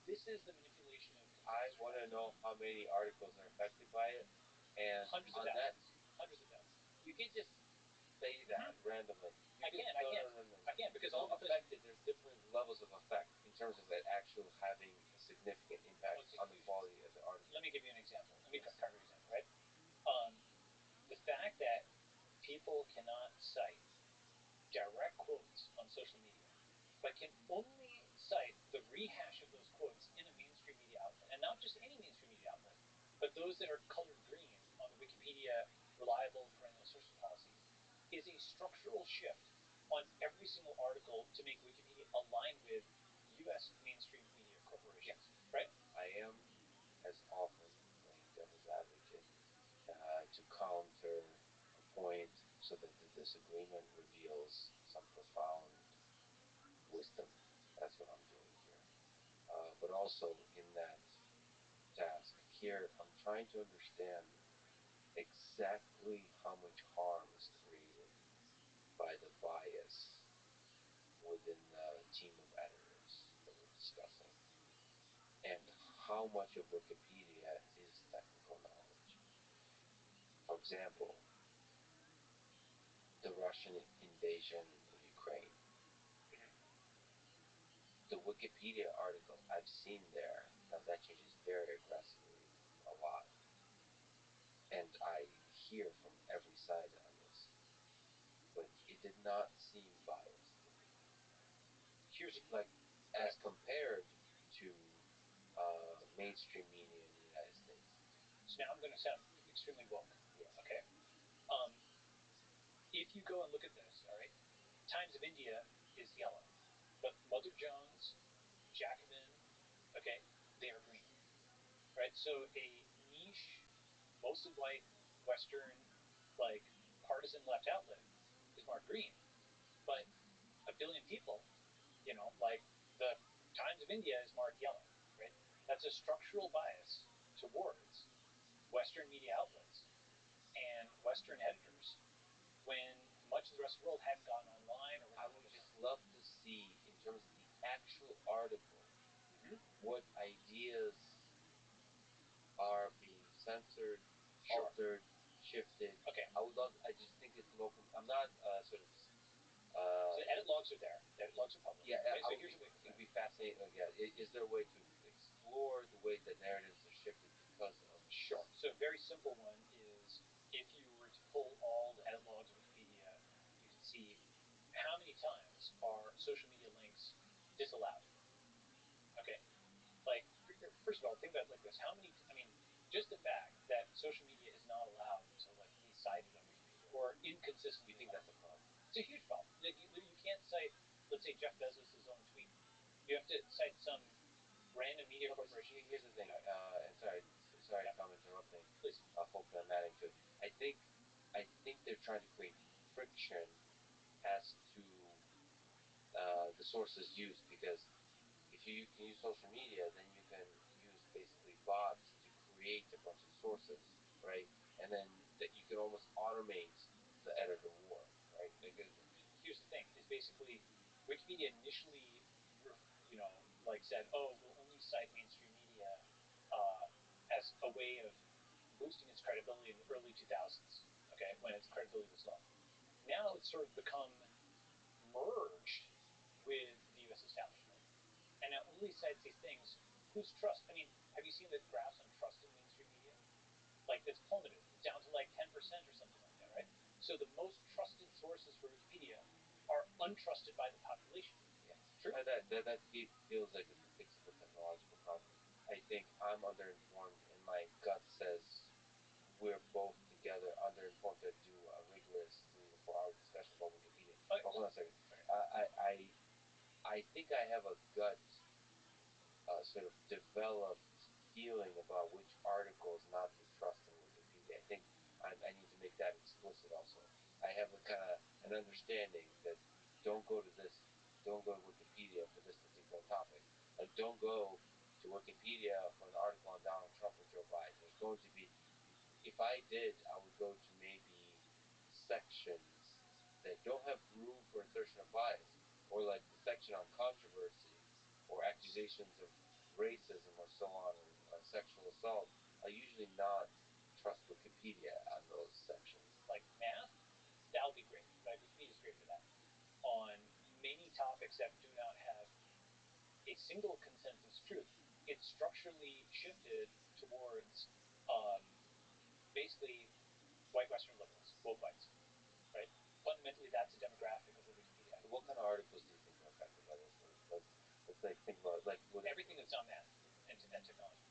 This is the manipulation of... I want to know how many articles are affected by it, and hundreds of thousands. Hundreds of thousands. You can just say that randomly. I can't, because all affected. There's different levels of effect in terms of it actually having a significant impact on the quality of the article. Let me give you an example. Let me cover an example, right? The fact that people cannot cite direct quotes on social media, but can only cite the rehash of those quotes in a mainstream media outlet, and not just any mainstream media outlet, but those that are colored green on the Wikipedia reliable perennial sources policies, is a structural shift on every single article to make Wikipedia align with U.S. mainstream media corporations. Yeah. Right? I am, as often, playing devil's advocate to counter a point so that the disagreement reveals some profound wisdom. That's what I'm doing here. But also in that task here, I'm trying to understand exactly how much harm is created by the bias within the team of editors that we're discussing, and how much of Wikipedia is technical knowledge. For example, the Russian invasion of Ukraine. The Wikipedia article I've seen there, now that changes very aggressively a lot, and I hear from every side on this, but it did not seem biased to me. Here's like, as compared to mainstream media in the United States. So now I'm going to sound extremely woke. Yes. Okay. If you go and look at this, all right, Times of India is yellow, but Mother Jones, Jacobin, okay, they are green, right? So a niche, mostly white, Western, like partisan left outlet is marked green, but a billion people, like the Times of India is marked yellow, right? That's a structural bias towards Western media outlets and Western editors when much of the rest of the world hadn't gone online. Or I would just love to see, in terms of the actual article, what ideas are being censored, altered, shifted. Okay. I just think it's an open. I'm not sort of. So the edit logs are there. The edit logs are public. Yeah, okay? So here's it would be fascinating. Yeah, is there a way to explore the way the narratives are shifted because of? Sure. So a very simple one is, if you were to pull all the edit logs of Wikipedia, you can see how many times are social media links disallowed. Okay. Like, first of all, think about it like this: just the fact that social media is not allowed to like be cited on Wikipedia or inconsistently. You think that's a problem? It's a huge problem. Like, you can't cite, let's say, Jeff Bezos' own tweet. You have to cite some random media corporation. Here's the thing, and sorry if I'm interrupting. Please. Hopefully I'm adding to it. I think they're trying to create friction as to the sources used, because if you can use social media, then you can use basically bots to create a bunch of sources, right? And then that you can almost automate the editor war, right? Here's the thing: is basically Wikipedia initially, said, "Oh, we'll only cite mainstream media as a way of boosting its credibility in the early 2000s." Okay, when its credibility was low. Now it's sort of become merged with the U.S. establishment, and now only cites these things whose trust. Have you seen the graphs on trust in mainstream media? Like, it's plummeted down to like 10% or something like that, right? So the most trusted sources for Wikipedia are untrusted by the population. Yes. True. That feels like it's a fixable technological problem. I think I'm underinformed, and my gut says we're both together underinformed to do a rigorous 3 to 4 hour discussion about Wikipedia. Okay. Hold on a second. I think I have a gut sort of developed feeling about which articles not to trust in Wikipedia. I think I need to make that explicit also. I have a kind of an understanding that don't go to Wikipedia for this particular topic. Like, don't go to Wikipedia for an article on Donald Trump or Joe Biden. There's going to be, if I did, I would go to maybe sections that don't have room for assertion of bias, or like the section on controversy or accusations of racism or so on, or sexual assault. I usually not trust Wikipedia on those sections. Like math, that would be great, right? Wikipedia is great for that. On many topics that do not have a single consensus truth, it's structurally shifted towards basically white Western liberals, woke whites, right? Fundamentally, that's a demographic of what Wikipedia has. What kind of articles do you think are affected by this? Let's like think about like what everything that's not math and technology.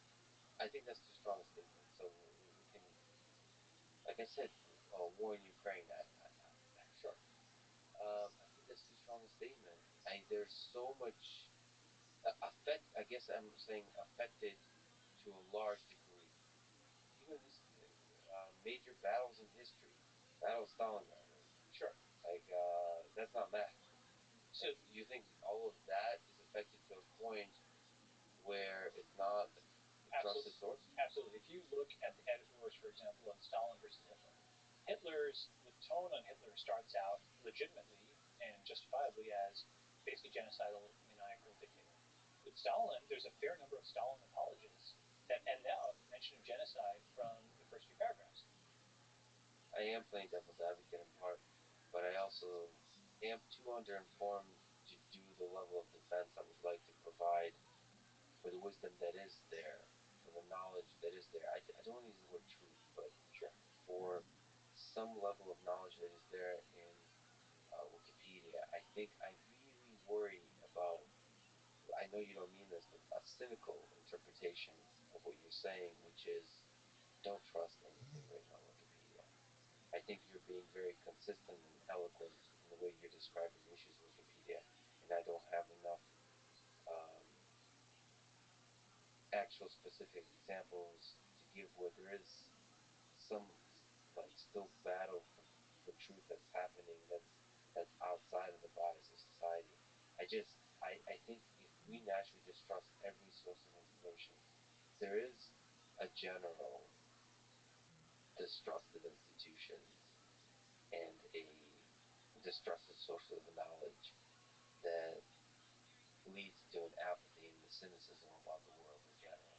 I think that's too strong a statement. So we can, like I said, war in Ukraine. Sure. I think that's too strong a statement. There's so much affect. I guess I'm saying affected to a large degree. Even this major battles in history, Battle of Stalingrad. Sure. Like that's not math. So you think all of that is affected to a point where it's not a trusted source? Absolutely. If you look at the editors, for example, of Stalin versus Hitler, the tone on Hitler starts out legitimately and justifiably as basically genocidal, maniacal dictator. With Stalin, there's a fair number of Stalin apologists that edit out mention of genocide from the first few paragraphs. I am playing devil's advocate in part, but I also am too underinformed to do the level of defense I would like to provide for the wisdom that is there, for the knowledge that is there. I don't want to use the word truth, but sure, for some level of knowledge that is there in Wikipedia. I think I really worry about, I know you don't mean this, but a cynical interpretation of what you're saying, which is don't trust anything written on Wikipedia. I think you're being very consistent and eloquent in the way you're describing issues in Wikipedia, and I don't have enough um, actual specific examples to give where there is some like still battle for truth that's happening that's outside of the bias of society. I think if we naturally just trust every source of information, there is a general distrust of institutions and a distrust of sources of knowledge that leads to an apathy and a cynicism about the world in general.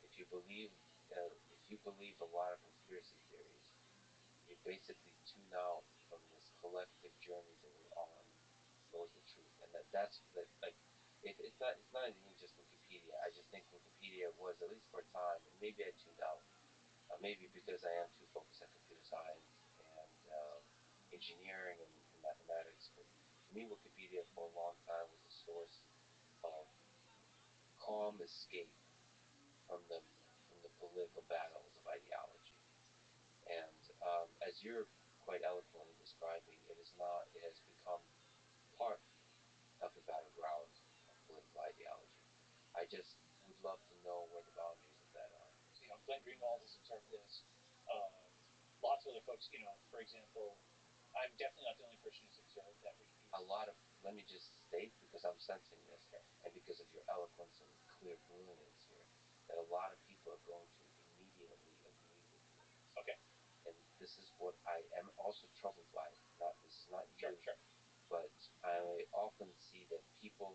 If you believe a lot of conspiracy theories, you basically tune out from this collective journey that we're on towards the truth, and that's that like it's not even just Wikipedia. I just think Wikipedia was, at least for a time, and maybe I tuned out, maybe because I am too focused on computer science and engineering and mathematics. But to me, Wikipedia for a long time was a source of calm escape from the political battles of ideology. And as you're quite eloquently describing, it is not. It has become part of the battleground of political ideology. I just would love to know where the boundaries of that are. So, Glenn Greenwald has observed this. Lots of other folks, for example, I'm definitely not the only person who's observed that Wikipedia. Let me just state, because I'm sensing this, sure, and because of your eloquence and clear brilliance here, that a lot of people are going to immediately agree with you. Okay. And this is what I am also troubled by. This is not you, sure. But I often see that people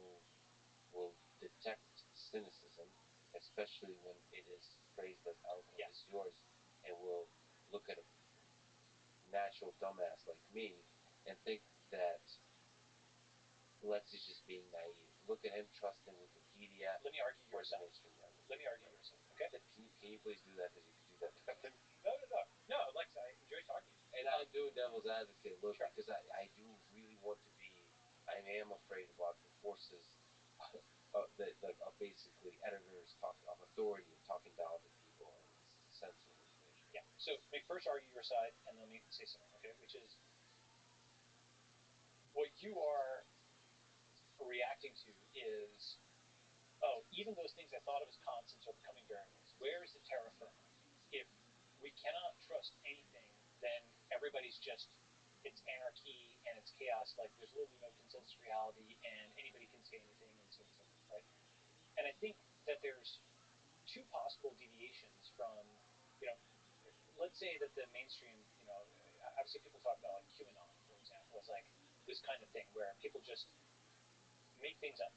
will detect cynicism, especially when it is phrased as eloquent as yours, and will look at a natural dumbass like me and think that Lex is just being naive. Look at him trusting Wikipedia. Let me argue your side. Let me argue your side. Okay. Can you please do that, because you can do that better? No, Lex, I enjoy talking to you. And I'm doing devil's advocate, look, sure, because I do really want to be. I am afraid about the forces that are basically editors talking of authority and talking down to people and censoring information. Yeah. So let me first argue your side, and let me say something, okay? Which is what you are reacting to is, oh, even those things I thought of as constants are becoming variables. Where is the terra firma? If we cannot trust anything, then everybody's just, it's anarchy and it's chaos. Like there's literally no consensus reality, and anybody can say anything and so on and so forth, right? And I think that there's two possible deviations from, you know, let's say that the mainstream, obviously people talk about like QAnon, for example, as like this kind of thing where people just make things up.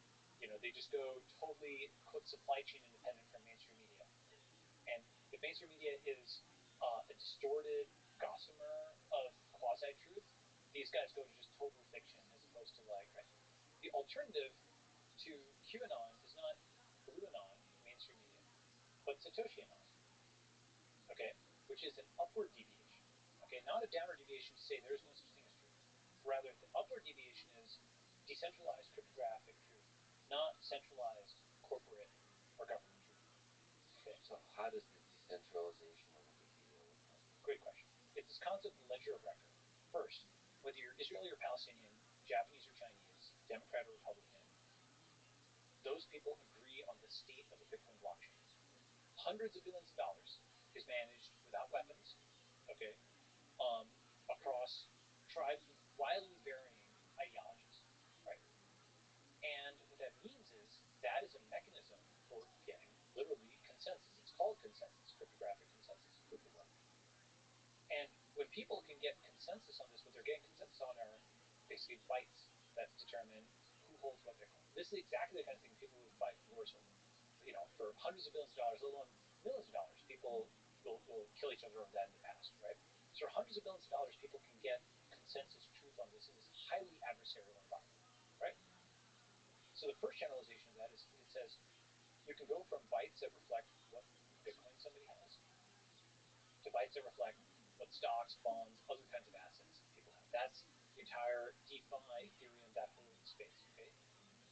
They just go totally quote supply chain independent from mainstream media. And if mainstream media is a distorted gossamer of quasi truth, these guys go to just total fiction as opposed to like, right? The alternative to QAnon is not Blue Anon, mainstream media, but Satoshi Anon. Okay, which is an upward deviation. Okay, not a downward deviation to say there is no such thing as truth. Rather, the upward deviation is decentralized cryptographic truth, not centralized corporate or government truth. Okay. So how does the decentralization of it deal with that? Great question. It's this concept of the ledger of record. First, whether you're Israeli or Palestinian, Japanese or Chinese, Democrat or Republican, those people agree on the state of the Bitcoin blockchain. Hundreds of billions of dollars is managed without weapons, okay, across tribes with wildly varying ideologies, right? And what that means is that is a mechanism for getting literally consensus. It's called consensus, cryptographic consensus, proof of work. And when people can get consensus on this, what they're getting consensus on are basically bytes that determine who holds what Bitcoin. This is exactly the kind of thing people would fight wars over. You know, for hundreds of billions of dollars, let alone millions of dollars, people will kill each other over that in the past, right? So for hundreds of billions of dollars, people can get consensus truth on this in this highly adversarial environment, right? So the first generalization of that is it says you can go from bytes that reflect what Bitcoin somebody has to bytes that reflect what stocks, bonds, other kinds of assets people have. That's the entire DeFi, Ethereum, that whole space, okay?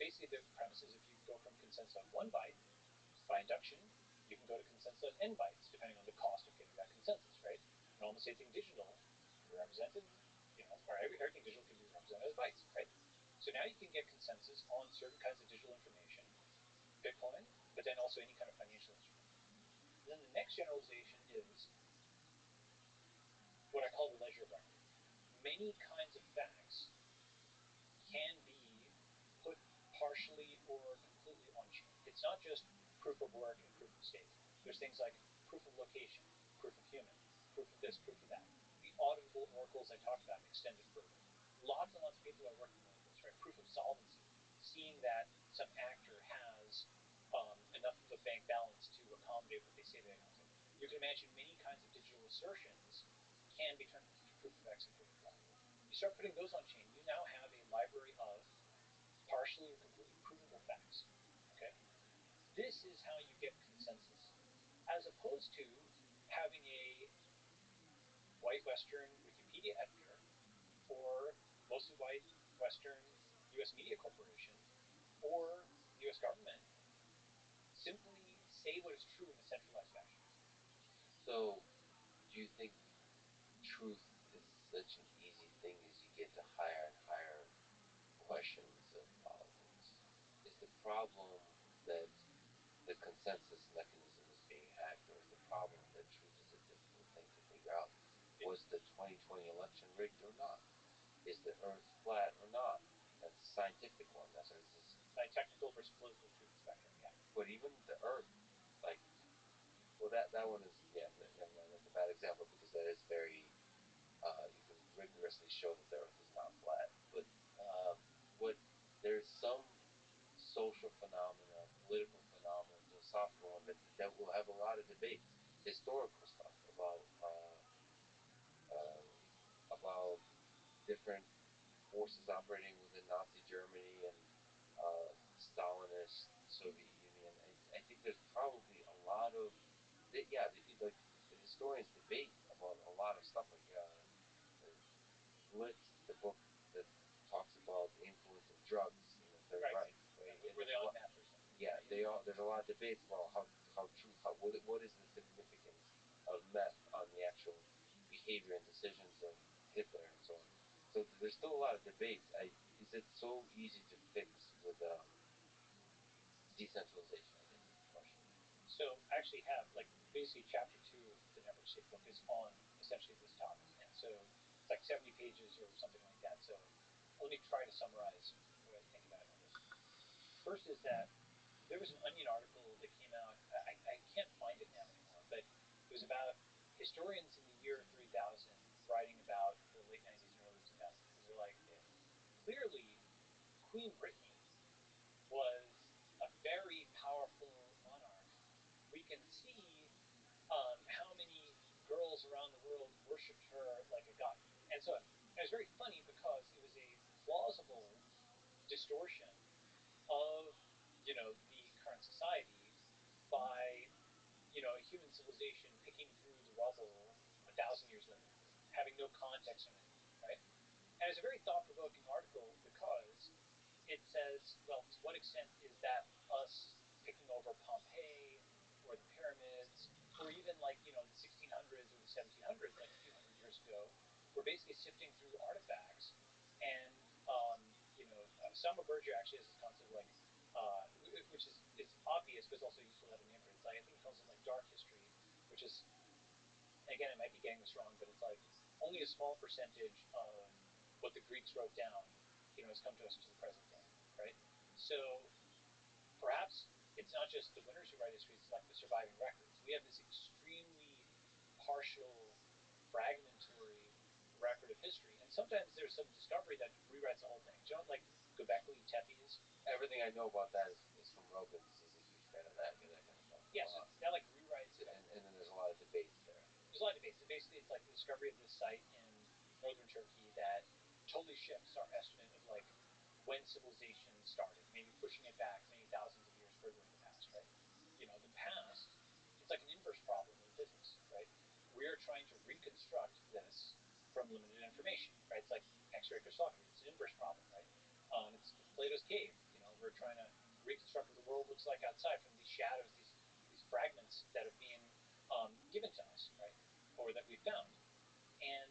Basically, the premise is if you go from consensus on 1 byte, by induction, you can go to consensus on n bytes, depending on the cost of getting that consensus, right? And almost anything digital can be represented, you know, or everything digital can be represented as bytes, right? So now you can get consensus on certain kinds of digital information, Bitcoin, but then also any kind of financial instrument. And then the next generalization is what I call the ledger of record. Many kinds of facts can be put partially or completely on chain. It's not just proof of work and proof of stake. There's things like proof of location, proof of human, proof of this, proof of that. The auditable oracles I talked about extended further. Lots and lots of people are working on this, right? Proof of solvency, seeing that some actor has enough of a bank balance to accommodate what they say they have. You can imagine many kinds of digital assertions can be turned into proof of X and proof of Y. You start putting those on chain, you now have a library of partially or completely provable facts. Okay? This is how you get consensus, as opposed to having a white Western Wikipedia editor or mostly white Western US media corporation or the US government simply say what is true in a centralized fashion. So, do you think truth is such an easy thing as you get to higher and higher questions of politics? Is the problem that the consensus mechanism is being hacked, or is the problem that truth is a difficult thing to figure out? Was the 2020 election rigged or not? Is the earth flat or not? That's a scientific one. That's technical versus political truth spectrum, yeah. But even the earth, like, well, that one is, yeah, never mind. That's a bad example because that is very, you can rigorously show that the earth is not flat. But what there's some social phenomena, political phenomena, philosophical one that will have a lot of debates, historical stuff about different forces operating within Nazi Germany and Stalinist Soviet Union. I think there's probably a lot of like the historians debate about a lot of stuff. Like Blitz, the book that talks about the influence of drugs in the Third Reich. Right? Were they on meth or something? Yeah, they are. There's a lot of debates about what is the significance of meth on the actual behavior and decisions of Hitler and so on. So there's still a lot of debates. Is it so easy to fix with decentralization? I guess is the question. So I actually have, like, basically chapter 2 of the Network State book is on essentially this topic. And so it's like 70 pages or something like that. So let me try to summarize what I think about on this. First is that there was an Onion article that came out, I can't find it now anymore, but it was about historians in the year 3000 writing about the late 90s and early 2000s. And they're like, clearly, Queen Brittany was a very powerful monarch. We can see how many girls around the world worshipped her like a god. And so it was very funny because it was a plausible distortion of, you know, the current society by, you know, human civilization picking through the rubble 1,000 years later, having no context on anything, right? And it's a very thought-provoking article because it says, well, to what extent is that us picking over Pompeii or the pyramids, or even like the 1600s or the 1700s, like a few hundred years ago, we're basically sifting through artifacts, and Selma Berger actually has this concept like, which is obvious but it's also useful to have a name for it. It's like, I think he calls it like dark history, which is, again, I might be getting this wrong, but it's like only a small percentage of what the Greeks wrote down, has come to us to the present day, right? So perhaps it's not just the winners who write history; it's like the surviving records. We have this extremely partial, fragmentary record of history, and sometimes there's some discovery that rewrites the whole thing. Do you know what, like Göbekli Tepe is? Everything I know about that is from Rogan, because he's a huge fan of that kind of stuff. Yeah, so that like rewrites. And then there's a lot of debates there. There's a lot of debates. So basically, it's like the discovery of this site in northern Turkey that totally shifts our estimate of like when civilization started, maybe pushing it back many thousands of years further in the past, right? The past, it's like an inverse problem in physics, right? We are trying to reconstruct this from limited information, right? It's like X-ray crystallography. It's an inverse problem, right? It's Plato's cave. We're trying to reconstruct what the world looks like outside from these shadows, these fragments that have been given to us, right, or that we found. And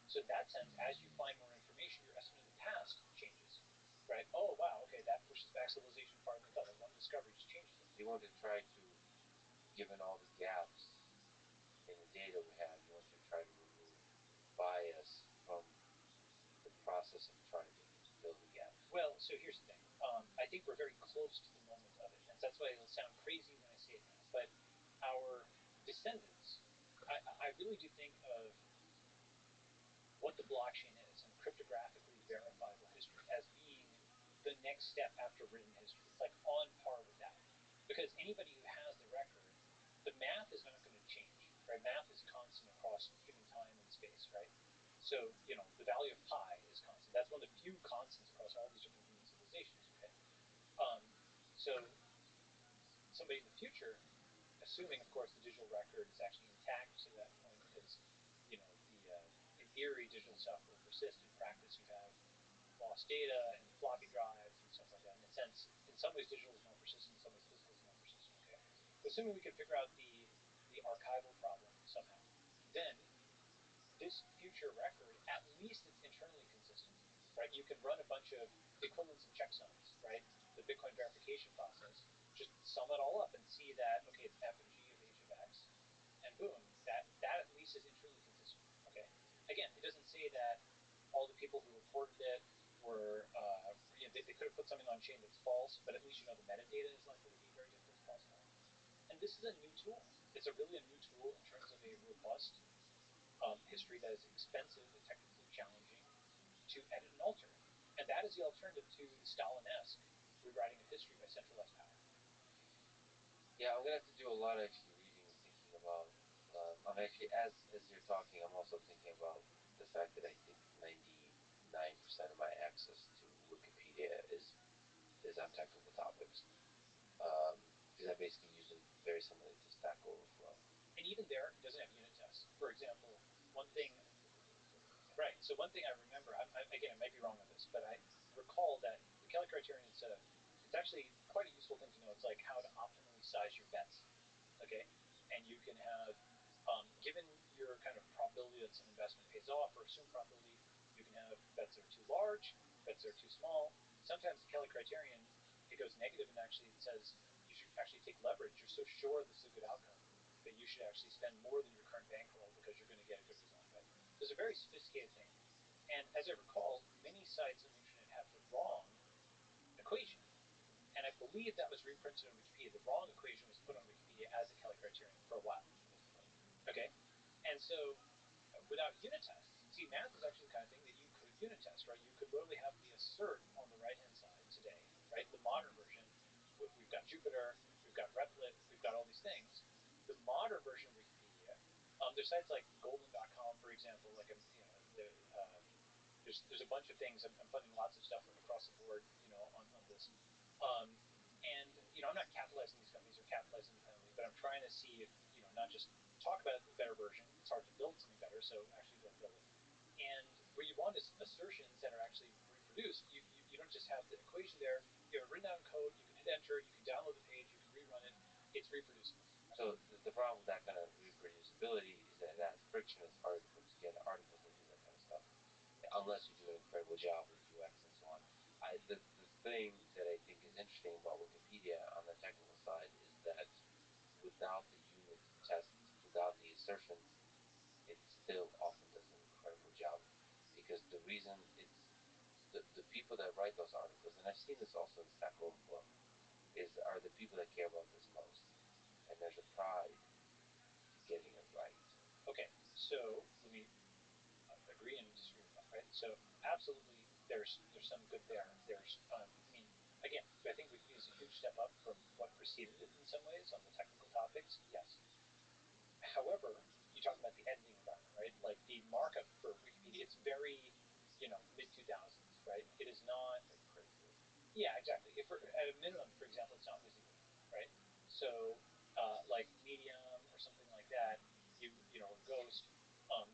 so in that sense, as you find more information, your estimate of the past changes, right? Oh wow, okay, that pushes back civilization farther than we thought. Like one discovery just changes it. You want to try to, given all the gaps in the data we have, you want to try to remove bias from the process of trying to fill the gaps. Well, so here's the thing. I think we're very close to the moment of it, and so that's why it'll sound crazy when I say it now. But our descendants, I really do think of what the blockchain is and cryptographically verifiable history as being the next step after written history. It's like on par with that. Because anybody who has the record, the math is not going to change, right? Math is constant across human time and space, right? So, the value of pi is constant. That's one of the few constants across all these different human civilizations, okay? So, somebody in the future, assuming, of course, the digital record is actually intact to that point, because in theory, digital stuff will persist. In practice, you have lost data and floppy drives and stuff like that. In some ways, digital is more persistent. In some ways, physical is more persistent. Okay, but assuming we can figure out the archival problem somehow, then this future record, at least it's internally consistent, right? You can run a bunch of equivalence and checksums, right? The Bitcoin verification process, just sum it all up and see that, okay, it's f of g of h of x, and boom, that at least is internally consistent, okay? Again, it doesn't say that all the people who reported it were, they could have put something on chain that's false, but at least the metadata is likely to be very difficult to falsify. And this is a new tool. It's really a new tool in terms of a robust history that is expensive and technically challenging to edit and alter. And that is the alternative to the Stalin-esque rewriting of history by centralized power. Yeah, I'm gonna have to do a lot of actually reading and thinking about. I'm actually, as you're talking, I'm also thinking about the fact that I think 99% of my access to Wikipedia is on technical topics, because I basically use it very similarly to Stack Overflow. And even there, it doesn't have unit tests. For example, one thing I remember, again, I might be wrong on this, but I recall that the Kelly criterion it's actually quite a useful thing to know. It's like how to optimally size your bets, okay? And you can have, given your kind of probability that some investment pays off, or assumed probability, you can have bets that are too large, bets that are too small. Sometimes the Kelly criterion, it goes negative and actually it says you should actually take leverage. You're so sure this is a good outcome that you should actually spend more than your current bankroll because you're going to get a good result, right? So it's a very sophisticated thing. And as I recall, many sites on the internet have the wrong equation. And I believe that was reprinted on Wikipedia. The wrong equation was put on Wikipedia as a Kelly criterion for a while. Okay? And so, without unit tests, see, math is actually the kind of thing that you could unit test, right? You could literally have the assert on the right-hand side today, right? The modern version, we've got Jupyter, we've got Replit, we've got all these things. The modern version of Wikipedia, there's sites like golden.com, for example, like, there's a bunch of things. I'm funding lots of stuff across the board, on this. And I'm not capitalizing these companies or capitalizing independently, but I'm trying to see if, not just talk about a better version. It's hard to build something better, so actually don't build it. And what you want is assertions that are actually reproduced. You don't just have the equation there. You have a written down code. You can hit enter. You can download the page. You can rerun it. It's reproducible. So the problem with that kind of reproducibility is that it adds friction. It's harder to put together articles and do that kind of stuff, unless you do an incredible job with UX and so on. The thing that I think is interesting about Wikipedia on the technical side is that without the unit tests, without the assertions, it still often does an incredible job. Because the reason it's the people that write those articles, and I've seen this also in Stack Overflow, are the people that care about this most. And there's a pride to getting it right. Okay, so let me agree and disagree with that, right? So absolutely, there's some good there. Again, do I think Wikipedia is a huge step up from what preceded it in some ways on the technical topics? Yes. However, you talk about the editing environment, right? Like the markup for Wikipedia, it's very, mid 2000s, right? It is not like crazy. Yeah, exactly. If at a minimum, for example, it's not WYSIWYG, right? So, like Medium or something like that, or Ghost,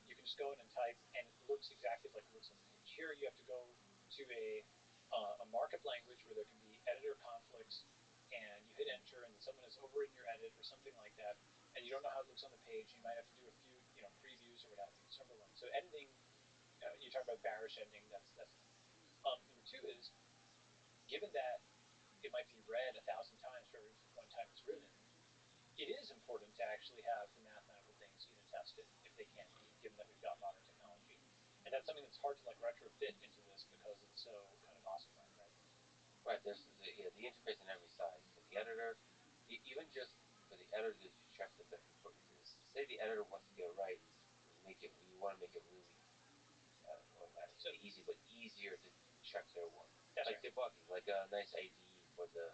you can just go in and type, and it looks exactly like it looks on the page. Here, you have to go to a markup language where there can be editor conflicts, and you hit enter, and then someone has overridden your edit or something like that, and you don't know how it looks on the page. And you might have to do a few, previews or what have you. That's number one. So editing, you talk about bearish editing. That's number two is, given that it might be read 1,000 times for every one time it's written, it is important to actually have the mathematical things unit tested if they can be, given that we've got modern technology. And that's something that's hard to retrofit into this because it's so kind of ossified, right? Right. There's the interface on every side. For the editor, even just for the editor to check that say the editor wants to get it right, you want to make it really, I don't know, not easy, but easier to check their work. That's like right. debugging, like a nice IDE for the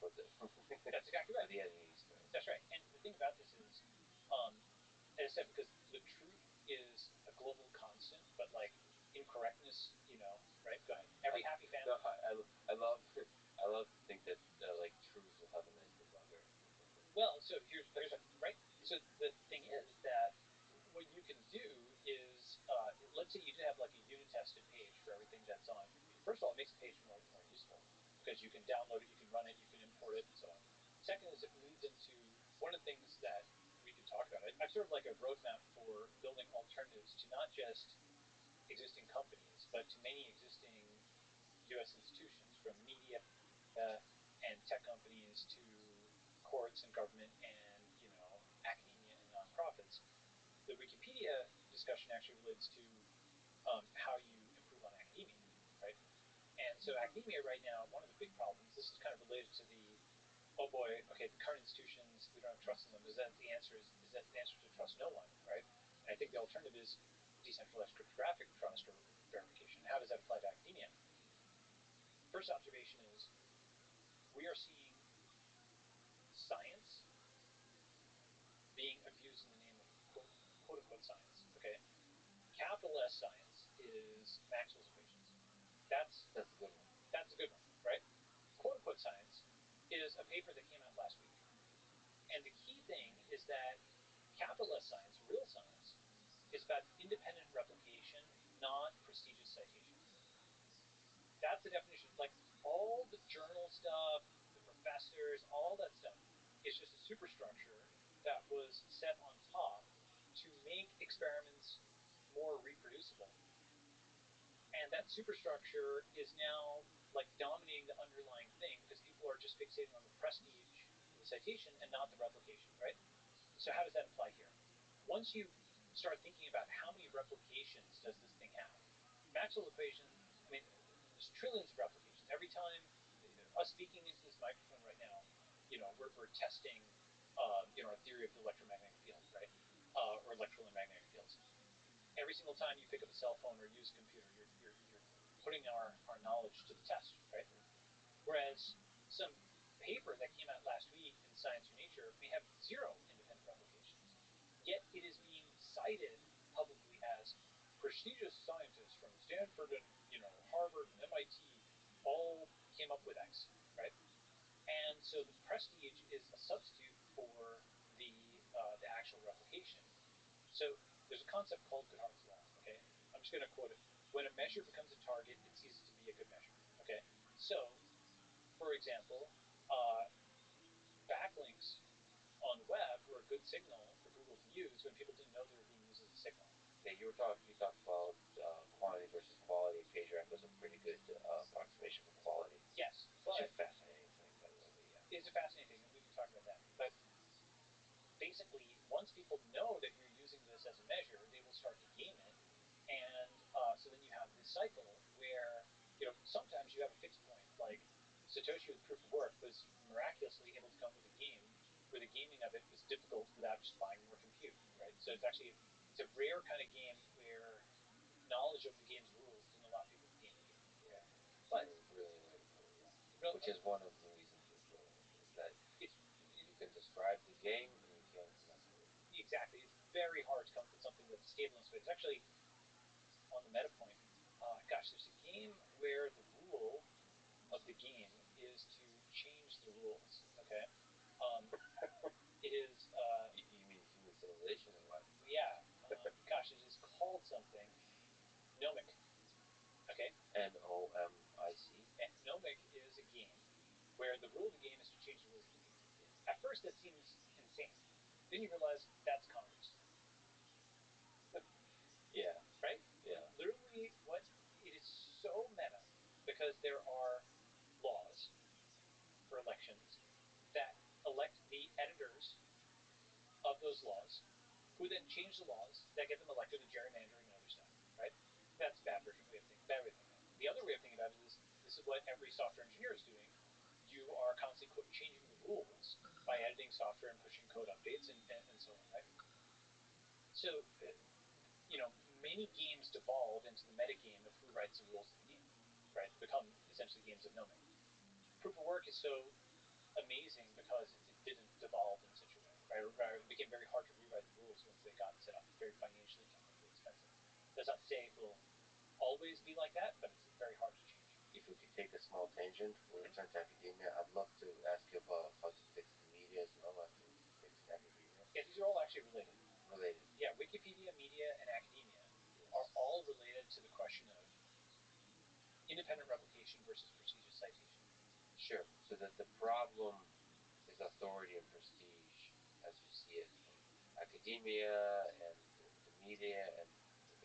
that's exactly right. For the editing experience. That's right. And the thing about this is, as I said, because the truth is a global constant, but incorrectness, right? Go ahead. Every happy family. No, I love to think that truth will have a nice debugger. Well, so here's what, right. So the thing is that what you can do is, let's say you did have a unit tested page for everything that's on Wikipedia. First of all, it makes the page more useful because you can download it, you can run it, you can import it, and so on. Second is it leads into one of the things that we could talk about. I've sort of a roadmap for building alternatives to not just existing companies, but to many existing U.S. institutions, from media and tech companies to courts and government and academia and nonprofits. The Wikipedia discussion actually relates to how you improve on academia, right? And so academia right now, one of the big problems, this is kind of related to the, oh boy, okay, the current institutions, we don't have trust in them. Is that the answer to trust no one, right? And I think the alternative is decentralized cryptographic trust or verification. How does that apply to academia? First observation is we are seeing science being abused in the name of quote unquote science, okay? Capital S science is Maxwell's equations. That's a good one. That's a good one, right? Quote unquote science is a paper that came out last week. And the key thing is that capital S science, real science, is about independent replication, not prestigious citation. That's the definition. All the journal stuff, the professors, all that stuff is just a superstructure that was set on top to make experiments more reproducible. And that superstructure is now dominating the underlying thing because people are just fixating on the prestige and the citation and not the replication, right? So how does that apply here? Once you start thinking about how many replications does this thing have, Maxwell's equation, there's trillions of replications. Every time us speaking into this microphone right now, we're testing, our theory of the electromagnetic field, right? Or electrical and magnetic fields. Every single time you pick up a cell phone or use a computer, you're putting our knowledge to the test, right? Whereas some paper that came out last week in Science or Nature may have 0 independent replications, yet it is being cited publicly as prestigious scientists from Stanford and Harvard and MIT all came up with X, right? And so the prestige is a substitute for the So there's a concept called Goodhart's law. Okay, I'm just going to quote it. When a measure becomes a target, it ceases to be a good measure. Okay, so for example, backlinks on the web were a good signal for Google to use when people didn't know they were being used as a signal. Yeah, you talked about quantity versus quality. PageRank was a pretty good approximation for quality. Yes, but but it's a fascinating thing, by the way. But yeah, it's a fascinating thing, and we can talk about that. But basically, once people know that you're using this as a measure, they will start to game it, and so then you have this cycle where sometimes you have a fixed point. Like Satoshi with proof of work was miraculously able to come up with a game where the gaming of it was difficult without just buying more compute, right? So it's a rare kind of game where knowledge of the game's rules didn't allow people to game the game. yeah. But you really learn how to run, which is one of the reasons it's relevant. Is that you can describe the game and you can't mess with it. Exactly, it's very hard to come up with something that's stable and smooth. It's actually on the meta point. There's a game where the rule of the game is to change the rules. Okay, it is. You mean human civilization or what? Yeah. It is called something. Nomic. Okay. Nomic. Nomic is a game where the rule of the game is to change the rules of the game. At first, that seems insane. Then you realize that's Congress. Yeah. Right? Yeah. Literally, what it is so meta because there are laws for elections that elect the editors of those laws, who then change the laws that get them elected to gerrymandering and other stuff. Right? That's a bad way of thinking. Bad way of thinking about it. The other way of thinking about it is this is what every software engineer is doing. You are constantly changing the rules by editing software and pushing code updates and so on. Right? So many games devolve into the metagame of who writes the rules of the game, right? They become essentially games of nomic. Proof of work is so amazing because it didn't devolve in such a way, right? It became very hard to rewrite the rules once they got set up. It's very financially, technically expensive. That's not to say it will always be like that, but it's very hard to change. If we could take a small tangent, we'll return to academia. I'd love to ask you about how to fix the media as well after we fix academia. Yeah, these are all actually related. Related. Yeah, Wikipedia, media, and academia are all related to the question of independent replication versus prestigious citation. Sure. So that the problem is authority and prestige as you see it from academia and the media and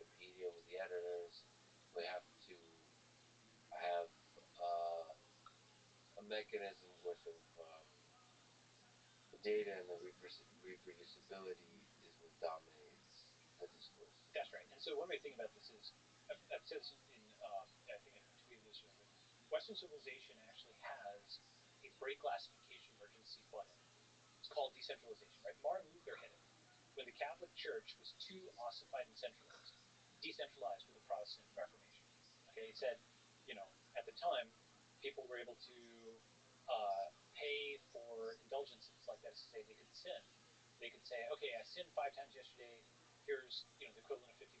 Wikipedia with the editors. We have to have a mechanism where sort of the data and the reproducibility is what dominates the discourse. That's right. And so one way to think about this is, I've said this in I think I tweeted this or but Western civilization actually has a break classification emergency button. It's called decentralization, right? Martin Luther hit it when the Catholic Church was too ossified and centralized. He decentralized with the Protestant Reformation. Okay, he said, at the time, people were able to pay for indulgences, like that is to say, they could sin. They could say, okay, I sinned 5 times yesterday. Here's the equivalent of $50.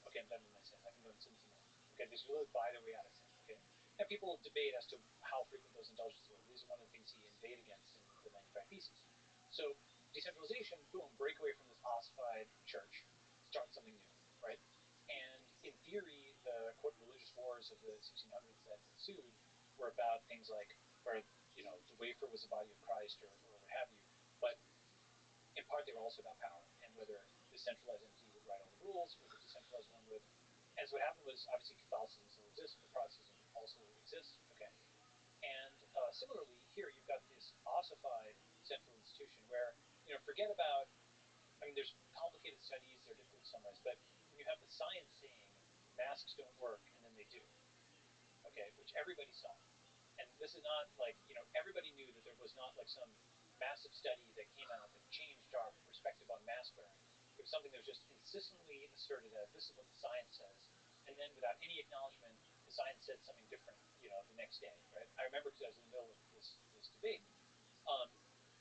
Okay, I'm done with my sin. I can go and sin some more. Okay, they really buy their way out of sin. Okay, and people debate as to how frequent those indulgences were. These are one of the things he inveighed against in the 95 Theses. So decentralization, boom, break away from this ossified church, start something new, right? And in theory, the quote religious wars of the 1600s that ensued were about things like where the wafer was the body of Christ or what have you, but in part they were also about power and whether the centralized entity would write all the rules or the decentralized one would. And so what happened was obviously Catholicism still exists, but Protestantism also exists. Okay, and similarly here you've got this ossified central institution where forget about. I mean, there's complicated studies; they're difficult to summarize. But when you have the science saying masks don't work and then they do, okay, which everybody saw, and this is not like everybody knew that there was not like some massive study that came out that changed our perspective on mask wearing. It was something that was just insistently asserted as this is what the science says, and then without any acknowledgement, the science said something different, the next day, right? I remember because I was in the middle of this debate,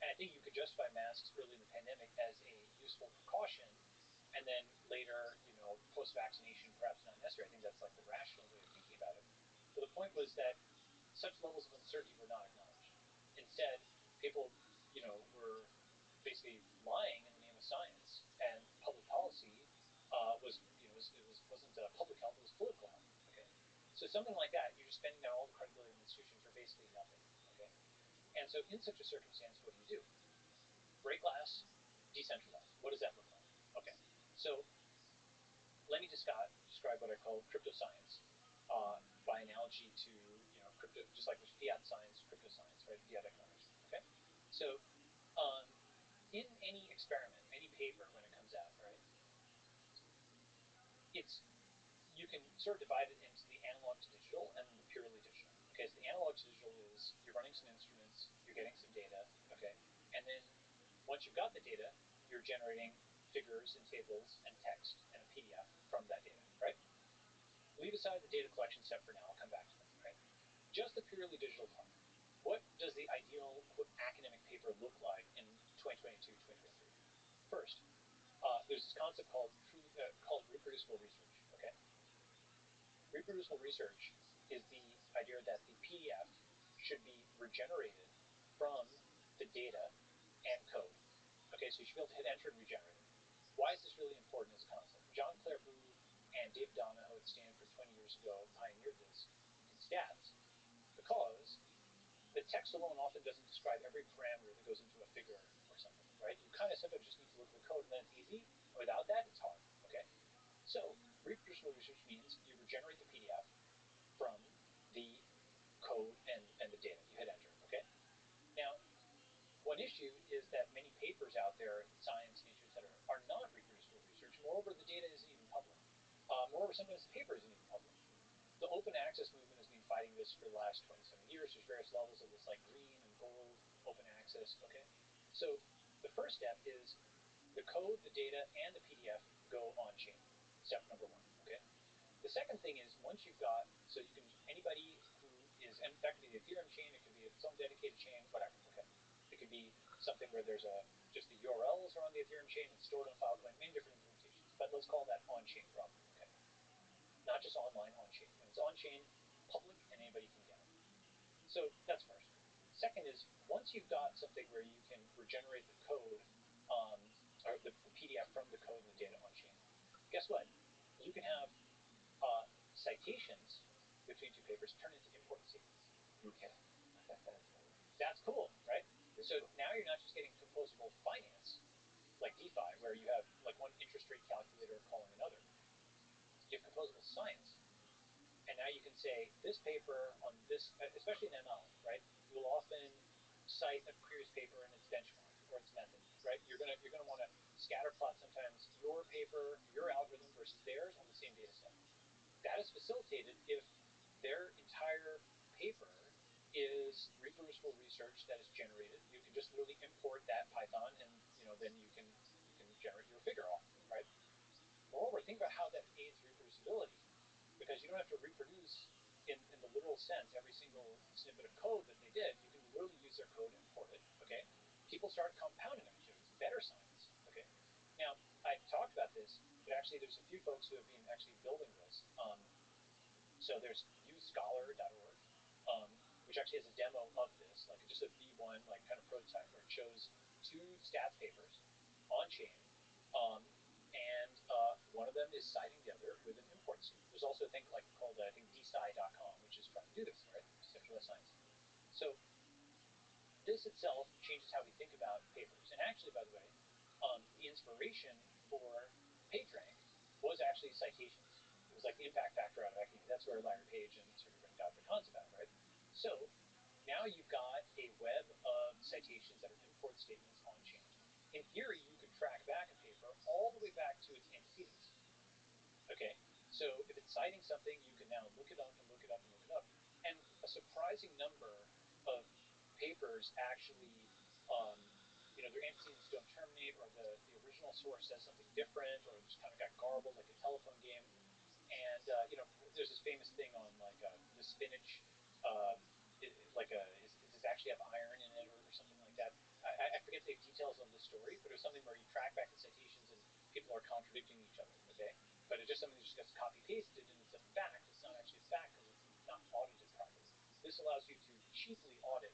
and I think you could justify masks early in the pandemic as a useful precaution, and then later, post-vaccination, perhaps not necessary. I think that's like the rational way of thinking about it. But the point was that such levels of uncertainty were not acknowledged. Instead, people, were basically lying in the name of science and public policy wasn't public health, it was political health. Okay, so something like that, you're just spending down all the credibility of institutions for basically nothing. Okay, and so in such a circumstance, what do? Break glass, decentralized. What does that look like? Okay, so let me describe what I call crypto science, by analogy to crypto, just like there's fiat science, crypto science, right? Fiat economics. Okay, so in any experiment, any paper when it comes out, right? It's you can sort of divide it into the analog to digital and the purely digital. Okay, so the analog to digital is you're running some instruments, you're getting some data, okay, and then once you've got the data, you're generating figures and tables and text and a PDF from that data, right? Leave aside the data collection step for now, I'll come back to that, right? Just the purely digital part. What does the ideal quote academic paper look like in 2022, 2023? First, there's this concept called reproducible research. Okay, reproducible research is the idea that the PDF should be regenerated from the data and code. Okay, so you should be able to hit enter and regenerate it. Why is this really important as a concept? John Clairbout and David Donahoe at Stanford 20 years ago pioneered this in stats because the text alone often doesn't describe every parameter that goes into a figure or something, right? You kind of sometimes just need to look at the code and then it's easy. Without that, it's hard, okay? So reproducible research means you regenerate the PDF from the code and the data. You hit enter, okay? Now, one issue is that many papers out there in Science, Nature, etc., are not reproducible research. Moreover, the data isn't even public. Moreover, sometimes the paper isn't even public. The open access movement has been fighting this for the last 27 years. There's various levels of this, like green and gold open access. Okay, so the first step is the code, the data, and the PDF go on chain. Step number one. Okay. The second thing is once you've got, so you can anybody who is, and that could be the Ethereum chain, it could be its own dedicated chain, whatever. Okay, it could be something where there's just the URLs are on the Ethereum chain, it's stored on Filecoin, many different implementations. But let's call that on chain broadly. Okay, not just online, on chain. When it's on chain, public, and anybody can get it. So that's first. Second is once you've got something where you can regenerate the code, or the PDF from the code and the data on chain, guess what? You can have citations between two papers turn into important statements. Okay. That's cool, right? So now you're not just getting composable finance, like DeFi, where you have like one interest rate calculator calling another. You have composable science. And now you can say this paper on this, especially in ML, right? You will often cite a previous paper and its benchmark or its method, right? You're gonna want to scatter plot sometimes your paper, your algorithm versus theirs on the same data set. That is facilitated if their entire paper is reproducible research that is generated. You can just literally import that Python, and then you can generate your figure off of it, right? Moreover, think about how that aids reproducibility, because you don't have to reproduce in the literal sense every single snippet of code that they did. You can literally use their code, import it. Okay, people started compounding on each other. It's better science. Okay, now I talked about this, but actually there's a few folks who have been actually building this. So there's usescholar.org, which actually has a demo of this, like just a V1 like kind of prototype where it shows two stats papers on chain, and one of them is citing the other with an import statement. There's also a thing like called I think DSci.com, which is trying to do this, right? Decentralized science. So this itself changes how we think about papers. And actually, by the way, the inspiration for PageRank was actually citations. It was like the impact factor out of academia. That's where Larry Page and sort of got the concept out, right? So now you've got a web of citations that are import statements on chain. In theory, you could track back a paper all the way back to its antecedents. Okay, so if it's citing something, you can now look it up and look it up and look it up. And a surprising number of papers actually, their antecedents don't terminate, or the original source says something different, or it just kind of got garbled like a telephone game. And there's this famous thing on like the spinach, does this actually have iron in it or something like that? I forget the details of the story, but it was something where you track back the citations and people are contradicting each other. Okay, but it's just something that just gets copy pasted and it's a fact. It's not actually a fact because it's not audited properly. This allows you to cheaply audit,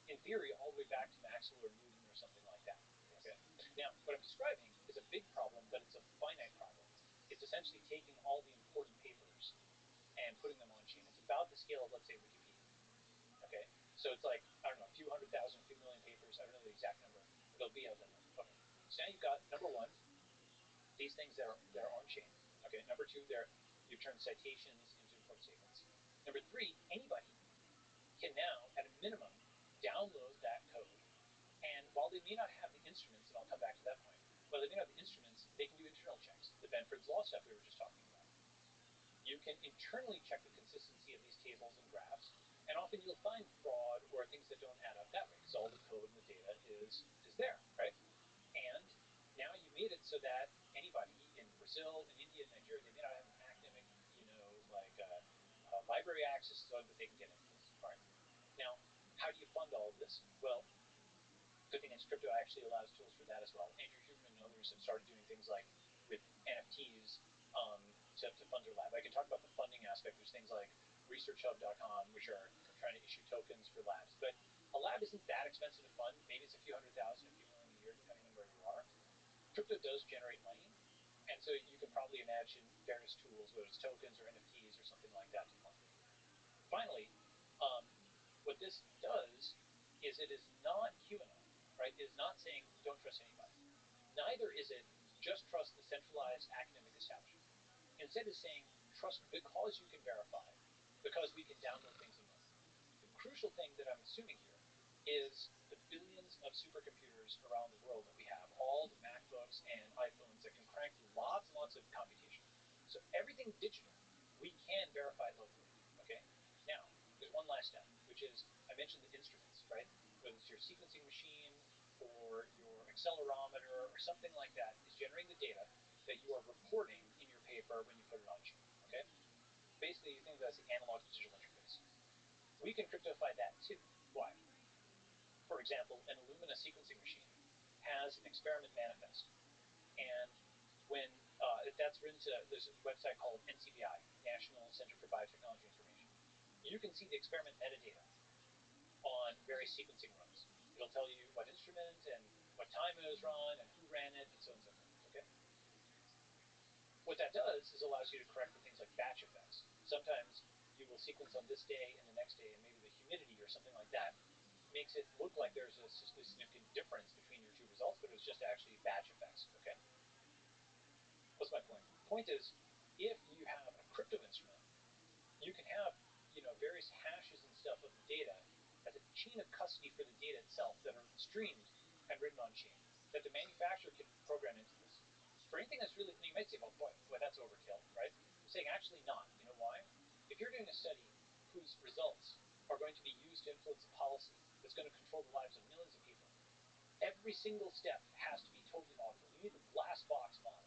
in theory, all the way back to Maxwell or Newton or something like that. Okay. Now, what I'm describing is a big problem, but it's a finite problem. It's a essentially taking all the important papers and putting them on chain. It's about the scale of, let's say, Wikipedia. Okay, so it's like, I don't know, a few 100,000, a few million papers. I don't know the exact number, but it'll be out that number. Okay, so now you've got number one, these things that are on chain. Okay, number two, you've turned citations into important statements. Number three, anybody can now, at a minimum, download that code. And while they may not have the instruments, and I'll come back to that point, while they may not have the instruments, they can do internal checks. The Benford's Law stuff we were just talking about. You can internally check the consistency of these tables and graphs, and often you'll find fraud or things that don't add up that way, because all the code and the data is there, right? And now you made it so that anybody in Brazil, in India, in Nigeria, they may not have an academic, library access to it, but they can get into this. All right. Now, how do you fund all of this? Well, good thing is crypto actually allows tools for that as well. Andrew Huberman and others have started doing things like with NFTs to fund their lab. I can talk about the funding aspect. There's things like researchhub.com, which are trying to issue tokens for labs. But a lab isn't that expensive to fund. Maybe it's a few 100,000, a few million a year, depending on where you are. Crypto does generate money. And so you can probably imagine various tools, whether it's tokens or NFTs or something like that, to fund it. Finally, what this does is it is not QAnon, right? It is not saying don't trust anybody. Neither is it just trust the centralized academic establishment. Instead, it's saying trust because you can verify, because we can download things and run. The crucial thing that I'm assuming here is the billions of supercomputers around the world that we have, all the MacBooks and iPhones that can crank through lots and lots of computation. So everything digital, we can verify locally, okay? Now, there's one last step, which is, I mentioned the instruments, right? Whether it's your sequencing machine or your accelerometer or something like that is generating the data that you are reporting in your paper when you put it on chain, okay? Basically, you think of it as the analog to digital interface. We can cryptofy that too. Why? For example, an Illumina sequencing machine has an experiment manifest. And when that's written to, there's a website called NCBI, National Center for Biotechnology Information. You can see the experiment metadata on various sequencing runs. It'll tell you what instrument and what time it was run and who ran it and so on and so forth, okay? What that does is allows you to correct for things like batch effects. Sometimes you will sequence on this day and the next day, and maybe the humidity or something like that makes it look like there's a statistically significant difference between your two results, but it was just actually batch effects, okay? What's my point? The point is, if you have a crypto instrument, you can have, various hashes and stuff of the data as a chain of custody for the data itself that are streamed and written on chain that the manufacturer can program into this. For anything that's really, you might say, well, boy, that's overkill, right? I'm saying actually not. You know why? If you're doing a study whose results are going to be used to influence a policy that's going to control the lives of millions of people, every single step has to be totally auditable. You need the glass box model.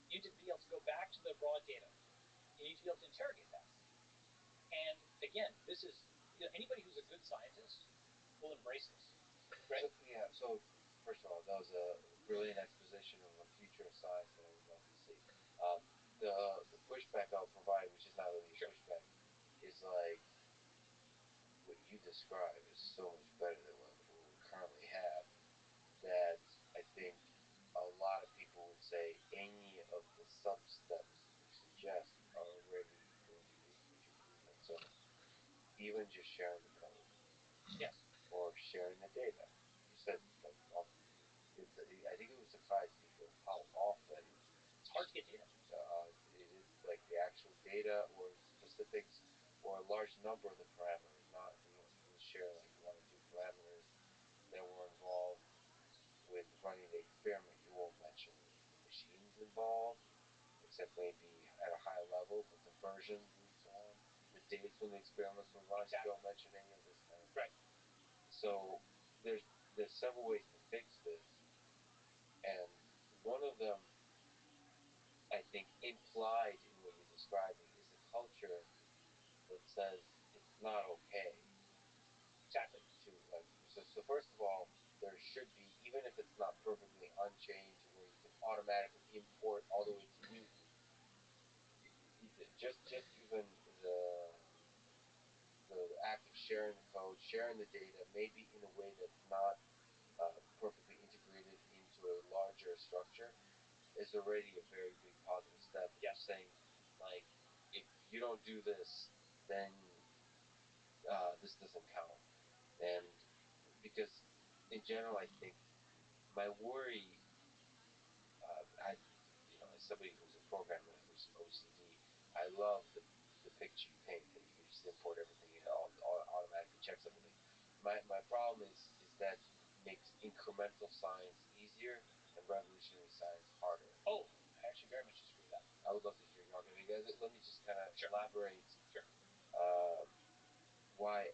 You need to be able to go back to the raw data. You need to be able to interrogate that. And again, this is, anybody who's a good scientist will embrace this. Right? So first of all, that was a brilliant exposition of the future of science that I would love to see. The pushback I'll provide, which is not really a pushback, is like what you describe is so much better than what we currently have. That I think a lot of people would say any of the sub steps you suggest are already going to be huge improvements. So even just sharing the code, yes, or sharing the data. You said like I think it would surprise people how often it's hard to get data. It is like the actual data or specifics or a large number of the parameters. Not you'll share like one or two parameters that were involved with running the experiment. You won't mention the machines involved, except maybe at a high level, but the versions and so on, the dates when the experiments were run. Exactly. You don't mention any of this kind of right. So there's several ways to fix this, and one of them, I think, implied in what you're describing is a culture that says it's not okay. Exactly. So first of all, there should be, even if it's not perfectly unchained to where you can automatically import all the way to you, just even the act of sharing the code, sharing the data, maybe in a way that's not perfectly integrated into a larger structure, is already a very big positive step. Yes. Saying, like, if you don't do this, then this doesn't count. And because in general, I think my worry, as somebody who's a programmer who's OCD, I love the picture you paint that you can just import everything and it all automatically checks everything. My problem is that makes incremental science easier and revolutionary science harder. Oh, I actually very much disagree with that. I would love to hear your argument. Let me just kind of elaborate. Sure. Why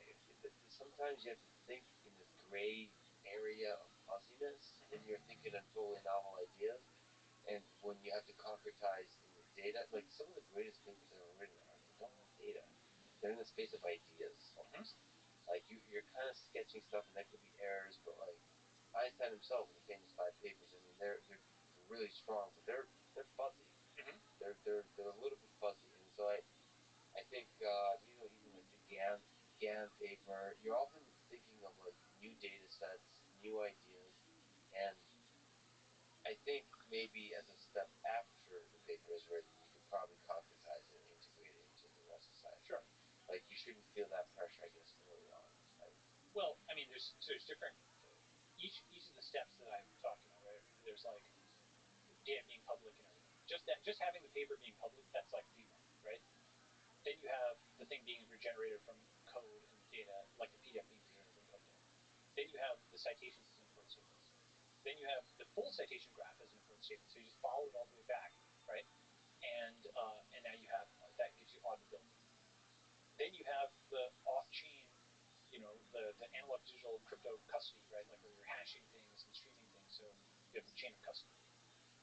sometimes you have to think in this gray area of fuzziness when you're thinking of totally novel ideas, and when you have to concretize in the data. Like some of the greatest papers ever written they don't have data. They're in the space of ideas almost. Like you're kind of sketching stuff, and that could be errors, but like Einstein himself with the famous 5 papers. I mean, they're really strong, but they're fuzzy. They're a little bit fuzzy, and so I think even like the GAN paper, you're often thinking of like new data sets, new ideas, and I think maybe as a step after the paper is written, you could probably concretize it and integrate it into the rest of science. Sure. Like you shouldn't feel that pressure, I guess, early on. Right? Well, I mean, there's different. Each of the steps that I've talked about, right? There's like data being public and everything. Just having the paper being public, that's like V1, right? Then you have the thing being regenerated from code and data, like the PDF being regenerated from code data. Then you have the citations as important statements. Then you have the full citation graph as an important statement. So you just follow it all the way back, right? And now you have that gives you auditability. Then you have the off-chain, the analog digital crypto custody, right? Like where you're hashing things and streaming things. So you have the chain of custody.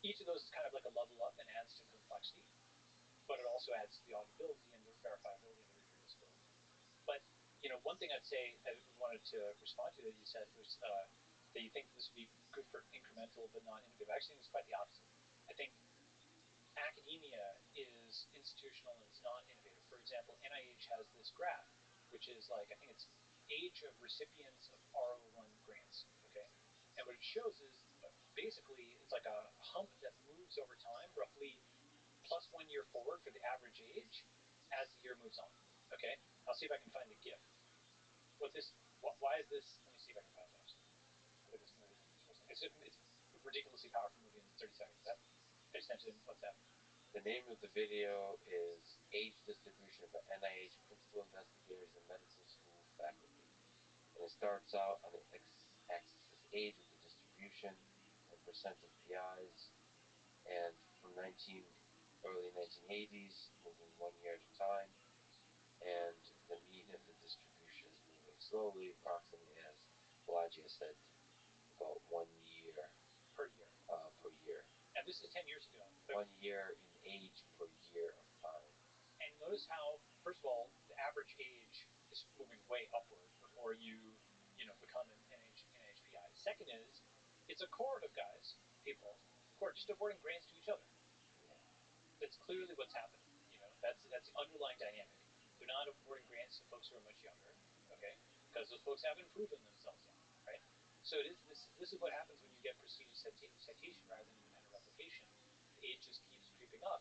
Each of those is kind of like a level up and adds to complexity, but it also adds to the auditability and the verifiability and the reproducibility. But one thing I'd say I wanted to respond to that you said was that you think this would be good for incremental but not innovative. I actually think it's quite the opposite. I think academia is institutional and it's not innovative. For example, NIH has this graph, which is like I think it's age of recipients of R01 grants. Okay, and what it shows is basically it's like a hump that moves over time, roughly plus 1 year forward for the average age as the year moves on. Okay, I'll see if I can find the GIF. Why is this? Let me see if I can find it. Actually, look at this movie. It's a ridiculously powerful movie in 30 seconds. I just sent it in WhatsApp. The name of the video is Age Distribution by NIH Principal Investigators in Medicine School Faculty. And it starts out on the x-axis is age with the distribution and percent of PIs. And from early 1980s, moving 1 year at a time. And the mean of the distribution is moving slowly, approximately as Pelagia said, about 1 year per year. Per year. And this is 10 years ago. 1 year in age per year of time. And notice how, first of all, the average age is moving way upward before you become an NHPI. Second is, it's a cohort of guys, people, who are just awarding grants to each other. Yeah. That's clearly what's happening. That's the underlying dynamic. They're not awarding grants to folks who are much younger, okay? Because those folks haven't proven themselves yet, right? So this is what happens when you get prestigious citation rather than independent replication. The age just keeps creeping up.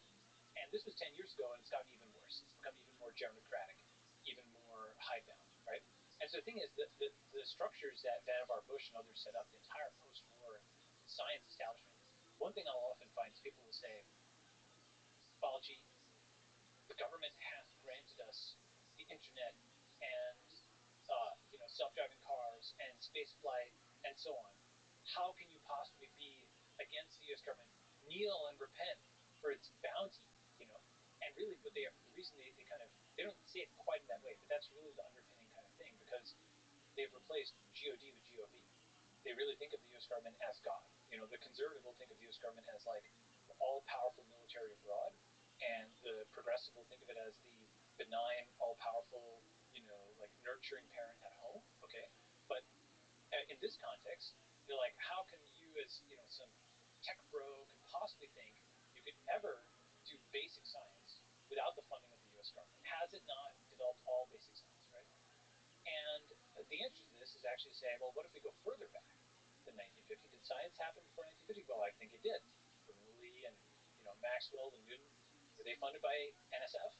And this was 10 years ago, and it's gotten even worse. It's become even more gerontocratic, even more hidebound, right? And so the thing is, the structures that Vannevar Bush and others set up, the entire post-war science establishment, one thing I'll often find is people will say, Balaji, the government has granted us the internet and self-driving cars and space flight and so on. How can you possibly be against the U.S. government? Kneel and repent for its bounty, And really, the reason they don't say it quite in that way, but that's really the underpinning kind of thing because they've replaced God with GOV. They really think of the U.S. government as God. The conservative will think of the U.S. government as like the all-powerful military abroad, and the progressive will think of it as the benign, all-powerful, like nurturing parent at home. Okay, but in this context, they're like, how can you, as some tech bro, can possibly think you could ever do basic science without the funding of the U.S. government? Has it not developed all basic science, right? And the answer to this is actually to say, well, what if we go further back than 1950? Did science happen before 1950? Well, I think it did. Early and Maxwell and Newton, were they funded by NSF?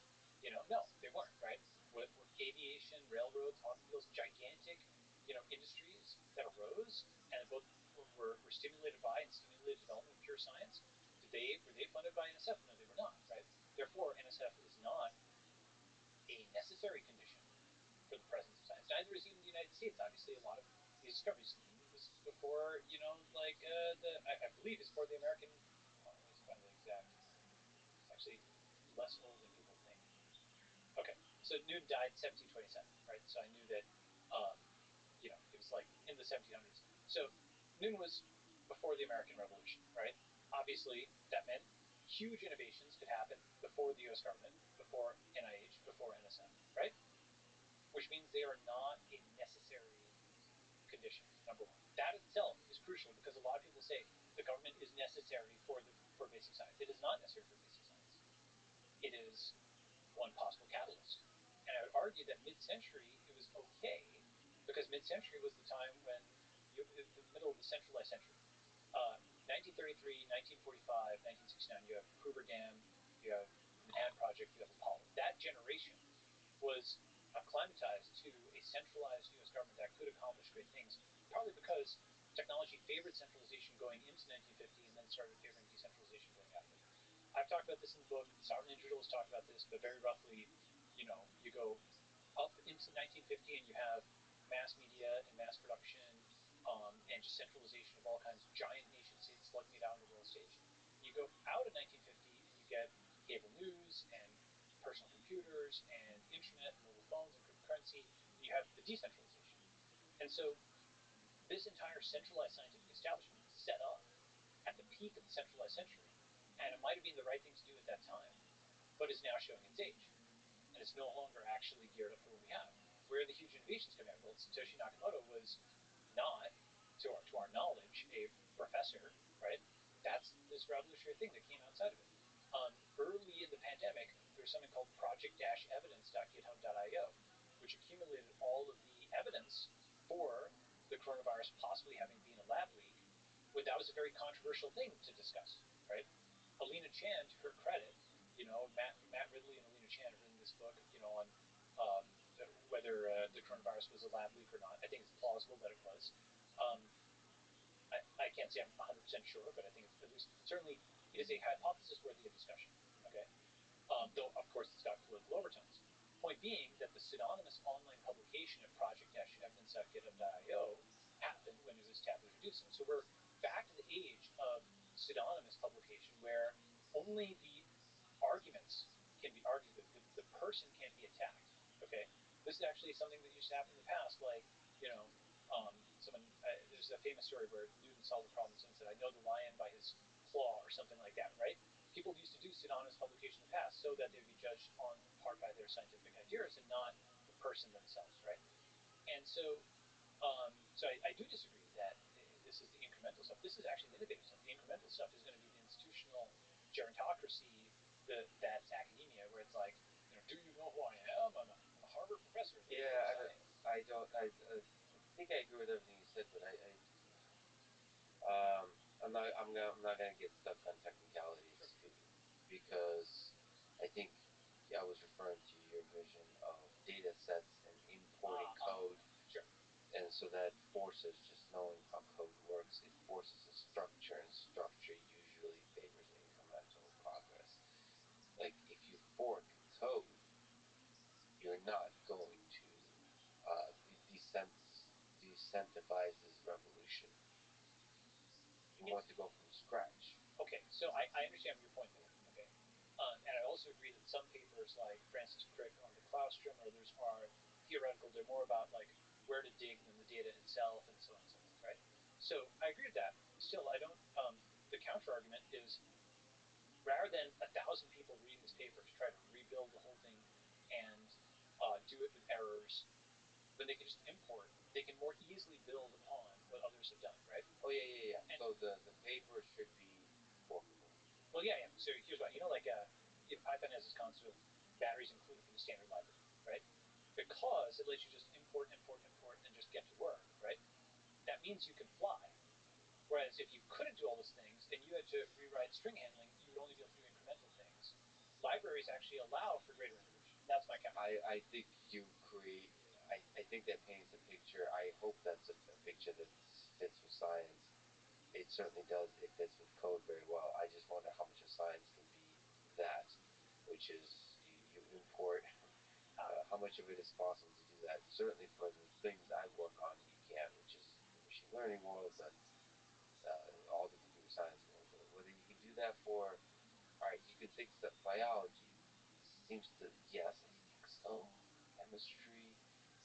No, they weren't, right? Were aviation, railroads, automobiles, gigantic, industries that arose and both were stimulated by and stimulated development of pure science? Were they funded by NSF? No, they were not, right? Therefore, NSF is not a necessary condition for the presence of science. Neither is even the United States. Obviously, a lot of these discoveries. Newton was before, I believe it's before the American. Let me find the exact. It's actually less old than people think. Okay, so Newton died 1727, right? So I knew that, um, it was like in the 1700s. So Newton was before the American Revolution, right? Obviously, that meant huge innovations could happen before the U.S. government, before NIH, before NSF, right? Which means they are not a necessary condition, number one. That itself is crucial because a lot of people say the government is necessary for basic science. It is not necessary for basic science. It is one possible catalyst. And I would argue that mid-century it was okay because mid-century was the time when the middle of the centralized century. 1933, 1945, 1969, you have Hoover Dam, you have the Manhattan Project, you have Apollo. That generation was acclimatized to a centralized U.S. government that could accomplish great things, partly because technology favored centralization going into 1950 and then started favoring decentralization going after. I've talked about this in the book. Sovereign Individuals talk about this, but very roughly, you go up into 1950 and you have mass media and mass production, and just centralization of all kinds of giant nation states slugging it out on the world stage. You go out of 1950 and you get cable news and personal computers and internet and mobile phones and cryptocurrency, and you have the decentralization. And so this entire centralized scientific establishment was set up at the peak of the centralized century, and it might have been the right thing to do at that time, but is now showing its age. And it's no longer actually geared up for what we have. Where are the huge innovations coming out? Well, Satoshi Nakamoto was not, to our knowledge, a professor, right? That's this revolutionary thing that came outside of it. Early in the pandemic, there was something called project-evidence.github.io, which accumulated all of the evidence for the coronavirus possibly having been a lab leak. But that was a very controversial thing to discuss, right? Alina Chan, to her credit, Matt Ridley and Alina Chan have written this book, on whether the coronavirus was a lab leak or not. I think it's plausible that it was. I can't say I'm 100% sure, but I think it's at least certainly it is a hypothesis worthy of discussion. Okay, though of course it's got political overtones. Point being that the pseudonymous online publication of project-evidence.github.io happened when it was taboo to do so. So we're back to the age of pseudonymous publication where only the arguments can be argued with. The person can't be attacked. Okay, this is actually something that used to happen in the past. Like, there's a famous story where Newton solved a problem. Someone said, "I know the lion by his claw," or something like that. Right? People used to do pseudonymous publication in the past so that they would be judged on part by their scientific ideas and not the person themselves. Right? And so, I do disagree that this is the incremental stuff. This is actually the innovative stuff. The incremental stuff is going to be the institutional gerontocracy that's academia, where it's like, do you know who I am? I'm a Harvard professor. Yeah, I don't. I think I agree with everything you said, but I'm not gonna get stuck on technicalities because I think I was referring to your vision of data sets and importing code. Sure. And so that forces just knowing how code works. It forces a structure, and structure usually favors incremental progress. Like if you fork code, you're not going to decentivizes revolution. You want to go from scratch. Okay, so I understand your point there. Okay, and I also agree that some papers like Francis Crick on the claustrum or others are theoretical. They're more about like where to dig than the data itself, and so on and so forth. Right? So I agree with that. Still, I don't. The counter argument is rather than 1,000 people reading this paper to try to rebuild the whole thing and do it with errors, when they can just import, they can more easily build upon what others have done, right? Oh yeah. And so the paper should be forkable. Well, yeah. So here's why. Python has this concept of batteries included for the standard library, right? Because it lets you just import, and just get to work, right? That means you can fly. Whereas if you couldn't do all those things and you had to rewrite string handling, libraries actually allow for greater integration. That's my counter. I think you create. I think that paints a picture. I hope that's a picture that fits with science. It certainly does. It fits with code very well. I just wonder how much of science can be that, which is you import. How much of it is possible to do that? Certainly for the things I work on, you can, which is the machine learning world, all the computer science world. But whether you can do that for, all right, you can think stuff. Biology seems to, yes, I think so. Chemistry,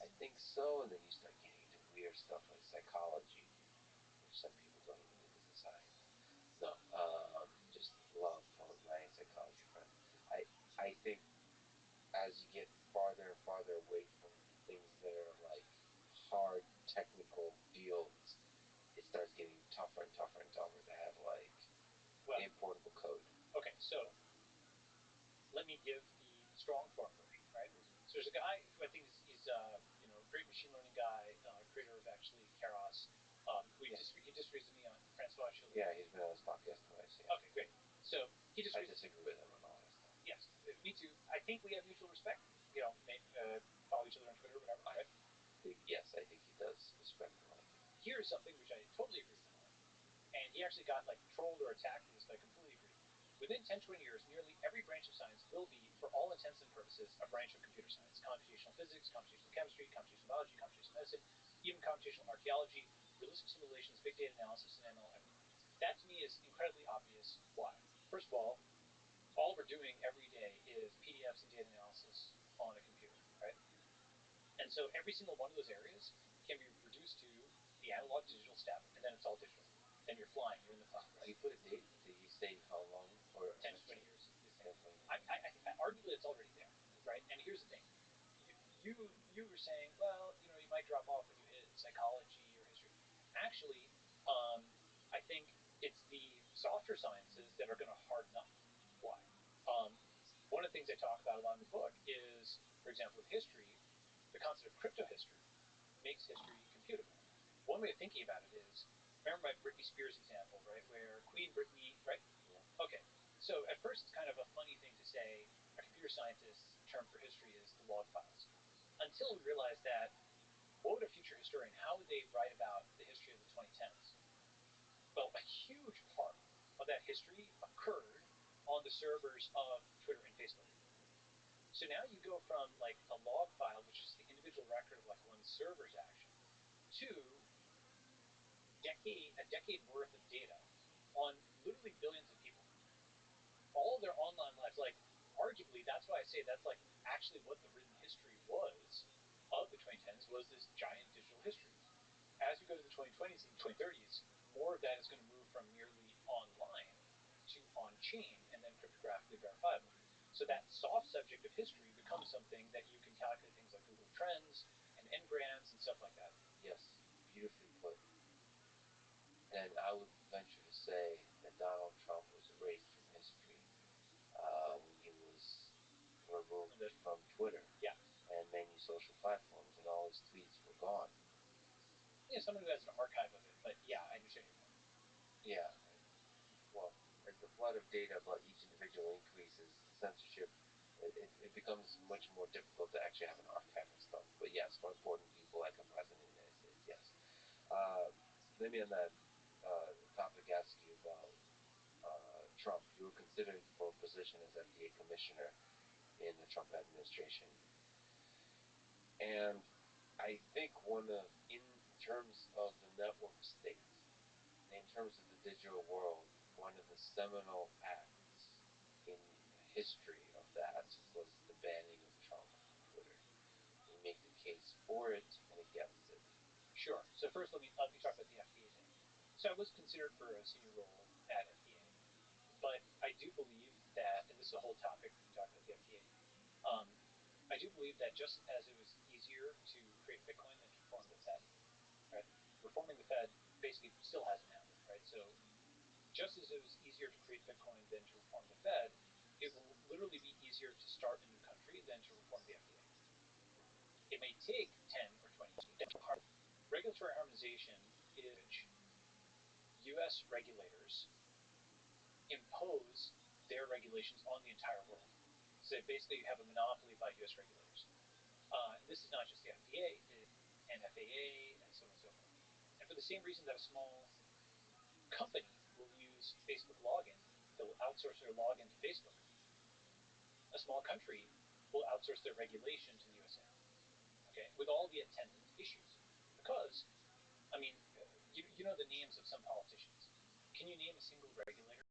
I think so. And then you start getting into weird stuff like psychology, which some people don't even think is a science. No, just love my psychology friend. I think as you get farther and farther away from things that are like hard technical fields, it starts getting tougher and tougher and tougher to have like importable code. Okay, so let me give the strong form version, right? So there's a guy who I think is a great machine learning guy, creator of actually Keras, who he disagrees with me on, Francois Chili. Yeah, he's been on this podcast twice. Yeah. Okay, great. So he disagrees. I disagree with him on all that stuff. Yes, me too. I think we have mutual respect. Follow each other on Twitter or whatever, right? Yes, I think he does respect and like it. Here's something which I totally agree with him on, and he actually got like trolled or attacked for this, but I completely agree. Within 10, 20 years, nearly every branch of science will be, for all intents and purposes, a branch of computer science. Computational physics, computational chemistry, computational biology, computational medicine, even computational archaeology, realistic simulations, big data analysis, and ML, everything. That to me is incredibly obvious. Why? First of all we're doing every day is PDFs and data analysis on a computer, right? And so every single one of those areas can be reduced to the analog to digital step, and then it's all digital. Then you're flying, you're in the cloud, right? You put a date, did you say how long? Or 10 to 20 years. 10, 20 years. Arguably, it's already there, right? And here's the thing. You were saying, well, you might drop off when you hit psychology or history. Actually, I think it's the softer sciences that are going to harden up. Why? One of the things I talk about a lot in the book is, for example, with history, the concept of cryptohistory makes history computable. One way of thinking about it is, remember my Britney Spears example, right, where Queen Britney, right? Yeah. Okay, so at first it's kind of a funny thing to say a computer scientist's term for history is the log files. Until we realize that, what would a future historian, how would they write about the history of the 2010s? Well, a huge part of that history occurred on the servers of Twitter and Facebook. So now you go from like a log file, which is the individual record of like one server's action, to a decade worth of data on literally billions of people. All their online lives, like arguably, that's why I say that's like actually what the written history was of the 2010s, was this giant digital history. As we go to the 2020s and 2030s, more of that is going to move from merely online to on-chain and then cryptographically verifiable. So that soft subject of history becomes something that you can calculate things like Google Trends and n-grams and stuff like that. Yes, beautifully put. And I would venture to say that Donald Trump was erased from history when he was removed from Twitter and many social platforms, and all his tweets were gone. Yeah, someone who has an archive of it, but yeah, I understand your point. Yeah. Well, as the flood of data about each individual increases, censorship, it becomes much more difficult to actually have an archive of stuff. But yes, for important people like a president of the United States, yes. Let me on that topic ask you about Trump. You were considered for a position as FDA commissioner in the Trump administration. And I think in terms of the network state, in terms of the digital world, one of the seminal acts in the history of that was the banning of Trump from Twitter. Can you make the case for it and against it? Sure. So first, let me talk about the FDA thing. So I was considered for a senior role at FDA, but I do believe that, and this is a whole topic we can talk about the FDA. I do believe that just as it was easier to create Bitcoin than to reform the Fed, right? Reforming the Fed basically still hasn't happened, right? So just as it was easier to create Bitcoin than to reform the Fed, it will literally be easier to start a new country than to reform the FDA. It may take 10 or 20 years. Regulatory harmonization is U.S. regulators impose their regulations on the entire world. basically you have a monopoly by U.S. regulators. And this is not just the FDA, and FAA, and so on and so forth. And for the same reason that a small company will use Facebook login, they will outsource their login to Facebook. A small country will outsource their regulation to the USA, okay, with all the attendant issues. Because, I mean, you know the names of some politicians. Can you name a single regulator?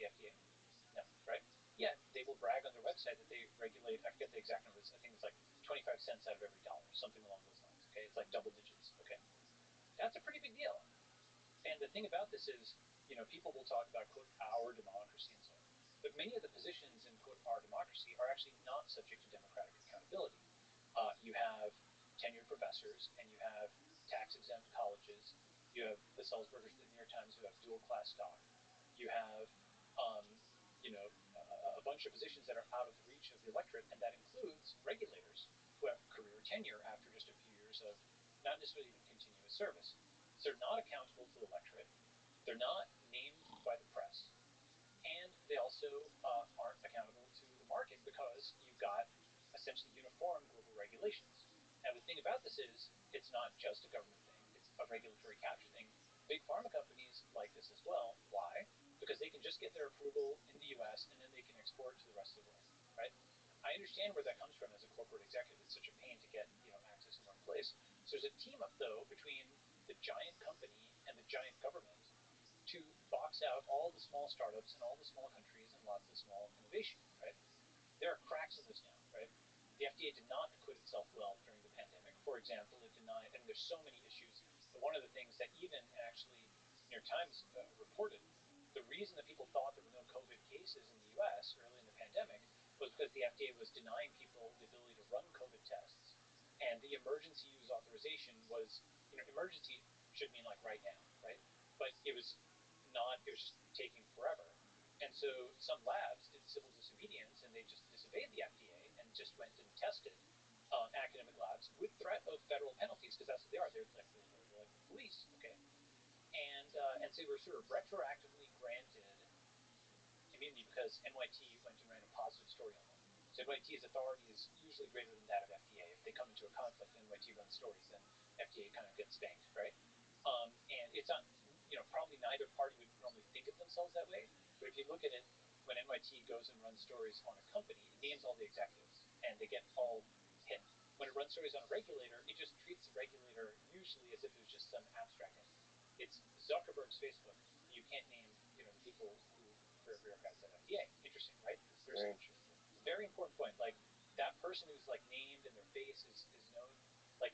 The FDA? No, right? Yeah, they will brag on their website that they regulate, I forget the exact numbers, I think it's like 25 cents out of every dollar, something along those lines, okay? It's like double digits, okay? That's a pretty big deal. And the thing about this is, people will talk about, quote, our democracy and so on. But many of the positions in, quote, our democracy are actually not subject to democratic accountability. You have tenured professors, and you have tax-exempt colleges. You have the Sulzbergers, the New York Times, who have dual-class stock. You have, um, a bunch of positions that are out of the reach of the electorate, and that includes regulators who have career tenure after just a few years of not necessarily even continuous service. So they're not accountable to the electorate. They're not named by the press, and they also aren't accountable to the market because you've got essentially uniform global regulations. Now, the thing about this is it's not just a government thing, it's a regulatory capture thing. Big pharma companies like this as well. Why? Because they can just get their approval in the US and then they can export to the rest of the world, right? I understand where that comes from as a corporate executive. It's such a pain to get access in one place. So there's a team up, though, between the giant company and the giant government to box out all the small startups and all the small countries and lots of small innovation, right? There are cracks in this now, right? The FDA did not acquit itself well during the pandemic. For example, it denied, I mean, there's so many issues, but one of the things that even actually New York Times reported, the reason that people thought there were no COVID cases in the US early in the pandemic was because the FDA was denying people the ability to run COVID tests. And the emergency use authorization was, emergency should mean like right now, right? But it was not, it was just taking forever. And so some labs did civil disobedience and they just disobeyed the FDA and just went and tested academic labs with threat of federal penalties, because that's what they are. They're like the police, okay? And so they were sort of retroactively granted immunity because NYT went and ran a positive story on them. So NYT's authority is usually greater than that of FDA. If they come into a conflict and NYT runs stories, then FDA kind of gets spanked, right? And it's not, probably neither party would normally think of themselves that way. But if you look at it, when NYT goes and runs stories on a company, it names all the executives, and they get all hit. When it runs stories on a regulator, it just treats the regulator usually as if it was just some abstract entity. It's Zuckerberg's Facebook. You can't name, the people who are bureaucrats at FDA. Interesting, right? Very interesting. Very important point. Like, that person who's like named and their face is known. Like,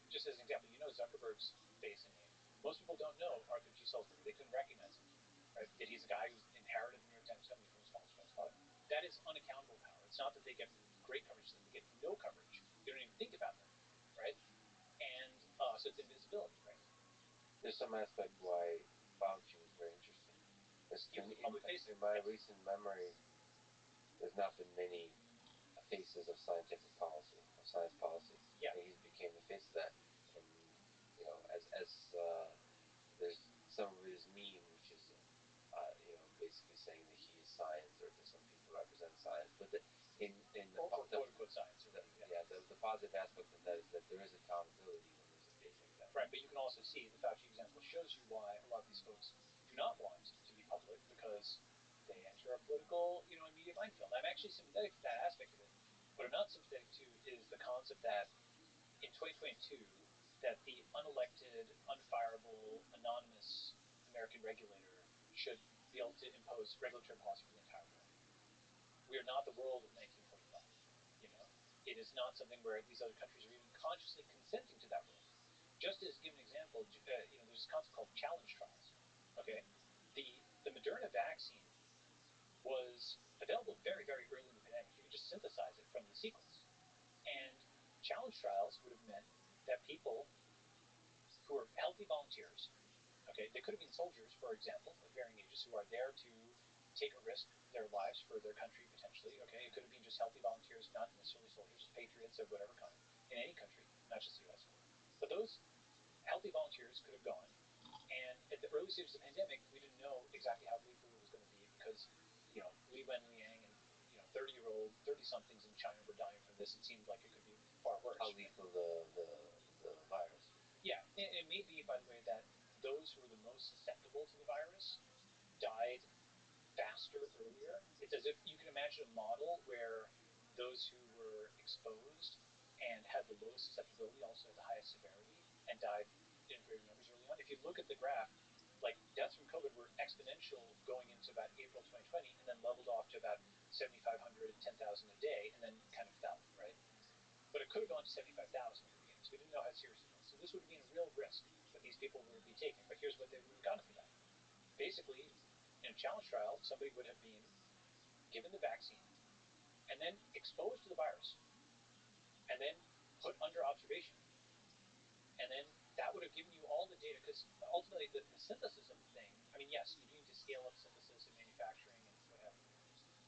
just as an example, Zuckerberg's face and name. Most people don't know Arthur G. Sulzberger. They couldn't recognize him, right? That he's a guy who's inherited the New York Times company from his father. That is unaccountable power. It's not that they get great coverage; they get no coverage. You don't even think about them, right? And so it's invisibility, right? There's some aspect why Fauci was very interesting. In my recent memory, there's not been many faces of scientific policy, of science policy. Yeah. And he became the face of that. And, as there's some of his meme, which is, basically saying that he is science, or that some people represent science. But in the quote-unquote science. The positive aspect of that is that there is accountability when there's a face like that. Right, but you can also see the Fauci example shows you why a lot of these folks do not want to be public, because they enter a political, and media minefield. I'm actually sympathetic to that aspect of it. What I'm not sympathetic to is the concept that in 2022, that the unelected, unfireable, anonymous American regulator should be able to impose regulatory policy for the entire world. We are not the world of 1945. It is not something where these other countries are even consciously consenting to that world. Just as, give an example, there's this concept called challenge trials. Okay, the Moderna vaccine was available very, very early in the pandemic. You could just synthesize it from the sequence. And challenge trials would have meant that people who are healthy volunteers, Okay, they could have been soldiers, for example, of varying ages, who are there to take a risk, their lives for their country potentially. Okay, it could have been just healthy volunteers, not necessarily soldiers, just patriots of whatever kind in any country, not just the U.S. But those healthy volunteers could have gone. And at the early stages of the pandemic, we didn't know exactly how lethal it was going to be because, Li Wenliang and 30-year-old, 30-somethings in China were dying from this. It seemed like it could be far worse. How lethal the virus. Yeah, it may be, by the way, that those who were the most susceptible to the virus died faster earlier. It's as if you can imagine a model where those who were exposed and had the lowest susceptibility also had the highest severity and died in greater numbers early on. If you look at the graph, like deaths from COVID were exponential going into about April 2020 and then leveled off to about 7,500 and 10,000 a day and then kind of fell, right? But it could have gone to 75,000 at the beginning, so we didn't know how serious it was. So this would have been a real risk that these people would be taking. But here's what they would have gotten for that. Basically, in a challenge trial, somebody would have been given the vaccine and then exposed to the virus and then put under observation. And then that would have given you all the data because ultimately the synthesis of the thing, I mean, yes, you do need to scale up synthesis and manufacturing and what have you.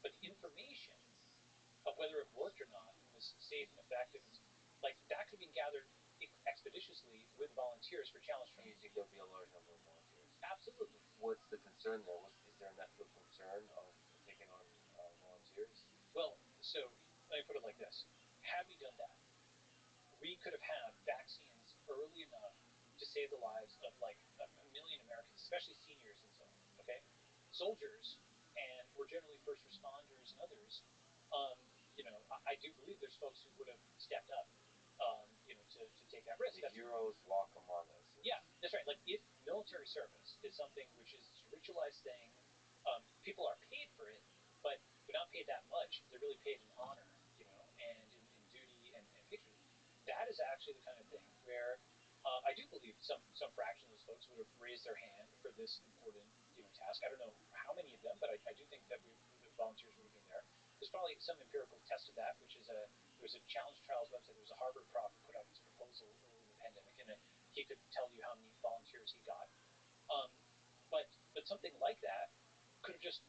But the information of whether it worked or not and was safe and effective, and like that could have been gathered expeditiously with volunteers for challenge trials. Do you think there'll be a large number of volunteers? Absolutely. What's the concern there? Is there an ethical concern of taking on volunteers? Well, so let me put it like this. Had we done that, we could have had vaccines early enough to save the lives of like a million Americans, especially seniors and so on. Okay, soldiers and more generally first responders and others. I do believe there's folks who would have stepped up, to take that risk. The heroes walk among us. Yeah, that's right. Like if military service is something which is this ritualized thing, people are paid for it, but they're not paid that much. They're really paid in honor, and in duty and patriotism. That is actually the kind of thing where I do believe some fraction of those folks would have raised their hand for this important task. I don't know how many of them, but I do think that the volunteers would have been there. There's probably some empirical test of that, which is there's a challenge trials website. There was a Harvard prof who put out this proposal early in the pandemic, and he could tell you how many volunteers he got. But something like that could have just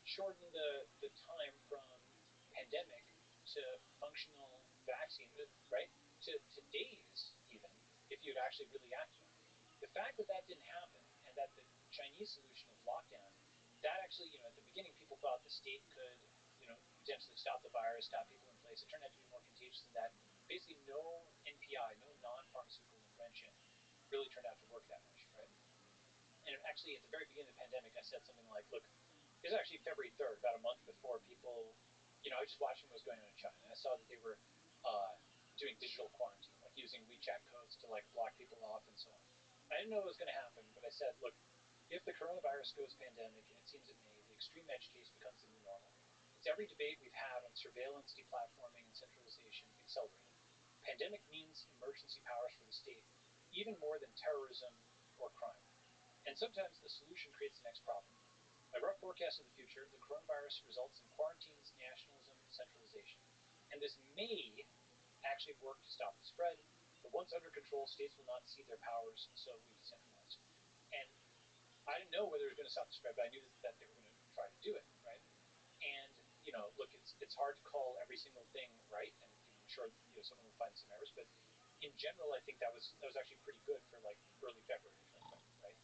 shortened the time from pandemic to functional vaccine, right? To days even, if you'd actually really acted on it. The fact that that didn't happen and that the Chinese solution of lockdown, that actually, at the beginning people thought the state could, potentially stop the virus, stop people in place. It turned out to be more contagious than that. Basically, no NPI, no non-pharmaceutical intervention, really turned out to work that much, right? And actually, at the very beginning of the pandemic, I said something like, look, it was actually February 3rd, about a month before people, I was just watching what was going on in China, and I saw that they were doing digital quarantine, like using WeChat codes to like block people off and so on. I didn't know what was going to happen, but I said, look, if the coronavirus goes pandemic, and it seems it may, the extreme edge case becomes the new normal. It's every debate we've had on surveillance, deplatforming, and centralization accelerated. Pandemic means emergency powers for the state, even more than terrorism or crime. And sometimes the solution creates the next problem. My rough forecast of the future, the coronavirus results in quarantines, nationalism, centralization. And this may actually work to stop the spread, but once under control, states will not cede their powers, so we decentralize. And I didn't know whether it was going to stop the spread, but I knew that they were going to try to do it, right? And, look, it's hard to call every single thing right, and, I'm sure, someone will find some errors, but in general, I think that was actually pretty good for, like, early February of 2020, right?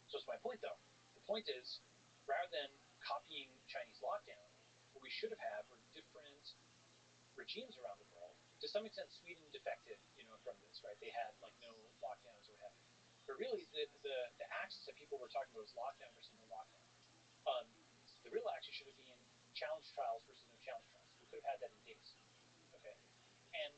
So that's my point, though. The point is, rather than copying Chinese lockdown, what we should have had were different regimes around the world. To some extent, Sweden defected, from this, right? They had like no lockdowns or what have you. But really, the axis that people were talking about was lockdown versus no lockdown. The real axis should have been challenge trials versus no challenge trials. We could have had that in days, okay? And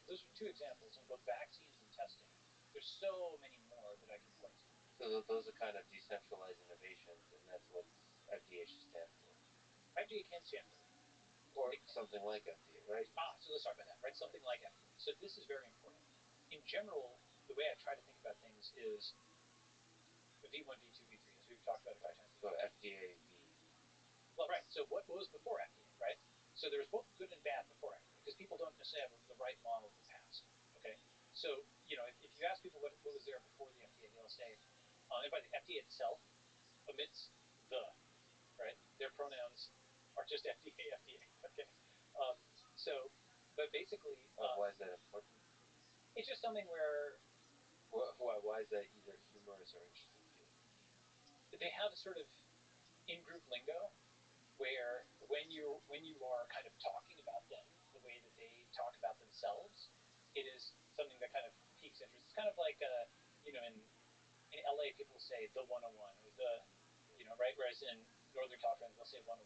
those are two examples in both vaccines and testing. There's so many more that I can point to. So those are kind of decentralized innovations, and that's what FDA should stand for. FDA can stand for that. Or something like FDA, right? So let's talk about that, right? Something like FDA. So this is very important. In general, the way I try to think about things is V1, V2, V3, as we've talked about a few times. So FDA V. Well, right. So what was before FDA, right? So there was both good and bad before FDA, because people don't necessarily have the right model of the past, okay? So, if you ask people what was there before the FDA, they'll say And by the FDA itself omits the, right? Their pronouns are just FDA, FDA. Okay. Um, so, but basically, why is that important? It's just something where why is that either humorous or interesting to you? They have a sort of in-group lingo where when you are kind of talking about them the way that they talk about themselves, it is something that kind of piques interest. It's kind of like in LA people say the 101 or the right, whereas in Northern California they'll say 101,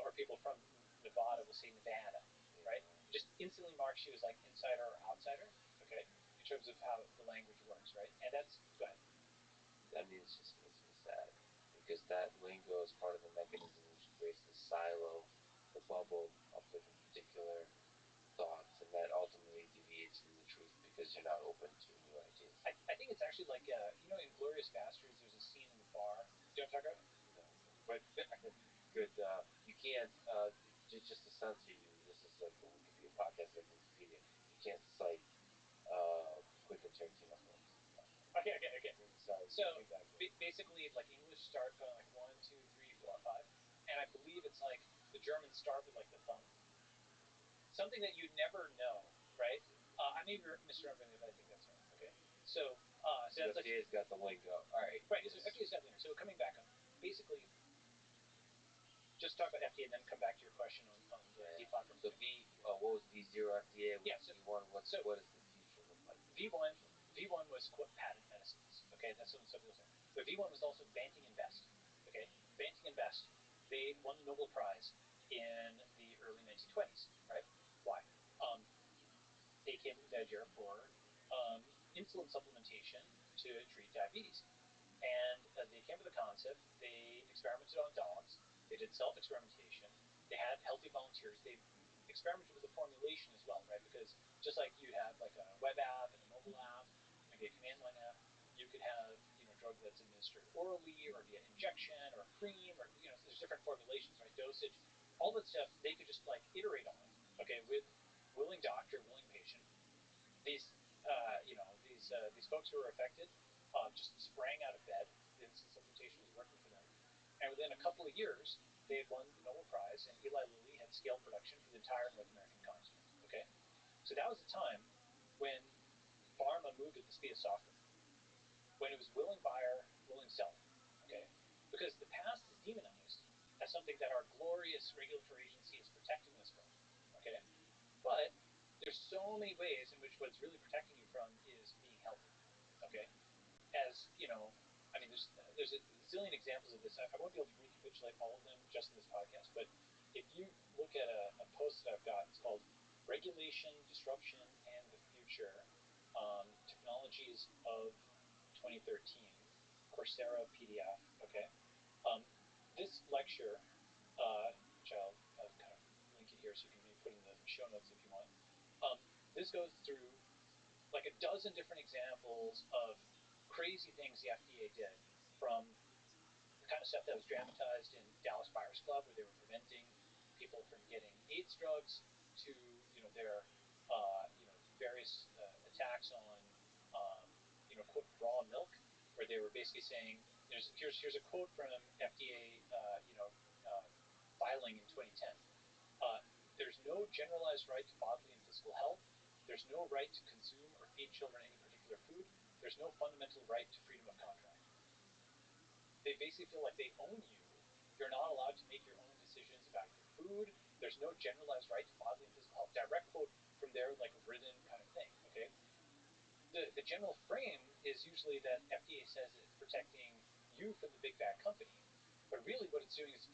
or people from Nevada will say Nevada, right? It just instantly marks you as like insider or outsider, okay, in terms of how the language works, right? And that's go ahead. I mean, it just makes me sad because that lingo is part of the mechanism which creates the silo, the bubble of the particular thoughts, and that ultimately deviates from the truth because you're not open to new ideas. I think it's actually like in Glorious Bastards, there's a scene in the bar. Do you know what I'm talking about? No, but good. You can't just to censor you. This is like a Wikipedia podcast, like Wikipedia. You can't cite Quentin Tarantino films. Okay. Sorry. So basically, like English start going like 1, 2, 3, 4, 5, and I believe it's like the Germans start with like the thumb. Something that you never know, right? I may be misremembering it, but I think that's right. Okay, so that's like FDA's got the lingo. All right. Right. Yes. FDA's got the lingo. So coming back on basically. Just talk about FDA and then come back to your question on the deplatforming. So what was V0 FDA? So V1, what does the future look like? V1 was patent medicines. Okay, that's something some people say. But V1 was also Banting and Best. Okay, Banting and Best, they won the Nobel Prize in the early 1920s. Right? Why? They came up with the idea for insulin supplementation to treat diabetes. And they came up with the concept. They experimented on dogs. They did self-experimentation. They had healthy volunteers. They experimented with the formulation as well, right? Because just like you have like a web app and a mobile app, maybe a command line app, you could have a drug that's administered orally or via injection or cream, or there's different formulations, right? Dosage, all that stuff they could just like iterate on, okay, with willing doctor, willing patient. These folks who were affected just sprang out of bed. The insulin supplementation was working for them, and within a couple of years, they had won the Nobel Prize, and Eli Lilly had scaled production for the entire North American continent. Okay, so that was a time when pharma moved at the speed of software, when it was willing buyer, willing seller. Okay, because the past is demonized as something that our glorious regulatory agency is protecting us from. Okay, but there's so many ways in which what's really protecting you from is being healthy. Okay, as I mean, there's a zillion examples of this. I won't be able to recapitulate all of them just in this podcast, but if you look at a post that I've got, it's called "Regulation, Disruption, and the Future: Technologies of 2013," Coursera PDF. Okay, this lecture, which I'll kind of link it here so you can maybe put in the show notes if you want. This goes through like a dozen different examples of crazy things the FDA did, from the kind of stuff that was dramatized in Dallas Buyers Club, where they were preventing people from getting AIDS drugs, to their various attacks on quote raw milk, where they were basically saying here's a quote from FDA filing in 2010. There's no generalized right to bodily and physical health. There's no right to consume or feed children any particular food. There's no fundamental right to freedom of contract. They basically feel like they own you. You're not allowed to make your own decisions about your food. There's no generalized right to bodily and physical health. Direct quote from their like written kind of thing. Okay. The general frame is usually that FDA says it's protecting you from the big bad company, but really what it's doing is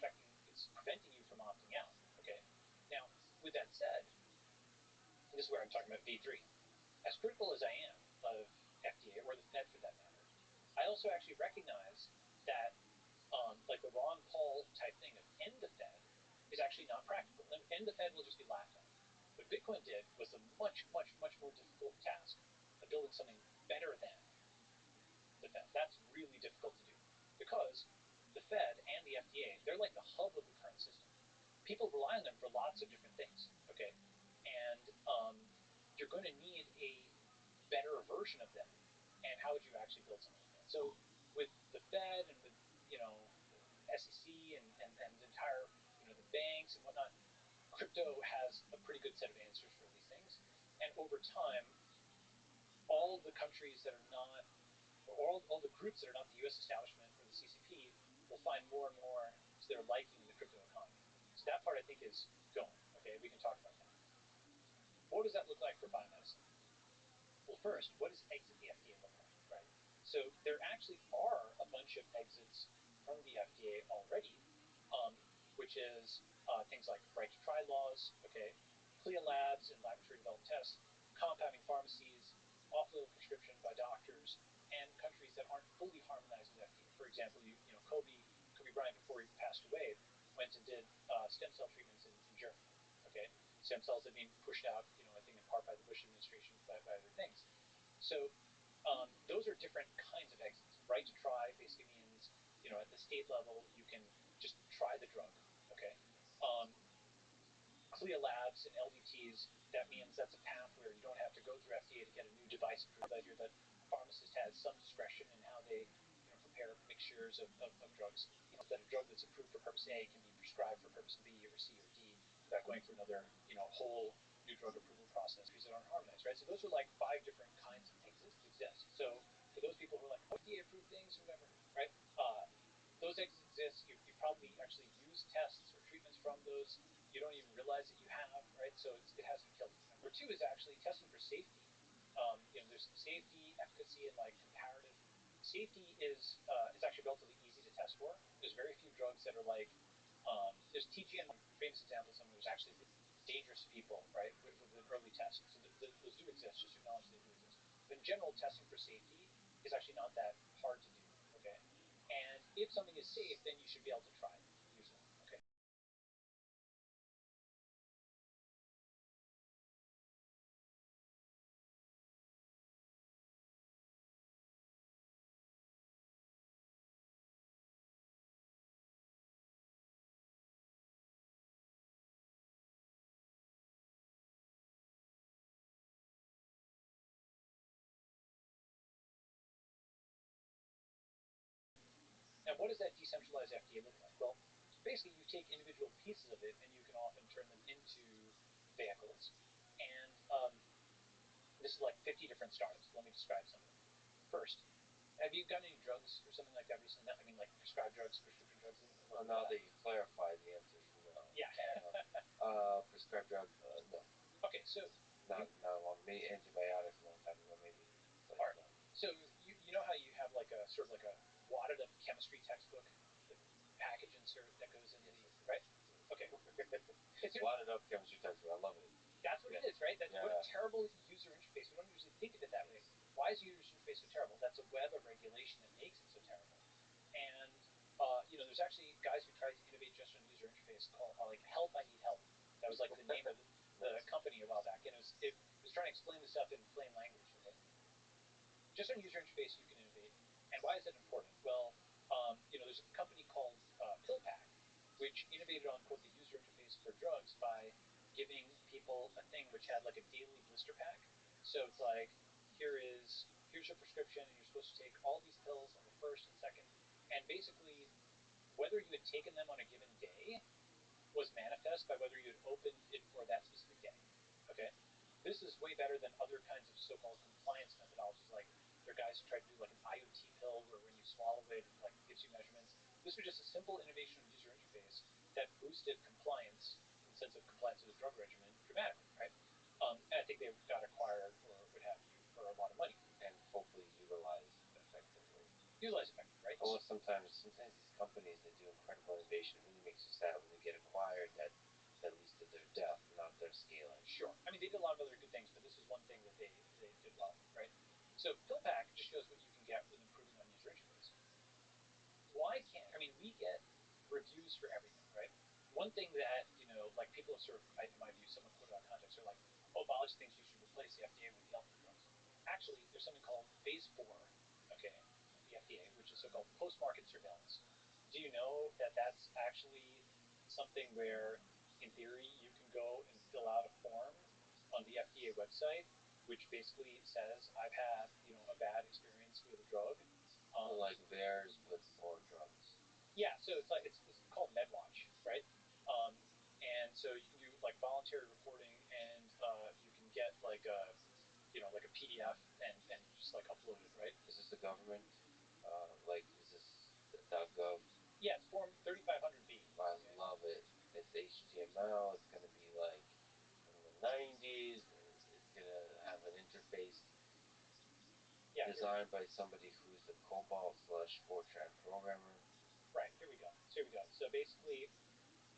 it's preventing you from opting out. Okay. Now, with that said, this is where I'm talking about V3. As critical as I am of FDA, or the Fed for that matter, I also actually recognize that like the Ron Paul type thing of end the Fed is actually not practical. And end the Fed will just be laughed at. What Bitcoin did was a much, much, much more difficult task of building something better than the Fed. That's really difficult to do because the Fed and the FDA, they're like the hub of the current system. People rely on them for lots of different things, okay? And you're going to need a better version of them. And how would you actually build something like that? So with the Fed and with SEC and the entire the banks and whatnot, crypto has a pretty good set of answers for these things. And over time, all the countries that are not, or all the groups that are not the U.S. establishment or the CCP will find more and more to their liking in the crypto economy. So that part I think is going. Okay, we can talk about that. What does that look like for biomedicine? Well, first, what does exit the FDA look like, right? So there actually are a bunch of exits from the FDA already, which is things like right to try laws, okay, CLIA labs and laboratory developed tests, compounding pharmacies, off-label prescription by doctors, and countries that aren't fully harmonized with FDA. For example, Kobe Bryant, before he passed away, went and did stem cell treatments in Germany. Okay, stem cells have been pushed out, I think in part by the Bush administration, by other things. So those are different kinds of exits. Right to try basically means, at the state level, you can just try the drug. Okay. CLIA labs and LDTs, that means that's a path where you don't have to go through FDA to get a new device approved. That a pharmacist has some discretion in how they prepare mixtures of drugs. That a drug that's approved for purpose A can be prescribed for purpose B or C or D without going through another whole new drug approval process because they aren't harmonized, right? So those are like 5 different kinds of exits that exist. So for those people who are like FDA approved things or whatever, right? Those exits exist. You probably actually use tests or treatments from those. You don't even realize that you have, right? So it hasn't killed you. Number 2 is actually testing for safety. There's safety, efficacy, and like comparative. Safety is actually relatively easy to test for. There's very few drugs that are like there's TGN, famous example of someone who's actually dangerous to people, right, with an early test. So those do exist, just acknowledge they do exist. But in general, testing for safety is actually not that hard to do, okay? And if something is safe, then you should be able to try it, usually, okay? And what does that decentralized FDA look like? Well, basically you take individual pieces of it and you can often turn them into vehicles. And this is like 50 different startups. Let me describe some of them. First, have you gotten any drugs or something like that recently? I mean, like prescribed drugs, prescription drugs? Well, now that you clarify, the answer is no. Yeah. Prescribed drug, no. Okay, so not on me. Antibiotics a long time ago, maybe. All right. No. So you know how you have like a sort of like a wadded up chemistry textbook, the package insert that goes into the right? Okay. It's wadded up chemistry textbook. I love it. That's what it is, right? That's what a terrible user interface. We don't usually think of it that way. Why is the user interface so terrible? That's a web of regulation that makes it so terrible. And there's actually guys who tried to innovate just on user interface called like Help I Need Help. That was like the name of the company a while back, and it was trying to explain the stuff in plain language. Okay, just on user interface you can innovate. And why is that important? Well, there's a company called PillPack, which innovated on quote the user interface for drugs by giving people a thing which had like a daily blister pack. So it's like here's your prescription, and you're supposed to take all these pills on the first and second, and basically whether you had taken them on a given day was manifest by whether you had opened it for that specific day. Okay, this is way better than other kinds of so-called compliance methodologies. Like there are guys who try to do like an IoT pill where when you swallow it, it like gives you measurements. This was just a simple innovation of user interface that boosted compliance, in the sense of compliance with the drug regimen, dramatically, right? And I think they got acquired or what have you for a lot of money. And hopefully utilized effectively. Right? Although sometimes these companies that do incredible innovation really makes you sad when they get acquired. That leads to their death, not their scaling. Sure. I mean, they did a lot of other good things, but this is one thing that they did well, right? So PillPack just shows what you can get with improving on user interface. Why can't, I mean, we get reviews for everything, right? One thing that, like people have sort of, in my view, somewhat quoted out of context, they're like, oh, biology thinks you should replace the FDA with the health drugs. Actually, there's something called phase 4, okay, the FDA, which is so-called post-market surveillance. Do you know that that's actually something where, in theory, you can go and fill out a form on the FDA website, which basically says, I've had, a bad experience with a drug. like VAERS, but for drugs. Yeah, so it's called MedWatch, right? And so you can do like voluntary reporting, and you can get like a PDF and just like upload it, right? Is this the government? Is this .gov? Yeah, it's Form 3500B. I love it. It's HTML. It's gonna be like from the 90s. It's gonna have an interface designed by somebody who's a COBOL/Fortran programmer. Right, here we go. So basically,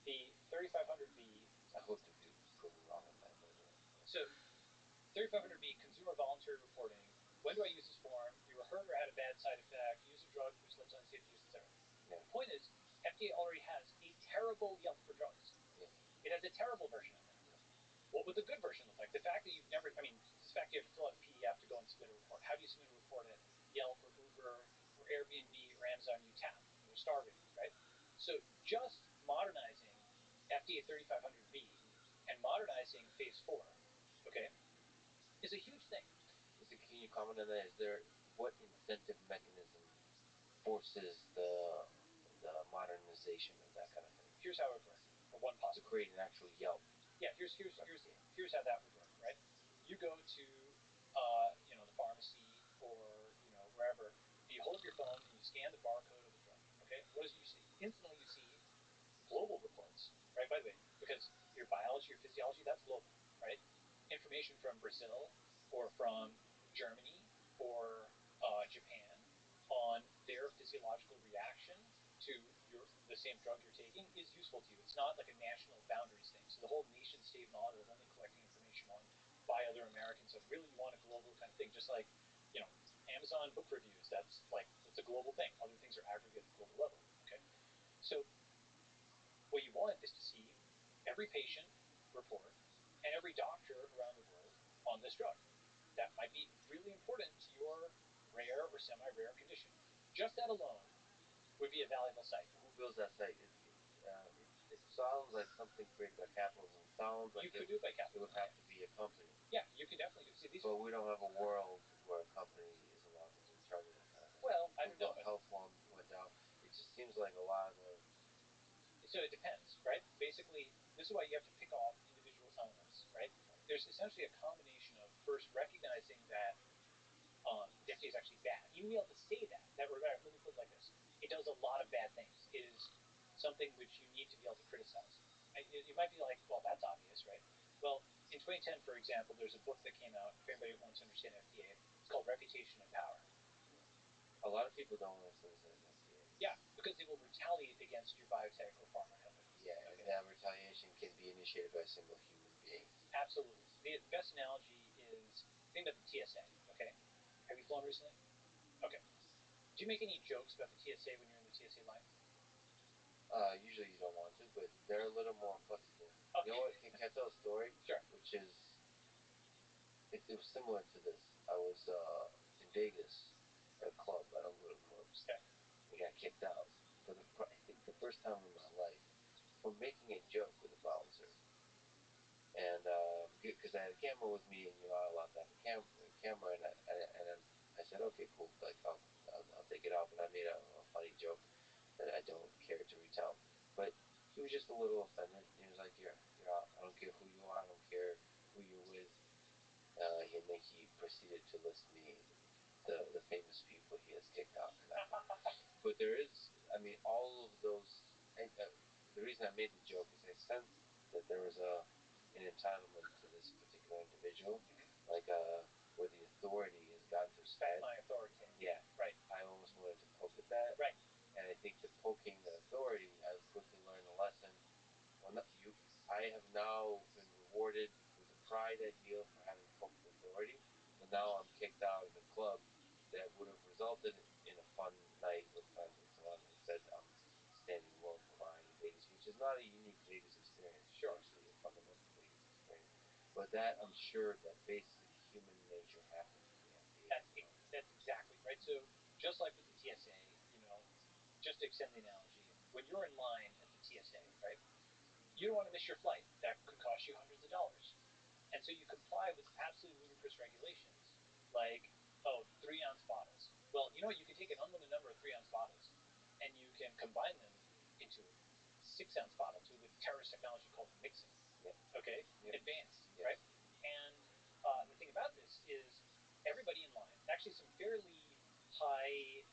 the 3500B. I hope to be proven wrong on that, by the way. So 3500B, consumer voluntary reporting. When do I use this form? You were hurt or had a bad side effect. Use a drug which led to unsafe use, etc. Yeah. The point is, FDA already has a terrible Yelp for drugs. Yes. It has a terrible version of it. Yeah. What would the good version look like? The fact that you've never, this fact you have to fill out a PDF to go and submit a report. How do you submit a report at Yelp or Uber or Airbnb or Amazon? You tap, you know, star ratings, right? So just modernizing FDA 3500B and modernizing Phase 4, okay, is a huge thing. Can you comment on that? What incentive mechanism forces the modernization of that kind of thing? Here's how it would work. Or one possible. To create an actual Yelp. Yeah, here's how that would work, right? You go to the pharmacy or wherever, and you hold up your phone and you scan the barcode of the drug. Okay, what does you see? Instantly, you see global reports, right? By the way, because your biology, your physiology, that's global, right? Information from Brazil or from Germany or Japan on their physiological reaction to the same drug you're taking is useful to you. It's not like a national boundaries thing. So the whole nation state model of only collecting information on by other Americans, so really you want a global kind of thing, just like Amazon book reviews. It's a global thing. Other things are aggregated at the global level. Okay, so what you want is to see every patient report and every doctor around the world on this drug. That might be really important to your rare or semi-rare condition. Just that alone would be a valuable site. Who builds that site? It sounds like something created by capitalism. It sounds like you could do it by capitalism. It would have to be a company. Yeah, you can definitely do it. But we don't have a world where a company is allowed to be in charge of that kind of thing. Well, I don't know. Health one went down. It just seems like a lot of. So it depends, right? Basically, this is why you have to pick off individual elements, right? There's essentially a combination of first recognizing that the FDA is actually bad. Even be able to say that. Let me put it like this: it does a lot of bad things. It is something which you need to be able to criticize. You might be like, well, that's obvious, right? Well, in 2010, for example, there's a book that came out. If anybody wants to understand FDA, it's called Reputation and Power. A lot of people don't understand this as FDA. Yeah, because they will retaliate against your biotech or pharma company. Yeah, okay. And that retaliation can be initiated by a single human being. Absolutely. The best analogy is think about the TSA. Okay, have you flown recently? Okay. Do you make any jokes about the TSA when you're in the TSA line? Usually you don't want to, but they're a little more flexible. Okay. You know what? Can I tell a story? Sure. Which is, it was similar to this. I was in Vegas at a club. I don't go to clubs. Okay. I got kicked out for I think the first time in my life for making a joke with a bouncer. And because I had a camera with me, and you're not allowed to have a camera, and I said, okay, cool, like I'll take it out. But I made a funny joke that I don't care to retell. But he was just a little offended. He was like, you're out. I don't care who you are. I don't care who you're with. And then he proceeded to list me the famous people he has kicked out. But there is, all of those. The reason I made the joke is I sensed that there was an entitlement to this particular individual, like where the authority has gotten to his head. My authority. Yeah, right. I almost wanted to poke at that. Right. And I think the poking the authority, I quickly learned a lesson. Well, I have now been rewarded with a pride ideal for having poked authority. So now I'm kicked out of a club that would have resulted in a fun night with friends and so on. Instead, I'm standing alone crying in Vegas, which is not a unique Vegas experience. Sure. It's actually a fundamental Vegas experience. But that, I'm sure that basic human nature happens with the FDA. That's exactly right. So just like with the TSA, just to extend the analogy, when you're in line at the TSA, right, you don't want to miss your flight. That could cost you hundreds of dollars. And so you comply with ludicrous regulations, like, 3-ounce bottles. Well, you know what? You can take an unlimited number of combine them into a 6-ounce bottle too with terrorist technology called mixing. Yep. Okay, Yep. advanced, Yes. right? And the thing about this is everybody in line, actually some fairly high,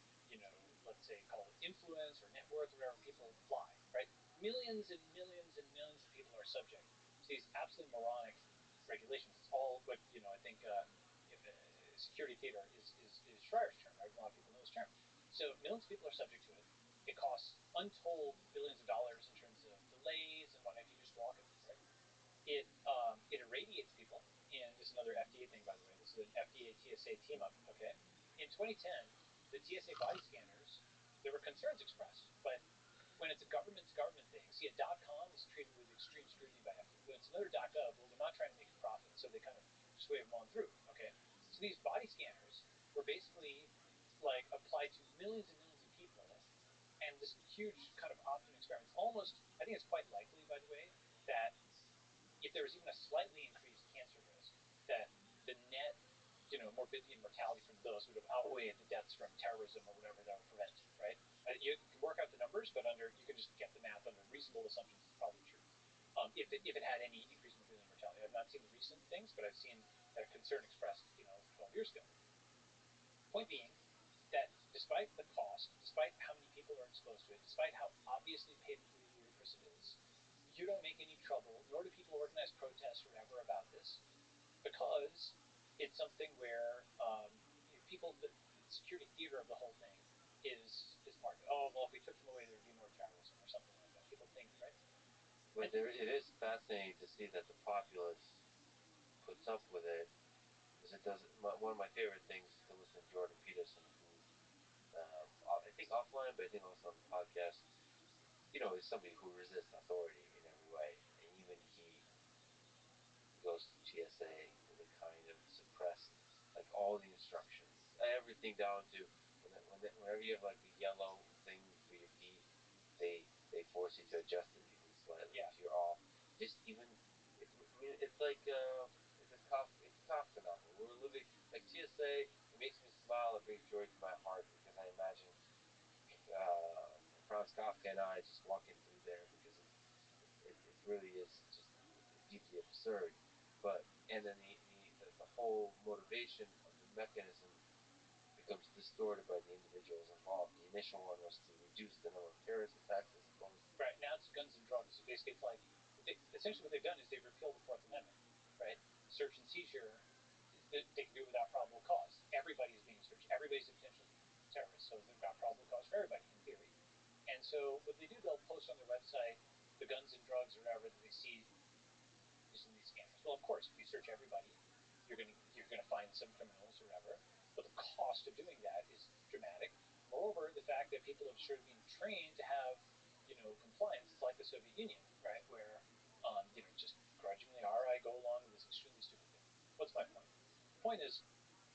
let's say call it influence or net worth or whatever people fly, right? Millions and millions and millions of people are subject to these absolutely moronic regulations. It's all what I think security theater is Schreier's term, right? A lot of people know this term. So millions of people are subject to it. It costs untold billions of dollars in terms of delays and whatnot if you just walk it through, right? It irradiates people, and this is another FDA thing, by the way. This is an FDA TSA team up. Okay, in 2010, the TSA body scanners, there were concerns expressed, but when it's a government to government thing, see, a .com is treated with extreme scrutiny by FDA. When it's another .gov, well, they're not trying to make a profit, so they kind of just wave them on through. Okay, so these body scanners were basically like applied to millions and millions of people, and this huge kind of opt-in experiment. It's almost, I think it's quite likely, by the way, that if there was even a slightly increased cancer risk, that the net morbidity and mortality from those would have outweighed the deaths from terrorism or whatever that were prevented, right? You can work out the numbers, but you can just get the math under reasonable assumptions. It's probably true. If it had any increase in morbidity and mortality, I've not seen the recent things, but I've seen that concern expressed, 12 years ago. Point being that despite the cost, despite how many people are exposed to it, despite how obviously patently ludicrous it is, you don't make any trouble, nor do people organize protests or whatever about this, because it's something where people, the security theater of the whole thing is part of it. Oh, well, if we took them away, there would be more terrorism or something like that. People think, right? But it is fascinating to see that the populace puts up with it, because it does. One of my favorite things is to listen to Jordan Peterson, who I think offline, but I think also on the podcast, is somebody who resists authority in every way, and even he goes to TSA with a kind of suppressed, like all the instructions, everything down to whenever you have like the yellow thing for your feet, they force you to adjust it even slightly if you're off. Just even, it's like it's a Kafka novel. We're living like TSA. It makes me smile. It brings joy to my heart because I imagine Franz Kafka and I just walking through there, because it really is just deeply absurd. But and then the whole motivation of the mechanism becomes distorted by the individuals involved. The initial one was to reduce the number of terrorist attacks, I suppose. Right, now it's guns and drugs. So basically, it's like essentially what they've done is they've repealed the Fourth Amendment, right? Search and seizure, they can do it without probable cause. Everybody is being searched. Everybody's a potential terrorist, so they've got probable cause for everybody in theory. And so what they do, they'll post on their website the guns and drugs or whatever that they see using these scanners. Well, of course, if you search everybody, you're gonna find some criminals or whatever. But the cost of doing that is dramatic. Moreover, the fact that people have sort of been trained to have, compliance. It's like the Soviet Union, right? Where, just grudgingly, all right, go along with this extremely stupid thing. What's my point? The point is,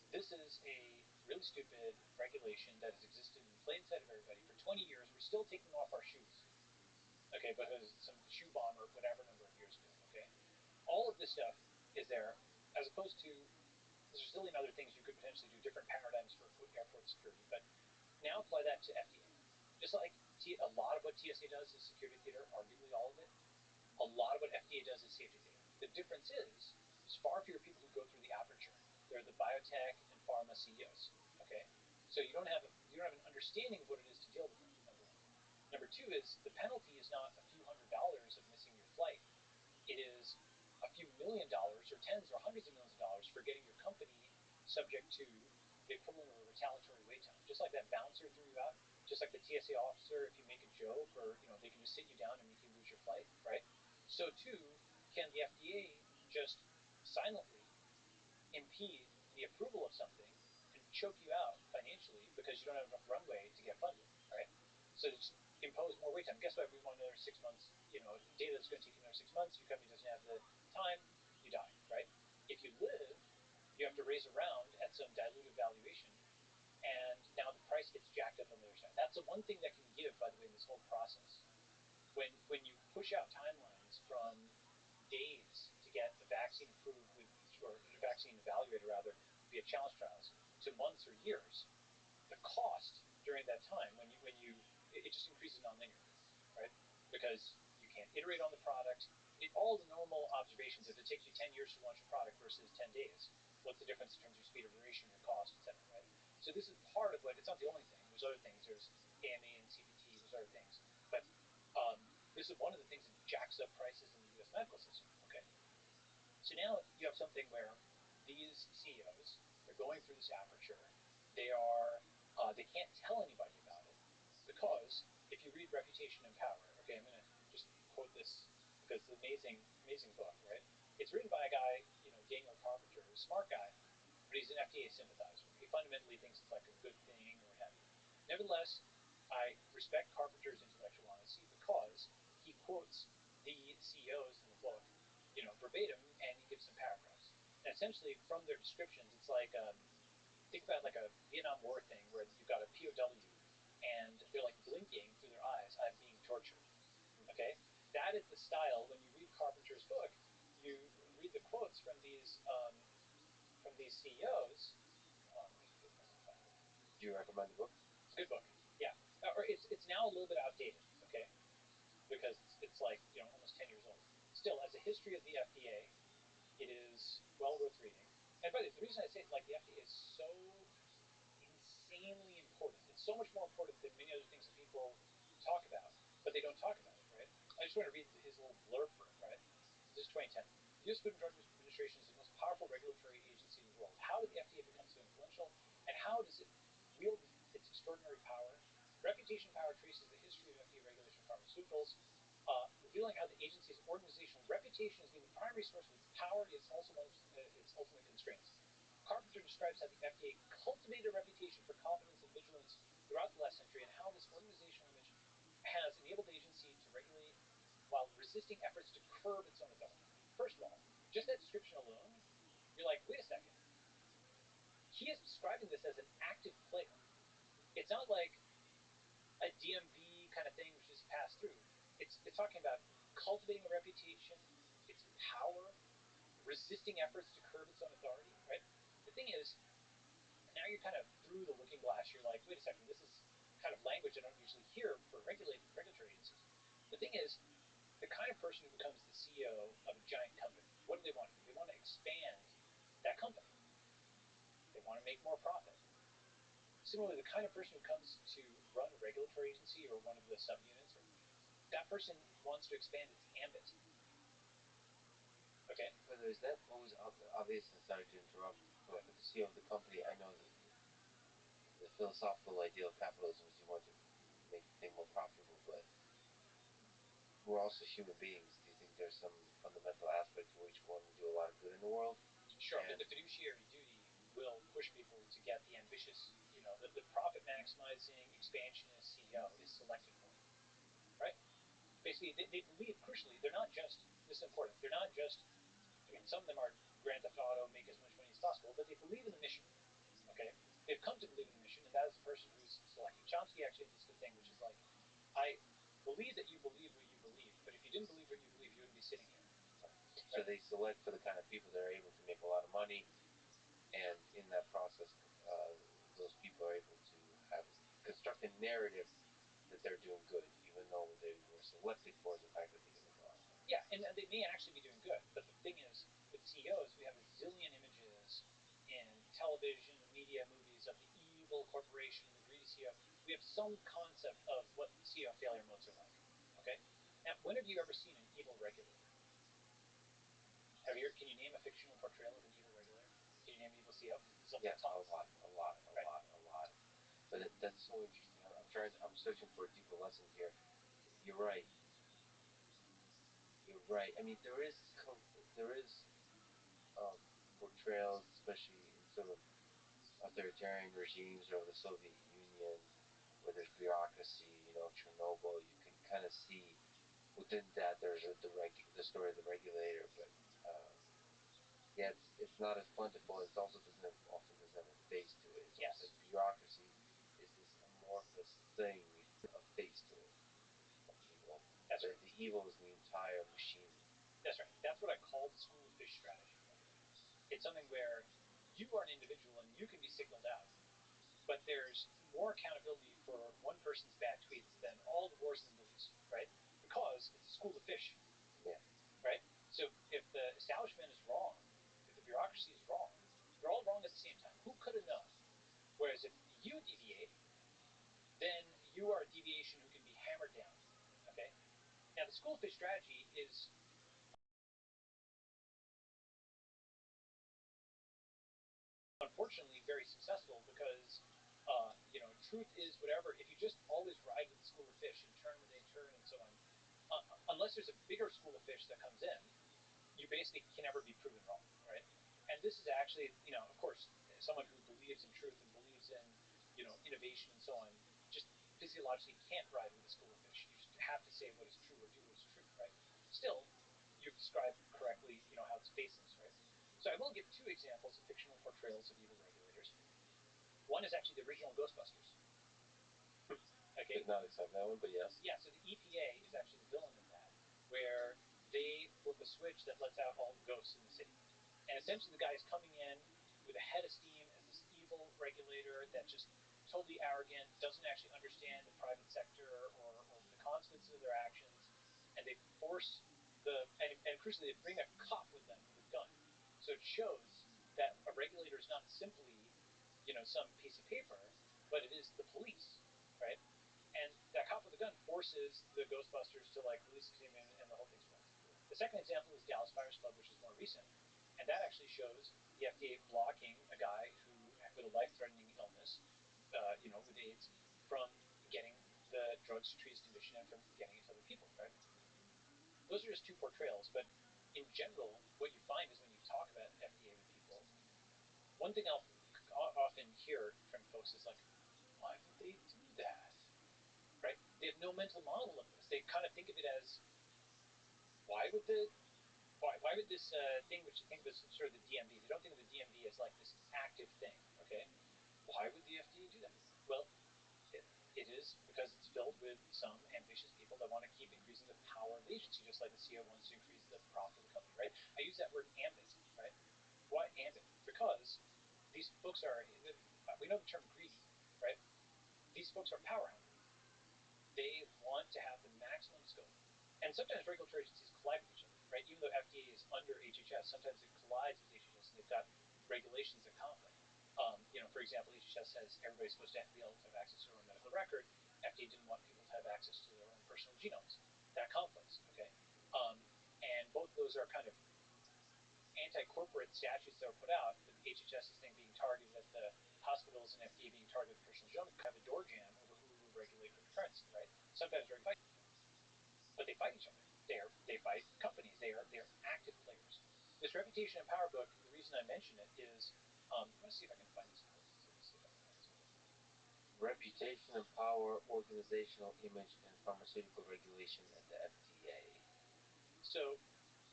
this is a really stupid regulation that has existed in plain sight of everybody for 20 years. We're still taking off our shoes, okay, because some shoe bomber, whatever number of years ago, okay. All of this stuff is there, as opposed to there's a zillion other things you could potentially do, different paradigms for airport security, but now apply that to FDA. Just like a lot of what TSA does is security theater, arguably all of it. A lot of what FDA does is safety theater. The difference is there's far fewer people who go through the aperture. They're the biotech and pharma CEOs. Okay, so you don't have an understanding of what it is to deal with them. Number one. Number two is the penalty is not a few $100s of missing your flight. It is a few $1,000,000 or tens or hundreds of millions of dollars for getting your company subject to the equivalent of a retaliatory wait time. Just like that bouncer threw you out, just like the TSA officer, if you make a joke or they can just sit you down and make you lose your flight, right? So too can the FDA just silently impede the approval of something and choke you out financially because you don't have enough runway to get funded, right? So just impose more wait time. Guess what? We want another 6 months. Data that's going to take you another 6 months. Your company doesn't have the time. You die, right? If you live, you have to raise a round at some diluted valuation, and now the price gets jacked up on the other side. That's the one thing that can give, by the way, in this whole process. When you push out timelines from days to get a vaccine approved or a vaccine evaluated rather via challenge trials to months or years, the cost during that time when you it just increases nonlinearly, right? Because you can't iterate on the product. All the normal observations, if it takes you 10 years to launch a product versus 10 days, what's the difference in terms of your speed of iteration, your cost, et cetera, right? So this is part of what, it's not the only thing. There's other things. There's AME and CPT, there's other things. But this is one of the things that jacks up prices in the US medical system, okay? So now you have something where these CEOs, they're going through this aperture. They can't tell anybody about it because if you read Reputation and Power, okay, I'm going to just quote this because it's an amazing, amazing book, right? It's written by a guy, Daniel Carpenter, who's a smart guy, but he's an FDA sympathizer. He fundamentally thinks it's like a good thing or what have you. Nevertheless, I respect Carpenter's intellectual honesty because he quotes the CEOs in the book, verbatim, and he gives some paragraphs. And essentially, from their descriptions, it's like think about like a Vietnam War thing where you've got a POW and they're like blinking through their eyes, I'm being tortured. Okay, that is the style. When you read Carpenter's book, you read the quotes from these CEOs. Do you recommend the book? It's a good book. Yeah, or it's now a little bit outdated. Okay, because it's like almost 10 years old. Still, as a history of the FDA, it is well worth reading. And by the way, the reason I say like the FDA is so insanely important. It's so much more important than many other things that people talk about, but they don't talk about it, right? I just want to read his little blurb for it, right? This is 2010. The U.S. Food and Drug Administration is the most powerful regulatory agency in the world. How did the FDA become so influential, and how does it wield its extraordinary power? Reputation Power traces the history of FDA regulation of pharmaceuticals, revealing how the agency's organizational reputation has been the primary source of its power, yet also its ultimate constraints. Carpenter describes how the FDA cultivated a reputation for competence and vigilance throughout the last century, and how this organizational image has enabled the agency to regulate while resisting efforts to curb its own authority. First of all, just that description alone, you're like, wait a second. He is describing this as an active player. It's not like a DMV kind of thing which just passed through. It's talking about cultivating a reputation, its power, resisting efforts to curb its own authority, right? The thing is, now you're kind of through the looking glass. You're like, wait a second, this is kind of language I don't usually hear for regulatory agencies. The thing is, the kind of person who becomes the CEO of a giant company, what do they want to do? They want to expand that company. They want to make more profit. Similarly, the kind of person who comes to run a regulatory agency or one of the subunits, that person wants to expand its ambit. Okay? But is that always obvious? And sorry to interrupt, but with the CEO of the company, I know that the philosophical ideal of capitalism is you want to make the thing more profitable, but we're also human beings. Do you think there's some fundamental aspect to which we want to do a lot of good in the world? Sure, but the fiduciary duty will push people to get the ambitious, the profit maximizing expansionist CEO is selected for, right? Basically, they believe, crucially, they're not just, this is important, they're not just, some of them are Grand Theft Auto, make as much money as possible, but they believe in the mission, okay? They've come to believe in the mission, and that is the person who's selected. Chomsky actually had this good thing, which is like, I believe that you believe what you believe, but if you didn't believe what you believe, you wouldn't be sitting here. So they select for the kind of people that are able to make a lot of money, and in that process, those people are able to construct a narrative that they're doing good, even though they were selected for the fact that they can make a lot of money. Yeah, and they may actually be doing good, but the thing is, with CEOs, we have a zillion images in television, media, movies of the evil corporation, the greedy CEO. We have some concept of what CEO failure modes are like. Okay? Now, when have you ever seen an evil regulator? Can you name a fictional portrayal of an evil regulator? Can you name an evil CEO? Yeah, a lot. But that's so interesting. I'm searching for a deeper lesson here. You're right. I mean, there is portrayals, especially in sort of authoritarian regimes or the Soviet Union, where there's bureaucracy. Chernobyl. You can kind of see within that there's the story of the regulator, but yeah, it's not as plentiful. It also often doesn't have a face to it. It's yes. Like bureaucracy is this amorphous thing, a face to it of evil. That's right. The evil is the entire machine. That's right. That's what I call the school of fish strategy. It's something where you are an individual and you can be signaled out, but there's more accountability for one person's bad tweets than all the wars in the Middle East, right? Because it's a school of fish. Yeah. Right? So if the establishment is wrong, if the bureaucracy is wrong, they're all wrong at the same time. Who could have known? Whereas if you deviate, then you are a deviation who can be hammered down. Okay? Now the school of fish strategy is unfortunately very successful because truth is whatever. If you just always ride with the school of fish and turn when they turn and so on, unless there's a bigger school of fish that comes in, you basically can never be proven wrong, right? And this is actually, of course, someone who believes in truth and believes in, innovation and so on, just physiologically can't ride with a school of fish. You just have to say what is true or do what is true, right? Still, you've described correctly, how it's baseless, right? So I will give two examples of fictional portrayals of evil regulators. One is actually the original Ghostbusters. Okay. Did not accept that one, but yes. Yeah, so the EPA is actually the villain in that, where they flip a switch that lets out all the ghosts in the city. And essentially the guy is coming in with a head of steam as this evil regulator that's just totally arrogant, doesn't actually understand the private sector or the consequences of their actions, and they force and crucially, they bring a cop with them with a gun. So it shows that a regulator is not simply, some piece of paper, but it is the police, right? And that cop with a gun forces the Ghostbusters to release the demon, and the whole thing's ruined. The second example is Dallas Buyers Club, which is more recent, and that actually shows the FDA blocking a guy who with a life-threatening illness, with AIDS, from getting the drugs to treat his condition and from getting it to other people, right? Those are just two portrayals, but in general, what you find is when you talk about FDA with people, one thing I'll often hear from folks is why would they do that? Right? They have no mental model of this. They kind of think of it as, why would this thing, which you think of as sort of the DMV, they don't think of the DMV as this active thing, okay? Why would the FDA do that? Well, it is because it's filled with some ambitious people that want to keep increasing the power of the agency, just like the CEO wants to increase the profit of the company, right? I use that word ambit, right? Why ambit? Because these folks are, we know the term greedy, right? These folks are power hungry. They want to have the maximum scope. And sometimes regulatory agencies collide with each other, right? Even though FDA is under HHS, sometimes it collides with HHS, and they've got regulations that conflict. For example, HHS says everybody's supposed to be able to have access to their own medical record. FDA didn't want people to have access to their own personal genomes. That conflicts, okay? And both of those are kind of anti-corporate statutes that were put out, with HHS's thing being targeted at the hospitals and FDA being targeted at personal genomics, have a door jam over who will regulate cryptocurrency, right? Sometimes they're fighting, but they fight each other. They fight companies. They are active players. This Reputation and Power book, the reason I mention it is, I'm going to see if I can find this quote. Reputation and Power, Organizational Image, and Pharmaceutical Regulation at the FDA. So,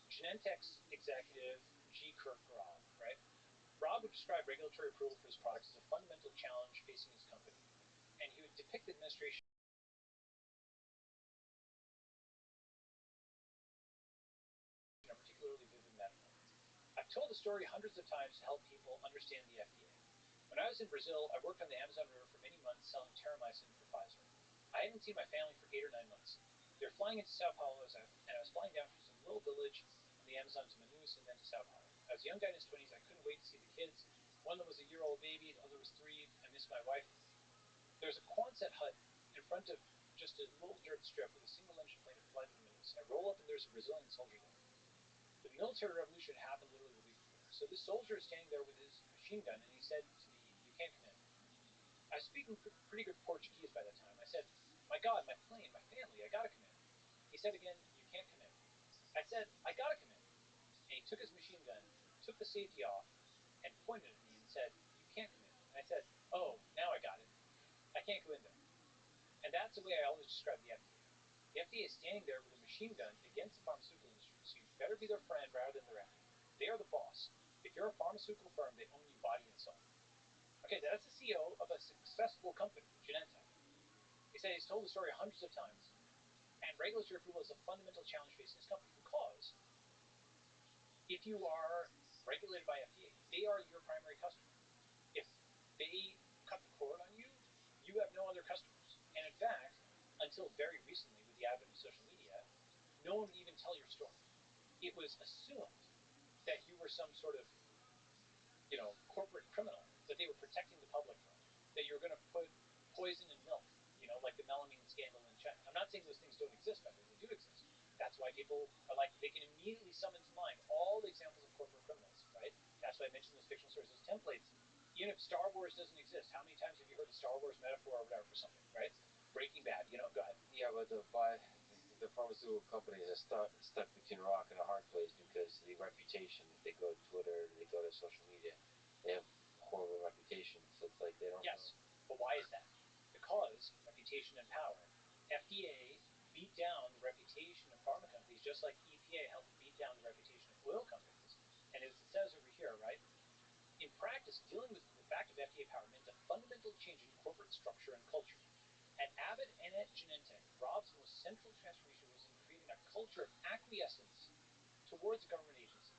Genentech's executive, G. Kirk Robb, right? Robb would describe regulatory approval for his products as a fundamental challenge facing his company, and he would depict the administration in a particularly vivid metaphor. I've told the story hundreds of times to help people understand the FDA. When I was in Brazil, I worked on the Amazon River for many months selling terramycin for Pfizer. I hadn't seen my family for 8 or 9 months. They were flying into Sao Paulo, and I was flying down from some little village on the Amazon to Manaus and then to Sao Paulo. I was a young guy in his 20s. I couldn't wait to see the kids. One of them was a year-old baby. The other was 3. I missed my wife. There was a Quonset hut in front of just a little dirt strip with a single-engine plane that flies to Manaus. I roll up, and there's a Brazilian soldier there. The military revolution happened literally the week before. So this soldier is standing there with his machine gun, and he said to me, "You can't come in." I was speaking pretty good Portuguese by that time. I said, "My God, my plane, my family, I gotta come in." He said again, "You can't come in." I said, "I gotta come in." And he took his machine gun, took the safety off, and pointed at me and said, "You can't come in." And I said, "Oh, now I got it. I can't go in there." And that's the way I always describe the FDA. The FDA is standing there with a machine gun against the pharmaceutical industry, so you better be their friend rather than their enemy. They are the boss. If you're a pharmaceutical firm, they own you body and soul. Okay, that's the CEO of a successful company, Genentech. He said he's told the story hundreds of times, and regulatory approval is a fundamental challenge facing his company because if you are regulated by FDA, they are your primary customer. If they cut the cord on you, you have no other customers. And in fact, until very recently, with the advent of social media, no one would even tell your story. It was assumed that you were some sort of, corporate criminal that they were protecting the public from, that you were going to put poison in milk, like the melamine scandal in China. I'm not saying those things don't exist, by the way, they do exist. That's why people are like, they can immediately summon to mind all the examples of corporate criminals, right? That's why I mentioned those fictional stories, those templates. Even if Star Wars doesn't exist, how many times have you heard a Star Wars metaphor or whatever for something, right? Breaking Bad, go ahead. Yeah, but the pharmaceutical companies are stuck between a rock and a hard place because the reputation. If they go to Twitter, they go to social media, they have horrible reputation. So it's like they don't. Yes, but why is that? Because reputation and power. FDA beat down the reputation of pharma companies just like EPA helped beat down the reputation of oil companies. And as it says over here, right? In practice, dealing with the fact of FDA power meant a fundamental change in corporate structure and culture. At Abbott and at Genentech, Rob's most central transformation was in creating a culture of acquiescence towards a government agency.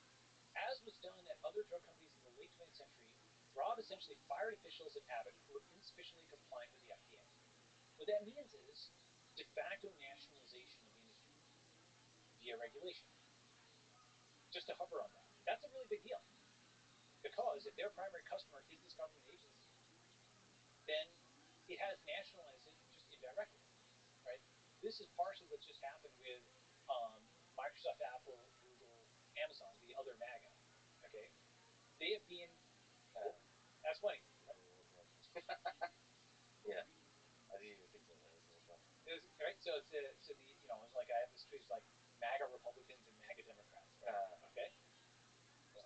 As was done at other drug companies in the late 20th century, Rob essentially fired officials at Abbott who were insufficiently compliant with the FDA. What that means is de facto nationalization of the industry via regulation. Just to hover on that. That's a really big deal. Because if their primary customer is this government agency, then it has nationalized it just indirectly, right? This is partially what's just happened with Microsoft, Apple, Google, Amazon, the other MAGA. Okay, they have been. That's funny. Yeah, I didn't even think about that. That's well done. Right. So it's it's like I have this tweet. It's like MAGA Republicans and MAGA Democrats. Right? Okay.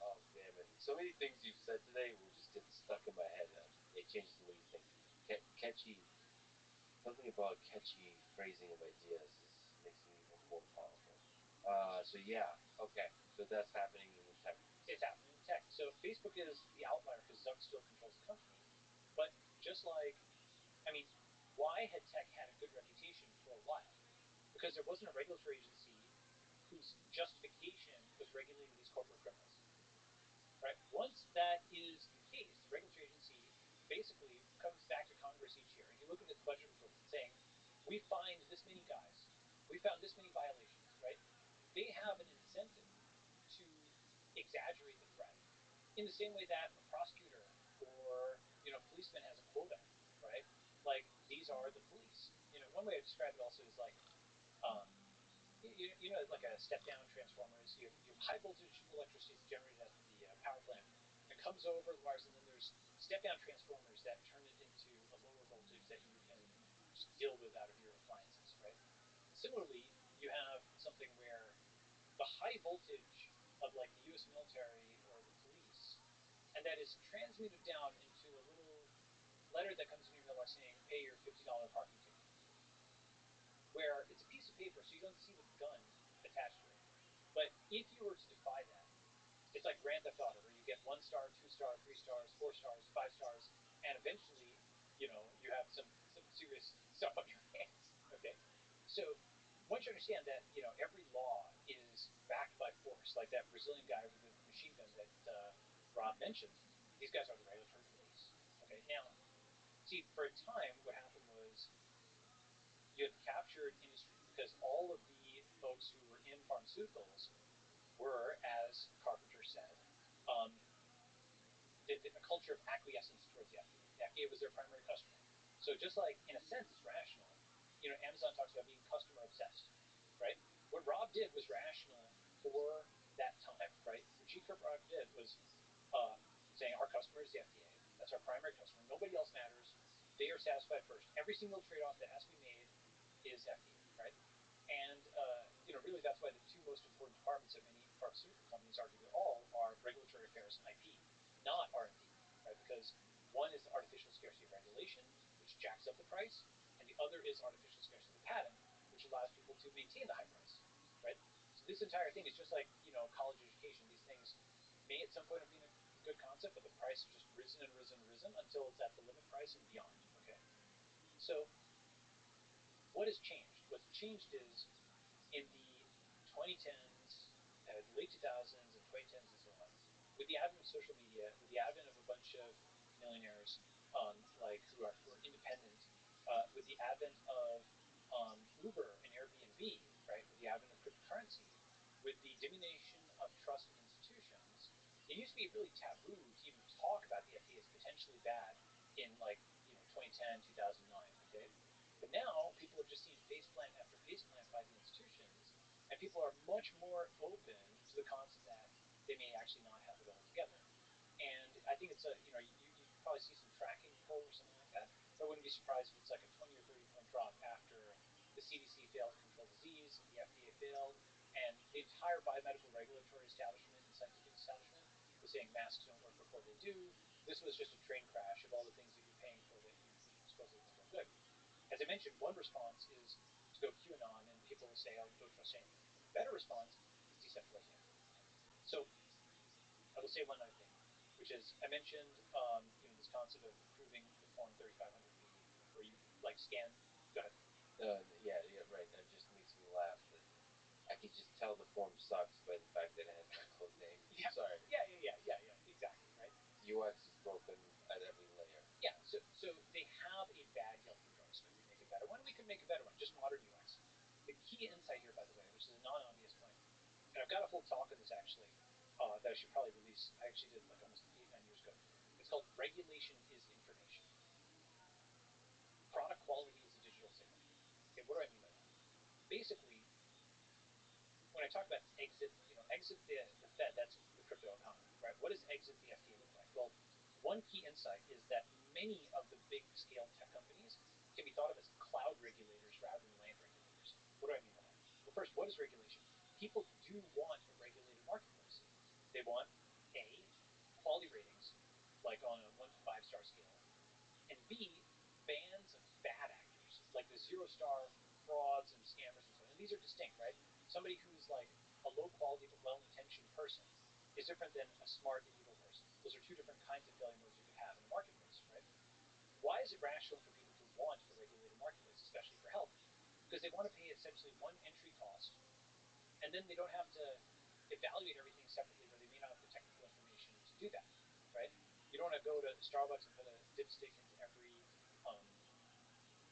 Oh damn it! So many things you've said today will just get stuck in my head. It changes the way you think. Catchy. Something about catchy phrasing of ideas makes you even more powerful. So yeah, okay. So that's happening in the tech. It's happening in tech. So Facebook is the outlier because Zuck still controls the company. But just like, I mean, why had tech had a good reputation for a while? Because there wasn't a regulatory agency whose justification was regulating these corporate criminals. Right? Once that is the case, the regulatory agency basically comes back to Congress each year, and you look at its budget report saying, "We fined this many guys, we found this many violations." Right? They have an incentive to exaggerate the threat, in the same way that a prosecutor or policeman has a quota, right? Like these are the police. One way I describe it also is like um, like a step-down transformer is you have high voltage electricity is generated at the power plant. It comes over the wires, and then there's step-down transformers that turn it into a lower voltage that you can just deal with out of your appliances, right? Similarly, you have something where the high voltage of like the U.S. military or the police, and that is transmitted down into a little letter that comes in your mailbox saying, "Pay your $50 parking ticket." Where it's a piece of paper, so you don't see the gun attached to it. But if you were to defy that, it's like Grand Theft Auto, where you get 1 star, 2 star, 3 stars, 4 stars, 5 stars, and eventually, you have some serious stuff on your hands. Okay, so once you understand that, every law is backed by force, like that Brazilian guy with the machine gun that Rob mentioned, these guys are the regulatory police. Okay, now, see, for a time, what happened was you had the captured industry because all of the folks who were in pharmaceuticals were, as Carpenter said, a culture of acquiescence towards the FDA. The FDA was their primary customer. So just like, in a sense, it's rational. Amazon talks about being customer obsessed, right? What Rob did was rational for that time, right? What G. Kurt Rob did was saying our customer is the FDA. That's our primary customer. Nobody else matters. They are satisfied first. Every single trade-off that has to be made is FDA, right? And really, that's why the two most important departments at many pharmaceutical companies, arguably all, are regulatory affairs and IP, not R&D, right? Because one is artificial scarcity regulation, which jacks up the price, and the other is artificial scarcity of the patent, which allows people to maintain the high price, right? So this entire thing is just like college education. These things may at some point have been a good concept, but the price has just risen and risen and risen until it's at the limit price and beyond. Okay, so what has changed? What's changed is in the 2010s, late 2000s, and 2010s, and so on, with the advent of social media, with the advent of a bunch of millionaires like who are independent, with the advent of Uber and Airbnb, right, with the advent of cryptocurrency, with the diminution of trust in institutions, it used to be really taboo to even talk about the FDA as potentially bad in like 2010, 2009. Okay, but now people have just seen faceplant after faceplant by the institutions, and people are much more open to the concept that they may actually not have it all together. And I think it's you probably see some tracking pull or something like that. But I wouldn't be surprised if it's like a 20 or 30 point drop after the CDC failed to control disease, the FDA failed, and the entire biomedical regulatory establishment and scientific establishment was saying masks don't work before they do. This was just a train crash of all the things that you're paying for that you supposedly think are good. As I mentioned, one response is to go QAnon, and people will say, "Oh, don't trust anything." A better response is decentralized information. So I will say one other thing, which is I mentioned this concept of approving the form 3500B, where you like scan. Go ahead. Yeah, right. That just makes me laugh. That I could just tell the form sucks by the fact that it has my code name. Yeah. Sorry. Yeah. Exactly. Right. UX is broken at every layer. Yeah. So they have a bad Yelp review. So we make a better one. We could make a better one. Just modern UX. The key insight here, by the way, which is a non-obvious point, and I've got a whole talk on this actually, that I should probably release. I actually did like almost 8, 9 years ago. It's called "Regulation is Information." Product quality is a digital signal. Okay, what do I mean by that? Basically, when I talk about exit the Fed, that's the crypto economy, right? What does exit the FDA look like? Well, one key insight is that many of the big scale tech companies can be thought of as cloud regulators rather than land regulators. What do I mean by that? Well, first, what is regulation? People do want a regulated marketplace. They want A, quality ratings, like on a 1 to 5 star scale, and B, bans of bad actors, like the 0 star frauds and scammers and so on. And these are distinct, right? Somebody who's like a low quality but well intentioned person is different than a smart and evil person. Those are two different kinds of failure modes you could have in a marketplace, right? Why is it rational for people to want a regulated marketplace, especially for health? Because they want to pay essentially one entry cost, and then they don't have to evaluate everything separately, or they may not have the technical information to do that, right? You don't want to go to Starbucks and put a dipstick into every um,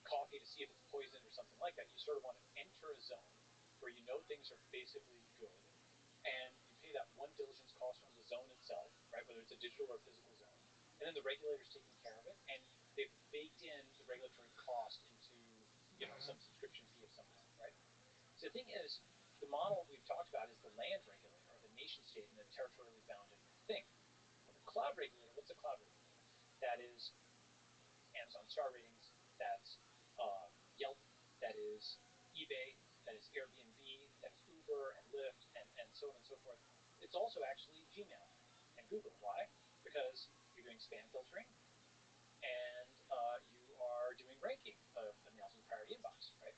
coffee to see if it's poison or something like that. You sort of want to enter a zone where you know things are basically good, and you pay that one diligence cost on the zone itself, right? Whether it's a digital or a physical zone, and then the regulator's taking care of it, and they've baked in the regulatory cost into some subscription fee of some kind, right? So the thing is, the model we've talked about is the land regulator, or the nation state in a territorially bounded thing. Well, the cloud regulator, what's a cloud regulator? That is Amazon star ratings, that's Yelp, that is eBay, that is Airbnb, that is Uber and Lyft, and so on and so forth. It's also actually Gmail and Google. Why? Because you're doing spam filtering, and you are doing ranking of emails in the priority inbox, right?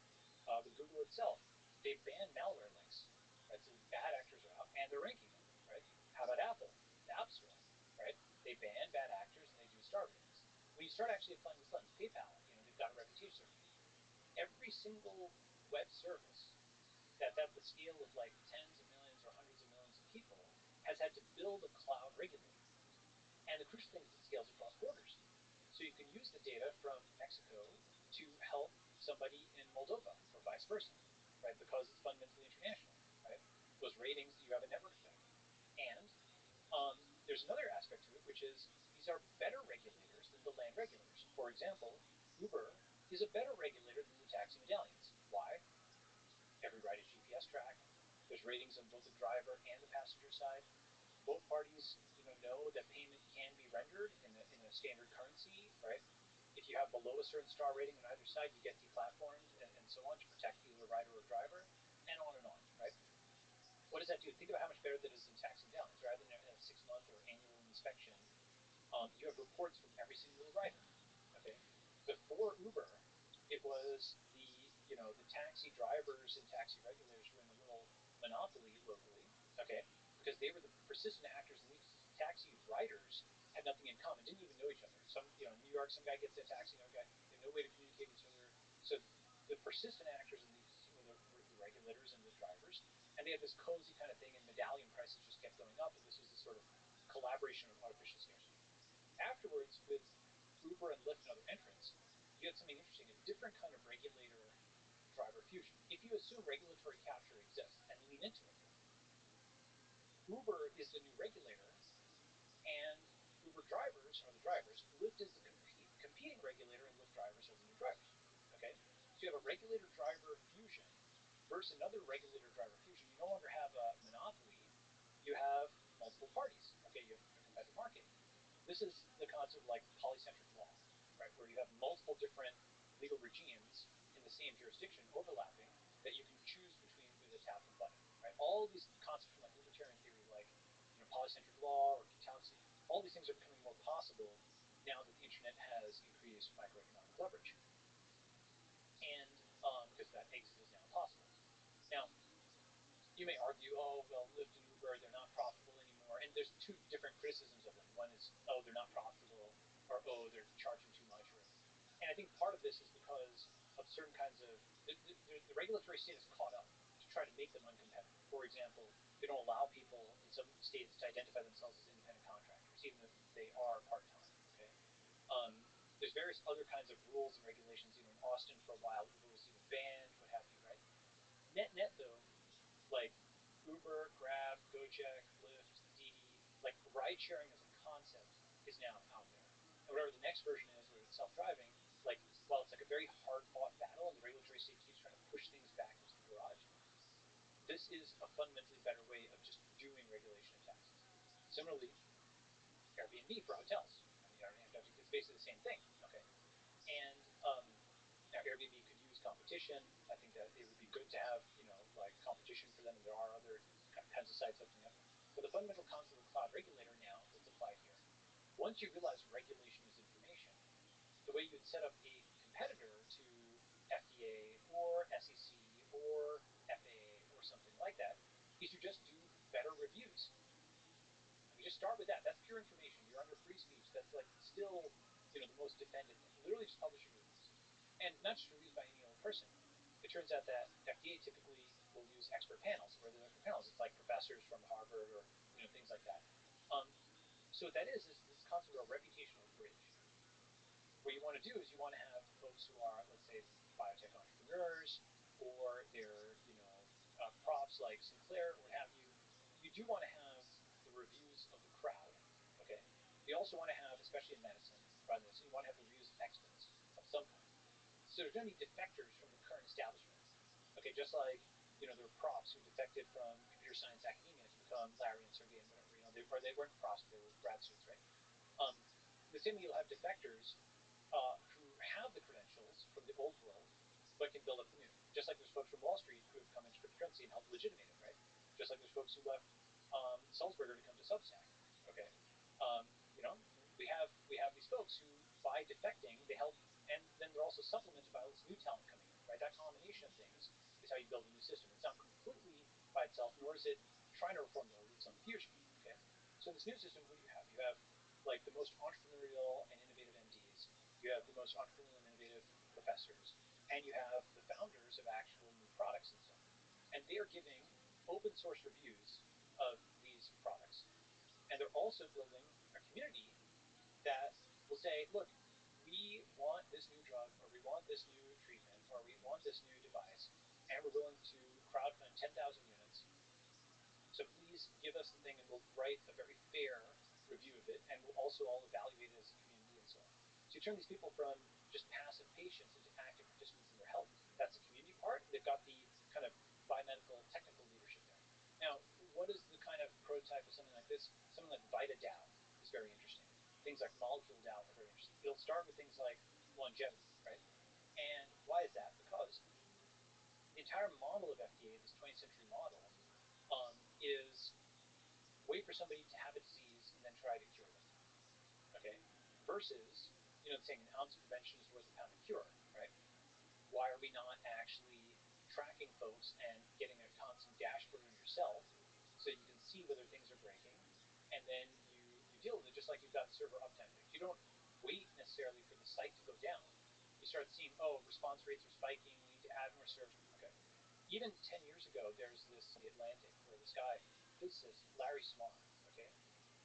With Google itself, they ban malware links, right? So bad actors are out, and they're ranking them, right? How about Apple, the App Store, right? They ban bad actors and they do star ratings. When you start actually applying this lens, PayPal, they've got a reputation certificate. Every single web service that's at the scale of like tens of millions or hundreds of millions of people has had to build a cloud regulator. And the crucial thing is it scales across borders. So you can use the data from Mexico to help somebody in Moldova or vice versa, right? Because it's fundamentally international, right? Those ratings, you have a network effect. And there's another aspect to it, which is these are better regulators than the land regulators. For example, Uber is a better regulator than the taxi medallions. Why? Every ride is GPS tracked. There's ratings on both the driver and the passenger side. Both parties, know that payment can be rendered in a standard currency, right? If you have below a certain star rating on either side, you get deplatformed and so on to protect either rider or driver, and on, right? What does that do? Think about how much better that is than taxi medallions. Rather than a 6 month or annual inspection, you have reports from every single rider. Okay, before Uber, it was the taxi drivers and taxi regulators who were in a little monopoly locally. Okay, because they were the persistent actors, and these taxi riders had nothing in common, didn't even know each other. Some, in New York, some guy gets a taxi, another guy, they have no way to communicate with each other. So the persistent actors in these were the regulators and the drivers, and they had this cozy kind of thing, and medallion prices just kept going up, and this was this sort of collaboration on artificial scarcity. Afterwards, with Uber and Lyft and other entrants, you had something interesting, a different kind of regulator driver fusion. If you assume regulatory capture exists and lean into it, Uber is the new regulator, and Uber drivers are the drivers. Lyft is the competing regulator, and Lyft drivers are the new drivers. Okay, so you have a regulator-driver fusion versus another regulator-driver fusion. You no longer have a monopoly; you have multiple parties. Okay, you have a competitive market. This is the concept of like polycentric law, right, where you have multiple different legal regimes in the same jurisdiction overlapping that you can choose between with a tap of a button, right? All these concepts from like libertarian theory, like polycentric law or Kautsky, all these things are becoming more possible now that the internet has increased microeconomic leverage, and because that exit is now impossible. Now, you may argue, oh, well, Lyft and Uber, they're not profitable anymore. And there's two different criticisms of them. One is, oh, they're not profitable, or oh, they're charging too much. And I think part of this is because of certain kinds of the regulatory state has caught up to try to make them uncompetitive. For example, they don't allow people in some states to identify themselves as independent contractors, even if they are part-time. Okay, there's various other kinds of rules and regulations. In Austin for a while, Uber was even banned, what have you, right? Net though, like Uber, Grab, Gojek, Lyft, Didi, like ride sharing as a concept is now out there. And whatever the next version is, whether it's self-driving, like while it's like a very hard-fought battle and the regulatory state keeps trying to push things back into the garage, this is a fundamentally better way of just doing regulation of taxis. Similarly, Airbnb for hotels. I mean, it's basically the same thing. Okay, and now Airbnb could use competition. I think that it would be good to have like competition for them, and there are other kinds of sites opening up. But the fundamental concept of a cloud regulator now that's applied here. Once you realize regulation is information, the way you'd set up a competitor to FDA or SEC or FAA or something like that is you just do better reviews. I mean, just start with that. That's pure information. You're under free speech. That's like still the most defended thing. Literally just publishing reviews. And not just reviews by any old person. It turns out that FDA typically will use expert panels. Where they're expert panels, it's like professors from Harvard or things like that. So what that is this concept of a reputational bridge. What you want to do is you want to have folks who are, let's say, biotech entrepreneurs, or they're props like Sinclair, what have you. You do want to have the reviews of the crowd. Okay. You also want to have, especially in medicine, you want to have the reviews of experts of some kind. So there's going to be defectors from the current establishment. Okay, just like there were props who defected from computer science academia to become Larry and Sergey and whatever. They weren't props, but they were grad students, right? The same way you'll have defectors who have the credentials from the old world, but can build up the new. Just like there's folks from Wall Street who have come into cryptocurrency and helped legitimate it, right? Just like there's folks who left Sulzberger to come to Substack. Okay, we have these folks who by defecting they help, and then they're also supplemented by all this new talent coming in, right? That combination of things is how you build a new system. It's not completely by itself, nor is it trying to reform the old. It's some fusion. Okay, so in this new system, who do you have? You have like the most entrepreneurial and innovative MDs. You have the most entrepreneurial and innovative professors, and you have the founders of actual new products and stuff. And they are giving open source reviews of these products. And they're also building a community that will say, look, we want this new drug, or we want this new treatment, or we want this new device, and we're willing to crowdfund 10,000 units. So please give us the thing, and we'll write a very fair review of it, and we'll also all evaluate it as a community and so on. So you turn these people from just passive patients into active participants in their health. That's the community part. They've got the kind of biomedical technical leadership there. Now, what is the kind of prototype of something like this? Something like VitaDAO is very interesting. Things like Molecule DAO are very interesting. It'll start with things like longevity, right? And why is that? Because the entire model of FDA, this 20th century model, is wait for somebody to have a disease and then try to cure them. Okay? Versus, saying an ounce of prevention is worth a pound of cure, right? Why are we not actually tracking folks and getting a constant dashboard on yourself so you can see whether things are breaking, and then you deal with it just like you've got server uptime things. You don't wait necessarily for the site to go down. You start seeing, oh, response rates are spiking, we need to add more servers. Okay. Even 10 years ago, there's this the Atlantic where this guy, physicist Larry Smarr, okay,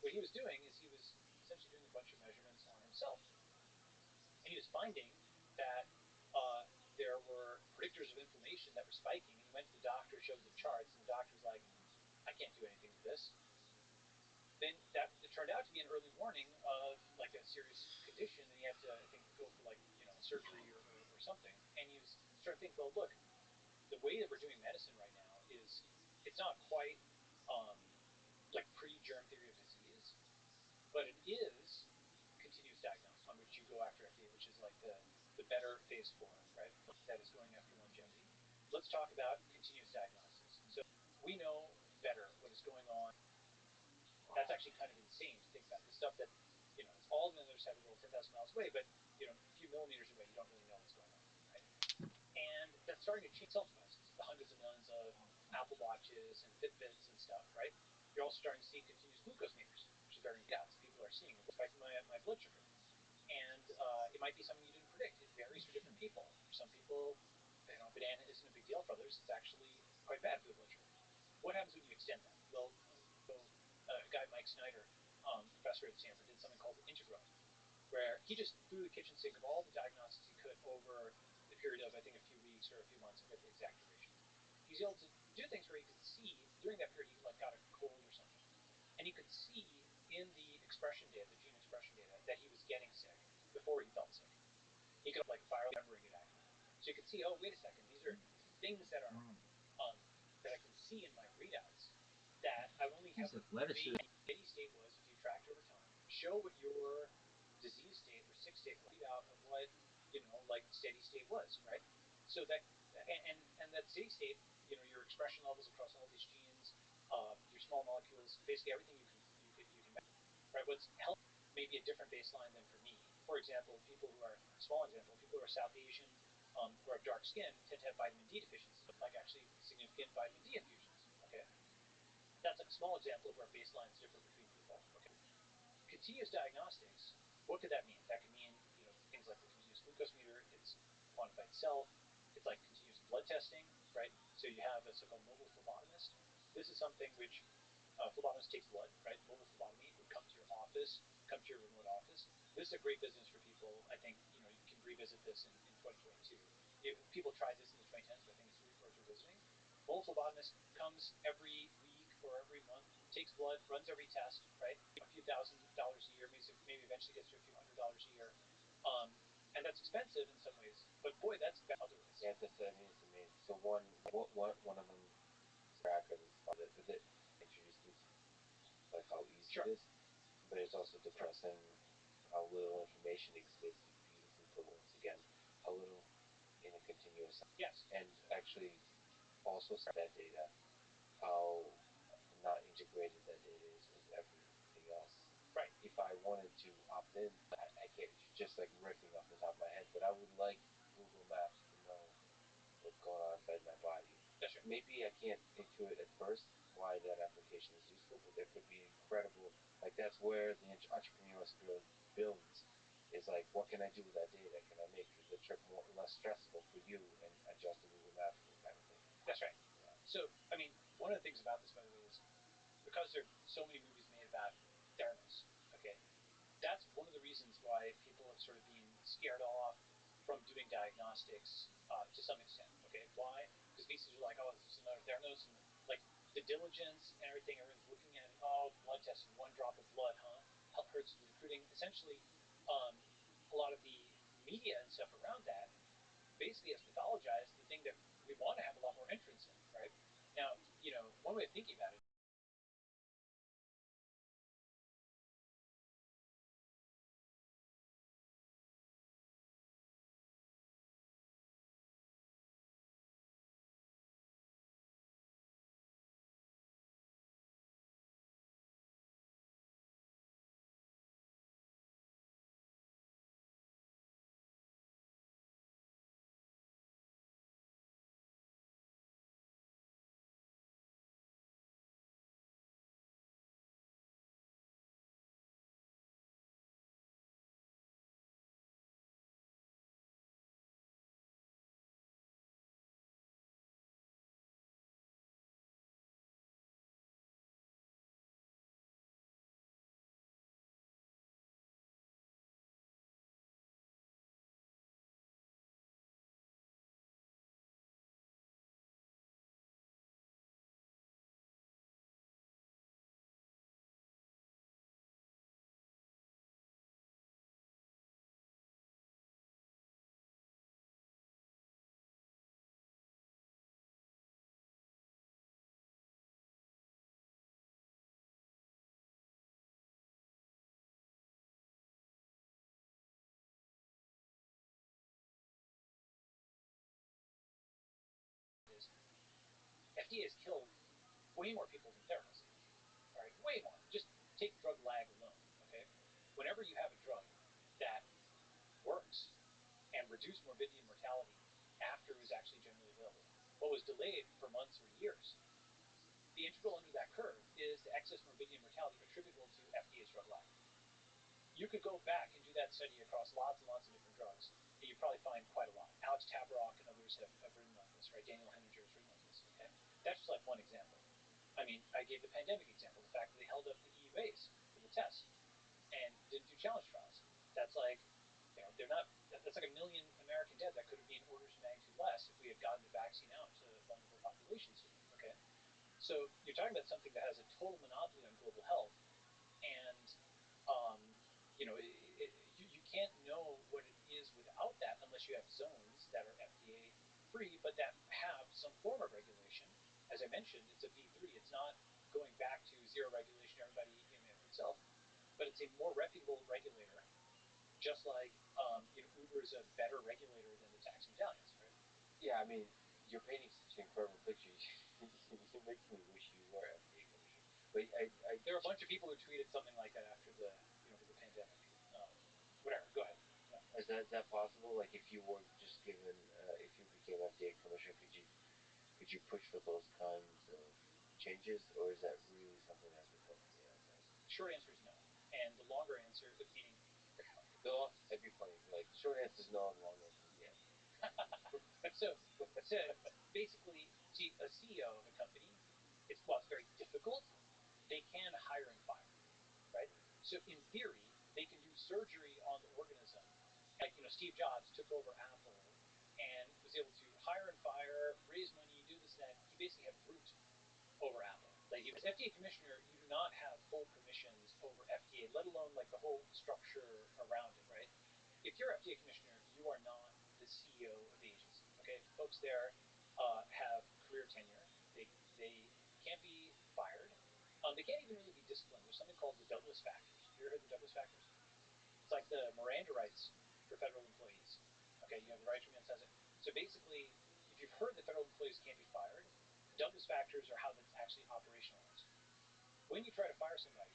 what he was doing is he was essentially doing a bunch of measurements on himself. he was finding that there were predictors of inflammation that were spiking, and he went to the doctor, showed the charts, and the doctor's like, I can't do anything with this. Then that it turned out to be an early warning of like a serious condition, and he had to, I think, go for like surgery or something. And he was starting to think, well, look, the way that we're doing medicine right now is it's not quite like pre-germ theory of disease, but it is continuous diagnosis on which you go after FDA, which is like the better phase 4, right? That is going after longevity. Let's talk about continuous diagnosis. So we know better what is going on. That's actually kind of insane to think about. The stuff that, it's all on the other side of the world, 10,000 miles away, but, a few millimeters away, you don't really know what's going on, right? And that's starting to change cell devices, the hundreds of millions of Apple Watches and Fitbits and stuff, right? You're also starting to see continuous glucose meters, which is very important. People are seeing it's spiking my blood sugar. And it might be something you didn't predict. It varies for different people. For some people, banana isn't a big deal. For others, it's actually quite bad for the blood sugar. What happens when you extend that? Well, a guy, Mike Snyder, professor at Stanford, did something called Integral, where he just threw the kitchen sink of all the diagnostics he could over the period of, I think, a few weeks or a few months. I forget the exact duration. He was able to do things where he could see during that period he got a cold or something, and he could see in the expression data, the gene expression data, that he was getting sick before he felt sick. He could virally remembering it accurately, so you could see, oh, wait a second, these are things that are that I can see in my readouts that I only have steady state was if you tracked over time, show what your disease state or sick state readout of what like steady state was, right? So that and that steady state, your expression levels across all these genes, your small molecules, basically everything you can measure, right? What's healthy may be a different baseline than for me. For example, people who are people who are South Asian or have dark skin tend to have vitamin D deficiency, like actually significant vitamin D infusions. Okay, that's a small example of where baselines differ between people. Okay, continuous diagnostics. What could that mean? That could mean things like the continuous glucose meter. It's quantified itself. It's like continuous blood testing, right? So you have a so-called mobile phlebotomist. This is something which phlebotomist takes blood, right? Mobile phlebotomy would come to your office, come to your remote office. This is a great business for people. I think you can revisit this in 2022. People tried this in the 2010s, but I think it's worth revisiting. Mobile phlebotomist comes every week or every month, takes blood, runs every test, right? A few $1,000s a year, maybe eventually gets to a few $100s a year. And that's expensive in some ways, but boy, that's bad other ways. Yeah, that's, I mean, it's amazing. So one of them is cracker that's part of it introduced me to like how easy it is, but it's also depressing how little information exists. You beautifully put once again how little in a continuous. Yes. And actually also that data, how not integrated that data is with everything else. Right. If I wanted to opt in, I can't, just like riffing off the top of my head, but I would like Google Maps to know what's going on inside my body. That's right. Maybe I can't intuit at first why that application is useful, but there could be incredible, like that's where the entrepreneurial spirit builds. Is like, what can I do with that data? Can I make the trip less stressful for you and adjust the Google Maps kind of thing? That's right. Yeah. So, I mean, one of the things about this, by the way, is because there are so many movies made about Theranos, okay, that's one of the reasons why people have sort of been scared off from doing diagnostics to some extent, okay? Why? Because VCs are like, oh, this is another Theranos, and like the diligence and everything, everyone's looking at it, oh, blood testing, one drop of blood, huh? Hurts the recruiting. Essentially, a lot of the media and stuff around that basically has pathologized the thing that we want to have a lot more entrance in, right? Now, one way of thinking about it FDA has killed way more people than therapists. All right, way more. Just take drug lag alone. Okay, whenever you have a drug that works and reduced morbidity and mortality after it was actually generally available, but was delayed for months or years, the integral under that curve is the excess morbidity and mortality attributable to FDA's drug lag. You could go back and do that study across lots and lots of different drugs, and you'd probably find quite a lot. Alex Tabarrok and others have written on this, right? Daniel Henninger has written on this, okay? That's just like one example. I mean, I gave the pandemic example, the fact that they held up the EUAs for the test and didn't do challenge trials. That's like, that's like 1 million American dead that could have been orders of magnitude less if we had gotten the vaccine out to vulnerable populations sooner, okay? So you're talking about something that has a total monopoly on global health, and you can't know what it is without that unless you have zones that are FDA free, but that have some form of regulation. As I mentioned, it's a V3. It's not going back to zero regulation, everybody for itself, but it's a more reputable regulator, just like Uber is a better regulator than the taxi medallions, right? Yeah, I mean, you're painting such an incredible picture. It makes me wish you were FDA commissioner. But there are a bunch of people who tweeted something like that after the pandemic. Whatever, go ahead. No. Is that possible? Like, if you were just given, if you became FDA commissioner, could you push for those kinds of changes, or is that really something that has to come from the outside? The short answer is no, and the longer answer, meaning, that'd be funny. Like, short answer is no, and long answer is yes. So basically, see, a CEO of a company, it's very difficult. They can hire and fire, right? So in theory, they can do surgery on the organism. Like, Steve Jobs took over Apple and was able to hire and fire, raise money, do this and that. He basically had root over Apple. Like, as FDA commissioner, you do not have full permissions over FDA, let alone like the whole structure around it, right? If you're FDA commissioner, you are not the CEO of the agency. Okay, folks there have career tenure. They can't be fired. They can't even really be disciplined. There's something called the Douglas factors. Have you ever heard the Douglas factors? It's like the Miranda rights for federal employees. Okay, you have the right to remain silent. So basically, if you've heard that federal employees can't be fired, Douglas factors are how that's actually operationalized. When you try to fire somebody,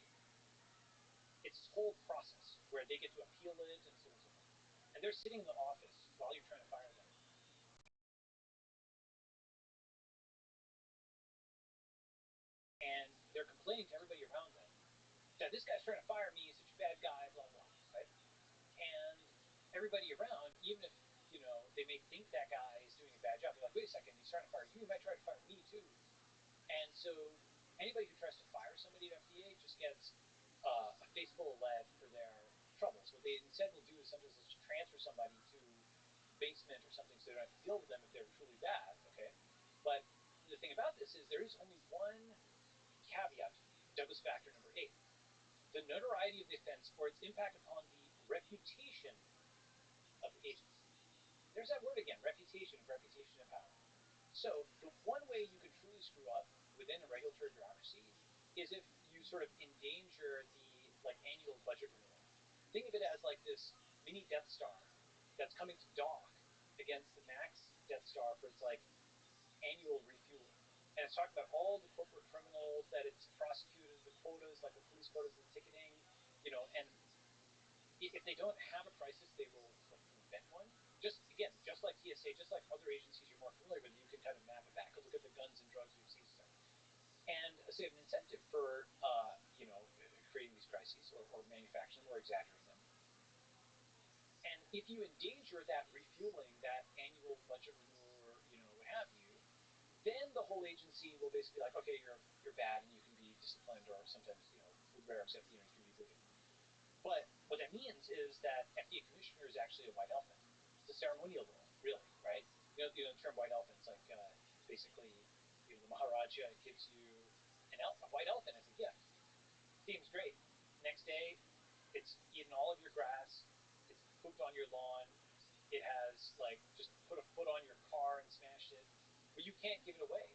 it's this whole process where they get to appeal it and so on and so forth. And they're sitting in the office while you're trying to fire them. And they're complaining to everybody around them that this guy's trying to fire me, he's such a bad guy, blah, blah, right? And everybody around, even if, they may think that guy is doing a bad job, they're like, wait a second, he's trying to fire you, he might try to fire me too. And so anybody who tries to fire somebody at FDA just gets a face full of lead for their troubles. What they instead will do is sometimes just transfer somebody to the basement or something so they don't have to deal with them if they're truly bad, okay? But the thing about this is there is only one caveat, Douglas factor number 8. The notoriety of the offense or its impact upon the reputation of the agency. There's that word again, reputation and power. So the one way you could truly screw up within a regulatory bureaucracy is if you sort of endanger the annual budget renewal. Think of it as like this mini Death Star that's coming to dock against the max Death Star for its annual refueling. And it's talking about all the corporate criminals that it's prosecuted, the quotas, like the police quotas and ticketing, and if they don't have a crisis, they will invent one. Just like TSA, just like other agencies you're more familiar with, you can kind of map it back and look at the guns and drugs we've seen stuff. And so you have an incentive for creating these crises or manufacturing them or exaggerating them. And if you endanger that refueling, that annual budget renewal, or what have you, then the whole agency will basically be like, okay, you're bad and you can be disciplined, or sometimes with rare exception, you can be booted. But what that means is that FDA commissioner is actually a white elephant. It's a ceremonial role, really, right? The term white elephant is like basically the Maharaja gives you a white elephant as a gift. Seems great. Next day, it's eaten all of your grass. It's pooped on your lawn. It has just put a foot on your car and smashed it. But you can't give it away.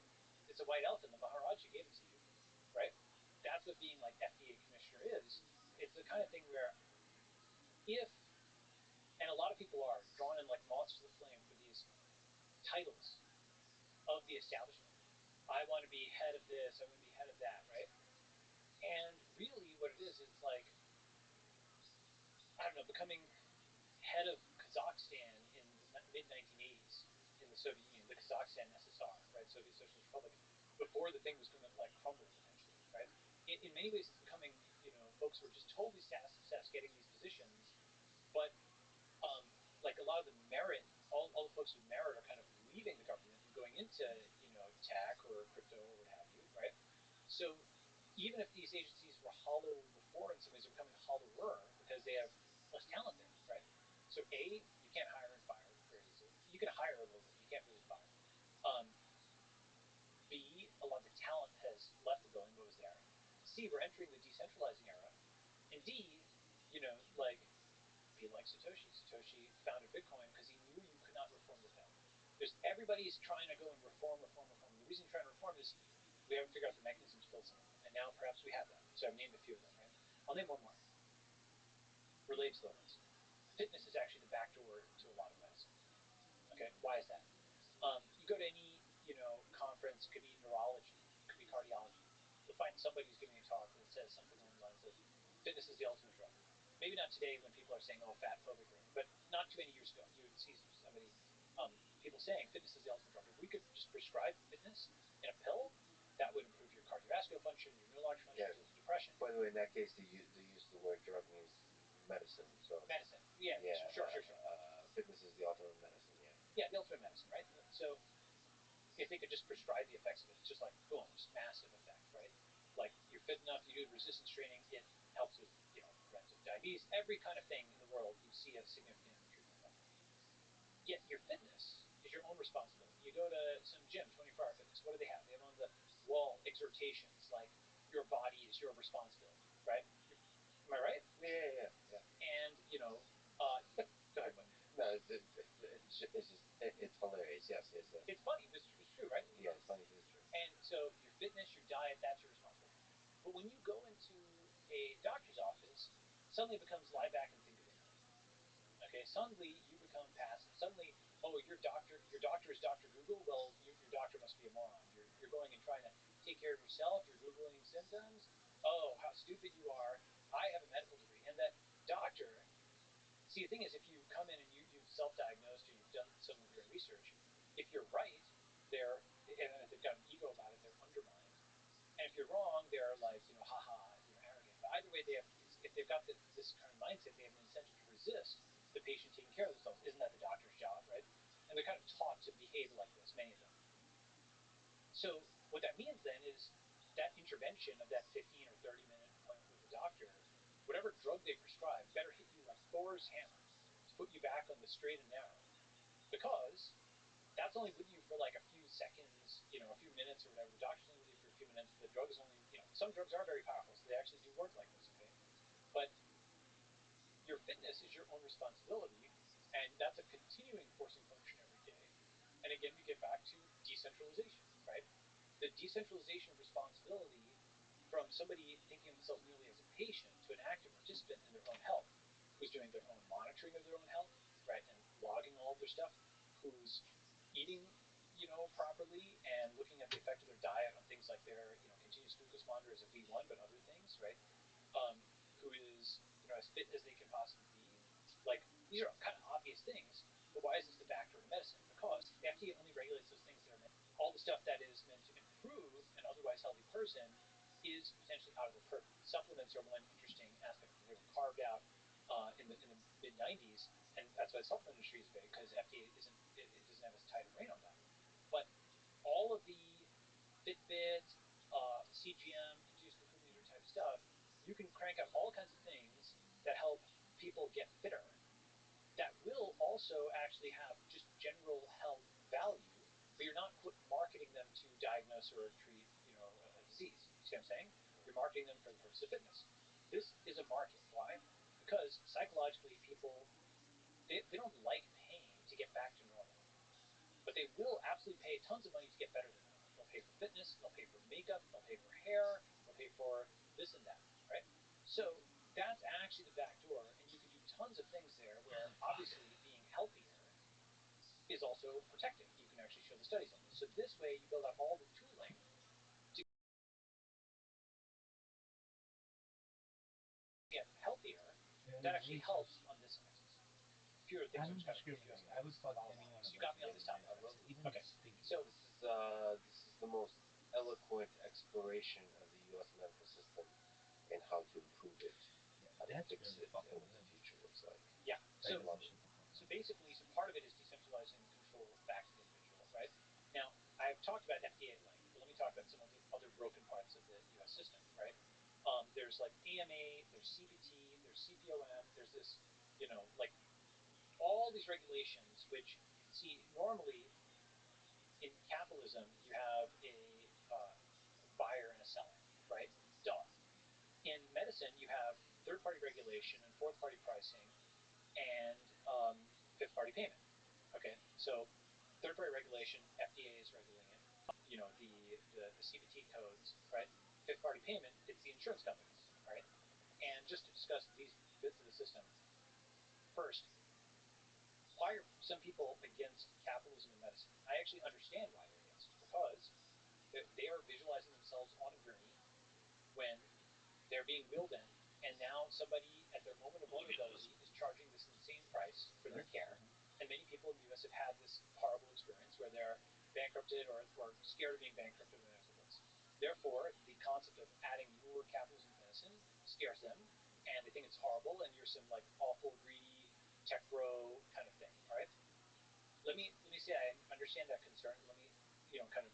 It's a white elephant. The Maharaja gave it to you, right? That's what being FDA commissioner is. It's the kind of thing where and a lot of people are drawn in like moths to the flame for these titles of the establishment. I want to be head of this, I want to be head of that, right? And really, what it is like, I don't know, becoming head of Kazakhstan in the mid 1980s in the Soviet Union, the Kazakhstan SSR, right, Soviet Socialist Republic, before the thing was going to like crumble potentially, right? In many ways, it's becoming, folks who are just totally obsessed getting these positions, but like a lot of the merit, all the folks with merit are kind of leaving the government and going into, tech or crypto or what have you, right? So even if these agencies were hollow before, in some ways they're becoming hollower because they have less talent there, right? So A, you can't hire and fire very easily. You can hire a little bit, you can't really fire. B, a lot of the talent has left the building, what was there. C, we're entering the decentralizing era. And D, like, be like Satoshi. Satoshi founded Bitcoin because he knew you could not reform the Fed. Everybody's trying to go and reform. And the reason you're trying to reform is we haven't figured out the mechanism to build some of them. And now perhaps we have that. So I've named a few of them, right? I'll name one more. Related to those. Fitness is actually the back door to a lot of medicine. Okay, why is that? You go to any, conference, could be neurology, could be cardiology. You'll find somebody who's giving a talk that says something along the lines of, fitness is the ultimate drug. Maybe not today when people are saying, oh, fat phobic or anything, but not too many years ago, you would see somebody, people saying fitness is the ultimate drug. If we could just prescribe fitness in a pill, that would improve your cardiovascular function, your neurological function, yeah. Depression. By the way, in that case, the use of the word drug means medicine. So medicine, yeah, sure. Fitness is the ultimate medicine, yeah. Yeah, the ultimate medicine, right? So if they could just prescribe the effects of it, it's just like boom, just massive effect, right? Like you're fit enough, you do resistance training, it helps with, preventive diabetes, every kind of thing in the world, you see a significant treatment effect. Yet your fitness is your own responsibility. You go to some gym, 24-hour fitness. What do they have? They have on the wall exhortations like your body is your responsibility, right? Am I right? Yeah. And go ahead, buddy. No, it's hilarious. Yes. It's funny, but it's true, right? Yeah, it's funny, but it's true. And so your fitness, your diet, that's your responsibility. But when you go into a doctor's office, suddenly it becomes lie back and think of it. Okay, suddenly you become passive. Suddenly, oh, your doctor is Dr. Google. Well, your doctor must be a moron. You're going and trying to take care of yourself. You're Googling symptoms. Oh, how stupid you are. I have a medical degree. And that doctor, see, the thing is, if you come in and you've self-diagnosed or you've done some of your own research, if you're right, and if they've got an ego about it, they're undermined. And if you're wrong, they're like, haha, arrogant. But either way, if they've got this kind of mindset, they have an incentive to resist the patient taking care of themselves. Isn't that the doctor's job, right? And they're kind of taught to behave like this, many of them. So what that means then is that intervention of that 15 or 30-minute appointment with the doctor, whatever drug they prescribe, better hit you like Thor's hammer to put you back on the straight and narrow. Because that's only with you for like a few seconds, a few minutes or whatever. The doctor's only with you for a few minutes. The drug is only, some drugs are very powerful, so they actually do work like this, okay? But your fitness is your own responsibility, and that's a continuing forcing function every day. And again, we get back to decentralization, right? The decentralization of responsibility from somebody thinking of themselves merely as a patient to an active participant in their own health, who's doing their own monitoring of their own health, right, and logging all of their stuff, who's eating, properly and looking at the effect of their diet on things like their, continuous glucose monitor as a V1, but other things, right? Who is, as fit as they can possibly be. Like, these are kind of obvious things, but why is this the back door to medicine? Because the FDA only regulates those things that are meant, all the stuff that is meant to improve an otherwise healthy person is potentially out of their purview. Supplements are one interesting aspect. They were carved out in the mid 90s, and that's why the supplement industry is big, because FDA it doesn't have as tight a rein on that. But all of the Fitbit, CGM, continuous glucose meter type stuff, you can crank out all kinds of things that help people get fitter that will also actually have just general health value, but you're not marketing them to diagnose or treat, a disease. You see what I'm saying? You're marketing them for the purpose of fitness. This is a market. Why? Because psychologically, people, they don't like paying to get back to normal, but they will absolutely pay tons of money to get better than normal. They'll pay for fitness, they'll pay for makeup, they'll pay for hair, they'll pay for this and that, right? So that's actually the back door, and you can do tons of things there where obviously being healthier is also protective. You can actually show the studies on this. So this way you build up all the tooling that actually helps on this axis. Fewer things I are don't kind of discriminate. I would fuck anyone. so you got me on this topic. Even Okay. stinky. So This is the most eloquent exploration of the U.S. medical system and how to improve it, how to That's fix really it, fucking and what good. the future looks like. yeah. I So love it. so basically, so part of it is decentralizing control back to the individual, right? Now, I've talked about FDA at length, but let me talk about some of the other broken parts of the U.S. system, right? There's like AMA, there's CPT, there's CPOM, there's this, like all these regulations, which, see, normally in capitalism, you have a buyer and a seller, right? Duh. In medicine, you have third party regulation and fourth party pricing and fifth party payment. Okay, so third party regulation, FDA is regulating it. The CPT codes, right? Fifth party payment, it's the insurance companies, right? And just to discuss these bits of the system, first, why are some people against capitalism in medicine? I actually understand why they're against it because they are visualizing themselves on a gurney when they're being wheeled in, and now somebody at their moment of vulnerability is charging this insane price for their care. And many people in the U.S. have had this horrible experience where they're bankrupted or scared of being bankrupted or whatever it is. Therefore, the concept of adding more capitalism to medicine scares them, and they think it's horrible, and you're some like awful, greedy tech bro kind of thing. All right. Let me say I understand that concern. Let me kind of